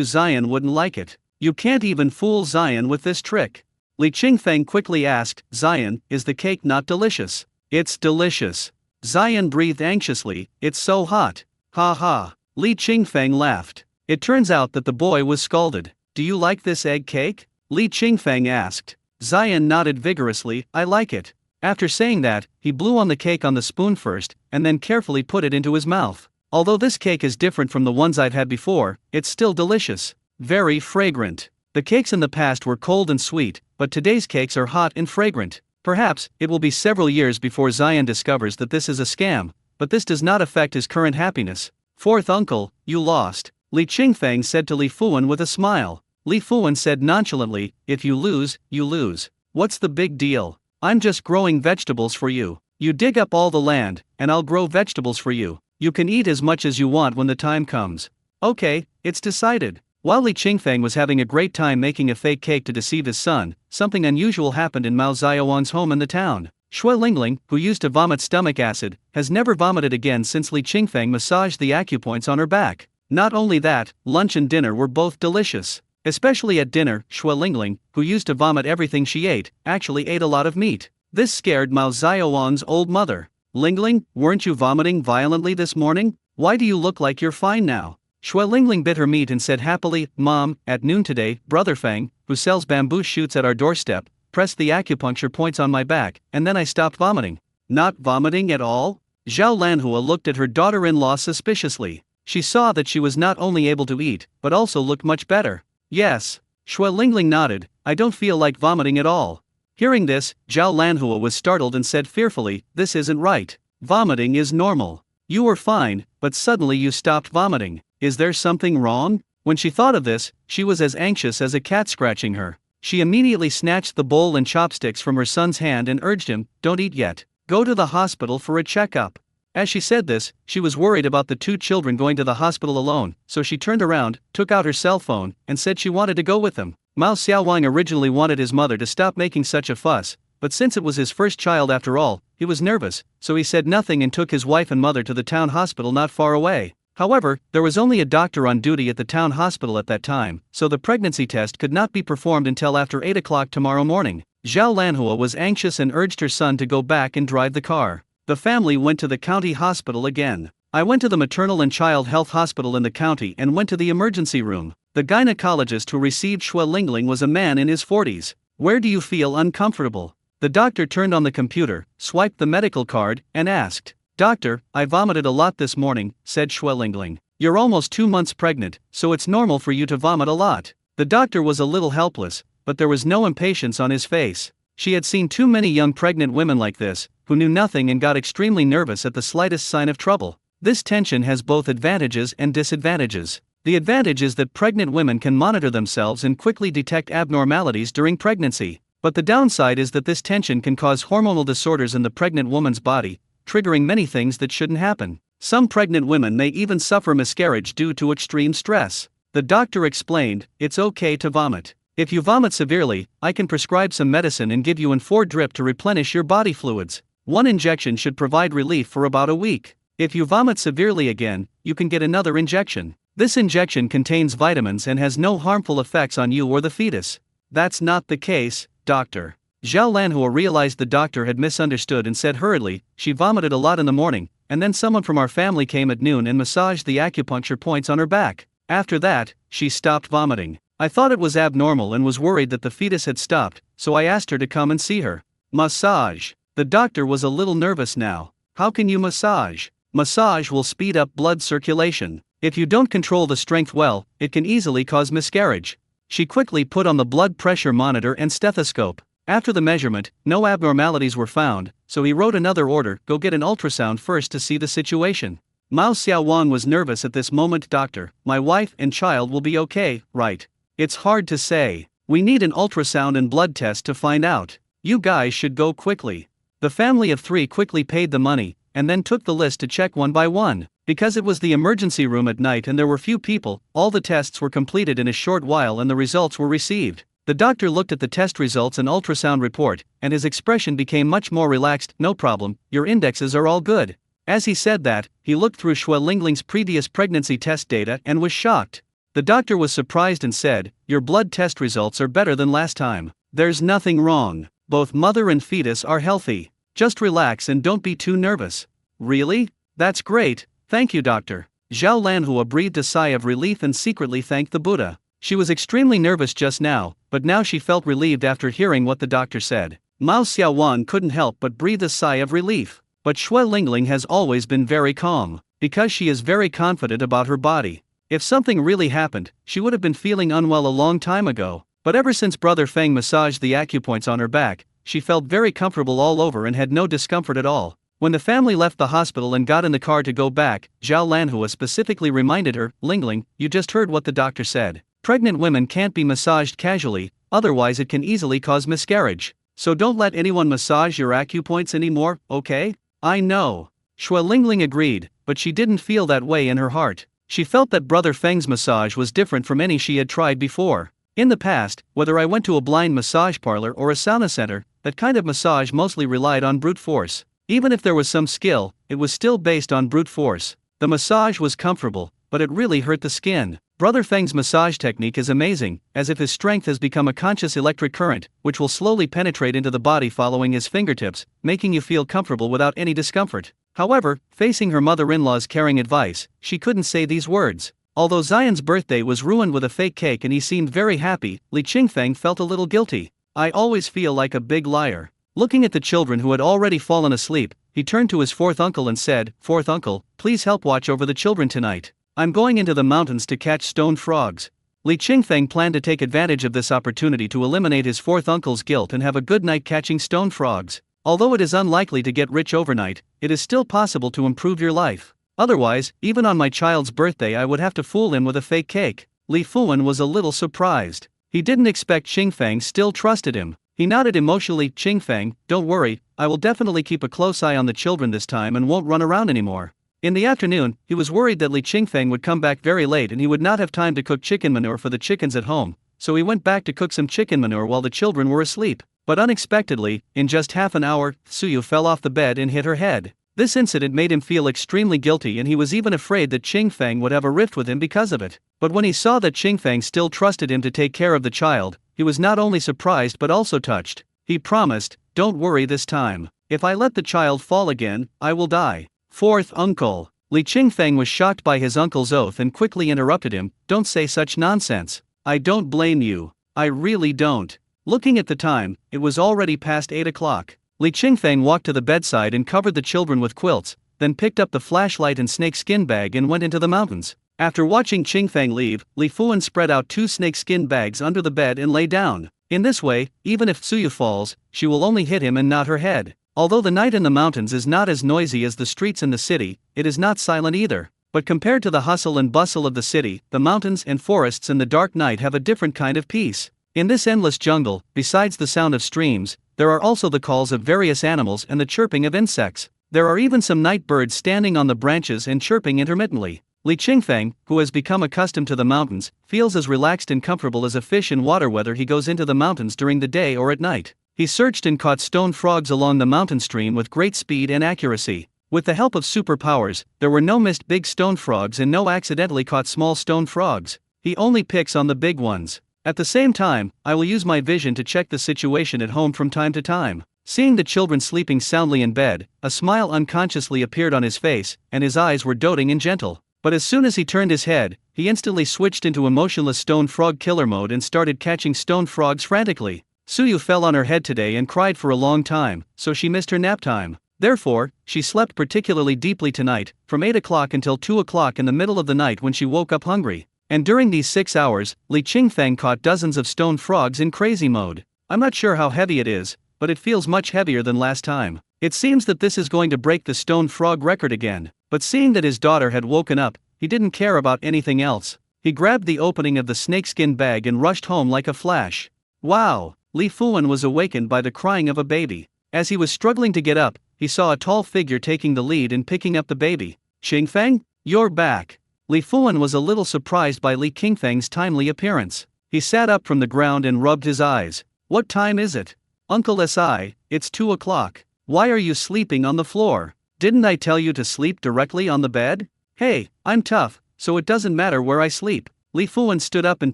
Zion wouldn't like it. You can't even fool Zion with this trick." Li Qingfeng quickly asked, "Zion, is the cake not delicious?" "It's delicious." Zion breathed anxiously. "It's so hot." "Ha ha." Li Qingfeng laughed. It turns out that the boy was scalded. "Do you like this egg cake?" Li Qingfeng asked. Zion nodded vigorously. "I like it." After saying that, he blew on the cake on the spoon first, and then carefully put it into his mouth. "Although this cake is different from the ones I've had before, it's still delicious. Very fragrant." The cakes in the past were cold and sweet, but today's cakes are hot and fragrant. Perhaps it will be several years before Zion discovers that this is a scam, but this does not affect his current happiness. "Fourth uncle, you lost," Li Qingfeng said to Li Fuan with a smile. Li Fuan said nonchalantly, "If you lose, you lose. What's the big deal? I'm just growing vegetables for you. You dig up all the land, and I'll grow vegetables for you. You can eat as much as you want when the time comes." "Okay, it's decided." While Li Qingfeng was having a great time making a fake cake to deceive his son, something unusual happened in Mao Xiaowan's home in the town. Shui Lingling, who used to vomit stomach acid, has never vomited again since Li Qingfeng massaged the acupoints on her back. Not only that, lunch and dinner were both delicious. Especially at dinner, Shui Lingling, who used to vomit everything she ate, actually ate a lot of meat. This scared Mao Xiaowan's old mother. "Lingling, weren't you vomiting violently this morning? Why do you look like you're fine now?" Shui Lingling bit her meat and said happily, "Mom, at noon today, Brother Feng, who sells bamboo shoots at our doorstep, pressed the acupuncture points on my back, and then I stopped vomiting." "Not vomiting at all?" Zhao Lanhua looked at her daughter-in-law suspiciously. She saw that she was not only able to eat, but also looked much better. "Yes." Shui Lingling nodded. "I don't feel like vomiting at all." Hearing this, Zhao Lanhua was startled and said fearfully, "This isn't right. Vomiting is normal. You were fine, but suddenly you stopped vomiting. Is there something wrong?" When she thought of this, she was as anxious as a cat scratching her. She immediately snatched the bowl and chopsticks from her son's hand and urged him, "Don't eat yet. Go to the hospital for a checkup." As she said this, she was worried about the two children going to the hospital alone, so she turned around, took out her cell phone, and said she wanted to go with them. Mao Xiaowang originally wanted his mother to stop making such a fuss, but since it was his first child after all, he was nervous, so he said nothing and took his wife and mother to the town hospital not far away. However, there was only a doctor on duty at the town hospital at that time, so the pregnancy test could not be performed until after 8 o'clock tomorrow morning. Zhao Lanhua was anxious and urged her son to go back and drive the car. The family went to the county hospital again. "I went to the maternal and child health hospital in the county and went to the emergency room. The gynecologist who received Shui Lingling was a man in his 40s. Where do you feel uncomfortable?" The doctor turned on the computer, swiped the medical card, and asked. "Doctor, I vomited a lot this morning," said Shui Lingling. "You're almost 2 months pregnant, so it's normal for you to vomit a lot." The doctor was a little helpless, but there was no impatience on his face. She had seen too many young pregnant women like this, who knew nothing and got extremely nervous at the slightest sign of trouble. This tension has both advantages and disadvantages. The advantage is that pregnant women can monitor themselves and quickly detect abnormalities during pregnancy. But the downside is that this tension can cause hormonal disorders in the pregnant woman's body, triggering many things that shouldn't happen. Some pregnant women may even suffer miscarriage due to extreme stress. The doctor explained, "It's okay to vomit. If you vomit severely, I can prescribe some medicine and give you an 4 drip to replenish your body fluids. One injection should provide relief for about a week. If you vomit severely again, you can get another injection. This injection contains vitamins and has no harmful effects on you or the fetus." "That's not the case, doctor." Zhao Lanhua realized the doctor had misunderstood and said hurriedly, "She vomited a lot in the morning, and then someone from our family came at noon and massaged the acupuncture points on her back. After that, she stopped vomiting. I thought it was abnormal and was worried that the fetus had stopped, so I asked her to come and see her." Massage. The doctor was a little nervous now. "How can you massage?" "Massage will speed up blood circulation. If you don't control the strength well, it can easily cause miscarriage." She quickly put on the blood pressure monitor and stethoscope. After the measurement, no abnormalities were found, so he wrote another order, "Go get an ultrasound first to see the situation." Mao Xiaowan was nervous at this moment. "Doctor, my wife and child will be okay, right?" "It's hard to say. We need an ultrasound and blood test to find out. You guys should go quickly." The family of 3 quickly paid the money, and then took the list to check one by one. Because it was the emergency room at night and there were few people, all the tests were completed in a short while and the results were received. The doctor looked at the test results and ultrasound report, and his expression became much more relaxed. "No problem, your indexes are all good." As he said that, he looked through Xue Lingling's previous pregnancy test data and was shocked. The doctor was surprised and said, "Your blood test results are better than last time. There's nothing wrong. Both mother and fetus are healthy. Just relax and don't be too nervous." "Really? That's great, thank you, doctor." Zhao Lanhua breathed a sigh of relief and secretly thanked the Buddha. She was extremely nervous just now, but now she felt relieved after hearing what the doctor said. Mao Xiaowan couldn't help but breathe a sigh of relief. But Xue Lingling has always been very calm, because she is very confident about her body. If something really happened, she would have been feeling unwell a long time ago. But ever since Brother Feng massaged the acupoints on her back, she felt very comfortable all over and had no discomfort at all. When the family left the hospital and got in the car to go back, Zhao Lanhua specifically reminded her, "Lingling, you just heard what the doctor said. Pregnant women can't be massaged casually, otherwise it can easily cause miscarriage. So don't let anyone massage your acupoints anymore, okay?" "I know." Xue Lingling agreed, but she didn't feel that way in her heart. She felt that Brother Feng's massage was different from any she had tried before. In the past, whether I went to a blind massage parlor or a sauna center, that kind of massage mostly relied on brute force. Even if there was some skill, it was still based on brute force. The massage was comfortable, but it really hurt the skin. Brother Feng's massage technique is amazing, as if his strength has become a conscious electric current, which will slowly penetrate into the body following his fingertips, making you feel comfortable without any discomfort. However, facing her mother-in-law's caring advice, she couldn't say these words. Although Zion's birthday was ruined with a fake cake and he seemed very happy, Li Qingfeng felt a little guilty. "I always feel like a big liar." Looking at the children who had already fallen asleep, he turned to his 4th uncle and said, "4th uncle, please help watch over the children tonight. I'm going into the mountains to catch stone frogs." Li Qingfeng planned to take advantage of this opportunity to eliminate his 4th uncle's guilt and have a good night catching stone frogs. Although it is unlikely to get rich overnight, it is still possible to improve your life. Otherwise, even on my child's birthday I would have to fool him with a fake cake. Li Fuan was a little surprised. He didn't expect Qingfeng still trusted him. He nodded emotionally. "Qingfeng, don't worry, I will definitely keep a close eye on the children this time and won't run around anymore." In the afternoon, he was worried that Li Qingfeng would come back very late and he would not have time to cook chicken manure for the chickens at home, so he went back to cook some chicken manure while the children were asleep. But unexpectedly, in just half an hour, Suyu fell off the bed and hit her head. This incident made him feel extremely guilty and he was even afraid that Qingfeng would have a rift with him because of it. But when he saw that Qingfeng still trusted him to take care of the child, he was not only surprised but also touched. He promised, "Don't worry this time. If I let the child fall again, I will die." 4th uncle. Li Qingfeng was shocked by his uncle's oath and quickly interrupted him, "Don't say such nonsense. I don't blame you. I really don't." Looking at the time, it was already past 8 o'clock. Li Qingfeng walked to the bedside and covered the children with quilts, then picked up the flashlight and snakeskin bag and went into the mountains. After watching Qingfeng leave, Li Fuan spread out 2 snakeskin bags under the bed and lay down. In this way, even if Suyu falls, she will only hit him and not her head. Although the night in the mountains is not as noisy as the streets in the city, it is not silent either. But compared to the hustle and bustle of the city, the mountains and forests in the dark night have a different kind of peace. In this endless jungle, besides the sound of streams, there are also the calls of various animals and the chirping of insects. There are even some night birds standing on the branches and chirping intermittently. Li Qingfeng, who has become accustomed to the mountains, feels as relaxed and comfortable as a fish in water whether he goes into the mountains during the day or at night. He searched and caught stone frogs along the mountain stream with great speed and accuracy. With the help of superpowers, there were no missed big stone frogs and no accidentally caught small stone frogs. He only picks on the big ones. At the same time, I will use my vision to check the situation at home from time to time. Seeing the children sleeping soundly in bed, a smile unconsciously appeared on his face, and his eyes were doting and gentle. But as soon as he turned his head, he instantly switched into emotionless stone frog killer mode and started catching stone frogs frantically. Suyu fell on her head today and cried for a long time, so she missed her nap time. Therefore, she slept particularly deeply tonight, from 8 o'clock until 2 o'clock in the middle of the night when she woke up hungry. And during these 6 hours, Li Qingfeng caught dozens of stone frogs in crazy mode. I'm not sure how heavy it is, but it feels much heavier than last time. It seems that this is going to break the stone frog record again. But seeing that his daughter had woken up, he didn't care about anything else. He grabbed the opening of the snakeskin bag and rushed home like a flash. Wow! Li Fuan was awakened by the crying of a baby. As he was struggling to get up, he saw a tall figure taking the lead in picking up the baby. Qingfeng, you're back. Li Fuan was a little surprised by Li Qingfeng's timely appearance. He sat up from the ground and rubbed his eyes. What time is it? Uncle Si, it's 2 o'clock. Why are you sleeping on the floor? Didn't I tell you to sleep directly on the bed? Hey, I'm tough, so it doesn't matter where I sleep. Li Fuan stood up and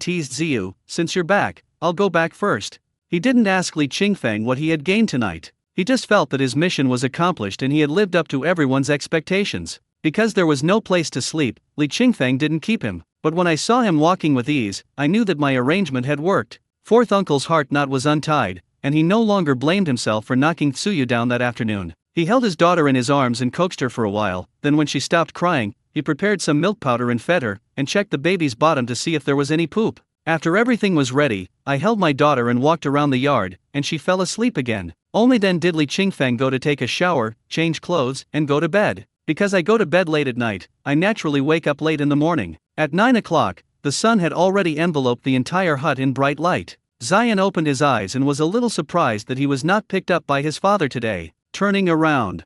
teased Ziyu, since you're back, I'll go back first. He didn't ask Li Qingfeng what he had gained tonight. He just felt that his mission was accomplished and he had lived up to everyone's expectations. Because there was no place to sleep, Li Qingfeng didn't keep him. But when I saw him walking with ease, I knew that my arrangement had worked. Fourth uncle's heart knot was untied, and he no longer blamed himself for knocking Tsuyu down that afternoon. He held his daughter in his arms and coaxed her for a while, then when she stopped crying, he prepared some milk powder and fed her, and checked the baby's bottom to see if there was any poop. After everything was ready, I held my daughter and walked around the yard, and she fell asleep again. Only then did Li Qingfeng go to take a shower, change clothes, and go to bed. Because I go to bed late at night, I naturally wake up late in the morning. At 9 o'clock, the sun had already enveloped the entire hut in bright light. Zion opened his eyes and was a little surprised that he was not picked up by his father today. Turning around,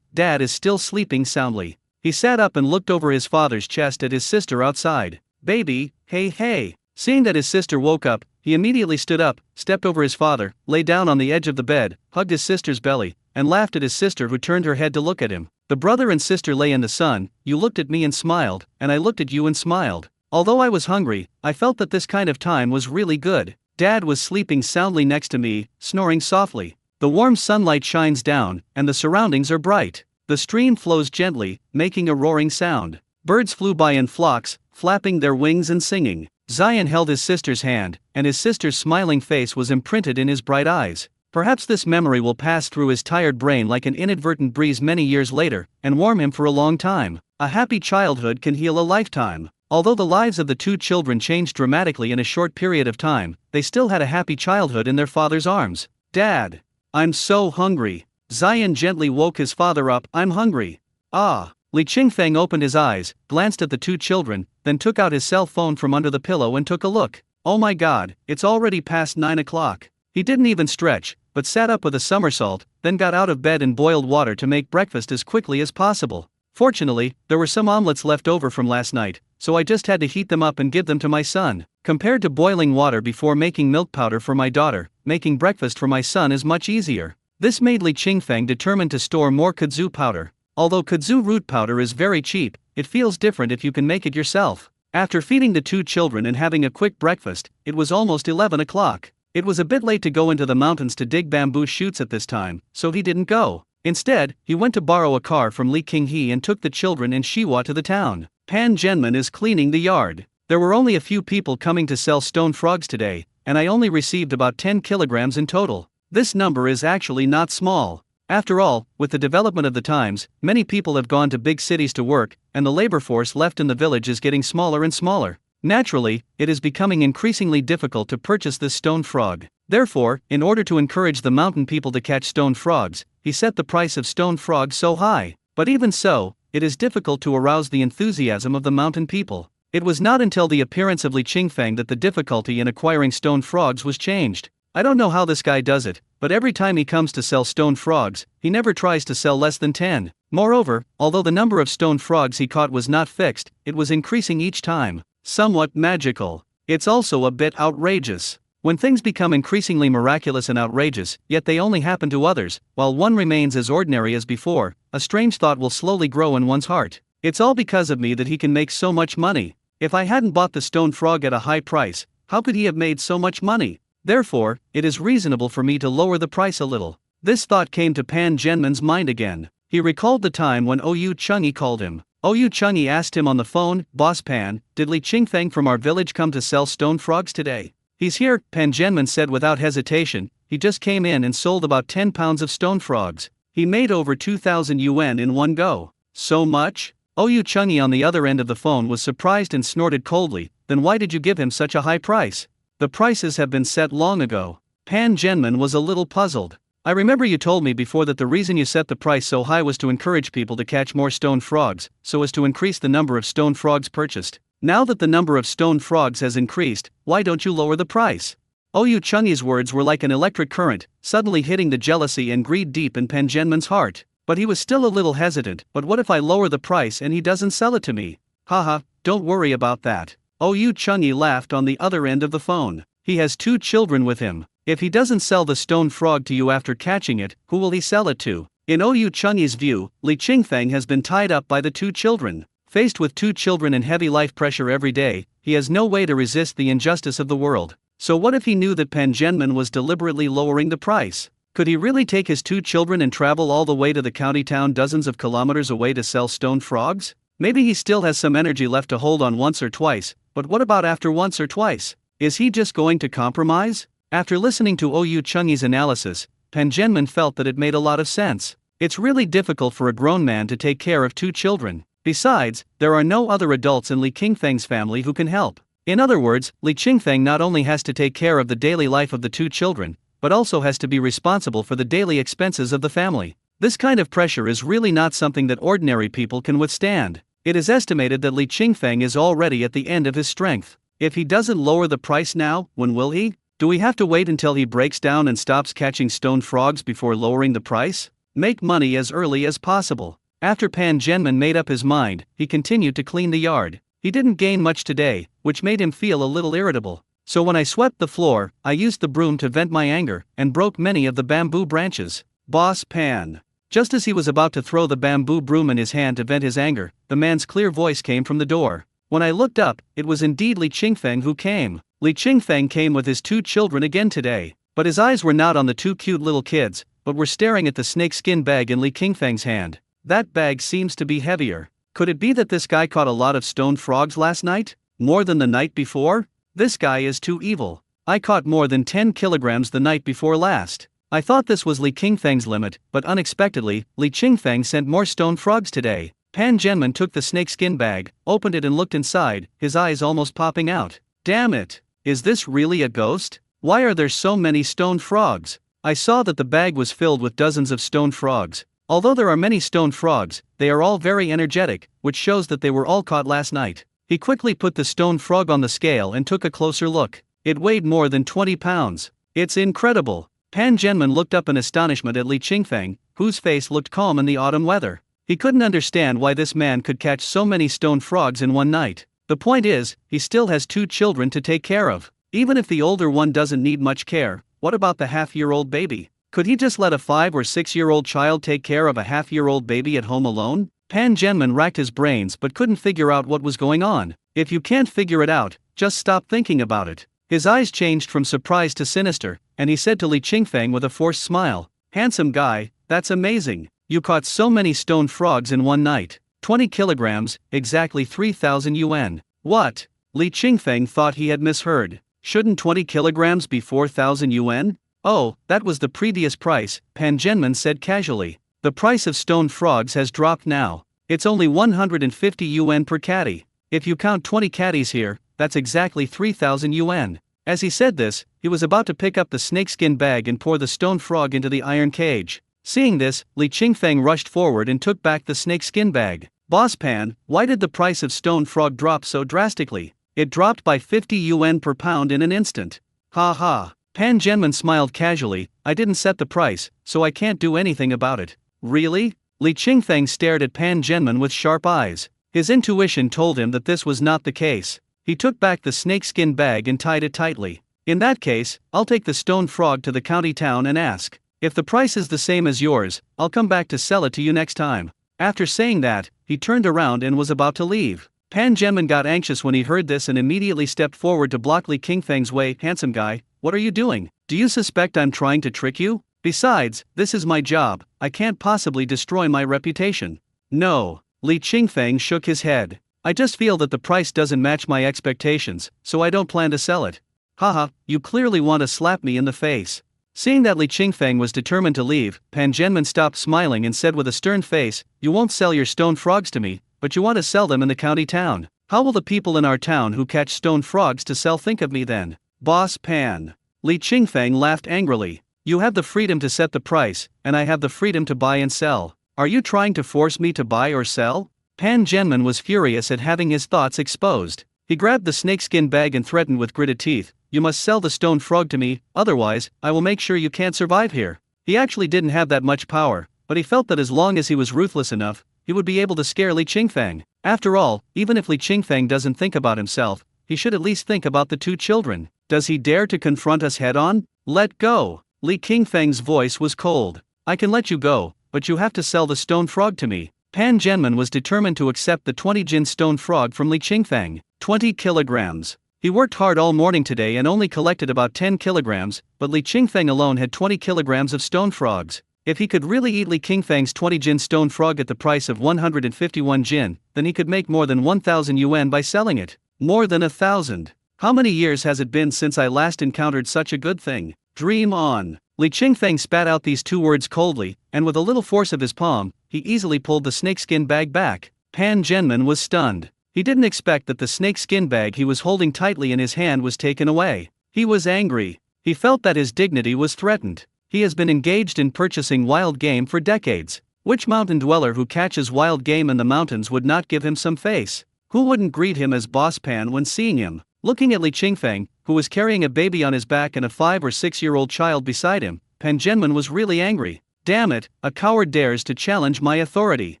Dad is still sleeping soundly. He sat up and looked over his father's chest at his sister outside. Baby, hey. Seeing that his sister woke up, he immediately stood up, stepped over his father, lay down on the edge of the bed, hugged his sister's belly, and laughed at his sister who turned her head to look at him. The brother and sister lay in the sun. You looked at me and smiled, and I looked at you and smiled. Although I was hungry, I felt that this kind of time was really good. Dad was sleeping soundly next to me, snoring softly. The warm sunlight shines down, and the surroundings are bright. The stream flows gently, making a roaring sound. Birds flew by in flocks, flapping their wings and singing. Zion held his sister's hand, and his sister's smiling face was imprinted in his bright eyes. Perhaps this memory will pass through his tired brain like an inadvertent breeze many years later, and warm him for a long time. A happy childhood can heal a lifetime. Although the lives of the two children changed dramatically in a short period of time, they still had a happy childhood in their father's arms. Dad, I'm so hungry. Zion gently woke his father up. I'm hungry. Ah. Li Qingfeng opened his eyes, glanced at the two children, then took out his cell phone from under the pillow and took a look. Oh my god, it's already past 9 o'clock. He didn't even stretch, but sat up with a somersault, then got out of bed and boiled water to make breakfast as quickly as possible. Fortunately, there were some omelets left over from last night, so I just had to heat them up and give them to my son. Compared to boiling water before making milk powder for my daughter, making breakfast for my son is much easier. This made Li Qingfeng determined to store more kudzu powder. Although kudzu root powder is very cheap, it feels different if you can make it yourself. After feeding the two children and having a quick breakfast, it was almost 11 o'clock. It was a bit late to go into the mountains to dig bamboo shoots at this time, so he didn't go. Instead, he went to borrow a car from Li Qinghe and took the children and Shiwa to the town. Pan Zhenman is cleaning the yard. There were only a few people coming to sell stone frogs today, and I only received about 10 kilograms in total. This number is actually not small. After all, with the development of the times, many people have gone to big cities to work, and the labor force left in the village is getting smaller and smaller. Naturally, it is becoming increasingly difficult to purchase this stone frog. Therefore, in order to encourage the mountain people to catch stone frogs, he set the price of stone frogs so high. But even so, it is difficult to arouse the enthusiasm of the mountain people. It was not until the appearance of Li Qingfeng that the difficulty in acquiring stone frogs was changed. I don't know how this guy does it, but every time he comes to sell stone frogs, he never tries to sell less than 10. Moreover, although the number of stone frogs he caught was not fixed, it was increasing each time. Somewhat magical. It's also a bit outrageous. When things become increasingly miraculous and outrageous, yet they only happen to others, while one remains as ordinary as before, a strange thought will slowly grow in one's heart. It's all because of me that he can make so much money. If I hadn't bought the stone frog at a high price, how could he have made so much money? Therefore, it is reasonable for me to lower the price a little. This thought came to Pan Zhenman's mind again. He recalled the time when Oyu Chunyi called him. Oyu Chunyi asked him on the phone, "Boss Pan, did Li Qingfeng from our village come to sell stone frogs today?" "He's here," Pan Zhenman said without hesitation. "He just came in and sold about 10 pounds of stone frogs. He made over 2,000 yuan in one go." "So much?" Oyu Chunyi on the other end of the phone was surprised and snorted coldly. "Then why did you give him such a high price? The prices have been set long ago." Pan Zhenman was a little puzzled. "I remember you told me before that the reason you set the price so high was to encourage people to catch more stone frogs, so as to increase the number of stone frogs purchased. Now that the number of stone frogs has increased, why don't you lower the price?" Oyu Chunyi's words were like an electric current, suddenly hitting the jealousy and greed deep in Pan Zhenman's heart. But he was still a little hesitant. "But what if I lower the price and he doesn't sell it to me?" "Haha, don't worry about that." Oyu Chunyi laughed on the other end of the phone. "He has 2 children with him. If he doesn't sell the stone frog to you after catching it, who will he sell it to?" In Oyu Chunyi's view, Li Qingfeng has been tied up by the 2 children. Faced with 2 children and heavy life pressure every day, he has no way to resist the injustice of the world. So what if he knew that Pan Zhenman was deliberately lowering the price? Could he really take his 2 children and travel all the way to the county town dozens of kilometers away to sell stone frogs? Maybe he still has some energy left to hold on once or twice, but what about after once or twice? Is he just going to compromise? After listening to Oyu Chunyi's analysis, Pan Zhenman felt that it made a lot of sense. It's really difficult for a grown man to take care of 2 children. Besides, there are no other adults in Li Qingfeng's family who can help. In other words, Li Qingfeng not only has to take care of the daily life of the 2 children, but also has to be responsible for the daily expenses of the family. This kind of pressure is really not something that ordinary people can withstand. It is estimated that Li Qingfeng is already at the end of his strength. If he doesn't lower the price now, when will he? Do we have to wait until he breaks down and stops catching stone frogs before lowering the price? Make money as early as possible. After Pan Zhenman made up his mind, he continued to clean the yard. He didn't gain much today, which made him feel a little irritable. "So when I swept the floor, I used the broom to vent my anger, and broke many of the bamboo branches." "Boss Pan." Just as he was about to throw the bamboo broom in his hand to vent his anger, the man's clear voice came from the door. When I looked up, it was indeed Li Qingfeng who came. Li Qingfeng came with his 2 children again today, but his eyes were not on the 2 cute little kids, but were staring at the snakeskin bag in Li Qingfeng's hand. "That bag seems to be heavier. Could it be that this guy caught a lot of stone frogs last night? More than the night before? This guy is too evil. I caught more than 10 kilograms the night before last." I thought this was Li Qingfeng's limit, but unexpectedly, Li Qingfeng sent more stone frogs today. Pan Zhenman took the snakeskin bag, opened it and looked inside, his eyes almost popping out. "Damn it! Is this really a ghost? Why are there so many stone frogs?" I saw that the bag was filled with dozens of stone frogs. Although there are many stone frogs, they are all very energetic, which shows that they were all caught last night. He quickly put the stone frog on the scale and took a closer look. It weighed more than 20 pounds. "It's incredible." Pan Zhenman looked up in astonishment at Li Qingfeng, whose face looked calm in the autumn weather. He couldn't understand why this man could catch so many stone frogs in one night. The point is, he still has 2 children to take care of. Even if the older one doesn't need much care, what about the half-year-old baby? Could he just let a 5 or 6-year-old child take care of a half-year-old baby at home alone? Pan Zhenman racked his brains but couldn't figure out what was going on. If you can't figure it out, just stop thinking about it. His eyes changed from surprise to sinister, and he said to Li Qingfeng with a forced smile, "Handsome guy, that's amazing. You caught so many stone frogs in one night. 20 kilograms, exactly 3,000 yuan. What?" Li Qingfeng thought he had misheard. "Shouldn't 20 kilograms be 4,000 yuan? "Oh, that was the previous price," Pan Zhenman said casually. "The price of stone frogs has dropped now. It's only 150 yuan per caddy. If you count 20 caddies here, that's exactly 3,000 yuan. As he said this, he was about to pick up the snakeskin bag and pour the stone frog into the iron cage. Seeing this, Li Qingfeng rushed forward and took back the snakeskin bag. Boss Pan, why did the price of stone frog drop so drastically? It dropped by 50 yuan per pound in an instant. Ha ha. Pan Zhenman smiled casually, I didn't set the price, so I can't do anything about it. Really? Li Qingfeng stared at Pan Zhenman with sharp eyes. His intuition told him that this was not the case. He took back the snakeskin bag and tied it tightly. In that case, I'll take the stone frog to the county town and ask. If the price is the same as yours, I'll come back to sell it to you next time. After saying that, he turned around and was about to leave. Pan Zhenman got anxious when he heard this and immediately stepped forward to block Li Qingfeng's way. Handsome guy, what are you doing? Do you suspect I'm trying to trick you? Besides, this is my job, I can't possibly destroy my reputation. No. Li Qingfeng shook his head. I just feel that the price doesn't match my expectations, so I don't plan to sell it. Haha, you clearly want to slap me in the face. Seeing that Li Qingfeng was determined to leave, Pan Zhenman stopped smiling and said with a stern face, you won't sell your stone frogs to me, but you want to sell them in the county town. How will the people in our town who catch stone frogs to sell think of me then? Boss Pan. Li Qingfeng laughed angrily. You have the freedom to set the price, and I have the freedom to buy and sell. Are you trying to force me to buy or sell? Pan Zhenman was furious at having his thoughts exposed. He grabbed the snakeskin bag and threatened with gritted teeth, you must sell the stone frog to me, otherwise, I will make sure you can't survive here. He actually didn't have that much power, but he felt that as long as he was ruthless enough, he would be able to scare Li Qingfeng. After all, even if Li Qingfeng doesn't think about himself, he should at least think about the two children. Does he dare to confront us head-on? Let go! Li Qingfeng's voice was cold. I can let you go, but you have to sell the stone frog to me. Pan Zhenman was determined to accept the 20 jin stone frog from Li Qingfeng. 20 kilograms. He worked hard all morning today and only collected about 10 kilograms, but Li Qingfeng alone had 20 kilograms of stone frogs. If he could really eat Li Qingfeng's 20 jin stone frog at the price of 151 jin, then he could make more than 1,000 yuan by selling it. More than 1,000. How many years has it been since I last encountered such a good thing? Dream on. Li Qingfeng spat out these two words coldly, and with a little force of his palm, he easily pulled the snakeskin bag back. Pan Zhenman was stunned. He didn't expect that the snakeskin bag he was holding tightly in his hand was taken away. He was angry. He felt that his dignity was threatened. He has been engaged in purchasing wild game for decades. Which mountain dweller who catches wild game in the mountains would not give him some face? Who wouldn't greet him as Boss Pan when seeing him? Looking at Li Qingfeng, who was carrying a baby on his back and a 5 or 6-year-old child beside him, Pan Zhenman was really angry. Damn it, a coward dares to challenge my authority.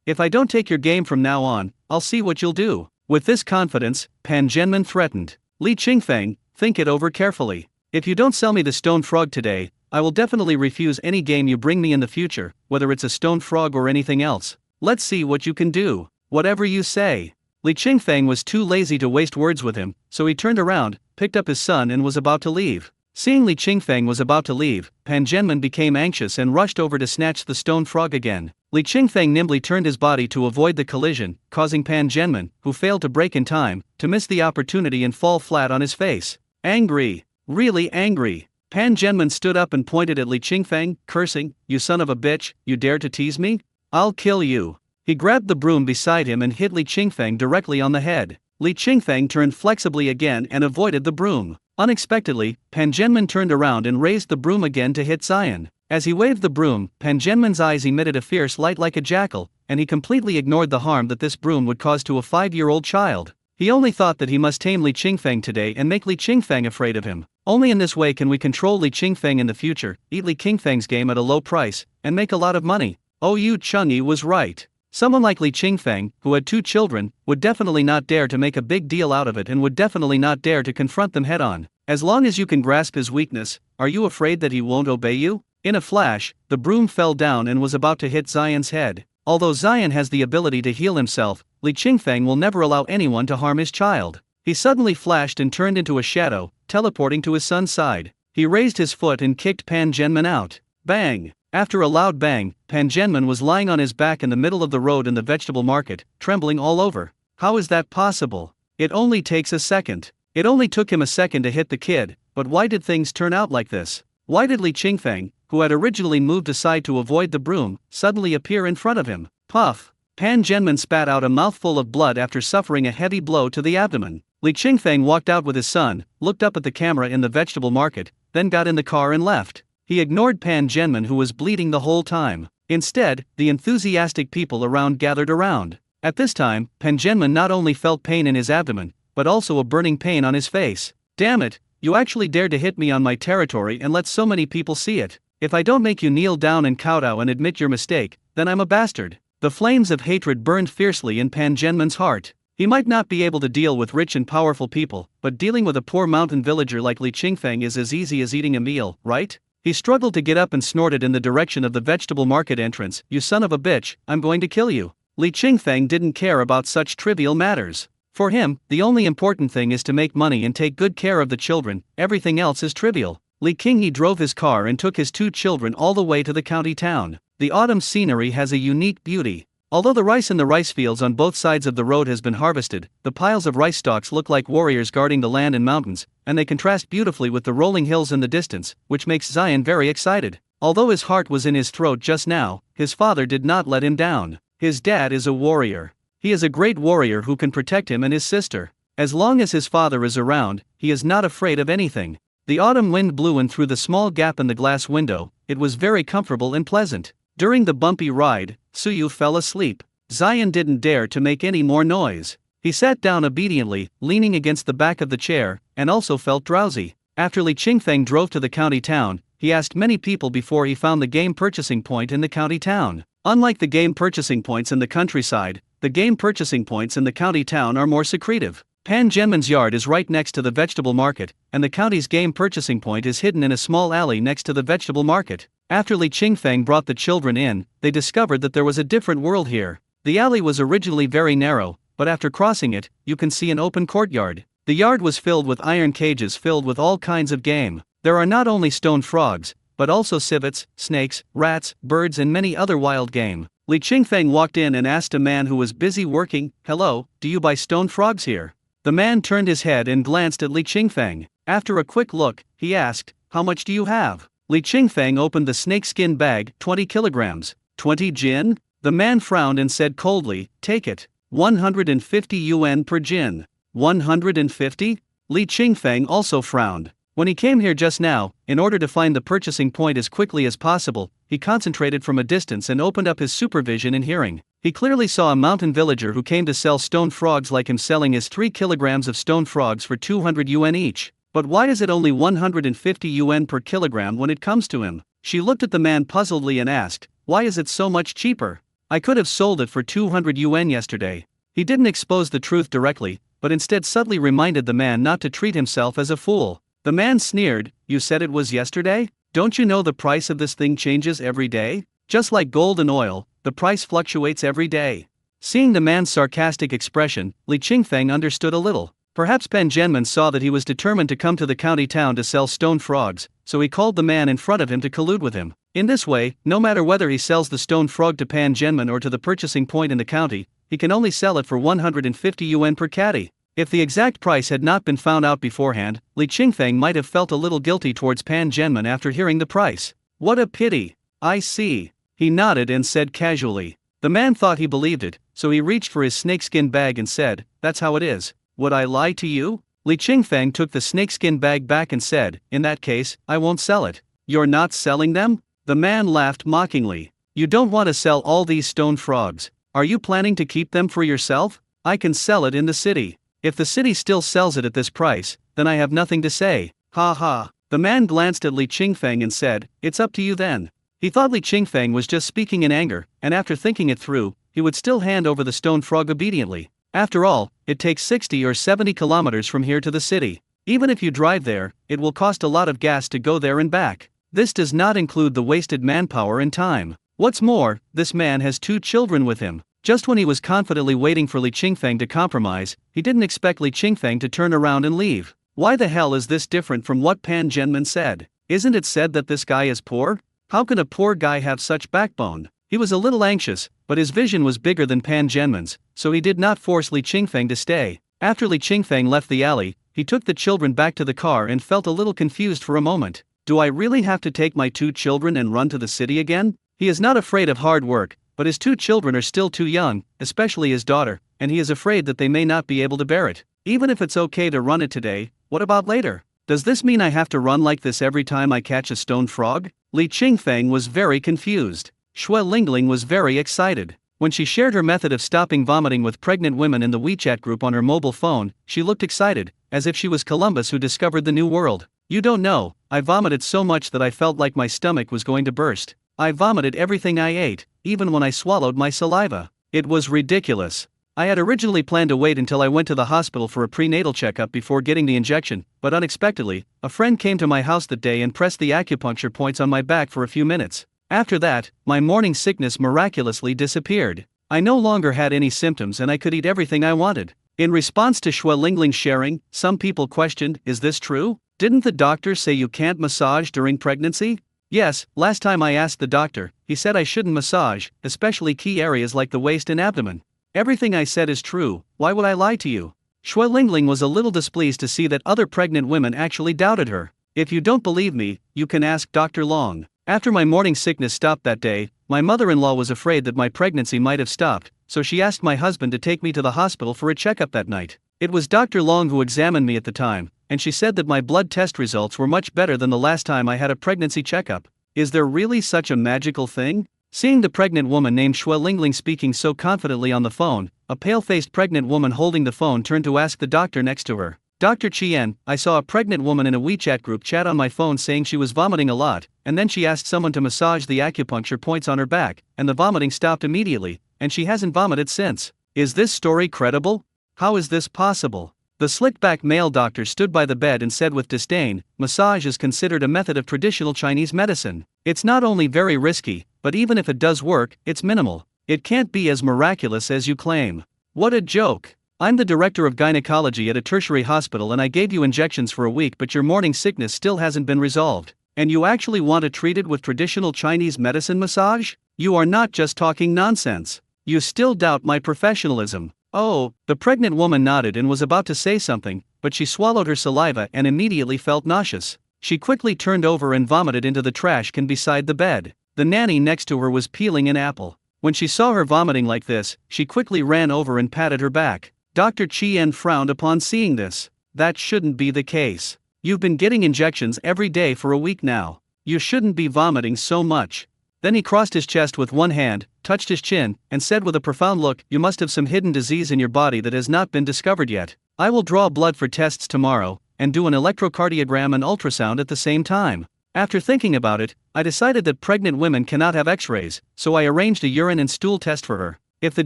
If I don't take your game from now on, I'll see what you'll do. With this confidence, Pan Zhenman threatened. Li Qingfeng, think it over carefully. If you don't sell me the stone frog today, I will definitely refuse any game you bring me in the future, whether it's a stone frog or anything else. Let's see what you can do. Whatever you say. Li Qingfeng was too lazy to waste words with him, so he turned around, picked up his son and was about to leave. Seeing Li Qingfeng was about to leave, Pan Zhenman became anxious and rushed over to snatch the stone frog again. Li Qingfeng nimbly turned his body to avoid the collision, causing Pan Zhenman, who failed to brake in time, to miss the opportunity and fall flat on his face. Angry. Really angry. Pan Zhenman stood up and pointed at Li Qingfeng, cursing, you son of a bitch, you dare to tease me? I'll kill you. He grabbed the broom beside him and hit Li Qingfeng directly on the head. Li Qingfeng turned flexibly again and avoided the broom. Unexpectedly, Pan Zhenman turned around and raised the broom again to hit Zion. As he waved the broom, Pan Zhenman's eyes emitted a fierce light like a jackal, and he completely ignored the harm that this broom would cause to a 5-year-old child. He only thought that he must tame Li Qingfeng today and make Li Qingfeng afraid of him. Only in this way can we control Li Qingfeng in the future, eat Li Qingfeng's game at a low price, and make a lot of money. Oh, Yu Chengyi was right. Someone like Li Qingfeng, who had 2 children, would definitely not dare to make a big deal out of it and would definitely not dare to confront them head-on. As long as you can grasp his weakness, are you afraid that he won't obey you? In a flash, the broom fell down and was about to hit Zion's head. Although Zion has the ability to heal himself, Li Qingfeng will never allow anyone to harm his child. He suddenly flashed and turned into a shadow, teleporting to his son's side. He raised his foot and kicked Pan Zhenman out. Bang! After a loud bang, Pan Zhenman was lying on his back in the middle of the road in the vegetable market, trembling all over. How is that possible? It only takes a second. It only took him a second to hit the kid, but why did things turn out like this? Why did Li Qingfeng, who had originally moved aside to avoid the broom, suddenly appear in front of him? Puff! Pan Zhenman spat out a mouthful of blood after suffering a heavy blow to the abdomen. Li Qingfeng walked out with his son, looked up at the camera in the vegetable market, then got in the car and left. He ignored Pan Zhenman, who was bleeding the whole time. Instead, the enthusiastic people around gathered around. At this time, Pan Genman not only felt pain in his abdomen, but also a burning pain on his face. Damn it, you actually dared to hit me on my territory and let so many people see it. If I don't make you kneel down and kowtow and admit your mistake, then I'm a bastard. The flames of hatred burned fiercely in Pan Genman's heart. He might not be able to deal with rich and powerful people, but dealing with a poor mountain villager like Li Qingfeng is as easy as eating a meal, right? He struggled to get up and snorted in the direction of the vegetable market entrance. You son of a bitch, I'm going to kill you. Li Qingfeng didn't care about such trivial matters. For him, the only important thing is to make money and take good care of the children, everything else is trivial. Li Qinghe drove his car and took his 2 children all the way to the county town. The autumn scenery has a unique beauty. Although the rice in the rice fields on both sides of the road has been harvested, the piles of rice stalks look like warriors guarding the land and mountains, and they contrast beautifully with the rolling hills in the distance, which makes Zion very excited. Although his heart was in his throat just now, his father did not let him down. His dad is a warrior. He is a great warrior who can protect him and his sister. As long as his father is around, he is not afraid of anything. The autumn wind blew in through the small gap in the glass window. It was very comfortable and pleasant. During the bumpy ride, Suyu fell asleep. Zion didn't dare to make any more noise. He sat down obediently, leaning against the back of the chair, and also felt drowsy. After Li Qingfeng drove to the county town, he asked many people before he found the game purchasing point in the county town. Unlike the game purchasing points in the countryside, the game purchasing points in the county town are more secretive. Pan Genman's yard is right next to the vegetable market, and the county's game purchasing point is hidden in a small alley next to the vegetable market. After Li Qingfeng brought the children in, they discovered that there was a different world here. The alley was originally very narrow, but after crossing it, you can see an open courtyard. The yard was filled with iron cages filled with all kinds of game. There are not only stone frogs, but also civets, snakes, rats, birds and many other wild game. Li Qingfeng walked in and asked a man who was busy working, "Hello, do you buy stone frogs here?" The man turned his head and glanced at Li Qingfeng. After a quick look, he asked, "How much do you have?" Li Qingfeng opened the snakeskin bag, 20 kilograms. 20 jin? The man frowned and said coldly, "Take it. 150 yuan per jin." 150? Li Qingfeng also frowned. When he came here just now, in order to find the purchasing point as quickly as possible, he concentrated from a distance and opened up his supervision and hearing. He clearly saw a mountain villager who came to sell stone frogs like him selling his 3 kilograms of stone frogs for 200 yuan each. But why is it only 150 yuan per kilogram when it comes to him? She looked at the man puzzledly and asked, "Why is it so much cheaper? I could have sold it for 200 yuan yesterday." He didn't expose the truth directly, but instead subtly reminded the man not to treat himself as a fool. The man sneered, "You said it was yesterday? Don't you know the price of this thing changes every day? Just like gold and oil, the price fluctuates every day." Seeing the man's sarcastic expression, Li Qingfeng understood a little. Perhaps Pan Genman saw that he was determined to come to the county town to sell stone frogs, so he called the man in front of him to collude with him. In this way, no matter whether he sells the stone frog to Pan Genman or to the purchasing point in the county, he can only sell it for 150 yuan per catty. If the exact price had not been found out beforehand, Li Qingfeng might have felt a little guilty towards Pan Genman after hearing the price. "What a pity. I see." He nodded and said casually. The man thought he believed it, so he reached for his snakeskin bag and said, "That's how it is. Would I lie to you?" Li Qingfeng took the snakeskin bag back and said, "In that case, I won't sell it." "You're not selling them?" The man laughed mockingly. "You don't want to sell all these stone frogs. Are you planning to keep them for yourself? I can sell it in the city. If the city still sells it at this price, then I have nothing to say." "Ha ha." The man glanced at Li Qingfeng and said, "It's up to you then." He thought Li Qingfeng was just speaking in anger, and after thinking it through, he would still hand over the stone frog obediently. After all, it takes 60 or 70 kilometers from here to the city. Even if you drive there, it will cost a lot of gas to go there and back. This does not include the wasted manpower and time. What's more, this man has 2 children with him. Just when he was confidently waiting for Li Qingfeng to compromise, he didn't expect Li Qingfeng to turn around and leave. Why the hell is this different from what Pan Genman said? Isn't it said that this guy is poor? How can a poor guy have such backbone? He was a little anxious, but his vision was bigger than Pan Genman's, so he did not force Li Qingfeng to stay. After Li Qingfeng left the alley, he took the children back to the car and felt a little confused for a moment. Do I really have to take my 2 children and run to the city again? He is not afraid of hard work, but his 2 children are still too young, especially his daughter, and he is afraid that they may not be able to bear it. Even if it's okay to run it today, what about later? Does this mean I have to run like this every time I catch a stone frog? Li Qingfeng was very confused. Xue Lingling was very excited. When she shared her method of stopping vomiting with pregnant women in the WeChat group on her mobile phone, she looked excited, as if she was Columbus who discovered the new world. "You don't know, I vomited so much that I felt like my stomach was going to burst. I vomited everything I ate, even when I swallowed my saliva. It was ridiculous. I had originally planned to wait until I went to the hospital for a prenatal checkup before getting the injection, but unexpectedly, a friend came to my house that day and pressed the acupuncture points on my back for a few minutes. After that, my morning sickness miraculously disappeared. I no longer had any symptoms and I could eat everything I wanted." In response to Xue Lingling's sharing, some people questioned, "Is this true? Didn't the doctor say you can't massage during pregnancy?" "Yes, last time I asked the doctor, he said I shouldn't massage, especially key areas like the waist and abdomen. Everything I said is true, why would I lie to you?" Xue Lingling was a little displeased to see that other pregnant women actually doubted her. "If you don't believe me, you can ask Dr. Long. After my morning sickness stopped that day, my mother-in-law was afraid that my pregnancy might have stopped, so she asked my husband to take me to the hospital for a checkup that night. It was Dr. Long who examined me at the time, and she said that my blood test results were much better than the last time I had a pregnancy checkup. Is there really such a magical thing?" Seeing the pregnant woman named Xue Lingling speaking so confidently on the phone, a pale-faced pregnant woman holding the phone turned to ask the doctor next to her, "Dr. Chien, I saw a pregnant woman in a WeChat group chat on my phone saying she was vomiting a lot, and then she asked someone to massage the acupuncture points on her back, and the vomiting stopped immediately, and she hasn't vomited since. Is this story credible? How is this possible?" The slick-back male doctor stood by the bed and said with disdain, "Massage is considered a method of traditional Chinese medicine. It's not only very risky, but even if it does work, it's minimal. It can't be as miraculous as you claim. What a joke. I'm the director of gynecology at a tertiary hospital and I gave you injections for a week but your morning sickness still hasn't been resolved. And you actually want to treat it with traditional Chinese medicine massage? You are not just talking nonsense. You still doubt my professionalism." "Oh," the pregnant woman nodded and was about to say something, but she swallowed her saliva and immediately felt nauseous. She quickly turned over and vomited into the trash can beside the bed. The nanny next to her was peeling an apple. When she saw her vomiting like this, she quickly ran over and patted her back. Dr. Chien frowned upon seeing this. "That shouldn't be the case. You've been getting injections every day for a week now. You shouldn't be vomiting so much." Then he crossed his chest with one hand, touched his chin, and said with a profound look, "You must have some hidden disease in your body that has not been discovered yet. I will draw blood for tests tomorrow, and do an electrocardiogram and ultrasound at the same time." After thinking about it, I decided that pregnant women cannot have x-rays, so I arranged a urine and stool test for her. If the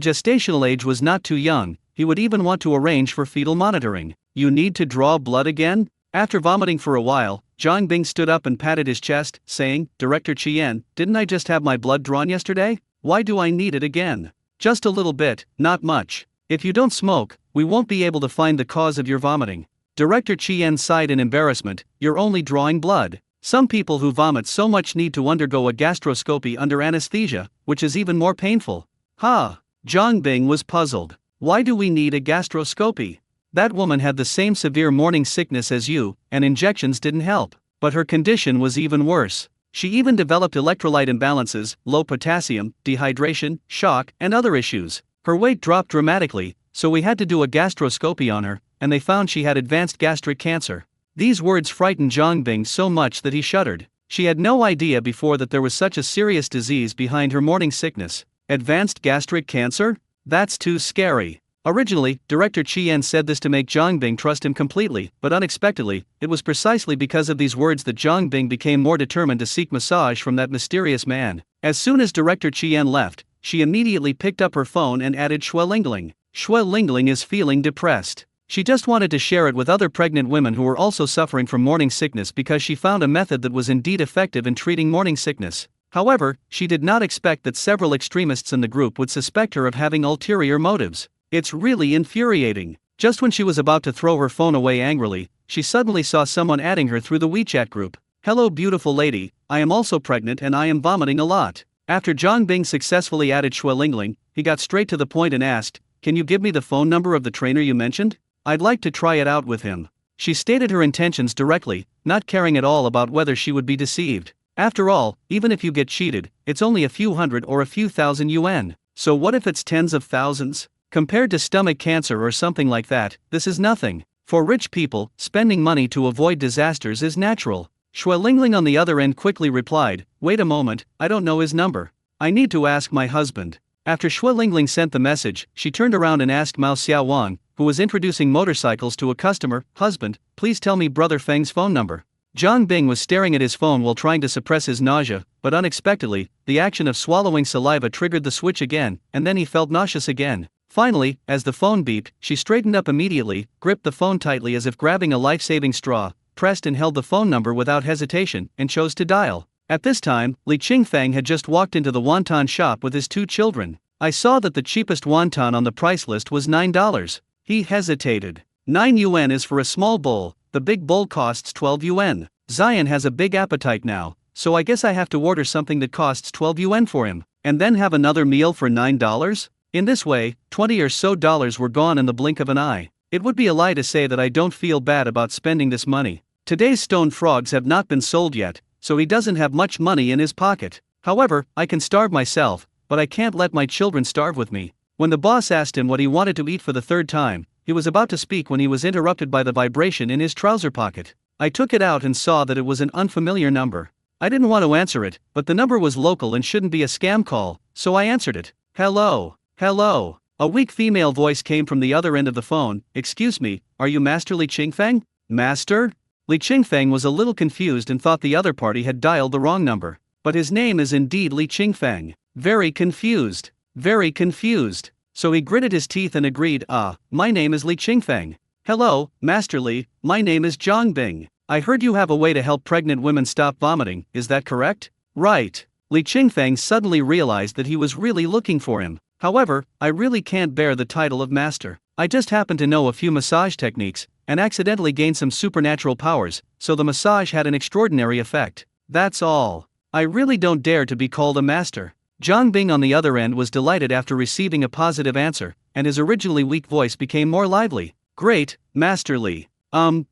gestational age was not too young, he would even want to arrange for fetal monitoring. "You need to draw blood again?" After vomiting for a while, Zhang Bing stood up and patted his chest, saying, "Director Chien, didn't I just have my blood drawn yesterday? Why do I need it again?" "Just a little bit, not much. If you don't smoke, we won't be able to find the cause of your vomiting." Director Chien sighed in embarrassment, "You're only drawing blood. Some people who vomit so much need to undergo a gastroscopy under anesthesia, which is even more painful." "Ha!" Zhang Bing was puzzled. "Why do we need a gastroscopy? That woman had the same severe morning sickness as you, and injections didn't help. But her condition was even worse. She even developed electrolyte imbalances, low potassium, dehydration, shock, and other issues. Her weight dropped dramatically, so we had to do a gastroscopy on her, and they found she had advanced gastric cancer." These words frightened Zhang Bing so much that he shuddered. She had no idea before that there was such a serious disease behind her morning sickness. Advanced gastric cancer? That's too scary. Originally, Director Chien said this to make Zhang Bing trust him completely, but unexpectedly, it was precisely because of these words that Zhang Bing became more determined to seek massage from that mysterious man. As soon as Director Chien left, she immediately picked up her phone and added Xue Lingling. "Xue Lingling is feeling depressed. She just wanted to share it with other pregnant women who were also suffering from morning sickness because she found a method that was indeed effective in treating morning sickness. However, she did not expect that several extremists in the group would suspect her of having ulterior motives. It's really infuriating." Just when she was about to throw her phone away angrily, she suddenly saw someone adding her through the WeChat group. "Hello beautiful lady, I am also pregnant and I am vomiting a lot." After Zhang Bing successfully added Xue Lingling, he got straight to the point and asked, "Can you give me the phone number of the trainer you mentioned? I'd like to try it out with him." She stated her intentions directly, not caring at all about whether she would be deceived. After all, even if you get cheated, it's only a few hundred or a few thousand yuan. So what if it's tens of thousands? Compared to stomach cancer or something like that, this is nothing. For rich people, spending money to avoid disasters is natural. Xue Lingling on the other end quickly replied, "Wait a moment, I don't know his number. I need to ask my husband." After Shui Lingling sent the message, she turned around and asked Mao Xiaowang, who was introducing motorcycles to a customer, "Husband, please tell me Brother Feng's phone number." Zhang Bing was staring at his phone while trying to suppress his nausea, but unexpectedly, the action of swallowing saliva triggered the switch again, and then he felt nauseous again. Finally, as the phone beeped, she straightened up immediately, gripped the phone tightly as if grabbing a life-saving straw, pressed and held the phone number without hesitation, and chose to dial. At this time, Li Qingfeng had just walked into the wonton shop with his 2 children. "I saw that the cheapest wonton on the price list was $9. He hesitated. 9 yuan is for a small bowl, the big bowl costs 12 yuan. Zion has a big appetite now, so I guess I have to order something that costs 12 yuan for him, and then have another meal for $9? In this way, 20 or so dollars were gone in the blink of an eye. It would be a lie to say that I don't feel bad about spending this money. Today's stone frogs have not been sold yet, so he doesn't have much money in his pocket. However, I can starve myself, but I can't let my children starve with me." When the boss asked him what he wanted to eat for the 3rd time, he was about to speak when he was interrupted by the vibration in his trouser pocket. I took it out and saw that it was an unfamiliar number. I didn't want to answer it, but the number was local and shouldn't be a scam call, so I answered it. "Hello, hello." A weak female voice came from the other end of the phone. "Excuse me, are you Master Li Qingfeng?" "Master?" Li Qingfeng was a little confused and thought the other party had dialed the wrong number. But his name is indeed Li Qingfeng. Very confused. Very confused. So he gritted his teeth and agreed, "My name is Li Qingfeng." "Hello, Master Li, my name is Zhang Bing. I heard you have a way to help pregnant women stop vomiting, is that correct?" "Right." Li Qingfeng suddenly realized that he was really looking for him. "However, I really can't bear the title of master. I just happen to know a few massage techniques, and accidentally gained some supernatural powers, so the massage had an extraordinary effect. That's all. I really don't dare to be called a master." Zhang Bing on the other end was delighted after receiving a positive answer, and his originally weak voice became more lively. "Great, Master Li.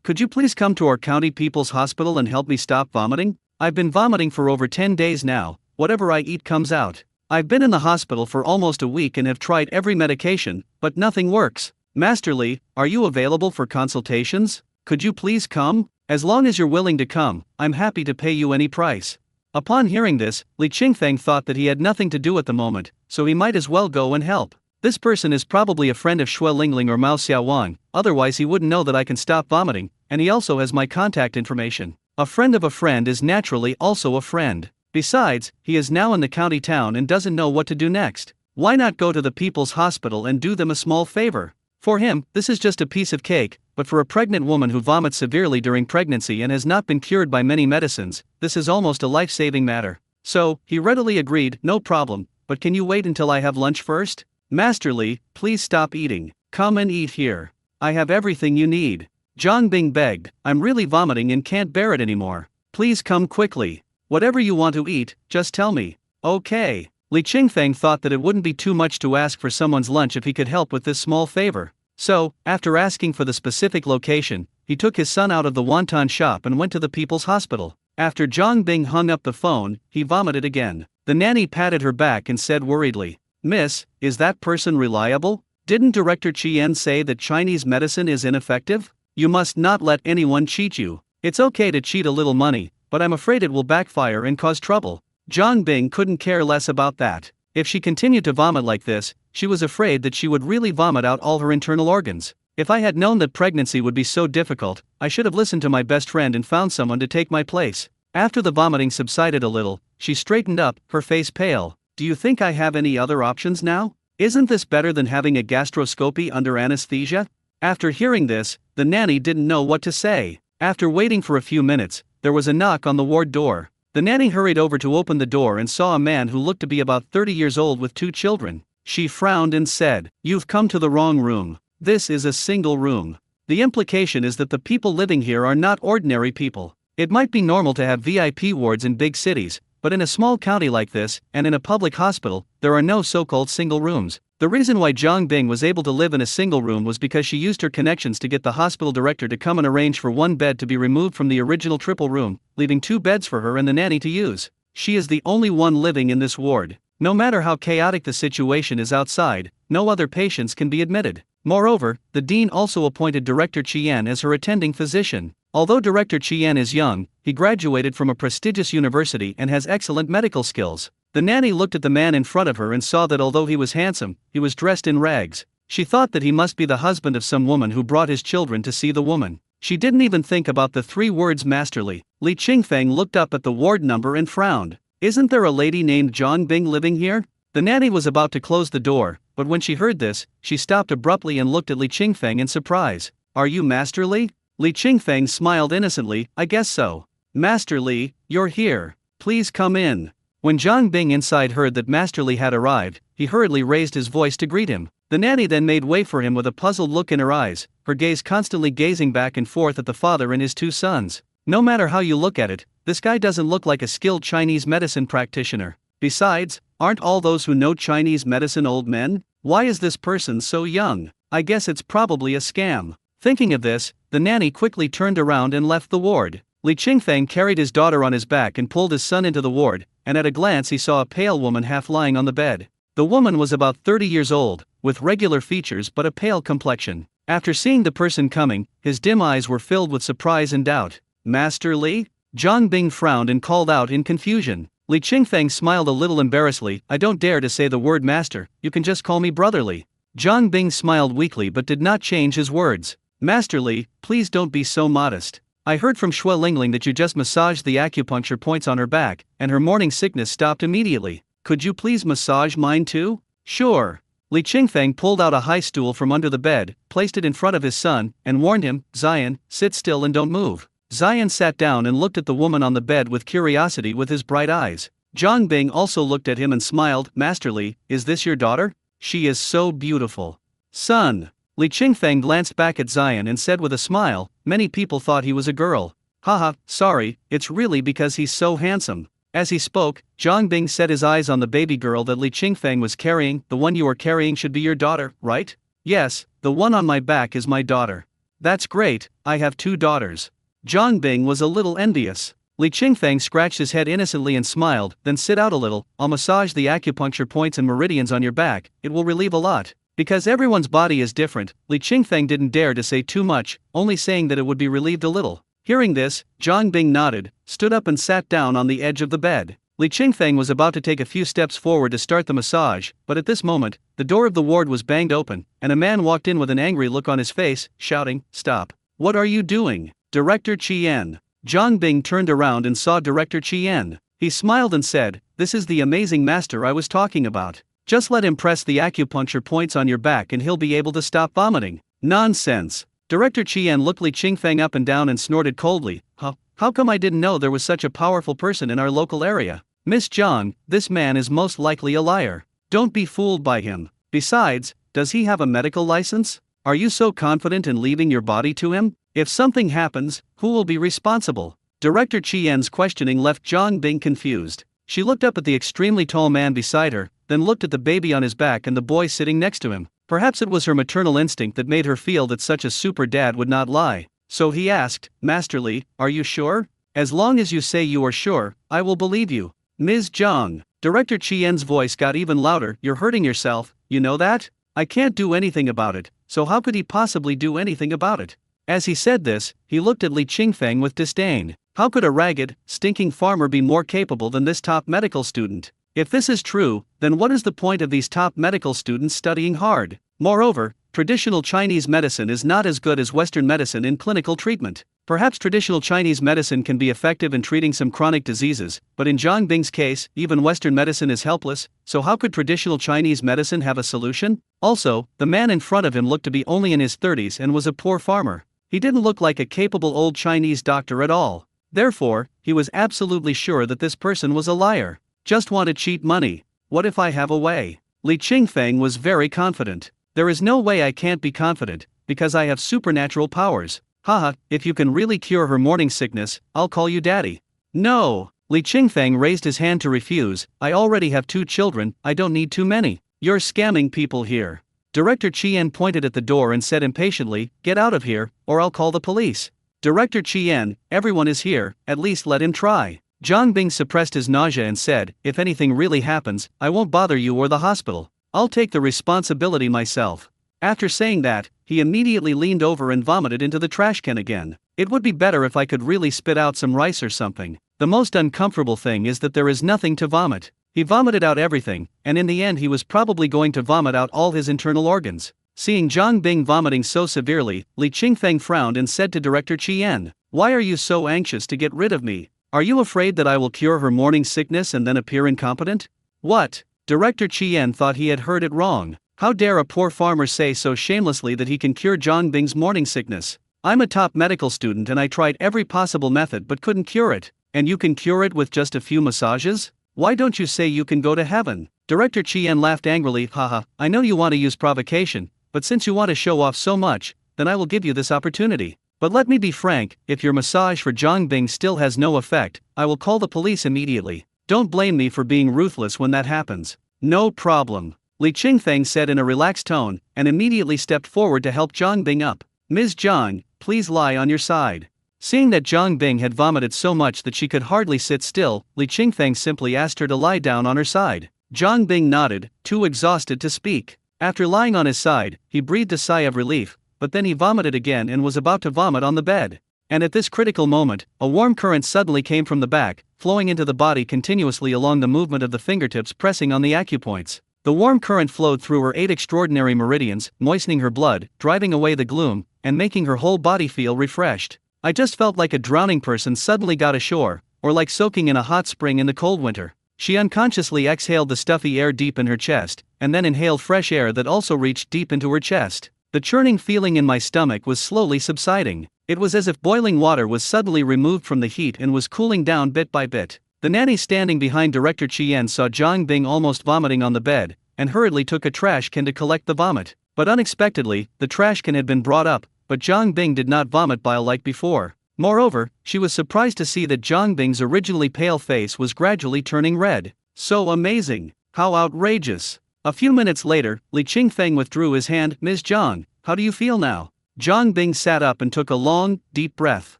Could you please come to our county people's hospital and help me stop vomiting? I've been vomiting for over 10 days now, whatever I eat comes out. I've been in the hospital for almost a week and have tried every medication, but nothing works. Master Li, are you available for consultations? Could you please come? As long as you're willing to come, I'm happy to pay you any price." Upon hearing this, Li Qingfeng thought that he had nothing to do at the moment, so he might as well go and help. This person is probably a friend of Shui Lingling or Mao Xiaowang, otherwise he wouldn't know that I can stop vomiting, and he also has my contact information. A friend of a friend is naturally also a friend. Besides, he is now in the county town and doesn't know what to do next. Why not go to the people's hospital and do them a small favor? For him, this is just a piece of cake, but for a pregnant woman who vomits severely during pregnancy and has not been cured by many medicines, this is almost a life-saving matter. So, he readily agreed, "No problem, but can you wait until I have lunch first? Master Li, please stop eating. Come and eat here. I have everything you need." Zhang Bing begged, "I'm really vomiting and can't bear it anymore. Please come quickly. Whatever you want to eat, just tell me." "Okay." Li Qingfeng thought that it wouldn't be too much to ask for someone's lunch if he could help with this small favor. So, after asking for the specific location, he took his son out of the wonton shop and went to the people's hospital. After Zhang Bing hung up the phone, he vomited again. The nanny patted her back and said worriedly, "Miss, is that person reliable? Didn't Director Chien say that Chinese medicine is ineffective? You must not let anyone cheat you. It's okay to cheat a little money, but I'm afraid it will backfire and cause trouble." Zhang Bing couldn't care less about that. If she continued to vomit like this, she was afraid that she would really vomit out all her internal organs. "If I had known that pregnancy would be so difficult, I should have listened to my best friend and found someone to take my place." After the vomiting subsided a little, she straightened up, her face pale. "Do you think I have any other options now? Isn't this better than having a gastroscopy under anesthesia?" After hearing this, the nanny didn't know what to say. After waiting for a few minutes, there was a knock on the ward door. The nanny hurried over to open the door and saw a man who looked to be about 30 years old with 2 children. She frowned and said, "You've come to the wrong room. This is a single room." The implication is that the people living here are not ordinary people. It might be normal to have VIP wards in big cities, but in a small county like this, and in a public hospital, there are no so-called single rooms. The reason why Zhang Bing was able to live in a single room was because she used her connections to get the hospital director to come and arrange for 1 bed to be removed from the original triple room, leaving 2 beds for her and the nanny to use. She is the only one living in this ward. No matter how chaotic the situation is outside, no other patients can be admitted. Moreover, the dean also appointed Director Chien as her attending physician. Although Director Chien is young, he graduated from a prestigious university and has excellent medical skills. The nanny looked at the man in front of her and saw that although he was handsome, he was dressed in rags. She thought that he must be the husband of some woman who brought his children to see the woman. She didn't even think about the 3 words masterly. Li Qingfeng looked up at the ward number and frowned. Isn't there a lady named Zhang Bing living here? The nanny was about to close the door, but when she heard this, she stopped abruptly and looked at Li Qingfeng in surprise. Are you Master Li? Li Qingfeng smiled innocently. I guess so. Master Li, you're here. Please come in. When Zhang Bing inside heard that Master Li had arrived, he hurriedly raised his voice to greet him. The nanny then made way for him with a puzzled look in her eyes, her gaze constantly gazing back and forth at the father and his 2 sons. No matter how you look at it, this guy doesn't look like a skilled Chinese medicine practitioner. Besides, aren't all those who know Chinese medicine old men? Why is this person so young? I guess it's probably a scam. Thinking of this, the nanny quickly turned around and left the ward. Li Qingfeng carried his daughter on his back and pulled his son into the ward, and at a glance he saw a pale woman half lying on the bed. The woman was about 30 years old, with regular features but a pale complexion. After seeing the person coming, his dim eyes were filled with surprise and doubt. Master Li? Zhang Bing frowned and called out in confusion. Li Qingfeng smiled a little embarrassedly. I don't dare to say the word master, you can just call me brotherly. Zhang Bing smiled weakly but did not change his words. Master Li, please don't be so modest. I heard from Shui Lingling that you just massaged the acupuncture points on her back, and her morning sickness stopped immediately. Could you please massage mine too? Sure. Li Qingfeng pulled out a high stool from under the bed, placed it in front of his son, and warned him, Zion, sit still and don't move. Zion sat down and looked at the woman on the bed with curiosity with his bright eyes. Zhang Bing also looked at him and smiled. Master Li, is this your daughter? She is so beautiful. Son. Li Qingfeng glanced back at Zion and said with a smile, many people thought he was a girl. Haha, sorry, it's really because he's so handsome. As he spoke, Zhang Bing set his eyes on the baby girl that Li Qingfeng was carrying. The one you are carrying should be your daughter, right? Yes, the one on my back is my daughter. That's great, I have 2 daughters. Zhang Bing was a little envious. Li Qingfeng scratched his head innocently and smiled. Then sit out a little, I'll massage the acupuncture points and meridians on your back, it will relieve a lot. Because everyone's body is different, Li Qingfeng didn't dare to say too much, only saying that it would be relieved a little. Hearing this, Zhang Bing nodded, stood up and sat down on the edge of the bed. Li Qingfeng was about to take a few steps forward to start the massage, but at this moment, the door of the ward was banged open, and a man walked in with an angry look on his face, shouting, Stop. What are you doing? Director Qian. Zhang Bing turned around and saw Director Qian. He smiled and said, This is the amazing master I was talking about. Just let him press the acupuncture points on your back and he'll be able to stop vomiting. Nonsense. Director Qian looked Li Qingfeng up and down and snorted coldly. How come I didn't know there was such a powerful person in our local area? Miss Zhang, this man is most likely a liar. Don't be fooled by him. Besides, does he have a medical license? Are you so confident in leaving your body to him? If something happens, who will be responsible? Director Qian's questioning left Zhang Bing confused. She looked up at the extremely tall man beside her, then looked at the baby on his back and the boy sitting next to him. Perhaps it was her maternal instinct that made her feel that such a super dad would not lie. So he asked, Master Li, are you sure? As long as you say you are sure, I will believe you. Ms. Zhang. Director Qian's voice got even louder. You're hurting yourself, you know that? I can't do anything about it, so how could he possibly do anything about it? As he said this, he looked at Li Qingfeng with disdain. How could a ragged, stinking farmer be more capable than this top medical student? If this is true, then what is the point of these top medical students studying hard? Moreover, traditional Chinese medicine is not as good as Western medicine in clinical treatment. Perhaps traditional Chinese medicine can be effective in treating some chronic diseases, but in Zhang Bing's case, even Western medicine is helpless, so how could traditional Chinese medicine have a solution? Also, the man in front of him looked to be only in his 30s and was a poor farmer. He didn't look like a capable old Chinese doctor at all. Therefore, he was absolutely sure that this person was a liar. Just want to cheat money. What if I have a way? Li Qingfeng was very confident. There is no way I can't be confident, because I have supernatural powers. Haha, if you can really cure her morning sickness, I'll call you daddy. No. Li Qingfeng raised his hand to refuse. I already have 2 children, I don't need too many. You're scamming people here. Director Qian pointed at the door and said impatiently, Get out of here, or I'll call the police. Director Qian, everyone is here, at least let him try. Zhang Bing suppressed his nausea and said, If anything really happens, I won't bother you or the hospital. I'll take the responsibility myself. After saying that, he immediately leaned over and vomited into the trash can again. It would be better if I could really spit out some rice or something. The most uncomfortable thing is that there is nothing to vomit. He vomited out everything, and in the end he was probably going to vomit out all his internal organs. Seeing Zhang Bing vomiting so severely, Li Qingfeng frowned and said to Director Qian, "Why are you so anxious to get rid of me? Are you afraid that I will cure her morning sickness and then appear incompetent?" "What?" Director Qian thought he had heard it wrong. How dare a poor farmer say so shamelessly that he can cure Zhang Bing's morning sickness? "I'm a top medical student and I tried every possible method but couldn't cure it. And you can cure it with just a few massages? Why don't you say you can go to heaven?" Director Qian laughed angrily. "Haha, I know you want to use provocation, but since you want to show off so much, then I will give you this opportunity. But let me be frank, if your massage for Zhang Bing still has no effect, I will call the police immediately. Don't blame me for being ruthless when that happens." "No problem," Li Qingfeng said in a relaxed tone, and immediately stepped forward to help Zhang Bing up. "Ms. Zhang, please lie on your side." Seeing that Zhang Bing had vomited so much that she could hardly sit still, Li Qingfeng simply asked her to lie down on her side. Zhang Bing nodded, too exhausted to speak. After lying on his side, he breathed a sigh of relief, but then he vomited again and was about to vomit on the bed. And at this critical moment, a warm current suddenly came from the back, flowing into the body continuously along the movement of the fingertips pressing on the acupoints. The warm current flowed through her 8 extraordinary meridians, moistening her blood, driving away the gloom, and making her whole body feel refreshed. I just felt like a drowning person suddenly got ashore, or like soaking in a hot spring in the cold winter. She unconsciously exhaled the stuffy air deep in her chest, and then inhaled fresh air that also reached deep into her chest. The churning feeling in my stomach was slowly subsiding. It was as if boiling water was suddenly removed from the heat and was cooling down bit by bit. The nanny standing behind Director Qian saw Zhang Bing almost vomiting on the bed, and hurriedly took a trash can to collect the vomit. But unexpectedly, the trash can had been brought up, but Zhang Bing did not vomit bile like before. Moreover, she was surprised to see that Zhang Bing's originally pale face was gradually turning red. So amazing! How outrageous! A few minutes later, Li Qingfeng withdrew his hand. "Ms. Zhang, how do you feel now?" Zhang Bing sat up and took a long, deep breath.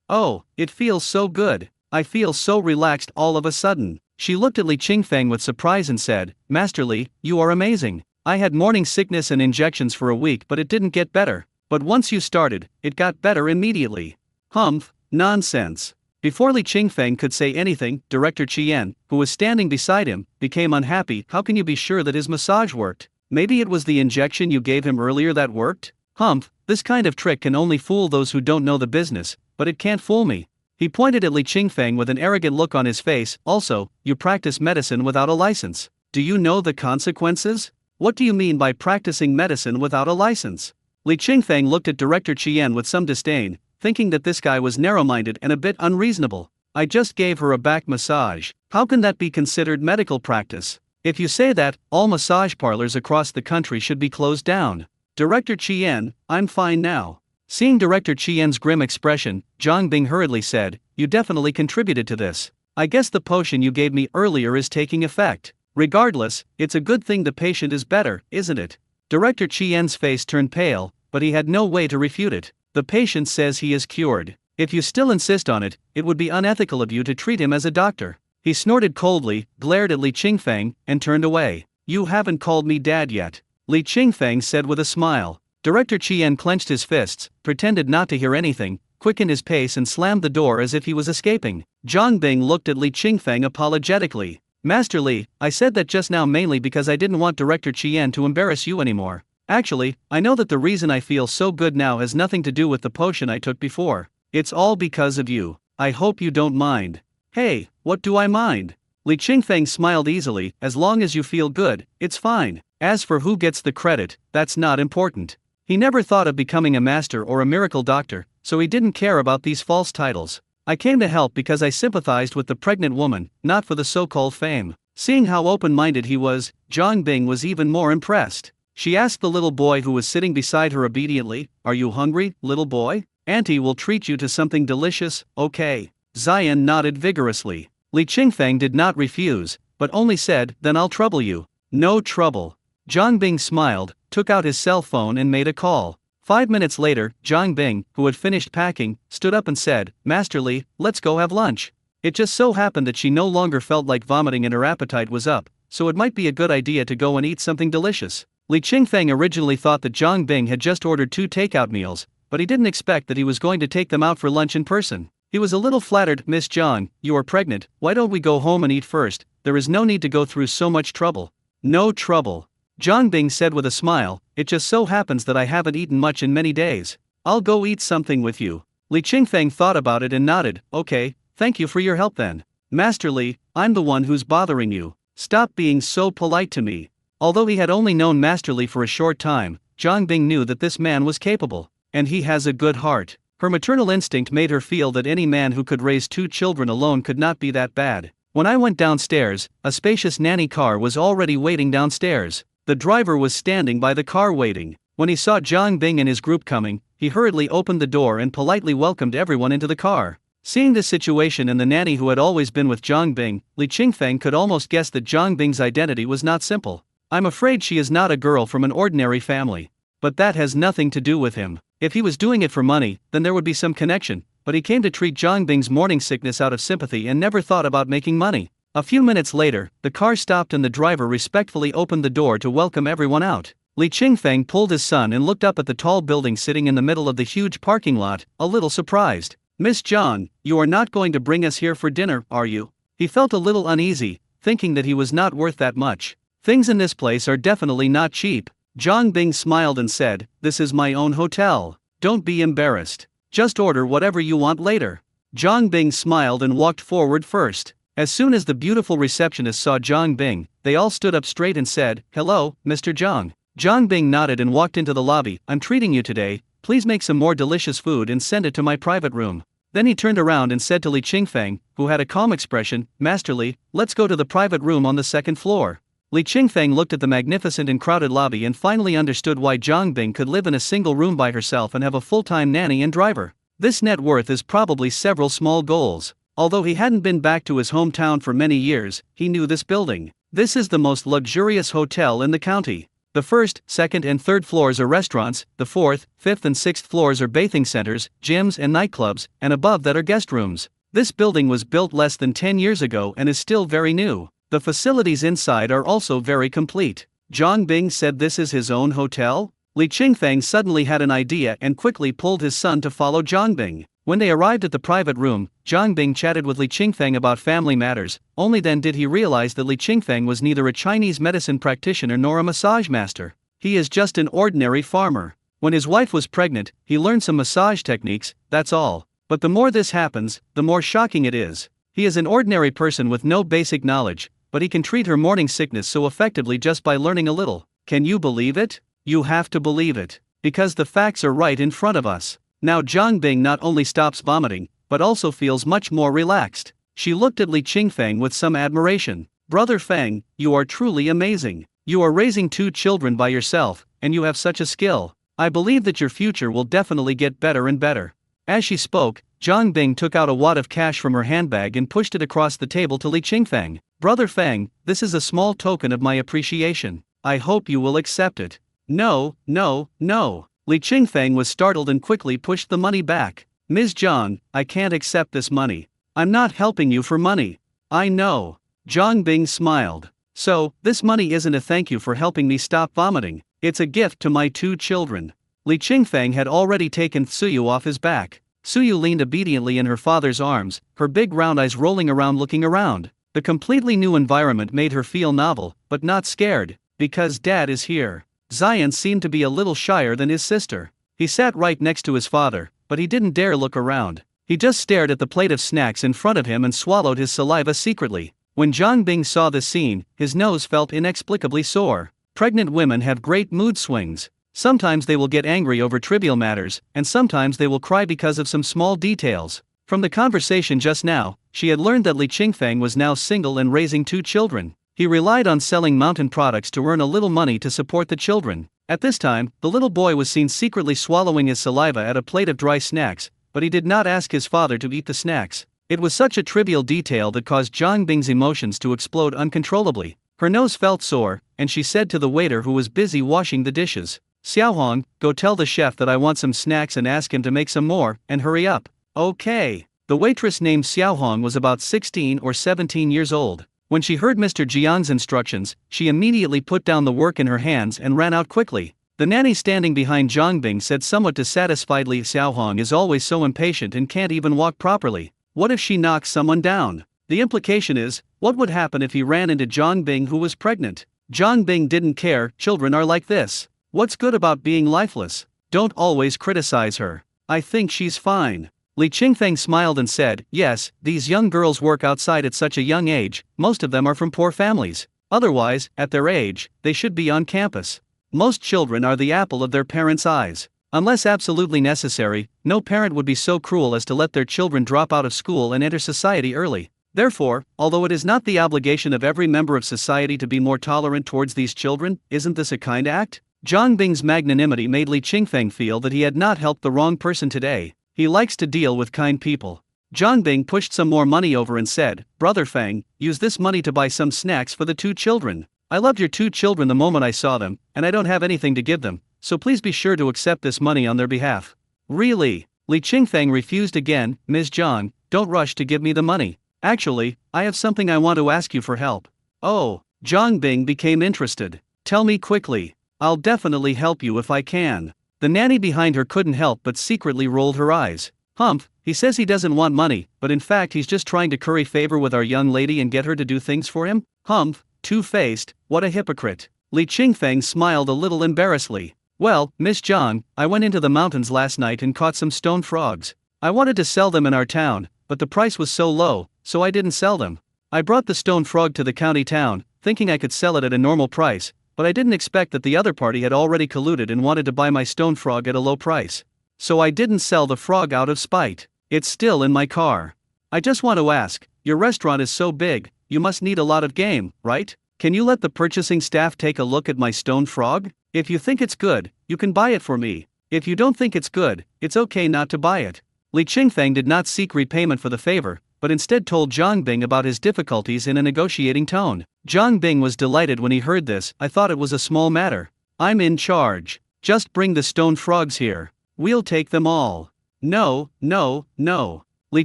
"Oh, it feels so good. I feel so relaxed all of a sudden." She looked at Li Qingfeng with surprise and said, "Master Li, you are amazing. I had morning sickness and injections for a week but it didn't get better. But once you started, it got better immediately." "Humph, nonsense." Before Li Qingfeng could say anything, Director Qian, who was standing beside him, became unhappy. "How can you be sure that his massage worked? Maybe it was the injection you gave him earlier that worked?" "Humph, this kind of trick can only fool those who don't know the business, but it can't fool me." He pointed at Li Qingfeng with an arrogant look on his face. "Also, you practice medicine without a license. Do you know the consequences?" "What do you mean by practicing medicine without a license?" Li Qingfeng looked at Director Qian with some disdain, thinking that this guy was narrow-minded and a bit unreasonable. "I just gave her a back massage. How can that be considered medical practice? If you say that, all massage parlors across the country should be closed down." "Director Qian, I'm fine now." Seeing Director Qian's grim expression, Zhang Bing hurriedly said, "You definitely contributed to this. I guess the potion you gave me earlier is taking effect. Regardless, it's a good thing the patient is better, isn't it?" Director Qian's face turned pale, but he had no way to refute it. "The patient says he is cured. If you still insist on it, it would be unethical of you to treat him as a doctor." He snorted coldly, glared at Li Qingfeng, and turned away. "You haven't called me dad yet," Li Qingfeng said with a smile. Director Qian clenched his fists, pretended not to hear anything, quickened his pace and slammed the door as if he was escaping. Zhang Bing looked at Li Qingfeng apologetically. "Master Li, I said that just now mainly because I didn't want Director Qian to embarrass you anymore. Actually, I know that the reason I feel so good now has nothing to do with the potion I took before. It's all because of you. I hope you don't mind." "Hey, what do I mind?" Li Qingfeng smiled easily. "As long as you feel good, it's fine. As for who gets the credit, that's not important." He never thought of becoming a master or a miracle doctor, so he didn't care about these false titles. "I came to help because I sympathized with the pregnant woman, not for the so-called fame." Seeing how open-minded he was, Zhang Bing was even more impressed. She asked the little boy who was sitting beside her obediently, "Are you hungry, little boy? Auntie will treat you to something delicious, okay?" Zion nodded vigorously. Li Qingfeng did not refuse, but only said, "Then I'll trouble you." "No trouble." Zhang Bing smiled, took out his cell phone and made a call. 5 minutes later, Zhang Bing, who had finished packing, stood up and said, "Master Li, let's go have lunch." It just so happened that she no longer felt like vomiting and her appetite was up, so it might be a good idea to go and eat something delicious. Li Qingfeng originally thought that Zhang Bing had just ordered 2 takeout meals, but he didn't expect that he was going to take them out for lunch in person. He was a little flattered. Miss John, you are pregnant, why don't we go home and eat first? There is no need to go through so much trouble. No trouble. Zhang Bing said with a smile, it just so happens that I haven't eaten much in many days. I'll go eat something with you. Li Qingfeng thought about it and nodded, okay, thank you for your help then. Master Li, I'm the one who's bothering you. Stop being so polite to me. Although he had only known Master Li for a short time, Zhang Bing knew that this man was capable, and he has a good heart. Her maternal instinct made her feel that any man who could raise 2 children alone could not be that bad. When I went downstairs, a spacious nanny car was already waiting downstairs. The driver was standing by the car waiting. When he saw Zhang Bing and his group coming, he hurriedly opened the door and politely welcomed everyone into the car. Seeing this situation and the nanny who had always been with Zhang Bing, Li Qingfeng could almost guess that Zhang Bing's identity was not simple. I'm afraid she is not a girl from an ordinary family. But that has nothing to do with him. If he was doing it for money, then there would be some connection, but he came to treat Zhang Bing's morning sickness out of sympathy and never thought about making money. A few minutes later, the car stopped and the driver respectfully opened the door to welcome everyone out. Li Qingfeng pulled his son and looked up at the tall building sitting in the middle of the huge parking lot, a little surprised. Miss John, you are not going to bring us here for dinner, are you? He felt a little uneasy, thinking that he was not worth that much. Things in this place are definitely not cheap. Zhang Bing smiled and said, this is my own hotel. Don't be embarrassed. Just order whatever you want later. Zhang Bing smiled and walked forward first. As soon as the beautiful receptionist saw Zhang Bing, they all stood up straight and said, hello, Mr. Zhang. Zhang Bing nodded and walked into the lobby. I'm treating you today, please make some more delicious food and send it to my private room. Then he turned around and said to Li Qingfeng, who had a calm expression, Master Li, let's go to the private room on the 2nd floor. Li Qingfeng looked at the magnificent and crowded lobby and finally understood why Zhang Bing could live in a single room by herself and have a full-time nanny and driver. This net worth is probably several small goals. Although he hadn't been back to his hometown for many years, he knew this building. This is the most luxurious hotel in the county. The 1st, 2nd and 3rd floors are restaurants, the 4th, 5th and 6th floors are bathing centers, gyms and nightclubs, and above that are guest rooms. This building was built less than 10 years ago and is still very new. The facilities inside are also very complete. Zhang Bing said this is his own hotel? Li Qingfeng suddenly had an idea and quickly pulled his son to follow Zhang Bing. When they arrived at the private room, Zhang Bing chatted with Li Qingfeng about family matters. Only then did he realize that Li Qingfeng was neither a Chinese medicine practitioner nor a massage master. He is just an ordinary farmer. When his wife was pregnant, he learned some massage techniques, that's all. But the more this happens, the more shocking it is. He is an ordinary person with no basic knowledge, but he can treat her morning sickness so effectively just by learning a little. Can you believe it? You have to believe it. Because the facts are right in front of us. Now Zhang Bing not only stops vomiting, but also feels much more relaxed. She looked at Li Qingfeng with some admiration. Brother Feng, you are truly amazing. You are raising 2 children by yourself, and you have such a skill. I believe that your future will definitely get better and better. As she spoke, Zhang Bing took out a wad of cash from her handbag and pushed it across the table to Li Qingfeng. Brother Feng, this is a small token of my appreciation. I hope you will accept it. No, no, no. Li Qingfeng was startled and quickly pushed the money back. Ms. Zhang, I can't accept this money. I'm not helping you for money. I know. Zhang Bing smiled. So, this money isn't a thank you for helping me stop vomiting. It's a gift to my 2 children. Li Qingfeng had already taken Suyu off his back. Suyu leaned obediently in her father's arms, her big round eyes rolling around looking around. The completely new environment made her feel novel, but not scared, because Dad is here. Zion seemed to be a little shyer than his sister. He sat right next to his father, but he didn't dare look around. He just stared at the plate of snacks in front of him and swallowed his saliva secretly. When Zhang Bing saw this scene, his nose felt inexplicably sore. Pregnant women have great mood swings. Sometimes they will get angry over trivial matters, and sometimes they will cry because of some small details. From the conversation just now, she had learned that Li Qingfeng was now single and raising 2 children. He relied on selling mountain products to earn a little money to support the children. At this time, the little boy was seen secretly swallowing his saliva at a plate of dry snacks, but he did not ask his father to eat the snacks. It was such a trivial detail that caused Zhang Bing's emotions to explode uncontrollably. Her nose felt sore, and she said to the waiter who was busy washing the dishes, Xiaohong, go tell the chef that I want some snacks and ask him to make some more, and hurry up. Okay. The waitress named Xiaohong was about 16 or 17 years old. When she heard Mr. Jiang's instructions, she immediately put down the work in her hands and ran out quickly. The nanny standing behind Zhang Bing said somewhat dissatisfiedly, Xiaohong is always so impatient and can't even walk properly. What if she knocks someone down? The implication is, what would happen if he ran into Zhang Bing who was pregnant? Zhang Bing didn't care, children are like this. What's good about being lifeless? Don't always criticize her. I think she's fine. Li Qingfeng smiled and said, yes, these young girls work outside at such a young age, most of them are from poor families. Otherwise, at their age, they should be on campus. Most children are the apple of their parents' eyes. Unless absolutely necessary, no parent would be so cruel as to let their children drop out of school and enter society early. Therefore, although it is not the obligation of every member of society to be more tolerant towards these children, isn't this a kind act? Zhang Bing's magnanimity made Li Qingfeng feel that he had not helped the wrong person today. He likes to deal with kind people. Zhang Bing pushed some more money over and said, Brother Feng, use this money to buy some snacks for the 2 children. I loved your 2 children the moment I saw them, and I don't have anything to give them, so please be sure to accept this money on their behalf. Really? Li Qingfeng refused again. Ms. Zhang, don't rush to give me the money. Actually, I have something I want to ask you for help. Oh, Zhang Bing became interested. Tell me quickly. I'll definitely help you if I can. The nanny behind her couldn't help but secretly rolled her eyes. Humph, he says he doesn't want money, but in fact he's just trying to curry favor with our young lady and get her to do things for him? Humph, two-faced, what a hypocrite. Li Qingfeng smiled a little embarrassedly. Well, Miss Zhang, I went into the mountains last night and caught some stone frogs. I wanted to sell them in our town, but the price was so low, so I didn't sell them. I brought the stone frog to the county town, thinking I could sell it at a normal price, but I didn't expect that the other party had already colluded and wanted to buy my stone frog at a low price. So I didn't sell the frog out of spite. It's still in my car. I just want to ask, your restaurant is so big, you must need a lot of game, right? Can you let the purchasing staff take a look at my stone frog? If you think it's good, you can buy it for me. If you don't think it's good, it's okay not to buy it. Li Qingfeng did not seek repayment for the favor, but instead told Zhang Bing about his difficulties in a negotiating tone. Zhang Bing was delighted when he heard this. I thought it was a small matter. I'm in charge. Just bring the stone frogs here. We'll take them all. No, no, no. Li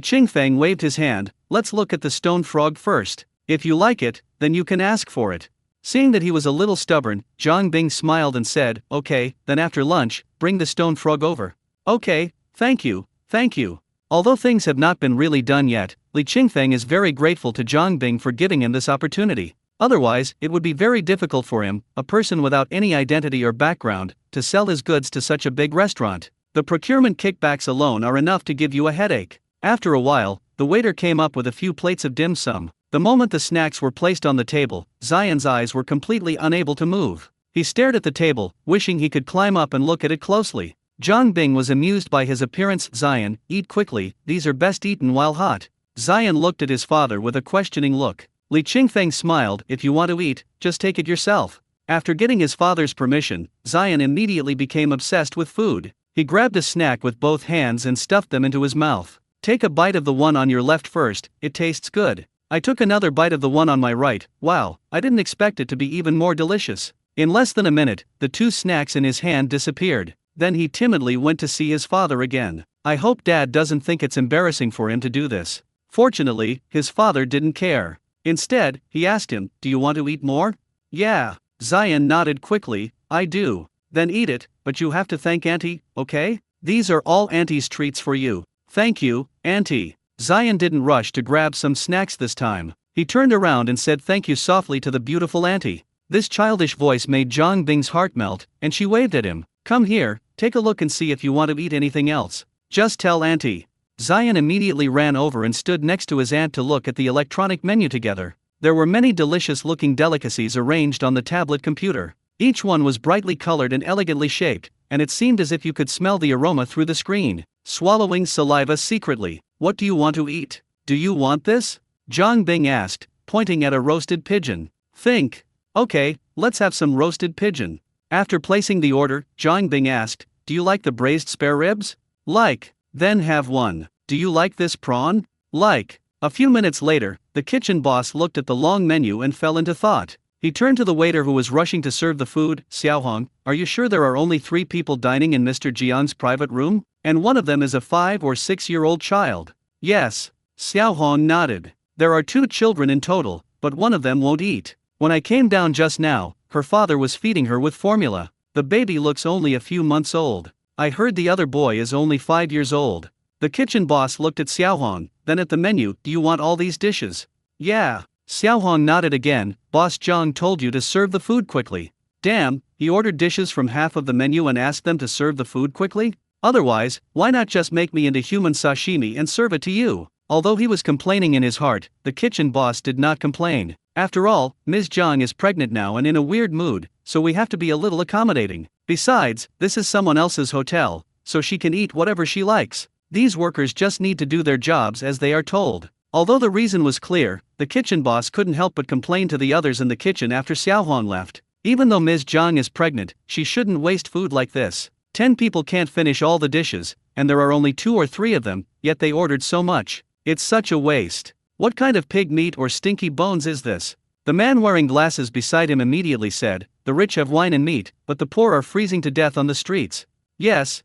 Qingfeng waved his hand. Let's look at the stone frog first. If you like it, then you can ask for it. Seeing that he was a little stubborn, Zhang Bing smiled and said, okay, then after lunch, bring the stone frog over. Okay, thank you, thank you. Although things have not been really done yet, Li Qingfeng is very grateful to Zhang Bing for giving him this opportunity. Otherwise, it would be very difficult for him, a person without any identity or background, to sell his goods to such a big restaurant. The procurement kickbacks alone are enough to give you a headache. After a while, the waiter came up with a few plates of dim sum. The moment the snacks were placed on the table, Zion's eyes were completely unable to move. He stared at the table, wishing he could climb up and look at it closely. Zhang Bing was amused by his appearance. Zion, eat quickly, these are best eaten while hot. Zion looked at his father with a questioning look. Li Qingfeng smiled, if you want to eat, just take it yourself. After getting his father's permission, Zion immediately became obsessed with food. He grabbed a snack with both hands and stuffed them into his mouth. Take a bite of the one on your left first, it tastes good. I took another bite of the one on my right. Wow, I didn't expect it to be even more delicious. In less than a minute, the 2 snacks in his hand disappeared. Then he timidly went to see his father again. I hope Dad doesn't think it's embarrassing for him to do this. Fortunately, his father didn't care. Instead, he asked him, do you want to eat more? Yeah. Zion nodded quickly, I do. Then eat it, but you have to thank Auntie, okay? These are all Auntie's treats for you. Thank you, Auntie. Zion didn't rush to grab some snacks this time. He turned around and said thank you softly to the beautiful Auntie. This childish voice made Zhang Bing's heart melt, and she waved at him. Come here, take a look and see if you want to eat anything else. Just tell Auntie. Zion immediately ran over and stood next to his aunt to look at the electronic menu together. There were many delicious-looking delicacies arranged on the tablet computer. Each one was brightly colored and elegantly shaped, and it seemed as if you could smell the aroma through the screen. Swallowing saliva secretly. What do you want to eat? Do you want this? Zhang Bing asked, pointing at a roasted pigeon. Think. Okay, let's have some roasted pigeon. After placing the order, Zhang Bing asked, do you like the braised spare ribs? Like. Then have one. Do you like this prawn? Like. A few minutes later, the kitchen boss looked at the long menu and fell into thought. He turned to the waiter who was rushing to serve the food. Xiaohong, are you sure there are only 3 people dining in Mr. Jiang's private room? And one of them is a 5 or 6-year-old child? Yes. Xiaohong nodded. There are 2 children in total, but one of them won't eat. When I came down just now, her father was feeding her with formula. The baby looks only a few months old. I heard the other boy is only 5 years old. The kitchen boss looked at Xiaohong, then at the menu. Do you want all these dishes? Yeah. Xiaohong nodded again. Boss Zhang told you to serve the food quickly. Damn, he ordered dishes from half of the menu and asked them to serve the food quickly? Otherwise, why not just make me into human sashimi and serve it to you? Although he was complaining in his heart, the kitchen boss did not complain. After all, Ms. Zhang is pregnant now and in a weird mood, so we have to be a little accommodating. Besides, this is someone else's hotel, so she can eat whatever she likes. These workers just need to do their jobs as they are told. Although the reason was clear, the kitchen boss couldn't help but complain to the others in the kitchen after Xiaohong left. Even though Ms. Zhang is pregnant, she shouldn't waste food like this. 10 people can't finish all the dishes, and there are only 2 or 3 of them, yet they ordered so much. It's such a waste. What kind of pig meat or stinky bones is this? The man wearing glasses beside him immediately said, the rich have wine and meat, but the poor are freezing to death on the streets. Yes,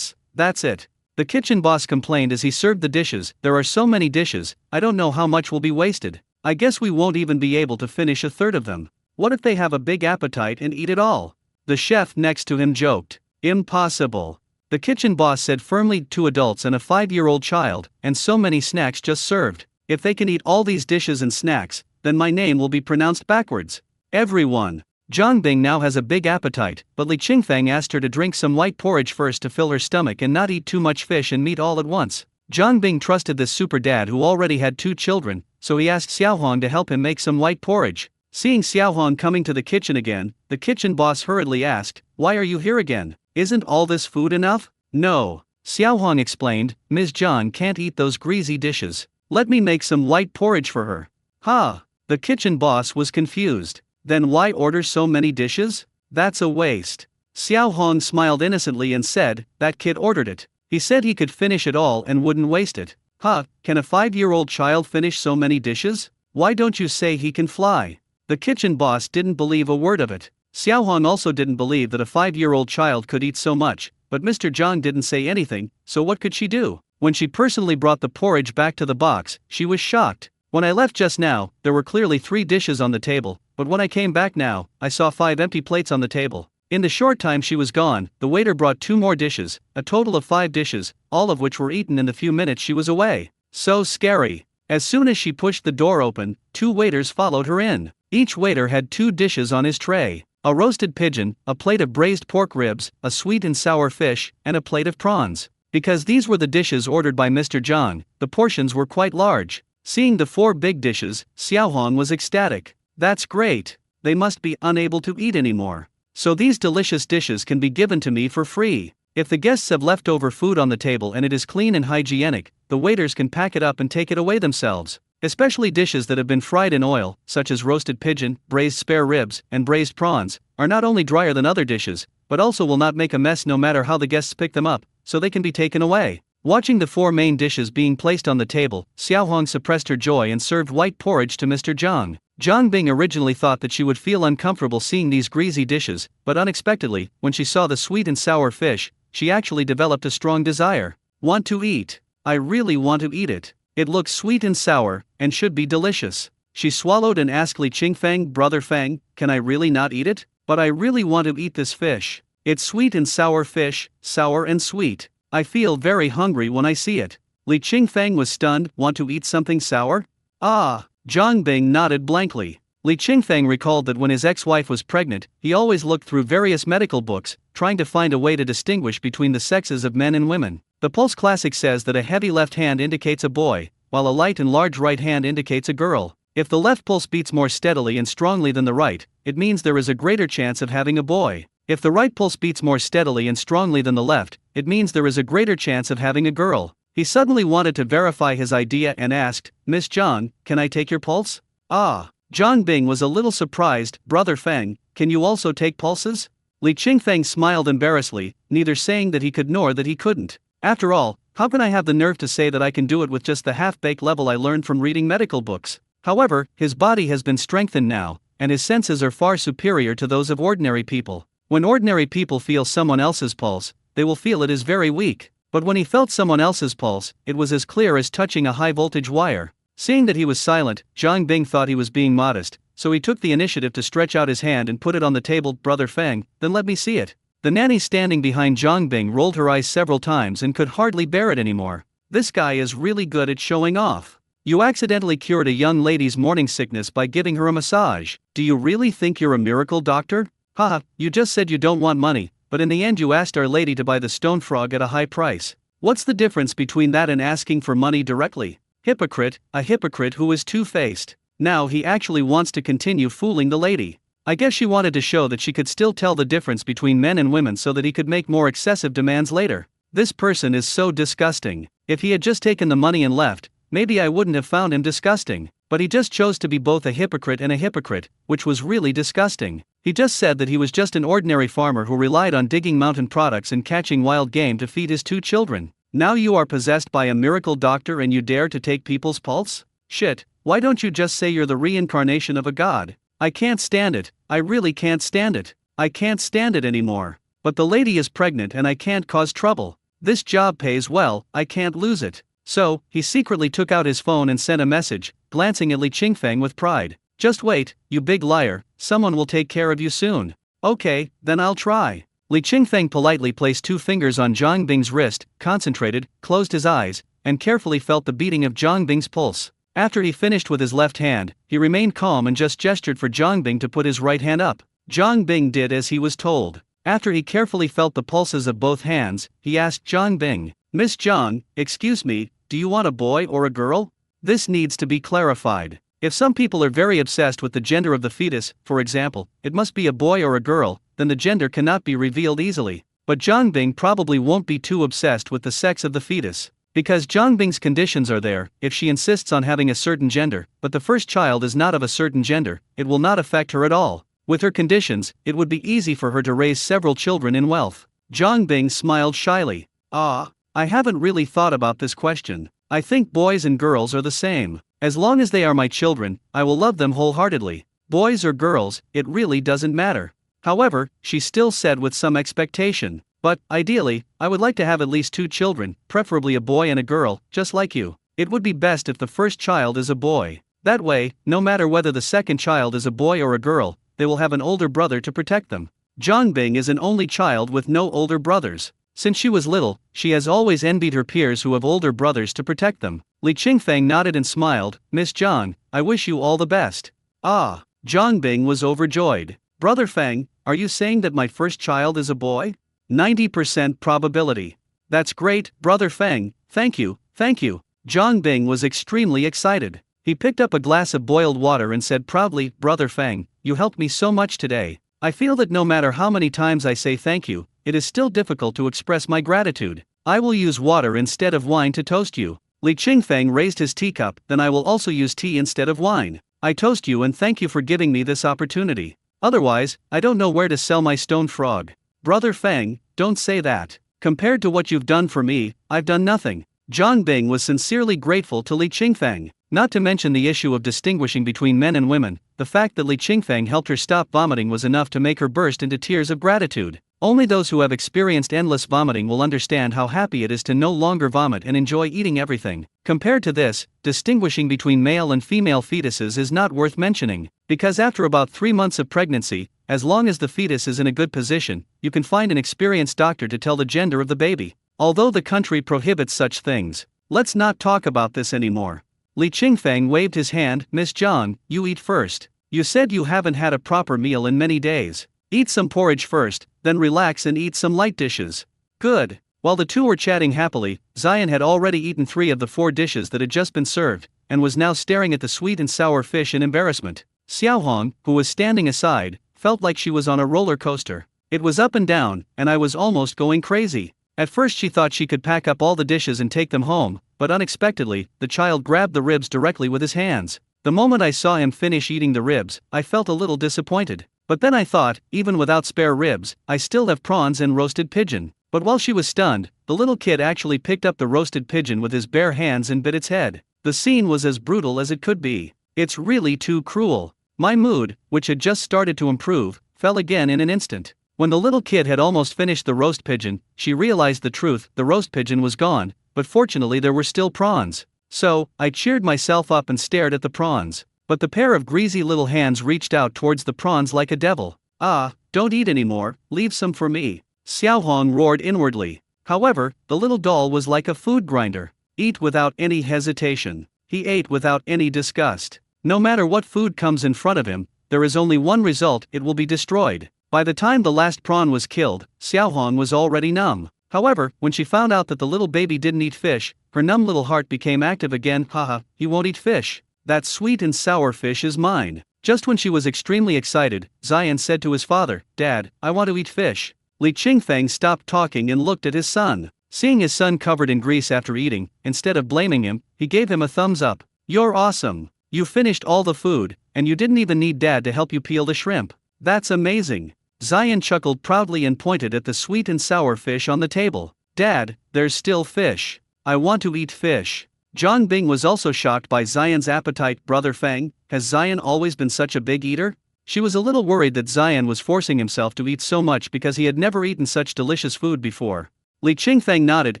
that's it. The kitchen boss complained as he served the dishes. There are so many dishes, I don't know how much will be wasted. I guess we won't even be able to finish a third of them. What if they have a big appetite and eat it all? The chef next to him joked. Impossible. The kitchen boss said firmly. 2 adults and a 5-year-old child, and so many snacks just served. If they can eat all these dishes and snacks, then my name will be pronounced backwards. Everyone. Zhang Bing now has a big appetite, but Li Qingfang asked her to drink some white porridge first to fill her stomach and not eat too much fish and meat all at once. Zhang Bing trusted this super dad who already had 2 children, so he asked Xiaohong to help him make some white porridge. Seeing Xiaohong coming to the kitchen again, the kitchen boss hurriedly asked, why are you here again? Isn't all this food enough? No. Xiaohong explained, Ms. Zhang can't eat those greasy dishes. Let me make some white porridge for her. Ha! The kitchen boss was confused. Then why order so many dishes? That's a waste. Xiaohong smiled innocently and said, that kid ordered it. He said he could finish it all and wouldn't waste it. Huh, can a 5-year-old child finish so many dishes? Why don't you say he can fly? The kitchen boss didn't believe a word of it. Xiaohong also didn't believe that a 5-year-old child could eat so much, but Mr. Zhang didn't say anything, so what could she do? When she personally brought the porridge back to the box, she was shocked. When I left just now, there were clearly 3 dishes on the table, but when I came back now, I saw 5 empty plates on the table. In the short time she was gone, the waiter brought 2 more dishes, a total of 5 dishes, all of which were eaten in the few minutes she was away. So scary. As soon as she pushed the door open, 2 waiters followed her in. Each waiter had 2 dishes on his tray. A roasted pigeon, a plate of braised pork ribs, a sweet and sour fish, and a plate of prawns. Because these were the dishes ordered by Mr. Zhang, the portions were quite large. Seeing the 4 big dishes, Xiaohong was ecstatic. That's great. They must be unable to eat anymore. So these delicious dishes can be given to me for free. If the guests have leftover food on the table and it is clean and hygienic, the waiters can pack it up and take it away themselves. Especially dishes that have been fried in oil, such as roasted pigeon, braised spare ribs, and braised prawns, are not only drier than other dishes, but also will not make a mess no matter how the guests pick them up, so they can be taken away. Watching the 4 main dishes being placed on the table, Xiaohong suppressed her joy and served white porridge to Mr. Zhang. Zhang Bing originally thought that she would feel uncomfortable seeing these greasy dishes, but unexpectedly, when she saw the sweet and sour fish, she actually developed a strong desire. Want to eat. I really want to eat it. It looks sweet and sour, and should be delicious. She swallowed and asked Li Qingfang, Brother Fang, can I really not eat it? But I really want to eat this fish. It's sweet and sour fish, sour and sweet. I feel very hungry when I see it. Li Qingfang was stunned. Want to eat something sour? Ah, Zhang Bing nodded blankly. Li Qingfang recalled that when his ex-wife was pregnant, he always looked through various medical books, trying to find a way to distinguish between the sexes of men and women. The Pulse Classic says that a heavy left hand indicates a boy, while a light and large right hand indicates a girl. If the left pulse beats more steadily and strongly than the right, it means there is a greater chance of having a boy. If the right pulse beats more steadily and strongly than the left, it means there is a greater chance of having a girl. He suddenly wanted to verify his idea and asked, Miss Zhang, can I take your pulse? Ah. Zhang Bing was a little surprised. Brother Feng, can you also take pulses? Li Qingfeng smiled embarrassedly, neither saying that he could nor that he couldn't. After all, how can I have the nerve to say that I can do it with just the half-baked level I learned from reading medical books? However, his body has been strengthened now, and his senses are far superior to those of ordinary people. When ordinary people feel someone else's pulse, they will feel it is very weak. But when he felt someone else's pulse, it was as clear as touching a high-voltage wire. Seeing that he was silent, Zhang Bing thought he was being modest, so he took the initiative to stretch out his hand and put it on the table. Brother Feng, then let me see it. The nanny standing behind Zhang Bing rolled her eyes several times and could hardly bear it anymore. This guy is really good at showing off. You accidentally cured a young lady's morning sickness by giving her a massage. Do you really think you're a miracle doctor? Haha, you just said you don't want money, but in the end you asked Our Lady to buy the stone frog at a high price. What's the difference between that and asking for money directly? Hypocrite, a hypocrite who is two-faced. Now he actually wants to continue fooling the lady. I guess she wanted to show that she could still tell the difference between men and women so that he could make more excessive demands later. This person is so disgusting. If he had just taken the money and left, maybe I wouldn't have found him disgusting. But he just chose to be both a hypocrite and a hypocrite, which was really disgusting. He just said that he was just an ordinary farmer who relied on digging mountain products and catching wild game to feed his 2 children. Now you are possessed by a miracle doctor and you dare to take people's pulse? Shit, why don't you just say you're the reincarnation of a god? I can't stand it, I really can't stand it. I can't stand it anymore. But the lady is pregnant and I can't cause trouble. This job pays well, I can't lose it. So, he secretly took out his phone and sent a message, glancing at Li Qingfeng with pride. Just wait, you big liar, someone will take care of you soon. Okay, then I'll try. Li Qingfeng politely placed 2 fingers on Zhang Bing's wrist, concentrated, closed his eyes, and carefully felt the beating of Zhang Bing's pulse. After he finished with his left hand, he remained calm and just gestured for Zhang Bing to put his right hand up. Zhang Bing did as he was told. After he carefully felt the pulses of both hands, he asked Zhang Bing, Miss Zhang, excuse me, do you want a boy or a girl? This needs to be clarified. If some people are very obsessed with the gender of the fetus, for example, it must be a boy or a girl, then the gender cannot be revealed easily. But Zhang Bing probably won't be too obsessed with the sex of the fetus. Because Zhang Bing's conditions are there, if she insists on having a certain gender, but the first child is not of a certain gender, it will not affect her at all. With her conditions, it would be easy for her to raise several children in wealth. Zhang Bing smiled shyly. I haven't really thought about this question. I think boys and girls are the same. As long as they are my children, I will love them wholeheartedly. Boys or girls, it really doesn't matter. However, she still said with some expectation. But, ideally, I would like to have at least 2 children, preferably a boy and a girl, just like you. It would be best if the first child is a boy. That way, no matter whether the second child is a boy or a girl, they will have an older brother to protect them. Zhang Bing is an only child with no older brothers. Since she was little, she has always envied her peers who have older brothers to protect them. Li Qingfeng nodded and smiled, Miss Zhang, I wish you all the best. Zhang Bing was overjoyed. Brother Feng, are you saying that my first child is a boy? 90% probability. That's great, Brother Feng, thank you, thank you. Zhang Bing was extremely excited. He picked up a glass of boiled water and said proudly, Brother Feng, you helped me so much today. I feel that no matter how many times I say thank you, it is still difficult to express my gratitude. I will use water instead of wine to toast you. Li Qingfeng raised his teacup, then I will also use tea instead of wine. I toast you and thank you for giving me this opportunity. Otherwise, I don't know where to sell my stone frog. Brother Feng, don't say that. Compared to what you've done for me, I've done nothing. Zhang Bing was sincerely grateful to Li Qingfeng. Not to mention the issue of distinguishing between men and women, the fact that Li Qingfeng helped her stop vomiting was enough to make her burst into tears of gratitude. Only those who have experienced endless vomiting will understand how happy it is to no longer vomit and enjoy eating everything. Compared to this, distinguishing between male and female fetuses is not worth mentioning, because after about 3 months of pregnancy, as long as the fetus is in a good position, you can find an experienced doctor to tell the gender of the baby. Although the country prohibits such things, let's not talk about this anymore. Li Qingfeng waved his hand, Miss Zhang, you eat first. You said you haven't had a proper meal in many days. Eat some porridge first, then relax and eat some light dishes. Good. While the two were chatting happily, Zion had already eaten 3 of the 4 dishes that had just been served, and was now staring at the sweet and sour fish in embarrassment. Xiaohong, who was standing aside, felt like she was on a roller coaster. It was up and down, and I was almost going crazy. At first she thought she could pack up all the dishes and take them home, but unexpectedly, the child grabbed the ribs directly with his hands. The moment I saw him finish eating the ribs, I felt a little disappointed. But then I thought, even without spare ribs, I still have prawns and roasted pigeon. But while she was stunned, the little kid actually picked up the roasted pigeon with his bare hands and bit its head. The scene was as brutal as it could be. It's really too cruel. My mood, which had just started to improve, fell again in an instant. When the little kid had almost finished the roast pigeon, she realized the truth, the roast pigeon was gone, but fortunately there were still prawns. So, I cheered myself up and stared at the prawns. but the pair of greasy little hands reached out towards the prawns like a devil. "Ah, don't eat anymore, leave some for me," Xiao Hong roared inwardly. However, the little doll was like a food grinder. Eat without any hesitation. He ate without any disgust. No matter what food comes in front of him, there is only one result: it will be destroyed. By the time the last prawn was killed, Xiao Hong was already numb. However, when she found out that the little baby didn't eat fish, her numb little heart became active again. "Haha, he won't eat fish. That sweet and sour fish is mine." Just when she was extremely excited, Zion said to his father, "Dad, I want to eat fish." Li Qingfeng stopped talking and looked at his son. Seeing his son covered in grease after eating, instead of blaming him, he gave him a thumbs up. "You're awesome. You finished all the food, and you didn't even need Dad to help you peel the shrimp. That's amazing." Zion chuckled proudly and pointed at the sweet and sour fish on the table. "Dad, there's still fish. I want to eat fish." Zhang Bing was also shocked by Zion's appetite. "Brother Feng, has Zion always been such a big eater?" She was a little worried that Zion was forcing himself to eat so much because he had never eaten such delicious food before. Li Qingfeng nodded.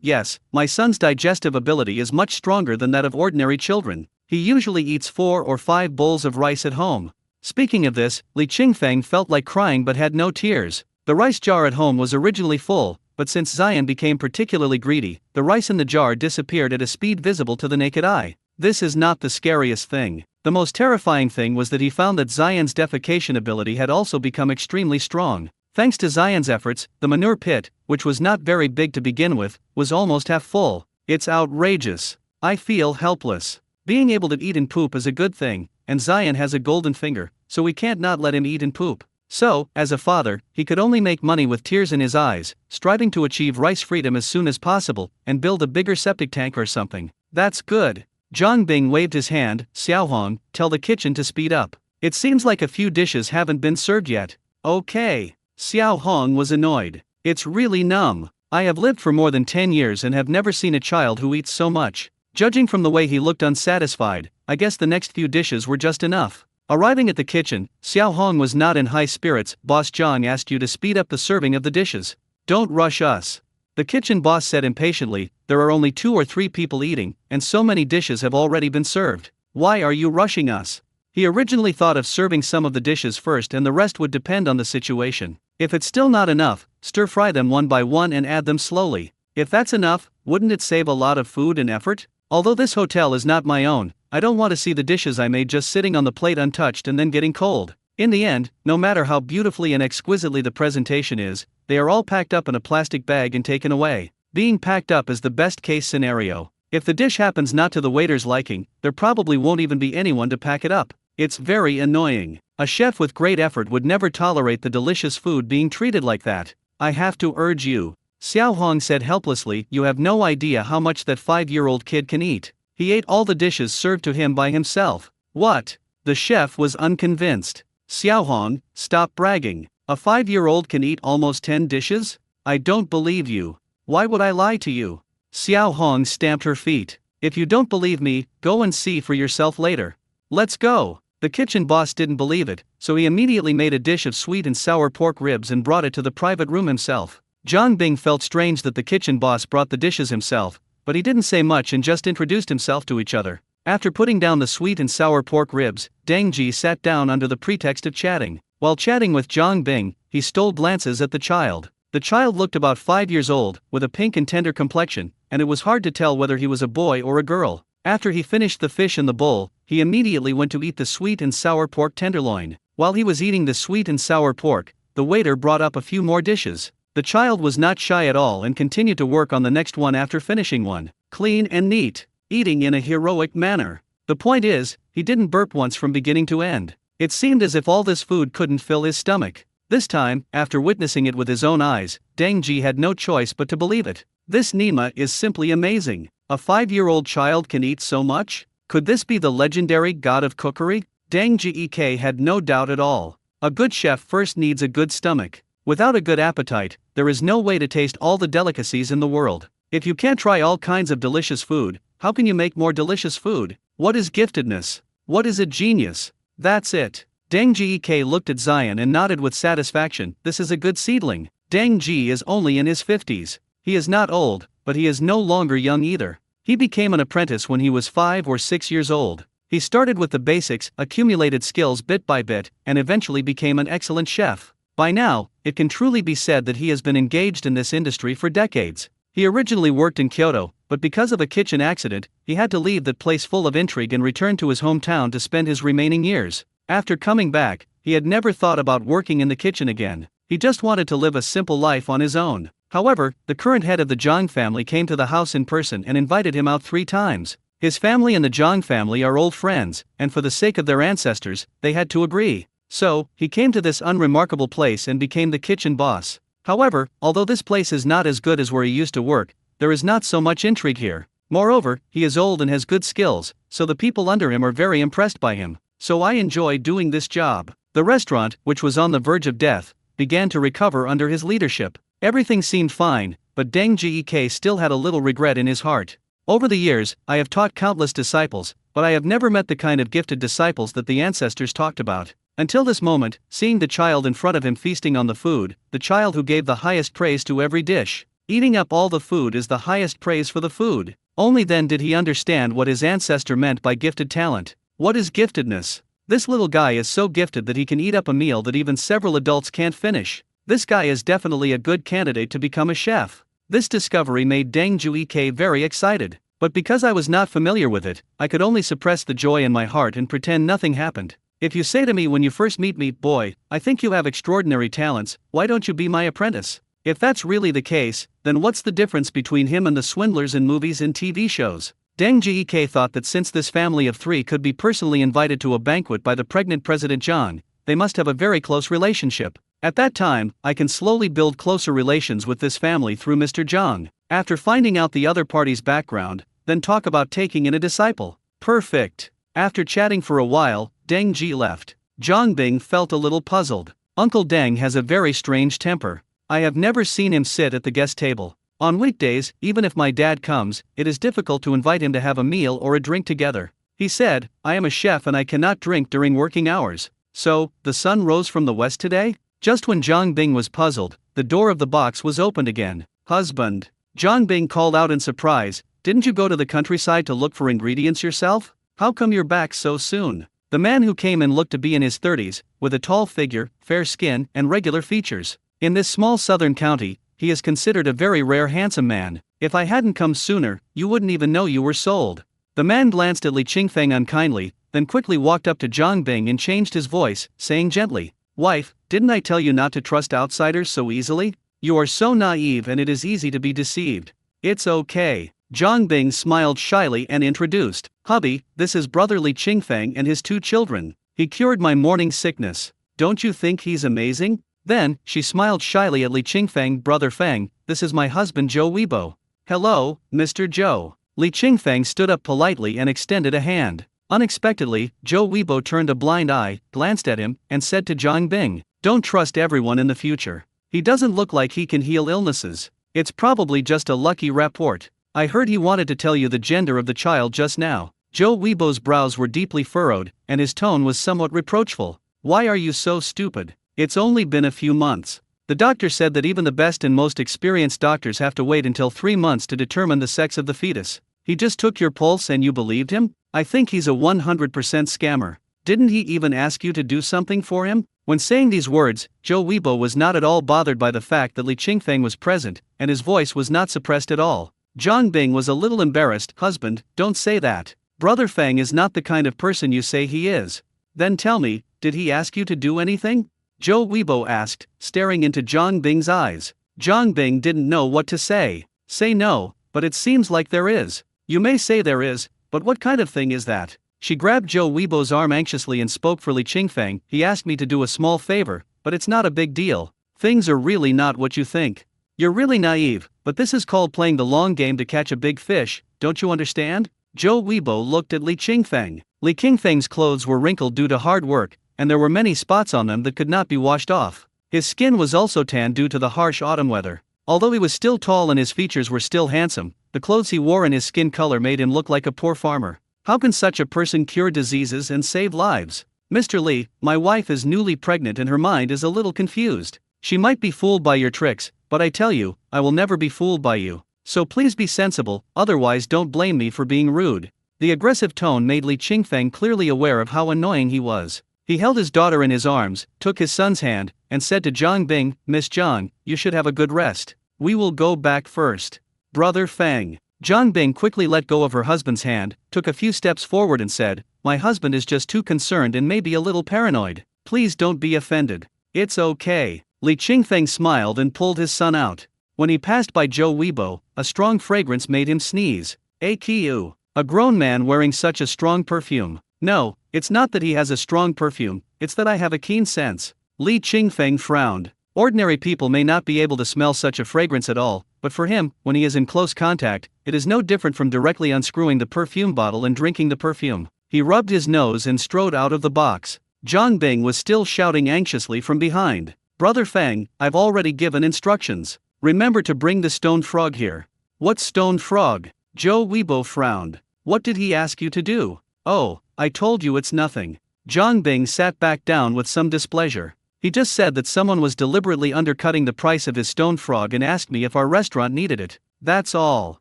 "Yes, my son's digestive ability is much stronger than that of ordinary children. He usually eats 4 or 5 bowls of rice at home." Speaking of this, Li Qingfeng felt like crying but had no tears. The rice jar at home was originally full, but since Zion became particularly greedy, the rice in the jar disappeared at a speed visible to the naked eye. This is not the scariest thing. The most terrifying thing was that he found that Zion's defecation ability had also become extremely strong. Thanks to Zion's efforts, the manure pit, which was not very big to begin with, was almost half full. It's outrageous. I feel helpless. Being able to eat and poop is a good thing, and Zion has a golden finger, so we can't not let him eat and poop. So, as a father, he could only make money with tears in his eyes, striving to achieve rice freedom as soon as possible, and build a bigger septic tank or something. "That's good." Zhang Bing waved his hand. "Xiao Hong, tell the kitchen to speed up. It seems like a few dishes haven't been served yet." "Okay." Xiao Hong was annoyed. "It's really numb. I have lived for more than 10 years and have never seen a child who eats so much." Judging from the way he looked unsatisfied, I guess the next few dishes were just enough. Arriving at the kitchen, Xiao Hong was not in high spirits. "Boss Zhang asked you to speed up the serving of the dishes. Don't rush us." The kitchen boss said impatiently, "There are only 2 or 3 people eating, and so many dishes have already been served. Why are you rushing us?" He originally thought of serving some of the dishes first and the rest would depend on the situation. If it's still not enough, stir-fry them one by one and add them slowly. If that's enough, wouldn't it save a lot of food and effort? Although this hotel is not my own, I don't want to see the dishes I made just sitting on the plate untouched and then getting cold. In the end, no matter how beautifully and exquisitely the presentation is, they are all packed up in a plastic bag and taken away. Being packed up is the best case scenario. If the dish happens not to the waiter's liking, there probably won't even be anyone to pack it up. It's very annoying. A chef with great effort would never tolerate the delicious food being treated like that. "I have to urge you," Xiao Hong said helplessly. "You have no idea how much that 5-year-old kid can eat. He ate all the dishes served to him by himself." "What?" The chef was unconvinced. "Xiao Hong, stop bragging. A 5-year-old can eat almost 10 dishes? I don't believe you. Why would I lie to you?" Xiao Hong stamped her feet. "If you don't believe me, go and see for yourself later. Let's go." The kitchen boss didn't believe it, so he immediately made a dish of sweet and sour pork ribs and brought it to the private room himself. Zhang Bing felt strange that the kitchen boss brought the dishes himself, but he didn't say much and just introduced himself to each other. After putting down the sweet and sour pork ribs, Deng Ji sat down under the pretext of chatting. While chatting with Zhang Bing, he stole glances at the child. The child looked about 5 years old, with a pink and tender complexion, and it was hard to tell whether he was a boy or a girl. After he finished the fish in the bowl, he immediately went to eat the sweet and sour pork tenderloin. While he was eating the sweet and sour pork, the waiter brought up a few more dishes. The child was not shy at all and continued to work on the next one after finishing one. Clean and neat, eating in a heroic manner. The point is, he didn't burp once from beginning to end. It seemed as if all this food couldn't fill his stomach. This time, after witnessing it with his own eyes, Deng Ji had no choice but to believe it. This Nima is simply amazing. A 5-year-old child can eat so much? Could this be the legendary god of cookery? Deng Jiek had no doubt at all. A good chef first needs a good stomach. Without a good appetite, there is no way to taste all the delicacies in the world. If you can't try all kinds of delicious food, how can you make more delicious food? What is giftedness? What is a genius? That's it. Deng Jiek looked at Zion and nodded with satisfaction. This is a good seedling. Deng Ji is only in his 50s. He is not old, but he is no longer young either. He became an apprentice when he was 5 or 6 years old. He started with the basics, accumulated skills bit by bit, and eventually became an excellent chef. By now, it can truly be said that he has been engaged in this industry for decades. He originally worked in Kyoto, but because of a kitchen accident, he had to leave that place full of intrigue and return to his hometown to spend his remaining years. After coming back, he had never thought about working in the kitchen again. He just wanted to live a simple life on his own. However, the current head of the Zhang family came to the house in person and invited him out 3 times. His family and the Zhang family are old friends, and for the sake of their ancestors, they had to agree. So, he came to this unremarkable place and became the kitchen boss. However, although this place is not as good as where he used to work, there is not so much intrigue here. Moreover, he is old and has good skills, so the people under him are very impressed by him. So I enjoy doing this job. The restaurant, which was on the verge of death, began to recover under his leadership. Everything seemed fine, but Deng Gek still had a little regret in his heart. Over the years, I have taught countless disciples, but I have never met the kind of gifted disciples that the ancestors talked about. Until this moment, seeing the child in front of him feasting on the food, the child who gave the highest praise to every dish. Eating up all the food is the highest praise for the food. Only then did he understand what his ancestor meant by gifted talent. What is giftedness? This little guy is so gifted that he can eat up a meal that even several adults can't finish. This guy is definitely a good candidate to become a chef. This discovery made Deng Gek very excited. But because I was not familiar with it, I could only suppress the joy in my heart and pretend nothing happened. If you say to me when you first meet me, "Boy, I think you have extraordinary talents, why don't you be my apprentice?" If that's really the case, then what's the difference between him and the swindlers in movies and TV shows? Deng Gek thought that since this family of 3 could be personally invited to a banquet by the pregnant President Zhang, they must have a very close relationship. At that time, I can slowly build closer relations with this family through Mr. Zhang. After finding out the other party's background, then talk about taking in a disciple. Perfect. After chatting for a while, Deng Ji left. Zhang Bing felt a little puzzled. Uncle Deng has a very strange temper. I have never seen him sit at the guest table. On weekdays, even if my dad comes, it is difficult to invite him to have a meal or a drink together. He said, "I am a chef and I cannot drink during working hours." So, the sun rose from the west today? Just when Zhang Bing was puzzled, the door of the box was opened again. "Husband." Zhang Bing called out in surprise, "Didn't you go to the countryside to look for ingredients yourself? How come you're back so soon?" The man who came in looked to be in his 30s, with a tall figure, fair skin, and regular features. In this small southern county, he is considered a very rare handsome man. "If I hadn't come sooner, you wouldn't even know you were sold." The man glanced at Li Qingfeng unkindly, then quickly walked up to Zhang Bing and changed his voice, saying gently, "Wife, didn't I tell you not to trust outsiders so easily? You are so naive and it is easy to be deceived." "It's okay." Zhang Bing smiled shyly and introduced, "Hubby, this is brother Li Qingfeng and his 2 children. He cured my morning sickness. Don't you think he's amazing?" Then, she smiled shyly at Li Qingfeng, "Brother Feng, this is my husband Zhou Weibo." "Hello, Mr. Zhou." Li Qingfeng stood up politely and extended a hand. Unexpectedly, Zhou Weibo turned a blind eye, glanced at him, and said to Zhang Bing, "Don't trust everyone in the future. He doesn't look like he can heal illnesses. It's probably just a lucky rapport. I heard he wanted to tell you the gender of the child just now." Zhou Weibo's brows were deeply furrowed, and his tone was somewhat reproachful. "Why are you so stupid? It's only been a few months. The doctor said that even the best and most experienced doctors have to wait until 3 months to determine the sex of the fetus. He just took your pulse and you believed him? I think he's a 100% scammer. Didn't he even ask you to do something for him?" When saying these words, Zhou Weibo was not at all bothered by the fact that Li Qingfeng was present, and his voice was not suppressed at all. Zhang Bing was a little embarrassed. "Husband, don't say that. Brother Feng is not the kind of person you say he is." "Then tell me, did he ask you to do anything?" Zhou Weibo asked, staring into Zhang Bing's eyes. Zhang Bing didn't know what to say. "Say no, but it seems like there is." "You may say there is, but what kind of thing is that?" She grabbed Zhou Weibo's arm anxiously and spoke for Li Qingfeng. "He asked me to do a small favor, but it's not a big deal. Things are really not what you think. You're really naive, but this is called playing the long game to catch a big fish, don't you understand?" Zhou Weibo looked at Li Qingfeng. Li Qingfeng's clothes were wrinkled due to hard work, and there were many spots on them that could not be washed off. His skin was also tanned due to the harsh autumn weather. Although he was still tall and his features were still handsome, the clothes he wore and his skin color made him look like a poor farmer. How can such a person cure diseases and save lives? "Mr. Li, my wife is newly pregnant and her mind is a little confused. She might be fooled by your tricks, but I tell you, I will never be fooled by you. So please be sensible, otherwise don't blame me for being rude." The aggressive tone made Li Qingfeng clearly aware of how annoying he was. He held his daughter in his arms, took his son's hand, and said to Zhang Bing, "Miss Zhang, you should have a good rest. We will go back first." "Brother Feng." Zhang Bing quickly let go of her husband's hand, took a few steps forward and said, "My husband is just too concerned and maybe a little paranoid. Please don't be offended. It's okay." Li Qingfeng smiled and pulled his son out. When he passed by Zhou Weibo, a strong fragrance made him sneeze. AQ. A grown man wearing such a strong perfume. No, it's not that he has a strong perfume, it's that I have a keen sense. Li Qingfeng frowned. Ordinary people may not be able to smell such a fragrance at all, but for him, when he is in close contact, it is no different from directly unscrewing the perfume bottle and drinking the perfume. He rubbed his nose and strode out of the box. Zhang Bing was still shouting anxiously from behind. "Brother Feng, I've already given instructions. Remember to bring the stone frog here." "What stone frog?" Zhou Weibo frowned. "What did he ask you to do?" "Oh, I told you it's nothing." Zhang Bing sat back down with some displeasure. "He just said that someone was deliberately undercutting the price of his stone frog and asked me if our restaurant needed it. That's all.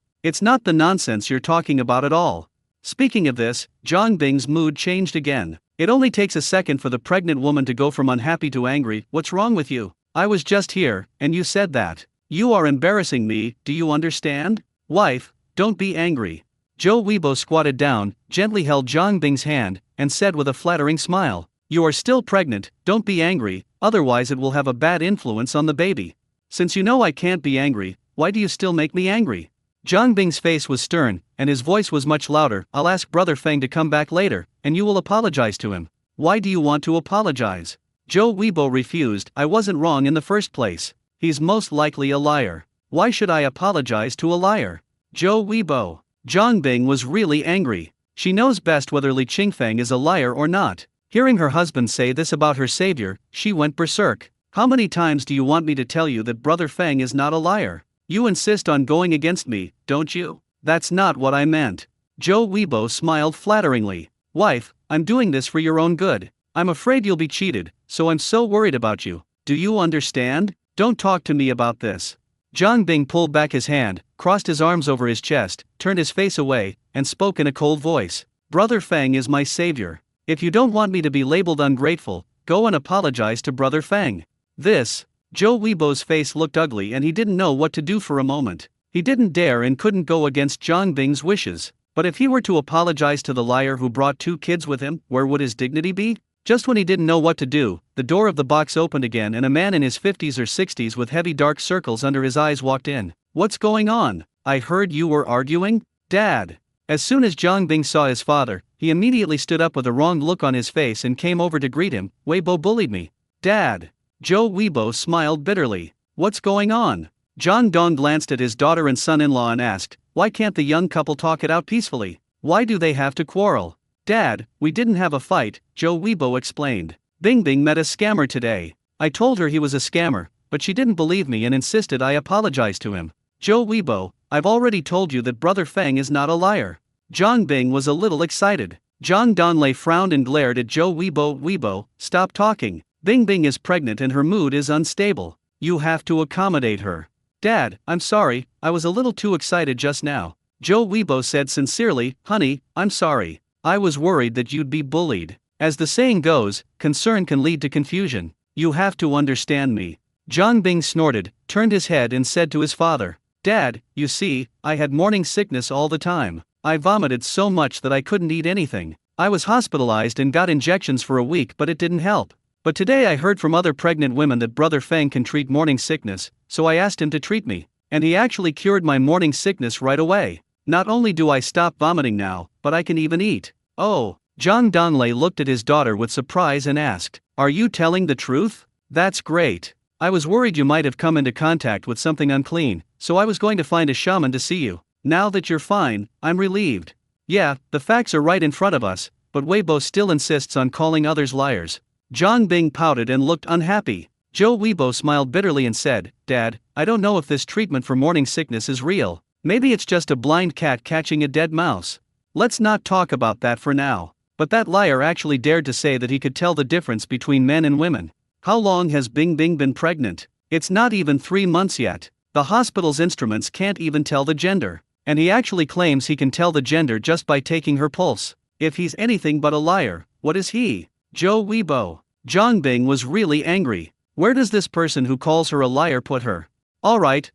It's not the nonsense you're talking about at all." Speaking of this, Zhang Bing's mood changed again. It only takes a second for the pregnant woman to go from unhappy to angry. "What's wrong with you? I was just here, and you said that. You are embarrassing me, do you understand? Wife, don't be angry." Zhou Weibo squatted down, gently held Zhang Bing's hand, and said with a flattering smile, "You are still pregnant, don't be angry, otherwise it will have a bad influence on the baby. Since you know I can't be angry, why do you still make me angry?" Zhang Bing's face was stern, and his voice was much louder. "I'll ask Brother Feng to come back later, and you will apologize to him." "Why do you want to apologize?" Zhou Weibo refused. "I wasn't wrong in the first place. He's most likely a liar. Why should I apologize to a liar?" Zhou Weibo. Zhang Bing was really angry. She knows best whether Li Qingfeng is a liar or not. Hearing her husband say this about her savior, she went berserk. "How many times do you want me to tell you that Brother Feng is not a liar? You insist on going against me, don't you?" "That's not what I meant." Zhou Weibo smiled flatteringly. "Wife, I'm doing this for your own good. I'm afraid you'll be cheated, so I'm so worried about you. Do you understand? Don't talk to me about this." Zhang Bing pulled back his hand, crossed his arms over his chest, turned his face away, and spoke in a cold voice. "Brother Feng is my savior. If you don't want me to be labeled ungrateful, go and apologize to Brother Feng." This. Zhou Weibo's face looked ugly and he didn't know what to do for a moment. He didn't dare and couldn't go against Zhang Bing's wishes. But if he were to apologize to the liar who brought 2 kids with him, where would his dignity be? Just when he didn't know what to do, the door of the box opened again and a man in his 50s or 60s with heavy dark circles under his eyes walked in. "What's going on? I heard you were arguing, Dad." As soon as Zhang Bing saw his father, he immediately stood up with a wrong look on his face and came over to greet him. "Weibo bullied me." "Dad." Zhou Weibo smiled bitterly. "What's going on?" Zhang Dong glanced at his daughter and son-in-law and asked, "Why can't the young couple talk it out peacefully? Why do they have to quarrel?" "Dad, we didn't have a fight," Zhou Weibo explained. "Bing Bing met a scammer today. I told her he was a scammer, but she didn't believe me and insisted I apologize to him." "Zhou Weibo, I've already told you that Brother Feng is not a liar." Zhang Bing was a little excited. Zhang Donlei frowned and glared at Zhou Weibo. "Weibo, stop talking. Bing Bing is pregnant and her mood is unstable. You have to accommodate her." "Dad, I'm sorry, I was a little too excited just now." Zhou Weibo said sincerely, "Honey, I'm sorry. I was worried that you'd be bullied. As the saying goes, concern can lead to confusion. You have to understand me." Zhang Bing snorted, turned his head and said to his father, "Dad, you see, I had morning sickness all the time. I vomited so much that I couldn't eat anything. I was hospitalized and got injections for a week but it didn't help. But today I heard from other pregnant women that Brother Feng can treat morning sickness, so I asked him to treat me. And he actually cured my morning sickness right away. Not only do I stop vomiting now, but I can even eat." "Oh." Zhang Donlei looked at his daughter with surprise and asked, "Are you telling the truth? That's great. I was worried you might have come into contact with something unclean, so I was going to find a shaman to see you. Now that you're fine, I'm relieved." "Yeah, the facts are right in front of us, but Weibo still insists on calling others liars." Zhang Bing pouted and looked unhappy. Zhou Weibo smiled bitterly and said, "Dad, I don't know if this treatment for morning sickness is real. Maybe it's just a blind cat catching a dead mouse. Let's not talk about that for now." But that liar actually dared to say that he could tell the difference between men and women. How long has Bing Bing been pregnant? It's not even 3 months yet. The hospital's instruments can't even tell the gender. And he actually claims he can tell the gender just by taking her pulse. If he's anything but a liar, what is he? Joe Weibo. Zhang Bing was really angry. Where does this person who calls her a liar put her? Alright.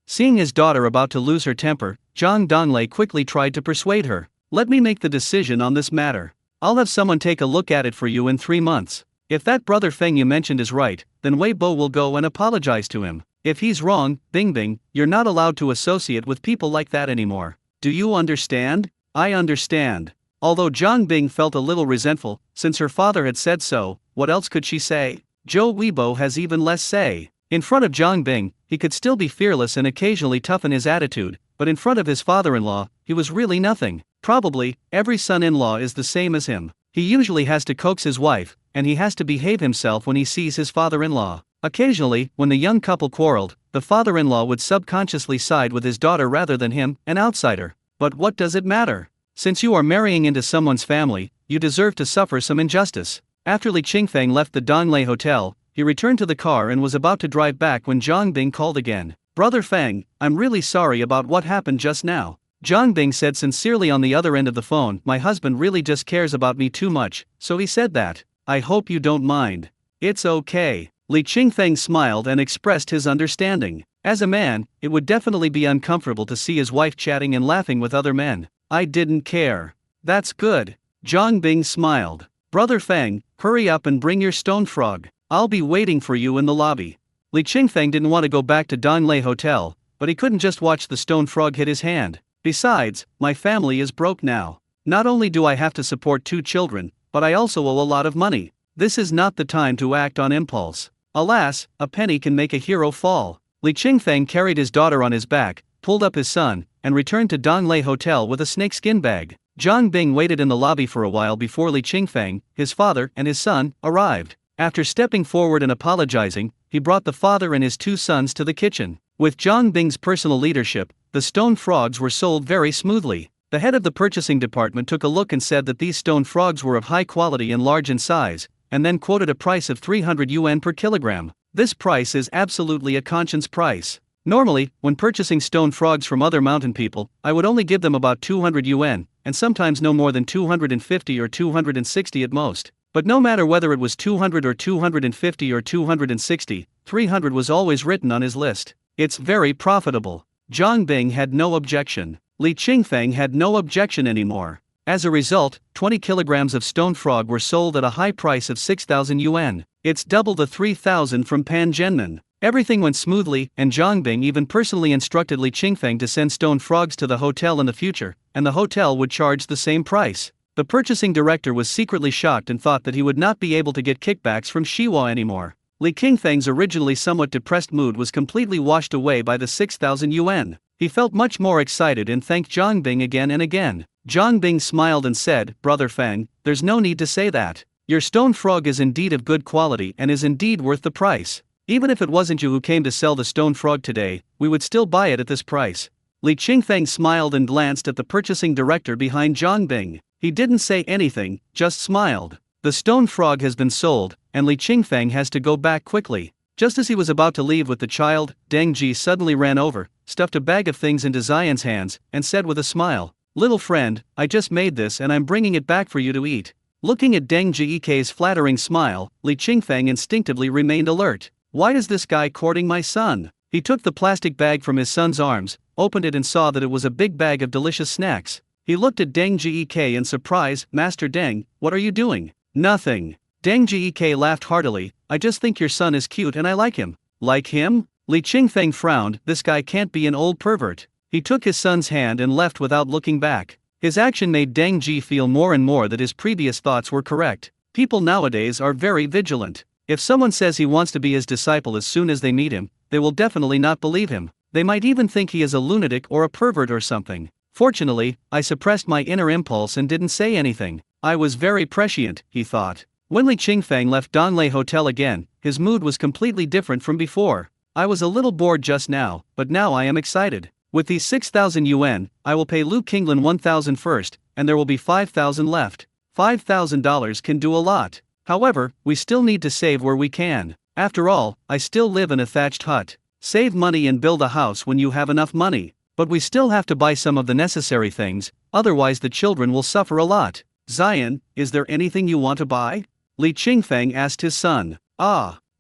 Seeing his daughter about to lose her temper, Zhang Donglei quickly tried to persuade her. Let me make the decision on this matter. I'll have someone take a look at it for you in 3 months. If that brother Feng you mentioned is right, then Wei Bo will go and apologize to him. If he's wrong, Bing, you're not allowed to associate with people like that anymore. Do you understand? I understand. Although Zhang Bing felt a little resentful, since her father had said so, what else could she say? Zhou Weibo has even less say. In front of Zhang Bing, he could still be fearless and occasionally toughen his attitude, but in front of his father-in-law, he was really nothing. Probably, every son-in-law is the same as him. He usually has to coax his wife, and he has to behave himself when he sees his father-in-law. Occasionally, when the young couple quarreled, the father-in-law would subconsciously side with his daughter rather than him, an outsider. But what does it matter? Since you are marrying into someone's family, you deserve to suffer some injustice. After Li Qingfeng left the Donglei Hotel, he returned to the car and was about to drive back when Zhang Bing called again. Brother Feng, I'm really sorry about what happened just now. Zhang Bing said sincerely on the other end of the phone, my husband really just cares about me too much, so he said that. I hope you don't mind. It's okay. Li Qingfeng smiled and expressed his understanding. As a man, it would definitely be uncomfortable to see his wife chatting and laughing with other men. I didn't care. That's good. Zhang Bing smiled. Brother Feng, hurry up and bring your stone frog. I'll be waiting for you in the lobby. Li Qingfeng didn't want to go back to Donglei Hotel, but he couldn't just watch the stone frog hit his hand. Besides, my family is broke now. Not only do I have to support 2 children, but I also owe a lot of money. This is not the time to act on impulse. Alas, a penny can make a hero fall. Li Qingfeng carried his daughter on his back, pulled up his son, and returned to Donglei Hotel with a snakeskin bag. Zhang Bing waited in the lobby for a while before Li Qingfeng, his father, and his son arrived. After stepping forward and apologizing, he brought the father and his 2 sons to the kitchen. With Zhang Bing's personal leadership, the stone frogs were sold very smoothly. The head of the purchasing department took a look and said that these stone frogs were of high quality and large in size, and then quoted a price of 300 yuan per kilogram. This price is absolutely a conscience price. Normally, when purchasing stone frogs from other mountain people, I would only give them about 200 yuan, and sometimes no more than 250 or 260 at most. But no matter whether it was 200 or 250 or 260, 300 was always written on his list. It's very profitable. Zhang Bing had no objection. Li Qingfeng had no objection anymore. As a result, 20 kilograms of stone frog were sold at a high price of 6,000 yuan. It's double the 3,000 from Pan Zhenmen. Everything went smoothly, and Zhang Bing even personally instructed Li Qingfeng to send stone frogs to the hotel in the future, and the hotel would charge the same price. The purchasing director was secretly shocked and thought that he would not be able to get kickbacks from Shiwa anymore. Li Qingfeng's originally somewhat depressed mood was completely washed away by the 6,000 yuan. He felt much more excited and thanked Zhang Bing again and again. Zhang Bing smiled and said, Brother Feng, there's no need to say that. Your stone frog is indeed of good quality and is indeed worth the price. Even if it wasn't you who came to sell the stone frog today, we would still buy it at this price. Li Qingfeng smiled and glanced at the purchasing director behind Zhang Bing. He didn't say anything, just smiled. The stone frog has been sold, and Li Qingfeng has to go back quickly. Just as he was about to leave with the child, Deng Ji suddenly ran over, stuffed a bag of things into Xian's hands, and said with a smile, Little friend, I just made this and I'm bringing it back for you to eat. Looking at Deng Ji's flattering smile, Li Qingfeng instinctively remained alert. Why is this guy courting my son? He took the plastic bag from his son's arms, opened it and saw that it was a big bag of delicious snacks. He looked at Deng Jik in surprise. Master Deng, what are you doing? Nothing. Deng Jik laughed heartily. I just think your son is cute and I like him. Like him? Li Qingfeng frowned. This guy can't be an old pervert. He took his son's hand and left without looking back. His action made Deng Ji feel more and more that his previous thoughts were correct. People nowadays are very vigilant. If someone says he wants to be his disciple as soon as they meet him, they will definitely not believe him. They might even think he is a lunatic or a pervert or something. Fortunately, I suppressed my inner impulse and didn't say anything. I was very prescient, he thought. When Li Qingfeng left Donglei Hotel again, his mood was completely different from before. I was a little bored just now, but now I am excited. With these 6,000 yuan, I will pay Lu Qinglan 1,000 first, and there will be 5,000 left. $5,000 can do a lot. However, we still need to save where we can. After all, I still live in a thatched hut. Save money and build a house when you have enough money. But we still have to buy some of the necessary things, otherwise the children will suffer a lot. Zion, is there anything you want to buy? Li Qingfeng asked his son.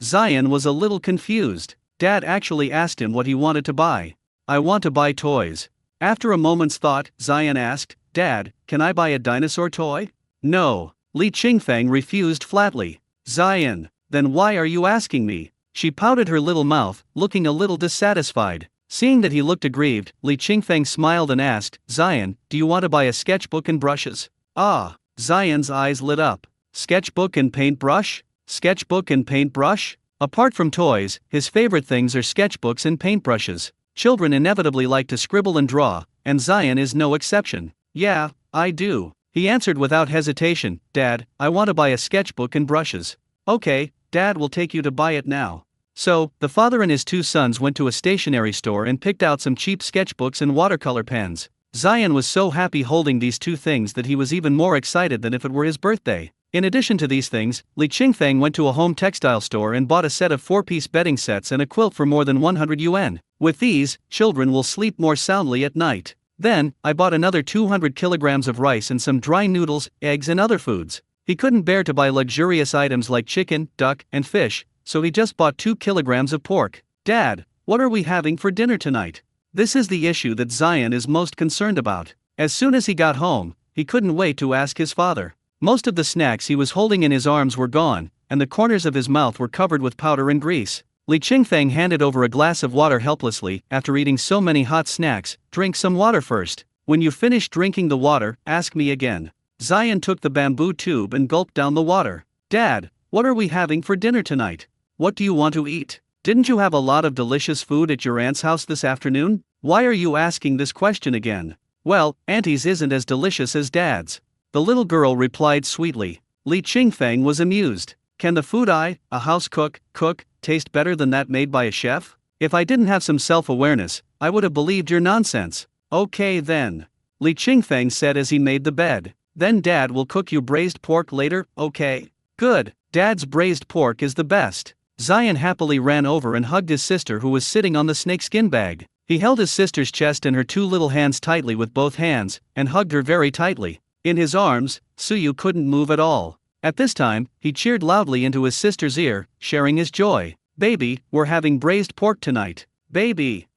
Zion was a little confused. Dad actually asked him what he wanted to buy. I want to buy toys. After a moment's thought, Zion asked, Dad, can I buy a dinosaur toy? No. Li Qingfeng refused flatly. Zion, then why are you asking me? She pouted her little mouth, looking a little dissatisfied. Seeing that he looked aggrieved, Li Qingfeng smiled and asked, Zion, do you want to buy a sketchbook and brushes? Zion's eyes lit up. Sketchbook and paintbrush? Sketchbook and paintbrush? Apart from toys, his favorite things are sketchbooks and paintbrushes. Children inevitably like to scribble and draw, and Zion is no exception. Yeah, I do. He answered without hesitation, Dad, I want to buy a sketchbook and brushes. Okay, Dad will take you to buy it now. So, the father and his two sons went to a stationery store and picked out some cheap sketchbooks and watercolor pens. Zion was so happy holding these two things that he was even more excited than if it were his birthday. In addition to these things, Li Qingfeng went to a home textile store and bought a set of 4-piece bedding sets and a quilt for more than 100 yuan. With these, children will sleep more soundly at night. Then, I bought another 200 kilograms of rice and some dry noodles, eggs and other foods. He couldn't bear to buy luxurious items like chicken, duck, and fish, so he just bought 2 kilograms of pork. Dad, what are we having for dinner tonight? This is the issue that Zion is most concerned about. As soon as he got home, he couldn't wait to ask his father. Most of the snacks he was holding in his arms were gone, and the corners of his mouth were covered with powder and grease. Li Qingfeng handed over a glass of water helplessly. After eating so many hot snacks, drink some water first. When you finish drinking the water, ask me again. Zion took the bamboo tube and gulped down the water. Dad, what are we having for dinner tonight? What do you want to eat? Didn't you have a lot of delicious food at your aunt's house this afternoon? Why are you asking this question again? Well, Auntie's isn't as delicious as Dad's. The little girl replied sweetly. Li Qingfeng was amused. Can the food a house cook, taste better than that made by a chef? If I didn't have some self-awareness, I would have believed your nonsense. Okay then. Li Qingfeng said as he made the bed. Then Dad will cook you braised pork later, okay? Good, Dad's braised pork is the best. Zion happily ran over and hugged his sister who was sitting on the snakeskin bag. He held his sister's chest and her two little hands tightly with both hands, and hugged her very tightly. In his arms, Suyu couldn't move at all. At this time, he cheered loudly into his sister's ear, sharing his joy. Baby, we're having braised pork tonight. Baby,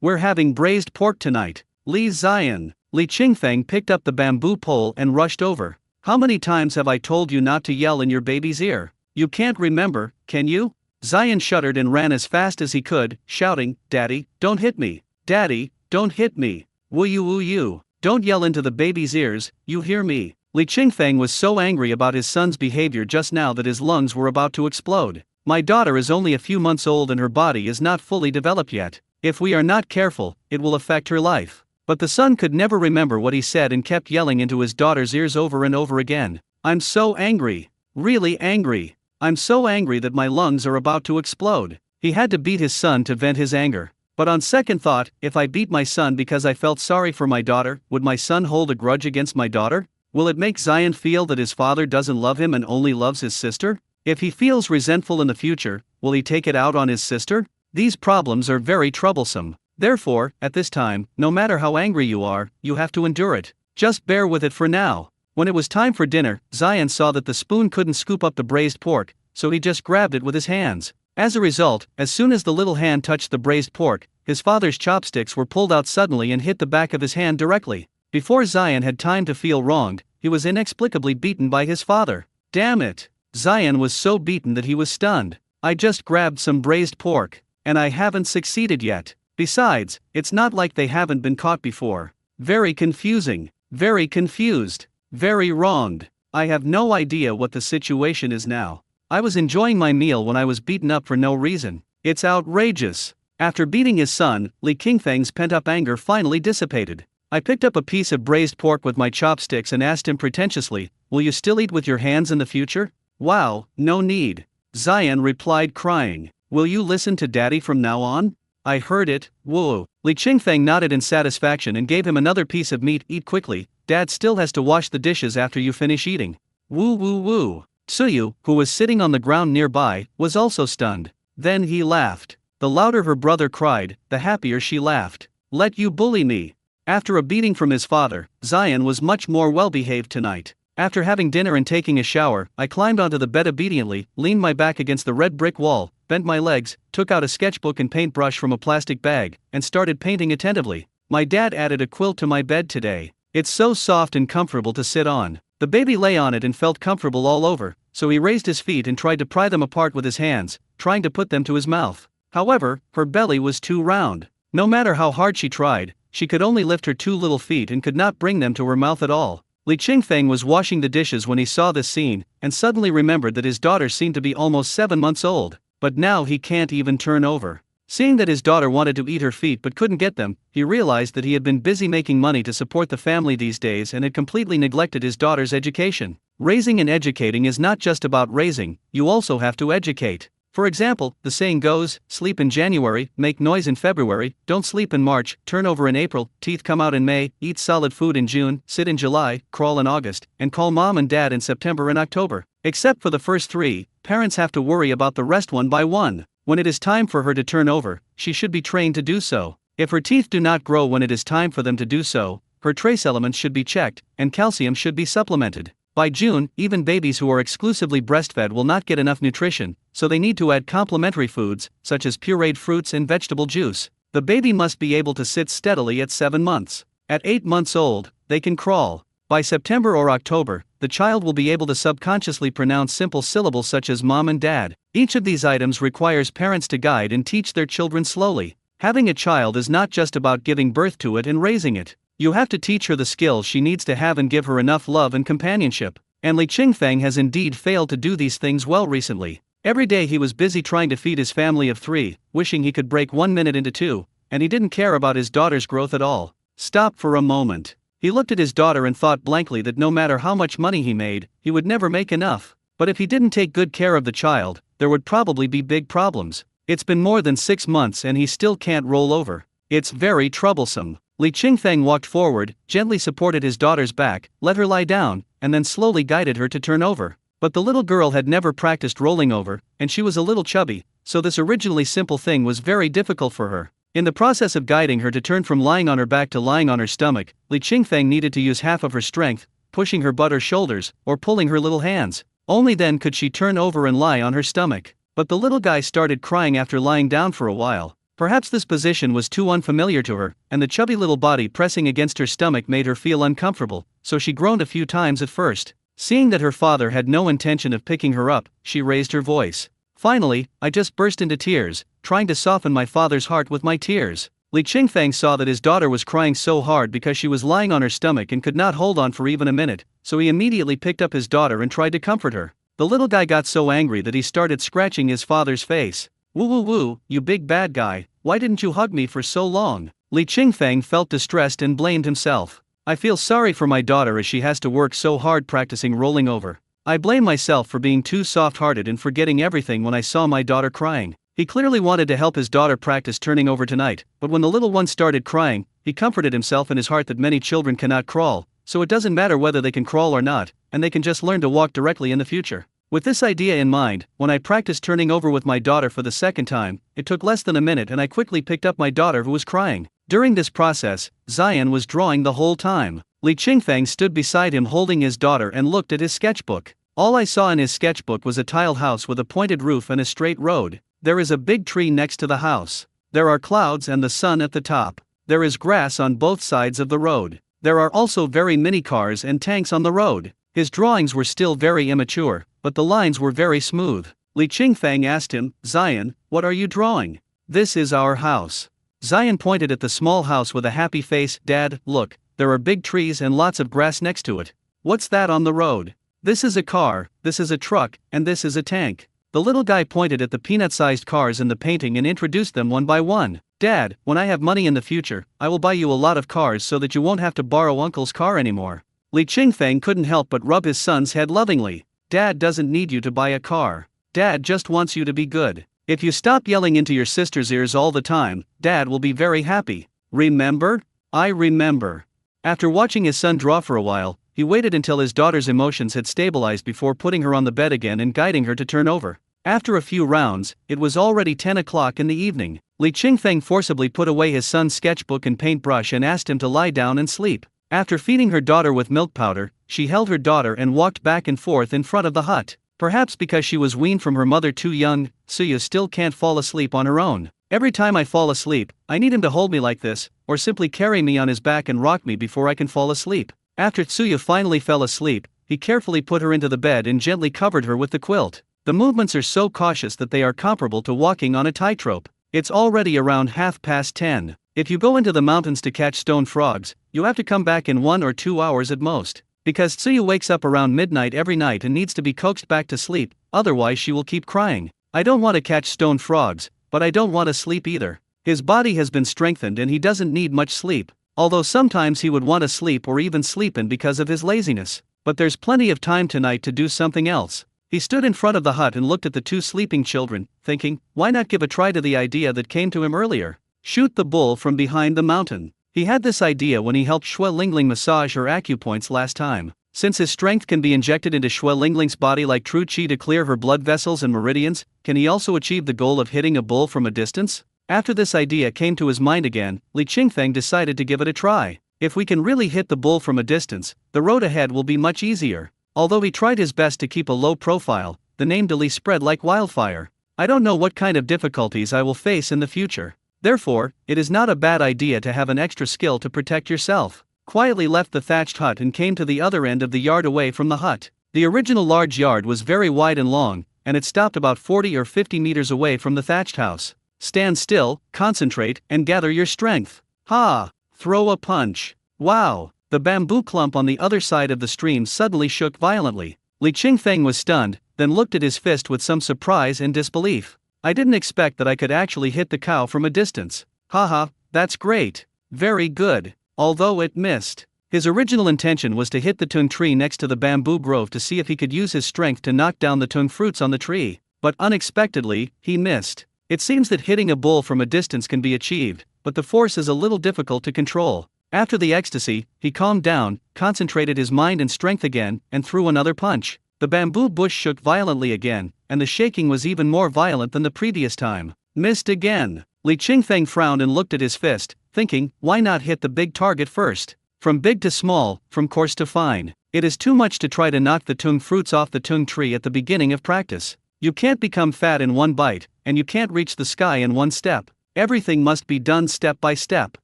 we're having braised pork tonight. Zion. Li Qingfeng picked up the bamboo pole and rushed over. How many times have I told you not to yell in your baby's ear? You can't remember, can you? Zion shuddered and ran as fast as he could, shouting, Daddy, don't hit me. Daddy, don't hit me. Woo you. Don't yell into the baby's ears, you hear me? Li Qingfeng was so angry about his son's behavior just now that his lungs were about to explode. My daughter is only a few months old and her body is not fully developed yet. If we are not careful, it will affect her life. But the son could never remember what he said and kept yelling into his daughter's ears over and over again. I'm so angry. Really angry. I'm so angry that my lungs are about to explode. He had to beat his son to vent his anger. But on second thought, if I beat my son because I felt sorry for my daughter, would my son hold a grudge against my daughter? Will it make Zion feel that his father doesn't love him and only loves his sister? If he feels resentful in the future, will he take it out on his sister? These problems are very troublesome. Therefore, at this time, no matter how angry you are, you have to endure it. Just bear with it for now. When it was time for dinner, Zion saw that the spoon couldn't scoop up the braised pork, so he just grabbed it with his hands. As a result, as soon as the little hand touched the braised pork, his father's chopsticks were pulled out suddenly and hit the back of his hand directly. Before Zion had time to feel wronged, he was inexplicably beaten by his father. Damn it! Zion was so beaten that he was stunned. I just grabbed some braised pork, and I haven't succeeded yet. Besides, it's not like they haven't been caught before. Very confusing, very confused, very wronged. I have no idea what the situation is now. I was enjoying my meal when I was beaten up for no reason. It's outrageous. After beating his son, Li Qingfeng's pent-up anger finally dissipated. I picked up a piece of braised pork with my chopsticks and asked him pretentiously, will you still eat with your hands in the future? Wow, no need. Zion replied crying. Will you listen to Daddy from now on? I heard it, whoa. Li Qingfeng nodded in satisfaction and gave him another piece of meat. Eat quickly, Dad still has to wash the dishes after you finish eating. Woo. Suyu, who was sitting on the ground nearby, was also stunned. Then he laughed. The louder her brother cried, the happier she laughed. let you bully me. After a beating from his father, Zion was much more well-behaved tonight. After having dinner and taking a shower, I climbed onto the bed obediently, leaned my back against the red brick wall, bent my legs, took out a sketchbook and paintbrush from a plastic bag, and started painting attentively. My dad added a quilt to my bed today. It's so soft and comfortable to sit on. The baby lay on it and felt comfortable all over, so he raised his feet and tried to pry them apart with his hands, trying to put them to his mouth. However, her belly was too round. No matter how hard she tried, she could only lift her 2 little feet and could not bring them to her mouth at all. Li Qingfeng was washing the dishes when he saw this scene, and suddenly remembered that his daughter seemed to be almost 7 months old, but now he can't even turn over. Seeing that his daughter wanted to eat her feet but couldn't get them, he realized that he had been busy making money to support the family these days and had completely neglected his daughter's education. Raising and educating is not just about raising, you also have to educate. For example, the saying goes, sleep in January, make noise in February, don't sleep in March, turn over in April, teeth come out in May, eat solid food in June, sit in July, crawl in August, and call mom and dad in September and October. Except for the first 3, parents have to worry about the rest one by one. When it is time for her to turn over, she should be trained to do so. If her teeth do not grow when it is time for them to do so, her trace elements should be checked, and calcium should be supplemented. By June, even babies who are exclusively breastfed will not get enough nutrition, so they need to add complementary foods, such as pureed fruits and vegetable juice. The baby must be able to sit steadily at 7 months. At 8 months old, they can crawl. By September or October, the child will be able to subconsciously pronounce simple syllables such as mom and dad. Each of these items requires parents to guide and teach their children slowly. Having a child is not just about giving birth to it and raising it. You have to teach her the skills she needs to have and give her enough love and companionship. And Li Qingfeng has indeed failed to do these things well recently. Every day he was busy trying to feed his family of 3, wishing he could break 1 minute into 2, and he didn't care about his daughter's growth at all. Stop for a moment. He looked at his daughter and thought blankly that no matter how much money he made, he would never make enough. But if he didn't take good care of the child, there would probably be big problems. It's been more than 6 months and he still can't roll over. It's very troublesome. Li Qingfeng walked forward, gently supported his daughter's back, let her lie down, and then slowly guided her to turn over. But the little girl had never practiced rolling over, and she was a little chubby, so this originally simple thing was very difficult for her. In the process of guiding her to turn from lying on her back to lying on her stomach, Li Qingfeng needed to use half of her strength, pushing her butt or shoulders, or pulling her little hands. Only then could she turn over and lie on her stomach. But the little guy started crying after lying down for a while. Perhaps this position was too unfamiliar to her, and the chubby little body pressing against her stomach made her feel uncomfortable, so she groaned a few times at first. Seeing that her father had no intention of picking her up, she raised her voice. Finally, I just burst into tears, trying to soften my father's heart with my tears. Li Qingfeng saw that his daughter was crying so hard because she was lying on her stomach and could not hold on for even a minute, so he immediately picked up his daughter and tried to comfort her. The little guy got so angry that he started scratching his father's face. Woo woo woo, you big bad guy, why didn't you hug me for so long? Li Qingfeng felt distressed and blamed himself. I feel sorry for my daughter as she has to work so hard practicing rolling over. I blame myself for being too soft-hearted and forgetting everything when I saw my daughter crying. He clearly wanted to help his daughter practice turning over tonight, but when the little one started crying, he comforted himself in his heart that many children cannot crawl, so it doesn't matter whether they can crawl or not, and they can just learn to walk directly in the future. With this idea in mind, when I practiced turning over with my daughter for the second time, it took less than a minute and I quickly picked up my daughter who was crying. During this process, Zion was drawing the whole time. Li Qingfeng stood beside him holding his daughter and looked at his sketchbook. All I saw in his sketchbook was a tiled house with a pointed roof and a straight road. There is a big tree next to the house. There are clouds and the sun at the top. There is grass on both sides of the road. There are also very many cars and tanks on the road. His drawings were still very immature, but the lines were very smooth. Li Qingfeng asked him, Zion, what are you drawing? This is our house. Zion pointed at the small house with a happy face. Dad, look, there are big trees and lots of grass next to it. What's that on the road? This is a car, this is a truck, and this is a tank. The little guy pointed at the peanut-sized cars in the painting and introduced them one by one. Dad, when I have money in the future, I will buy you a lot of cars so that you won't have to borrow Uncle's car anymore. Li Qingfeng couldn't help but rub his son's head lovingly. Dad doesn't need you to buy a car. Dad just wants you to be good. If you stop yelling into your sister's ears all the time, Dad will be very happy. Remember? I remember. After watching his son draw for a while, he waited until his daughter's emotions had stabilized before putting her on the bed again and guiding her to turn over. After a few rounds, it was already 10 o'clock in the evening. Li Qingfeng forcibly put away his son's sketchbook and paintbrush and asked him to lie down and sleep. After feeding her daughter with milk powder, she held her daughter and walked back and forth in front of the hut. Perhaps because she was weaned from her mother too young, Suya still can't fall asleep on her own. Every time I fall asleep, I need him to hold me like this, or simply carry me on his back and rock me before I can fall asleep. After Tsuya finally fell asleep, he carefully put her into the bed and gently covered her with the quilt. The movements are so cautious that they are comparable to walking on a tightrope. It's already around 10:30. If you go into the mountains to catch stone frogs, you have to come back in 1 or 2 hours at most. Because Tsuya wakes up around midnight every night and needs to be coaxed back to sleep, otherwise she will keep crying. I don't want to catch stone frogs, but I don't want to sleep either. His body has been strengthened and he doesn't need much sleep, although sometimes he would want to sleep or even sleep in because of his laziness. But there's plenty of time tonight to do something else. He stood in front of the hut and looked at the 2 sleeping children, thinking, why not give a try to the idea that came to him earlier? Shoot the bull from behind the mountain. He had this idea when he helped Xue Lingling massage her acupoints last time. Since his strength can be injected into Xue Lingling's body like true qi to clear her blood vessels and meridians, can he also achieve the goal of hitting a bull from a distance? After this idea came to his mind again, Li Qingfeng decided to give it a try. If we can really hit the bull from a distance, the road ahead will be much easier. Although he tried his best to keep a low profile, the name de Li spread like wildfire. I don't know what kind of difficulties I will face in the future. Therefore, it is not a bad idea to have an extra skill to protect yourself. Quietly left the thatched hut and came to the other end of the yard away from the hut. The original large yard was very wide and long, and it stopped about 40 or 50 meters away from the thatched house. Stand still, concentrate, and gather your strength. Ha! Throw a punch. Wow! The bamboo clump on the other side of the stream suddenly shook violently. Li Qingfeng was stunned, then looked at his fist with some surprise and disbelief. I didn't expect that I could actually hit the cow from a distance. Haha, that's great. Very good. Although it missed. His original intention was to hit the tung tree next to the bamboo grove to see if he could use his strength to knock down the tung fruits on the tree. But unexpectedly, he missed. It seems that hitting a bull from a distance can be achieved, but the force is a little difficult to control. After the ecstasy, he calmed down, concentrated his mind and strength again, and threw another punch. The bamboo bush shook violently again, and the shaking was even more violent than the previous time. Missed again. Li Qingfeng frowned and looked at his fist, thinking, why not hit the big target first? From big to small, from coarse to fine. It is too much to try to knock the tung fruits off the tung tree at the beginning of practice. You can't become fat in one bite, and you can't reach the sky in one step. Everything must be done step by step.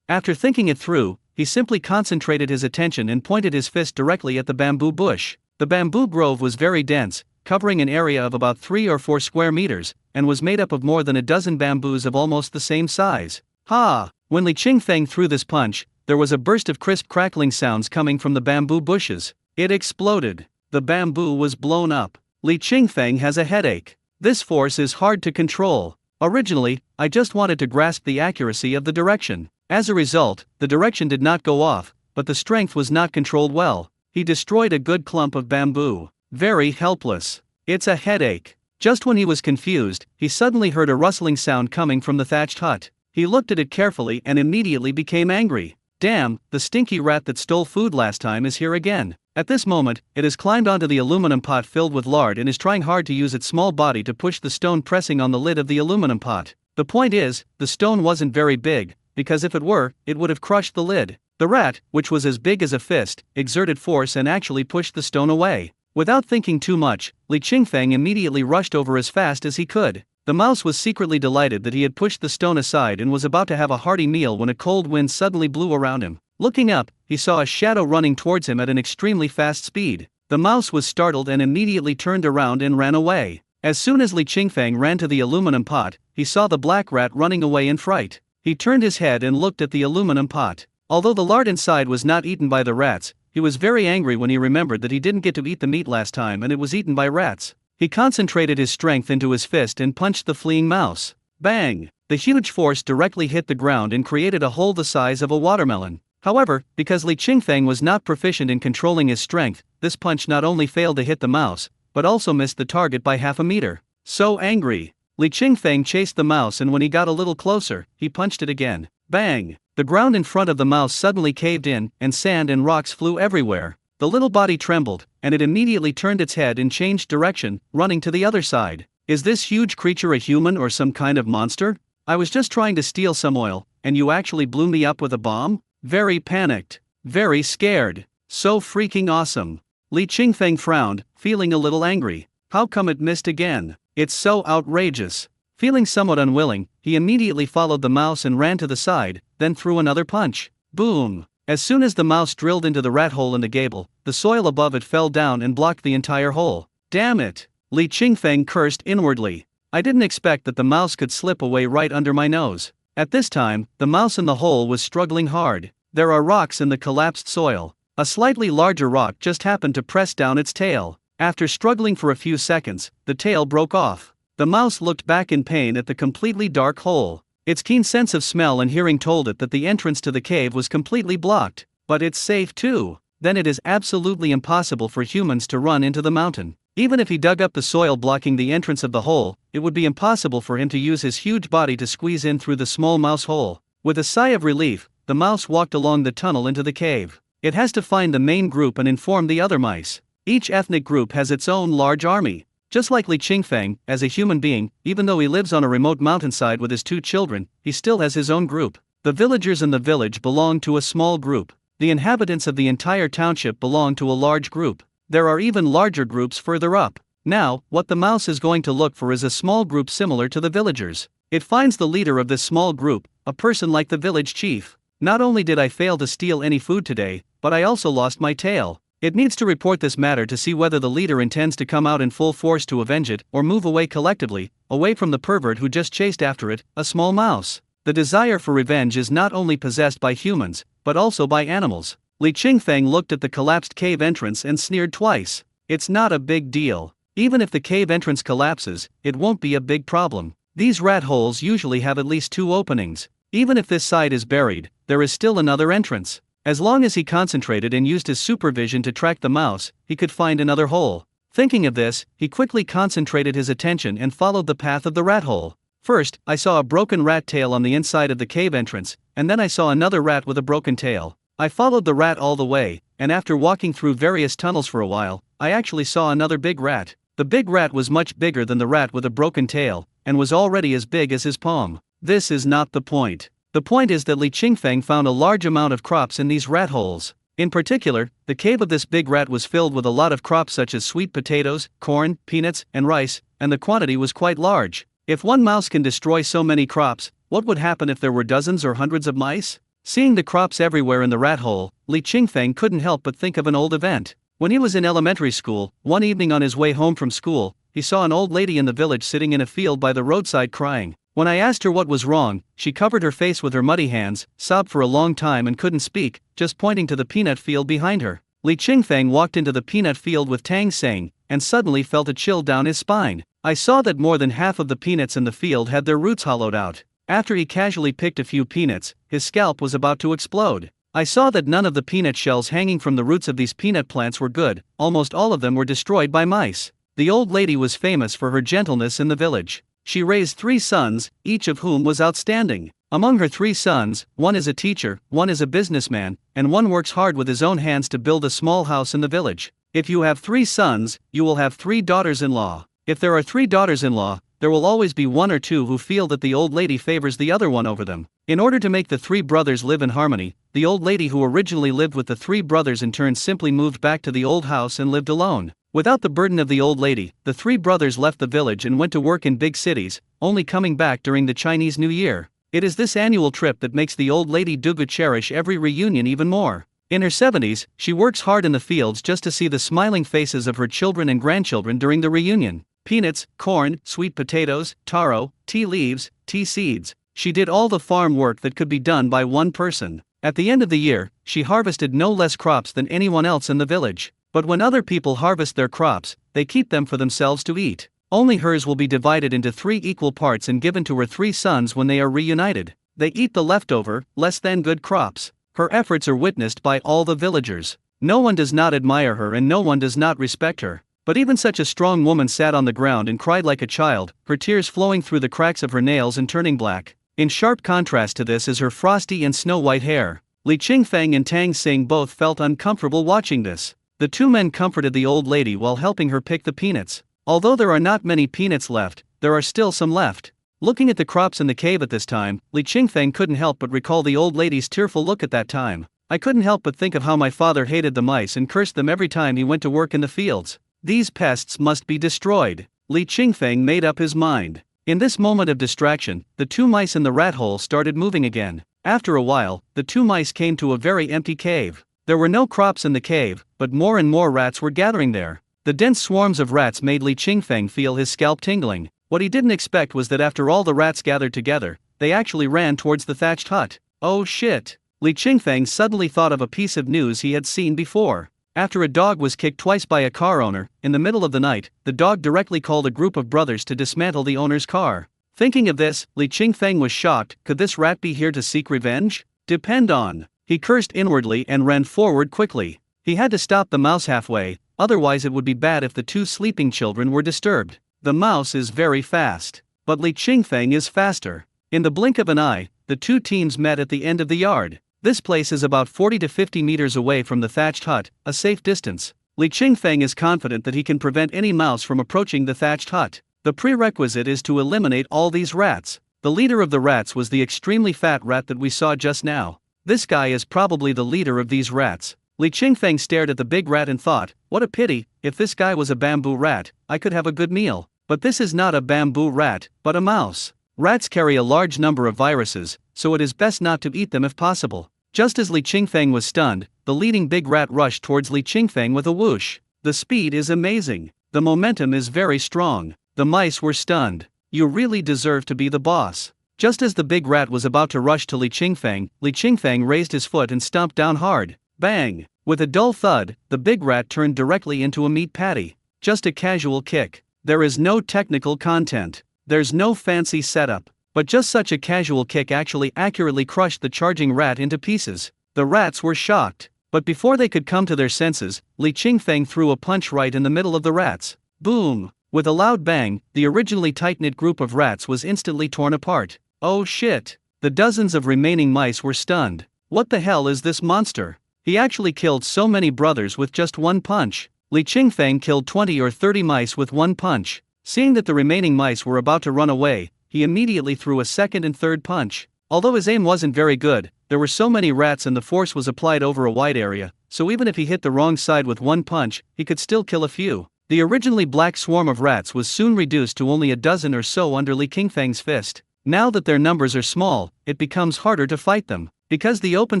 After thinking it through, he simply concentrated his attention and pointed his fist directly at the bamboo bush. The bamboo grove was very dense, covering an area of about 3 or 4 square meters, and was made up of more than a dozen bamboos of almost the same size. Ha! When Li Qingfeng threw this punch, there was a burst of crisp crackling sounds coming from the bamboo bushes. It exploded. The bamboo was blown up. Li Qingfeng has a headache. This force is hard to control. Originally, I just wanted to grasp the accuracy of the direction. As a result, the direction did not go off, but the strength was not controlled well. He destroyed a good clump of bamboo. Very helpless. It's a headache. Just when he was confused, he suddenly heard a rustling sound coming from the thatched hut. He looked at it carefully and immediately became angry. Damn, the stinky rat that stole food last time is here again. At this moment, it has climbed onto the aluminum pot filled with lard and is trying hard to use its small body to push the stone pressing on the lid of the aluminum pot. The point is, the stone wasn't very big, because if it were, it would have crushed the lid. The rat, which was as big as a fist, exerted force and actually pushed the stone away. Without thinking too much, Li Qingfeng immediately rushed over as fast as he could. The mouse was secretly delighted that he had pushed the stone aside and was about to have a hearty meal when a cold wind suddenly blew around him. Looking up, he saw a shadow running towards him at an extremely fast speed. The mouse was startled and immediately turned around and ran away. As soon as Li Qingfeng ran to the aluminum pot, he saw the black rat running away in fright. He turned his head and looked at the aluminum pot. Although the lard inside was not eaten by the rats, he was very angry when he remembered that he didn't get to eat the meat last time and it was eaten by rats. He concentrated his strength into his fist and punched the fleeing mouse. Bang! The huge force directly hit the ground and created a hole the size of a watermelon. However, because Li Qingfeng was not proficient in controlling his strength, this punch not only failed to hit the mouse, but also missed the target by half a meter. So angry, Li Qingfeng chased the mouse and when he got a little closer, he punched it again. Bang! The ground in front of the mouse suddenly caved in, and sand and rocks flew everywhere. The little body trembled, and it immediately turned its head and changed direction, running to the other side. Is this huge creature a human or some kind of monster? I was just trying to steal some oil, and you actually blew me up with a bomb? Very panicked. Very scared. So freaking awesome. Li Qingfeng frowned, feeling a little angry. How come it missed again? It's so outrageous. Feeling somewhat unwilling, he immediately followed the mouse and ran to the side, then threw another punch. Boom! As soon as the mouse drilled into the rat hole in the gable, the soil above it fell down and blocked the entire hole. Damn it! Li Qingfeng cursed inwardly. I didn't expect that the mouse could slip away right under my nose. At this time, the mouse in the hole was struggling hard. There are rocks in the collapsed soil. A slightly larger rock just happened to press down its tail. After struggling for a few seconds, the tail broke off. The mouse looked back in pain at the completely dark hole. Its keen sense of smell and hearing told it that the entrance to the cave was completely blocked. But it's safe too. Then it is absolutely impossible for humans to run into the mountain. Even if he dug up the soil blocking the entrance of the hole, it would be impossible for him to use his huge body to squeeze in through the small mouse hole. With a sigh of relief, the mouse walked along the tunnel into the cave. It has to find the main group and inform the other mice. Each ethnic group has its own large army. Just like Li Qingfeng, as a human being, even though he lives on a remote mountainside with his 2 children, he still has his own group. The villagers in the village belong to a small group. The inhabitants of the entire township belong to a large group. There are even larger groups further up. Now, what the mouse is going to look for is a small group similar to the villagers. It finds the leader of this small group, a person like the village chief. Not only did I fail to steal any food today, but I also lost my tail. It needs to report this matter to see whether the leader intends to come out in full force to avenge it or move away collectively, away from the pervert who just chased after it, a small mouse. The desire for revenge is not only possessed by humans, but also by animals. Li Qingfeng looked at the collapsed cave entrance and sneered twice. It's not a big deal. Even if the cave entrance collapses, it won't be a big problem. These rat holes usually have at least 2 openings. Even if this side is buried, there is still another entrance. As long as he concentrated and used his supervision to track the mouse, he could find another hole. Thinking of this, he quickly concentrated his attention and followed the path of the rat hole. First, I saw a broken rat tail on the inside of the cave entrance, and then I saw another rat with a broken tail. I followed the rat all the way, and after walking through various tunnels for a while, I actually saw another big rat. The big rat was much bigger than the rat with a broken tail, and was already as big as his palm. This is not the point. The point is that Li Qingfeng found a large amount of crops in these rat holes. In particular, the cave of this big rat was filled with a lot of crops such as sweet potatoes, corn, peanuts, and rice, and the quantity was quite large. If one mouse can destroy so many crops, what would happen if there were dozens or hundreds of mice? Seeing the crops everywhere in the rat hole, Li Qingfeng couldn't help but think of an old event. When he was in elementary school, one evening on his way home from school, he saw an old lady in the village sitting in a field by the roadside crying. When I asked her what was wrong, she covered her face with her muddy hands, sobbed for a long time and couldn't speak, just pointing to the peanut field behind her. Li Qingfeng walked into the peanut field with Tang Seng, and suddenly felt a chill down his spine. I saw that more than half of the peanuts in the field had their roots hollowed out. After he casually picked a few peanuts, his scalp was about to explode. I saw that none of the peanut shells hanging from the roots of these peanut plants were good, almost all of them were destroyed by mice. The old lady was famous for her gentleness in the village. She raised 3 sons, each of whom was outstanding. Among her 3 sons, one is a teacher, one is a businessman, and one works hard with his own hands to build a small house in the village. If you have 3 sons, you will have 3 daughters-in-law. If there are 3 daughters-in-law, there will always be 1 or 2 who feel that the old lady favors the other one over them. In order to make the 3 brothers live in harmony, the old lady who originally lived with the 3 brothers in turn simply moved back to the old house and lived alone. Without the burden of the old lady, the 3 brothers left the village and went to work in big cities, only coming back during the Chinese New Year. It is this annual trip that makes the old lady Dugu cherish every reunion even more. In her 70s, she works hard in the fields just to see the smiling faces of her children and grandchildren during the reunion. Peanuts, corn, sweet potatoes, taro, tea leaves, tea seeds. She did all the farm work that could be done by one person. At the end of the year, she harvested no less crops than anyone else in the village. But when other people harvest their crops, they keep them for themselves to eat. Only hers will be divided into 3 equal parts and given to her 3 sons when they are reunited. They eat the leftover, less than good crops. Her efforts are witnessed by all the villagers. No one does not admire her and no one does not respect her. But even such a strong woman sat on the ground and cried like a child, her tears flowing through the cracks of her nails and turning black. In sharp contrast to this is her frosty and snow-white hair. Li Qingfeng and Tang Sing both felt uncomfortable watching this. The 2 men comforted the old lady while helping her pick the peanuts. Although there are not many peanuts left, there are still some left. Looking at the crops in the cave at this time, Li Qingfeng couldn't help but recall the old lady's tearful look at that time. I couldn't help but think of how my father hated the mice and cursed them every time he went to work in the fields. These pests must be destroyed. Li Qingfeng made up his mind. In this moment of distraction, the two mice in the rat hole started moving again. After a while, the two mice came to a very empty cave. There were no crops in the cave, but more and more rats were gathering there. The dense swarms of rats made Li Qingfeng feel his scalp tingling. What he didn't expect was that after all the rats gathered together, they actually ran towards the thatched hut. Oh shit! Li Qingfeng suddenly thought of a piece of news he had seen before. After a dog was kicked twice by a car owner, in the middle of the night, the dog directly called a group of brothers to dismantle the owner's car. Thinking of this, Li Qingfeng was shocked. Could this rat be here to seek revenge? Depend on. He cursed inwardly and ran forward quickly. He had to stop the mouse halfway, otherwise it would be bad if the two sleeping children were disturbed. The mouse is very fast, but Li Qingfeng is faster. In the blink of an eye, the two teams met at the end of the yard. This place is about 40 to 50 meters away from the thatched hut, a safe distance. Li Qingfeng is confident that he can prevent any mouse from approaching the thatched hut. The prerequisite is to eliminate all these rats. The leader of the rats was the extremely fat rat that we saw just now. This guy is probably the leader of these rats. Li Qingfeng stared at the big rat and thought, what a pity, if this guy was a bamboo rat, I could have a good meal. But this is not a bamboo rat, but a mouse. Rats carry a large number of viruses, so it is best not to eat them if possible. Just as Li Qingfeng was stunned, the leading big rat rushed towards Li Qingfeng with a whoosh. The speed is amazing. The momentum is very strong. The mice were stunned. You really deserve to be the boss. Just as the big rat was about to rush to Li Qingfeng raised his foot and stomped down hard. Bang! With a dull thud, the big rat turned directly into a meat patty. Just a casual kick. There is no technical content. There's no fancy setup. But just such a casual kick actually accurately crushed the charging rat into pieces. The rats were shocked. But before they could come to their senses, Li Qingfeng threw a punch right in the middle of the rats. Boom! With a loud bang, the originally tight-knit group of rats was instantly torn apart. Oh shit! The dozens of remaining mice were stunned. What the hell is this monster? He actually killed so many brothers with just one punch. Li Qingfeng killed 20 or 30 mice with one punch. Seeing that the remaining mice were about to run away, he immediately threw a second and third punch. Although his aim wasn't very good, there were so many rats and the force was applied over a wide area, so even if he hit the wrong side with one punch, he could still kill a few. The originally black swarm of rats was soon reduced to only a dozen or so under Li Qingfeng's fist. Now that their numbers are small, it becomes harder to fight them. Because the open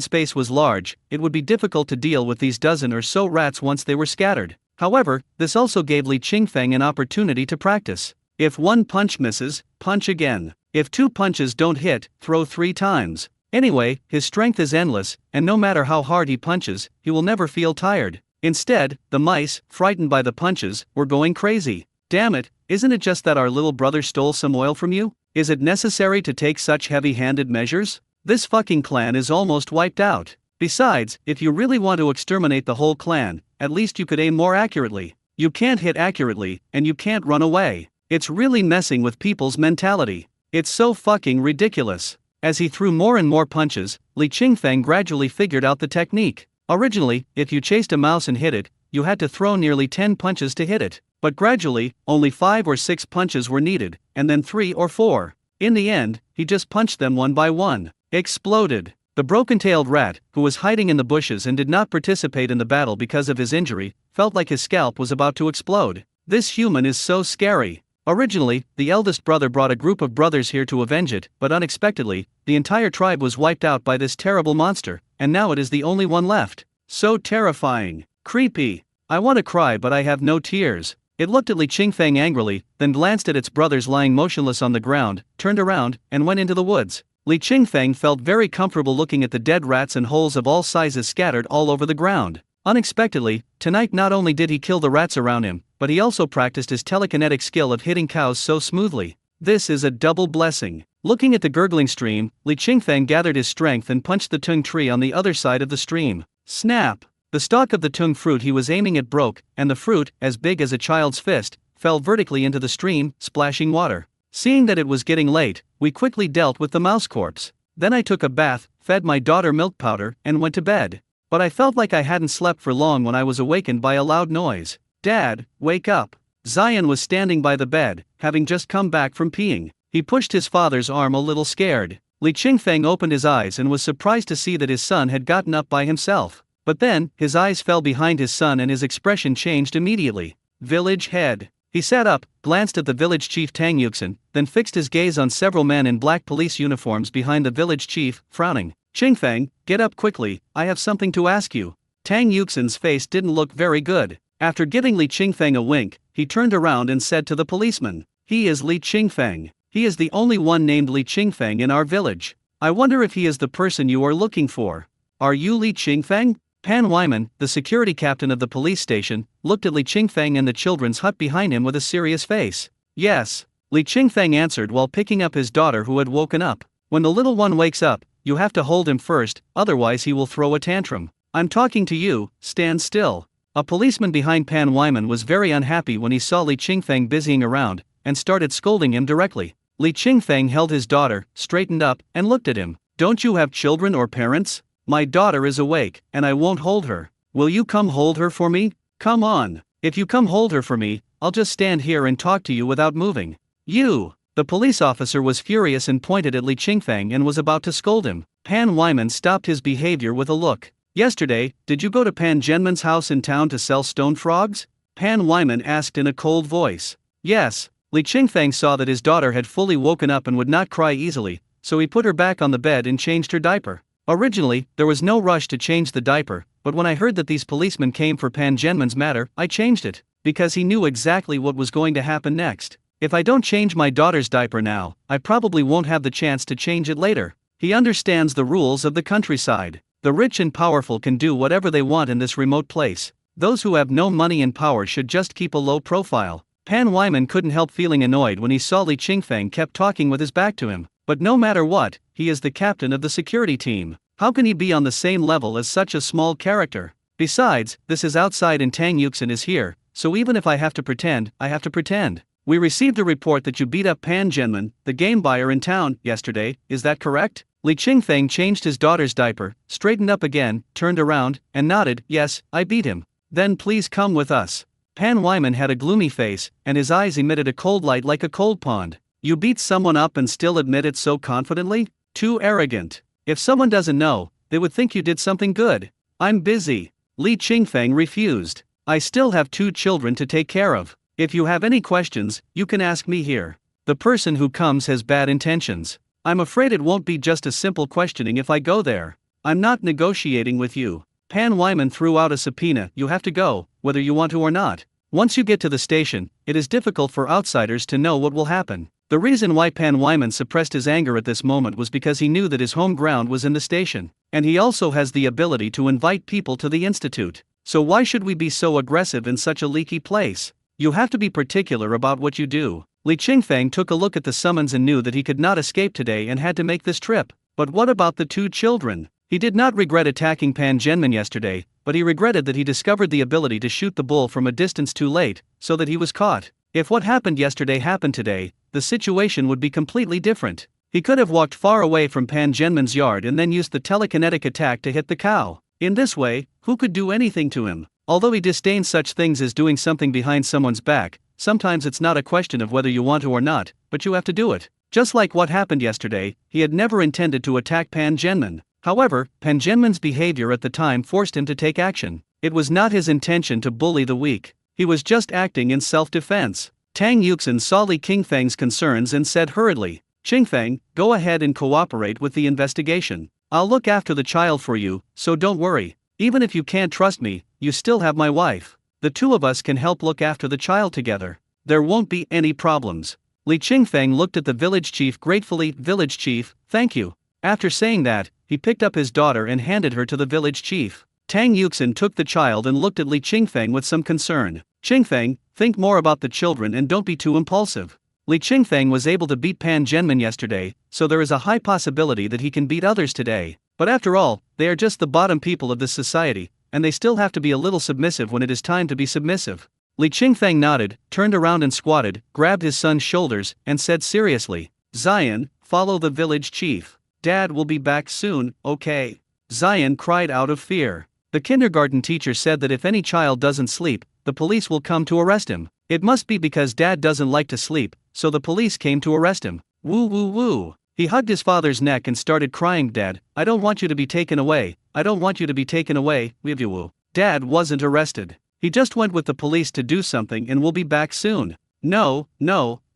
space was large, it would be difficult to deal with these dozen or so rats once they were scattered. However, this also gave Li Qingfeng an opportunity to practice. If one punch misses, punch again. If two punches don't hit, throw 3 times. Anyway, his strength is endless, and no matter how hard he punches, he will never feel tired. Instead, the mice, frightened by the punches, were going crazy. Damn it, isn't it just that our little brother stole some oil from you? Is it necessary to take such heavy-handed measures? This fucking clan is almost wiped out. Besides, if you really want to exterminate the whole clan, at least you could aim more accurately. You can't hit accurately, and you can't run away. It's really messing with people's mentality. It's so fucking ridiculous. As he threw more and more punches, Li Qingfeng gradually figured out the technique. Originally, if you chased a mouse and hit it, you had to throw nearly 10 punches to hit it. But gradually, only 5 or 6 punches were needed, and then 3 or 4. In the end, he just punched them one by one. Exploded. The broken-tailed rat, who was hiding in the bushes and did not participate in the battle because of his injury, felt like his scalp was about to explode. This human is so scary. Originally, the eldest brother brought a group of brothers here to avenge it, but unexpectedly, the entire tribe was wiped out by this terrible monster, and now it is the only one left. So terrifying. Creepy. I want to cry but I have no tears. It looked at Li Qingfeng angrily, then glanced at its brothers lying motionless on the ground, turned around, and went into the woods. Li Qingfeng felt very comfortable looking at the dead rats and holes of all sizes scattered all over the ground. Unexpectedly, tonight not only did he kill the rats around him, but he also practiced his telekinetic skill of hitting cows so smoothly. This is a double blessing. Looking at the gurgling stream, Li Qingfeng gathered his strength and punched the tung tree on the other side of the stream. Snap! The stalk of the tung fruit he was aiming at broke, and the fruit, as big as a child's fist, fell vertically into the stream, splashing water. Seeing that it was getting late, we quickly dealt with the mouse corpse. Then I took a bath, fed my daughter milk powder, and went to bed. But I felt like I hadn't slept for long when I was awakened by a loud noise. Dad, wake up. Zion was standing by the bed, having just come back from peeing. He pushed his father's arm a little scared. Li Qingfeng opened his eyes and was surprised to see that his son had gotten up by himself. But then, his eyes fell behind his son and his expression changed immediately. Village head. He sat up, glanced at the village chief Tang Yuxin, then fixed his gaze on several men in black police uniforms behind the village chief, frowning. Qingfeng, get up quickly, I have something to ask you. Tang Yuxin's face didn't look very good. After giving Li Qingfeng a wink, he turned around and said to the policeman, he is Li Qingfeng. He is the only one named Li Qingfeng in our village. I wonder if he is the person you are looking for. Are you Li Qingfeng? Pan Wyman, the security captain of the police station, looked at Li Qingfeng and the children's hut behind him with a serious face. Yes, Li Qingfeng answered while picking up his daughter who had woken up. When the little one wakes up, you have to hold him first, otherwise he will throw a tantrum. I'm talking to you, stand still. A policeman behind Pan Wyman was very unhappy when he saw Li Qingfeng busying around, and started scolding him directly. Li Qingfeng held his daughter, straightened up, and looked at him. Don't you have children or parents? My daughter is awake, and I won't hold her. Will you come hold her for me? Come on. If you come hold her for me, I'll just stand here and talk to you without moving. You! The police officer was furious and pointed at Li Qingfeng and was about to scold him. Pan Wyman stopped his behavior with a look. Yesterday, did you go to Pan Zhenman's house in town to sell stone frogs? Pan Wyman asked in a cold voice. Yes. Li Qingfeng saw that his daughter had fully woken up and would not cry easily, so he put her back on the bed and changed her diaper. Originally, there was no rush to change the diaper, but when I heard that these policemen came for Pan Zhenman's matter, I changed it, because he knew exactly what was going to happen next. If I don't change my daughter's diaper now, I probably won't have the chance to change it later. He understands the rules of the countryside. The rich and powerful can do whatever they want in this remote place. Those who have no money and power should just keep a low profile. Pan Wyman couldn't help feeling annoyed when he saw Li Qingfeng kept talking with his back to him. But no matter what, he is the captain of the security team. How can he be on the same level as such a small character? Besides, this is outside and Tang Yuxin is here, so even if I have to pretend, I have to pretend. We received a report that you beat up Pan Zhenman, the game buyer in town, yesterday, is that correct? Li Qingfeng changed his daughter's diaper, straightened up again, turned around, and nodded, yes, I beat him. Then please come with us. Pan Wyman had a gloomy face, and his eyes emitted a cold light like a cold pond. You beat someone up and still admit it so confidently? Too arrogant. If someone doesn't know, they would think you did something good. I'm busy. Li Qingfeng refused. I still have 2 children to take care of. If you have any questions, you can ask me here. The person who comes has bad intentions. I'm afraid it won't be just a simple questioning if I go there. I'm not negotiating with you. Pan Wyman threw out a subpoena, you have to go, whether you want to or not. Once you get to the station, it is difficult for outsiders to know what will happen. The reason why Pan Wyman suppressed his anger at this moment was because he knew that his home ground was in the station, and he also has the ability to invite people to the institute. So why should we be so aggressive in such a leaky place? You have to be particular about what you do. Li Qingfeng took a look at the summons and knew that he could not escape today and had to make this trip. But what about the 2 children? He did not regret attacking Pan Zhenman yesterday, but he regretted that he discovered the ability to shoot the bull from a distance too late, so that he was caught. If what happened yesterday happened today, the situation would be completely different. He could have walked far away from Pan Zhenman's yard and then used the telekinetic attack to hit the cow. In this way, who could do anything to him? Although he disdains such things as doing something behind someone's back, sometimes it's not a question of whether you want to or not, but you have to do it. Just like what happened yesterday, he had never intended to attack Pan Zhenman. However, Pan Zhenman's behavior at the time forced him to take action. It was not his intention to bully the weak. He was just acting in self-defense. Tang Yuxin saw Li Qingfeng's concerns and said hurriedly, Qingfeng, go ahead and cooperate with the investigation. I'll look after the child for you, so don't worry. Even if you can't trust me, you still have my wife. The 2 of us can help look after the child together. There won't be any problems. Li Qingfeng looked at the village chief gratefully, village chief, thank you. After saying that, he picked up his daughter and handed her to the village chief. Tang Yuxin took the child and looked at Li Qingfeng with some concern. Qingfeng, think more about the children and don't be too impulsive. Li Qingfeng was able to beat Pan Zhenman yesterday, so there is a high possibility that he can beat others today. But after all, they are just the bottom people of this society, and they still have to be a little submissive when it is time to be submissive. Li Qingfeng nodded, turned around and squatted, grabbed his son's shoulders, and said seriously, Zion, follow the village chief. Dad will be back soon, okay? Zion cried out of fear. The kindergarten teacher said that if any child doesn't sleep, the police will come to arrest him. It must be because Dad doesn't like to sleep, so the police came to arrest him. Woo woo woo. He hugged his father's neck and started crying, Dad, I don't want you to be taken away, I don't want you to be taken away, woo. Dad wasn't arrested. He just went with the police to do something and will be back soon. No,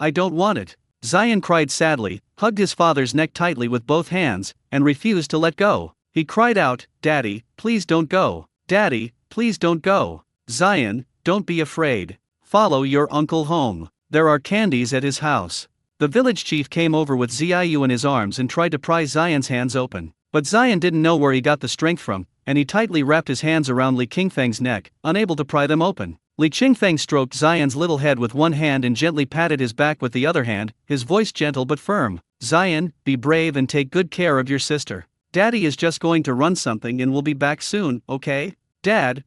I don't want it. Zion cried sadly, hugged his father's neck tightly with both hands, and refused to let go. He cried out, Daddy, please don't go. Daddy, please don't go. Zion, don't be afraid. Follow your uncle home. There are candies at his house. The village chief came over with Ziyu in his arms and tried to pry Zion's hands open. But Zion didn't know where he got the strength from, and he tightly wrapped his hands around Li Qingfeng's neck, unable to pry them open. Li Qingfeng stroked Zion's little head with one hand and gently patted his back with the other hand, his voice gentle but firm. Zion, be brave and take good care of your sister. Daddy is just going to run something and will be back soon, okay? Dad,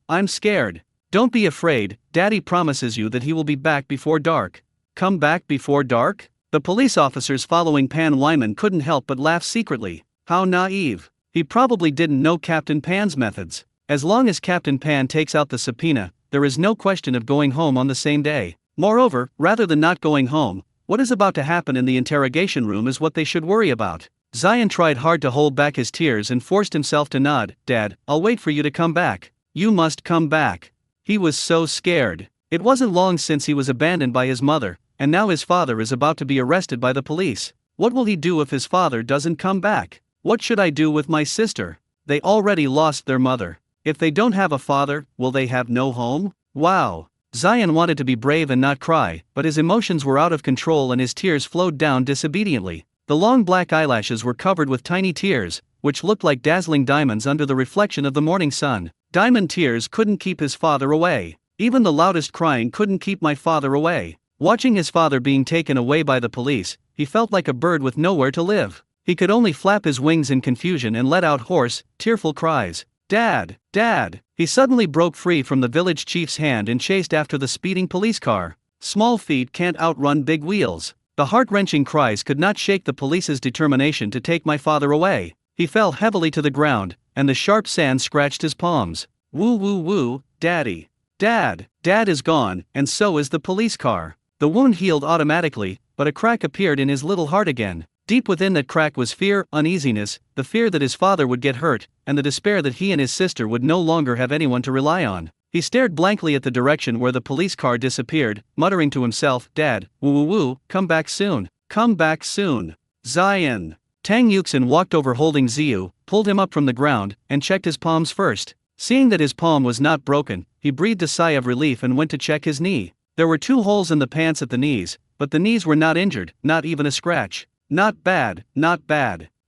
I'm scared. Don't be afraid, Daddy promises you that he will be back before dark. Come back before dark? The police officers following Pan Wyman couldn't help but laugh secretly. How naive. He probably didn't know Captain Pan's methods. As long as Captain Pan takes out the subpoena, there is no question of going home on the same day. Moreover, rather than not going home, what is about to happen in the interrogation room is what they should worry about. Zion tried hard to hold back his tears and forced himself to nod. Dad, I'll wait for you to come back. You must come back. He was so scared. It wasn't long since he was abandoned by his mother, and now his father is about to be arrested by the police. What will he do if his father doesn't come back? What should I do with my sister? They already lost their mother. If they don't have a father, will they have no home? Wow. Zion wanted to be brave and not cry, but his emotions were out of control and his tears flowed down disobediently. The long black eyelashes were covered with tiny tears, which looked like dazzling diamonds under the reflection of the morning sun. Diamond tears couldn't keep his father away. Even the loudest crying couldn't keep my father away. Watching his father being taken away by the police, he felt like a bird with nowhere to live. He could only flap his wings in confusion and let out hoarse, tearful cries. Dad! Dad! He suddenly broke free from the village chief's hand and chased after the speeding police car. Small feet can't outrun big wheels. The heart-wrenching cries could not shake the police's determination to take my father away. He fell heavily to the ground, and the sharp sand scratched his palms. Woo, Daddy. Dad is gone, and so is the police car. The wound healed automatically, but a crack appeared in his little heart again. Deep within that crack was fear, uneasiness, the fear that his father would get hurt, and the despair that he and his sister would no longer have anyone to rely on. He stared blankly at the direction where the police car disappeared, muttering to himself, Dad, come back soon. Come back soon. Zion. Tang Yuxin walked over holding Ziyu, pulled him up from the ground, and checked his palms first. Seeing that his palm was not broken, he breathed a sigh of relief and went to check his knee. There were 2 holes in the pants at the knees, but the knees were not injured, not even a scratch. Not bad.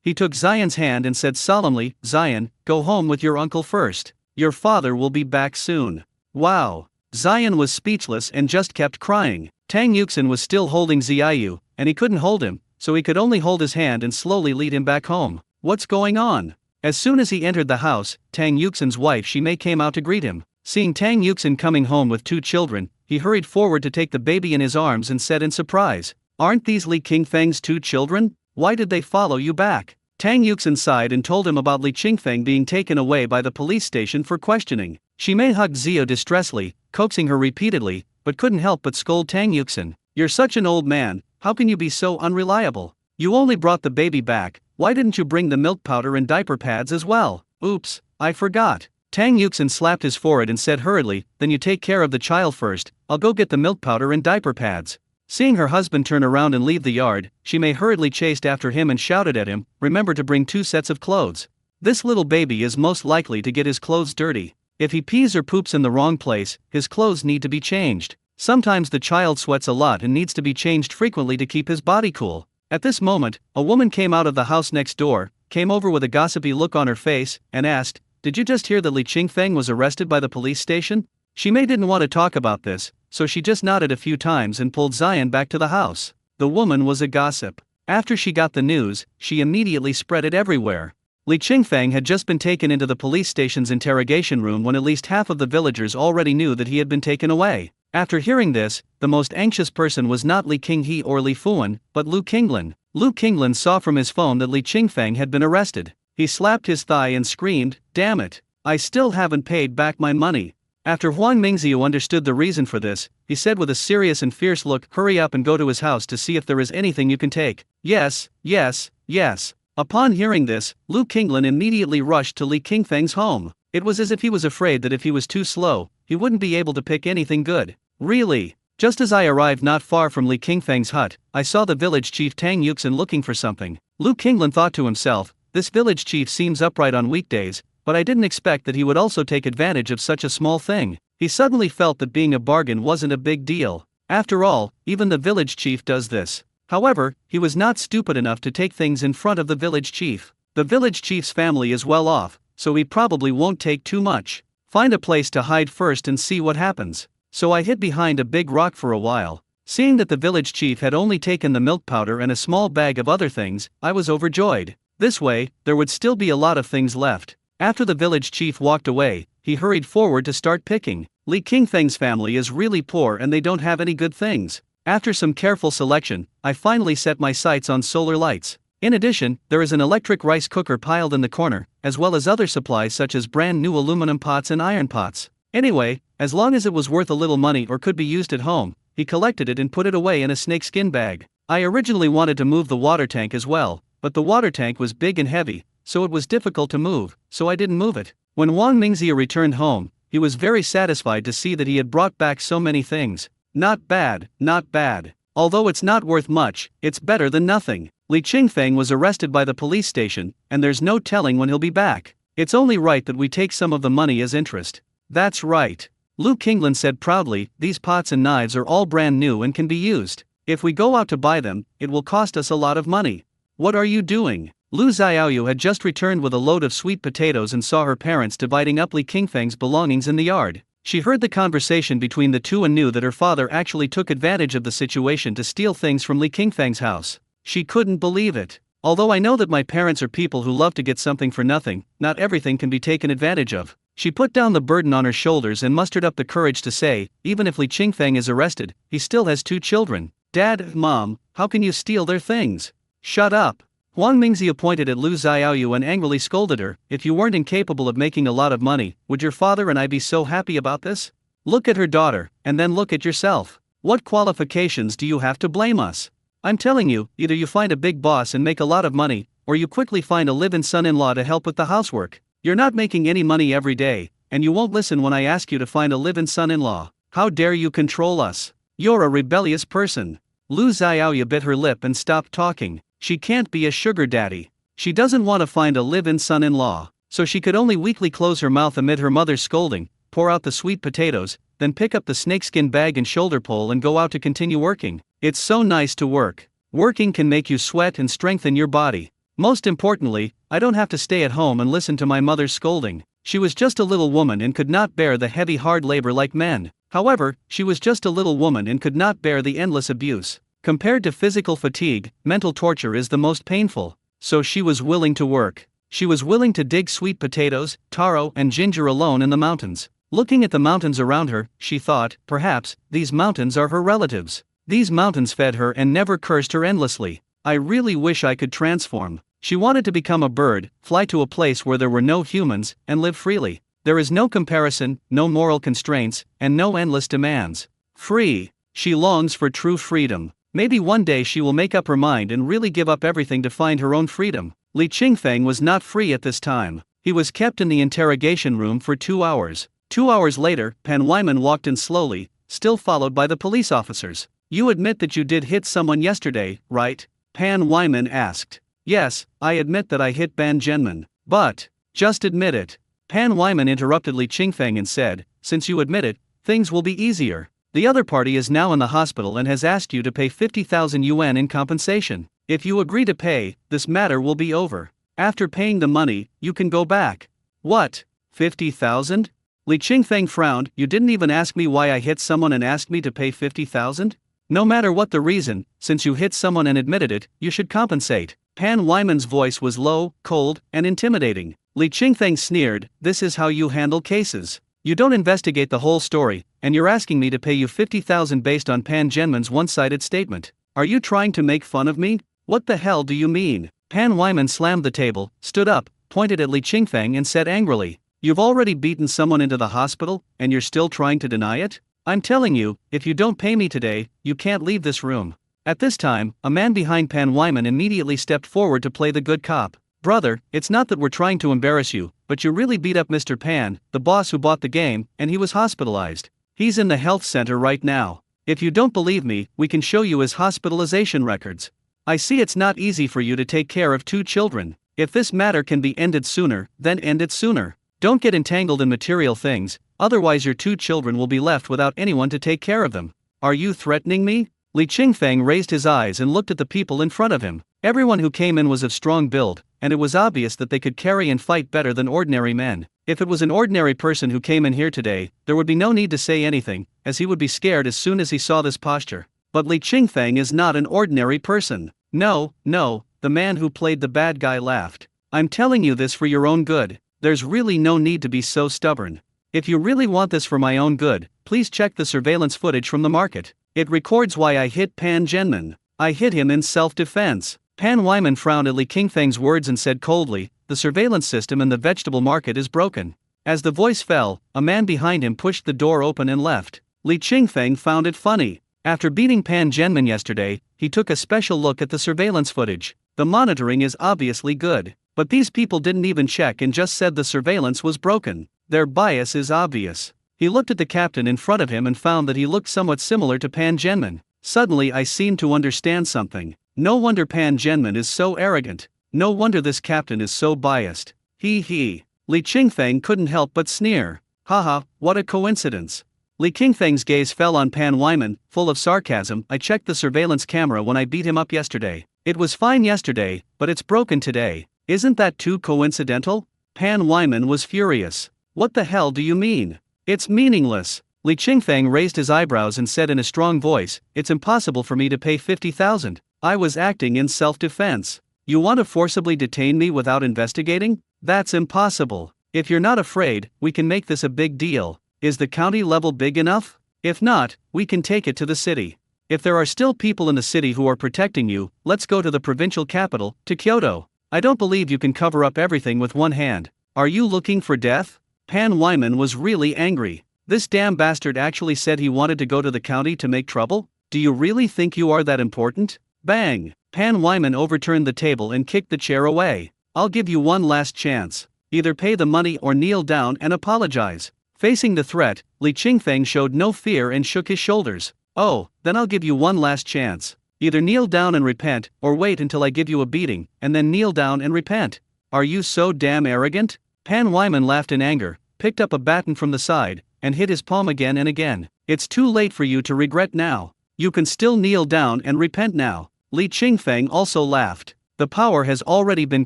He took Zion's hand and said solemnly, Zion, go home with your uncle first. Your father will be back soon. Wow. Zion was speechless and just kept crying. Tang Yuxin was still holding Ziyu, and he couldn't hold him, so he could only hold his hand and slowly lead him back home. What's going on? As soon as he entered the house, Tang Yuxin's wife Shimei came out to greet him. Seeing Tang Yuxin coming home with 2 children, he hurried forward to take the baby in his arms and said in surprise, Aren't these Li Qingfeng's 2 children? Why did they follow you back? Tang Yuxin sighed and told him about Li Qingfeng being taken away by the police station for questioning. Shimei hugged Ziyu distressfully, coaxing her repeatedly, but couldn't help but scold Tang Yuxin. You're such an old man, how can you be so unreliable? You only brought the baby back, why didn't you bring the milk powder and diaper pads as well? Oops, I forgot. Tang Yuxin slapped his forehead and said hurriedly, Then you take care of the child first, I'll go get the milk powder and diaper pads. Seeing her husband turn around and leave the yard, Shimei hurriedly chased after him and shouted at him, Remember to bring 2 sets of clothes. This little baby is most likely to get his clothes dirty. If he pees or poops in the wrong place, his clothes need to be changed. Sometimes the child sweats a lot and needs to be changed frequently to keep his body cool. At this moment, a woman came out of the house next door, came over with a gossipy look on her face, and asked, Did you just hear that Li Qingfeng was arrested by the police station? Shimei didn't want to talk about this, so she just nodded a few times and pulled Zion back to the house. The woman was a gossip. After she got the news, she immediately spread it everywhere. Li Qingfeng had just been taken into the police station's interrogation room when at least half of the villagers already knew that he had been taken away. After hearing this, the most anxious person was not Li Qinghe or Li Fuan, but Lu Qinglan. Lu Qinglan saw from his phone that Li Qingfeng had been arrested. He slapped his thigh and screamed, Damn it! I still haven't paid back my money. After Huang Mingxiu understood the reason for this, he said with a serious and fierce look, "Hurry up and go to his house to see if there is anything you can take." "Yes, yes, yes." Upon hearing this, Lu Qinglan immediately rushed to Li Qingfeng's home. It was as if he was afraid that if he was too slow, he wouldn't be able to pick anything good. Really? Just as I arrived not far from Li Qingfeng's hut, I saw the village chief Tang Yuxin looking for something. Lu Qinglan thought to himself, this village chief seems upright on weekdays, but I didn't expect that he would also take advantage of such a small thing. He suddenly felt that being a bargain wasn't a big deal. After all, even the village chief does this. However, he was not stupid enough to take things in front of the village chief. The village chief's family is well off, so he probably won't take too much. Find a place to hide first and see what happens. So I hid behind a big rock for a while. Seeing that the village chief had only taken the milk powder and a small bag of other things, I was overjoyed. This way, there would still be a lot of things left. After the village chief walked away, he hurried forward to start picking. Li Qingfeng's family is really poor and they don't have any good things. After some careful selection, I finally set my sights on solar lights. In addition, there is an electric rice cooker piled in the corner, as well as other supplies such as brand new aluminum pots and iron pots. Anyway, as long as it was worth a little money or could be used at home, he collected it and put it away in a snakeskin bag. I originally wanted to move the water tank as well, but the water tank was big and heavy, so it was difficult to move, so I didn't move it. When Wang Mingxia returned home, he was very satisfied to see that he had brought back so many things. Not bad, not bad. Although it's not worth much, it's better than nothing. Li Qingfeng was arrested by the police station, and there's no telling when he'll be back. It's only right that we take some of the money as interest. That's right. Lu Qinglan said proudly, these pots and knives are all brand new and can be used. If we go out to buy them, it will cost us a lot of money. What are you doing? Lu Xiaoyu had just returned with a load of sweet potatoes and saw her parents dividing up Li Qingfeng's belongings in the yard. She heard the conversation between the two and knew that her father actually took advantage of the situation to steal things from Li Qingfeng's house. She couldn't believe it. Although I know that my parents are people who love to get something for nothing, not everything can be taken advantage of. She put down the burden on her shoulders and mustered up the courage to say, even if Li Qingfeng is arrested, he still has 2 children. Dad, Mom, how can you steal their things? Shut up. Huang Mingxia pointed at Lu Xiaoyu and angrily scolded her, if you weren't incapable of making a lot of money, would your father and I be so happy about this? Look at her daughter, and then look at yourself. What qualifications do you have to blame us? I'm telling you, either you find a big boss and make a lot of money, or you quickly find a live-in son-in-law to help with the housework. You're not making any money every day, and you won't listen when I ask you to find a live-in son-in-law. How dare you control us? You're a rebellious person. Lu Xiaoyu bit her lip and stopped talking. She can't be a sugar daddy. She doesn't want to find a live-in son-in-law, so she could only weakly close her mouth amid her mother's scolding, pour out the sweet potatoes, then pick up the snakeskin bag and shoulder pole and go out to continue working. It's so nice to work. Working can make you sweat and strengthen your body. Most importantly, I don't have to stay at home and listen to my mother's scolding. She was just a little woman and could not bear the heavy hard labor like men. However, she was just a little woman and could not bear the endless abuse. Compared to physical fatigue, mental torture is the most painful. So she was willing to work. She was willing to dig sweet potatoes, taro, and ginger alone in the mountains. Looking at the mountains around her, she thought, perhaps, these mountains are her relatives. These mountains fed her and never cursed her endlessly. I really wish I could transform. She wanted to become a bird, fly to a place where there were no humans, and live freely. There is no comparison, no moral constraints, and no endless demands. Free. She longs for true freedom. Maybe one day she will make up her mind and really give up everything to find her own freedom. Li Qingfeng was not free at this time. He was kept in the interrogation room for 2 hours. 2 hours later, Pan Wyman walked in slowly, still followed by the police officers. You admit that you did hit someone yesterday, right? Pan Wyman asked. Yes, I admit that I hit Ban Zhenman. But, just admit it. Pan Wyman interrupted Li Qingfeng and said, since you admit it, things will be easier. The other party is now in the hospital and has asked you to pay 50,000 yuan in compensation. If you agree to pay, this matter will be over. After paying the money, you can go back. What? 50,000? Li Qingfeng frowned. You didn't even ask me why I hit someone and asked me to pay 50,000? No matter what the reason, since you hit someone and admitted it, you should compensate. Pan Wyman's voice was low, cold, and intimidating. Li Qingfeng sneered, this is how you handle cases. You don't investigate the whole story, and you're asking me to pay you 50,000 based on Pan Zhenman's one-sided statement. Are you trying to make fun of me? What the hell do you mean? Pan Wyman slammed the table, stood up, pointed at Li Qingfeng and said angrily, You've already beaten someone into the hospital, and you're still trying to deny it? I'm telling you, if you don't pay me today, you can't leave this room. At this time, a man behind Pan Wyman immediately stepped forward to play the good cop. Brother, it's not that we're trying to embarrass you, but you really beat up Mr. Pan, the boss who bought the game, and he was hospitalized. He's in the health center right now. If you don't believe me, we can show you his hospitalization records. I see it's not easy for you to take care of 2 children. If this matter can be ended sooner, then end it sooner. Don't get entangled in material things, otherwise your 2 children will be left without anyone to take care of them. Are you threatening me? Li Qingfeng raised his eyes and looked at the people in front of him. Everyone who came in was of strong build, and it was obvious that they could carry and fight better than ordinary men. If it was an ordinary person who came in here today, there would be no need to say anything, as he would be scared as soon as he saw this posture. But Li Qingfeng is not an ordinary person. No, the man who played the bad guy laughed. I'm telling you this for your own good. There's really no need to be so stubborn. If you really want this for my own good, please check the surveillance footage from the market. It records why I hit Pan Zhenman. I hit him in self-defense. Pan Wyman frowned at Li Qingfeng's words and said coldly, the surveillance system in the vegetable market is broken. As the voice fell, a man behind him pushed the door open and left. Li Qingfeng found it funny. After beating Pan Zhenman yesterday, he took a special look at the surveillance footage. The monitoring is obviously good. But these people didn't even check and just said the surveillance was broken. Their bias is obvious. He looked at the captain in front of him and found that he looked somewhat similar to Pan Zhenman. Suddenly I seemed to understand something. No wonder Pan Zhenman is so arrogant. No wonder this captain is so biased. He. Li Qingfeng couldn't help but sneer. Haha, what a coincidence. Li Qingfeng's gaze fell on Pan Wyman, full of sarcasm. I checked the surveillance camera when I beat him up yesterday. It was fine yesterday, but it's broken today. Isn't that too coincidental? Pan Wyman was furious. What the hell do you mean? It's meaningless. Li Qingfeng raised his eyebrows and said in a strong voice, it's impossible for me to pay 50,000. I was acting in self-defense. You want to forcibly detain me without investigating? That's impossible. If you're not afraid, we can make this a big deal. Is the county level big enough? If not, we can take it to the city. If there are still people in the city who are protecting you, let's go to the provincial capital, to Kyoto. I don't believe you can cover up everything with one hand. Are you looking for death? Pan Wyman was really angry. This damn bastard actually said he wanted to go to the county to make trouble? Do you really think you are that important? Bang! Pan Wyman overturned the table and kicked the chair away. I'll give you one last chance. Either pay the money or kneel down and apologize. Facing the threat, Li Qingfeng showed no fear and shook his shoulders. Oh, then I'll give you one last chance. Either kneel down and repent, or wait until I give you a beating, and then kneel down and repent. Are you so damn arrogant? Pan Wyman laughed in anger, picked up a baton from the side, and hit his palm again and again. It's too late for you to regret now. You can still kneel down and repent now. Li Qingfeng also laughed. The power has already been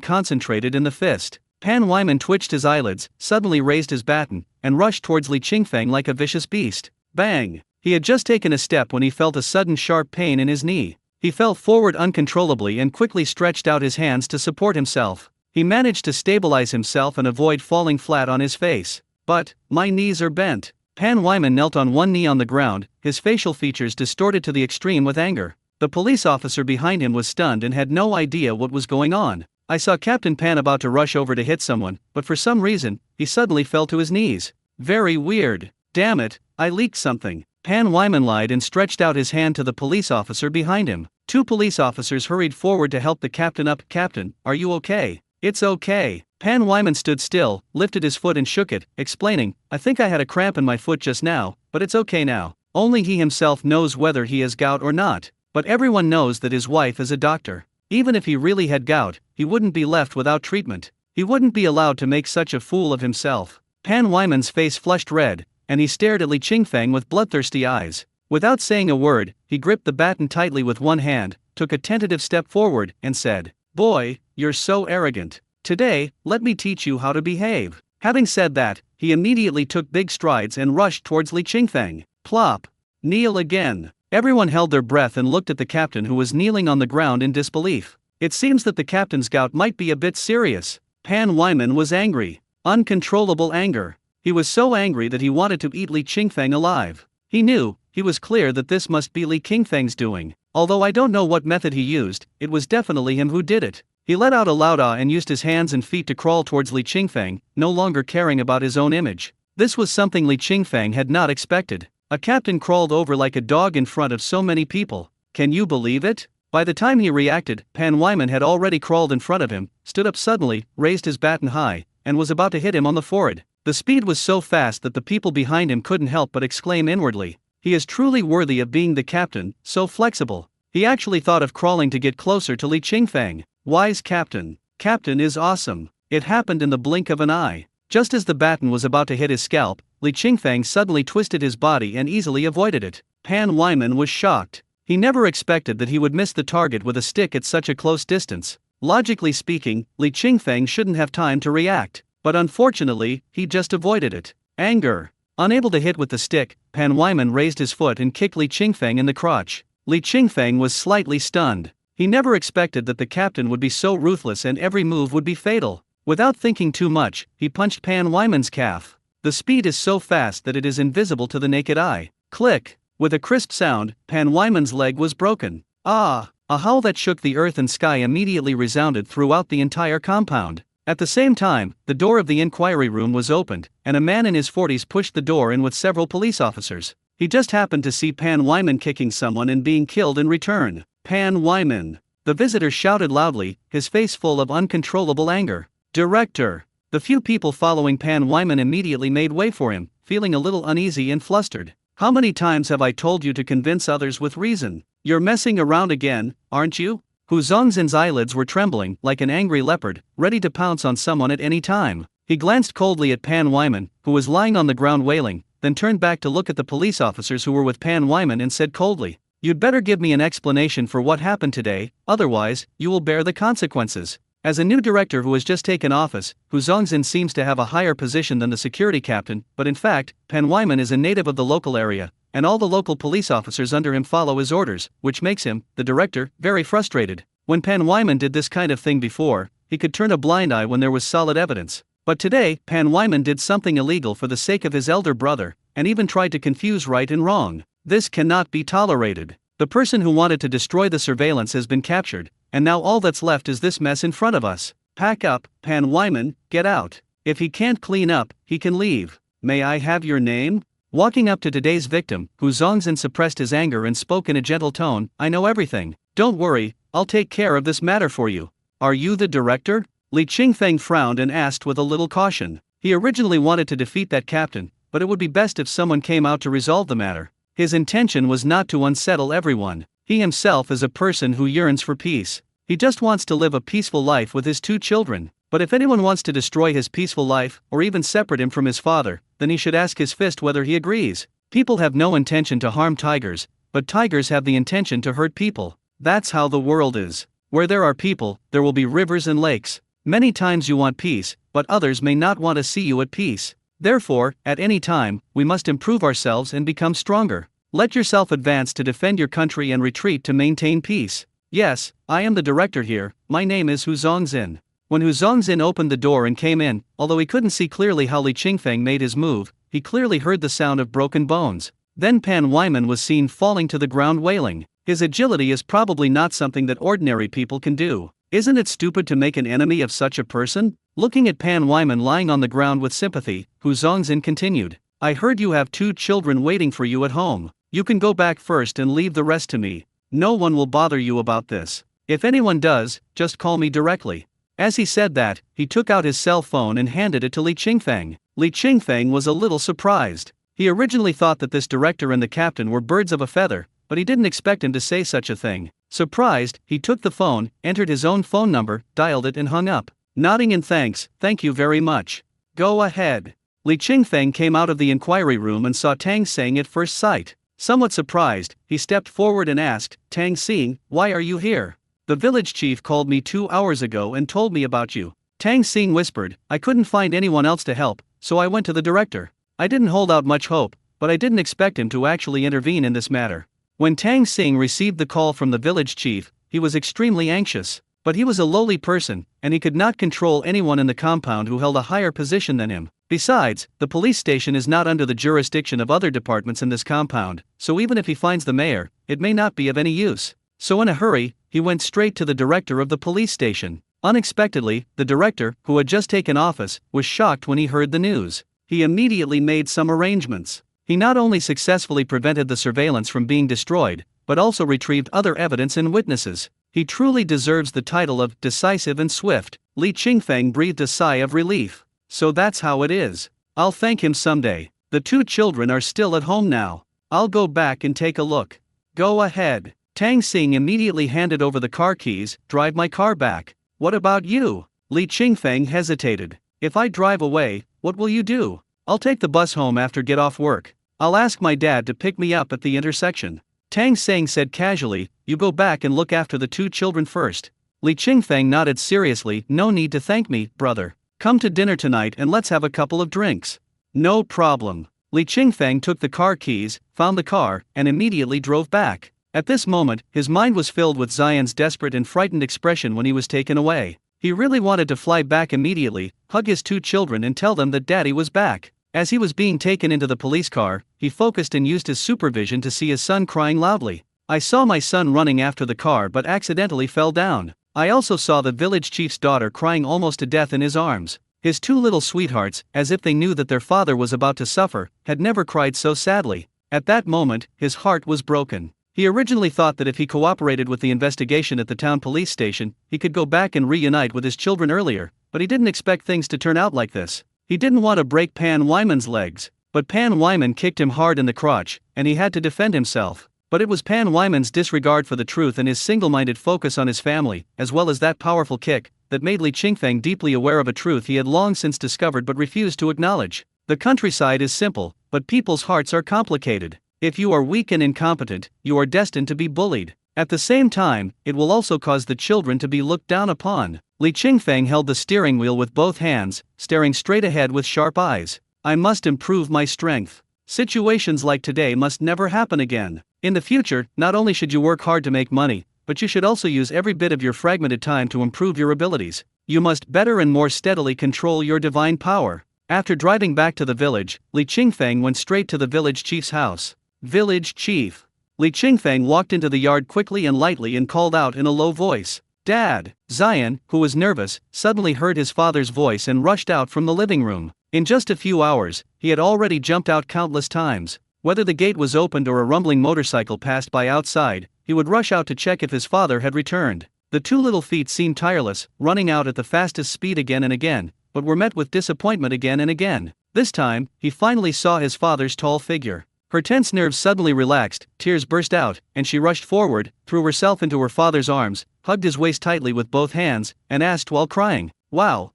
concentrated in the fist. Pan Wyman twitched his eyelids, suddenly raised his baton, and rushed towards Li Qingfeng like a vicious beast. Bang! He had just taken a step when he felt a sudden sharp pain in his knee. He fell forward uncontrollably and quickly stretched out his hands to support himself. He managed to stabilize himself and avoid falling flat on his face. But, my knees are bent. Pan Wyman knelt on one knee on the ground, his facial features distorted to the extreme with anger. The police officer behind him was stunned and had no idea what was going on. I saw Captain Pan about to rush over to hit someone, but for some reason, he suddenly fell to his knees. Very weird. Damn it, I leaked something. Pan Wyman lied and stretched out his hand to the police officer behind him. 2 police officers hurried forward to help the captain up. Captain, are you okay? It's okay. Pan Wyman stood still, lifted his foot and shook it, explaining, I think I had a cramp in my foot just now, but it's okay now. Only he himself knows whether he has gout or not. But everyone knows that his wife is a doctor. Even if he really had gout, he wouldn't be left without treatment. He wouldn't be allowed to make such a fool of himself. Pan Wyman's face flushed red, and he stared at Li Qingfeng with bloodthirsty eyes. Without saying a word, he gripped the baton tightly with one hand, took a tentative step forward, and said, Boy, you're so arrogant. Today, let me teach you how to behave. Having said that, he immediately took big strides and rushed towards Li Qingfeng. Plop. Kneel again. Everyone held their breath and looked at the captain who was kneeling on the ground in disbelief. It seems that the captain's gout might be a bit serious. Pan Wyman was angry. Uncontrollable anger. He was so angry that he wanted to eat Li Qingfeng alive. He was clear that this must be Li Qingfeng's doing. Although I don't know what method he used, it was definitely him who did it. He let out a loud ah and used his hands and feet to crawl towards Li Qingfeng, no longer caring about his own image. This was something Li Qingfeng had not expected. A captain crawled over like a dog in front of so many people. Can you believe it? By the time he reacted, Pan Wyman had already crawled in front of him, stood up suddenly, raised his baton high, and was about to hit him on the forehead. The speed was so fast that the people behind him couldn't help but exclaim inwardly, "He is truly worthy of being the captain, so flexible." He actually thought of crawling to get closer to Li Qingfeng. Wise captain. Captain is awesome. It happened in the blink of an eye. Just as the baton was about to hit his scalp, Li Qingfeng suddenly twisted his body and easily avoided it. Pan Wyman was shocked. He never expected that he would miss the target with a stick at such a close distance. Logically speaking, Li Qingfeng shouldn't have time to react. But unfortunately, he just avoided it. Anger. Unable to hit with the stick, Pan Wyman raised his foot and kicked Li Qingfeng in the crotch. Li Qingfeng was slightly stunned. He never expected that the captain would be so ruthless and every move would be fatal. Without thinking too much, he punched Pan Wyman's calf. The speed is so fast that it is invisible to the naked eye. Click! With a crisp sound, Pan Wyman's leg was broken. Ah! A howl that shook the earth and sky immediately resounded throughout the entire compound. At the same time, the door of the inquiry room was opened, and a man in his 40s pushed the door in with several police officers. He just happened to see Pan Wyman kicking someone and being killed in return. Pan Wyman! The visitor shouted loudly, his face full of uncontrollable anger. Director! The few people following Pan Wyman immediately made way for him, feeling a little uneasy and flustered. How many times have I told you to convince others with reason? You're messing around again, aren't you? Hu Zongzin's eyelids were trembling, like an angry leopard, ready to pounce on someone at any time. He glanced coldly at Pan Wyman, who was lying on the ground wailing, then turned back to look at the police officers who were with Pan Wyman and said coldly, "You'd better give me an explanation for what happened today, otherwise, you will bear the consequences." As a new director who has just taken office, Hu Zongzin seems to have a higher position than the security captain, but in fact, Pan Wyman is a native of the local area, and all the local police officers under him follow his orders, which makes him, the director, very frustrated. When Pan Wyman did this kind of thing before, he could turn a blind eye when there was solid evidence. But today, Pan Wyman did something illegal for the sake of his elder brother, and even tried to confuse right and wrong. This cannot be tolerated. The person who wanted to destroy the surveillance has been captured, and now all that's left is this mess in front of us. Pack up, Pan Wyman, get out. If he can't clean up, he can leave. May I have your name? Walking up to today's victim, Hu Zongzin suppressed his anger and spoke in a gentle tone, "I know everything. Don't worry, I'll take care of this matter for you." Are you the director? Li Qingfeng frowned and asked with a little caution. He originally wanted to defeat that captain, but it would be best if someone came out to resolve the matter. His intention was not to unsettle everyone. He himself is a person who yearns for peace. He just wants to live a peaceful life with his 2 children. But if anyone wants to destroy his peaceful life, or even separate him from his father, then he should ask his fist whether he agrees. People have no intention to harm tigers, but tigers have the intention to hurt people. That's how the world is. Where there are people, there will be rivers and lakes. Many times you want peace, but others may not want to see you at peace. Therefore, at any time, we must improve ourselves and become stronger. Let yourself advance to defend your country and retreat to maintain peace. Yes, I am the director here, my name is Hu Zongzin. When Hu Zongzin opened the door and came in, although he couldn't see clearly how Li Qingfeng made his move, he clearly heard the sound of broken bones. Then Pan Wyman was seen falling to the ground wailing. His agility is probably not something that ordinary people can do. Isn't it stupid to make an enemy of such a person? Looking at Pan Wyman lying on the ground with sympathy, Hu Zongzin continued, "I heard you have 2 children waiting for you at home. You can go back first and leave the rest to me. No one will bother you about this. If anyone does, just call me directly." As he said that, he took out his cell phone and handed it to Li Qingfeng. Li Qingfeng was a little surprised. He originally thought that this director and the captain were birds of a feather, but he didn't expect him to say such a thing. Surprised, he took the phone, entered his own phone number, dialed it and hung up. Nodding in thanks, "Thank you very much. Go ahead." Li Qingfeng came out of the inquiry room and saw Tang Seng at first sight. Somewhat surprised, he stepped forward and asked, "Tang Seng, why are you here?" "The village chief called me 2 hours ago and told me about you." Tang Seng whispered, "I couldn't find anyone else to help, so I went to the director. I didn't hold out much hope, but I didn't expect him to actually intervene in this matter." When Tang Seng received the call from the village chief, he was extremely anxious. But he was a lowly person, and he could not control anyone in the compound who held a higher position than him. Besides, the police station is not under the jurisdiction of other departments in this compound, so even if he finds the mayor, it may not be of any use. So in a hurry, he went straight to the director of the police station. Unexpectedly, the director, who had just taken office, was shocked when he heard the news. He immediately made some arrangements. He not only successfully prevented the surveillance from being destroyed, but also retrieved other evidence and witnesses. He truly deserves the title of decisive and swift. Li Qingfeng breathed a sigh of relief. So that's how it is. I'll thank him someday. The two children are still at home now. I'll go back and take a look. Go ahead. Tang Xing immediately handed over the car keys. Drive my car back. What about you? Li Qingfeng hesitated. If I drive away, what will you do? I'll take the bus home after get off work. I'll ask my dad to pick me up at the intersection. Tang Xing said casually, you go back and look after the two children first. Li Qingfeng nodded seriously, no need to thank me, brother. Come to dinner tonight and let's have a couple of drinks. No problem. Li Qingfeng took the car keys, found the car, and immediately drove back. At this moment, his mind was filled with Xian's desperate and frightened expression when he was taken away. He really wanted to fly back immediately, hug his two children and tell them that daddy was back. As he was being taken into the police car, he focused and used his supervision to see his son crying loudly. I saw my son running after the car but accidentally fell down. I also saw the village chief's daughter crying almost to death in his arms. His two little sweethearts, as if they knew that their father was about to suffer, had never cried so sadly. At that moment, his heart was broken. He originally thought that if he cooperated with the investigation at the town police station, he could go back and reunite with his children earlier, but he didn't expect things to turn out like this. He didn't want to break Pan Wyman's legs, but Pan Wyman kicked him hard in the crotch, and he had to defend himself. But it was Pan Wyman's disregard for the truth and his single-minded focus on his family, as well as that powerful kick, that made Li Qingfeng deeply aware of a truth he had long since discovered but refused to acknowledge. The countryside is simple, but people's hearts are complicated. If you are weak and incompetent, you are destined to be bullied. At the same time, it will also cause the children to be looked down upon. Li Qingfeng held the steering wheel with both hands, staring straight ahead with sharp eyes. I must improve my strength. Situations like today must never happen again. In the future, not only should you work hard to make money, but you should also use every bit of your fragmented time to improve your abilities. You must better and more steadily control your divine power. After driving back to the village, Li Qingfeng went straight to the village chief's house. Village chief. Li Qingfeng walked into the yard quickly and lightly and called out in a low voice. Dad! Xian, who was nervous, suddenly heard his father's voice and rushed out from the living room. In just a few hours, he had already jumped out countless times. Whether the gate was opened or a rumbling motorcycle passed by outside, he would rush out to check if his father had returned. The two little feet seemed tireless, running out at the fastest speed again and again, but were met with disappointment again and again. This time, he finally saw his father's tall figure. Her tense nerves suddenly relaxed, tears burst out, and she rushed forward, threw herself into her father's arms, hugged his waist tightly with both hands, and asked while crying, Wow,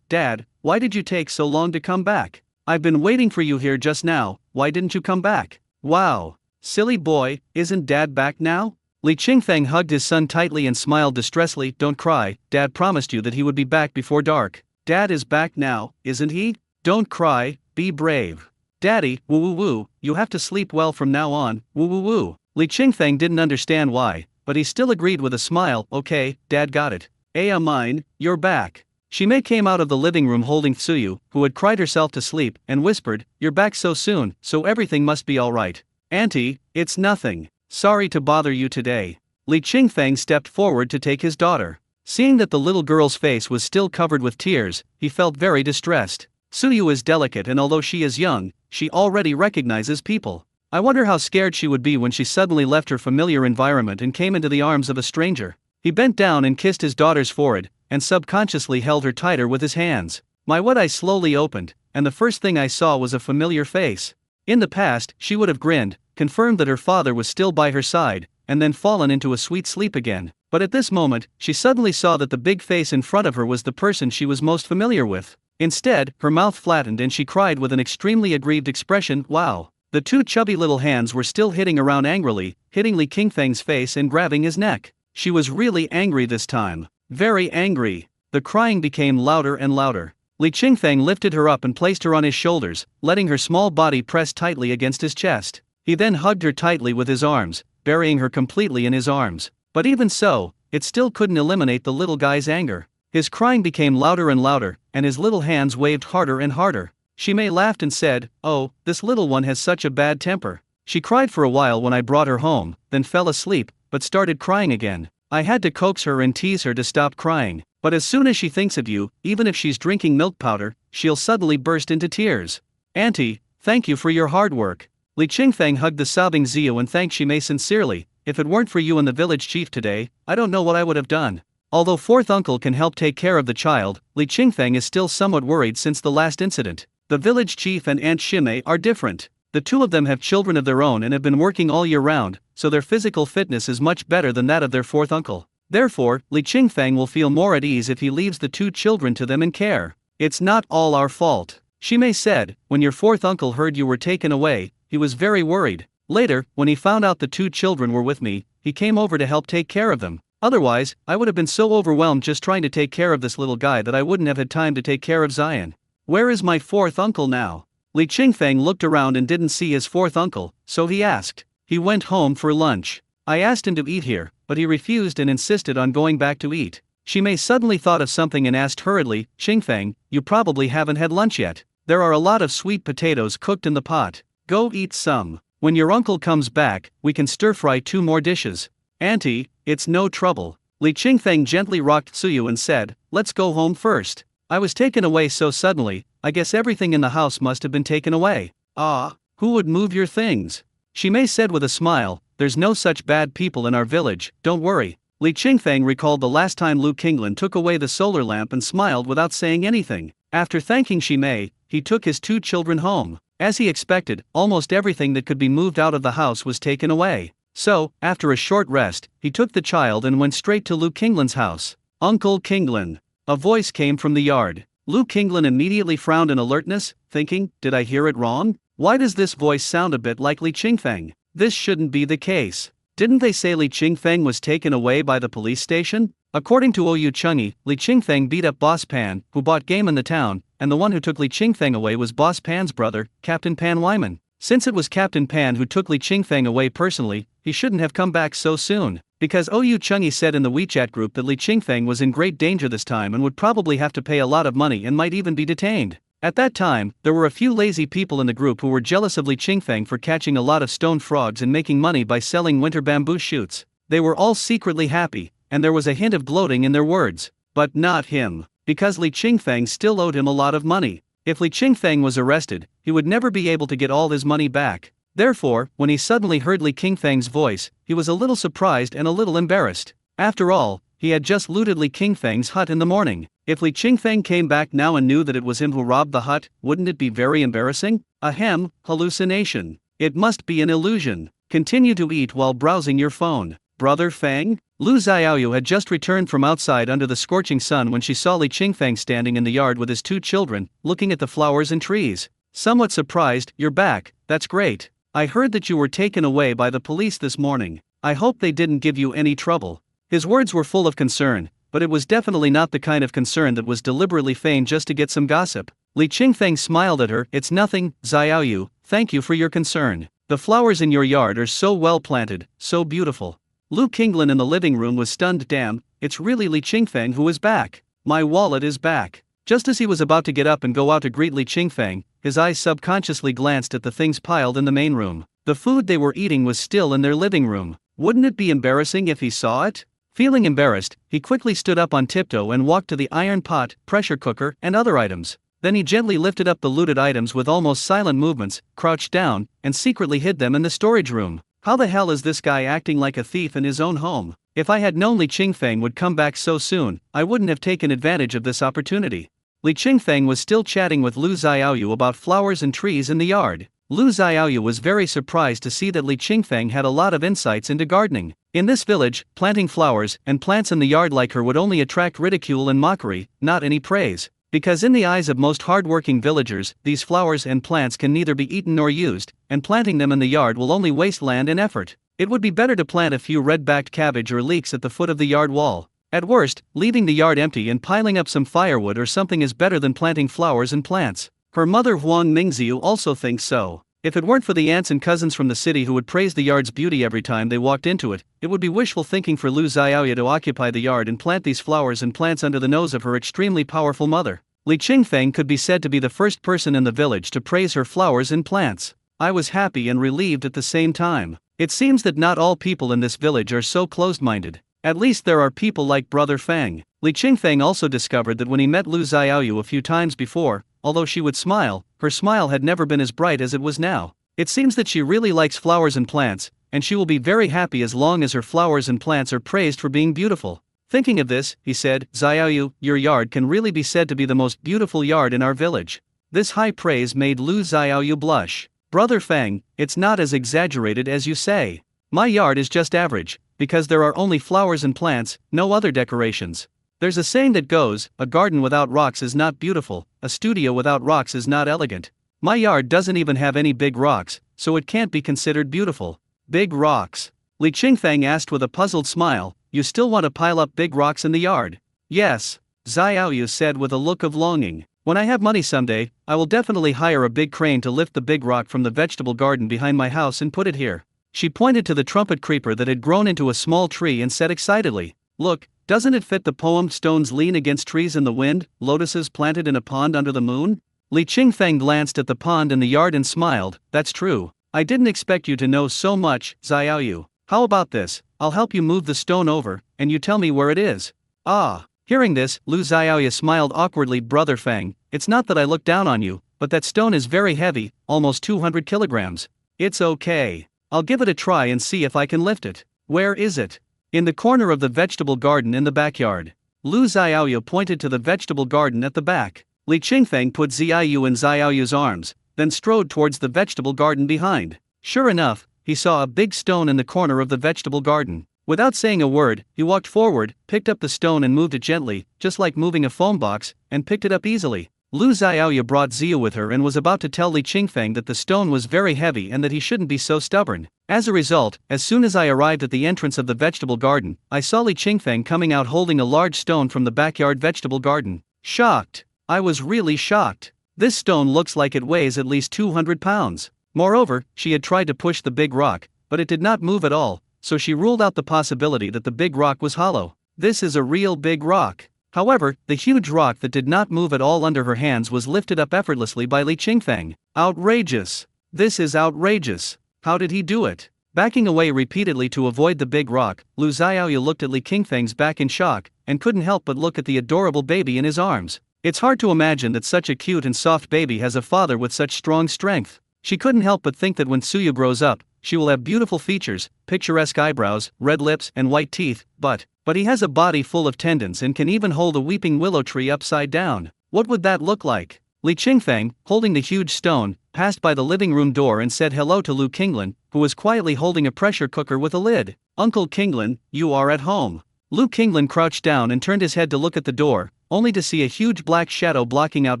Dad, why did you take so long to come back? I've been waiting for you here just now, why didn't you come back? Wow. Silly boy, isn't Dad back now? Li Qingfeng hugged his son tightly and smiled distressfully. Don't cry, Dad promised you that he would be back before dark. Dad is back now, isn't he? Don't cry, be brave. Daddy, woo, you have to sleep well from now on, woo. Li Qingfeng didn't understand why, but he still agreed with a smile. Okay, Dad got it. Aya mine, you're back. Shimei came out of the living room holding Tsuyu, who had cried herself to sleep, and whispered, You're back so soon, so everything must be alright. Auntie, it's nothing. Sorry to bother you today. Li Qingfeng stepped forward to take his daughter. Seeing that the little girl's face was still covered with tears, he felt very distressed. Tsuyu is delicate, and although she is young, she already recognizes people. I wonder how scared she would be when she suddenly left her familiar environment and came into the arms of a stranger. He bent down and kissed his daughter's forehead, and subconsciously held her tighter with his hands. My wide eyes slowly opened, and the first thing I saw was a familiar face. In the past, she would have grinned, confirmed that her father was still by her side, and then fallen into a sweet sleep again. But at this moment, she suddenly saw that the big face in front of her was the person she was most familiar with. Instead, her mouth flattened and she cried with an extremely aggrieved expression, Wow. The two chubby little hands were still hitting around angrily, hitting Li Qingfeng's face and grabbing his neck. She was really angry this time. Very angry. The crying became louder and louder. Li Qingfeng lifted her up and placed her on his shoulders, letting her small body press tightly against his chest. He then hugged her tightly with his arms, burying her completely in his arms. But even so, it still couldn't eliminate the little guy's anger. His crying became louder and louder, and his little hands waved harder and harder. Shimei laughed and said, Oh, this little one has such a bad temper. She cried for a while when I brought her home, then fell asleep, but started crying again. I had to coax her and tease her to stop crying, but as soon as she thinks of you, even if she's drinking milk powder, she'll suddenly burst into tears. Auntie, thank you for your hard work. Li Qingfeng hugged the sobbing Xiao and thanked Shimei sincerely. If it weren't for you and the village chief today, I don't know what I would have done. Although fourth uncle can help take care of the child, Li Qingfeng is still somewhat worried since the last incident. The village chief and Aunt Shimei are different. The two of them have children of their own and have been working all year round, so their physical fitness is much better than that of their fourth uncle. Therefore, Li Qingfeng will feel more at ease if he leaves the two children to them in care. It's not all our fault, Shimei said. When your fourth uncle heard you were taken away, he was very worried. Later, when he found out the two children were with me, he came over to help take care of them. Otherwise, I would have been so overwhelmed just trying to take care of this little guy that I wouldn't have had time to take care of Zion. Where is my fourth uncle now? Li Qingfeng looked around and didn't see his fourth uncle, so he asked. He went home for lunch. I asked him to eat here, but he refused and insisted on going back to eat. Shimei suddenly thought of something and asked hurriedly, Qingfeng, you probably haven't had lunch yet. There are a lot of sweet potatoes cooked in the pot. Go eat some. When your uncle comes back, we can stir-fry 2 more dishes. Auntie, it's no trouble. Li Qingfeng gently rocked Suyu and said, let's go home first. I was taken away so suddenly, I guess everything in the house must have been taken away. Ah, who would move your things? Shimei said with a smile, there's no such bad people in our village, don't worry. Li Qingfeng recalled the last time Lu Qinglan took away the solar lamp and smiled without saying anything. After thanking Shimei, he took his 2 children home. As he expected, almost everything that could be moved out of the house was taken away. So, after a short rest, he took the child and went straight to Lu Qinglan's house. Uncle Qinglan. A voice came from the yard. Lu Qinglan immediately frowned in alertness, thinking, did I hear it wrong? Why does this voice sound a bit like Li Qingfeng? This shouldn't be the case. Didn't they say Li Qingfeng was taken away by the police station? According to Oyu Chungi, Li Qingfeng beat up Boss Pan, who bought game in the town, and the one who took Li Qingfeng away was Boss Pan's brother, Captain Pan Wyman. Since it was Captain Pan who took Li Qingfeng away personally, he shouldn't have come back so soon. Because Oyu Chungi said in the WeChat group that Li Qingfeng was in great danger this time and would probably have to pay a lot of money and might even be detained. At that time, there were a few lazy people in the group who were jealous of Li Qingfeng for catching a lot of stone frogs and making money by selling winter bamboo shoots. They were all secretly happy, and there was a hint of gloating in their words. But not him, because Li Qingfeng still owed him a lot of money. If Li Qingfeng was arrested, he would never be able to get all his money back. Therefore, when he suddenly heard Li Qingfeng's voice, he was a little surprised and a little embarrassed. After all, he had just looted Li Qingfeng's hut in the morning. If Li Qingfeng came back now and knew that it was him who robbed the hut, wouldn't it be very embarrassing? Ahem, hallucination. It must be an illusion. Continue to eat while browsing your phone. Brother Feng? Lu Xiaoyu had just returned from outside under the scorching sun when she saw Li Qingfeng standing in the yard with his 2 children, looking at the flowers and trees. Somewhat surprised, you're back, that's great. I heard that you were taken away by the police this morning. I hope they didn't give you any trouble. His words were full of concern, but it was definitely not the kind of concern that was deliberately feigned just to get some gossip. Li Qingfeng smiled at her. It's nothing, Xiaoyu, thank you for your concern. The flowers in your yard are so well planted, so beautiful. Lu Qinglan in the living room was stunned. Damn, it's really Li Qingfeng who is back. My wallet is back. Just as he was about to get up and go out to greet Li Qingfeng, his eyes subconsciously glanced at the things piled in the main room. The food they were eating was still in their living room. Wouldn't it be embarrassing if he saw it? Feeling embarrassed, he quickly stood up on tiptoe and walked to the iron pot, pressure cooker, and other items. Then he gently lifted up the looted items with almost silent movements, crouched down, and secretly hid them in the storage room. How the hell is this guy acting like a thief in his own home? If I had known Li Qingfeng would come back so soon, I wouldn't have taken advantage of this opportunity. Li Qingfeng was still chatting with Lu Xiaoyu about flowers and trees in the yard. Lu Xiaoyu was very surprised to see that Li Qingfeng had a lot of insights into gardening. In this village, planting flowers and plants in the yard like her would only attract ridicule and mockery, not any praise. Because in the eyes of most hard-working villagers, these flowers and plants can neither be eaten nor used, and planting them in the yard will only waste land and effort. It would be better to plant a few red-backed cabbage or leeks at the foot of the yard wall. At worst, leaving the yard empty and piling up some firewood or something is better than planting flowers and plants. Her mother Huang Mingziu also thinks so. If it weren't for the aunts and cousins from the city who would praise the yard's beauty every time they walked into it, it would be wishful thinking for Lu Xiaoyu to occupy the yard and plant these flowers and plants under the nose of her extremely powerful mother. Li Qingfeng could be said to be the first person in the village to praise her flowers and plants. I was happy and relieved at the same time. It seems that not all people in this village are so closed-minded. At least there are people like Brother Fang. Li Qingfeng also discovered that when he met Lu Xiaoyu a few times before, although she would smile, her smile had never been as bright as it was now. It seems that she really likes flowers and plants, and she will be very happy as long as her flowers and plants are praised for being beautiful. Thinking of this, he said, Xiaoyu, your yard can really be said to be the most beautiful yard in our village. This high praise made Lu Xiaoyu blush. Brother Fang, it's not as exaggerated as you say. My yard is just average, because there are only flowers and plants, no other decorations. There's a saying that goes, a garden without rocks is not beautiful, a studio without rocks is not elegant. My yard doesn't even have any big rocks, so it can't be considered beautiful. Big rocks? Li Qingfeng asked with a puzzled smile, you still want to pile up big rocks in the yard? Yes, Xiaoyu said with a look of longing. When I have money someday, I will definitely hire a big crane to lift the big rock from the vegetable garden behind my house and put it here. She pointed to the trumpet creeper that had grown into a small tree and said excitedly, look, doesn't it fit the poem stones lean against trees in the wind, lotuses planted in a pond under the moon? Li Qingfeng glanced at the pond in the yard and smiled, that's true. I didn't expect you to know so much, Xiaoyu. How about this, I'll help you move the stone over, and you tell me where it is. Ah. Hearing this, Lu Xiaoyu smiled awkwardly. Brother Fang, it's not that I look down on you, but that stone is very heavy, almost 200 kilograms. It's okay. I'll give it a try and see if I can lift it. Where is it? In the corner of the vegetable garden in the backyard. Lu Xiaoyu pointed to the vegetable garden at the back. Li Qingfeng put Xiaoyu in Xiaoyu's arms, then strode towards the vegetable garden behind. Sure enough, he saw a big stone in the corner of the vegetable garden. Without saying a word, he walked forward, picked up the stone and moved it gently, just like moving a foam box, and picked it up easily. Lu Xiaoyu brought Ziyu with her and was about to tell Li Qingfeng that the stone was very heavy and that he shouldn't be so stubborn. As a result, as soon as I arrived at the entrance of the vegetable garden, I saw Li Qingfeng coming out holding a large stone from the backyard vegetable garden. Shocked. I was really shocked. This stone looks like it weighs at least 200 pounds. Moreover, she had tried to push the big rock, but it did not move at all, so she ruled out the possibility that the big rock was hollow. This is a real big rock. However, the huge rock that did not move at all under her hands was lifted up effortlessly by Li Qingfeng. Outrageous. This is outrageous. How did he do it? Backing away repeatedly to avoid the big rock, Lu Xiaoyu looked at Li Qingfeng's back in shock, and couldn't help but look at the adorable baby in his arms. It's hard to imagine that such a cute and soft baby has a father with such strong strength. She couldn't help but think that when Suyu grows up, she will have beautiful features, picturesque eyebrows, red lips and white teeth, but he has a body full of tendons and can even hold a weeping willow tree upside down. What would that look like? Li Qingfeng, holding the huge stone, passed by the living room door and said hello to Lu Qinglin, who was quietly holding a pressure cooker with a lid. Uncle Qinglin, you are at home. Lu Qinglin crouched down and turned his head to look at the door, only to see a huge black shadow blocking out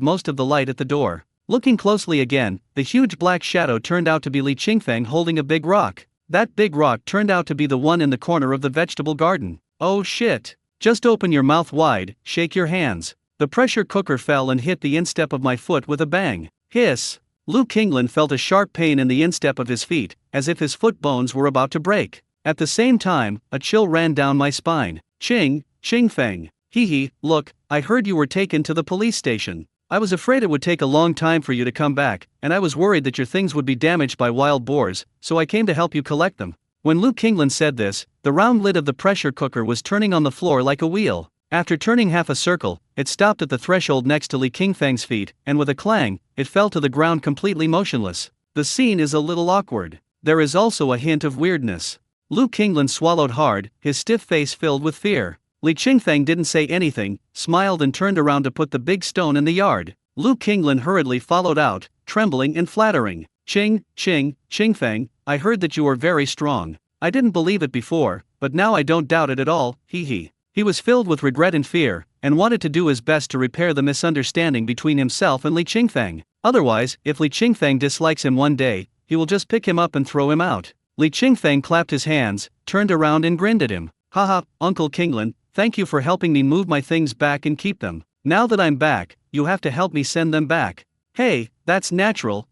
most of the light at the door. Looking closely again, the huge black shadow turned out to be Li Qingfeng holding a big rock. That big rock turned out to be the one in the corner of the vegetable garden. Oh shit. Just open your mouth wide, shake your hands. The pressure cooker fell and hit the instep of my foot with a bang. Hiss. Lu Qinglin felt a sharp pain in the instep of his feet, as if his foot bones were about to break. At the same time, a chill ran down my spine. Qingfeng. Hee, look, I heard you were taken to the police station. I was afraid it would take a long time for you to come back, and I was worried that your things would be damaged by wild boars, so I came to help you collect them. When Lu Qinglin said this, the round lid of the pressure cooker was turning on the floor like a wheel. After turning half a circle, it stopped at the threshold next to Li Qingfeng's feet, and with a clang, it fell to the ground completely motionless. The scene is a little awkward. There is also a hint of weirdness. Lu Qinglin swallowed hard, his stiff face filled with fear. Li Qingfeng didn't say anything, smiled and turned around to put the big stone in the yard. Lu Qinglin hurriedly followed out, trembling and flattering. Qingfeng, I heard that you are very strong. I didn't believe it before, but now I don't doubt it at all, He was filled with regret and fear, and wanted to do his best to repair the misunderstanding between himself and Li Qingfeng. Otherwise, if Li Qingfeng dislikes him one day, he will just pick him up and throw him out. Li Qingfeng clapped his hands, turned around and grinned at him. Haha, Uncle Qinglin. Thank you for helping me move my things back and keep them. Now that I'm back, you have to help me send them back. Hey, that's natural.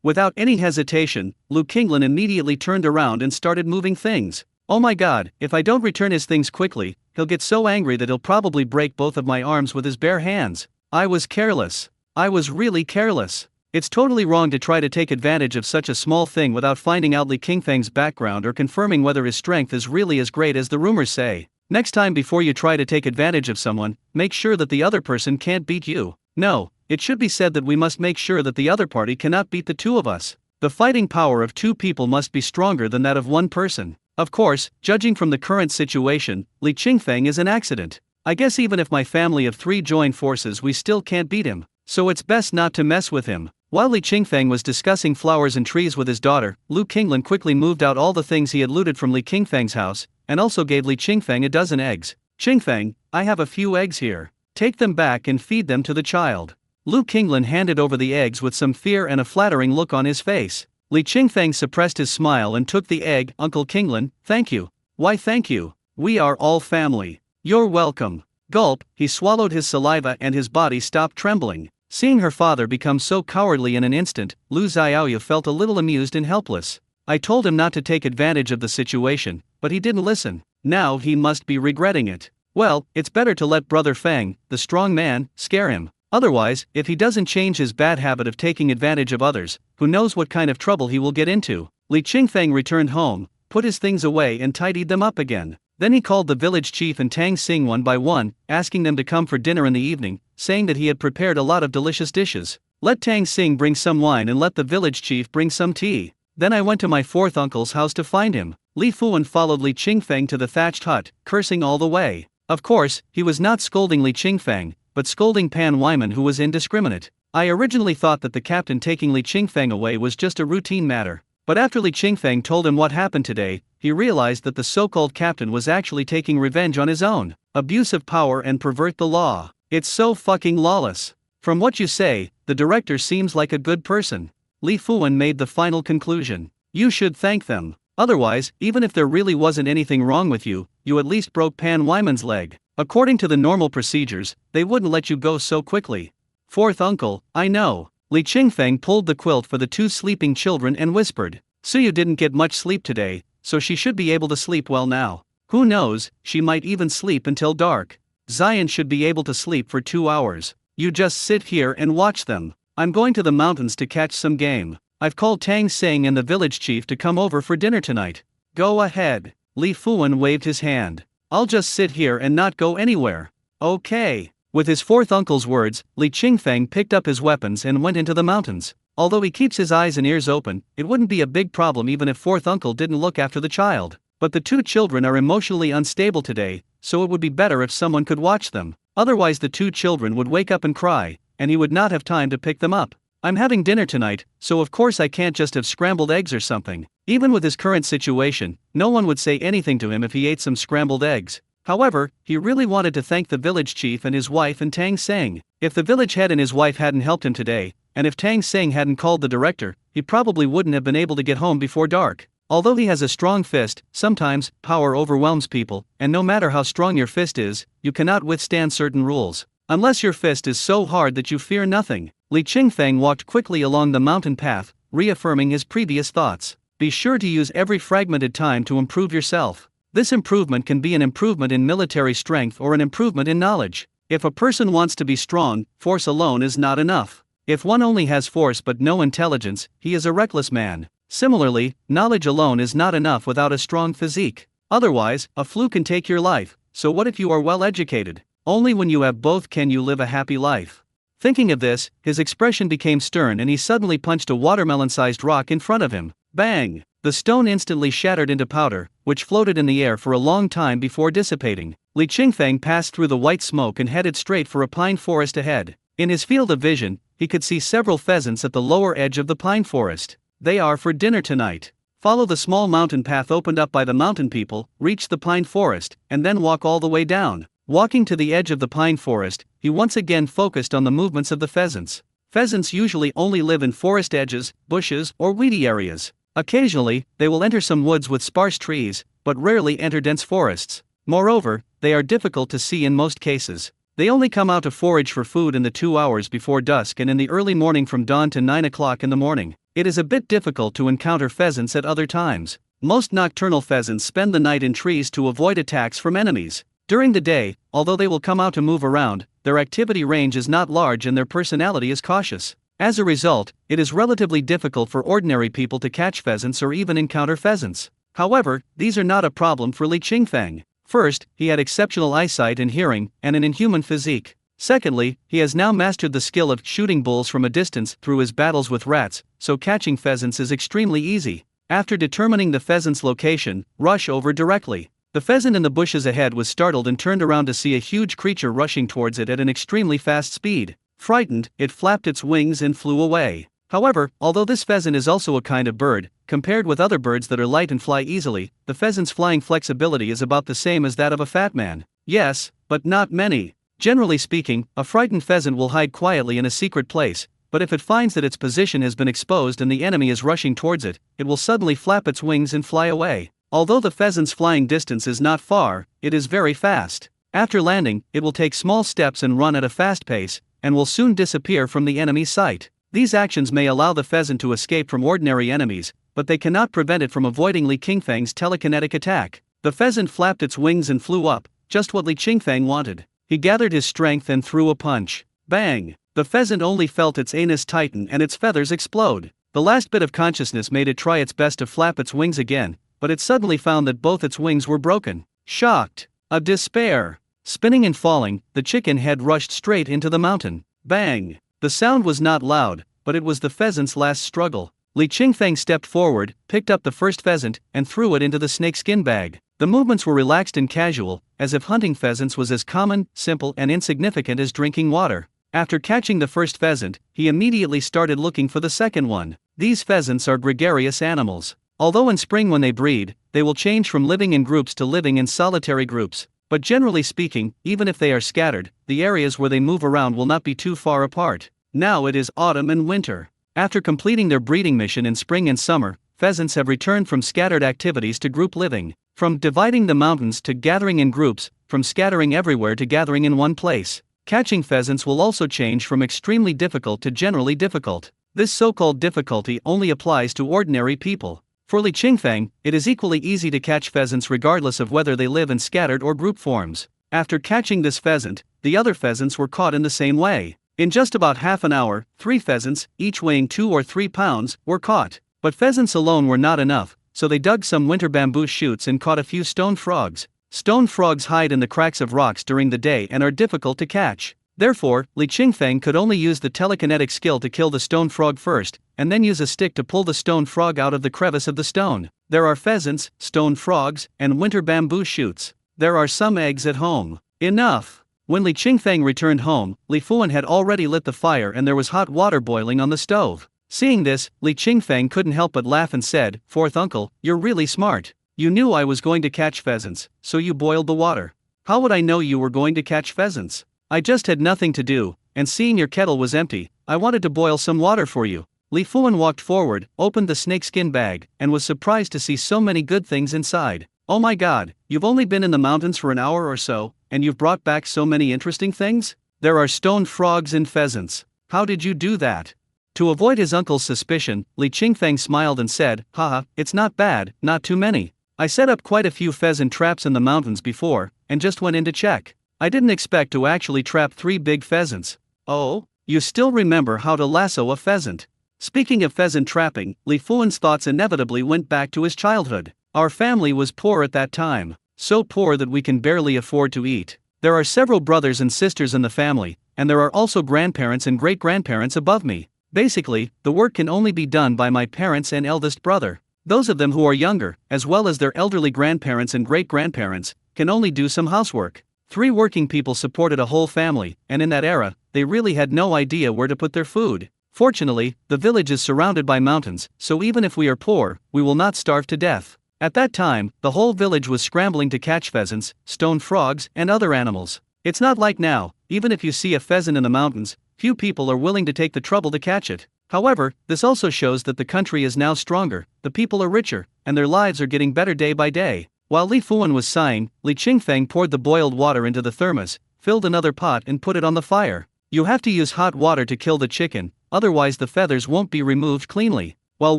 Without any hesitation, Lu Qinglin immediately turned around and started moving things. Oh my god, if I don't return his things quickly, he'll get so angry that he'll probably break both of my arms with his bare hands. I was careless. I was really careless. It's totally wrong to try to take advantage of such a small thing without finding out Li Qingfeng's background or confirming whether his strength is really as great as the rumors say. Next time before you try to take advantage of someone, make sure that the other person can't beat you. No, it should be said that we must make sure that the other party cannot beat the two of us. The fighting power of two people must be stronger than that of one person. Of course, judging from the current situation, Li Qingfeng is an accident. I guess even if my family of 3 join forces we still can't beat him, so it's best not to mess with him. While Li Qingfeng was discussing flowers and trees with his daughter, Lu Qinglan quickly moved out all the things he had looted from Li Qingfeng's house, and also gave Li Qingfeng a dozen eggs. Qingfeng, I have a few eggs here. Take them back and feed them to the child. Lu Qinglan handed over the eggs with some fear and a flattering look on his face. Li Qingfeng suppressed his smile and took the egg. Uncle Qinglan, thank you. Why thank you? We are all family. You're welcome. Gulp, he swallowed his saliva and his body stopped trembling. Seeing her father become so cowardly in an instant, Lu Xiaoyu felt a little amused and helpless. I told him not to take advantage of the situation, but he didn't listen. Now he must be regretting it. Well, it's better to let Brother Feng, the strong man, scare him. Otherwise, if he doesn't change his bad habit of taking advantage of others, who knows what kind of trouble he will get into. Li Qingfeng returned home, put his things away and tidied them up again. Then he called the village chief and Tang Xing one by one, asking them to come for dinner in the evening, saying that he had prepared a lot of delicious dishes. Let Tang Xing bring some wine and let the village chief bring some tea. Then I went to my 4th uncle's house to find him. Li Fuan followed Li Qingfeng to the thatched hut, cursing all the way. Of course, he was not scolding Li Qingfeng, but scolding Pan Wyman, who was indiscriminate. I originally thought that the captain taking Li Qingfeng away was just a routine matter. But after Li Qingfeng told him what happened today, he realized that the so-called captain was actually taking revenge on his own. Abuse of power and pervert the law. It's so fucking lawless. From what you say, the director seems like a good person. Li Fuan made the final conclusion. You should thank them. Otherwise, even if there really wasn't anything wrong with you, you at least broke Pan Wyman's leg. According to the normal procedures, they wouldn't let you go so quickly. 4th uncle, I know. Li Qingfeng pulled the quilt for the 2 sleeping children and whispered. Suyu didn't get much sleep today, so she should be able to sleep well now. Who knows, she might even sleep until dark. Zion should be able to sleep for 2 hours. You just sit here and watch them. I'm going to the mountains to catch some game. I've called Tang Xing and the village chief to come over for dinner tonight. Go ahead. Li Fuan waved his hand. I'll just sit here and not go anywhere. Okay. With his 4th uncle's words, Li Qingfeng picked up his weapons and went into the mountains. Although he keeps his eyes and ears open, it wouldn't be a big problem even if 4th uncle didn't look after the child. But the 2 children are emotionally unstable today, so it would be better if someone could watch them. Otherwise the 2 children would wake up and cry, and he would not have time to pick them up. I'm having dinner tonight, so of course I can't just have scrambled eggs or something. Even with his current situation, no one would say anything to him if he ate some scrambled eggs. However, he really wanted to thank the village chief and his wife and Tang Xing. If the village head and his wife hadn't helped him today, and if Tang Xing hadn't called the director, he probably wouldn't have been able to get home before dark. Although he has a strong fist, sometimes power overwhelms people, and no matter how strong your fist is, you cannot withstand certain rules. Unless your fist is so hard that you fear nothing. Li Qingfeng walked quickly along the mountain path, reaffirming his previous thoughts. Be sure to use every fragmented time to improve yourself. This improvement can be an improvement in military strength or an improvement in knowledge. If a person wants to be strong, force alone is not enough. If one only has force but no intelligence, he is a reckless man. Similarly, knowledge alone is not enough without a strong physique. Otherwise, a flu can take your life. So what if you are well educated? Only when you have both can you live a happy life. Thinking of this, his expression became stern and he suddenly punched a watermelon-sized rock in front of him. Bang! The stone instantly shattered into powder, which floated in the air for a long time before dissipating. Li Qingfeng passed through the white smoke and headed straight for a pine forest ahead. In his field of vision, he could see several pheasants at the lower edge of the pine forest. They are for dinner tonight. Follow the small mountain path opened up by the mountain people, reach the pine forest, and then walk all the way down. Walking to the edge of the pine forest, he once again focused on the movements of the pheasants. Pheasants usually only live in forest edges, bushes, or weedy areas. Occasionally, they will enter some woods with sparse trees, but rarely enter dense forests. Moreover, they are difficult to see in most cases. They only come out to forage for food in the 2 hours before dusk and in the early morning from dawn to 9 o'clock in the morning. It is a bit difficult to encounter pheasants at other times. Most nocturnal pheasants spend the night in trees to avoid attacks from enemies. During the day, although they will come out to move around, their activity range is not large and their personality is cautious. As a result, it is relatively difficult for ordinary people to catch pheasants or even encounter pheasants. However, these are not a problem for Li Qingfeng. First, he had exceptional eyesight and hearing, and an inhuman physique. Secondly, he has now mastered the skill of shooting bulls from a distance through his battles with rats, so catching pheasants is extremely easy. After determining the pheasant's location, rush over directly. The pheasant in the bushes ahead was startled and turned around to see a huge creature rushing towards it at an extremely fast speed. Frightened, it flapped its wings and flew away. However, although this pheasant is also a kind of bird, compared with other birds that are light and fly easily, the pheasant's flying flexibility is about the same as that of a fat man. Yes, but not many. Generally speaking, a frightened pheasant will hide quietly in a secret place, but if it finds that its position has been exposed and the enemy is rushing towards it, it will suddenly flap its wings and fly away. Although the pheasant's flying distance is not far, it is very fast. After landing, it will take small steps and run at a fast pace, and will soon disappear from the enemy's sight. These actions may allow the pheasant to escape from ordinary enemies, but they cannot prevent it from avoiding Li Qingfeng's telekinetic attack. The pheasant flapped its wings and flew up, just what Li Qingfeng wanted. He gathered his strength and threw a punch. Bang! The pheasant only felt its anus tighten and its feathers explode. The last bit of consciousness made it try its best to flap its wings again, but it suddenly found that both its wings were broken. Shocked. A despair. Spinning and falling, the chicken head rushed straight into the mountain. Bang! The sound was not loud, but it was the pheasant's last struggle. Li Qingfeng stepped forward, picked up the first pheasant, and threw it into the snakeskin bag. The movements were relaxed and casual, as if hunting pheasants was as common, simple, and insignificant as drinking water. After catching the first pheasant, he immediately started looking for the second one. These pheasants are gregarious animals. Although in spring when they breed, they will change from living in groups to living in solitary groups. But generally speaking, even if they are scattered, the areas where they move around will not be too far apart. Now it is autumn and winter. After completing their breeding mission in spring and summer, pheasants have returned from scattered activities to group living. From dividing the mountains to gathering in groups, from scattering everywhere to gathering in one place. Catching pheasants will also change from extremely difficult to generally difficult. This so-called difficulty only applies to ordinary people. For Li Qingfeng, it is equally easy to catch pheasants regardless of whether they live in scattered or group forms. After catching this pheasant, the other pheasants were caught in the same way. In just about half an hour, 3 pheasants, each weighing 2 or 3 pounds, were caught. But pheasants alone were not enough, so they dug some winter bamboo shoots and caught a few stone frogs. Stone frogs hide in the cracks of rocks during the day and are difficult to catch. Therefore, Li Qingfeng could only use the telekinetic skill to kill the stone frog first, and then use a stick to pull the stone frog out of the crevice of the stone. There are pheasants, stone frogs, and winter bamboo shoots. There are some eggs at home. Enough! When Li Qingfeng returned home, Li Fuan had already lit the fire and there was hot water boiling on the stove. Seeing this, Li Qingfeng couldn't help but laugh and said, "Fourth uncle, you're really smart. You knew I was going to catch pheasants, so you boiled the water. How would I know you were going to catch pheasants? I just had nothing to do, and seeing your kettle was empty, I wanted to boil some water for you." Li Fuan walked forward, opened the snakeskin bag, and was surprised to see so many good things inside. "Oh my god, you've only been in the mountains for an hour or so, and you've brought back so many interesting things? There are stone frogs and pheasants. How did you do that?" To avoid his uncle's suspicion, Li Qingfeng smiled and said, "Haha, it's not bad, not too many. I set up quite a few pheasant traps in the mountains before, and just went in to check. I didn't expect to actually trap 3 big pheasants." "Oh? You still remember how to lasso a pheasant?" Speaking of pheasant trapping, Li Fuan's thoughts inevitably went back to his childhood. "Our family was poor at that time, so poor that we can barely afford to eat. There are several brothers and sisters in the family, and there are also grandparents and great-grandparents above me. Basically, the work can only be done by my parents and eldest brother. Those of them who are younger, as well as their elderly grandparents and great-grandparents, can only do some housework. 3 working people supported a whole family, and in that era, they really had no idea where to put their food. Fortunately, the village is surrounded by mountains, so even if we are poor, we will not starve to death." At that time, the whole village was scrambling to catch pheasants, stone frogs, and other animals. It's not like now. Even if you see a pheasant in the mountains, few people are willing to take the trouble to catch it. However, this also shows that the country is now stronger, the people are richer, and their lives are getting better day by day. While Li Fuan was sighing, Li Qingfeng poured the boiled water into the thermos, filled another pot and put it on the fire. You have to use hot water to kill the chicken, otherwise the feathers won't be removed cleanly. While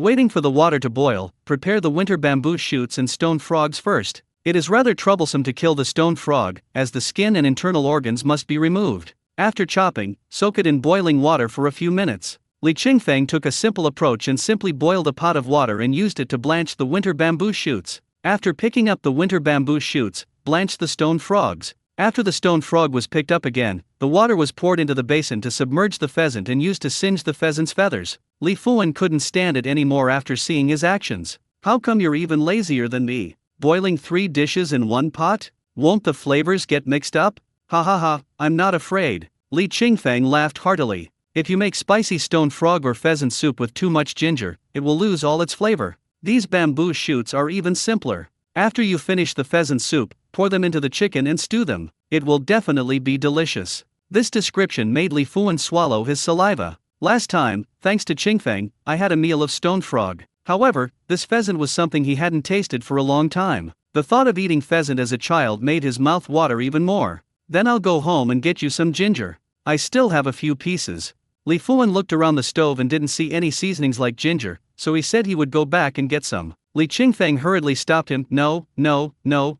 waiting for the water to boil, prepare the winter bamboo shoots and stone frogs first. It is rather troublesome to kill the stone frog, as the skin and internal organs must be removed. After chopping, soak it in boiling water for a few minutes. Li Qingfeng took a simple approach and simply boiled a pot of water and used it to blanch the winter bamboo shoots. After picking up the winter bamboo shoots, blanched the stone frogs. After the stone frog was picked up again, the water was poured into the basin to submerge the pheasant and used to singe the pheasant's feathers. Li Fuan couldn't stand it anymore after seeing his actions. How come you're even lazier than me? Boiling 3 dishes in one pot? Won't the flavors get mixed up? Ha ha ha, I'm not afraid. Li Qingfeng laughed heartily. If you make spicy stone frog or pheasant soup with too much ginger, it will lose all its flavor. These bamboo shoots are even simpler. After you finish the pheasant soup, pour them into the chicken and stew them. It will definitely be delicious. This description made Li Fuan swallow his saliva. Last time, thanks to Qingfeng, I had a meal of stone frog. However, this pheasant was something he hadn't tasted for a long time. The thought of eating pheasant as a child made his mouth water even more. Then I'll go home and get you some ginger. I still have a few pieces. Li Fuan looked around the stove and didn't see any seasonings like ginger, so he said he would go back and get some. Li Qingfeng hurriedly stopped him. No,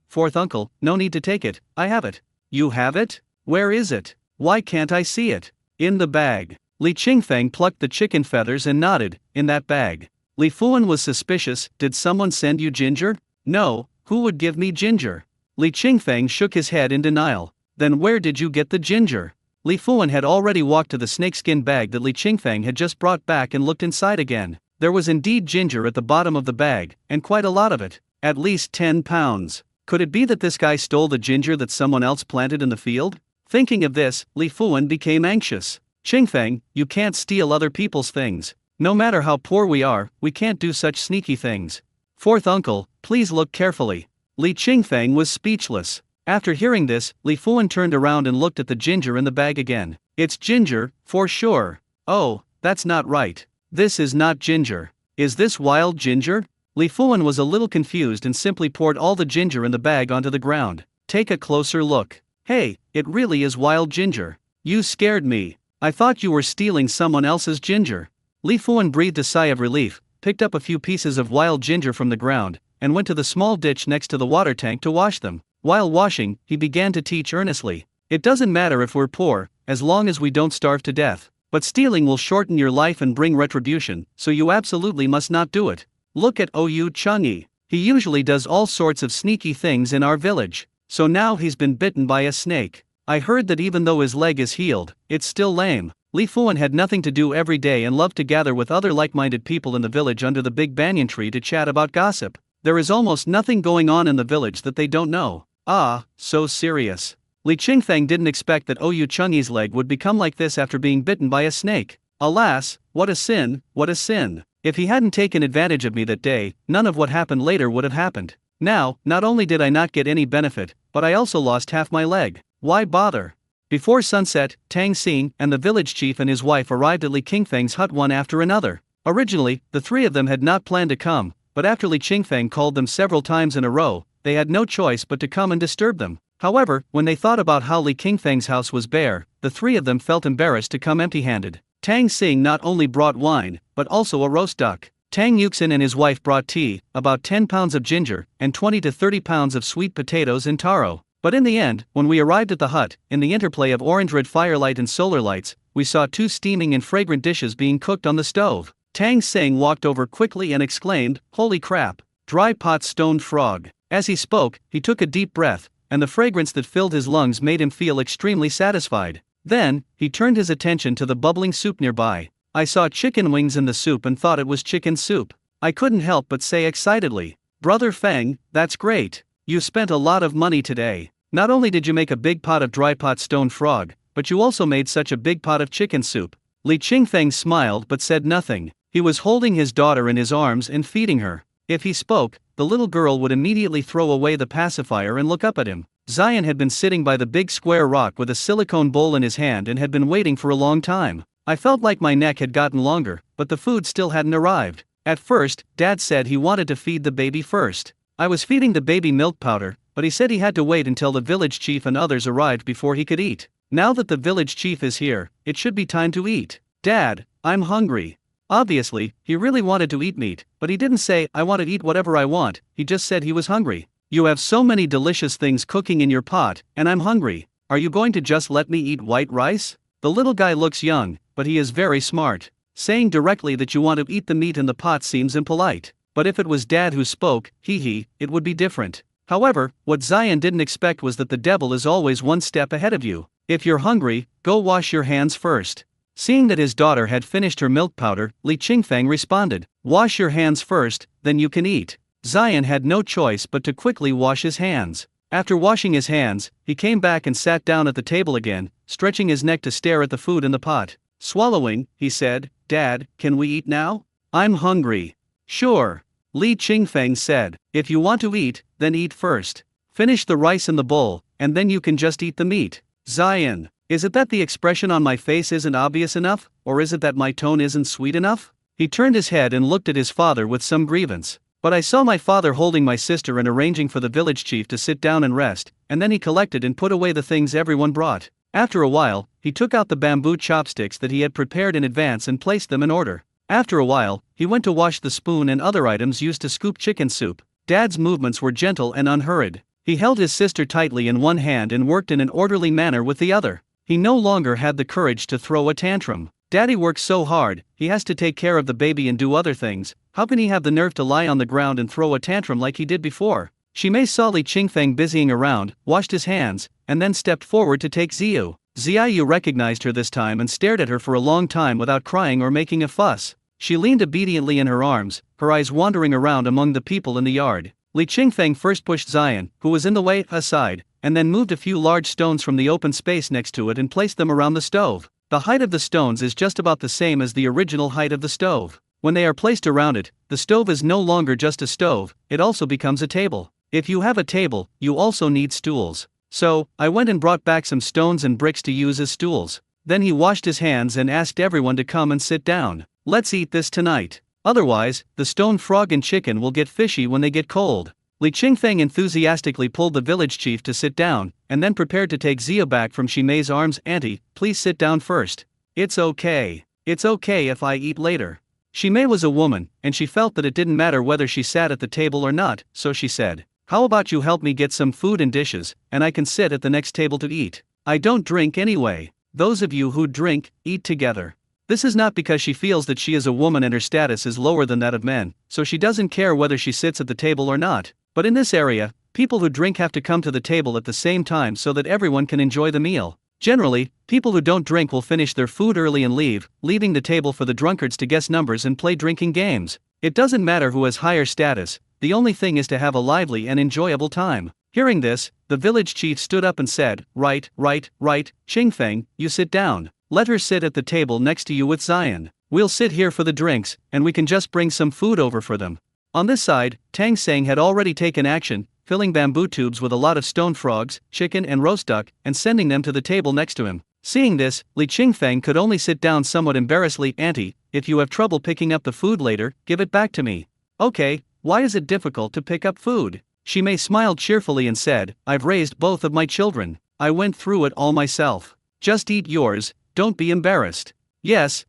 fourth uncle, no need to take it, I have it. You have it? Where is it? Why can't I see it? In the bag. Li Qingfeng plucked the chicken feathers and nodded. In that bag. Li Fuan was suspicious. Did someone send you ginger? No, who would give me ginger? Li Qingfeng shook his head in denial. Then where did you get the ginger? Li Fuan had already walked to the snakeskin bag that Li Qingfeng had just brought back and looked inside again. There was indeed ginger at the bottom of the bag, and quite a lot of it. At least 10 pounds. Could it be that this guy stole the ginger that someone else planted in the field? Thinking of this, Li Fuan became anxious. Qingfeng, you can't steal other people's things. No matter how poor we are, we can't do such sneaky things. Fourth uncle, please look carefully. Li Qingfeng was speechless. After hearing this, Li Fuan turned around and looked at the ginger in the bag again. It's ginger, for sure. Oh, that's not right. This is not ginger. Is this wild ginger? Li Fuan was a little confused and simply poured all the ginger in the bag onto the ground. Take a closer look. Hey, it really is wild ginger. You scared me. I thought you were stealing someone else's ginger. Li Fuan breathed a sigh of relief, picked up a few pieces of wild ginger from the ground, and went to the small ditch next to the water tank to wash them. While washing, he began to teach earnestly. It doesn't matter if we're poor, as long as we don't starve to death. But stealing will shorten your life and bring retribution, so you absolutely must not do it. Look at Oyu Changyi. He usually does all sorts of sneaky things in our village. So now he's been bitten by a snake. I heard that even though his leg is healed, it's still lame. Li Fuan had nothing to do every day and loved to gather with other like-minded people in the village under the big banyan tree to chat about gossip. There is almost nothing going on in the village that they don't know. Ah, so serious. Li Qingfeng didn't expect that Oyu Changyi's leg would become like this after being bitten by a snake. Alas, what a sin, what a sin. If he hadn't taken advantage of me that day, none of what happened later would have happened. Now, not only did I not get any benefit, but I also lost half my leg. Why bother? Before sunset, Tang Xing and the village chief and his wife arrived at Li Qingfeng's hut one after another. Originally, the 3 of them had not planned to come, but after Li Qingfeng called them several times in a row, they had no choice but to come and disturb them. However, when they thought about how Li Qingfeng's house was bare, the 3 of them felt embarrassed to come empty-handed. Tang Xing not only brought wine, but also a roast duck. Tang Yuxin and his wife brought tea, about 10 pounds of ginger, and 20 to 30 pounds of sweet potatoes and taro. But in the end, when we arrived at the hut, in the interplay of orange-red firelight and solar lights, we saw 2 steaming and fragrant dishes being cooked on the stove. Tang Xing walked over quickly and exclaimed, "Holy crap! Dry pot stone frog." As he spoke, he took a deep breath, and the fragrance that filled his lungs made him feel extremely satisfied. Then, he turned his attention to the bubbling soup nearby. I saw chicken wings in the soup and thought it was chicken soup. I couldn't help but say excitedly, "Brother Feng, that's great. You spent a lot of money today. Not only did you make a big pot of dry pot stone frog, but you also made such a big pot of chicken soup." Li Qingfeng smiled but said nothing. He was holding his daughter in his arms and feeding her. If he spoke, the little girl would immediately throw away the pacifier and look up at him. Zion had been sitting by the big square rock with a silicone bowl in his hand and had been waiting for a long time. I felt like my neck had gotten longer, but the food still hadn't arrived. At first, Dad said he wanted to feed the baby first. I was feeding the baby milk powder, but he said he had to wait until the village chief and others arrived before he could eat. Now that the village chief is here, it should be time to eat. Dad, I'm hungry. Obviously, he really wanted to eat meat, but he didn't say, "I want to eat whatever I want," he just said he was hungry. You have so many delicious things cooking in your pot, and I'm hungry. Are you going to just let me eat white rice? The little guy looks young, but he is very smart. Saying directly that you want to eat the meat in the pot seems impolite. But if it was Dad who spoke, it would be different. However, what Zion didn't expect was that the devil is always one step ahead of you. If you're hungry, go wash your hands first. Seeing that his daughter had finished her milk powder, Li Qingfeng responded, wash your hands first, then you can eat. Zion had no choice but to quickly wash his hands. After washing his hands, he came back and sat down at the table again, stretching his neck to stare at the food in the pot. Swallowing, he said, Dad, can we eat now? I'm hungry. Sure. Li Qingfeng said, if you want to eat, then eat first. Finish the rice in the bowl, and then you can just eat the meat. Zion, is it that the expression on my face isn't obvious enough, or is it that my tone isn't sweet enough? He turned his head and looked at his father with some grievance. But I saw my father holding my sister and arranging for the village chief to sit down and rest, and then he collected and put away the things everyone brought. After a while, he took out the bamboo chopsticks that he had prepared in advance and placed them in order. After a while, he went to wash the spoon and other items used to scoop chicken soup. Dad's movements were gentle and unhurried. He held his sister tightly in one hand and worked in an orderly manner with the other. He no longer had the courage to throw a tantrum. Daddy works so hard, he has to take care of the baby and do other things. How can he have the nerve to lie on the ground and throw a tantrum like he did before? Shimei saw Li Qingfeng busying around, washed his hands, and then stepped forward to take Ziyu. Ziyu recognized her this time and stared at her for a long time without crying or making a fuss. She leaned obediently in her arms, her eyes wandering around among the people in the yard. Li Qingfeng first pushed Zion, who was in the way, aside, and then moved a few large stones from the open space next to it and placed them around the stove. The height of the stones is just about the same as the original height of the stove. When they are placed around it, the stove is no longer just a stove, it also becomes a table. If you have a table, you also need stools. So, I went and brought back some stones and bricks to use as stools. Then he washed his hands and asked everyone to come and sit down. Let's eat this tonight. Otherwise, the stone frog and chicken will get fishy when they get cold. Li Qingfeng enthusiastically pulled the village chief to sit down, and then prepared to take Ziyu back from Shimei's arms. Auntie, please sit down first. It's okay. It's okay if I eat later. Shimei was a woman, and she felt that it didn't matter whether she sat at the table or not, so she said, how about you help me get some food and dishes, and I can sit at the next table to eat. I don't drink anyway. Those of you who drink, eat together. This is not because she feels that she is a woman and her status is lower than that of men, so she doesn't care whether she sits at the table or not. But in this area, people who drink have to come to the table at the same time so that everyone can enjoy the meal. Generally, people who don't drink will finish their food early and leave, leaving the table for the drunkards to guess numbers and play drinking games. It doesn't matter who has higher status, the only thing is to have a lively and enjoyable time. Hearing this, the village chief stood up and said, right, Qingfeng, you sit down. Let her sit at the table next to you with Zion. We'll sit here for the drinks, and we can just bring some food over for them. On this side, Tang Sang had already taken action, filling bamboo tubes with a lot of stone frogs, chicken and roast duck, and sending them to the table next to him. Seeing this, Li Qingfeng could only sit down somewhat embarrassedly. Auntie, if you have trouble picking up the food later, give it back to me. Okay, why is it difficult to pick up food? Shimei smiled cheerfully and said, I've raised both of my children. I went through it all myself. Just eat yours, don't be embarrassed. Yes,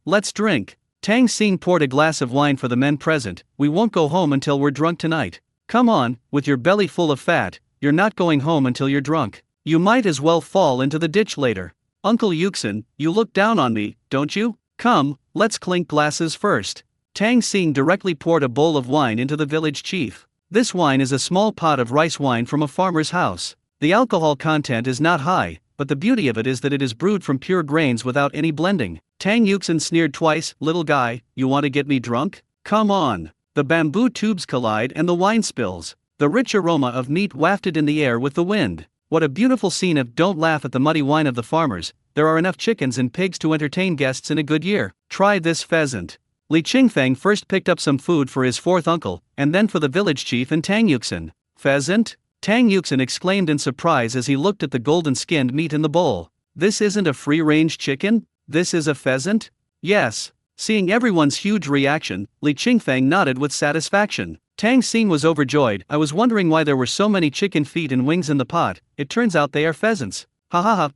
let's drink. Tang Xing poured a glass of wine for the men present. We won't go home until we're drunk tonight. Come on, with your belly full of fat, you're not going home until you're drunk. You might as well fall into the ditch later. Uncle Yuxin, you look down on me, don't you? Come, let's clink glasses first. Tang Xing directly poured a bowl of wine into the village chief. This wine is a small pot of rice wine from a farmer's house. The alcohol content is not high, but the beauty of it is that it is brewed from pure grains without any blending. Tang Yuxin sneered twice, little guy, you want to get me drunk? Come on. The bamboo tubes collide and the wine spills. The rich aroma of meat wafted in the air with the wind. What a beautiful scene of don't laugh at the muddy wine of the farmers. There are enough chickens and pigs to entertain guests in a good year. Try this pheasant. Li Qingfeng first picked up some food for his fourth uncle, and then for the village chief and Tang Yuxin. Pheasant? Tang Yuxin exclaimed in surprise as he looked at the golden-skinned meat in the bowl. This isn't a free-range chicken? This is a pheasant? Yes. Seeing everyone's huge reaction, Li Qingfeng nodded with satisfaction. Tang Xing was overjoyed. I was wondering why there were so many chicken feet and wings in the pot. It turns out they are pheasants.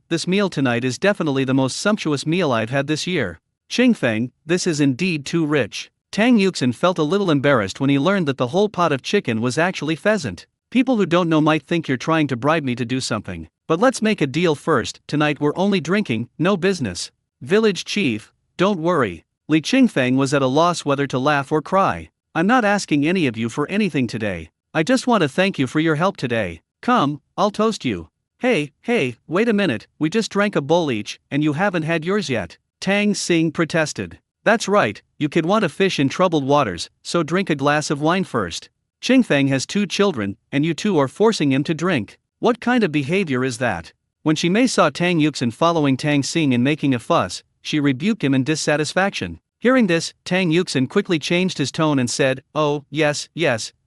This meal tonight is definitely the most sumptuous meal I've had this year. Qingfeng, this is indeed too rich. Tang Yuxin felt a little embarrassed when he learned that the whole pot of chicken was actually pheasant. People who don't know might think you're trying to bribe me to do something. But let's make a deal first. Tonight we're only drinking, no business. Village chief, don't worry. Li Qingfeng was at a loss whether to laugh or cry. I'm not asking any of you for anything today. I just want to thank you for your help today. Come, I'll toast you. Hey, wait a minute, we just drank a bowl each, and you haven't had yours yet. Tang Xing protested. That's right, you could want to fish in troubled waters, so drink a glass of wine first. Qingfeng has 2 children, and you 2 are forcing him to drink. What kind of behavior is that? When Shimei saw Tang Yuxin following Tang Xing and making a fuss, she rebuked him in dissatisfaction. Hearing this, Tang Yuxin quickly changed his tone and said, "Oh, yes,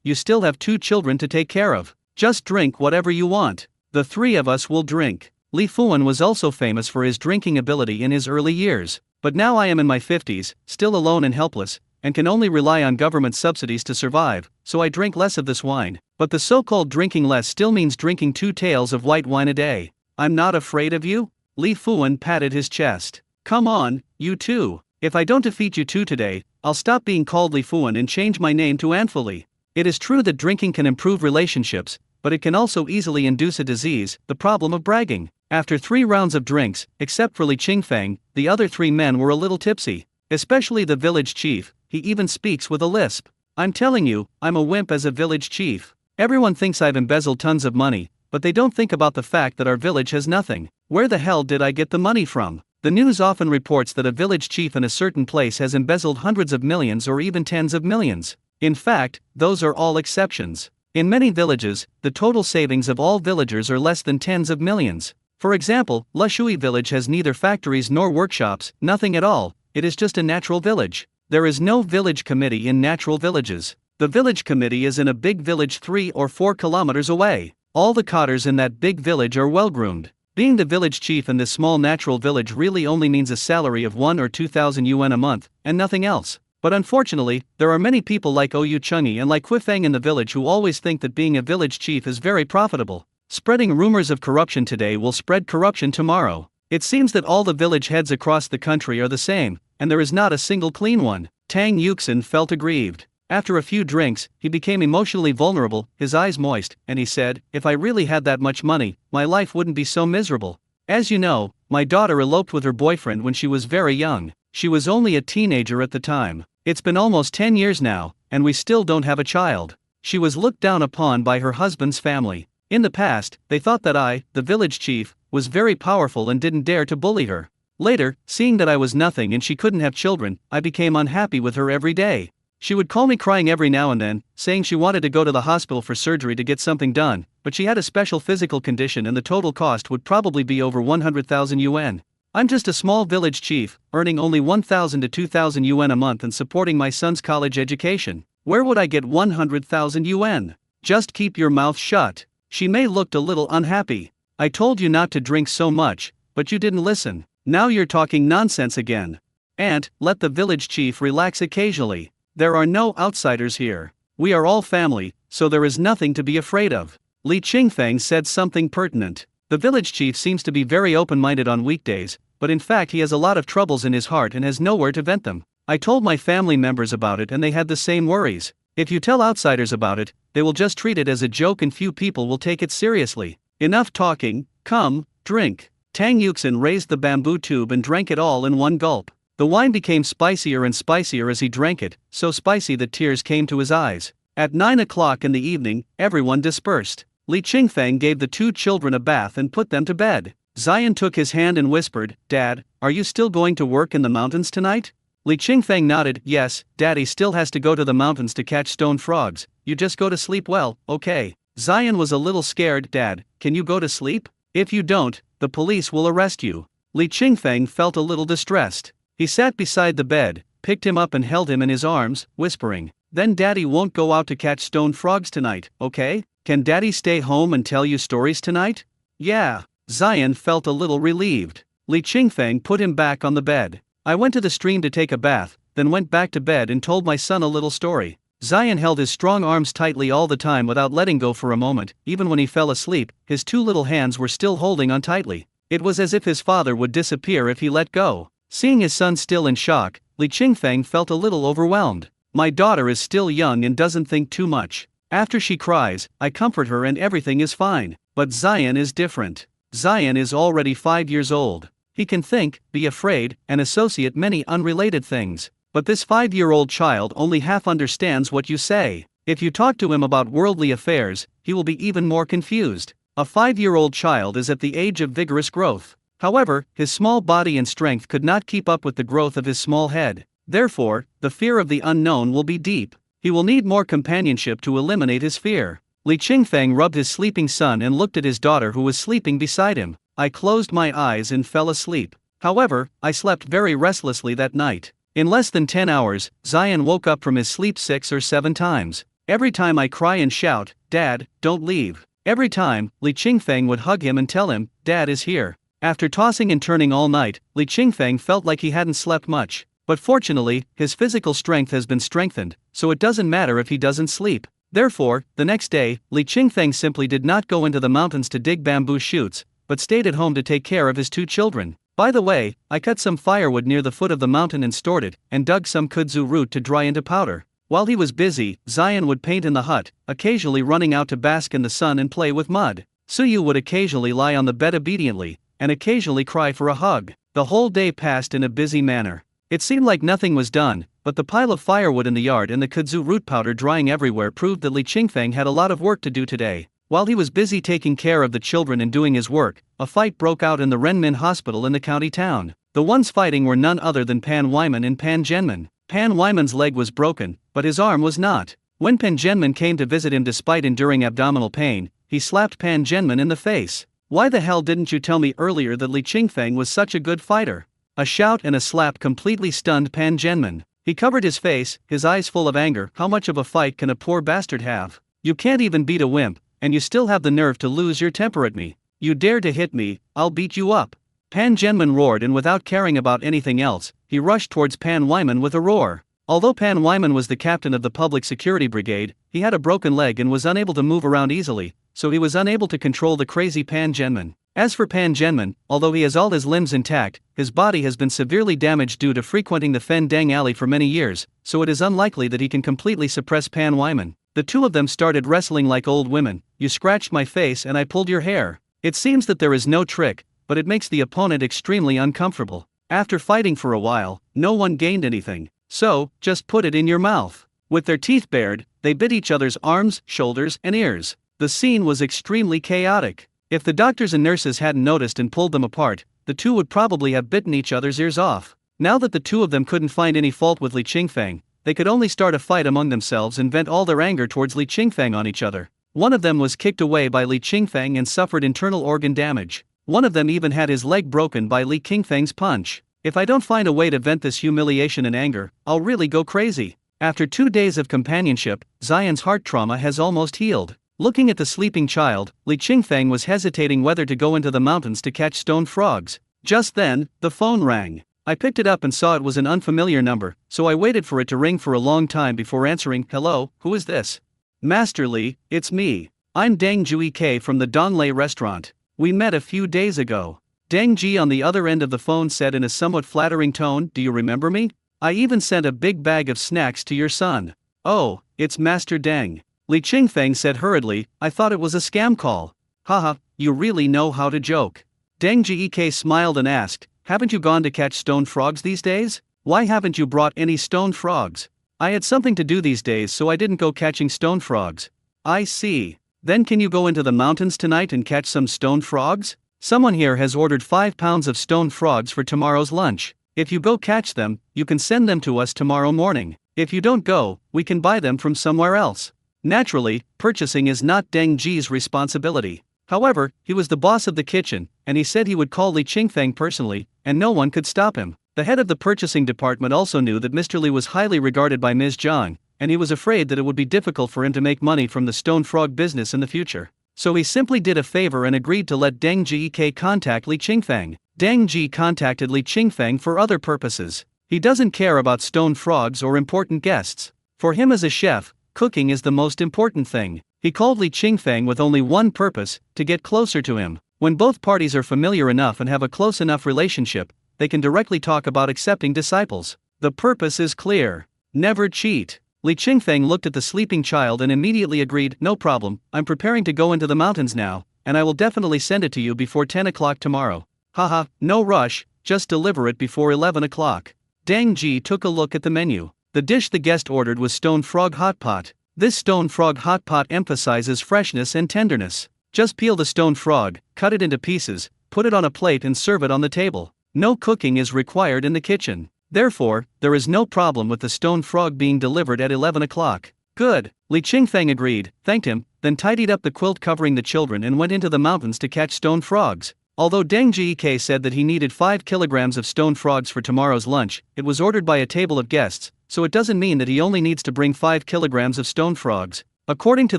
you still have 2 children to take care of. Just drink whatever you want. The 3 of us will drink." Li Fuan was also famous for his drinking ability in his early years, but now I am in my 50s, still alone and helpless, and can only rely on government subsidies to survive, so I drink less of this wine, but the so-called drinking less still means drinking 2 taels of white wine a day. I'm not afraid of you? Li Fuan patted his chest. Come on, you 2. If I don't defeat you 2 today, I'll stop being called Li Fuan and change my name to Anfuli. It is true that drinking can improve relationships, but it can also easily induce a disease, the problem of bragging. After 3 rounds of drinks, except for Li Qingfeng, the other 3 men were a little tipsy. Especially the village chief, he even speaks with a lisp. I'm telling you, I'm a wimp as a village chief. Everyone thinks I've embezzled tons of money, but they don't think about the fact that our village has nothing. Where the hell did I get the money from? The news often reports that a village chief in a certain place has embezzled hundreds of millions or even tens of millions. In fact, those are all exceptions. In many villages, the total savings of all villagers are less than tens of millions. For example, Lushui village has neither factories nor workshops, nothing at all, it is just a natural village. There is no village committee in natural villages. The village committee is in a big village 3 or 4 kilometers away. All the cotters in that big village are well-groomed. Being the village chief in this small natural village really only means a salary of 1 or 2,000 yuan a month, and nothing else. But unfortunately, there are many people like Oyu Chungi and like Huifeng in the village who always think that being a village chief is very profitable. Spreading rumors of corruption today will spread corruption tomorrow. It seems that all the village heads across the country are the same, and there is not a single clean one. Tang Yuxin felt aggrieved. After a few drinks, he became emotionally vulnerable, his eyes moist, and he said, "If I really had that much money, my life wouldn't be so miserable. As you know, my daughter eloped with her boyfriend when she was very young. She was only a teenager at the time. It's been almost 10 years now, and we still don't have a child. She was looked down upon by her husband's family. In the past, they thought that I, the village chief, was very powerful and didn't dare to bully her. Later, seeing that I was nothing and she couldn't have children, I became unhappy with her every day. She would call me crying every now and then, saying she wanted to go to the hospital for surgery to get something done, but she had a special physical condition and the total cost would probably be over 100,000 yuan. I'm just a small village chief, earning only 1,000 to 2,000 yuan a month and supporting my son's college education. Where would I get 100,000 yuan? Just keep your mouth shut." Shimei looked a little unhappy. "I told you not to drink so much, but you didn't listen. Now you're talking nonsense again. And, let the village chief relax occasionally. There are no outsiders here. We are all family, so there is nothing to be afraid of." Li Qingfeng said something pertinent. The village chief seems to be very open-minded on weekdays, but in fact he has a lot of troubles in his heart and has nowhere to vent them. I told my family members about it and they had the same worries. If you tell outsiders about it, they will just treat it as a joke and few people will take it seriously. Enough talking, come, drink. Tang Yuxin raised the bamboo tube and drank it all in one gulp. The wine became spicier and spicier as he drank it, so spicy that tears came to his eyes. At 9 o'clock in the evening, everyone dispersed. Li Qingfeng gave the 2 children a bath and put them to bed. Zion took his hand and whispered, "Dad, are you still going to work in the mountains tonight?" Li Qingfeng nodded, "Yes, Daddy still has to go to the mountains to catch stone frogs. You just go to sleep well, okay?" Zion was a little scared. "Dad, can you go to sleep? If you don't, the police will arrest you." Li Qingfeng felt a little distressed. He sat beside the bed, picked him up and held him in his arms, whispering, "Then Daddy won't go out to catch stone frogs tonight, okay? Can Daddy stay home and tell you stories tonight?" "Yeah." Zion felt a little relieved. Li Qingfeng put him back on the bed. "I went to the stream to take a bath, then went back to bed and told my son a little story." Zion held his strong arms tightly all the time without letting go for a moment. Even when he fell asleep, his 2 little hands were still holding on tightly. It was as if his father would disappear if he let go. Seeing his son still in shock, Li Qingfeng felt a little overwhelmed. "My daughter is still young and doesn't think too much. After she cries, I comfort her and everything is fine. But Zion is different. Zion is already 5 years old. He can think, be afraid, and associate many unrelated things. But this 5-year-old child only half understands what you say. If you talk to him about worldly affairs, he will be even more confused. A 5-year-old child is at the age of vigorous growth. However, his small body and strength could not keep up with the growth of his small head. Therefore, the fear of the unknown will be deep. He will need more companionship to eliminate his fear. Li Qingfeng rubbed his sleeping son and looked at his daughter who was sleeping beside him. I closed my eyes and fell asleep. However, I slept very restlessly that night. In less than 10 hours, Zion woke up from his sleep 6 or 7 times. Every time I cry and shout, "Dad, don't leave." Every time, Li Qingfeng would hug him and tell him, "Dad is here." After tossing and turning all night, Li Qingfeng felt like he hadn't slept much. But fortunately, his physical strength has been strengthened, so it doesn't matter if he doesn't sleep. Therefore, the next day, Li Qingfeng simply did not go into the mountains to dig bamboo shoots, but stayed at home to take care of his 2 children. By the way, I cut some firewood near the foot of the mountain and stored it, and dug some kudzu root to dry into powder. While he was busy, Zion would paint in the hut, occasionally running out to bask in the sun and play with mud. Suyu would occasionally lie on the bed obediently, and occasionally cry for a hug. The whole day passed in a busy manner. It seemed like nothing was done, but the pile of firewood in the yard and the kudzu root powder drying everywhere proved that Li Qingfeng had a lot of work to do today. While he was busy taking care of the children and doing his work, a fight broke out in the Renmin hospital in the county town. The ones fighting were none other than Pan Wyman and Pan Zhenmin. Pan Wyman's leg was broken, but his arm was not. When Pan Zhenmin came to visit him despite enduring abdominal pain, he slapped Pan Zhenmin in the face. "Why the hell didn't you tell me earlier that Li Qingfeng was such a good fighter?" A shout and a slap completely stunned Pan Zhenmin. He covered his face, his eyes full of anger. "How much of a fight can a poor bastard have? You can't even beat a wimp, and you still have the nerve to lose your temper at me. You dare to hit me, I'll beat you up." Pan Zhenmin roared, and without caring about anything else, he rushed towards Pan Wyman with a roar. Although Pan Wyman was the captain of the public security brigade, he had a broken leg and was unable to move around easily, so he was unable to control the crazy Pan Zhenmin. As for Pan Zhenmin, although he has all his limbs intact, his body has been severely damaged due to frequenting the Fen Dang alley for many years, so it is unlikely that he can completely suppress Pan Wyman. The two of them started wrestling like old women. "You scratched my face and I pulled your hair." It seems that there is no trick, but it makes the opponent extremely uncomfortable. After fighting for a while, no one gained anything. So, just put it in your mouth. With their teeth bared, they bit each other's arms, shoulders, and ears. The scene was extremely chaotic. If the doctors and nurses hadn't noticed and pulled them apart, the two would probably have bitten each other's ears off. Now that the two of them couldn't find any fault with Li Qingfeng, they could only start a fight among themselves and vent all their anger towards Li Qingfeng on each other. One of them was kicked away by Li Qingfeng and suffered internal organ damage. One of them even had his leg broken by Li Qingfeng's punch. "If I don't find a way to vent this humiliation and anger, I'll really go crazy." After 2 days of companionship, Zion's heart trauma has almost healed. Looking at the sleeping child, Li Qingfeng was hesitating whether to go into the mountains to catch stone frogs. Just then, the phone rang. I picked it up and saw it was an unfamiliar number, so I waited for it to ring for a long time before answering. "Hello, who is this?" "Master Li, it's me. I'm Deng Juike from the Donglei restaurant. We met a few days ago." Deng Ji on the other end of the phone said in a somewhat flattering tone, "Do you remember me? I even sent a big bag of snacks to your son." "Oh, it's Master Deng." Li Qingfeng said hurriedly, "I thought it was a scam call." "Haha, you really know how to joke." Deng Jiek smiled and asked, "Haven't you gone to catch stone frogs these days? Why haven't you brought any stone frogs?" "I had something to do these days, so I didn't go catching stone frogs." "I see. Then can you go into the mountains tonight and catch some stone frogs? Someone here has ordered 5 pounds of stone frogs for tomorrow's lunch. If you go catch them, you can send them to us tomorrow morning. If you don't go, we can buy them from somewhere else." Naturally, purchasing is not Deng Ji's responsibility. However, he was the boss of the kitchen, and he said he would call Li Qingfeng personally, and no one could stop him. The head of the purchasing department also knew that Mr. Li was highly regarded by Ms. Zhang, and he was afraid that it would be difficult for him to make money from the stone frog business in the future. So he simply did a favor and agreed to let Deng Jiek contact Li Qingfeng. Deng Ji contacted Li Qingfeng for other purposes. He doesn't care about stone frogs or important guests. For him as a chef, cooking is the most important thing. He called Li Qingfeng with only one purpose, to get closer to him. When both parties are familiar enough and have a close enough relationship, they can directly talk about accepting disciples. The purpose is clear. Never cheat. Li Qingfeng looked at the sleeping child and immediately agreed, "No problem, I'm preparing to go into the mountains now, and I will definitely send it to you before 10 o'clock tomorrow." "Haha, no rush, just deliver it before 11 o'clock. Dang Ji took a look at the menu. The dish the guest ordered was stone frog hot pot. This stone frog hot pot emphasizes freshness and tenderness. Just peel the stone frog, cut it into pieces, put it on a plate and serve it on the table. No cooking is required in the kitchen. Therefore, there is no problem with the stone frog being delivered at 11 o'clock. Good. Li Qingfeng agreed, thanked him, then tidied up the quilt covering the children and went into the mountains to catch stone frogs. Although Deng Jike said that he needed 5 kilograms of stone frogs for tomorrow's lunch, it was ordered by a table of guests, so it doesn't mean that he only needs to bring 5 kilograms of stone frogs. According to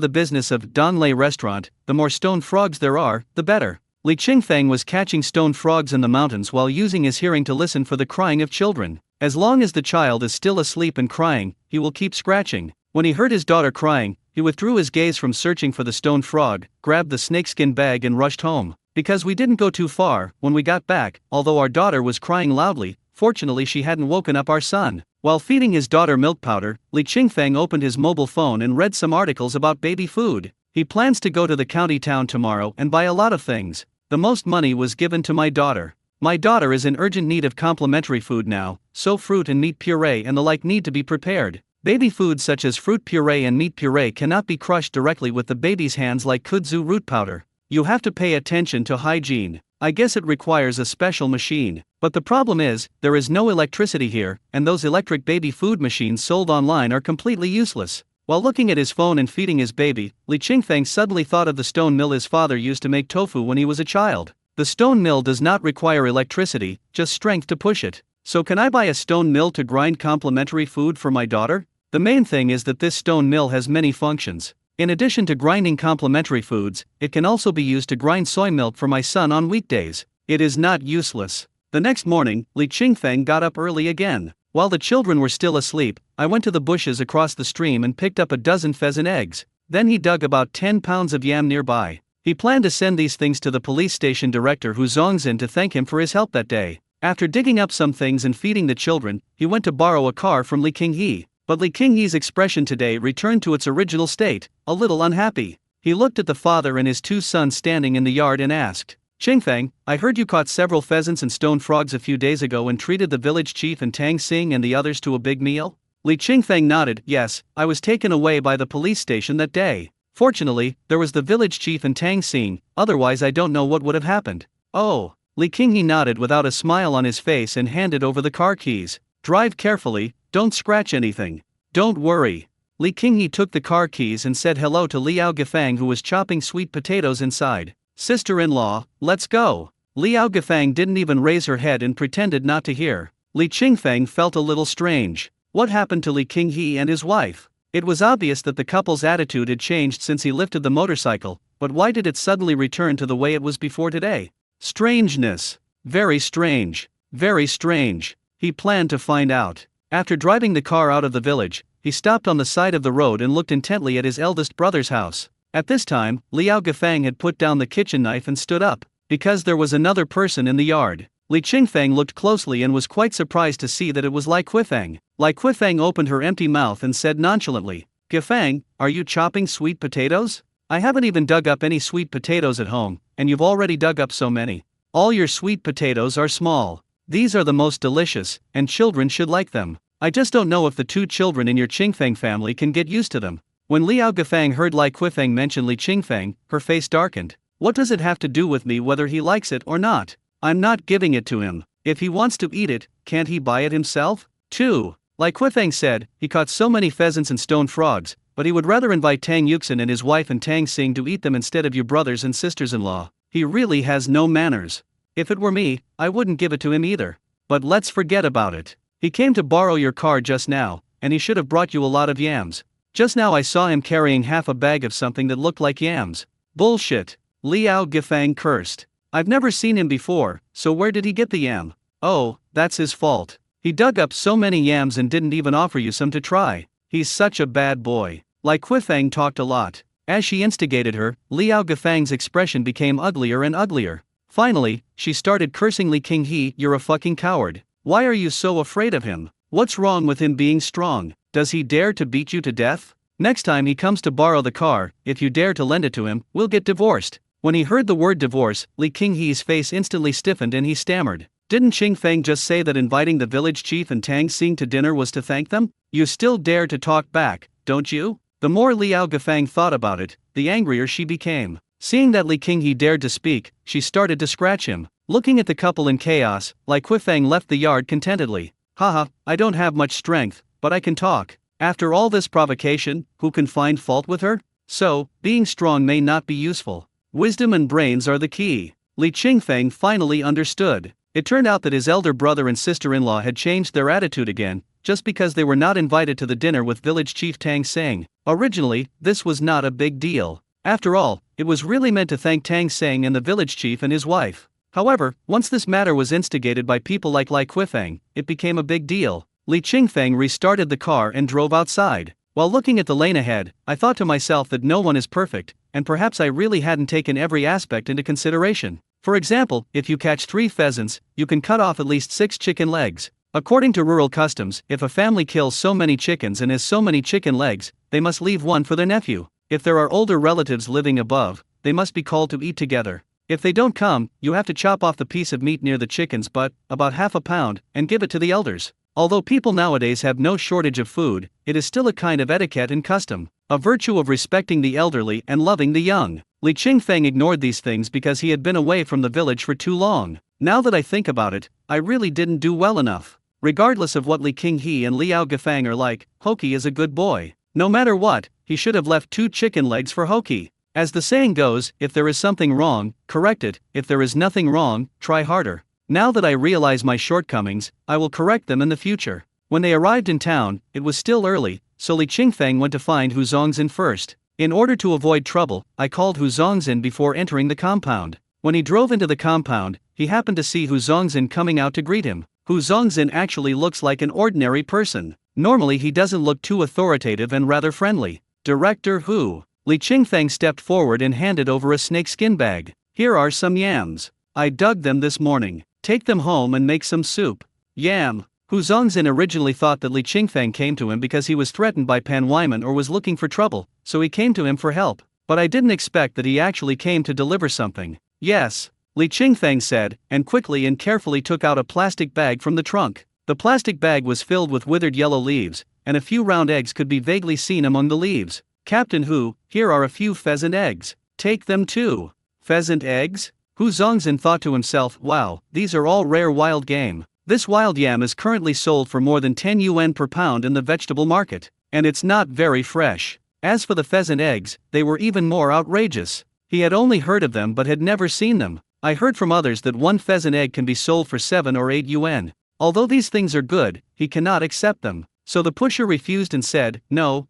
the business of Donlei restaurant, the more stone frogs there are, the better. Li Qingfeng was catching stone frogs in the mountains while using his hearing to listen for the crying of children. As long as the child is still asleep and crying, he will keep scratching. When he heard his daughter crying, he withdrew his gaze from searching for the stone frog, grabbed the snakeskin bag and rushed home. Because we didn't go too far, when we got back, although our daughter was crying loudly, fortunately she hadn't woken up our son. While feeding his daughter milk powder, Li Qingfeng opened his mobile phone and read some articles about baby food. He plans to go to the county town tomorrow and buy a lot of things. The most money was given to my daughter. My daughter is in urgent need of complementary food now, so fruit and meat puree and the like need to be prepared. Baby foods such as fruit puree and meat puree cannot be crushed directly with the baby's hands like kudzu root powder. You have to pay attention to hygiene. I guess it requires a special machine. But the problem is, there is no electricity here, and those electric baby food machines sold online are completely useless. While looking at his phone and feeding his baby, Li Qingfeng suddenly thought of the stone mill his father used to make tofu when he was a child. The stone mill does not require electricity, just strength to push it. So can I buy a stone mill to grind complementary food for my daughter? The main thing is that this stone mill has many functions. In addition to grinding complementary foods, it can also be used to grind soy milk for my son on weekdays. It is not useless. The next morning, Li Qingfeng got up early again. While the children were still asleep, I went to the bushes across the stream and picked up a dozen pheasant eggs. Then he dug about 10 pounds of yam nearby. He planned to send these things to the police station director Hu Zongzin to thank him for his help that day. After digging up some things and feeding the children, he went to borrow a car from Li Qinghe. But Li Qinghe's expression today returned to its original state, a little unhappy. He looked at the father and his 2 sons standing in the yard and asked, Qingfeng, I heard you caught several pheasants and stone frogs a few days ago and treated the village chief and Tang Xing and the others to a big meal? Li Qingfeng nodded, yes, I was taken away by the police station that day. Fortunately, there was the village chief and Tang Xing, otherwise I don't know what would have happened. Oh. Li Qinghe nodded without a smile on his face and handed over the car keys. Drive carefully, don't scratch anything. Don't worry. Li Qinghe took the car keys and said hello to Liao Gifang who was chopping sweet potatoes inside. Sister-in-law, let's go. Liao Gifang didn't even raise her head and pretended not to hear. Li Qingfeng felt a little strange. What happened to Li Qinghe and his wife? It was obvious that the couple's attitude had changed since he lifted the motorcycle, but why did it suddenly return to the way it was before today? Strangeness. Very strange. Very strange. He planned to find out. After driving the car out of the village, he stopped on the side of the road and looked intently at his eldest brother's house. At this time, Liao Gifang had put down the kitchen knife and stood up, because there was another person in the yard. Li Qingfeng looked closely and was quite surprised to see that it was Lai Quifeng. Lai Quifeng opened her empty mouth and said nonchalantly, Gifang, are you chopping sweet potatoes? I haven't even dug up any sweet potatoes at home, and you've already dug up so many. All your sweet potatoes are small. These are the most delicious, and children should like them. I just don't know if the 2 children in your Qingfeng family can get used to them. When Liao Gifang heard Lai Quifeng mention Li Qingfeng, her face darkened. What does it have to do with me whether he likes it or not? I'm not giving it to him. If he wants to eat it, can't he buy it himself? 2. Lai Quifeng said, he caught so many pheasants and stone frogs, but he would rather invite Tang Yuxin and his wife and Tang Xing to eat them instead of you brothers and sisters-in-law. He really has no manners. If it were me, I wouldn't give it to him either. But let's forget about it. He came to borrow your car just now, and he should have brought you a lot of yams. Just now I saw him carrying half a bag of something that looked like yams. Bullshit. Liao Gifang cursed. I've never seen him before, so where did he get the yam? Oh, that's his fault. He dug up so many yams and didn't even offer you some to try. He's such a bad boy. Lai Quifeng talked a lot. As she instigated her, Liao Gifang's expression became uglier and uglier. Finally, she started cursing Li Qinghe, you're a fucking coward. Why are you so afraid of him? What's wrong with him being strong? Does he dare to beat you to death? Next time he comes to borrow the car, if you dare to lend it to him, we'll get divorced. When he heard the word divorce, Li Qinghe's face instantly stiffened and he stammered. Didn't Qingfeng just say that inviting the village chief and Tang Xing to dinner was to thank them? You still dare to talk back, don't you? The more Liao Gafang thought about it, the angrier she became. Seeing that Li Qinghe dared to speak, she started to scratch him. Looking at the couple in chaos, Li Quifeng left the yard contentedly. Haha, I don't have much strength, but I can talk. After all this provocation, who can find fault with her? So, being strong may not be useful. Wisdom and brains are the key. Li Qingfeng finally understood. It turned out that his elder brother and sister-in-law had changed their attitude again, just because they were not invited to the dinner with village chief Tang Xing. Originally, this was not a big deal. After all, it was really meant to thank Tang Xing and the village chief and his wife. However, once this matter was instigated by people like Li Quifeng, it became a big deal. Li Qingfeng restarted the car and drove outside. While looking at the lane ahead, I thought to myself that no one is perfect, and perhaps I really hadn't taken every aspect into consideration. For example, if you catch 3 pheasants, you can cut off at least 6 chicken legs. According to rural customs, if a family kills so many chickens and has so many chicken legs, they must leave one for their nephew. If there are older relatives living above, they must be called to eat together. If they don't come, you have to chop off the piece of meat near the chicken's butt, about half a pound, and give it to the elders. Although people nowadays have no shortage of food, it is still a kind of etiquette and custom, a virtue of respecting the elderly and loving the young. Li Qingfeng ignored these things because he had been away from the village for too long. Now that I think about it, I really didn't do well enough. Regardless of what Li Qinghe and Liao Gafang are like, Hoki is a good boy. No matter what, he should have left 2 chicken legs for Hoki. As the saying goes, if there is something wrong, correct it. If there is nothing wrong, try harder. Now that I realize my shortcomings, I will correct them in the future. When they arrived in town, it was still early, so Li Qingfeng went to find Hu Zongzin first. In order to avoid trouble, I called Hu Zongzin before entering the compound. When he drove into the compound, he happened to see Hu Zongzin coming out to greet him. Hu Zongzin actually looks like an ordinary person. Normally he doesn't look too authoritative and rather friendly. Director Hu. Li Qingfeng stepped forward and handed over a snakeskin bag. Here are some yams. I dug them this morning. Take them home and make some soup. Yam. Hu Zongzin originally thought that Li Qingfeng came to him because he was threatened by Pan Wyman or was looking for trouble, so he came to him for help. But I didn't expect that he actually came to deliver something. Yes, Li Qingfeng said, and quickly and carefully took out a plastic bag from the trunk. The plastic bag was filled with withered yellow leaves, and a few round eggs could be vaguely seen among the leaves. Captain Hu, here are a few pheasant eggs. Take them too. Pheasant eggs? Hu Zongzin thought to himself, wow, these are all rare wild game. This wild yam is currently sold for more than 10 yuan per pound in the vegetable market, and it's not very fresh. As for the pheasant eggs, they were even more outrageous. He had only heard of them but had never seen them. I heard from others that one pheasant egg can be sold for 7 or 8 yuan. Although these things are good, he cannot accept them. So the pusher refused and said, no,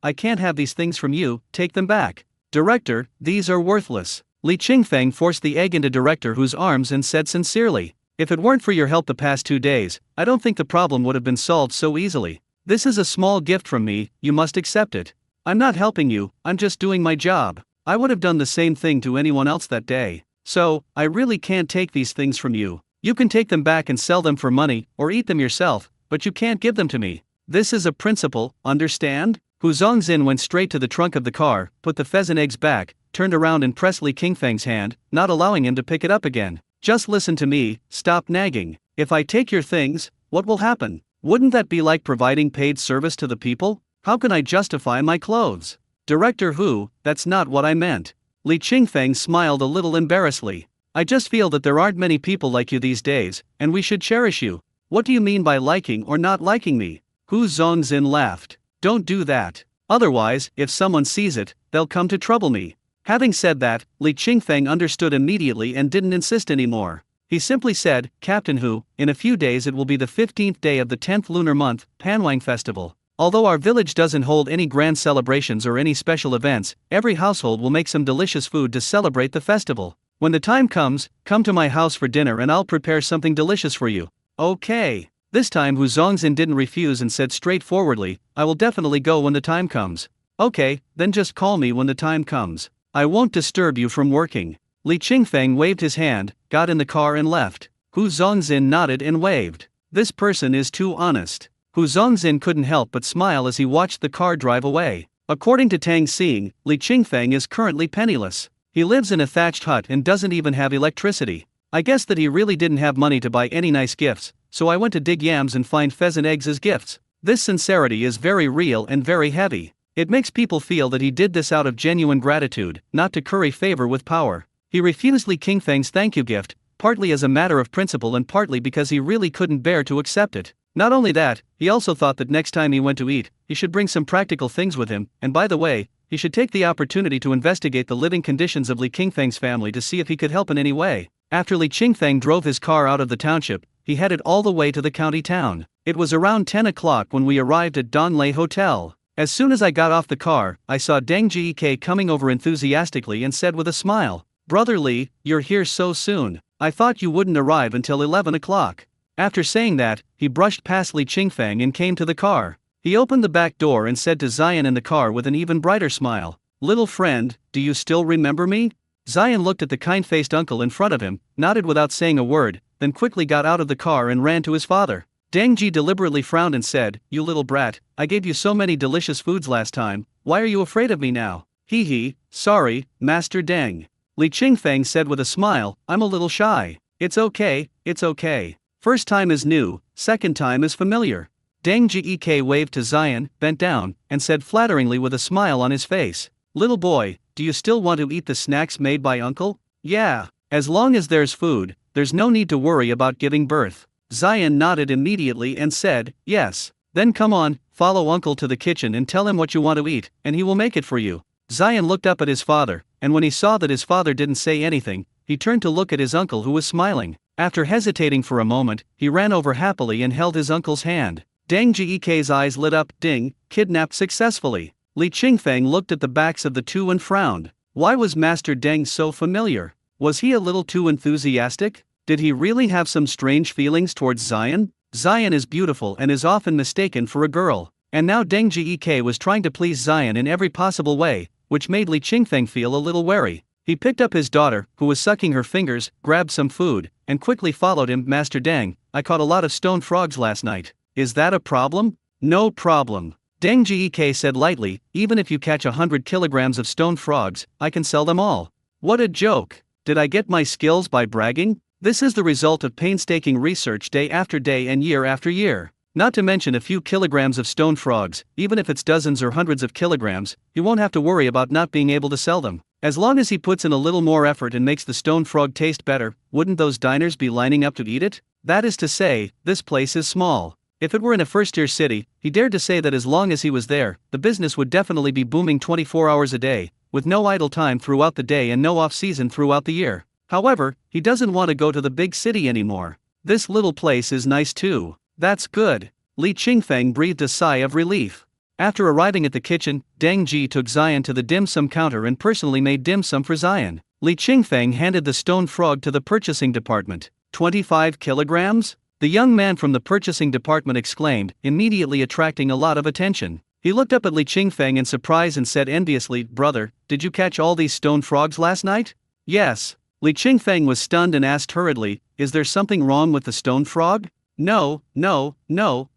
I can't have these things from you, take them back. Director, these are worthless. Li Qingfeng forced the egg into Director Hu's arms and said sincerely, if it weren't for your help the past 2 days, I don't think the problem would have been solved so easily. This is a small gift from me, you must accept it. I'm not helping you, I'm just doing my job. I would have done the same thing to anyone else that day. So, I really can't take these things from you. You can take them back and sell them for money, or eat them yourself, but you can't give them to me. This is a principle, understand? Hu Zongzin went straight to the trunk of the car, put the pheasant eggs back, turned around and pressed Li Qingfeng's hand, not allowing him to pick it up again. Just listen to me, stop nagging. If I take your things, what will happen? Wouldn't that be like providing paid service to the people? How can I justify my clothes? Director Hu, that's not what I meant. Li Qingfeng smiled a little embarrassedly. I just feel that there aren't many people like you these days, and we should cherish you. What do you mean by liking or not liking me? Hu Zongzin laughed. Don't do that. Otherwise, if someone sees it, they'll come to trouble me. Having said that, Li Qingfeng understood immediately and didn't insist anymore. He simply said, Captain Hu, in a few days it will be the 15th day of the 10th lunar month, Panwang Festival. Although our village doesn't hold any grand celebrations or any special events, every household will make some delicious food to celebrate the festival. When the time comes, come to my house for dinner and I'll prepare something delicious for you. Okay. This time Hu Zongzin didn't refuse and said straightforwardly, I will definitely go when the time comes. Okay, then just call me when the time comes. I won't disturb you from working. Li Qingfeng waved his hand, got in the car and left. Hu Zongzin nodded and waved. This person is too honest. Hu Zongzin couldn't help but smile as he watched the car drive away. According to Tang Xing, Li Qingfeng is currently penniless. He lives in a thatched hut and doesn't even have electricity. I guessed that he really didn't have money to buy any nice gifts, so I went to dig yams and find pheasant eggs as gifts. This sincerity is very real and very heavy. It makes people feel that he did this out of genuine gratitude, not to curry favor with power. He refused Li Qingfeng's thank you gift, partly as a matter of principle and partly because he really couldn't bear to accept it. Not only that, he also thought that next time he went to eat, he should bring some practical things with him, and by the way, he should take the opportunity to investigate the living conditions of Li Qingfeng's family to see if he could help in any way. After Li Qingfeng drove his car out of the township, he headed all the way to the county town. It was around 10 o'clock when we arrived at Donlei Hotel. As soon as I got off the car, I saw Deng Jike coming over enthusiastically and said with a smile, "Brother Li, you're here so soon. I thought you wouldn't arrive until 11 o'clock. After saying that, he brushed past Li Qingfeng and came to the car. He opened the back door and said to Zion in the car with an even brighter smile, "Little friend, do you still remember me?" Zion looked at the kind-faced uncle in front of him, nodded without saying a word, then quickly got out of the car and ran to his father. Deng Ji deliberately frowned and said, "You little brat, I gave you so many delicious foods last time, why are you afraid of me now?" "Hee, sorry, Master Deng." Li Qingfeng said with a smile, "I'm a little shy." It's okay. First time is new, second time is familiar." Deng Jike waved to Zion, bent down, and said flatteringly with a smile on his face, "Little boy, do you still want to eat the snacks made by uncle?" "Yeah. As long as there's food, there's no need to worry about giving birth." Zion nodded immediately and said, "Yes." "Then come on, follow uncle to the kitchen and tell him what you want to eat, and he will make it for you." Zion looked up at his father, and when he saw that his father didn't say anything, he turned to look at his uncle who was smiling. After hesitating for a moment, he ran over happily and held his uncle's hand. Deng Jike's eyes lit up. Ding, kidnapped successfully. Li Qingfeng looked at the backs of the two and frowned. Why was Master Deng so familiar? Was he a little too enthusiastic? Did he really have some strange feelings towards Zion? Zion is beautiful and is often mistaken for a girl. And now Deng Jike was trying to please Zion in every possible way, which made Li Qingfeng feel a little wary. He picked up his daughter, who was sucking her fingers, grabbed some food, and quickly followed him. "Master Deng, I caught a lot of stone frogs last night. Is that a problem?" "No problem," Deng Jike said lightly, "even if you catch 100 kilograms of stone frogs, I can sell them all." "What a joke. Did I get my skills by bragging?" This is the result of painstaking research day after day and year after year. Not to mention a few kilograms of stone frogs, even if it's dozens or hundreds of kilograms, you won't have to worry about not being able to sell them. As long as he puts in a little more effort and makes the stone frog taste better, wouldn't those diners be lining up to eat it? That is to say, this place is small. If it were in a first-tier city, he dared to say that as long as he was there, the business would definitely be booming 24 hours a day, with no idle time throughout the day and no off-season throughout the year. However, he doesn't want to go to the big city anymore. This little place is nice too. That's good. Li Qingfeng breathed a sigh of relief. After arriving at the kitchen, Deng Ji took Zion to the dim sum counter and personally made dim sum for Zion. Li Qingfeng handed the stone frog to the purchasing department. 25 kilograms? The young man from the purchasing department exclaimed, immediately attracting a lot of attention. He looked up at Li Qingfeng in surprise and said enviously, "Brother, did you catch all these stone frogs last night?" "Yes." Li Qingfeng was stunned and asked hurriedly, "Is there something wrong with the stone frog?" No,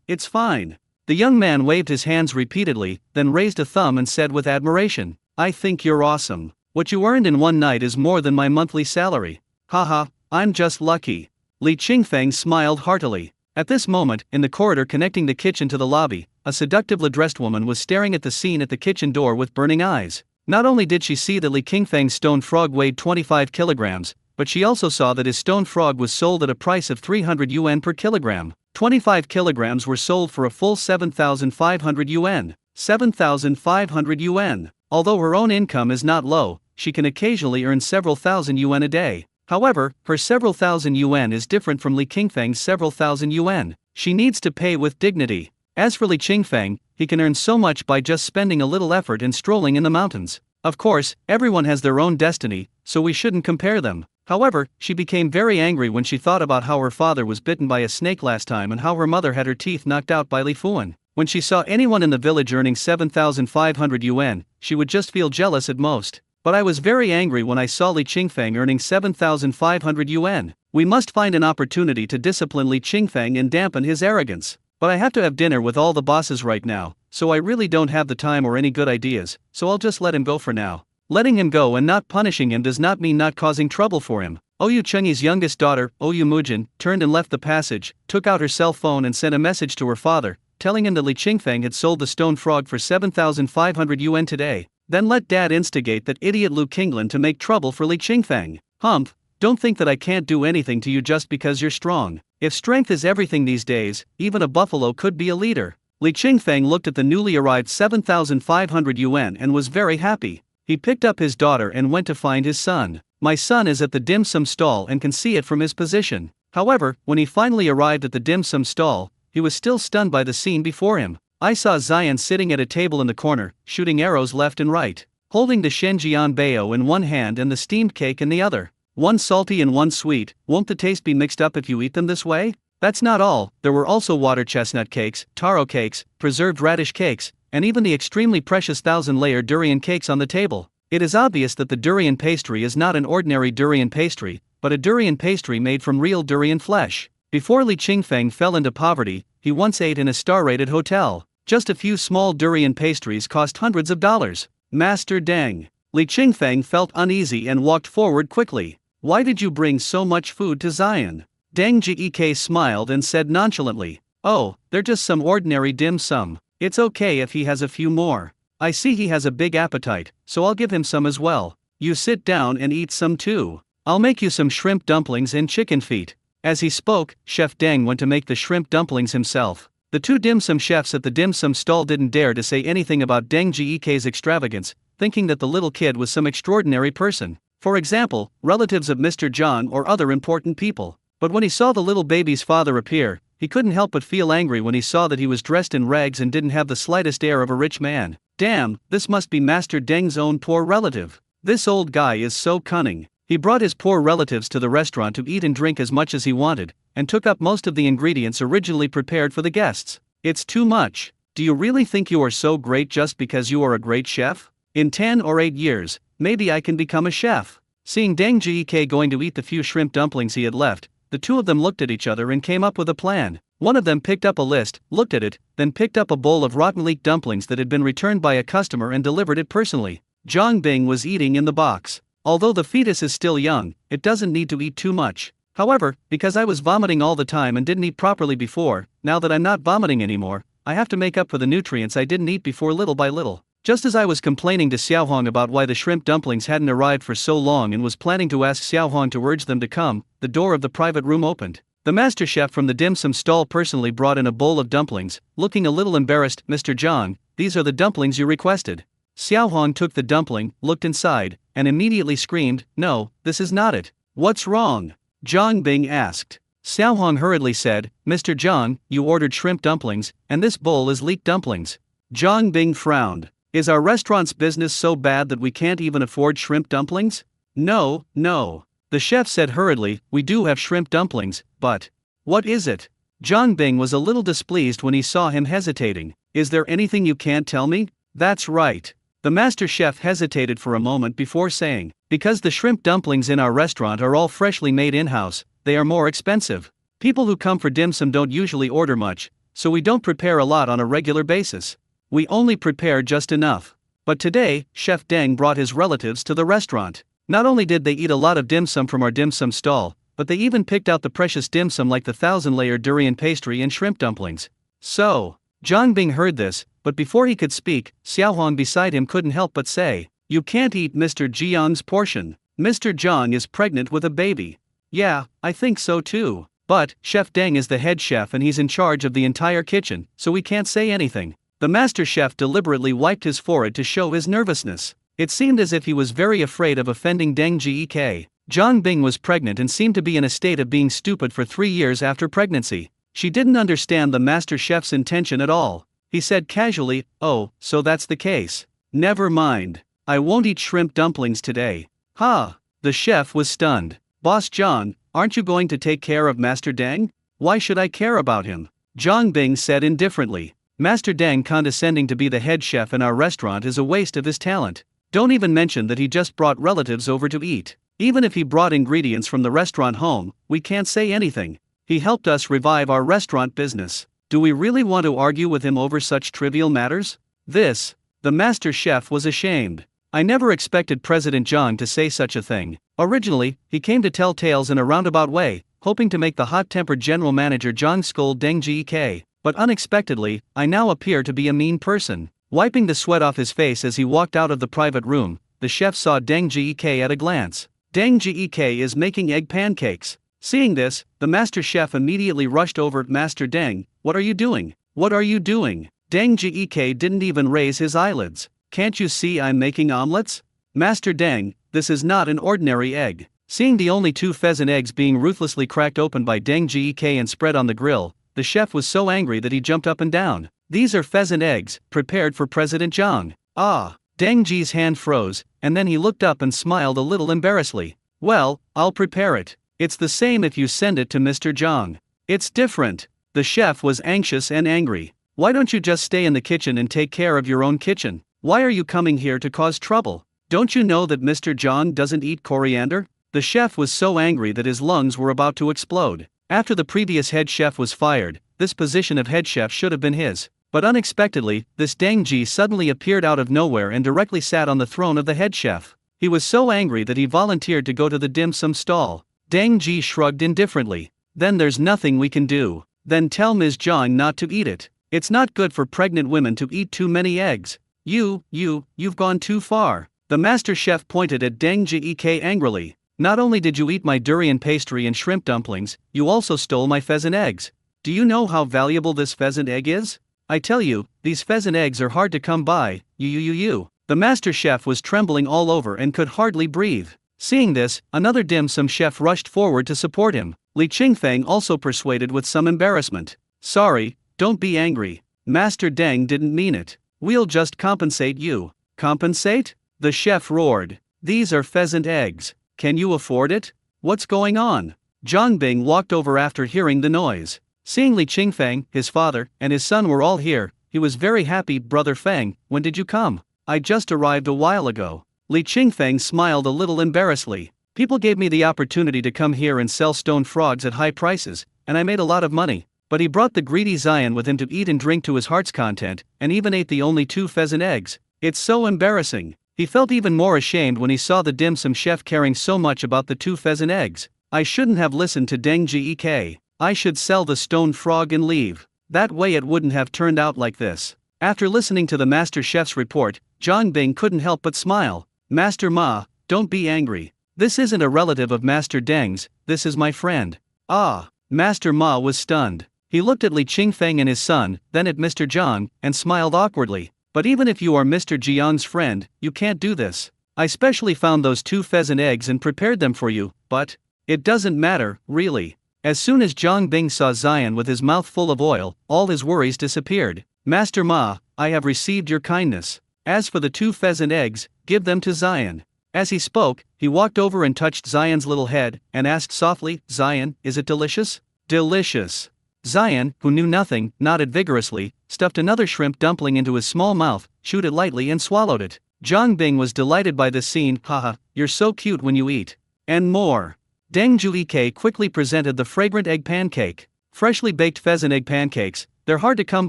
it's fine." The young man waved his hands repeatedly, then raised a thumb and said with admiration, "I think you're awesome. What you earned in one night is more than my monthly salary. Haha, I'm just lucky." Li Qingfeng smiled heartily. At this moment, in the corridor connecting the kitchen to the lobby, a seductively dressed woman was staring at the scene at the kitchen door with burning eyes. Not only did she see that Li Qingfeng's stone frog weighed 25 kilograms, but she also saw that his stone frog was sold at a price of 300 yuan per kilogram. 25 kilograms were sold for a full 7,500 yuan. 7,500 yuan. Although her own income is not low, she can occasionally earn several thousand yuan a day. However, her several thousand yuan is different from Li Qingfeng's several thousand yuan. She needs to pay with dignity. As for Li Qingfeng, he can earn so much by just spending a little effort and strolling in the mountains. Of course, everyone has their own destiny, so we shouldn't compare them. However, she became very angry when she thought about how her father was bitten by a snake last time and how her mother had her teeth knocked out by Li Fuan. When she saw anyone in the village earning 7,500 yuan, she would just feel jealous at most. But I was very angry when I saw Li Qingfeng earning 7,500 yuan. We must find an opportunity to discipline Li Qingfeng and dampen his arrogance. But I have to have dinner with all the bosses right now, so I really don't have the time or any good ideas, so I'll just let him go for now. Letting him go and not punishing him does not mean not causing trouble for him. Oyu Cheng's youngest daughter, Oyu Mujin, turned and left the passage, took out her cell phone and sent a message to her father, telling him that Li Qingfeng had sold the stone frog for 7,500 yuan today. Then let dad instigate that idiot Lu Qinglan to make trouble for Li Qingfeng. Humph, don't think that I can't do anything to you just because you're strong. If strength is everything these days, even a buffalo could be a leader. Li Qingfeng looked at the newly arrived 7,500 yuan and was very happy. He picked up his daughter and went to find his son. My son is at the dim sum stall and can see it from his position. However, when he finally arrived at the dim sum stall, he was still stunned by the scene before him. I saw Zion sitting at a table in the corner, shooting arrows left and right, holding the Shenjian Bao in one hand and the steamed cake in the other. One salty and one sweet, won't the taste be mixed up if you eat them this way? That's not all, there were also water chestnut cakes, taro cakes, preserved radish cakes, and even the extremely precious 1,000-layer durian cakes on the table. It is obvious that the durian pastry is not an ordinary durian pastry, but a durian pastry made from real durian flesh. Before Li Qingfeng fell into poverty, he once ate in a star-rated hotel. Just a few small durian pastries cost hundreds of dollars. Master Deng. Li Qingfeng felt uneasy and walked forward quickly. Why did you bring so much food to Zion? Deng Jike smiled and said nonchalantly, oh, they're just some ordinary dim sum. It's okay if he has a few more. I see he has a big appetite, so I'll give him some as well. You sit down and eat some too. I'll make you some shrimp dumplings and chicken feet. As he spoke, Chef Deng went to make the shrimp dumplings himself. The two dim sum chefs at the dim sum stall didn't dare to say anything about Deng Jike's extravagance, thinking that the little kid was some extraordinary person. For example, relatives of Mr. Zhang or other important people. But when he saw the little baby's father appear, he couldn't help but feel angry when he saw that he was dressed in rags and didn't have the slightest air of a rich man. Damn, this must be Master Deng's own poor relative. This old guy is so cunning. He brought his poor relatives to the restaurant to eat and drink as much as he wanted, and took up most of the ingredients originally prepared for the guests. It's too much. Do you really think you are so great just because you are a great chef? In 10 or 8 years, maybe I can become a chef. Seeing Deng Jike going to eat the few shrimp dumplings he had left, the two of them looked at each other and came up with a plan. One of them picked up a list, looked at it, then picked up a bowl of rotten leek dumplings that had been returned by a customer and delivered it personally. Zhang Bing was eating in the box. Although the fetus is still young, it doesn't need to eat too much. However, because I was vomiting all the time and didn't eat properly before, now that I'm not vomiting anymore, I have to make up for the nutrients I didn't eat before little by little. Just as I was complaining to Xiaohuang about why the shrimp dumplings hadn't arrived for so long and was planning to ask Xiaohuang to urge them to come, the door of the private room opened. The master chef from the dim sum stall personally brought in a bowl of dumplings. Looking a little embarrassed, Mr. Zhang, these are the dumplings you requested. Xiaohuang took the dumpling, looked inside, and immediately screamed, no, this is not it. What's wrong? Zhang Bing asked. Xiaohuang hurriedly said, Mr. Zhang, you ordered shrimp dumplings, and this bowl is leek dumplings. Zhang Bing frowned. Is our restaurant's business so bad that we can't even afford shrimp dumplings? No, no. The chef said hurriedly, we do have shrimp dumplings, but what is it? Zhang Bing was a little displeased when he saw him hesitating. Is there anything you can't tell me? That's right. The master chef hesitated for a moment before saying, because the shrimp dumplings in our restaurant are all freshly made in-house, they are more expensive. People who come for dim sum don't usually order much, so we don't prepare a lot on a regular basis. We only prepare just enough. But today, Chef Deng brought his relatives to the restaurant. Not only did they eat a lot of dim sum from our dim sum stall, but they even picked out the precious dim sum like the 1,000-layer durian pastry and shrimp dumplings. So, Zhang Bing heard this, but before he could speak, Xiaohuang beside him couldn't help but say, you can't eat Mr. Jiang's portion. Mr. Jiang is pregnant with a baby. Yeah, I think so too. But, Chef Deng is the head chef and he's in charge of the entire kitchen, so we can't say anything. The master chef deliberately wiped his forehead to show his nervousness. It seemed as if he was very afraid of offending Deng Jike. Zhang Bing was pregnant and seemed to be in a state of being stupid for 3 years after pregnancy. She didn't understand the master chef's intention at all. He said casually, oh, so that's the case. Never mind. I won't eat shrimp dumplings today. Ha! The chef was stunned. Boss Zhang, aren't you going to take care of Master Deng? Why should I care about him? Zhang Bing said indifferently. Master Deng condescending to be the head chef in our restaurant is a waste of his talent. Don't even mention that he just brought relatives over to eat. Even if he brought ingredients from the restaurant home, we can't say anything. He helped us revive our restaurant business. Do we really want to argue with him over such trivial matters? The master chef was ashamed. I never expected President Zhang to say such a thing. Originally, he came to tell tales in a roundabout way, hoping to make the hot-tempered general manager Zhang scold Deng Jike. But unexpectedly, I now appear to be a mean person. Wiping the sweat off his face as he walked out of the private room, the chef saw Deng Jike at a glance. Deng Jike is making egg pancakes. Seeing this, the master chef immediately rushed over. Master Deng, what are you doing? What are you doing? Deng Jike didn't even raise his eyelids. Can't you see I'm making omelets? Master Deng, this is not an ordinary egg. Seeing the only 2 pheasant eggs being ruthlessly cracked open by Deng Jike and spread on the grill, the chef was so angry that he jumped up and down. These are pheasant eggs, prepared for President Zhang. Ah! Deng Ji's hand froze, and then he looked up and smiled a little embarrassedly. Well, I'll prepare it. It's the same if you send it to Mr. Zhang. It's different. The chef was anxious and angry. Why don't you just stay in the kitchen and take care of your own kitchen? Why are you coming here to cause trouble? Don't you know that Mr. Zhang doesn't eat coriander? The chef was so angry that his lungs were about to explode. After the previous head chef was fired, this position of head chef should have been his. But unexpectedly, this Deng Ji suddenly appeared out of nowhere and directly sat on the throne of the head chef. He was so angry that he volunteered to go to the dim sum stall. Deng Ji shrugged indifferently. Then there's nothing we can do. Then tell Ms. Zhang not to eat it. It's not good for pregnant women to eat too many eggs. You've gone too far. The master chef pointed at Deng Jike angrily. Not only did you eat my durian pastry and shrimp dumplings, you also stole my pheasant eggs. Do you know how valuable this pheasant egg is? I tell you, these pheasant eggs are hard to come by. You. The master chef was trembling all over and could hardly breathe. Seeing this, another dim sum chef rushed forward to support him. Li Qingfeng also persuaded with some embarrassment. Sorry, don't be angry. Master Deng didn't mean it. We'll just compensate you. Compensate? The chef roared. These are pheasant eggs. Can you afford it? What's going on? Zhang Bing walked over after hearing the noise. Seeing Li Qingfeng, his father, and his son were all here, he was very happy. Brother Feng, when did you come? I just arrived a while ago. Li Qingfeng smiled a little embarrassedly. People gave me the opportunity to come here and sell stone frogs at high prices, and I made a lot of money. But he brought the greedy Zion with him to eat and drink to his heart's content, and even ate the only 2 pheasant eggs. It's so embarrassing. He felt even more ashamed when he saw the dim sum chef caring so much about the 2 pheasant eggs. I shouldn't have listened to Deng Jike. I should sell the stone frog and leave. That way it wouldn't have turned out like this. After listening to the master chef's report, Zhang Bing couldn't help but smile. Master Ma, don't be angry. This isn't a relative of Master Deng's, this is my friend. Ah! Master Ma was stunned. He looked at Li Qingfeng and his son, then at Mr. Zhang, and smiled awkwardly. But even if you are Mr. Jiang's friend, you can't do this. I specially found those 2 pheasant eggs and prepared them for you, but it doesn't matter, really. As soon as Zhang Bing saw Zion with his mouth full of oil, all his worries disappeared. Master Ma, I have received your kindness. As for the 2 pheasant eggs, give them to Zion. As he spoke, he walked over and touched Zion's little head, and asked softly, Zion, is it delicious? Delicious. Zion, who knew nothing, nodded vigorously, stuffed another shrimp dumpling into his small mouth, chewed it lightly and swallowed it. Zhang Bing was delighted by this scene. Haha, you're so cute when you eat. And more. Deng Juike quickly presented the fragrant egg pancake. Freshly baked pheasant egg pancakes, they're hard to come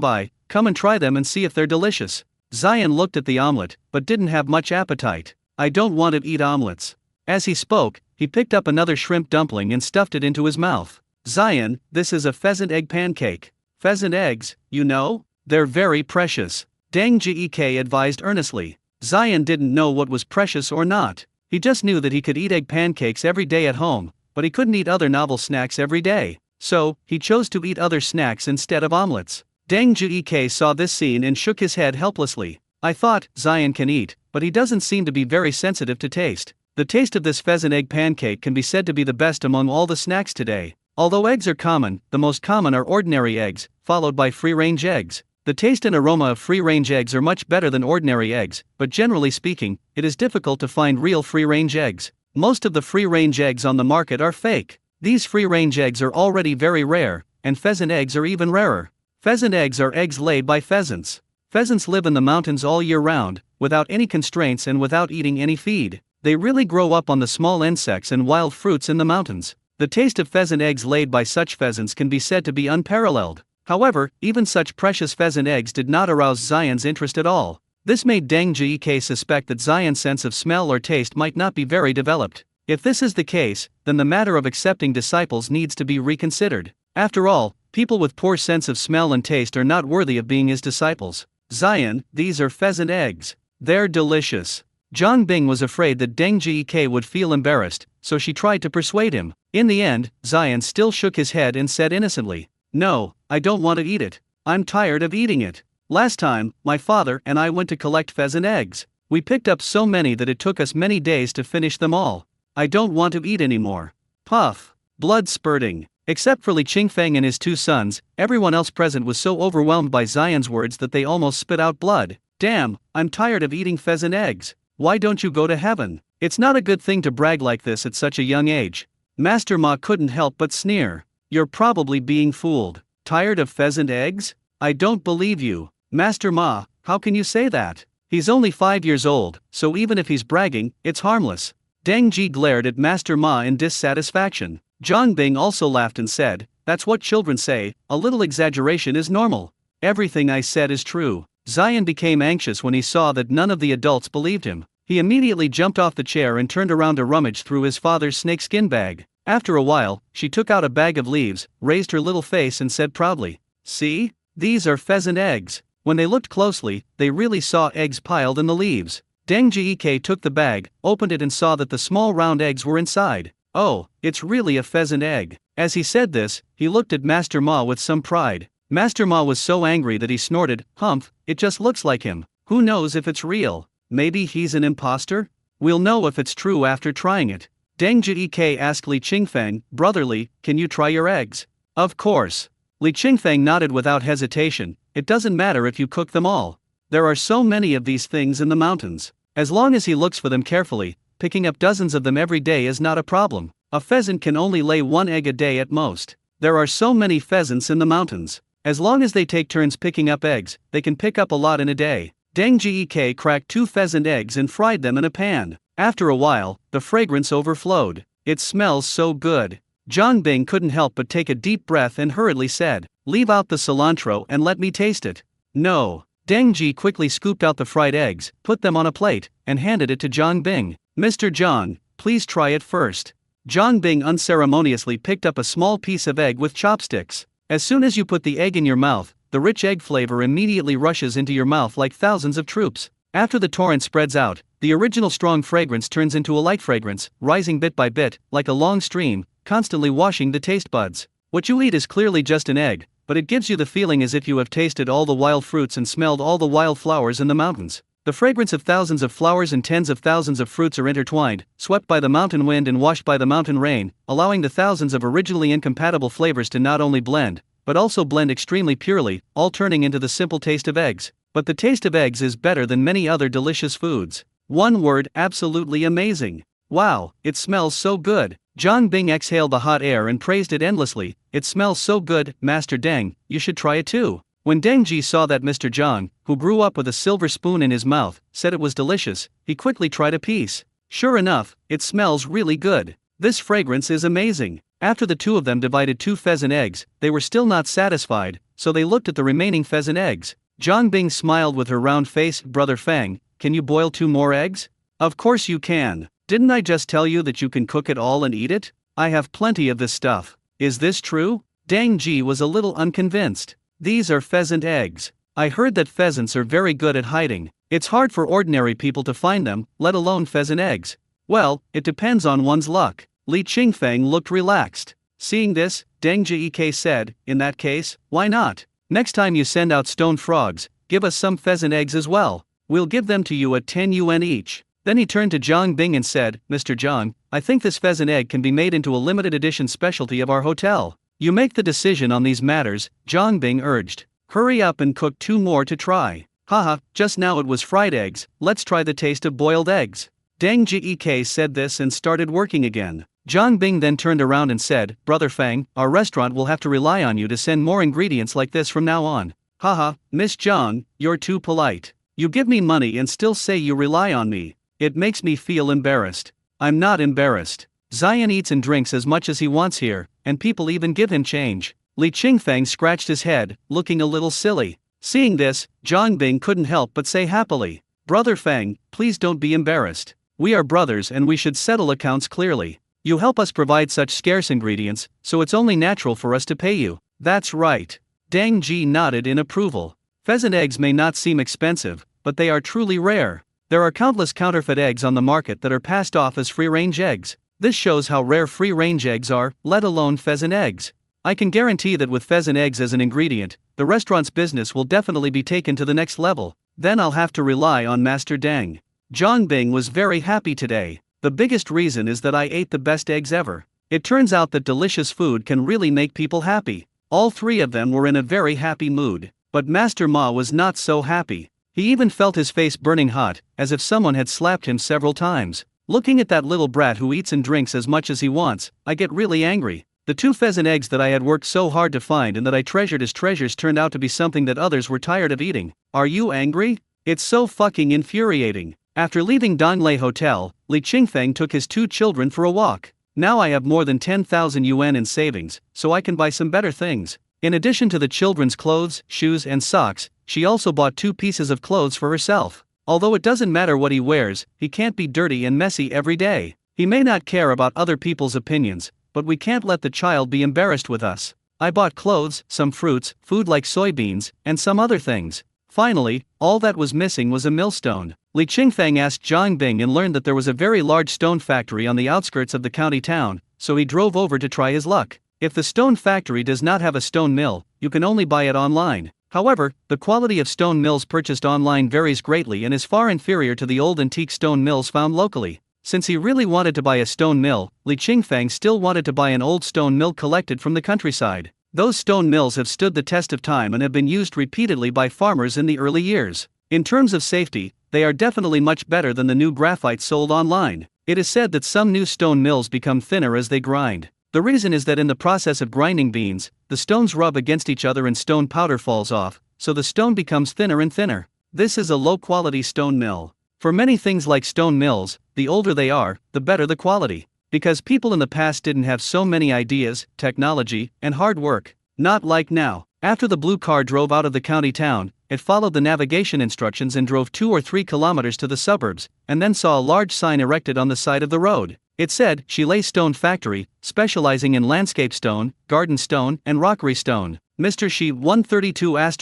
by, come and try them and see if they're delicious. Zion looked at the omelet, but didn't have much appetite. I don't want to eat omelets. As he spoke, he picked up another shrimp dumpling and stuffed it into his mouth. Zion, this is a pheasant egg pancake. Pheasant eggs, you know? They're very precious. Deng Jike advised earnestly. Zion didn't know what was precious or not. He just knew that he could eat egg pancakes every day at home, but he couldn't eat other novel snacks every day. So, he chose to eat other snacks instead of omelets. Deng Jike saw this scene and shook his head helplessly. I thought, Zion can eat, but he doesn't seem to be very sensitive to taste. The taste of this pheasant egg pancake can be said to be the best among all the snacks today. Although eggs are common, the most common are ordinary eggs, followed by free-range eggs. The taste and aroma of free-range eggs are much better than ordinary eggs, but generally speaking, it is difficult to find real free-range eggs. Most of the free-range eggs on the market are fake. These free-range eggs are already very rare, and pheasant eggs are even rarer. Pheasant eggs are eggs laid by pheasants. Pheasants live in the mountains all year round, without any constraints and without eating any feed. They really grow up on the small insects and wild fruits in the mountains. The taste of pheasant eggs laid by such pheasants can be said to be unparalleled. However, even such precious pheasant eggs did not arouse Zion's interest at all. This made Deng Jike suspect that Zian's sense of smell or taste might not be very developed. If this is the case, then the matter of accepting disciples needs to be reconsidered. After all, people with poor sense of smell and taste are not worthy of being his disciples. Zian, these are pheasant eggs. They're delicious. Zhang Bing was afraid that Deng Jike would feel embarrassed, so she tried to persuade him. In the end, Zian still shook his head and said innocently, "No, I don't want to eat it. I'm tired of eating it. Last time, my father and I went to collect pheasant eggs. We picked up so many that it took us many days to finish them all. I don't want to eat anymore." Puff. Blood spurting. Except for Li Qingfeng and his two sons, everyone else present was so overwhelmed by Zian's words that they almost spit out blood. "Damn, I'm tired of eating pheasant eggs. Why don't you go to heaven? It's not a good thing to brag like this at such a young age." Master Ma couldn't help but sneer. "You're probably being fooled. Tired of pheasant eggs? I don't believe you. Master Ma, how can you say that? He's only 5 years old, so even if he's bragging, it's harmless." Deng Ji glared at Master Ma in dissatisfaction. Zhang Bing also laughed and said, "That's what children say, a little exaggeration is normal. Everything I said is true." Zion became anxious when he saw that none of the adults believed him. He immediately jumped off the chair and turned around to rummage through his father's snakeskin bag. After a while, she took out a bag of leaves, raised her little face and said proudly, "See? These are pheasant eggs." When they looked closely, they really saw eggs piled in the leaves. Deng Jike took the bag, opened it and saw that the small round eggs were inside. "Oh, it's really a pheasant egg." As he said this, he looked at Master Ma with some pride. Master Ma was so angry that he snorted, "Humph, it just looks like him. Who knows if it's real? Maybe he's an imposter? We'll know if it's true after trying it." Deng Jike asked Li Qingfeng, "Brotherly, can you try your eggs?" "Of course." Li Qingfeng nodded without hesitation. "It doesn't matter if you cook them all. There are so many of these things in the mountains. As long as he looks for them carefully, picking up dozens of them every day is not a problem. A pheasant can only lay 1 egg a day at most. There are so many pheasants in the mountains. As long as they take turns picking up eggs, they can pick up a lot in a day." Deng Jike cracked 2 pheasant eggs and fried them in a pan. After a while, the fragrance overflowed. "It smells so good." Zhang Bing couldn't help but take a deep breath and hurriedly said, "Leave out the cilantro and let me taste it." "No." Deng Ji quickly scooped out the fried eggs, put them on a plate, and handed it to Zhang Bing. "Mr. Zhang, please try it first." Zhang Bing unceremoniously picked up a small piece of egg with chopsticks. As soon as you put the egg in your mouth, the rich egg flavor immediately rushes into your mouth like thousands of troops. After the torrent spreads out, the original strong fragrance turns into a light fragrance, rising bit by bit, like a long stream, constantly washing the taste buds. What you eat is clearly just an egg, but it gives you the feeling as if you have tasted all the wild fruits and smelled all the wild flowers in the mountains. The fragrance of thousands of flowers and tens of thousands of fruits are intertwined, swept by the mountain wind and washed by the mountain rain, allowing the thousands of originally incompatible flavors to not only blend, but also blend extremely purely, all turning into the simple taste of eggs. But the taste of eggs is better than many other delicious foods. One word, absolutely amazing. "Wow, it smells so good." Zhang Bing exhaled the hot air and praised it endlessly. "It smells so good, Master Deng, you should try it too." When Deng Ji saw that Mr. Zhang, who grew up with a silver spoon in his mouth, said it was delicious, he quickly tried a piece. Sure enough, it smells really good. "This fragrance is amazing." After the two of them divided 2 pheasant eggs, they were still not satisfied, so they looked at the remaining pheasant eggs. Zhang Bing smiled with her round face. "Brother Fang, can you boil 2 more eggs?" "Of course you can. Didn't I just tell you that you can cook it all and eat it? I have plenty of this stuff." "Is this true?" Deng Ji was a little unconvinced. "These are pheasant eggs. I heard that pheasants are very good at hiding. It's hard for ordinary people to find them, let alone pheasant eggs." "Well, it depends on one's luck." Li Qingfeng looked relaxed. Seeing this, Deng Jike said, "In that case, why not? Next time you send out stone frogs, give us some pheasant eggs as well. We'll give them to you at 10 yuan each." Then he turned to Zhang Bing and said, "Mr. Zhang, I think this pheasant egg can be made into a limited edition specialty of our hotel. You make the decision on these matters," Zhang Bing urged. "Hurry up and cook 2 more to try." "Haha, just now it was fried eggs, let's try the taste of boiled eggs." Deng Jike said this and started working again. Zhang Bing then turned around and said, "Brother Fang, our restaurant will have to rely on you to send more ingredients like this from now on." "Haha, Miss Zhang, you're too polite. You give me money and still say you rely on me. It makes me feel embarrassed." "I'm not embarrassed. Zion eats and drinks as much as he wants here, and people even give him change." Li Qingfeng scratched his head, looking a little silly. Seeing this, Zhang Bing couldn't help but say happily, "Brother Feng, please don't be embarrassed. We are brothers and we should settle accounts clearly. You help us provide such scarce ingredients, so it's only natural for us to pay you." "That's right." Dang Ji nodded in approval. Pheasant eggs may not seem expensive, but they are truly rare. There are countless counterfeit eggs on the market that are passed off as free-range eggs. This shows how rare free-range eggs are, let alone pheasant eggs. I can guarantee that with pheasant eggs as an ingredient, the restaurant's business will definitely be taken to the next level. Then I'll have to rely on Master Deng. Zhang Bing was very happy today. The biggest reason is that I ate the best eggs ever. It turns out that delicious food can really make people happy. All three of them were in a very happy mood. But Master Ma was not so happy. He even felt his face burning hot, as if someone had slapped him several times. Looking at that little brat who eats and drinks as much as he wants, I get really angry. The 2 pheasant eggs that I had worked so hard to find and that I treasured as treasures turned out to be something that others were tired of eating. Are you angry? It's so fucking infuriating. After leaving Donglei Hotel, Li Qingfeng took his 2 children for a walk. Now I have more than 10,000 yuan in savings, so I can buy some better things. In addition to the children's clothes, shoes and socks, she also bought 2 pieces of clothes for herself. Although it doesn't matter what he wears, he can't be dirty and messy every day. He may not care about other people's opinions, but we can't let the child be embarrassed with us. I bought clothes, some fruits, food like soybeans, and some other things. Finally, all that was missing was a millstone. Li Qingfeng asked Zhang Bing and learned that there was a very large stone factory on the outskirts of the county town, so he drove over to try his luck. If the stone factory does not have a stone mill, you can only buy it online. However, the quality of stone mills purchased online varies greatly and is far inferior to the old antique stone mills found locally. Since he really wanted to buy a stone mill, Li Qingfeng still wanted to buy an old stone mill collected from the countryside. Those stone mills have stood the test of time and have been used repeatedly by farmers in the early years. In terms of safety, they are definitely much better than the new graphite sold online. It is said that some new stone mills become thinner as they grind. The reason is that in the process of grinding beans, the stones rub against each other and stone powder falls off, so the stone becomes thinner and thinner. This is a low-quality stone mill. For many things like stone mills, the older they are, the better the quality. Because people in the past didn't have so many ideas, technology, and hard work. Not like now. After the blue car drove out of the county town, it followed the navigation instructions and drove 2 or 3 kilometers to the suburbs, and then saw a large sign erected on the side of the road. It said, Shilei Stone Factory, specializing in landscape stone, garden stone, and rockery stone. Mr. Shi 132 ********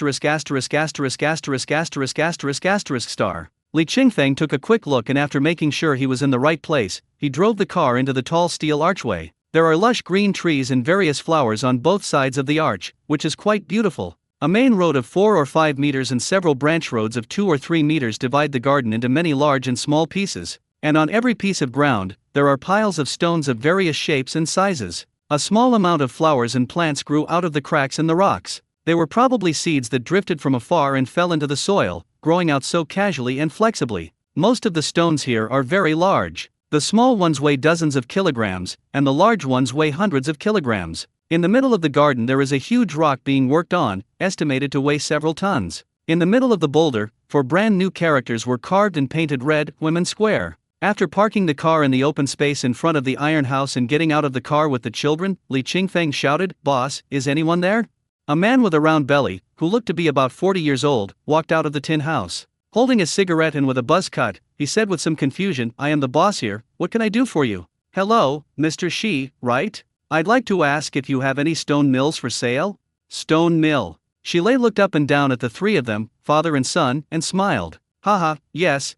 star. Li Qingfeng took a quick look and after making sure he was in the right place, he drove the car into the tall steel archway. There are lush green trees and various flowers on both sides of the arch, which is quite beautiful. A main road of 4 or 5 meters and several branch roads of 2 or 3 meters divide the garden into many large and small pieces. And on every piece of ground, there are piles of stones of various shapes and sizes. A small amount of flowers and plants grew out of the cracks in the rocks. They were probably seeds that drifted from afar and fell into the soil, growing out so casually and flexibly. Most of the stones here are very large. The small ones weigh dozens of kilograms, and the large ones weigh hundreds of kilograms. In the middle of the garden there is a huge rock being worked on, estimated to weigh several tons. In the middle of the boulder, 4 brand new characters were carved and painted red, Women Square. After parking the car in the open space in front of the iron house and getting out of the car with the children, Li Qingfeng shouted, "Boss, is anyone there?" A man with a round belly, who looked to be about 40 years old, walked out of the tin house. Holding a cigarette and with a buzz cut, he said with some confusion, "I am the boss here, what can I do for you?" "Hello, Mr. Shi, right? I'd like to ask if you have any stone mills for sale?" Stone mill. Shilei looked up and down at the 3 of them, father and son, and smiled. "Haha, yes,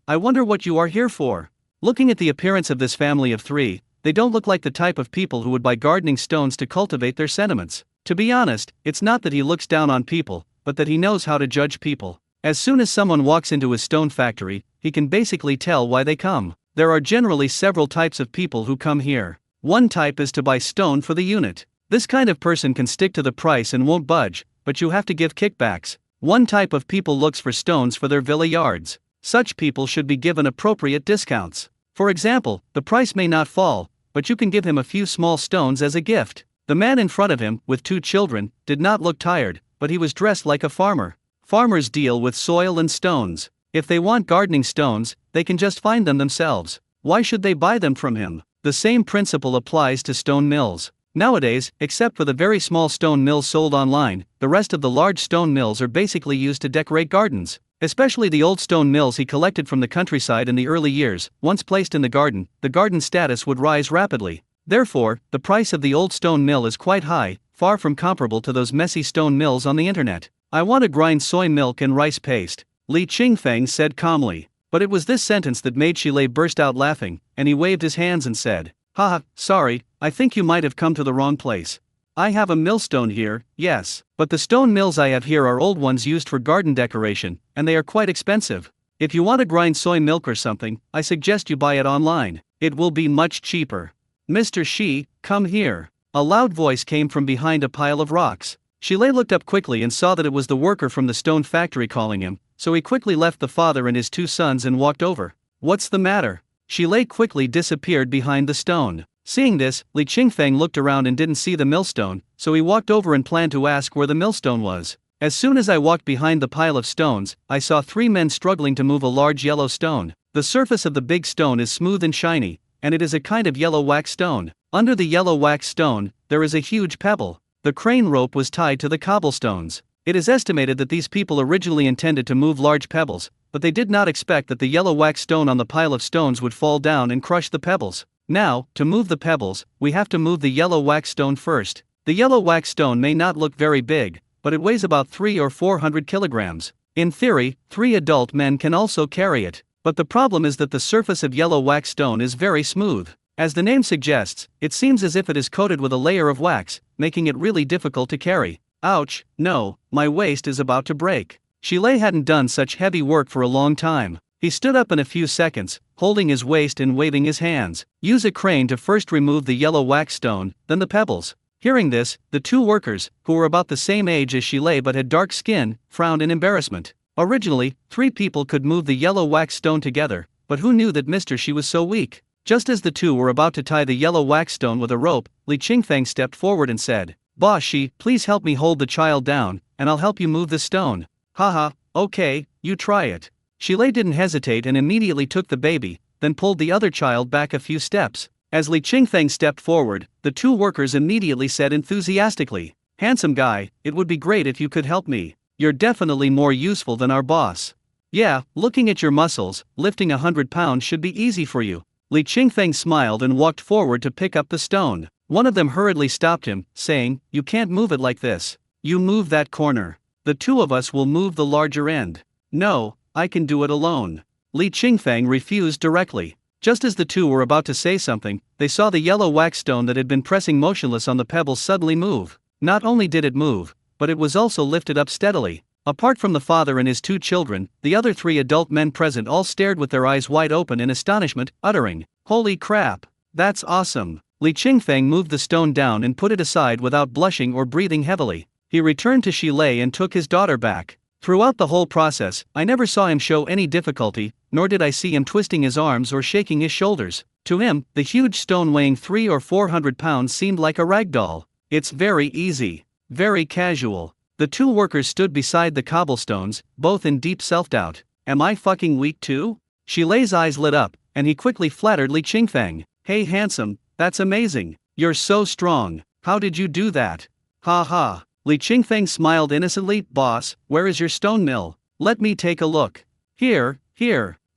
I wonder what you are here for." Looking at the appearance of this family of 3, they don't look like the type of people who would buy gardening stones to cultivate their sentiments. To be honest, it's not that he looks down on people, but that he knows how to judge people. As soon as someone walks into his stone factory, he can basically tell why they come. There are generally several types of people who come here. One type is to buy stone for the unit. This kind of person can stick to the price and won't budge, but you have to give kickbacks. One type of people looks for stones for their villa yards. Such people should be given appropriate discounts. For example, the price may not fall, but you can give him a few small stones as a gift. The man in front of him, with 2 children, did not look tired, but he was dressed like a farmer. Farmers deal with soil and stones. If they want gardening stones, they can just find them themselves. Why should they buy them from him? The same principle applies to stone mills. Nowadays, except for the very small stone mills sold online, the rest of the large stone mills are basically used to decorate gardens. Especially the old stone mills he collected from the countryside in the early years. Once placed in the garden status would rise rapidly. Therefore, the price of the old stone mill is quite high, far from comparable to those messy stone mills on the internet. I want to grind soy milk and rice paste, Li Qingfeng said calmly. But it was this sentence that made Shilei burst out laughing, and he waved his hands and said, "Haha, sorry, I think you might have come to the wrong place. I have a millstone here, yes, but the stone mills I have here are old ones used for garden decoration, and they are quite expensive. If you want to grind soy milk or something, I suggest you buy it online. It will be much cheaper." "Mr. Shi, come here." A loud voice came from behind a pile of rocks. Shilei looked up quickly and saw that it was the worker from the stone factory calling him, so he quickly left the father and his two sons and walked over. "What's the matter?" Shilei quickly disappeared behind the stone. Seeing this, Li Qingfeng looked around and didn't see the millstone, so he walked over and planned to ask where the millstone was. "As soon as I walked behind the pile of stones, I saw 3 men struggling to move a large yellow stone. The surface of the big stone is smooth and shiny, and it is a kind of yellow wax stone. Under the yellow wax stone, there is a huge pebble. The crane rope was tied to the cobblestones. It is estimated that these people originally intended to move large pebbles, but they did not expect that the yellow wax stone on the pile of stones would fall down and crush the pebbles. Now, to move the pebbles, we have to move the yellow wax stone first. The yellow wax stone may not look very big, but it weighs about 300 or 400 kilograms. In theory, 3 adult men can also carry it. But the problem is that the surface of yellow wax stone is very smooth. As the name suggests, it seems as if it is coated with a layer of wax, making it really difficult to carry. Ouch, no, my waist is about to break. Shilei hadn't done such heavy work for a long time. He stood up in a few seconds, holding his waist and waving his hands. "Use a crane to first remove the yellow wax stone, then the pebbles." Hearing this, the 2 workers, who were about the same age as Shilei but had dark skin, frowned in embarrassment. Originally, 3 people could move the yellow wax stone together, but who knew that Mr. Shi was so weak? Just as the 2 were about to tie the yellow wax stone with a rope, Li Qingfeng stepped forward and said, "Boss Shi, please help me hold the child down, and I'll help you move the stone." "Haha, okay, you try it." Shilei didn't hesitate and immediately took the baby, then pulled the other child back a few steps. As Li Qingfeng stepped forward, the 2 workers immediately said enthusiastically, "Handsome guy, it would be great if you could help me. You're definitely more useful than our boss." "Yeah, looking at your muscles, lifting 100 pounds should be easy for you." Li Qingfeng smiled and walked forward to pick up the stone. One of them hurriedly stopped him, saying, "You can't move it like this. You move that corner. The 2 of us will move the larger end." "No, I can do it alone." Li Qingfeng refused directly. Just as the 2 were about to say something, they saw the yellow wax stone that had been pressing motionless on the pebbles suddenly move. Not only did it move, but it was also lifted up steadily. Apart from the father and his 2 children, the other 3 adult men present all stared with their eyes wide open in astonishment, uttering, "Holy crap! That's awesome!" Li Qingfeng moved the stone down and put it aside without blushing or breathing heavily. He returned to Shilei and took his daughter back. Throughout the whole process, I never saw him show any difficulty, nor did I see him twisting his arms or shaking his shoulders. To him, the huge stone weighing 300 or 400 pounds seemed like a rag doll. "It's very easy. Very casual." The 2 workers stood beside the cobblestones, both in deep self-doubt. "Am I fucking weak too?" Shilei's eyes lit up, and he quickly flattered Li Qingfeng. "Hey handsome, that's amazing. You're so strong. How did you do that?" "Ha ha." Li Qingfeng smiled innocently. "Boss, where is your stone mill? Let me take a look." Here.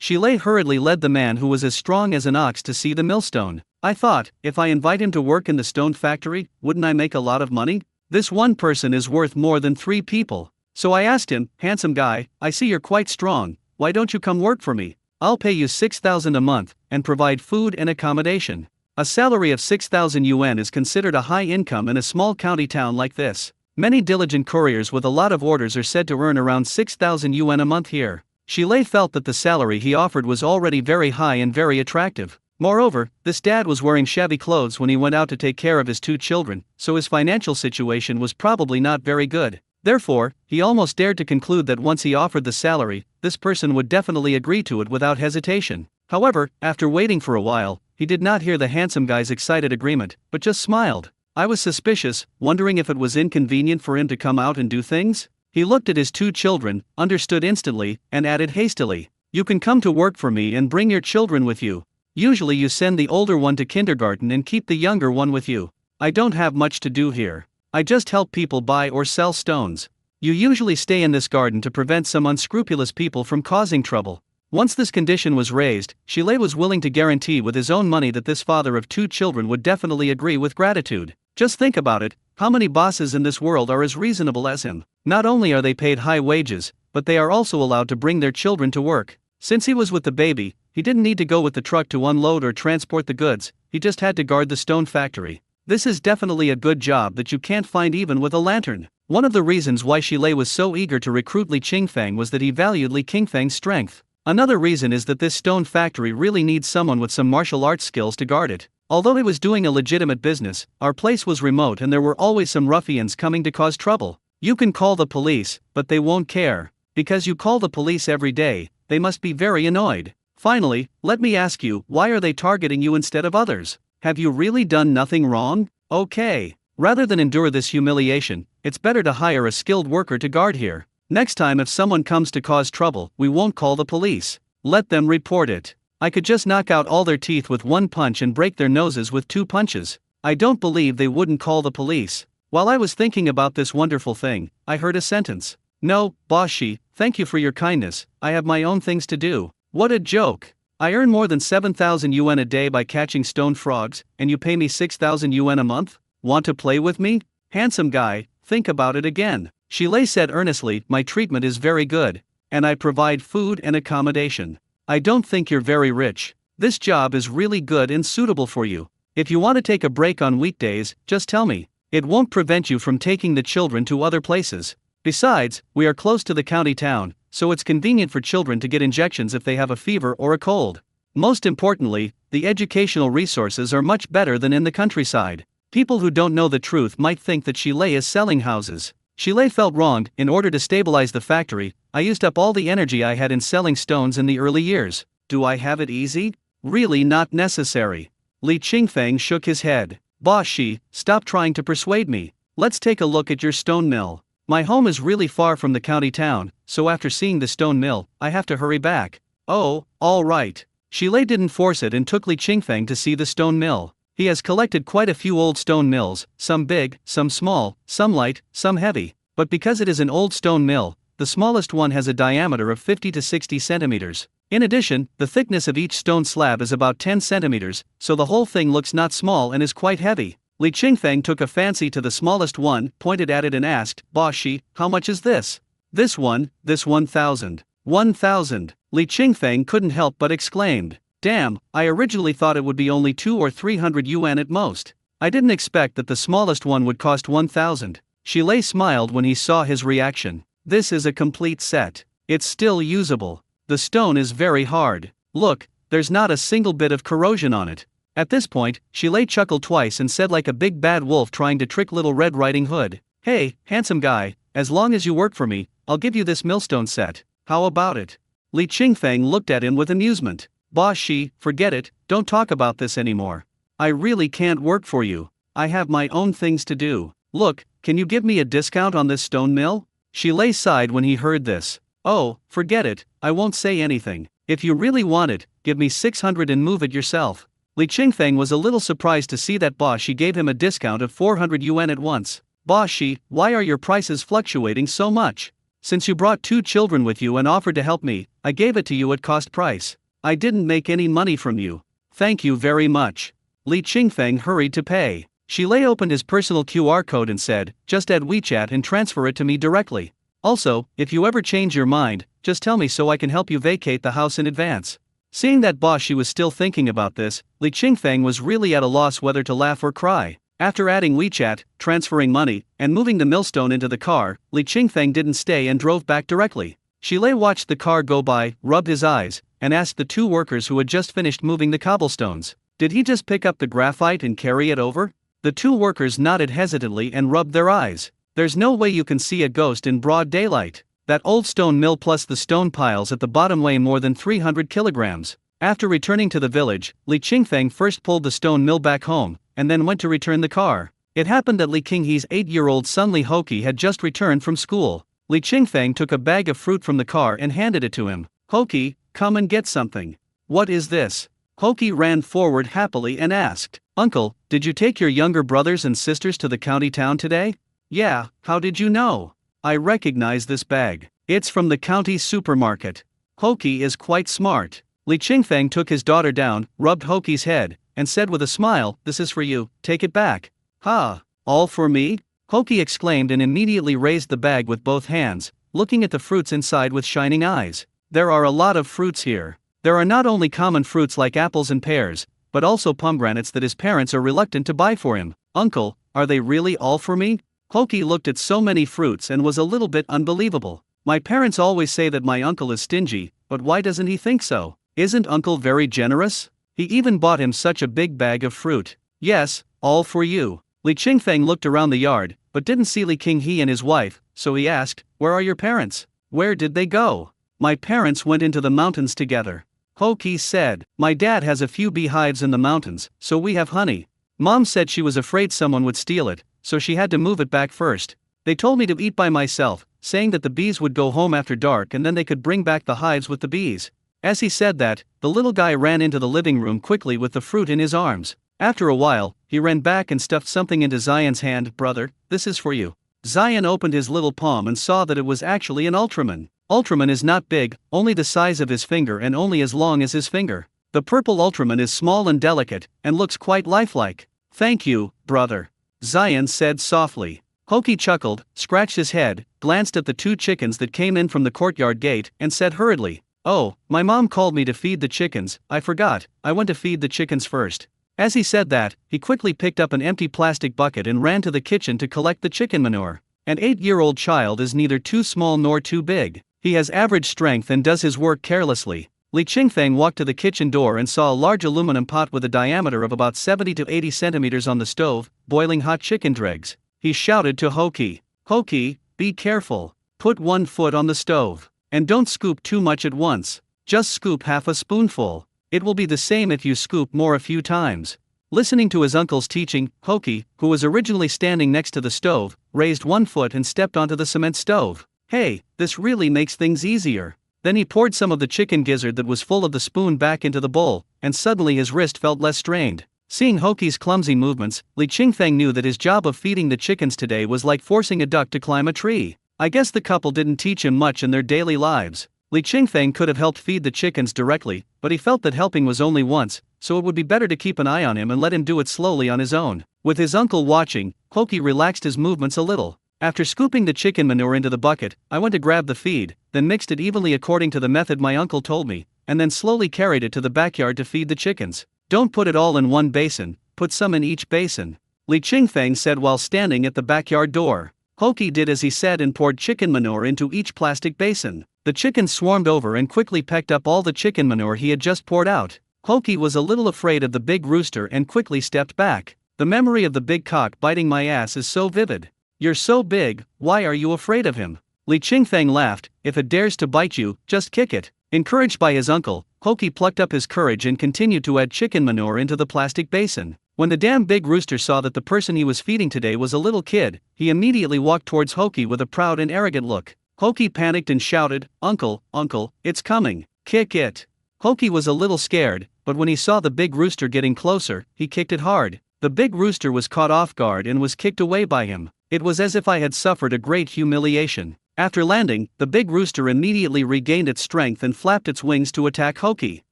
Shilei hurriedly led the man who was as strong as an ox to see the millstone. "I thought, if I invite him to work in the stone factory, wouldn't I make a lot of money? This one person is worth more than 3 people. So I asked him, 'Handsome guy, I see you're quite strong, why don't you come work for me? I'll pay you 6,000 a month, and provide food and accommodation.'" A salary of 6,000 yuan is considered a high income in a small county town like this. Many diligent couriers with a lot of orders are said to earn around 6,000 yuan a month here. Shilei felt that the salary he offered was already very high and very attractive. Moreover, this dad was wearing shabby clothes when he went out to take care of his 2 children, so his financial situation was probably not very good. Therefore, he almost dared to conclude that once he offered the salary, this person would definitely agree to it without hesitation. However, after waiting for a while, he did not hear the handsome guy's excited agreement, but just smiled. I was suspicious, wondering if it was inconvenient for him to come out and do things. He looked at his 2 children, understood instantly, and added hastily, "You can come to work for me and bring your children with you. Usually you send the older one to kindergarten and keep the younger one with you." I don't have much to do here. I just help people buy or sell stones. You usually stay in this garden to prevent some unscrupulous people from causing trouble. Once this condition was raised, Shilei was willing to guarantee with his own money that this father of 2 children would definitely agree with gratitude. Just think about it, how many bosses in this world are as reasonable as him? Not only are they paid high wages, but they are also allowed to bring their children to work. Since he was with the baby, he didn't need to go with the truck to unload or transport the goods, he just had to guard the stone factory. This is definitely a good job that you can't find even with a lantern. One of the reasons why Shilei was so eager to recruit Li Qingfang was that he valued Li Qingfang's strength. Another reason is that this stone factory really needs someone with some martial arts skills to guard it. Although he was doing a legitimate business, our place was remote and there were always some ruffians coming to cause trouble. You can call the police, but they won't care. Because you call the police every day, they must be very annoyed. Finally, let me ask you, why are they targeting you instead of others? Have you really done nothing wrong? Okay. Rather than endure this humiliation, it's better to hire a skilled worker to guard here. Next time if someone comes to cause trouble, we won't call the police. Let them report it. I could just knock out all their teeth with 1 punch and break their noses with 2 punches. I don't believe they wouldn't call the police. While I was thinking about this wonderful thing, I heard a sentence. No, boss Shi, thank you for your kindness, I have my own things to do. What a joke. I earn more than 7,000 yuan a day by catching stone frogs, and you pay me 6,000 yuan a month? Want to play with me? Handsome guy, think about it again. Shilei said earnestly, my treatment is very good, and I provide food and accommodation. I don't think you're very rich. This job is really good and suitable for you. If you want to take a break on weekdays, just tell me. It won't prevent you from taking the children to other places. Besides, we are close to the county town, so it's convenient for children to get injections if they have a fever or a cold. Most importantly, the educational resources are much better than in the countryside. People who don't know the truth might think that Shilei is selling houses. Shilei felt wronged. In order to stabilize the factory, I used up all the energy I had in selling stones in the early years. Do I have it easy? Really not necessary. Li Qingfang shook his head. Boss Shi, stop trying to persuade me. Let's take a look at your stone mill. My home is really far from the county town, so after seeing the stone mill, I have to hurry back. Oh, all right. Shilei didn't force it and took Li Qingfang to see the stone mill. He has collected quite a few old stone mills, some big, some small, some light, some heavy. But because it is an old stone mill, the smallest one has a diameter of 50 to 60 centimeters. In addition, the thickness of each stone slab is about 10 centimeters, so the whole thing looks not small and is quite heavy. Li Qingfang took a fancy to the smallest one, pointed at it and asked, Boss Shi, how much is this? This 1,000. 1,000. Li Qingfang couldn't help but exclaimed. Damn, I originally thought it would be only 200 or 300 yuan at most. I didn't expect that the smallest one would cost 1,000. Shilei smiled when he saw his reaction. This is a complete set. It's still usable. The stone is very hard. Look, there's not a single bit of corrosion on it. At this point, Shilei chuckled twice and said like a big bad wolf trying to trick Little Red Riding Hood. Hey, handsome guy, as long as you work for me, I'll give you this millstone set. How about it? Li Qingfang looked at him with amusement. Boss Shi, forget it, don't talk about this anymore. I really can't work for you. I have my own things to do. Look, can you give me a discount on this stone mill? Shilei sighed when he heard this. Oh, forget it, I won't say anything. If you really want it, give me 600 and move it yourself. Li Qingfang was a little surprised to see that Boss Shi gave him a discount of 400 yuan at once. Boss Shi, why are your prices fluctuating so much? Since you brought 2 children with you and offered to help me, I gave it to you at cost price. I didn't make any money from you. Thank you very much. Li Qingfang hurried to pay. Shilei opened his personal QR code and said, just add WeChat and transfer it to me directly. Also, if you ever change your mind, just tell me so I can help you vacate the house in advance. Seeing that Boss Shi was still thinking about this, Li Qingfang was really at a loss whether to laugh or cry. After adding WeChat, transferring money, and moving the millstone into the car, Li Qingfang didn't stay and drove back directly. Shilei watched the car go by, rubbed his eyes, and asked the 2 workers who had just finished moving the cobblestones, did he just pick up the graphite and carry it over? The 2 workers nodded hesitantly and rubbed their eyes. There's no way you can see a ghost in broad daylight. That old stone mill plus the stone piles at the bottom weigh more than 300 kilograms. After returning to the village, Li Qingfang first pulled the stone mill back home, and then went to return the car. It happened that Li Qinghe's 8-year-old son Li Hoki had just returned from school. Li Qingfang took a bag of fruit from the car and handed it to him. Hoki, come and get something. What is this? Hoki ran forward happily and asked, "Uncle, did you take your younger brothers and sisters to the county town today?" "Yeah, how did you know?" "I recognize this bag. It's from the county supermarket." Hoki is quite smart. Li Qingfeng took his daughter down, rubbed Hoki's head, and said with a smile, "This is for you, take it back." "Ha! All for me?" Hoki exclaimed and immediately raised the bag with both hands, looking at the fruits inside with shining eyes. There are a lot of fruits here. There are not only common fruits like apples and pears, but also pomegranates that his parents are reluctant to buy for him. "Uncle, are they really all for me?" Hoki looked at so many fruits and was a little bit unbelievable. "My parents always say that my uncle is stingy, but why doesn't he think so? Isn't uncle very generous? He even bought him such a big bag of fruit." "Yes, all for you." Li Qingfeng looked around the yard, but didn't see Li Qinghe and his wife, so he asked, "Where are your parents? Where did they go?" "My parents went into the mountains together." Hoki said, "My dad has a few beehives in the mountains, so we have honey. Mom said she was afraid someone would steal it, so she had to move it back first. They told me to eat by myself, saying that the bees would go home after dark and then they could bring back the hives with the bees." As he said that, the little guy ran into the living room quickly with the fruit in his arms. After a while, he ran back and stuffed something into Zion's hand. "Brother, this is for you." Zion opened his little palm and saw that it was actually an Ultraman. Ultraman is not big, only the size of his finger and only as long as his finger. The purple Ultraman is small and delicate, and looks quite lifelike. "Thank you, brother," Zion said softly. Hoki chuckled, scratched his head, glanced at the 2 chickens that came in from the courtyard gate, and said hurriedly, "Oh, my mom called me to feed the chickens, I forgot, I went to feed the chickens first." As he said that, he quickly picked up an empty plastic bucket and ran to the kitchen to collect the chicken manure. An 8-year-old child is neither too small nor too big. He has average strength and does his work carelessly. Li Qingfeng walked to the kitchen door and saw a large aluminum pot with a diameter of about 70 to 80 centimeters on the stove, boiling hot chicken dregs. He shouted to Hoki, "Hoki, be careful. Put 1 foot on the stove. And don't scoop too much at once. Just scoop half a spoonful. It will be the same if you scoop more a few times." Listening to his uncle's teaching, Hoki, who was originally standing next to the stove, raised 1 foot and stepped onto the cement stove. "Hey, this really makes things easier." Then he poured some of the chicken gizzard that was full of the spoon back into the bowl, and suddenly his wrist felt less strained. Seeing Hoki's clumsy movements, Li Qingfeng knew that his job of feeding the chickens today was like forcing a duck to climb a tree. I guess the couple didn't teach him much in their daily lives. Li Qingfeng could have helped feed the chickens directly, but he felt that helping was only once, so it would be better to keep an eye on him and let him do it slowly on his own. With his uncle watching, Hoki relaxed his movements a little. "After scooping the chicken manure into the bucket, I went to grab the feed, then mixed it evenly according to the method my uncle told me, and then slowly carried it to the backyard to feed the chickens. Don't put it all in one basin, put some in each basin," Li Qingfeng said while standing at the backyard door. Hoki did as he said and poured chicken manure into each plastic basin. The chickens swarmed over and quickly pecked up all the chicken manure he had just poured out. Hoki was a little afraid of the big rooster and quickly stepped back. "The memory of the big cock biting my ass is so vivid." "You're so big, why are you afraid of him?" Li Qingfeng laughed, "If it dares to bite you, just kick it." Encouraged by his uncle, Hoki plucked up his courage and continued to add chicken manure into the plastic basin. When the damn big rooster saw that the person he was feeding today was a little kid, he immediately walked towards Hoki with a proud and arrogant look. Hoki panicked and shouted, "Uncle, uncle, it's coming, kick it." Hoki was a little scared, but when he saw the big rooster getting closer, he kicked it hard. The big rooster was caught off guard and was kicked away by him. It was as if I had suffered a great humiliation. After landing, the big rooster immediately regained its strength and flapped its wings to attack Hoki.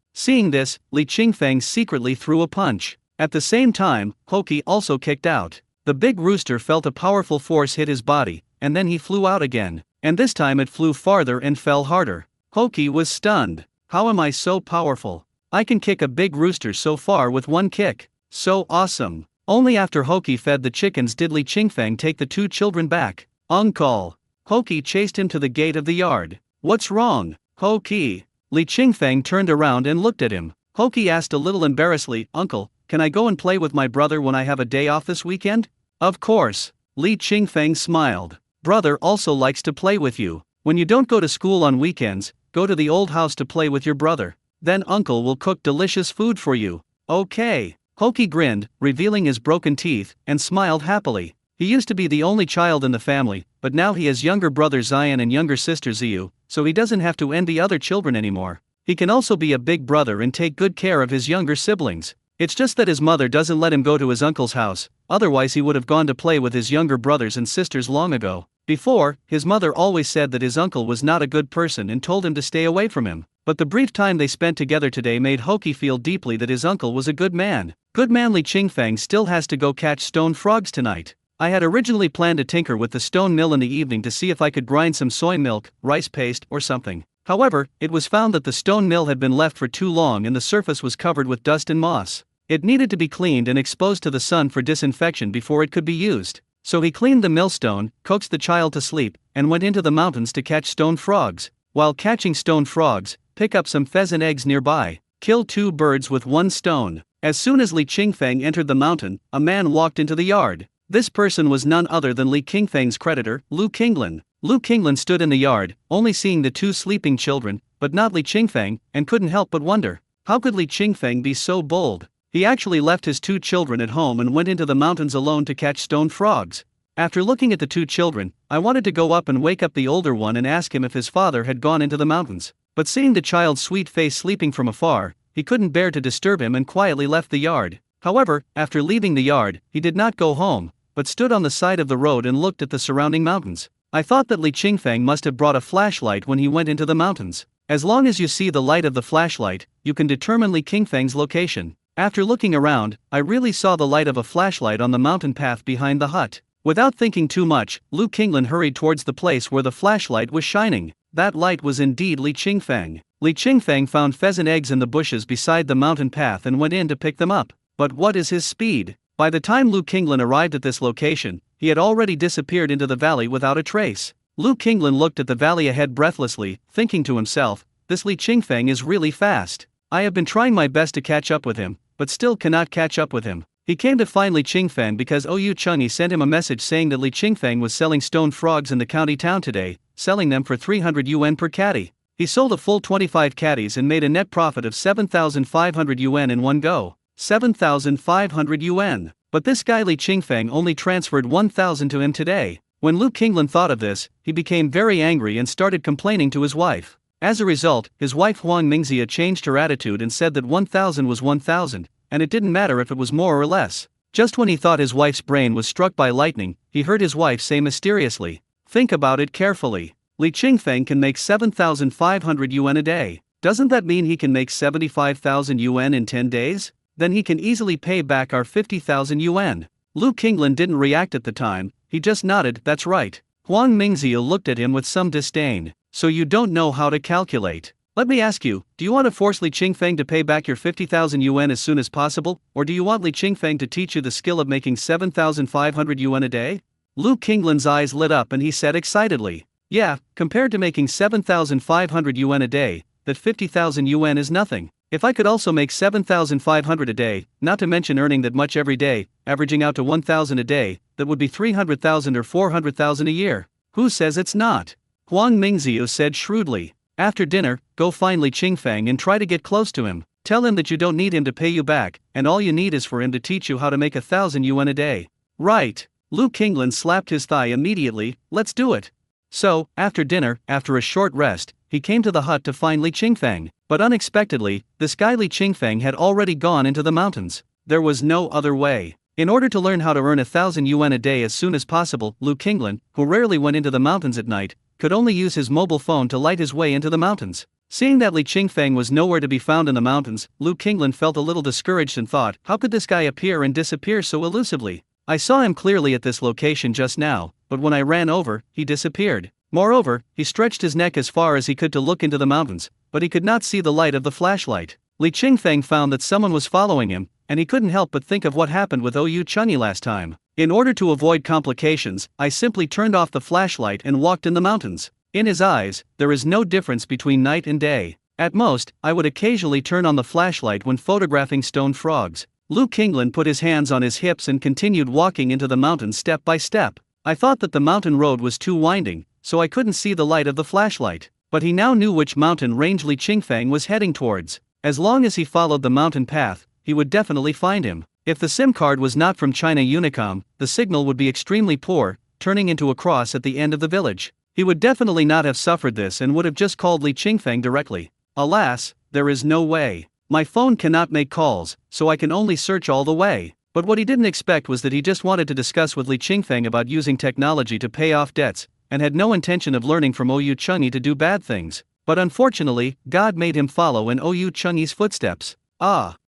Seeing this, Li Qingfeng secretly threw a punch. At the same time, Hoki also kicked out. The big rooster felt a powerful force hit his body, and then he flew out again, and this time it flew farther and fell harder. Hoki was stunned. "How am I so powerful? I can kick a big rooster so far with 1 kick. So awesome." Only after Hoki fed the chickens did Li Qingfeng take the 2 children back. "Uncle." Hoki chased him to the gate of the yard. "What's wrong, Hoki?" Li Qingfeng turned around and looked at him. Hoki asked a little embarrassedly, "Uncle, can I go and play with my brother when I have a day off this weekend?" "Of course." Li Qingfeng smiled. "Brother also likes to play with you. When you don't go to school on weekends, go to the old house to play with your brother. Then uncle will cook delicious food for you." "Okay." Hoki grinned, revealing his broken teeth, and smiled happily. He used to be the only child in the family, but now he has younger brother Zion and younger sister Ziyu, so he doesn't have to envy other children anymore. He can also be a big brother and take good care of his younger siblings. It's just that his mother doesn't let him go to his uncle's house, otherwise he would have gone to play with his younger brothers and sisters long ago. Before, his mother always said that his uncle was not a good person and told him to stay away from him. But the brief time they spent together today made Hoki feel deeply that his uncle was a good man. Good man Li Qingfeng still has to go catch stone frogs tonight. I had originally planned to tinker with the stone mill in the evening to see if I could grind some soy milk, rice paste, or something. However, it was found that the stone mill had been left for too long and the surface was covered with dust and moss. It needed to be cleaned and exposed to the sun for disinfection before it could be used. So he cleaned the millstone, coaxed the child to sleep, and went into the mountains to catch stone frogs. While catching stone frogs, pick up some pheasant eggs nearby. Kill 2 birds with 1 stone. As soon as Li Qingfeng entered the mountain, a man walked into the yard. This person was none other than Li Qingfeng's creditor, Lu Qinglan. Lu Qinglan stood in the yard, only seeing the 2 sleeping children, but not Li Qingfeng, and couldn't help but wonder, how could Li Qingfeng be so bold? He actually left his 2 children at home and went into the mountains alone to catch stone frogs. After looking at the 2 children, I wanted to go up and wake up the older one and ask him if his father had gone into the mountains. But seeing the child's sweet face sleeping from afar, he couldn't bear to disturb him and quietly left the yard. However, after leaving the yard, he did not go home, but stood on the side of the road and looked at the surrounding mountains. I thought that Li Qingfeng must have brought a flashlight when he went into the mountains. As long as you see the light of the flashlight, you can determine Li Qingfeng's location. After looking around, I really saw the light of a flashlight on the mountain path behind the hut. Without thinking too much, Lu Qinglan hurried towards the place where the flashlight was shining. That light was indeed Li Qingfeng. Li Qingfeng found pheasant eggs in the bushes beside the mountain path and went in to pick them up. But what is his speed? By the time Lu Qinglan arrived at this location, he had already disappeared into the valley without a trace. Lu Qinglan looked at the valley ahead breathlessly, thinking to himself, this Li Qingfeng is really fast. I have been trying my best to catch up with him, but still cannot catch up with him. He came to find Li Qingfeng because Oyu Chunyi sent him a message saying that Li Qingfeng was selling stone frogs in the county town today, selling them for 300 yuan per caddy. He sold a full 25 caddies and made a net profit of 7,500 yuan in one go. 7,500 yuan. But this guy Li Qingfeng only transferred 1,000 to him today. When Lu Qinglan thought of this, he became very angry and started complaining to his wife. As a result, his wife Huang Mingxia changed her attitude and said that 1,000 was 1,000, and it didn't matter if it was more or less. Just when he thought his wife's brain was struck by lightning, he heard his wife say mysteriously, think about it carefully. Li Qingfeng can make 7,500 yuan a day. Doesn't that mean he can make 75,000 yuan in 10 days? Then he can easily pay back our 50,000 yuan. Lu Qinglan didn't react at the time, he just nodded, that's right. Huang Mingxia looked at him with some disdain. So you don't know how to calculate. Let me ask you, do you want to force Li Qingfeng to pay back your 50,000 yuan as soon as possible, or do you want Li Qingfeng to teach you the skill of making 7,500 yuan a day? Lu Qinglan's eyes lit up and he said excitedly, yeah, compared to making 7,500 yuan a day, that 50,000 yuan is nothing. If I could also make 7,500 a day, not to mention earning that much every day, averaging out to 1,000 a day, that would be 300,000 or 400,000 a year. Who says it's not? Huang Mingxiu said shrewdly. After dinner, go find Li Qingfeng and try to get close to him. Tell him that you don't need him to pay you back, and all you need is for him to teach you how to make 1,000 yuan a day. Right. Lu Qinglan slapped his thigh immediately, let's do it. So, after dinner, after a short rest, he came to the hut to find Li Qingfeng. But unexpectedly, this guy Li Qingfeng had already gone into the mountains. There was no other way. In order to learn how to earn 1,000 yuan a day as soon as possible, Lu Qinglan, who rarely went into the mountains at night, could only use his mobile phone to light his way into the mountains. Seeing that Li Qingfeng was nowhere to be found in the mountains, Lu Qinglan felt a little discouraged and thought, how could this guy appear and disappear so elusively? I saw him clearly at this location just now, but when I ran over, he disappeared. Moreover, he stretched his neck as far as he could to look into the mountains, but he could not see the light of the flashlight. Li Qingfeng found that someone was following him, and he couldn't help but think of what happened with Oyu Chunyi last time. In order to avoid complications, I simply turned off the flashlight and walked in the mountains. In his eyes, there is no difference between night and day. At most, I would occasionally turn on the flashlight when photographing stone frogs. Lu Qinglan put his hands on his hips and continued walking into the mountains step by step. I thought that the mountain road was too winding, so I couldn't see the light of the flashlight. But he now knew which mountain range Li Qingfeng was heading towards. As long as he followed the mountain path, he would definitely find him. If the SIM card was not from China Unicom, the signal would be extremely poor, turning into a cross at the end of the village. He would definitely not have suffered this and would have just called Li Qingfeng directly. Alas, there is no way. My phone cannot make calls, so I can only search all the way. But what he didn't expect was that he just wanted to discuss with Li Qingfeng about using technology to pay off debts, and had no intention of learning from Oyu Chunyi to do bad things. But unfortunately, God made him follow in Oyu Chunyi's footsteps.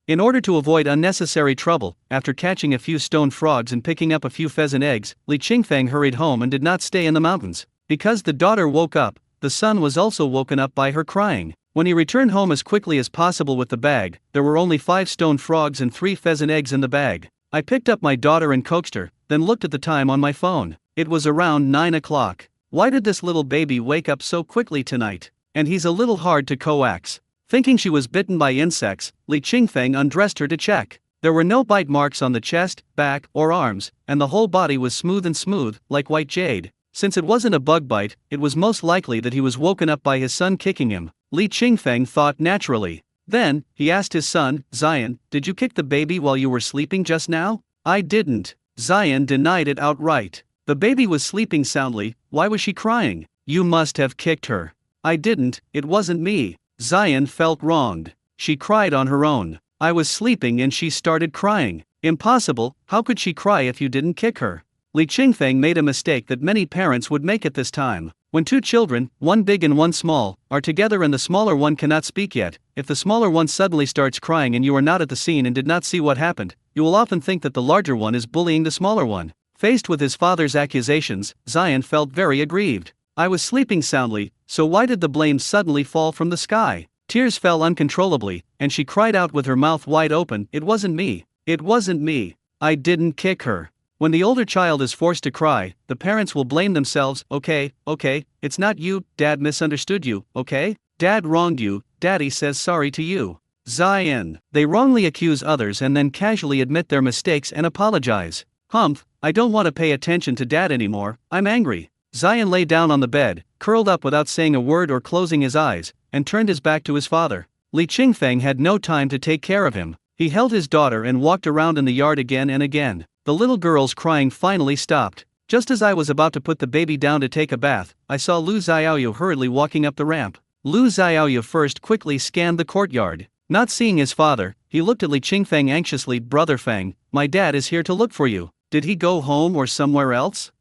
In order to avoid unnecessary trouble, after catching a few stone frogs and picking up a few pheasant eggs, Li Qingfeng hurried home and did not stay in the mountains. Because the daughter woke up, the son was also woken up by her crying. When he returned home as quickly as possible with the bag, there were only 5 stone frogs and 3 pheasant eggs in the bag. I picked up my daughter and coaxed her, then looked at the time on my phone. It was around 9 o'clock. Why did this little baby wake up so quickly tonight? And he's a little hard to coax. Thinking she was bitten by insects, Li Qingfeng undressed her to check. There were no bite marks on the chest, back, or arms, and the whole body was smooth, like white jade. Since it wasn't a bug bite, it was most likely that he was woken up by his son kicking him. Li Qingfeng thought naturally. Then, he asked his son, Zion, did you kick the baby while you were sleeping just now? I didn't. Zion denied it outright. The baby was sleeping soundly, why was she crying? You must have kicked her. I didn't, it wasn't me. Zion felt wronged. She cried on her own. I was sleeping and she started crying. Impossible, how could she cry if you didn't kick her? Li Qingfeng made a mistake that many parents would make at this time. When 2 children, one big and one small, are together and the smaller one cannot speak yet, if the smaller one suddenly starts crying and you are not at the scene and did not see what happened, you will often think that the larger one is bullying the smaller one. Faced with his father's accusations, Zion felt very aggrieved. I was sleeping soundly, so why did the blame suddenly fall from the sky? Tears fell uncontrollably, and she cried out with her mouth wide open, it wasn't me. It wasn't me. I didn't kick her. When the older child is forced to cry, the parents will blame themselves. Okay, it's not you, Dad misunderstood you, okay? Dad wronged you, Daddy says sorry to you. Zion. They wrongly accuse others and then casually admit their mistakes and apologize. Humph, I don't want to pay attention to Dad anymore, I'm angry. Zion lay down on the bed, curled up without saying a word or closing his eyes, and turned his back to his father. Li Qingfeng had no time to take care of him. He held his daughter and walked around in the yard again and again. The little girl's crying finally stopped. Just as I was about to put the baby down to take a bath, I saw Lu Xiaoyu hurriedly walking up the ramp. Lu Xiaoyu first quickly scanned the courtyard. Not seeing his father, he looked at Li Qingfeng anxiously. Brother Feng, my dad is here to look for you. Did he go home or somewhere else?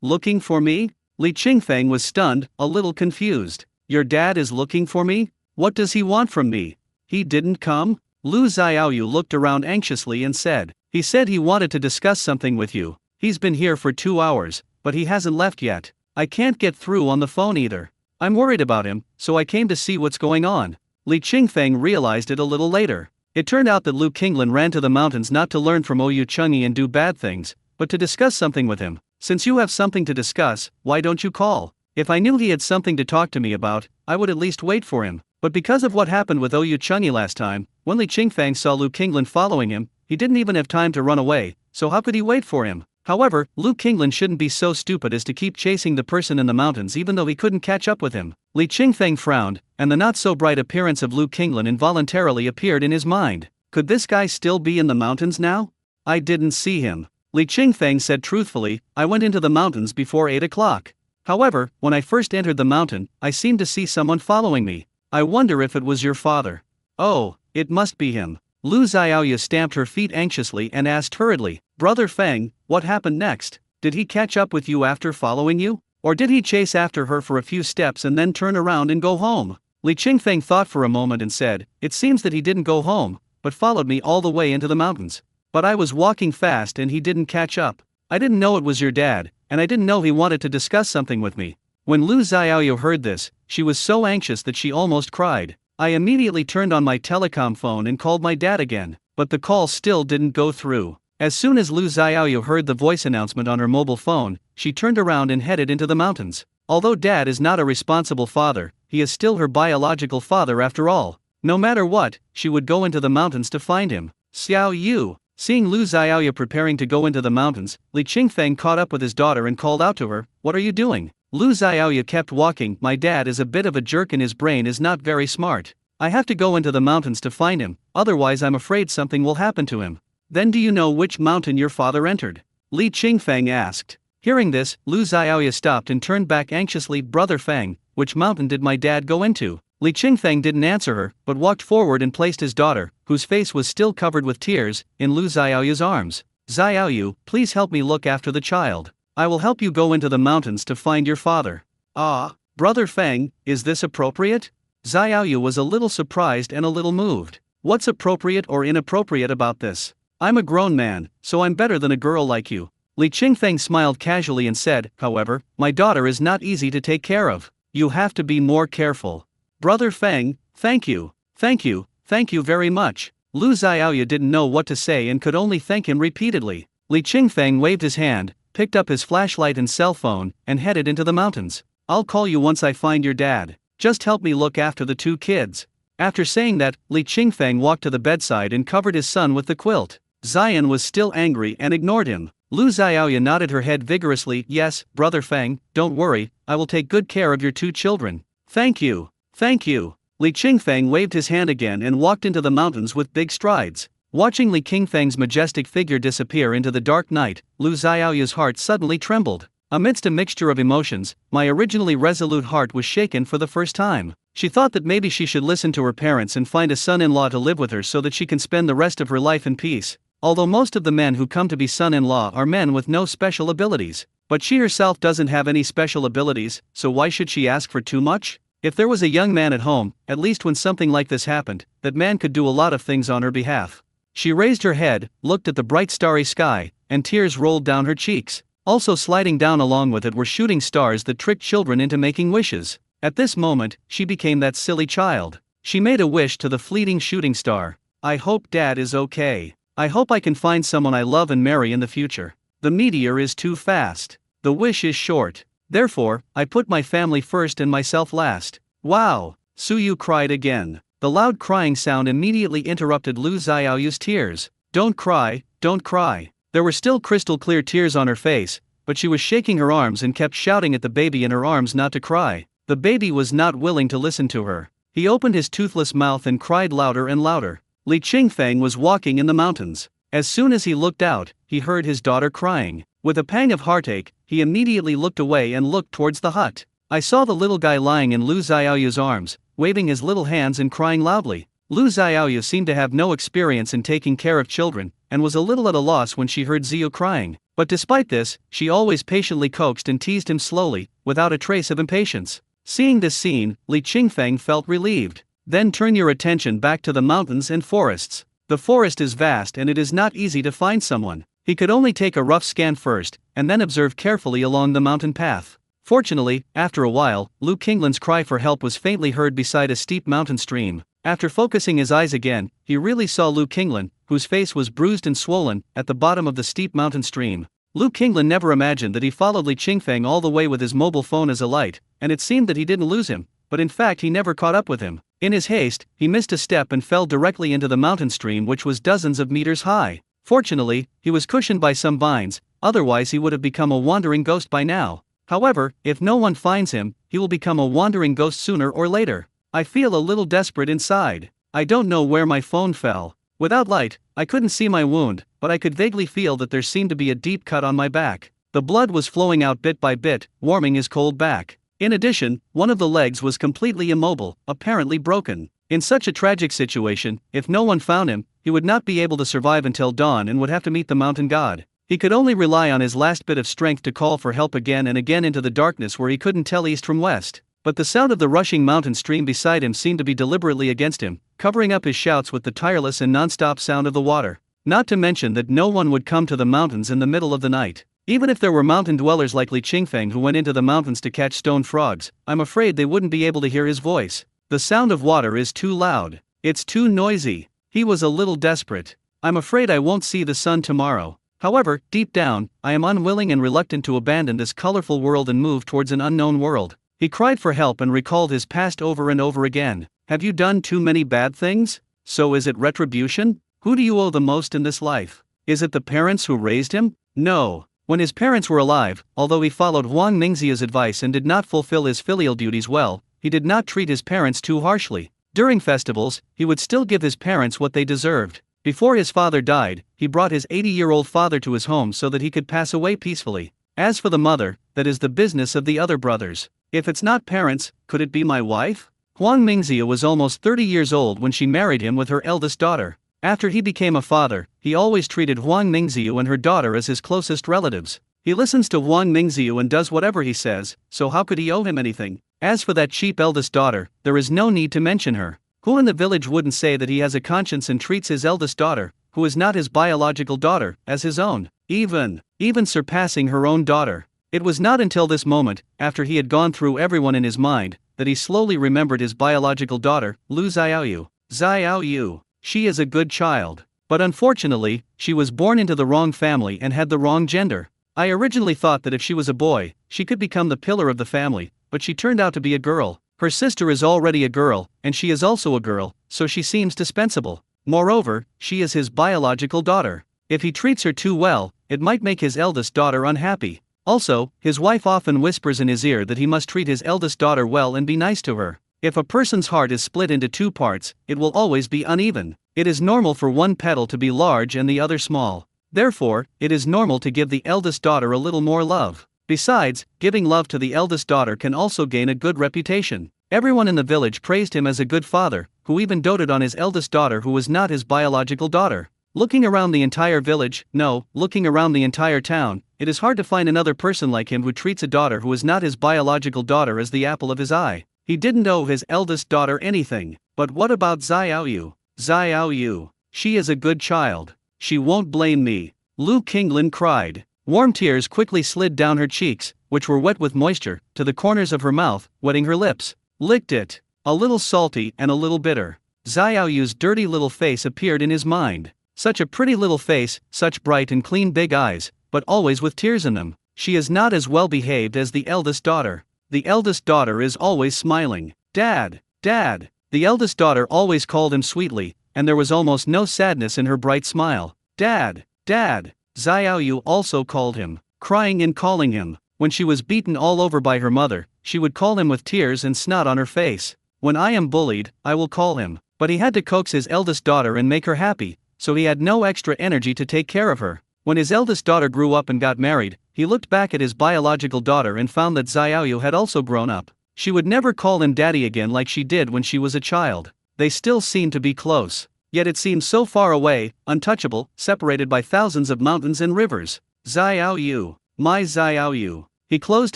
Looking for me? Li Qingfeng was stunned, a little confused. Your dad is looking for me? What does he want from me? He didn't come? Lu Xiaoyu looked around anxiously and said, he said he wanted to discuss something with you. He's been here for 2 hours, but he hasn't left yet. I can't get through on the phone either. I'm worried about him, so I came to see what's going on. Li Qingfeng realized it a little later. It turned out that Lu Qinglan ran to the mountains not to learn from Oyu Chunyi and do bad things, but to discuss something with him. Since you have something to discuss, why don't you call? If I knew he had something to talk to me about, I would at least wait for him. But because of what happened with Oyu Chunyi last time, when Li Qingfeng saw Lu Qinglan following him, he didn't even have time to run away, so how could he wait for him? However, Lu Qinglan shouldn't be so stupid as to keep chasing the person in the mountains even though he couldn't catch up with him. Li Qingfeng frowned, and the not-so-bright appearance of Lu Qinglan involuntarily appeared in his mind. Could this guy still be in the mountains now? I didn't see him. Li Qingfeng said truthfully, I went into the mountains before 8 o'clock. However, when I first entered the mountain, I seemed to see someone following me. I wonder if it was your father. Oh, it must be him. Lu Xiaoyu stamped her feet anxiously and asked hurriedly, Brother Feng, what happened next? Did he catch up with you after following you? Or did he chase after her for a few steps and then turn around and go home? Li Qingfeng thought for a moment and said, it seems that he didn't go home, but followed me all the way into the mountains. But I was walking fast and he didn't catch up. I didn't know it was your dad, and I didn't know he wanted to discuss something with me. When Lu Xiaoyu heard this, she was so anxious that she almost cried. I immediately turned on my telecom phone and called my dad again, but the call still didn't go through. As soon as Lu Xiaoyu heard the voice announcement on her mobile phone, she turned around and headed into the mountains. Although Dad is not a responsible father, he is still her biological father after all. No matter what, she would go into the mountains to find him. Xiao Yu. Seeing Lu Xiaoyu preparing to go into the mountains, Li Qingfeng caught up with his daughter and called out to her, What are you doing? Lu Xiaoyu kept walking. My dad is a bit of a jerk and his brain is not very smart. I have to go into the mountains to find him, otherwise I'm afraid something will happen to him. Then do you know which mountain your father entered? Li Qingfeng asked. Hearing this, Lu Xiaoyu stopped and turned back anxiously. Brother Feng, which mountain did my dad go into? Li Qingfeng didn't answer her, but walked forward and placed his daughter, whose face was still covered with tears, in Lu Xiaoyu's arms. Xiaoyu, please help me look after the child. I will help you go into the mountains to find your father. Ah, Brother Feng, is this appropriate? Xiaoyu was a little surprised and a little moved. What's appropriate or inappropriate about this? I'm a grown man, so I'm better than a girl like you. Li Qingfeng smiled casually and said, however, my daughter is not easy to take care of. You have to be more careful. Brother Feng, thank you very much. Lu Xiaoyu didn't know what to say and could only thank him repeatedly. Li Qingfeng waved his hand, picked up his flashlight and cell phone, and headed into the mountains. I'll call you once I find your dad. Just help me look after the two kids. After saying that, Li Qingfeng walked to the bedside and covered his son with the quilt. Xian was still angry and ignored him. Lu Xiaoyu nodded her head vigorously. Yes, Brother Feng, don't worry, I will take good care of your two children. Thank you. Li Qingfeng waved his hand again and walked into the mountains with big strides. Watching Li Qingfeng's majestic figure disappear into the dark night, Lu Xiaoyu's heart suddenly trembled. Amidst a mixture of emotions, my originally resolute heart was shaken for the first time. She thought that maybe she should listen to her parents and find a son-in-law to live with her so that she can spend the rest of her life in peace. Although most of the men who come to be son-in-law are men with no special abilities. But she herself doesn't have any special abilities, so why should she ask for too much? If there was a young man at home, at least when something like this happened, that man could do a lot of things on her behalf. She raised her head, looked at the bright starry sky, and tears rolled down her cheeks. Also sliding down along with it were shooting stars that tricked children into making wishes. At this moment, she became that silly child. She made a wish to the fleeting shooting star. I hope Dad is okay. I hope I can find someone I love and marry in the future. The meteor is too fast. The wish is short. Therefore, I put my family first and myself last. Wow! Suyu cried again. The loud crying sound immediately interrupted Lu Xiaoyu's tears. Don't cry, don't cry. There were still crystal clear tears on her face, but she was shaking her arms and kept shouting at the baby in her arms not to cry. The baby was not willing to listen to her. He opened his toothless mouth and cried louder and louder. Li Qingfeng was walking in the mountains. As soon as he looked out, he heard his daughter crying. With a pang of heartache, he immediately looked away and looked towards the hut. I saw the little guy lying in Lu Xiaoyu's arms, waving his little hands and crying loudly. Lu Xiaoyu seemed to have no experience in taking care of children, and was a little at a loss when she heard Ziyu crying. But despite this, she always patiently coaxed and teased him slowly, without a trace of impatience. Seeing this scene, Li Qingfeng felt relieved. Then turn your attention back to the mountains and forests. The forest is vast and it is not easy to find someone. He could only take a rough scan first, and then observe carefully along the mountain path. Fortunately, after a while, Lu Qinglin's cry for help was faintly heard beside a steep mountain stream. After focusing his eyes again, he really saw Lu Qinglin, whose face was bruised and swollen, at the bottom of the steep mountain stream. Lu Qinglin never imagined that he followed Li Qingfeng all the way with his mobile phone as a light, and it seemed that he didn't lose him, but in fact he never caught up with him. In his haste, he missed a step and fell directly into the mountain stream, which was dozens of meters high. Fortunately, he was cushioned by some vines, otherwise he would have become a wandering ghost by now. However, if no one finds him, he will become a wandering ghost sooner or later. I feel a little desperate inside. I don't know where my phone fell. Without light, I couldn't see my wound, but I could vaguely feel that there seemed to be a deep cut on my back. The blood was flowing out bit by bit, warming his cold back. In addition, one of the legs was completely immobile, apparently broken. In such a tragic situation, if no one found him, he would not be able to survive until dawn and would have to meet the mountain god. He could only rely on his last bit of strength to call for help again and again into the darkness where he couldn't tell east from west. But the sound of the rushing mountain stream beside him seemed to be deliberately against him, covering up his shouts with the tireless and non-stop sound of the water. Not to mention that no one would come to the mountains in the middle of the night. Even if there were mountain dwellers like Li Qingfeng who went into the mountains to catch stone frogs, I'm afraid they wouldn't be able to hear his voice. The sound of water is too loud. It's too noisy. He was a little desperate. I'm afraid I won't see the sun tomorrow. However, deep down, I am unwilling and reluctant to abandon this colorful world and move towards an unknown world. He cried for help and recalled his past over and over again. Have you done too many bad things? So is it retribution? Who do you owe the most in this life? Is it the parents who raised him? No. When his parents were alive, although he followed Huang Mingxia's advice and did not fulfill his filial duties well, he did not treat his parents too harshly. During festivals, he would still give his parents what they deserved. Before his father died, he brought his 80-year-old father to his home so that he could pass away peacefully. As for the mother, that is the business of the other brothers. If it's not parents, could it be my wife? Huang Mingxia was almost 30 years old when she married him with her eldest daughter. After he became a father, he always treated Huang Mingxiu and her daughter as his closest relatives. He listens to Huang Mingxiu and does whatever he says, so how could he owe him anything? As for that cheap eldest daughter, there is no need to mention her. Who in the village wouldn't say that he has a conscience and treats his eldest daughter, who is not his biological daughter, as his own, even surpassing her own daughter? It was not until this moment, after he had gone through everyone in his mind, that he slowly remembered his biological daughter, Lu Xiaoyu. Xiaoyu. She is a good child. But unfortunately, she was born into the wrong family and had the wrong gender. I originally thought that if she was a boy, she could become the pillar of the family, but she turned out to be a girl. Her sister is already a girl, and she is also a girl, so she seems dispensable. Moreover, she is his biological daughter. If he treats her too well, it might make his eldest daughter unhappy. Also, his wife often whispers in his ear that he must treat his eldest daughter well and be nice to her. If a person's heart is split into two parts, it will always be uneven. It is normal for one petal to be large and the other small. Therefore, it is normal to give the eldest daughter a little more love. Besides, giving love to the eldest daughter can also gain a good reputation. Everyone in the village praised him as a good father, who even doted on his eldest daughter who was not his biological daughter. Looking around the entire village, looking around the entire town, it is hard to find another person like him who treats a daughter who is not his biological daughter as the apple of his eye. He didn't owe his eldest daughter anything. But what about Xiaoyu? Xiaoyu. She is a good child. She won't blame me. Lu Qinglin cried. Warm tears quickly slid down her cheeks, which were wet with moisture, to the corners of her mouth, wetting her lips. Licked it. A little salty and a little bitter. Xiaoyu's dirty little face appeared in his mind. Such a pretty little face, such bright and clean big eyes, but always with tears in them. She is not as well behaved as the eldest daughter. The eldest daughter is always smiling. Dad, Dad. The eldest daughter always called him sweetly, and there was almost no sadness in her bright smile. Dad, Dad. Xiaoyu also called him, crying and calling him. When she was beaten all over by her mother, she would call him with tears and snot on her face. When I am bullied, I will call him. But he had to coax his eldest daughter and make her happy, so he had no extra energy to take care of her. When his eldest daughter grew up and got married, he looked back at his biological daughter and found that Xiaoyu had also grown up. She would never call him daddy again like she did when she was a child. They still seemed to be close. Yet it seemed so far away, untouchable, separated by thousands of mountains and rivers. Xiaoyu. My Xiaoyu. He closed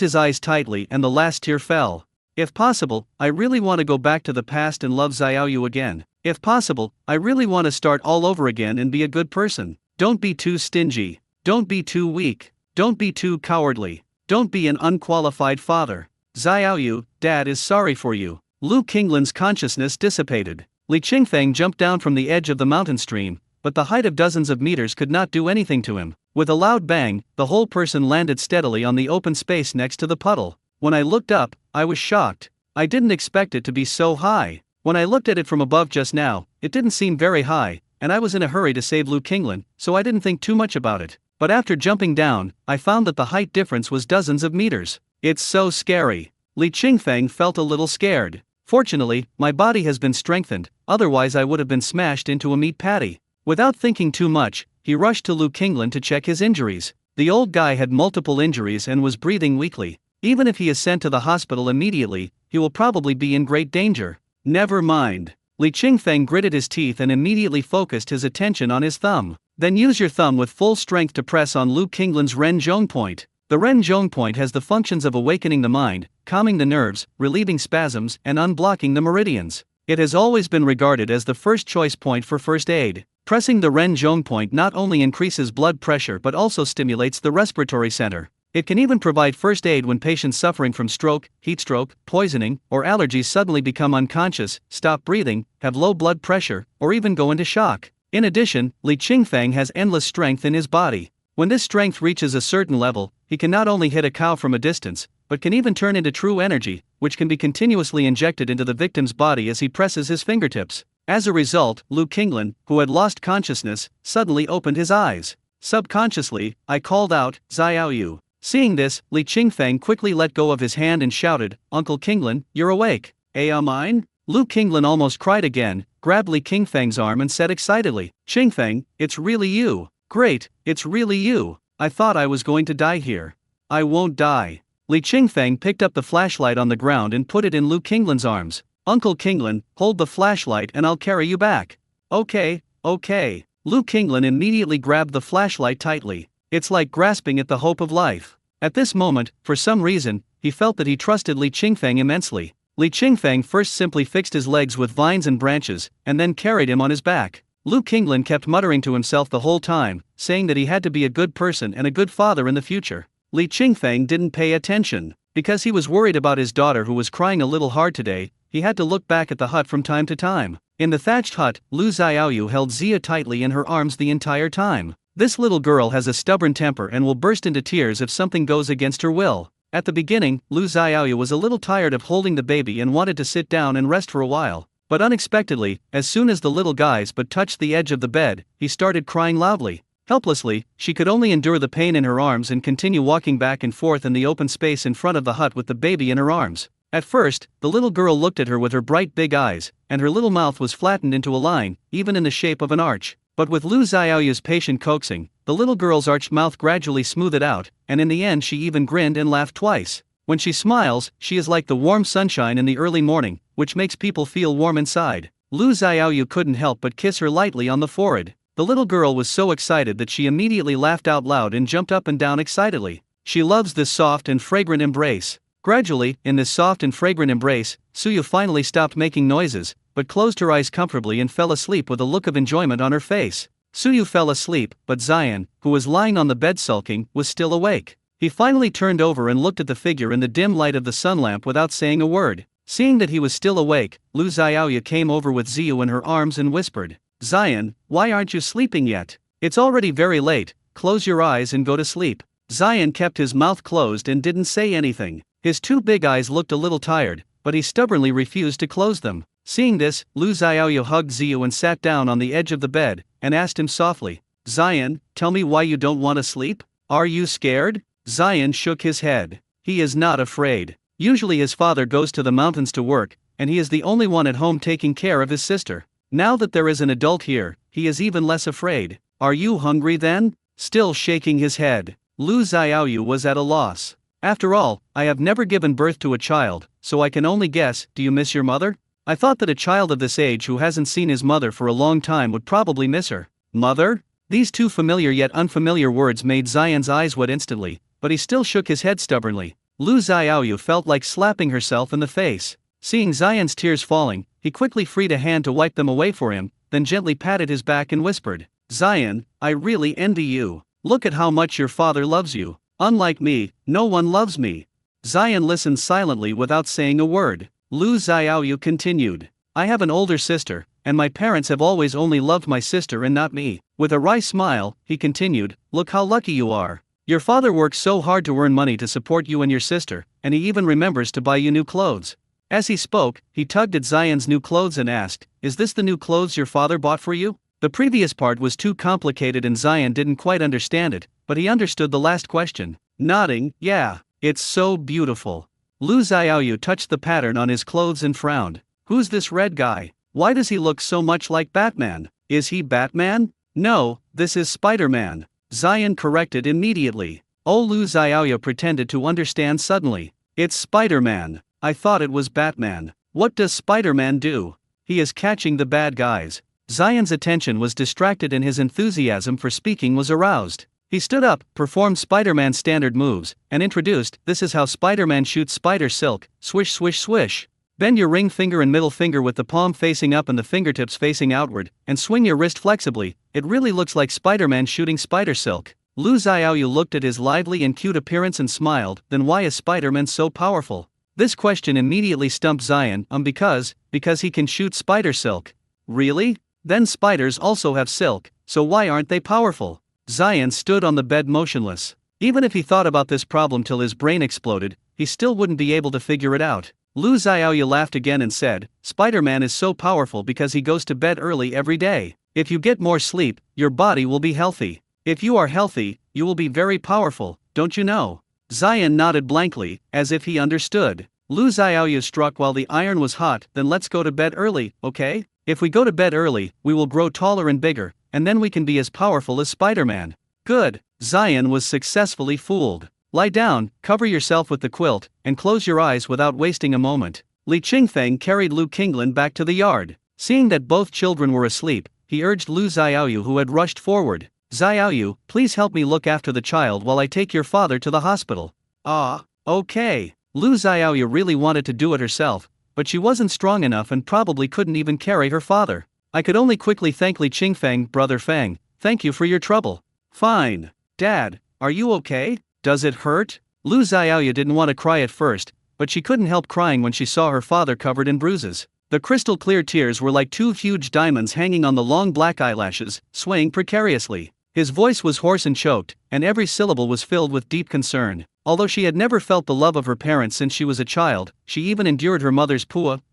his eyes tightly and the last tear fell. If possible, I really want to go back to the past and love Xiaoyu again. If possible, I really want to start all over again and be a good person. Don't be too stingy. Don't be too weak. Don't be too cowardly. Don't be an unqualified father. Xiaoyu, Dad is sorry for you. Lu Qinglin's consciousness dissipated. Li Qingfeng jumped down from the edge of the mountain stream, but the height of dozens of meters could not do anything to him. With a loud bang, the whole person landed steadily on the open space next to the puddle. When I looked up, I was shocked. I didn't expect it to be so high. When I looked at it from above just now, it didn't seem very high, and I was in a hurry to save Lu Qinglin, so I didn't think too much about it. But after jumping down, I found that the height difference was dozens of meters. It's so scary. Li Qingfeng felt a little scared. Fortunately, my body has been strengthened, otherwise I would have been smashed into a meat patty. Without thinking too much, he rushed to Lu Qinglin to check his injuries. The old guy had multiple injuries and was breathing weakly. Even if he is sent to the hospital immediately, he will probably be in great danger. Never mind. Li Qingfeng gritted his teeth and immediately focused his attention on his thumb. Then use your thumb with full strength to press on Lu Qinglin's Ren Zhong point. The Ren Zhong point has the functions of awakening the mind, calming the nerves, relieving spasms, and unblocking the meridians. It has always been regarded as the first choice point for first aid. Pressing the Ren Zhong point not only increases blood pressure but also stimulates the respiratory center. It can even provide first aid when patients suffering from stroke, heat stroke, poisoning, or allergies suddenly become unconscious, stop breathing, have low blood pressure, or even go into shock. In addition, Li Qingfeng has endless strength in his body. When this strength reaches a certain level, he can not only hit a cow from a distance, but can even turn into true energy, which can be continuously injected into the victim's body as he presses his fingertips. As a result, Lu Qinglin, who had lost consciousness, suddenly opened his eyes. Subconsciously, I called out, Xiaoyu. Seeing this, Li Qingfeng quickly let go of his hand and shouted, Uncle Qinglin, you're awake. Mine? Lu Qinglin almost cried again, grabbed Li Qingfeng's arm and said excitedly, Qingfeng, it's really you. Great, it's really you. I thought I was going to die here. I won't die. Li Qingfeng picked up the flashlight on the ground and put it in Lu Qinglin's arms. Uncle Kinglin, hold the flashlight and I'll carry you back. Okay, okay. Lu Kinglin immediately grabbed the flashlight tightly. It's like grasping at the hope of life. At this moment, for some reason, he felt that he trusted Li Qingfang immensely. Li Qingfang first simply fixed his legs with vines and branches, and then carried him on his back. Lu Kinglin kept muttering to himself the whole time, saying that he had to be a good person and a good father in the future. Li Qingfang didn't pay attention. Because he was worried about his daughter who was crying a little hard today, he had to look back at the hut from time to time. In the thatched hut, Lu Xiaoyu held Zia tightly in her arms the entire time. This little girl has a stubborn temper and will burst into tears if something goes against her will. At the beginning, Lu Xiaoyu was a little tired of holding the baby and wanted to sit down and rest for a while. But unexpectedly, as soon as the little guys but touched the edge of the bed, he started crying loudly. Helplessly, she could only endure the pain in her arms and continue walking back and forth in the open space in front of the hut with the baby in her arms. At first, the little girl looked at her with her bright big eyes, and her little mouth was flattened into a line, even in the shape of an arch. But with Lu Xiaoyu's patient coaxing, the little girl's arched mouth gradually smoothed out, and in the end she even grinned and laughed twice. When she smiles, she is like the warm sunshine in the early morning, which makes people feel warm inside. Lu Xiaoyu couldn't help but kiss her lightly on the forehead. The little girl was so excited that she immediately laughed out loud and jumped up and down excitedly. She loves this soft and fragrant embrace. Gradually, in this soft and fragrant embrace, Suyu finally stopped making noises, but closed her eyes comfortably and fell asleep with a look of enjoyment on her face. Suyu fell asleep, but Zion, who was lying on the bed sulking, was still awake. He finally turned over and looked at the figure in the dim light of the sun lamp without saying a word. Seeing that he was still awake, Lu Xiaoyu came over with Ziyu in her arms and whispered, "Zion, why aren't you sleeping yet? It's already very late, close your eyes and go to sleep." Zion kept his mouth closed and didn't say anything. His two big eyes looked a little tired, but he stubbornly refused to close them. Seeing this, Lu Xiaoyu hugged Ziyu and sat down on the edge of the bed, and asked him softly, "Zion, tell me why you don't want to sleep? Are you scared?" Zion shook his head. He is not afraid. Usually his father goes to the mountains to work, and he is the only one at home taking care of his sister. Now that there is an adult here, he is even less afraid. "Are you hungry then?" Still shaking his head, Lu Xiaoyu was at a loss. "After all, I have never given birth to a child, so I can only guess, do you miss your mother? I thought that a child of this age who hasn't seen his mother for a long time would probably miss her." Mother? These two familiar yet unfamiliar words made Zion's eyes wet instantly, but he still shook his head stubbornly. Lu Xiaoyu felt like slapping herself in the face. Seeing Zion's tears falling, he quickly freed a hand to wipe them away for him, then gently patted his back and whispered, "Zion, I really envy you. Look at how much your father loves you. Unlike me, no one loves me." Zion listened silently without saying a word. Lu Xiaoyu continued, "I have an older sister, and my parents have always only loved my sister and not me." With a wry smile, he continued, "Look how lucky you are. Your father works so hard to earn money to support you and your sister, and he even remembers to buy you new clothes." As he spoke, he tugged at Zion's new clothes and asked, "Is this the new clothes your father bought for you?" The previous part was too complicated and Zion didn't quite understand it, but he understood the last question. Nodding, "Yeah, it's so beautiful." Lu Xiaoyu touched the pattern on his clothes and frowned. "Who's this red guy? Why does he look so much like Batman? Is he Batman?" "No, this is Spider-Man," Zion corrected immediately. Oh, Lu Xiaoyu pretended to understand suddenly. "It's Spider-Man. I thought it was Batman. What does Spider-Man do?" "He is catching the bad guys." Zion's attention was distracted and his enthusiasm for speaking was aroused. He stood up, performed Spider-Man's standard moves, and introduced, "This is how Spider-Man shoots spider silk, swish swish swish. Bend your ring finger and middle finger with the palm facing up and the fingertips facing outward, and swing your wrist flexibly. It really looks like Spider-Man shooting spider silk." Lu Xiaoyu looked at his lively and cute appearance and smiled, "Then why is Spider-Man so powerful?" This question immediately stumped Zion, because he can shoot spider silk. Really? Then spiders also have silk, so why aren't they powerful? Zion stood on the bed motionless. Even if he thought about this problem till his brain exploded, he still wouldn't be able to figure it out. Lu Xiaoyu laughed again and said, "Spider-Man is so powerful because he goes to bed early every day. If you get more sleep, your body will be healthy. If you are healthy, you will be very powerful, don't you know?" Zion nodded blankly, as if he understood. Lu Xiaoyu struck while the iron was hot, "Then let's go to bed early, okay? If we go to bed early, we will grow taller and bigger, and then we can be as powerful as Spider-Man." "Good." Zion was successfully fooled. "Lie down, cover yourself with the quilt, and close your eyes without wasting a moment." Li Qingfeng carried Lu Qinglin back to the yard. Seeing that both children were asleep, he urged Lu Xiaoyu, who had rushed forward. Xiaoyu, please help me look after the child while I take your father to the hospital. Ah, okay. Lu Xiaoyu really wanted to do it herself, but she wasn't strong enough and probably couldn't even carry her father. I could only quickly thank Li Qingfeng. Brother Feng, thank you for your trouble. Fine. Dad, are you okay? Does it hurt? Lu Xiaoyu didn't want to cry at first, but she couldn't help crying when she saw her father covered in bruises. The crystal clear tears were like two huge diamonds hanging on the long black eyelashes, swaying precariously. His voice was hoarse and choked, and every syllable was filled with deep concern. Although she had never felt the love of her parents since she was a child, she even endured her mother's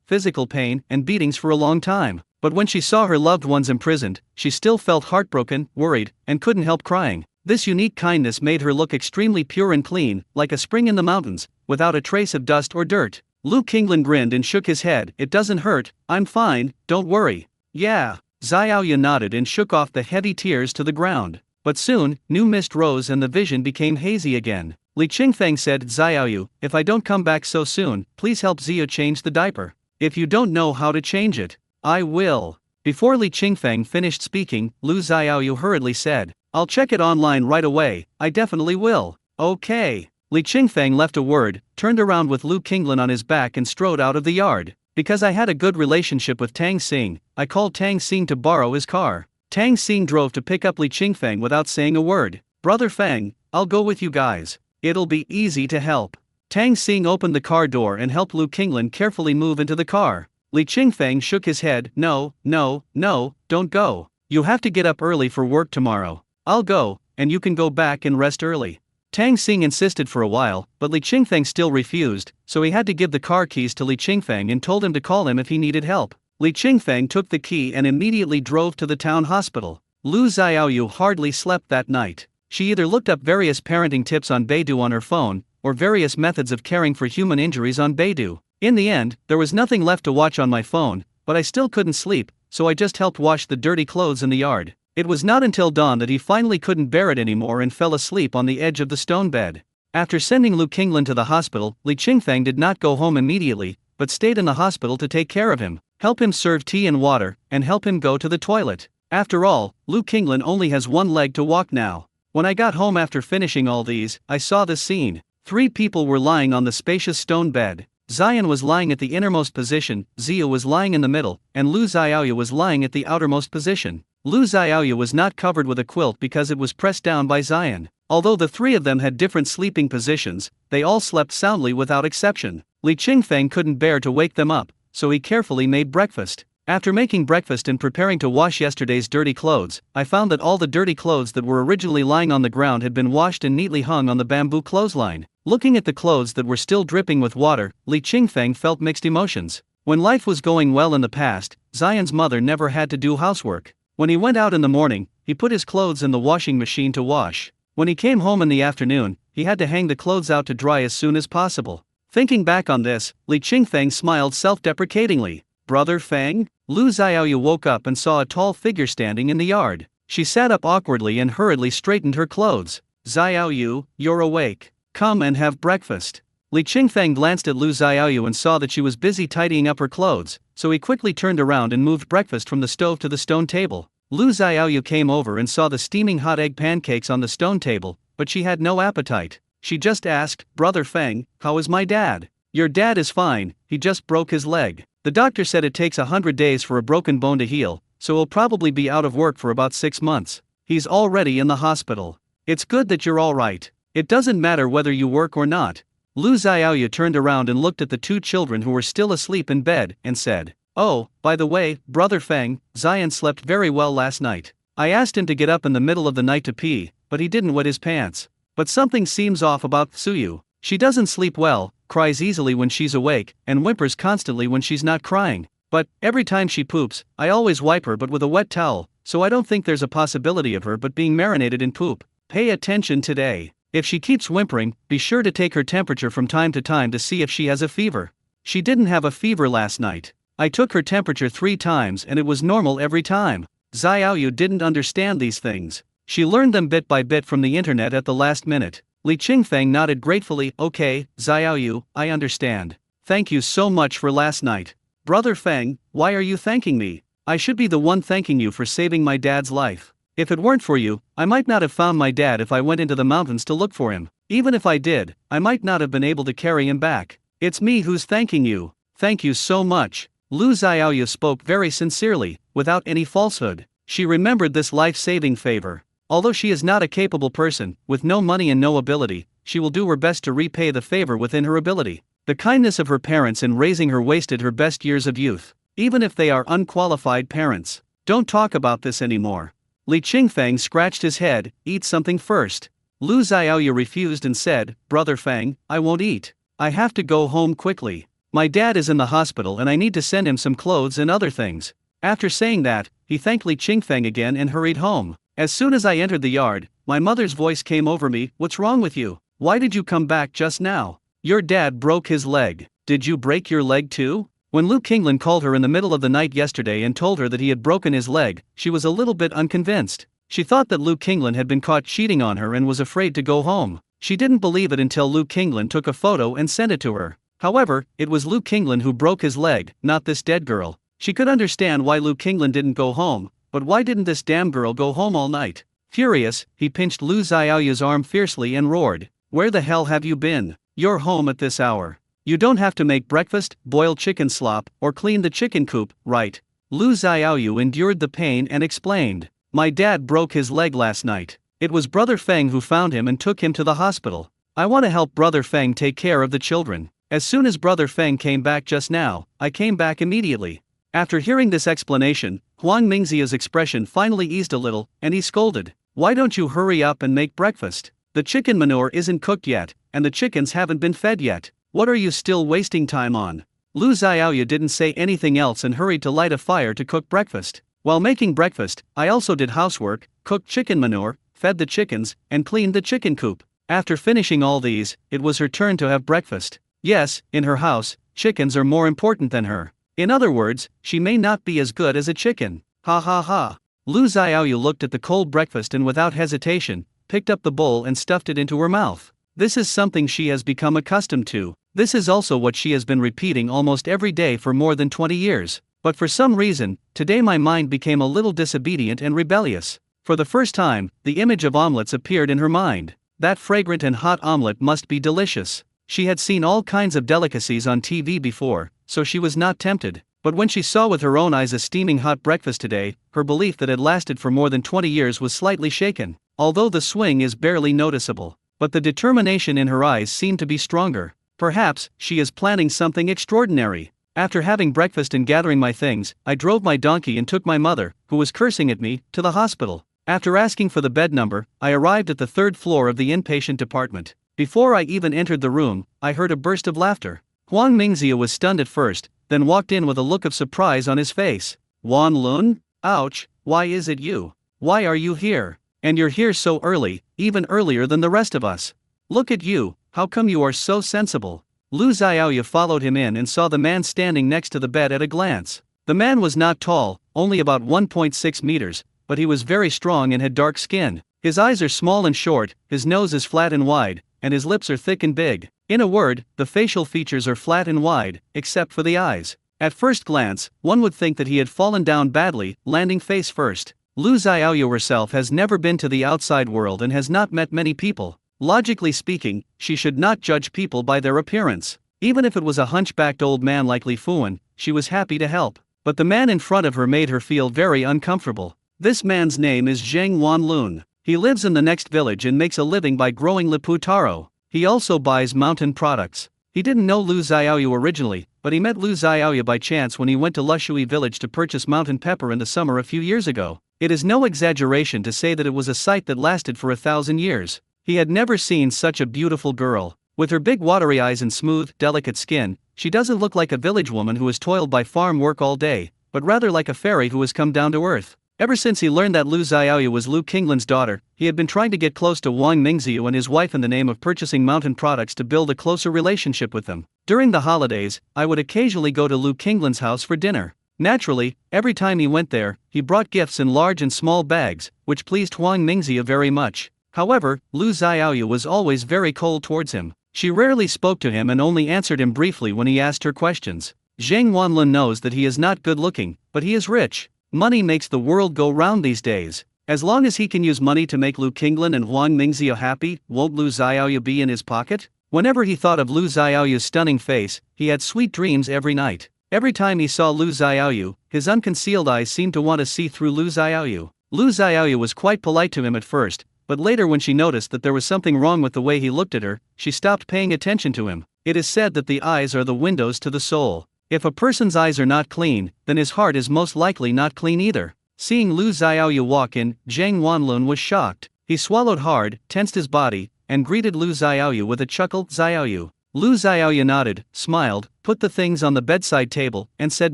physical pain and beatings for a long time. But when she saw her loved ones imprisoned, she still felt heartbroken, worried, and couldn't help crying. This unique kindness made her look extremely pure and clean, like a spring in the mountains, without a trace of dust or dirt. Lu Qinglin grinned and shook his head. It doesn't hurt, I'm fine, don't worry. Yeah. Xiaoyu nodded and shook off the heavy tears to the ground. But soon, new mist rose and the vision became hazy again. Li Qingfeng said, Xiaoyu, if I don't come back so soon, please help Zio change the diaper. If you don't know how to change it, I will. Before Li Qingfeng finished speaking, Lu Xiaoyu hurriedly said, I'll check it online right away, I definitely will. Okay. Li Qingfeng left a word, turned around with Lu Qinglin on his back and strode out of the yard. Because I had a good relationship with Tang Xing, I called Tang Xing to borrow his car. Tang Xing drove to pick up Li Qingfeng without saying a word. Brother Feng, I'll go with you guys. It'll be easy to help. Tang Xing opened the car door and helped Lu Qinglin carefully move into the car. Li Qingfeng shook his head. No, don't go. You have to get up early for work tomorrow. I'll go, and you can go back and rest early. Tang Xing insisted for a while, but Li Qingfeng still refused, so he had to give the car keys to Li Qingfeng and told him to call him if he needed help. Li Qingfeng took the key and immediately drove to the town hospital. Lu Xiaoyu hardly slept that night. She either looked up various parenting tips on Baidu on her phone, or various methods of caring for human injuries on Baidu. In the end, there was nothing left to watch on my phone, but I still couldn't sleep, so I just helped wash the dirty clothes in the yard. It was not until dawn that he finally couldn't bear it anymore and fell asleep on the edge of the stone bed. After sending Lu Qinglin to the hospital, Li Qingfeng did not go home immediately, but stayed in the hospital to take care of him, help him serve tea and water, and help him go to the toilet. After all, Lu Qinglin only has one leg to walk now. When I got home after finishing all these, I saw this scene. 3 people were lying on the spacious stone bed. Xian was lying at the innermost position, Zio was lying in the middle, and Lu Xiaoyu was lying at the outermost position. Lu Xiaoyu was not covered with a quilt because it was pressed down by Xian. Although the 3 of them had different sleeping positions, they all slept soundly without exception. Li Qingfeng couldn't bear to wake them up, so he carefully made breakfast. After making breakfast and preparing to wash yesterday's dirty clothes, I found that all the dirty clothes that were originally lying on the ground had been washed and neatly hung on the bamboo clothesline. Looking at the clothes that were still dripping with water, Li Qingfeng felt mixed emotions. When life was going well in the past, Xian's mother never had to do housework. When he went out in the morning, he put his clothes in the washing machine to wash. When he came home in the afternoon, he had to hang the clothes out to dry as soon as possible. Thinking back on this, Li Qingfeng smiled self-deprecatingly. Brother Feng? Lu Xiaoyu woke up and saw a tall figure standing in the yard. She sat up awkwardly and hurriedly straightened her clothes. Xiaoyu, you're awake. Come and have breakfast. Li Qingfeng glanced at Lu Xiaoyu and saw that she was busy tidying up her clothes, so he quickly turned around and moved breakfast from the stove to the stone table. Lu Xiaoyu came over and saw the steaming hot egg pancakes on the stone table, but she had no appetite. She just asked, Brother Feng, how is my dad? Your dad is fine, he just broke his leg. The doctor said it takes 100 days for a broken bone to heal, so he'll probably be out of work for about 6 months. He's already in the hospital. It's good that you're all right. It doesn't matter whether you work or not. Lu Xiaoyu turned around and looked at the 2 children who were still asleep in bed, and said, Oh, by the way, Brother Feng, Xian slept very well last night. I asked him to get up in the middle of the night to pee, but he didn't wet his pants. But something seems off about Suyu. She doesn't sleep well, cries easily when she's awake, and whimpers constantly when she's not crying. But, every time she poops, I always wipe her but with a wet towel, so I don't think there's a possibility of her but being marinated in poop. Pay attention today. If she keeps whimpering, be sure to take her temperature from time to time to see if she has a fever. She didn't have a fever last night. I took her temperature 3 times and it was normal every time. Xiaoyu didn't understand these things. She learned them bit by bit from the internet at the last minute. Li Qingfeng nodded gratefully. Okay, Xiaoyu, I understand. thank you so much for last night. Brother Feng, why are you thanking me? I should be the one thanking you for saving my dad's life. If it weren't for you, I might not have found my dad if I went into the mountains to look for him. Even if I did, I might not have been able to carry him back. It's me who's thanking you. Thank you so much. Lu Xiaoyu spoke very sincerely, without any falsehood. She remembered this life-saving favor. Although she is not a capable person, with no money and no ability, she will do her best to repay the favor within her ability. The kindness of her parents in raising her wasted her best years of youth. Even if they are unqualified parents. Don't talk about this anymore. Li Qingfeng scratched his head. Eat something first. Lu Xiaoyu refused and said, Brother Feng, I won't eat. I have to go home quickly. My dad is in the hospital and I need to send him some clothes and other things. After saying that, he thanked Li Qingfeng again and hurried home. As soon as I entered the yard, my mother's voice came over me. What's wrong with you? Why did you come back just now? Your dad broke his leg. Did you break your leg too? When Lu Qinglan called her in the middle of the night yesterday and told her that he had broken his leg, she was a little bit unconvinced. She thought that Lu Qinglan had been caught cheating on her and was afraid to go home. She didn't believe it until Lu Qinglan took a photo and sent it to her. However, it was Lu Qinglan who broke his leg, not this dead girl. She could understand why Lu Qinglan didn't go home, but why didn't this damn girl go home all night? Furious, he pinched Lu Xiaoyu's arm fiercely and roared, Where the hell have you been? You're home at this hour. You don't have to make breakfast, boil chicken slop, or clean the chicken coop, right? Lu Xiaoyu endured the pain and explained, My dad broke his leg last night. It was Brother Feng who found him and took him to the hospital. I want to help Brother Feng take care of the children. As soon as Brother Feng came back just now, I came back immediately. After hearing this explanation, Huang Mingxia's expression finally eased a little, and he scolded, Why don't you hurry up and make breakfast? The chicken manure isn't cooked yet, and the chickens haven't been fed yet. What are you still wasting time on? Lu Xiaoyu didn't say anything else and hurried to light a fire to cook breakfast. While making breakfast, I also did housework, cooked chicken manure, fed the chickens, and cleaned the chicken coop. After finishing all these, it was her turn to have breakfast. Yes, in her house, chickens are more important than her. In other words, she may not be as good as a chicken. Ha ha ha. Lu Xiaoyu looked at the cold breakfast and without hesitation, picked up the bowl and stuffed it into her mouth. This is something she has become accustomed to. This is also what she has been repeating almost every day for more than 20 years. But for some reason, today my mind became a little disobedient and rebellious. For the first time, the image of omelets appeared in her mind. That fragrant and hot omelet must be delicious. She had seen all kinds of delicacies on TV before, so she was not tempted. But when she saw with her own eyes a steaming hot breakfast today, her belief that it lasted for more than 20 years was slightly shaken. Although the swing is barely noticeable, but the determination in her eyes seemed to be stronger. Perhaps she is planning something extraordinary. After having breakfast and gathering my things, I drove my donkey and took my mother, who was cursing at me, to the hospital. After asking for the bed number, I arrived at the 3rd floor of the inpatient department. Before I even entered the room, I heard a burst of laughter. Huang Mingxia was stunned at first, then walked in with a look of surprise on his face. Wan Lun? Ouch, why is it you? Why are you here? And you're here so early, even earlier than the rest of us. Look at you, how come you are so sensible? Lu Xiaoyu followed him in and saw the man standing next to the bed at a glance. The man was not tall, only about 1.6 meters, but he was very strong and had dark skin. His eyes are small and short, his nose is flat and wide, and his lips are thick and big. In a word, the facial features are flat and wide, except for the eyes. At first glance, one would think that he had fallen down badly, landing face first. Lu Xiaoyu herself has never been to the outside world and has not met many people. Logically speaking, she should not judge people by their appearance. Even if it was a hunchbacked old man like Li Fuan, she was happy to help. But the man in front of her made her feel very uncomfortable. This man's name is Zheng Wanlun. He lives in the next village and makes a living by growing Lipu taro. He also buys mountain products. He didn't know Lu Xiaoyu originally, but he met Lu Xiaoyu by chance when he went to Lushui village to purchase mountain pepper in the summer a few years ago. It is no exaggeration to say that it was a sight that lasted for 1,000 years. He had never seen such a beautiful girl. With her big watery eyes and smooth, delicate skin, she doesn't look like a village woman who has toiled by farm work all day, but rather like a fairy who has come down to earth. Ever since he learned that Lu Xiaoyu was Lu Qinglan's daughter, he had been trying to get close to Wang Mingxiu and his wife in the name of purchasing mountain products to build a closer relationship with them. During the holidays, I would occasionally go to Lu Qinglan's house for dinner. Naturally, every time he went there, he brought gifts in large and small bags, which pleased Huang Mingxia very much. However, Lu Xiaoyu was always very cold towards him. She rarely spoke to him and only answered him briefly when he asked her questions. Zhang Wanlun knows that he is not good looking, but he is rich. Money makes the world go round these days. As long as he can use money to make Lu Qinglan and Huang Mingzia happy, won't Lu Xiaoyu be in his pocket? Whenever he thought of Lu Xiaoyu's stunning face, he had sweet dreams every night. Every time he saw Lu Xiaoyu, his unconcealed eyes seemed to want to see through Lu Xiaoyu. Lu Xiaoyu was quite polite to him at first, but later when she noticed that there was something wrong with the way he looked at her, she stopped paying attention to him. It is said that the eyes are the windows to the soul. If a person's eyes are not clean, then his heart is most likely not clean either. Seeing Lu Xiaoyu walk in, Zhang Wanlun was shocked. He swallowed hard, tensed his body, and greeted Lu Xiaoyu with a chuckle. Xiaoyu. Lu Xiaoyu nodded, smiled, put the things on the bedside table, and said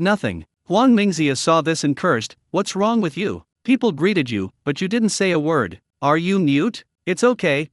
nothing. Huang Mingzia saw this and cursed, "What's wrong with you? People greeted you, but you didn't say a word. Are you mute?" It's okay,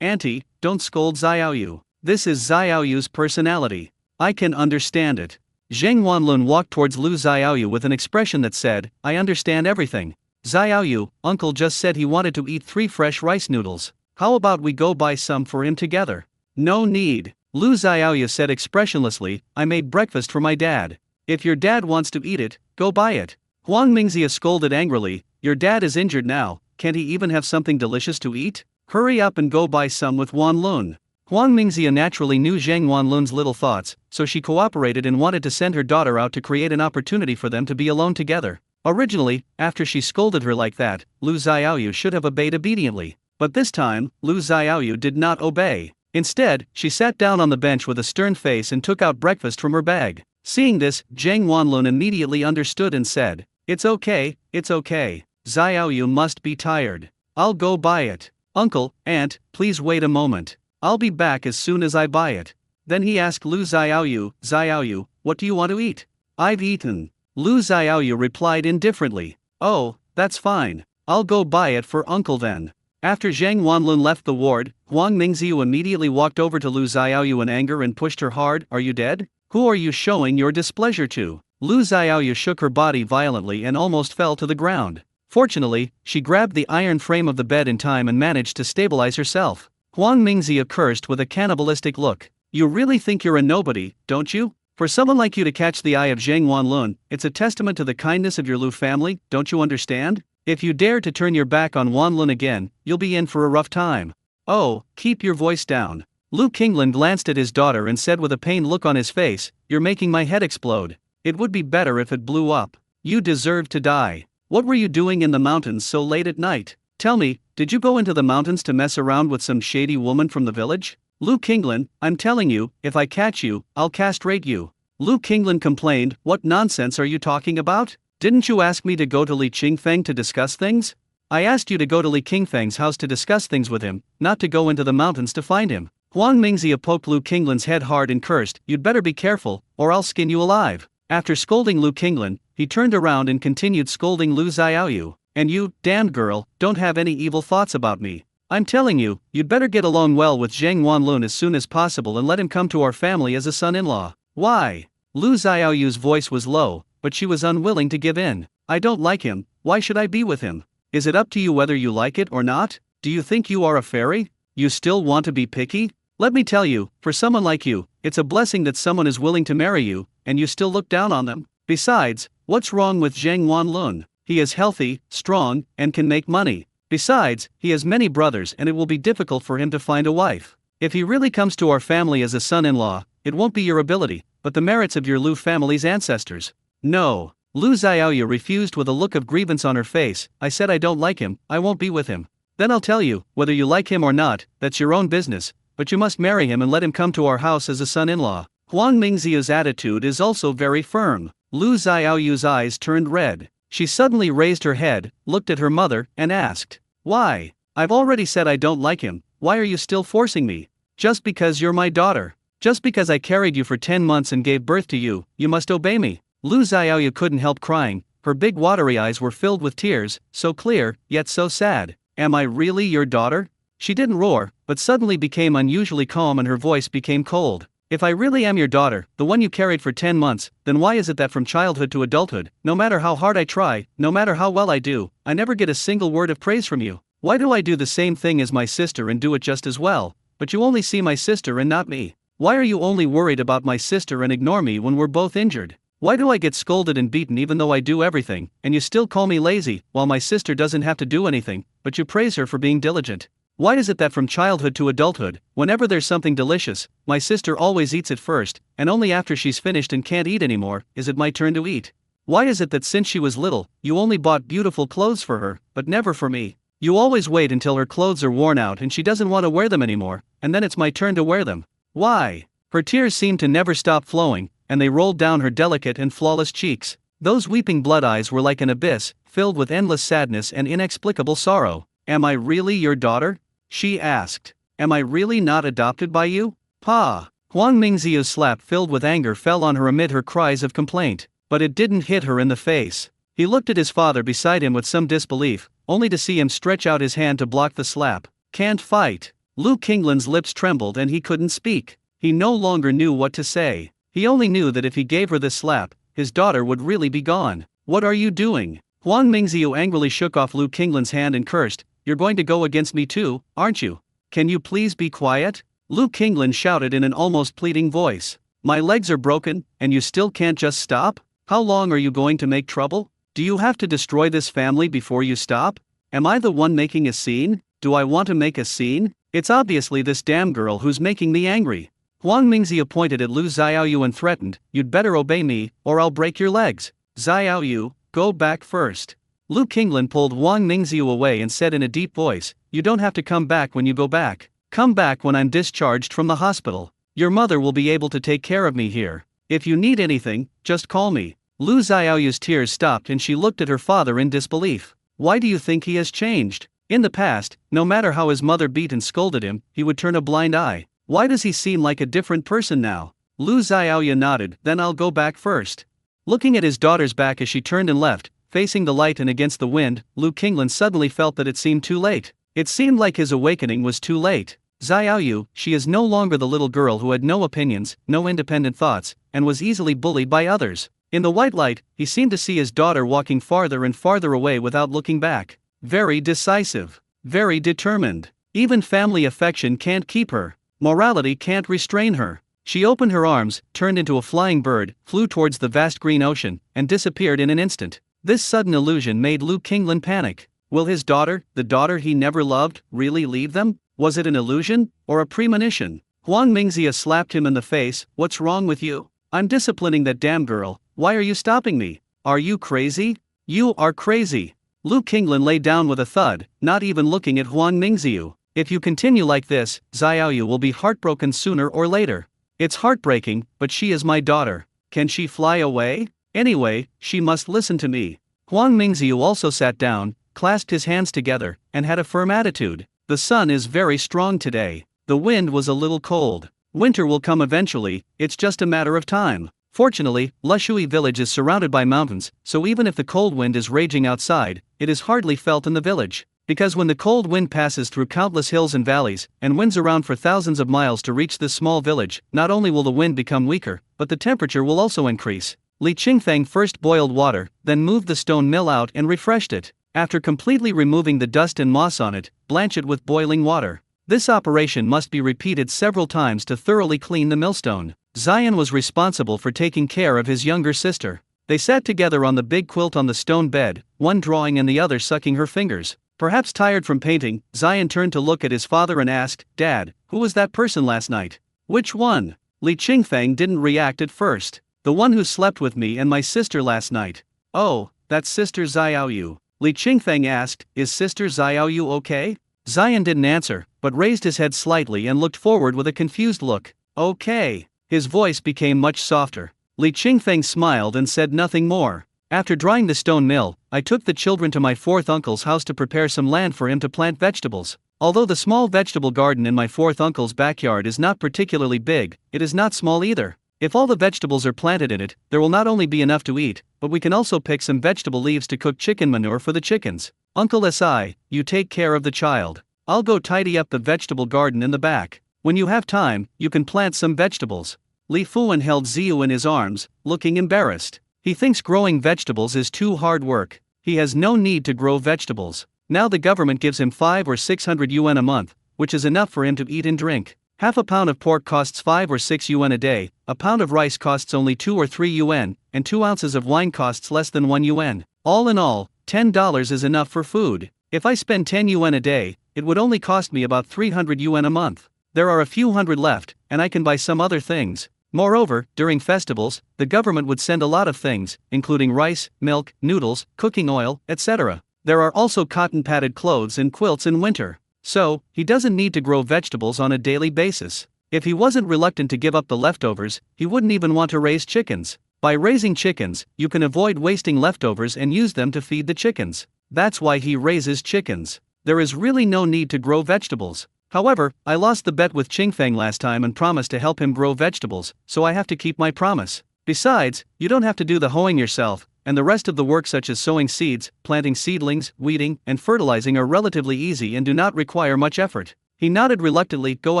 auntie, don't scold Xiaoyu. This is Xiaoyu's personality. I can understand it. Zheng Wanlun walked towards Lu Xiaoyu with an expression that said, I understand everything. Xiaoyu, uncle just said he wanted to eat 3 fresh rice noodles. How about we go buy some for him together? No need. Lu Xiaoyu said expressionlessly, I made breakfast for my dad. If your dad wants to eat it, go buy it. Huang Mingzia scolded angrily, your dad is injured now, can't he even have something delicious to eat? Hurry up and go buy some with Wanlun. Huang Mingzia naturally knew Zhang Wanlun's little thoughts, so she cooperated and wanted to send her daughter out to create an opportunity for them to be alone together. Originally, after she scolded her like that, Lu Xiaoyu should have obeyed obediently. But this time, Lu Xiaoyu did not obey. Instead, she sat down on the bench with a stern face and took out breakfast from her bag. Seeing this, Zhang Wanlun immediately understood and said, It's okay. Xiaoyu must be tired. I'll go buy it. Uncle, aunt, please wait a moment. I'll be back as soon as I buy it. Then he asked Lu Xiaoyu, what do you want to eat? I've eaten. Lu Xiaoyu replied indifferently. Oh, that's fine. I'll go buy it for uncle then. After Zhang Wanlun left the ward, Huang Mingziu immediately walked over to Lu Xiaoyu in anger and pushed her hard. Are you dead? Who are you showing your displeasure to? Lu Xiaoyu shook her body violently and almost fell to the ground. Fortunately, she grabbed the iron frame of the bed in time and managed to stabilize herself. Huang Mingzia cursed with a cannibalistic look. You really think you're a nobody, don't you? For someone like you to catch the eye of Zhang Wanlun, it's a testament to the kindness of your Lu family, don't you understand? If you dare to turn your back on Wanlun again, you'll be in for a rough time. Oh, keep your voice down. Lu Qinglan glanced at his daughter and said with a pained look on his face, You're making my head explode. It would be better if it blew up. You deserve to die. What were you doing in the mountains so late at night? Tell me, did you go into the mountains to mess around with some shady woman from the village? Lu Qinglan, I'm telling you, if I catch you, I'll castrate you. Lu Qinglan complained, What nonsense are you talking about? Didn't you ask me to go to Li Qingfeng to discuss things? I asked you to go to Li Qingfeng's house to discuss things with him, not to go into the mountains to find him. Huang Mingzia poked Lu Qinglan's head hard and cursed, You'd better be careful, or I'll skin you alive. After scolding Lu Qinglan, he turned around and continued scolding Lu Xiaoyu. And you, damned girl, don't have any evil thoughts about me. I'm telling you, you'd better get along well with Zhang Wanlun as soon as possible and let him come to our family as a son-in-law. Why? Lu Xiaoyu's voice was low, but she was unwilling to give in. I don't like him, why should I be with him? Is it up to you whether you like it or not? Do you think you are a fairy? You still want to be picky? Let me tell you, for someone like you, it's a blessing that someone is willing to marry you, and you still look down on them. Besides, what's wrong with Zhang Wanlun? He is healthy, strong, and can make money. Besides, he has many brothers and it will be difficult for him to find a wife. If he really comes to our family as a son-in-law, it won't be your ability, but the merits of your Lu family's ancestors. No. Lu Xiaoyu refused with a look of grievance on her face. I said I don't like him, I won't be with him. Then I'll tell you, whether you like him or not, that's your own business, but you must marry him and let him come to our house as a son-in-law. Huang Mingzia's attitude is also very firm. Lu Xiaoyu's eyes turned red. She suddenly raised her head, looked at her mother, and asked, Why? I've already said I don't like him, why are you still forcing me? Just because you're my daughter. Just because I carried you for 10 months and gave birth to you, you must obey me. Lu Xiaoyu couldn't help crying, her big watery eyes were filled with tears, so clear, yet so sad. Am I really your daughter? She didn't roar, but suddenly became unusually calm and her voice became cold. If I really am your daughter, the one you carried for 10 months, then why is it that from childhood to adulthood, no matter how hard I try, no matter how well I do, I never get a single word of praise from you? Why do I do the same thing as my sister and do it just as well? but you only see my sister and not me. Why are you only worried about my sister and ignore me when we're both injured? Why do I get scolded and beaten even though I do everything, and you still call me lazy, while my sister doesn't have to do anything, but you praise her for being diligent? Why is it that from childhood to adulthood, whenever there's something delicious, my sister always eats it first, and only after she's finished and can't eat anymore, is it my turn to eat? Why is it that since she was little, you only bought beautiful clothes for her, but never for me? You always wait until her clothes are worn out and she doesn't want to wear them anymore, and then it's my turn to wear them. Why? Her tears seemed to never stop flowing, and they rolled down her delicate and flawless cheeks. Those weeping blood eyes were like an abyss, filled with endless sadness and inexplicable sorrow. Am I really your daughter? She asked. Am I really not adopted by you? Pa! Huang Mingziyu's slap filled with anger fell on her amid her cries of complaint, but it didn't hit her in the face. He looked at his father beside him with some disbelief, only to see him stretch out his hand to block the slap. Can't fight. Lu Qinglan's lips trembled and he couldn't speak. He no longer knew what to say. He only knew that if he gave her this slap, his daughter would really be gone. What are you doing? Huang Mingziyu angrily shook off Lu Qinglan's hand and cursed. You're going to go against me too, aren't you? Can you please be quiet? Lu Qinglan shouted in an almost pleading voice. My legs are broken, and you still can't just stop? How long are you going to make trouble? Do you have to destroy this family before you stop? Am I the one making a scene? Do I want to make a scene? It's obviously this damn girl who's making me angry. Huang Mingziyu pointed at Lu Xiaoyu and threatened, you'd better obey me, or I'll break your legs. Xiaoyu, go back first. Lu Qinglan pulled Huang Mingziyu away and said in a deep voice, you don't have to come back when you go back. Come back when I'm discharged from the hospital. Your mother will be able to take care of me here. If you need anything, just call me. Lu Xiaoyu's tears stopped and she looked at her father in disbelief. Why do you think he has changed? In the past, no matter how his mother beat and scolded him, he would turn a blind eye. Why does he seem like a different person now? Lu Xiaoyu nodded, then I'll go back first. Looking at his daughter's back as she turned and left, facing the light and against the wind, Lu Qinglan suddenly felt that it seemed too late. It seemed like his awakening was too late. Xiaoyu, she is no longer the little girl who had no opinions, no independent thoughts, and was easily bullied by others. In the white light, he seemed to see his daughter walking farther and farther away without looking back. Very decisive. Very determined. Even family affection can't keep her. Morality can't restrain her. She opened her arms, turned into a flying bird, flew towards the vast green ocean, and disappeared in an instant. This sudden illusion made Lu Qinglan panic. Will his daughter, the daughter he never loved, really leave them? Was it an illusion, or a premonition? Huang Mingziyu slapped him in the face. What's wrong with you? I'm disciplining that damn girl. Why are you stopping me? Are you crazy? You are crazy. Lu Qinglan lay down with a thud, not even looking at Huang Mingziyu. If you continue like this, Xiaoyu will be heartbroken sooner or later. It's heartbreaking, but she is my daughter. Can she fly away? Anyway, she must listen to me. Huang Mingziyu also sat down, clasped his hands together, and had a firm attitude. The sun is very strong today. The wind was a little cold. Winter will come eventually, it's just a matter of time. Fortunately, Lushui village is surrounded by mountains, so even if the cold wind is raging outside, it is hardly felt in the village. Because when the cold wind passes through countless hills and valleys, and winds around for thousands of miles to reach this small village, not only will the wind become weaker, but the temperature will also increase. Li Qingfeng first boiled water, then moved the stone mill out and refreshed it. After completely removing the dust and moss on it, blanch it with boiling water. This operation must be repeated several times to thoroughly clean the millstone. Zion was responsible for taking care of his younger sister. They sat together on the big quilt on the stone bed, one drawing and the other sucking her fingers. Perhaps tired from painting, Zion turned to look at his father and asked, Dad, who was that person last night? Which one? Li Qingfeng didn't react at first. The one who slept with me and my sister last night. Oh, that's Sister Xiaoyu. Li Qingfeng asked, is Sister Xiaoyu okay? Zion didn't answer, but raised his head slightly and looked forward with a confused look. Okay. His voice became much softer. Li Qingfeng smiled and said nothing more. After drying the stone mill, I took the children to my fourth uncle's house to prepare some land for him to plant vegetables. Although the small vegetable garden in my fourth uncle's backyard is not particularly big, it is not small either. If all the vegetables are planted in it, there will not only be enough to eat, but we can also pick some vegetable leaves to cook chicken manure for the chickens. Uncle Si, you take care of the child. I'll go tidy up the vegetable garden in the back. When you have time, you can plant some vegetables. Li Fuan held Ziyu in his arms, looking embarrassed. He thinks growing vegetables is too hard work. He has no need to grow vegetables. Now the government gives him 500 or 600 yuan a month, which is enough for him to eat and drink. Half a pound of pork costs 5 or 6 yuan a day, a pound of rice costs only 2 or 3 yuan, and 2 ounces of wine costs less than 1 yuan. All in all, $10 is enough for food. If I spend 10 yuan a day, it would only cost me about 300 yuan a month. There are a few hundred left, and I can buy some other things. Moreover, during festivals, the government would send a lot of things, including rice, milk, noodles, cooking oil, etc. There are also cotton-padded clothes and quilts in winter. So, he doesn't need to grow vegetables on a daily basis. If he wasn't reluctant to give up the leftovers, he wouldn't even want to raise chickens. By raising chickens, you can avoid wasting leftovers and use them to feed the chickens. That's why he raises chickens. There is really no need to grow vegetables. However, I lost the bet with Qingfeng last time and promised to help him grow vegetables, so I have to keep my promise. Besides, you don't have to do the hoeing yourself, and the rest of the work such as sowing seeds, planting seedlings, weeding, and fertilizing are relatively easy and do not require much effort. He nodded reluctantly. Go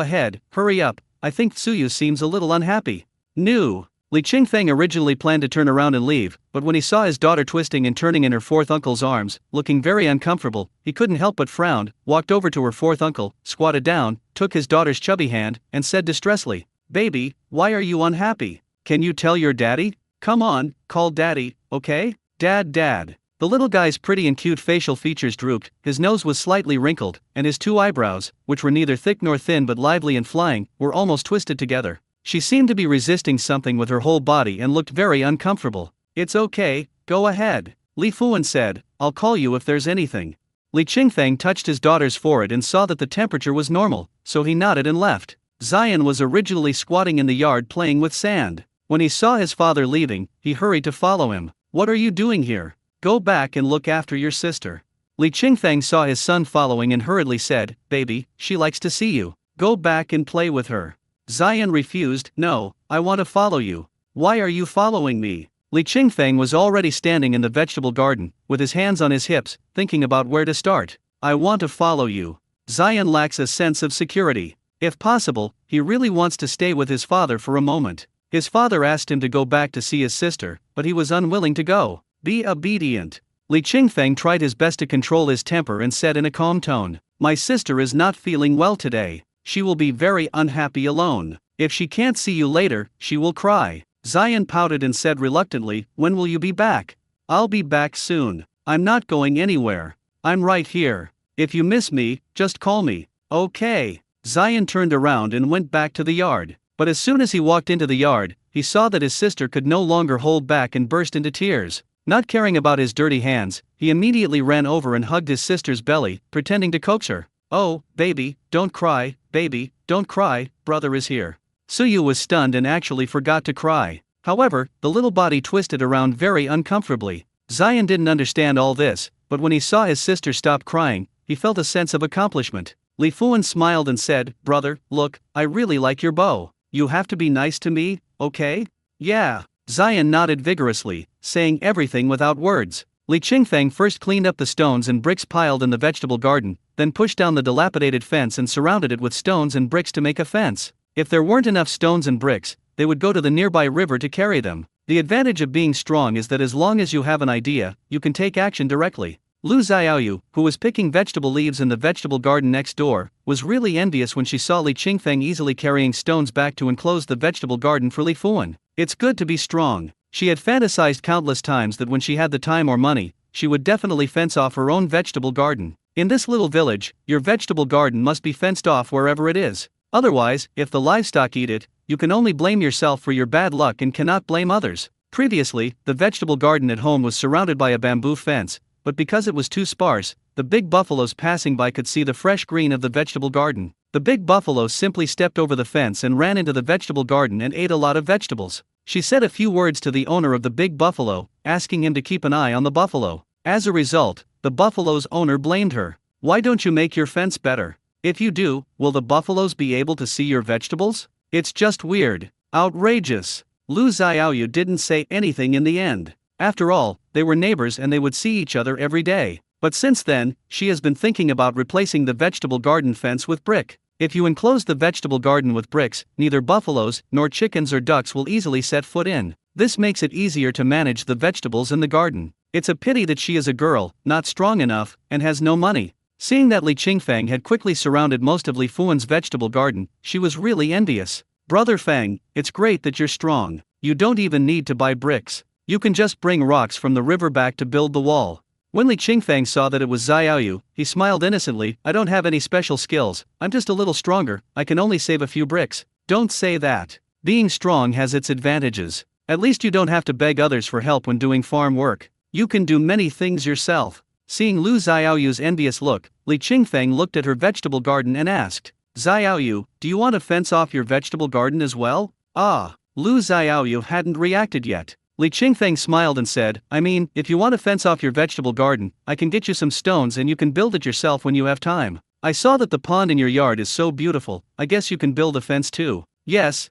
ahead, hurry up, I think Tsuyu seems a little unhappy. No. Li Qingfeng originally planned to turn around and leave, but when he saw his daughter twisting and turning in her fourth uncle's arms, looking very uncomfortable, he couldn't help but frown, walked over to her fourth uncle, squatted down, took his daughter's chubby hand, and said distressfully, "Baby, why are you unhappy? Can you tell your daddy? Come on, call daddy, okay? Dad. The little guy's pretty and cute facial features drooped, his nose was slightly wrinkled, and his 2 eyebrows, which were neither thick nor thin but lively and flying, were almost twisted together. She seemed to be resisting something with her whole body and looked very uncomfortable. It's okay, go ahead, Li Fuan said, I'll call you if there's anything. Li Qingfeng touched his daughter's forehead and saw that the temperature was normal, so he nodded and left. Zion was originally squatting in the yard playing with sand. When he saw his father leaving, he hurried to follow him. What are you doing here? Go back and look after your sister. Li Qingfeng saw his son following and hurriedly said, Baby, she likes to see you. Go back and play with her. Zion refused. No, I want to follow you. Why are you following me? Li Qingfeng was already standing in the vegetable garden, with his hands on his hips, thinking about where to start. I want to follow you. Zion lacks a sense of security. If possible, he really wants to stay with his father for a moment. His father asked him to go back to see his sister, but he was unwilling to go. Be obedient. Li Qingfeng tried his best to control his temper and said in a calm tone, My sister is not feeling well today. She will be very unhappy alone. If she can't see you later, she will cry. Zion pouted and said reluctantly, When will you be back? I'll be back soon. I'm not going anywhere. I'm right here. If you miss me, just call me. Okay. Zion turned around and went back to the yard. But as soon as he walked into the yard, he saw that his sister could no longer hold back and burst into tears. Not caring about his dirty hands, he immediately ran over and hugged his sister's belly, pretending to coax her. Oh, baby, don't cry, baby, don't cry, brother is here. Tsuyu was stunned and actually forgot to cry. However, the little body twisted around very uncomfortably. Zion didn't understand all this, but when he saw his sister stop crying, he felt a sense of accomplishment. Li Fuan smiled and said, Brother, look, I really like your bow. You have to be nice to me, okay? Yeah. Zion nodded vigorously, saying everything without words. Li Qingfeng first cleaned up the stones and bricks piled in the vegetable garden, then pushed down the dilapidated fence and surrounded it with stones and bricks to make a fence. If there weren't enough stones and bricks, they would go to the nearby river to carry them. The advantage of being strong is that as long as you have an idea, you can take action directly. Lu Xiaoyu, who was picking vegetable leaves in the vegetable garden next door, was really envious when she saw Li Qingfeng easily carrying stones back to enclose the vegetable garden for Li Fuan. It's good to be strong. She had fantasized countless times that when she had the time or money, she would definitely fence off her own vegetable garden. In this little village, your vegetable garden must be fenced off wherever it is. Otherwise, if the livestock eat it, you can only blame yourself for your bad luck and cannot blame others. Previously, the vegetable garden at home was surrounded by a bamboo fence, but because it was too sparse, the big buffaloes passing by could see the fresh green of the vegetable garden. The big buffaloes simply stepped over the fence and ran into the vegetable garden and ate a lot of vegetables. She said a few words to the owner of the big buffalo, asking him to keep an eye on the buffalo. As a result, the buffalo's owner blamed her. Why don't you make your fence better? If you do, will the buffaloes be able to see your vegetables? It's just weird. Outrageous. Lu Xiaoyu didn't say anything in the end. After all, they were neighbors and they would see each other every day. But since then, she has been thinking about replacing the vegetable garden fence with brick. If you enclose the vegetable garden with bricks, neither buffaloes nor chickens or ducks will easily set foot in. This makes it easier to manage the vegetables in the garden. It's a pity that she is a girl, not strong enough, and has no money. Seeing that Li Qingfeng had quickly surrounded most of Li Fuan's vegetable garden, she was really envious. Brother Feng, it's great that you're strong. You don't even need to buy bricks. You can just bring rocks from the river back to build the wall. When Li Qingfeng saw that it was Xiaoyu, he smiled innocently. I don't have any special skills, I'm just a little stronger, I can only save a few bricks. Don't say that. Being strong has its advantages. At least you don't have to beg others for help when doing farm work. You can do many things yourself. Seeing Lu Xiaoyu's envious look, Li Qingfeng looked at her vegetable garden and asked, Xiaoyu, do you want to fence off your vegetable garden as well? Ah, Lu Xiaoyu hadn't reacted yet. Li Qingfeng smiled and said, I mean, if you want to fence off your vegetable garden, I can get you some stones and you can build it yourself when you have time. I saw that the pond in your yard is so beautiful, I guess you can build a fence too. Yes.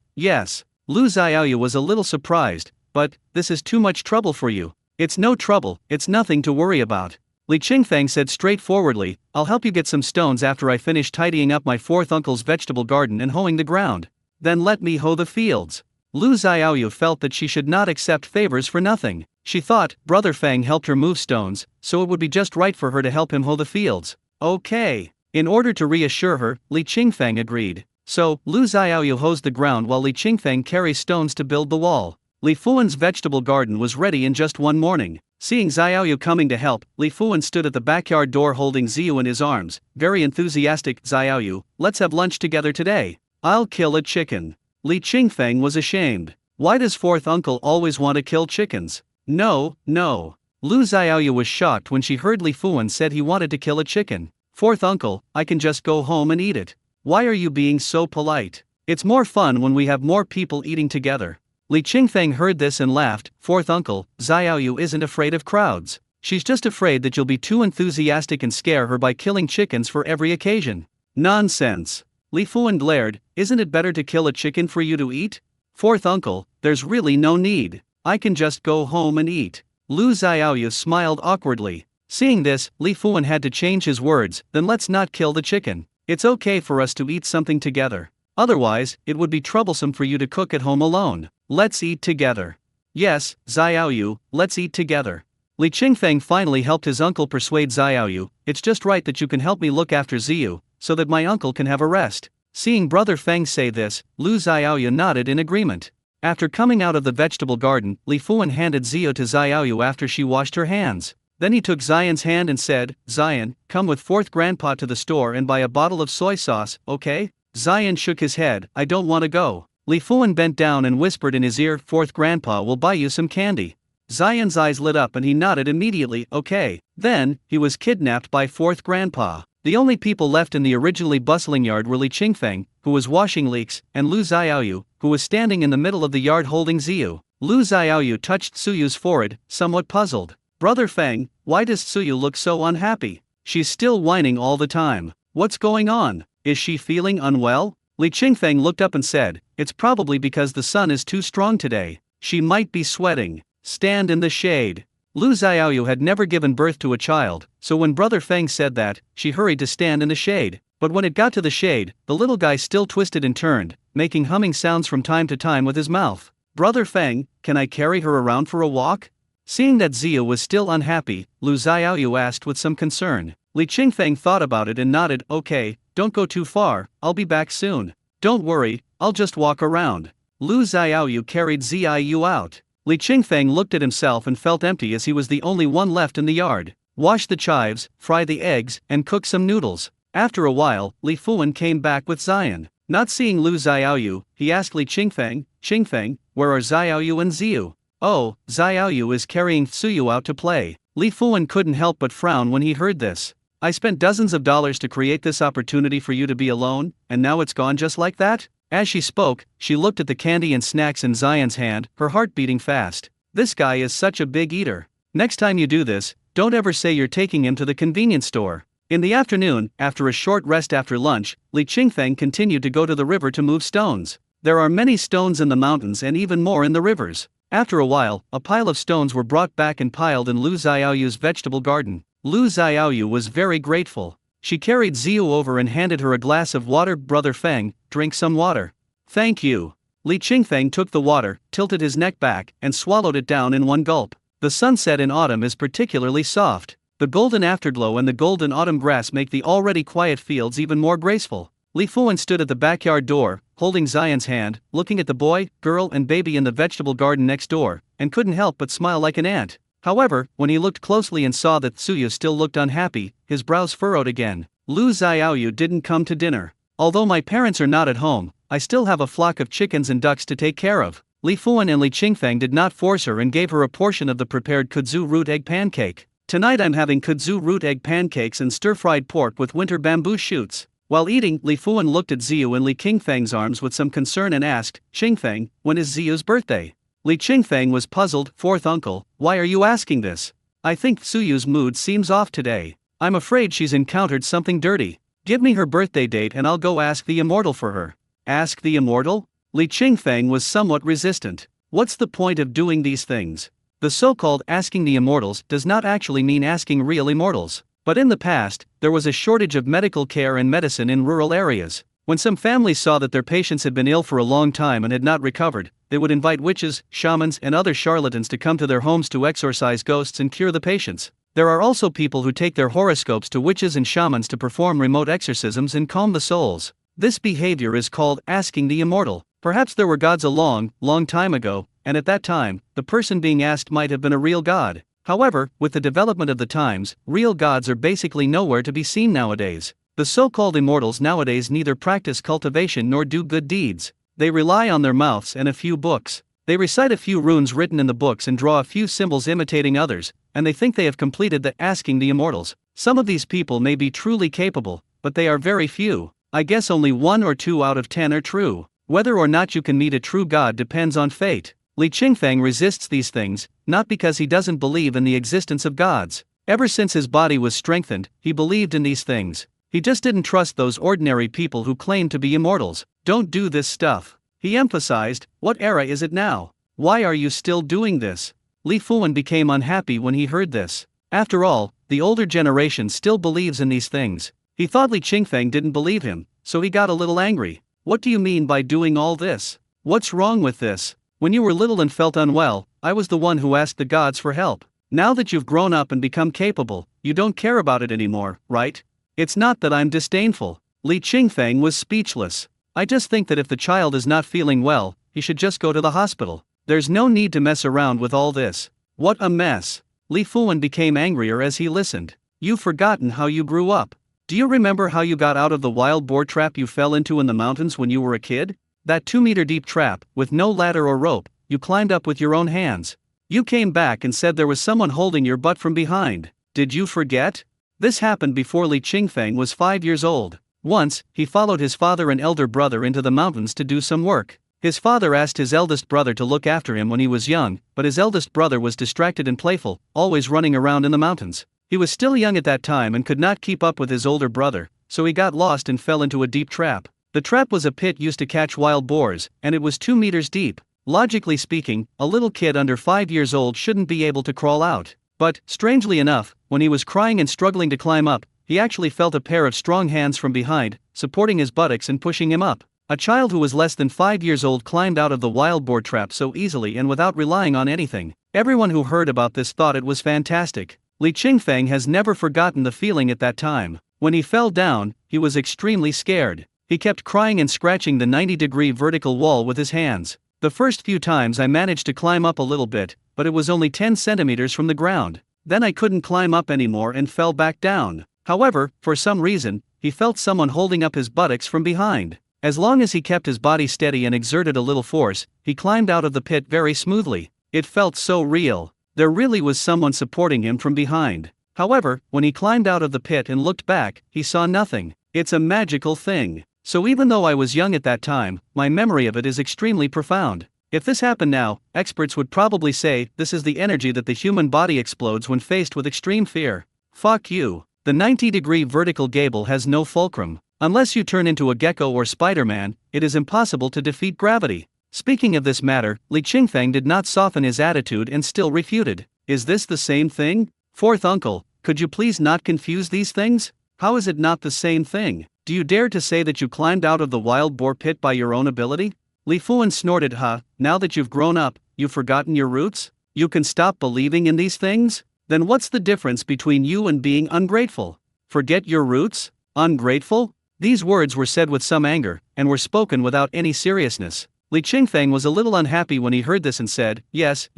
Lu Xiaoyu was a little surprised, but this is too much trouble for you. It's no trouble, it's nothing to worry about. Li Qingfeng said straightforwardly, I'll help you get some stones after I finish tidying up my fourth uncle's vegetable garden and hoeing the ground. Then let me hoe the fields. Lu Xiaoyu felt that she should not accept favors for nothing. She thought Brother Feng helped her move stones, so it would be just right for her to help him hoe the fields. Okay. In order to reassure her, Li Qingfeng agreed. So, Lu Xiaoyu hoes the ground while Li Qingfeng carries stones to build the wall. Li Fuan's vegetable garden was ready in just one morning. Seeing Xiaoyu coming to help, Li Fuan stood at the backyard door holding Ziyu in his arms, very enthusiastic. Xiaoyu, let's have lunch together today. I'll kill a chicken. Li Qingfeng was ashamed. Why does fourth uncle always want to kill chickens? No. Lu Xiaoyu was shocked when she heard Li Fuan said he wanted to kill a chicken. Fourth uncle, I can just go home and eat it. Why are you being so polite? It's more fun when we have more people eating together. Li Qingfeng heard this and laughed. Fourth uncle, Xiaoyu isn't afraid of crowds. She's just afraid that you'll be too enthusiastic and scare her by killing chickens for every occasion. Nonsense. Li Fuan glared, isn't it better to kill a chicken for you to eat? Fourth uncle, there's really no need. I can just go home and eat. Lu Xiaoyu smiled awkwardly. Seeing this, Li Fuan had to change his words, then let's not kill the chicken. It's okay for us to eat something together. Otherwise, it would be troublesome for you to cook at home alone. Let's eat together. Yes, Xiaoyu, let's eat together. Li Qingfeng finally helped his uncle persuade Xiaoyu, it's just right that you can help me look after Ziyu, so that my uncle can have a rest. Seeing Brother Feng say this, Lu Xiaoyu nodded in agreement. After coming out of the vegetable garden, Li Fuan handed Ziyu to Xiaoyu after she washed her hands. Then he took Xian's hand and said, Xian, come with fourth grandpa to the store and buy a bottle of soy sauce, okay? Xian shook his head, I don't want to go. Li Fuan bent down and whispered in his ear, fourth grandpa will buy you some candy. Xian's eyes lit up and he nodded immediately, okay. Then, he was kidnapped by fourth grandpa. The only people left in the originally bustling yard were Li Qingfeng, who was washing leeks, and Lu Xiaoyu, who was standing in the middle of the yard holding Ziyu. Lu Xiaoyu touched Suyu's forehead, somewhat puzzled. Brother Feng, why does Suyu look so unhappy? She's still whining all the time. What's going on? Is she feeling unwell? Li Qingfeng looked up and said, it's probably because the sun is too strong today. She might be sweating. Stand in the shade. Lu Xiaoyu had never given birth to a child, so when Brother Feng said that, she hurried to stand in the shade. But when it got to the shade, the little guy still twisted and turned, making humming sounds from time to time with his mouth. Brother Feng, can I carry her around for a walk? Seeing that Ziyu was still unhappy, Lu Xiaoyu asked with some concern. Li Qingfeng thought about it and nodded, okay, don't go too far, I'll be back soon. Don't worry, I'll just walk around. Lu Xiaoyu carried Ziyu out. Li Qingfeng looked at himself and felt empty as he was the only one left in the yard. Wash the chives, fry the eggs, and cook some noodles. After a while, Li Fuan came back with Xian. Not seeing Lu Xiaoyu, he asked Li Qingfeng, where are Xiaoyu and Ziyu? Oh, Xiaoyu is carrying Suyu out to play. Li Fuan couldn't help but frown when he heard this. I spent dozens of dollars to create this opportunity for you to be alone, and now it's gone just like that? As she spoke, she looked at the candy and snacks in Xian's hand, her heart beating fast. This guy is such a big eater. Next time you do this, don't ever say you're taking him to the convenience store. In the afternoon, after a short rest after lunch, Li Qingfeng continued to go to the river to move stones. There are many stones in the mountains and even more in the rivers. After a while, a pile of stones were brought back and piled in Lu Xiaoyu's vegetable garden. Lu Xiaoyu was very grateful. She carried Ziyu over and handed her a glass of water. Brother Feng, drink some water. Thank you. Li Qingfeng took the water, tilted his neck back, and swallowed it down in one gulp. The sunset in autumn is particularly soft. The golden afterglow and the golden autumn grass make the already quiet fields even more graceful. Li Fuan stood at the backyard door, holding Zion's hand, looking at the boy, girl and baby in the vegetable garden next door, and couldn't help but smile like an ant. However, when he looked closely and saw that Tsuyu still looked unhappy, his brows furrowed again. Lu Xiaoyu didn't come to dinner. Although my parents are not at home, I still have a flock of chickens and ducks to take care of. Li Fuan and Li Qingfeng did not force her and gave her a portion of the prepared kudzu root egg pancake. Tonight I'm having kudzu root egg pancakes and stir-fried pork with winter bamboo shoots. While eating, Li Fuan looked at Ziyu in Li Qingfeng's arms with some concern and asked, "Qingfeng, when is Ziyu's birthday?" Li Qingfeng was puzzled. "Fourth uncle, why are you asking this? I think Tsuyu's mood seems off today. I'm afraid she's encountered something dirty. Give me her birthday date and I'll go ask the immortal for her." Ask the immortal? Li Qingfeng was somewhat resistant. What's the point of doing these things? The so-called asking the immortals does not actually mean asking real immortals. But in the past, there was a shortage of medical care and medicine in rural areas. When some families saw that their patients had been ill for a long time and had not recovered, they would invite witches, shamans, and other charlatans to come to their homes to exorcise ghosts and cure the patients. There are also people who take their horoscopes to witches and shamans to perform remote exorcisms and calm the souls. This behavior is called asking the immortal. Perhaps there were gods a long, long time ago, and at that time, the person being asked might have been a real god. However, with the development of the times, real gods are basically nowhere to be seen nowadays. The so-called immortals nowadays neither practice cultivation nor do good deeds. They rely on their mouths and a few books. They recite a few runes written in the books and draw a few symbols imitating others, and they think they have completed the asking the immortals. Some of these people may be truly capable, but they are very few. I guess only 1 or 2 out of 10 are true. Whether or not you can meet a true god depends on fate. Li Qingfeng resists these things, not because he doesn't believe in the existence of gods. Ever since his body was strengthened, he believed in these things. He just didn't trust those ordinary people who claim to be immortals. Don't do this stuff. He emphasized, "What era is it now? Why are you still doing this?" Li Fuan became unhappy when he heard this. After all, the older generation still believes in these things. He thought Li Qingfeng didn't believe him, so he got a little angry. "What do you mean by doing all this? What's wrong with this? When you were little and felt unwell, I was the one who asked the gods for help. Now that you've grown up and become capable, you don't care about it anymore, right? It's not that I'm disdainful." Li Qingfeng was speechless. "I just think that if the child is not feeling well, he should just go to the hospital. There's no need to mess around with all this." What a mess. Li Fuan became angrier as he listened. "You've forgotten how you grew up. Do you remember how you got out of the wild boar trap you fell into in the mountains when you were a kid? That 2-meter deep trap, with no ladder or rope, you climbed up with your own hands. You came back and said there was someone holding your butt from behind. Did you forget? This happened before Li Qingfeng was 5 years old. Once, he followed his father and elder brother into the mountains to do some work. His father asked his eldest brother to look after him when he was young, but his eldest brother was distracted and playful, always running around in the mountains. He was still young at that time and could not keep up with his older brother, so he got lost and fell into a deep trap. The trap was a pit used to catch wild boars, and it was 2 meters deep. Logically speaking, a little kid under 5 years old shouldn't be able to crawl out. But, strangely enough, when he was crying and struggling to climb up, he actually felt a pair of strong hands from behind, supporting his buttocks and pushing him up. A child who was less than 5 years old climbed out of the wild boar trap so easily and without relying on anything. Everyone who heard about this thought it was fantastic. Li Qingfeng has never forgotten the feeling at that time. When he fell down, he was extremely scared. He kept crying and scratching the 90-degree vertical wall with his hands. The first few times I managed to climb up a little bit, but it was only 10 centimeters from the ground. Then I couldn't climb up anymore and fell back down. However, for some reason, he felt someone holding up his buttocks from behind. As long as he kept his body steady and exerted a little force, he climbed out of the pit very smoothly. It felt so real. There really was someone supporting him from behind. However, when he climbed out of the pit and looked back, he saw nothing. It's a magical thing. So even though I was young at that time, my memory of it is extremely profound. If this happened now, experts would probably say this is the energy that the human body explodes when faced with extreme fear. Fuck you. The 90-degree vertical gable has no fulcrum. Unless you turn into a gecko or Spider-Man, it is impossible to defeat gravity. Speaking of this matter, Li Qingfeng did not soften his attitude and still refuted. Is this the same thing? Fourth uncle, could you please not confuse these things? How is it not the same thing? Do you dare to say that you climbed out of the wild boar pit by your own ability? Li Fuan snorted. Now that you've grown up, you've forgotten your roots? You can stop believing in these things? Then what's the difference between you and being ungrateful? Forget your roots? Ungrateful? These words were said with some anger, and were spoken without any seriousness. Li Qingfeng was a little unhappy when he heard this and said, Yes,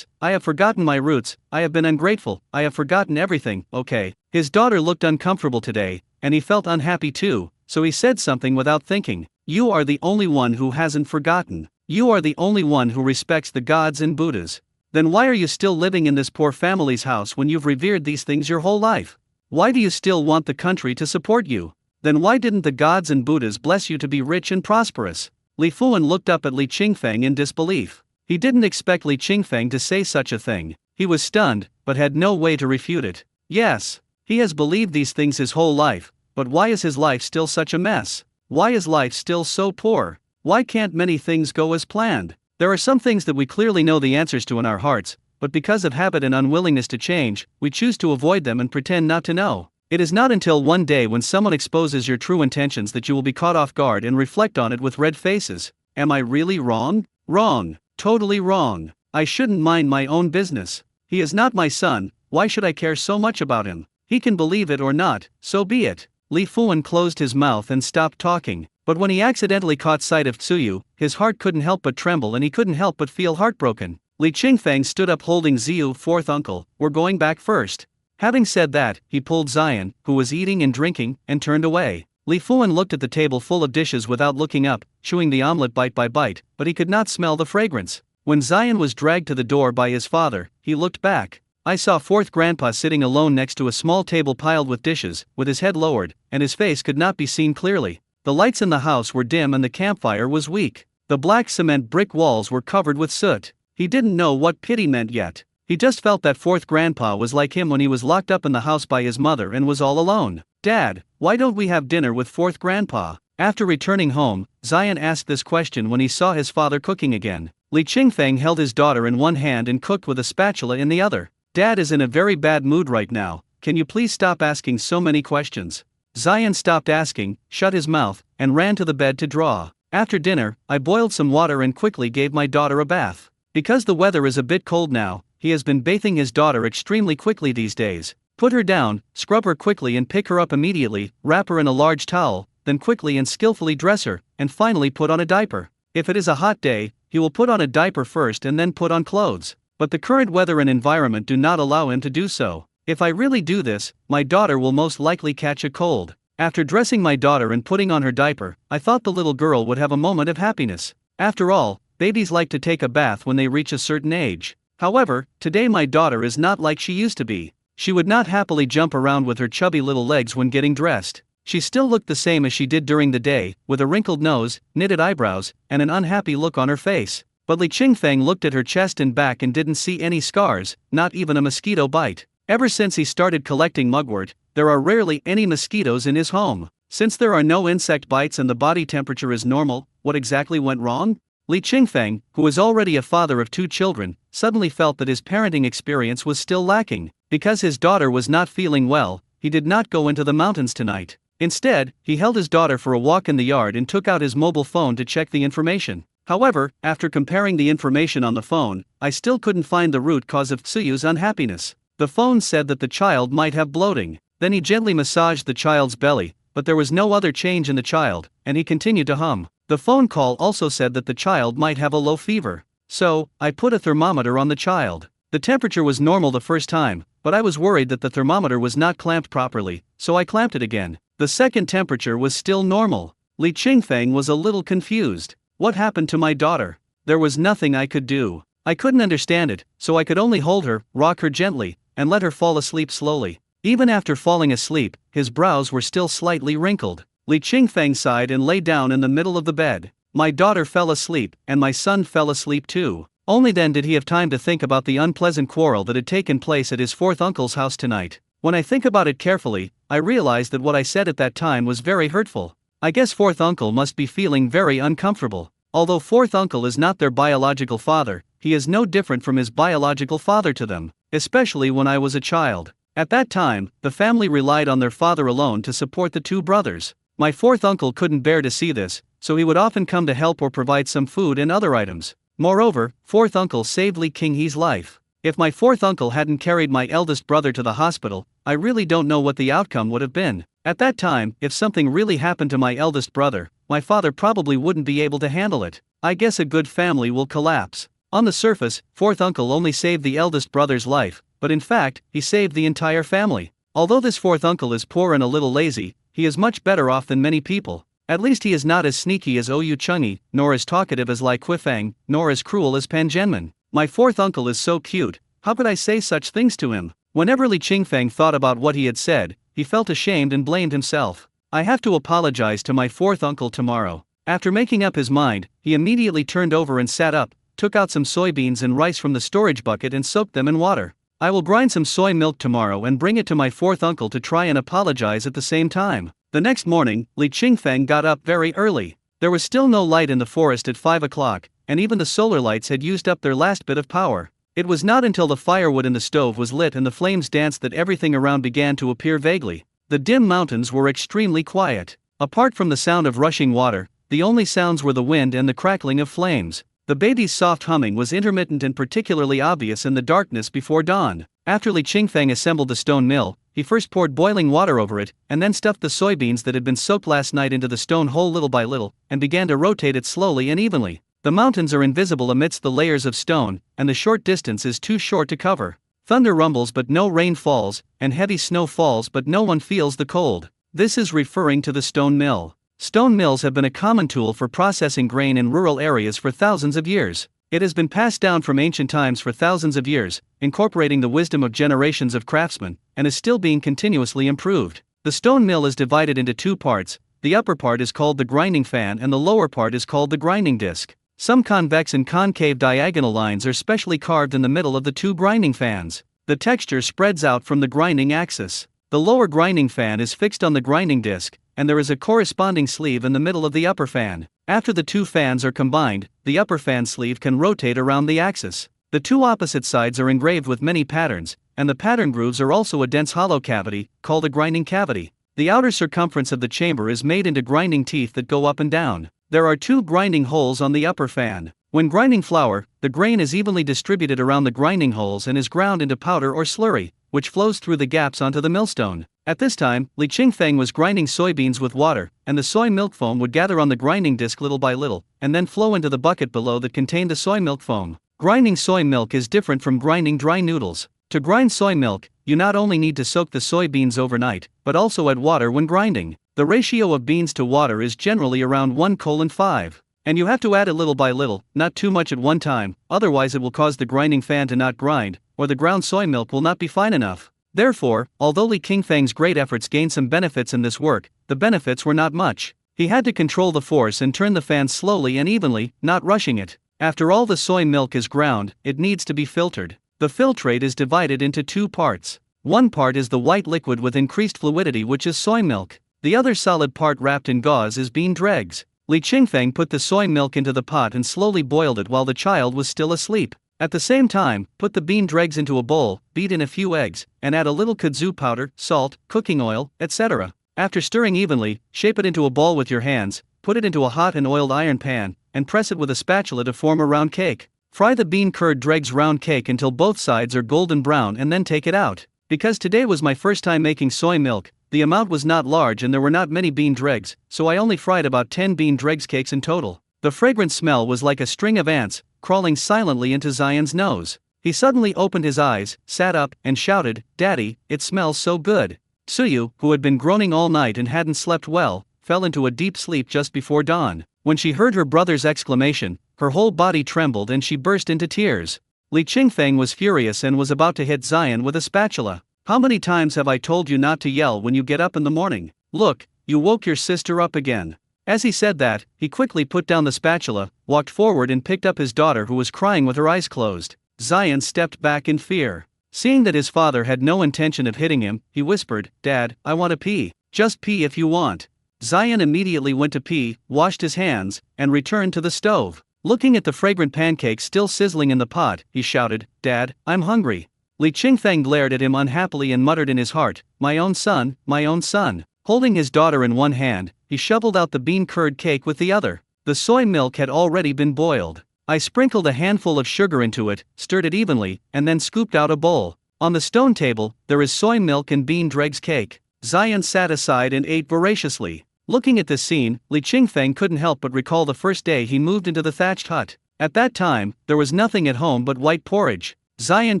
I have forgotten my roots, I have been ungrateful, I have forgotten everything, okay. His daughter looked uncomfortable today, and he felt unhappy too, so he said something without thinking. You are the only one who hasn't forgotten. You are the only one who respects the gods and Buddhas. Then why are you still living in this poor family's house when you've revered these things your whole life? Why do you still want the country to support you? Then why didn't the gods and Buddhas bless you to be rich and prosperous? Li Fuan looked up at Li Qingfeng in disbelief. He didn't expect Li Qingfeng to say such a thing. He was stunned, but had no way to refute it. Yes, he has believed these things his whole life, but why is his life still such a mess? Why is life still so poor? Why can't many things go as planned? There are some things that we clearly know the answers to in our hearts, but because of habit and unwillingness to change, we choose to avoid them and pretend not to know. It is not until one day when someone exposes your true intentions that you will be caught off guard and reflect on it with red faces. Am I really wrong? Wrong. Totally wrong. I shouldn't mind my own business. He is not my son, why should I care so much about him? He can believe it or not, so be it. Li Fuan closed his mouth and stopped talking, but when he accidentally caught sight of Tsuyu, his heart couldn't help but tremble and he couldn't help but feel heartbroken. Li Qingfeng stood up holding Ziyu, fourth uncle, we're going back first. Having said that, he pulled Zion, who was eating and drinking, and turned away. Li Fuan looked at the table full of dishes without looking up, chewing the omelette bite by bite, but he could not smell the fragrance. When Zion was dragged to the door by his father, he looked back. I saw fourth grandpa sitting alone next to a small table piled with dishes, with his head lowered, and his face could not be seen clearly. The lights in the house were dim and the campfire was weak. The black cement brick walls were covered with soot. He didn't know what pity meant yet. He just felt that fourth grandpa was like him when he was locked up in the house by his mother and was all alone. Dad, why don't we have dinner with fourth grandpa? After returning home, Zion asked this question when he saw his father cooking again. Li Qingfeng held his daughter in one hand and cooked with a spatula in the other. Dad is in a very bad mood right now, can you please stop asking so many questions? Zion stopped asking, shut his mouth, and ran to the bed to draw. After dinner, I boiled some water and quickly gave my daughter a bath. Because the weather is a bit cold now, he has been bathing his daughter extremely quickly these days. Put her down, scrub her quickly and pick her up immediately, wrap her in a large towel, then quickly and skillfully dress her, and finally put on a diaper. If it is a hot day, he will put on a diaper first and then put on clothes. But the current weather and environment do not allow him to do so. If I really do this, my daughter will most likely catch a cold. After dressing my daughter and putting on her diaper, I thought the little girl would have a moment of happiness. After all, babies like to take a bath when they reach a certain age. However, today my daughter is not like she used to be. She would not happily jump around with her chubby little legs when getting dressed. She still looked the same as she did during the day, with a wrinkled nose, knitted eyebrows, and an unhappy look on her face. But Li Qingfeng looked at her chest and back and didn't see any scars, not even a mosquito bite. Ever since he started collecting mugwort, there are rarely any mosquitoes in his home. Since there are no insect bites and the body temperature is normal, what exactly went wrong? Li Qingfeng, who was already a father of 2 children, suddenly felt that his parenting experience was still lacking. Because his daughter was not feeling well, he did not go into the mountains tonight. Instead, he held his daughter for a walk in the yard and took out his mobile phone to check the information. However, after comparing the information on the phone, I still couldn't find the root cause of Tsuyu's unhappiness. The phone said that the child might have bloating. Then he gently massaged the child's belly, but there was no other change in the child, and he continued to hum. The phone call also said that the child might have a low fever. So, I put a thermometer on the child. The temperature was normal the first time, but I was worried that the thermometer was not clamped properly, so I clamped it again. The second temperature was still normal. Li Qingfeng was a little confused. What happened to my daughter? There was nothing I could do. I couldn't understand it, so I could only hold her, rock her gently, and let her fall asleep slowly. Even after falling asleep, his brows were still slightly wrinkled. Li Qingfeng sighed and lay down in the middle of the bed. My daughter fell asleep, and my son fell asleep too. Only then did he have time to think about the unpleasant quarrel that had taken place at his fourth uncle's house tonight. When I think about it carefully, I realize that what I said at that time was very hurtful. I guess fourth uncle must be feeling very uncomfortable. Although fourth uncle is not their biological father, he is no different from his biological father to them, especially when I was a child. At that time, the family relied on their father alone to support the 2 brothers. My fourth uncle couldn't bear to see this, so he would often come to help or provide some food and other items. Moreover, fourth uncle saved Li Qinghe's life. If my fourth uncle hadn't carried my eldest brother to the hospital, I really don't know what the outcome would have been. At that time, if something really happened to my eldest brother, my father probably wouldn't be able to handle it. I guess a good family will collapse. On the surface, fourth uncle only saved the eldest brother's life, but in fact, he saved the entire family. Although this fourth uncle is poor and a little lazy, he is much better off than many people. At least he is not as sneaky as Oyu Chungi, nor as talkative as Lai Quifang, nor as cruel as Pan Zhenmin. My fourth uncle is so cute, how could I say such things to him? Whenever Li Qingfeng thought about what he had said, he felt ashamed and blamed himself. I have to apologize to my fourth uncle tomorrow. After making up his mind, he immediately turned over and sat up, took out some soybeans and rice from the storage bucket and soaked them in water. I will grind some soy milk tomorrow and bring it to my fourth uncle to try and apologize at the same time. The next morning, Li Qingfeng got up very early. There was still no light in the forest at 5 o'clock, and even the solar lights had used up their last bit of power. It was not until the firewood in the stove was lit and the flames danced that everything around began to appear vaguely. The dim mountains were extremely quiet. Apart from the sound of rushing water, the only sounds were the wind and the crackling of flames. The baby's soft humming was intermittent and particularly obvious in the darkness before dawn. After Li Qingfeng assembled the stone mill, he first poured boiling water over it, and then stuffed the soybeans that had been soaked last night into the stone hole little by little, and began to rotate it slowly and evenly. The mountains are invisible amidst the layers of stone, and the short distance is too short to cover. Thunder rumbles but no rain falls, and heavy snow falls but no one feels the cold. This is referring to the stone mill. Stone mills have been a common tool for processing grain in rural areas for thousands of years. It has been passed down from ancient times for thousands of years, incorporating the wisdom of generations of craftsmen, and is still being continuously improved. The stone mill is divided into two parts. The upper part is called the grinding fan and the lower part is called the grinding disc. Some convex and concave diagonal lines are specially carved in the middle of the two grinding fans. The texture spreads out from the grinding axis. The lower grinding fan is fixed on the grinding disc, and there is a corresponding sleeve in the middle of the upper fan. After the two fans are combined, the upper fan sleeve can rotate around the axis. The two opposite sides are engraved with many patterns, and the pattern grooves are also a dense hollow cavity, called a grinding cavity. The outer circumference of the chamber is made into grinding teeth that go up and down. There are two grinding holes on the upper fan. When grinding flour, the grain is evenly distributed around the grinding holes and is ground into powder or slurry, which flows through the gaps onto the millstone. At this time, Li Qingfeng was grinding soybeans with water, and the soy milk foam would gather on the grinding disc little by little, and then flow into the bucket below that contained the soy milk foam. Grinding soy milk is different from grinding dry noodles. To grind soy milk, you not only need to soak the soybeans overnight, but also add water when grinding. The ratio of beans to water is generally around 1:5. And you have to add it little by little, not too much at one time, otherwise it will cause the grinding fan to not grind, or the ground soy milk will not be fine enough. Therefore, although Li Qingfeng's great efforts gained some benefits in this work, the benefits were not much. He had to control the force and turn the fan slowly and evenly, not rushing it. After all the soy milk is ground, it needs to be filtered. The filtrate is divided into two parts. One part is the white liquid with increased fluidity, which is soy milk. The other solid part wrapped in gauze is bean dregs. Li Qingfeng put the soy milk into the pot and slowly boiled it while the child was still asleep. At the same time, put the bean dregs into a bowl, beat in a few eggs, and add a little kudzu powder, salt, cooking oil, etc. After stirring evenly, shape it into a ball with your hands, put it into a hot and oiled iron pan, and press it with a spatula to form a round cake. Fry the bean curd dregs round cake until both sides are golden brown and then take it out. Because today was my first time making soy milk, the amount was not large and there were not many bean dregs, so I only fried about 10 bean dregs cakes in total. The fragrant smell was like a string of ants, crawling silently into Zion's nose. He suddenly opened his eyes, sat up, and shouted, "Daddy, it smells so good." Tsuyu, who had been groaning all night and hadn't slept well, fell into a deep sleep just before dawn. When she heard her brother's exclamation, her whole body trembled and she burst into tears. Li Qingfeng was furious and was about to hit Zion with a spatula. "How many times have I told you not to yell when you get up in the morning? Look, you woke your sister up again." As he said that, he quickly put down the spatula, walked forward and picked up his daughter who was crying with her eyes closed. Zion stepped back in fear. Seeing that his father had no intention of hitting him, he whispered, "Dad, I want to pee. Just pee if you want." Zion immediately went to pee, washed his hands, and returned to the stove. Looking at the fragrant pancakes still sizzling in the pot, he shouted, "Dad, I'm hungry." Li Qingfeng glared at him unhappily and muttered in his heart, my own son, my own son." Holding his daughter in one hand, he shoveled out the bean curd cake with the other. The soy milk had already been boiled. I sprinkled a handful of sugar into it, stirred it evenly, and then scooped out a bowl. On the stone table, there is soy milk and bean dregs cake. Zion sat aside and ate voraciously. Looking at this scene, Li Qingfeng couldn't help but recall the first day he moved into the thatched hut. At that time, there was nothing at home but white porridge. Zion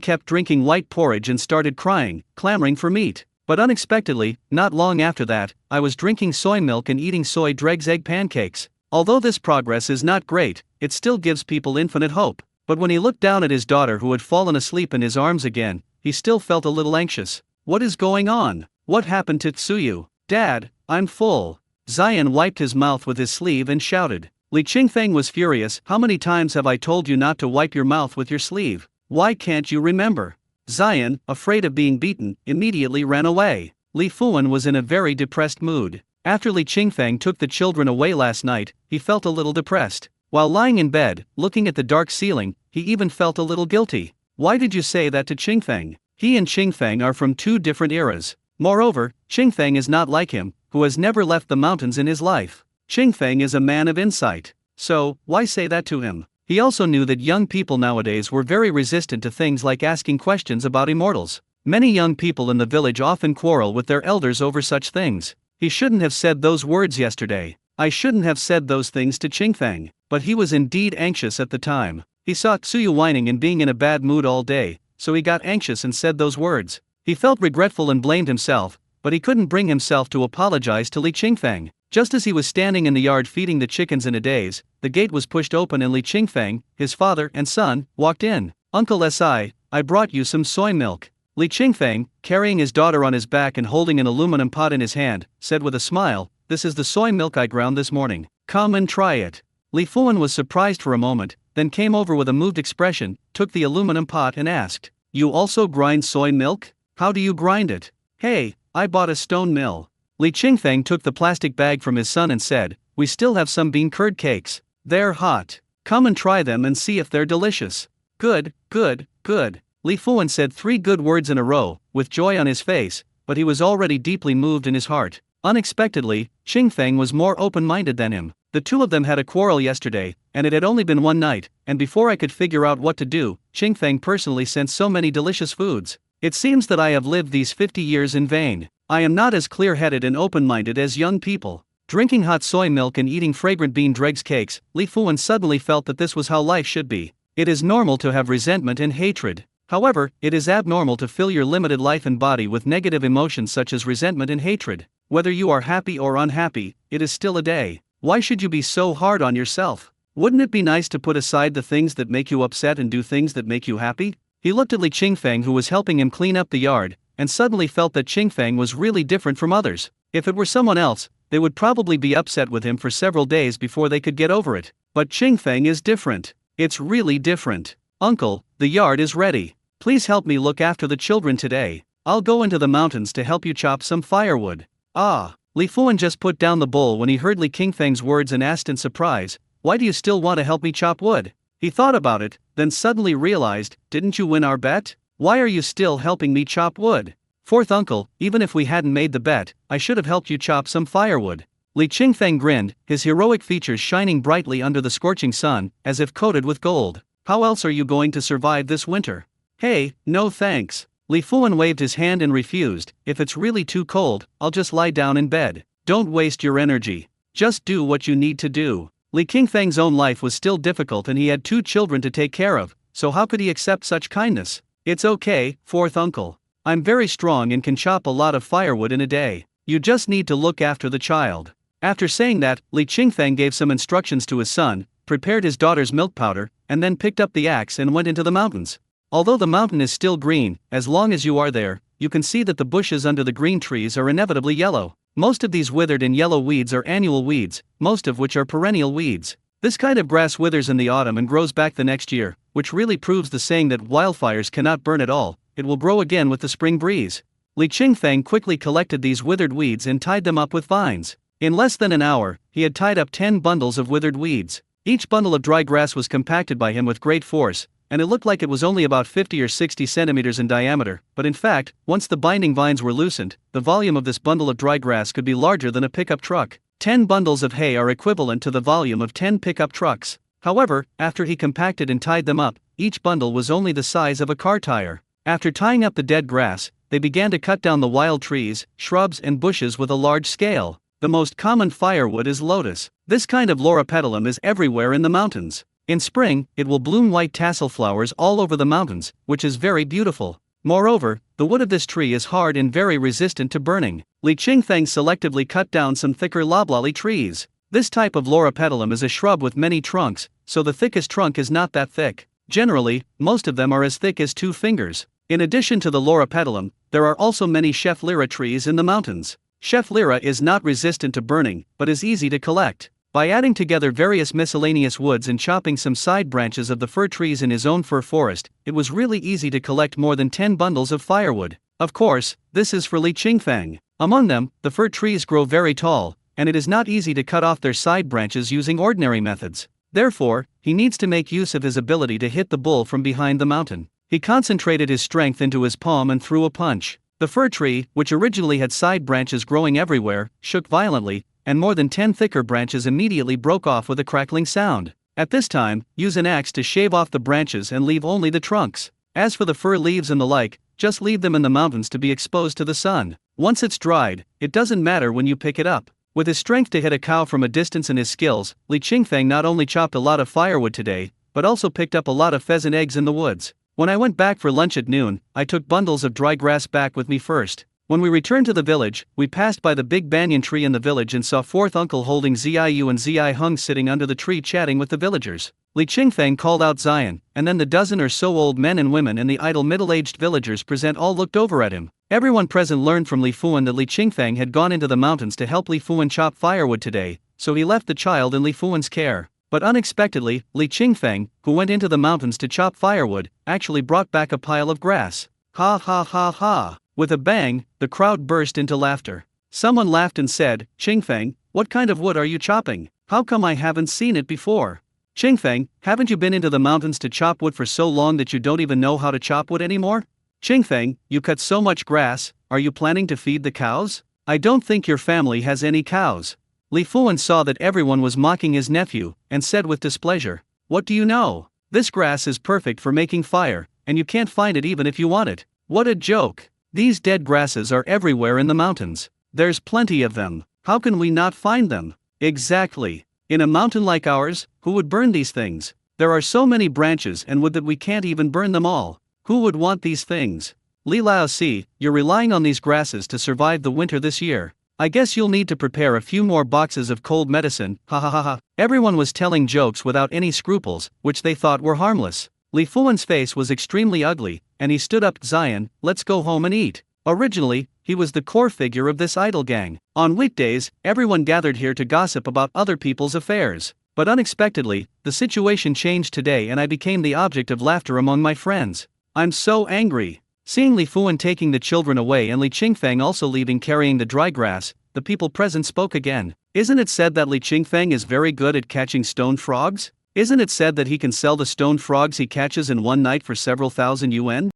kept drinking white porridge and started crying, clamoring for meat. But unexpectedly, not long after that, I was drinking soy milk and eating soy dregs egg pancakes. Although this progress is not great, it still gives people infinite hope. But when he looked down at his daughter who had fallen asleep in his arms again, he still felt a little anxious. What is going on? What happened to Tsuyu? Dad, I'm full. Zion wiped his mouth with his sleeve and shouted. Li Qingfeng was furious. How many times have I told you not to wipe your mouth with your sleeve? Why can't you remember? Zion, afraid of being beaten, immediately ran away. Li Fuan was in a very depressed mood. After Li Qingfeng took the children away last night, he felt a little depressed. While lying in bed, looking at the dark ceiling, he even felt a little guilty. Why did you say that to Qingfeng? He and Qingfeng are from two different eras. Moreover, Qingfeng is not like him, who has never left the mountains in his life. Qingfeng is a man of insight. So, why say that to him? He also knew that young people nowadays were very resistant to things like asking questions about immortals. Many young people in the village often quarrel with their elders over such things. He shouldn't have said those words yesterday. I shouldn't have said those things to Qingfeng. But he was indeed anxious at the time. He saw Tsuyu whining and being in a bad mood all day, so he got anxious and said those words. He felt regretful and blamed himself, but he couldn't bring himself to apologize to Li Qingfeng. Just as he was standing in the yard feeding the chickens in a daze, the gate was pushed open and Li Qingfeng, his father and son, walked in. Uncle Si, I brought you some soy milk. Li Qingfeng, carrying his daughter on his back and holding an aluminum pot in his hand, said with a smile, this is the soy milk I ground this morning. Come and try it. Li Fuan was surprised for a moment, then came over with a moved expression, took the aluminum pot and asked, you also grind soy milk? How do you grind it? Hey, I bought a stone mill. Li Qingfeng took the plastic bag from his son and said, we still have some bean curd cakes. They're hot. Come and try them and see if they're delicious. Good, good, good. Li Fuan said 3 good words in a row, with joy on his face, but he was already deeply moved in his heart. Unexpectedly, Qingfeng was more open-minded than him. The two of them had a quarrel yesterday, and it had only been one night, and before I could figure out what to do, Qingfeng personally sent so many delicious foods. It seems that I have lived these 50 years in vain. I am not as clear-headed and open-minded as young people. Drinking hot soy milk and eating fragrant bean dregs cakes, Li Fuan suddenly felt that this was how life should be. It is normal to have resentment and hatred. However, it is abnormal to fill your limited life and body with negative emotions such as resentment and hatred. Whether you are happy or unhappy, it is still a day. Why should you be so hard on yourself? Wouldn't it be nice to put aside the things that make you upset and do things that make you happy? He looked at Li Qingfeng who was helping him clean up the yard, and suddenly felt that Qingfeng was really different from others. If it were someone else, they would probably be upset with him for several days before they could get over it. But Qingfeng is different. It's really different. Uncle, the yard is ready. Please help me look after the children today. I'll go into the mountains to help you chop some firewood. Ah. Li Fuan just put down the bowl when he heard Li Qingfeng's words and asked in surprise, why do you still want to help me chop wood? He thought about it, then suddenly realized, didn't you win our bet? Why are you still helping me chop wood? Fourth uncle, even if we hadn't made the bet, I should have helped you chop some firewood. Li Qingfeng grinned, his heroic features shining brightly under the scorching sun, as if coated with gold. How else are you going to survive this winter? Hey, no thanks. Li Fuan waved his hand and refused, if it's really too cold, I'll just lie down in bed. Don't waste your energy. Just do what you need to do. Li Qingfeng's own life was still difficult and he had 2 children to take care of, so how could he accept such kindness? It's okay, fourth uncle. I'm very strong and can chop a lot of firewood in a day. You just need to look after the child. After saying that, Li Qingfeng gave some instructions to his son, prepared his daughter's milk powder, and then picked up the axe and went into the mountains. Although the mountain is still green, as long as you are there, you can see that the bushes under the green trees are inevitably yellow. Most of these withered and yellow weeds are annual weeds, most of which are perennial weeds. This kind of grass withers in the autumn and grows back the next year, which really proves the saying that wildfires cannot burn at all, it will grow again with the spring breeze. Li Qingfeng quickly collected these withered weeds and tied them up with vines. In less than an hour, he had tied up 10 bundles of withered weeds. Each bundle of dry grass was compacted by him with great force, and it looked like it was only about 50 or 60 centimeters in diameter, but in fact, once the binding vines were loosened, the volume of this bundle of dry grass could be larger than a pickup truck. 10 bundles of hay are equivalent to the volume of 10 pickup trucks. However, after he compacted and tied them up, each bundle was only the size of a car tire. After tying up the dead grass, they began to cut down the wild trees, shrubs and bushes with a large scale. The most common firewood is lotus. This kind of loropetalum is everywhere in the mountains. In spring, it will bloom white tassel flowers all over the mountains, which is very beautiful. Moreover, the wood of this tree is hard and very resistant to burning. Li Qingfeng selectively cut down some thicker loblolly trees. This type of loropetalum is a shrub with many trunks, so the thickest trunk is not that thick. Generally, most of them are as thick as 2 fingers. In addition to the loropetalum, there are also many chef lyra trees in the mountains. Chef lyra is not resistant to burning, but is easy to collect. By adding together various miscellaneous woods and chopping some side branches of the fir trees in his own fir forest, it was really easy to collect more than 10 bundles of firewood. Of course, this is for Li Qingfeng. Among them, the fir trees grow very tall, and it is not easy to cut off their side branches using ordinary methods. Therefore, he needs to make use of his ability to hit the bull from behind the mountain. He concentrated his strength into his palm and threw a punch. The fir tree, which originally had side branches growing everywhere, shook violently, and more than 10 thicker branches immediately broke off with a crackling sound. At this time, use an axe to shave off the branches and leave only the trunks. As for the fir leaves and the like, just leave them in the mountains to be exposed to the sun. Once it's dried, it doesn't matter when you pick it up. With his strength to hit a cow from a distance and his skills, Li Qingfeng not only chopped a lot of firewood today, but also picked up a lot of pheasant eggs in the woods. When I went back for lunch at noon, I took bundles of dry grass back with me first. When we returned to the village, we passed by the big banyan tree in the village and saw fourth uncle holding Ziyu and Zi Hung sitting under the tree chatting with the villagers. Li Qingfeng called out Zion, and then the dozen or so old men and women and the idle middle-aged villagers present all looked over at him. Everyone present learned from Li Fuan that Li Qingfeng had gone into the mountains to help Li Fuan chop firewood today, so he left the child in Li Fuan's care. But unexpectedly, Li Qingfeng, who went into the mountains to chop firewood, actually brought back a pile of grass. Ha ha ha ha! With a bang, the crowd burst into laughter. Someone laughed and said, "Qingfeng, what kind of wood are you chopping? How come I haven't seen it before?" "Qingfeng, haven't you been into the mountains to chop wood for so long that you don't even know how to chop wood anymore? Qingfeng, you cut so much grass, are you planning to feed the cows? I don't think your family has any cows." Li Fuan saw that everyone was mocking his nephew, and said with displeasure, "What do you know? This grass is perfect for making fire, and you can't find it even if you want it. What a joke! These dead grasses are everywhere in the mountains. There's plenty of them. How can we not find them?" "Exactly. In a mountain like ours, who would burn these things? There are so many branches and wood that we can't even burn them all. Who would want these things? Li Laozi, you're relying on these grasses to survive the winter this year. I guess you'll need to prepare a few more boxes of cold medicine, ha ha ha ha." Everyone was telling jokes without any scruples, which they thought were harmless. Li Fuan's face was extremely ugly, and he stood up. "Zion, let's go home and eat." Originally, he was the core figure of this idle gang. On weekdays, everyone gathered here to gossip about other people's affairs. But unexpectedly, the situation changed today and I became the object of laughter among my friends. I'm so angry. Seeing Li Fuan taking the children away and Li Qingfeng also leaving carrying the dry grass, the people present spoke again. "Isn't it said that Li Qingfeng is very good at catching stone frogs? Isn't it said that he can sell the stone frogs he catches in one night for several thousand yuan?"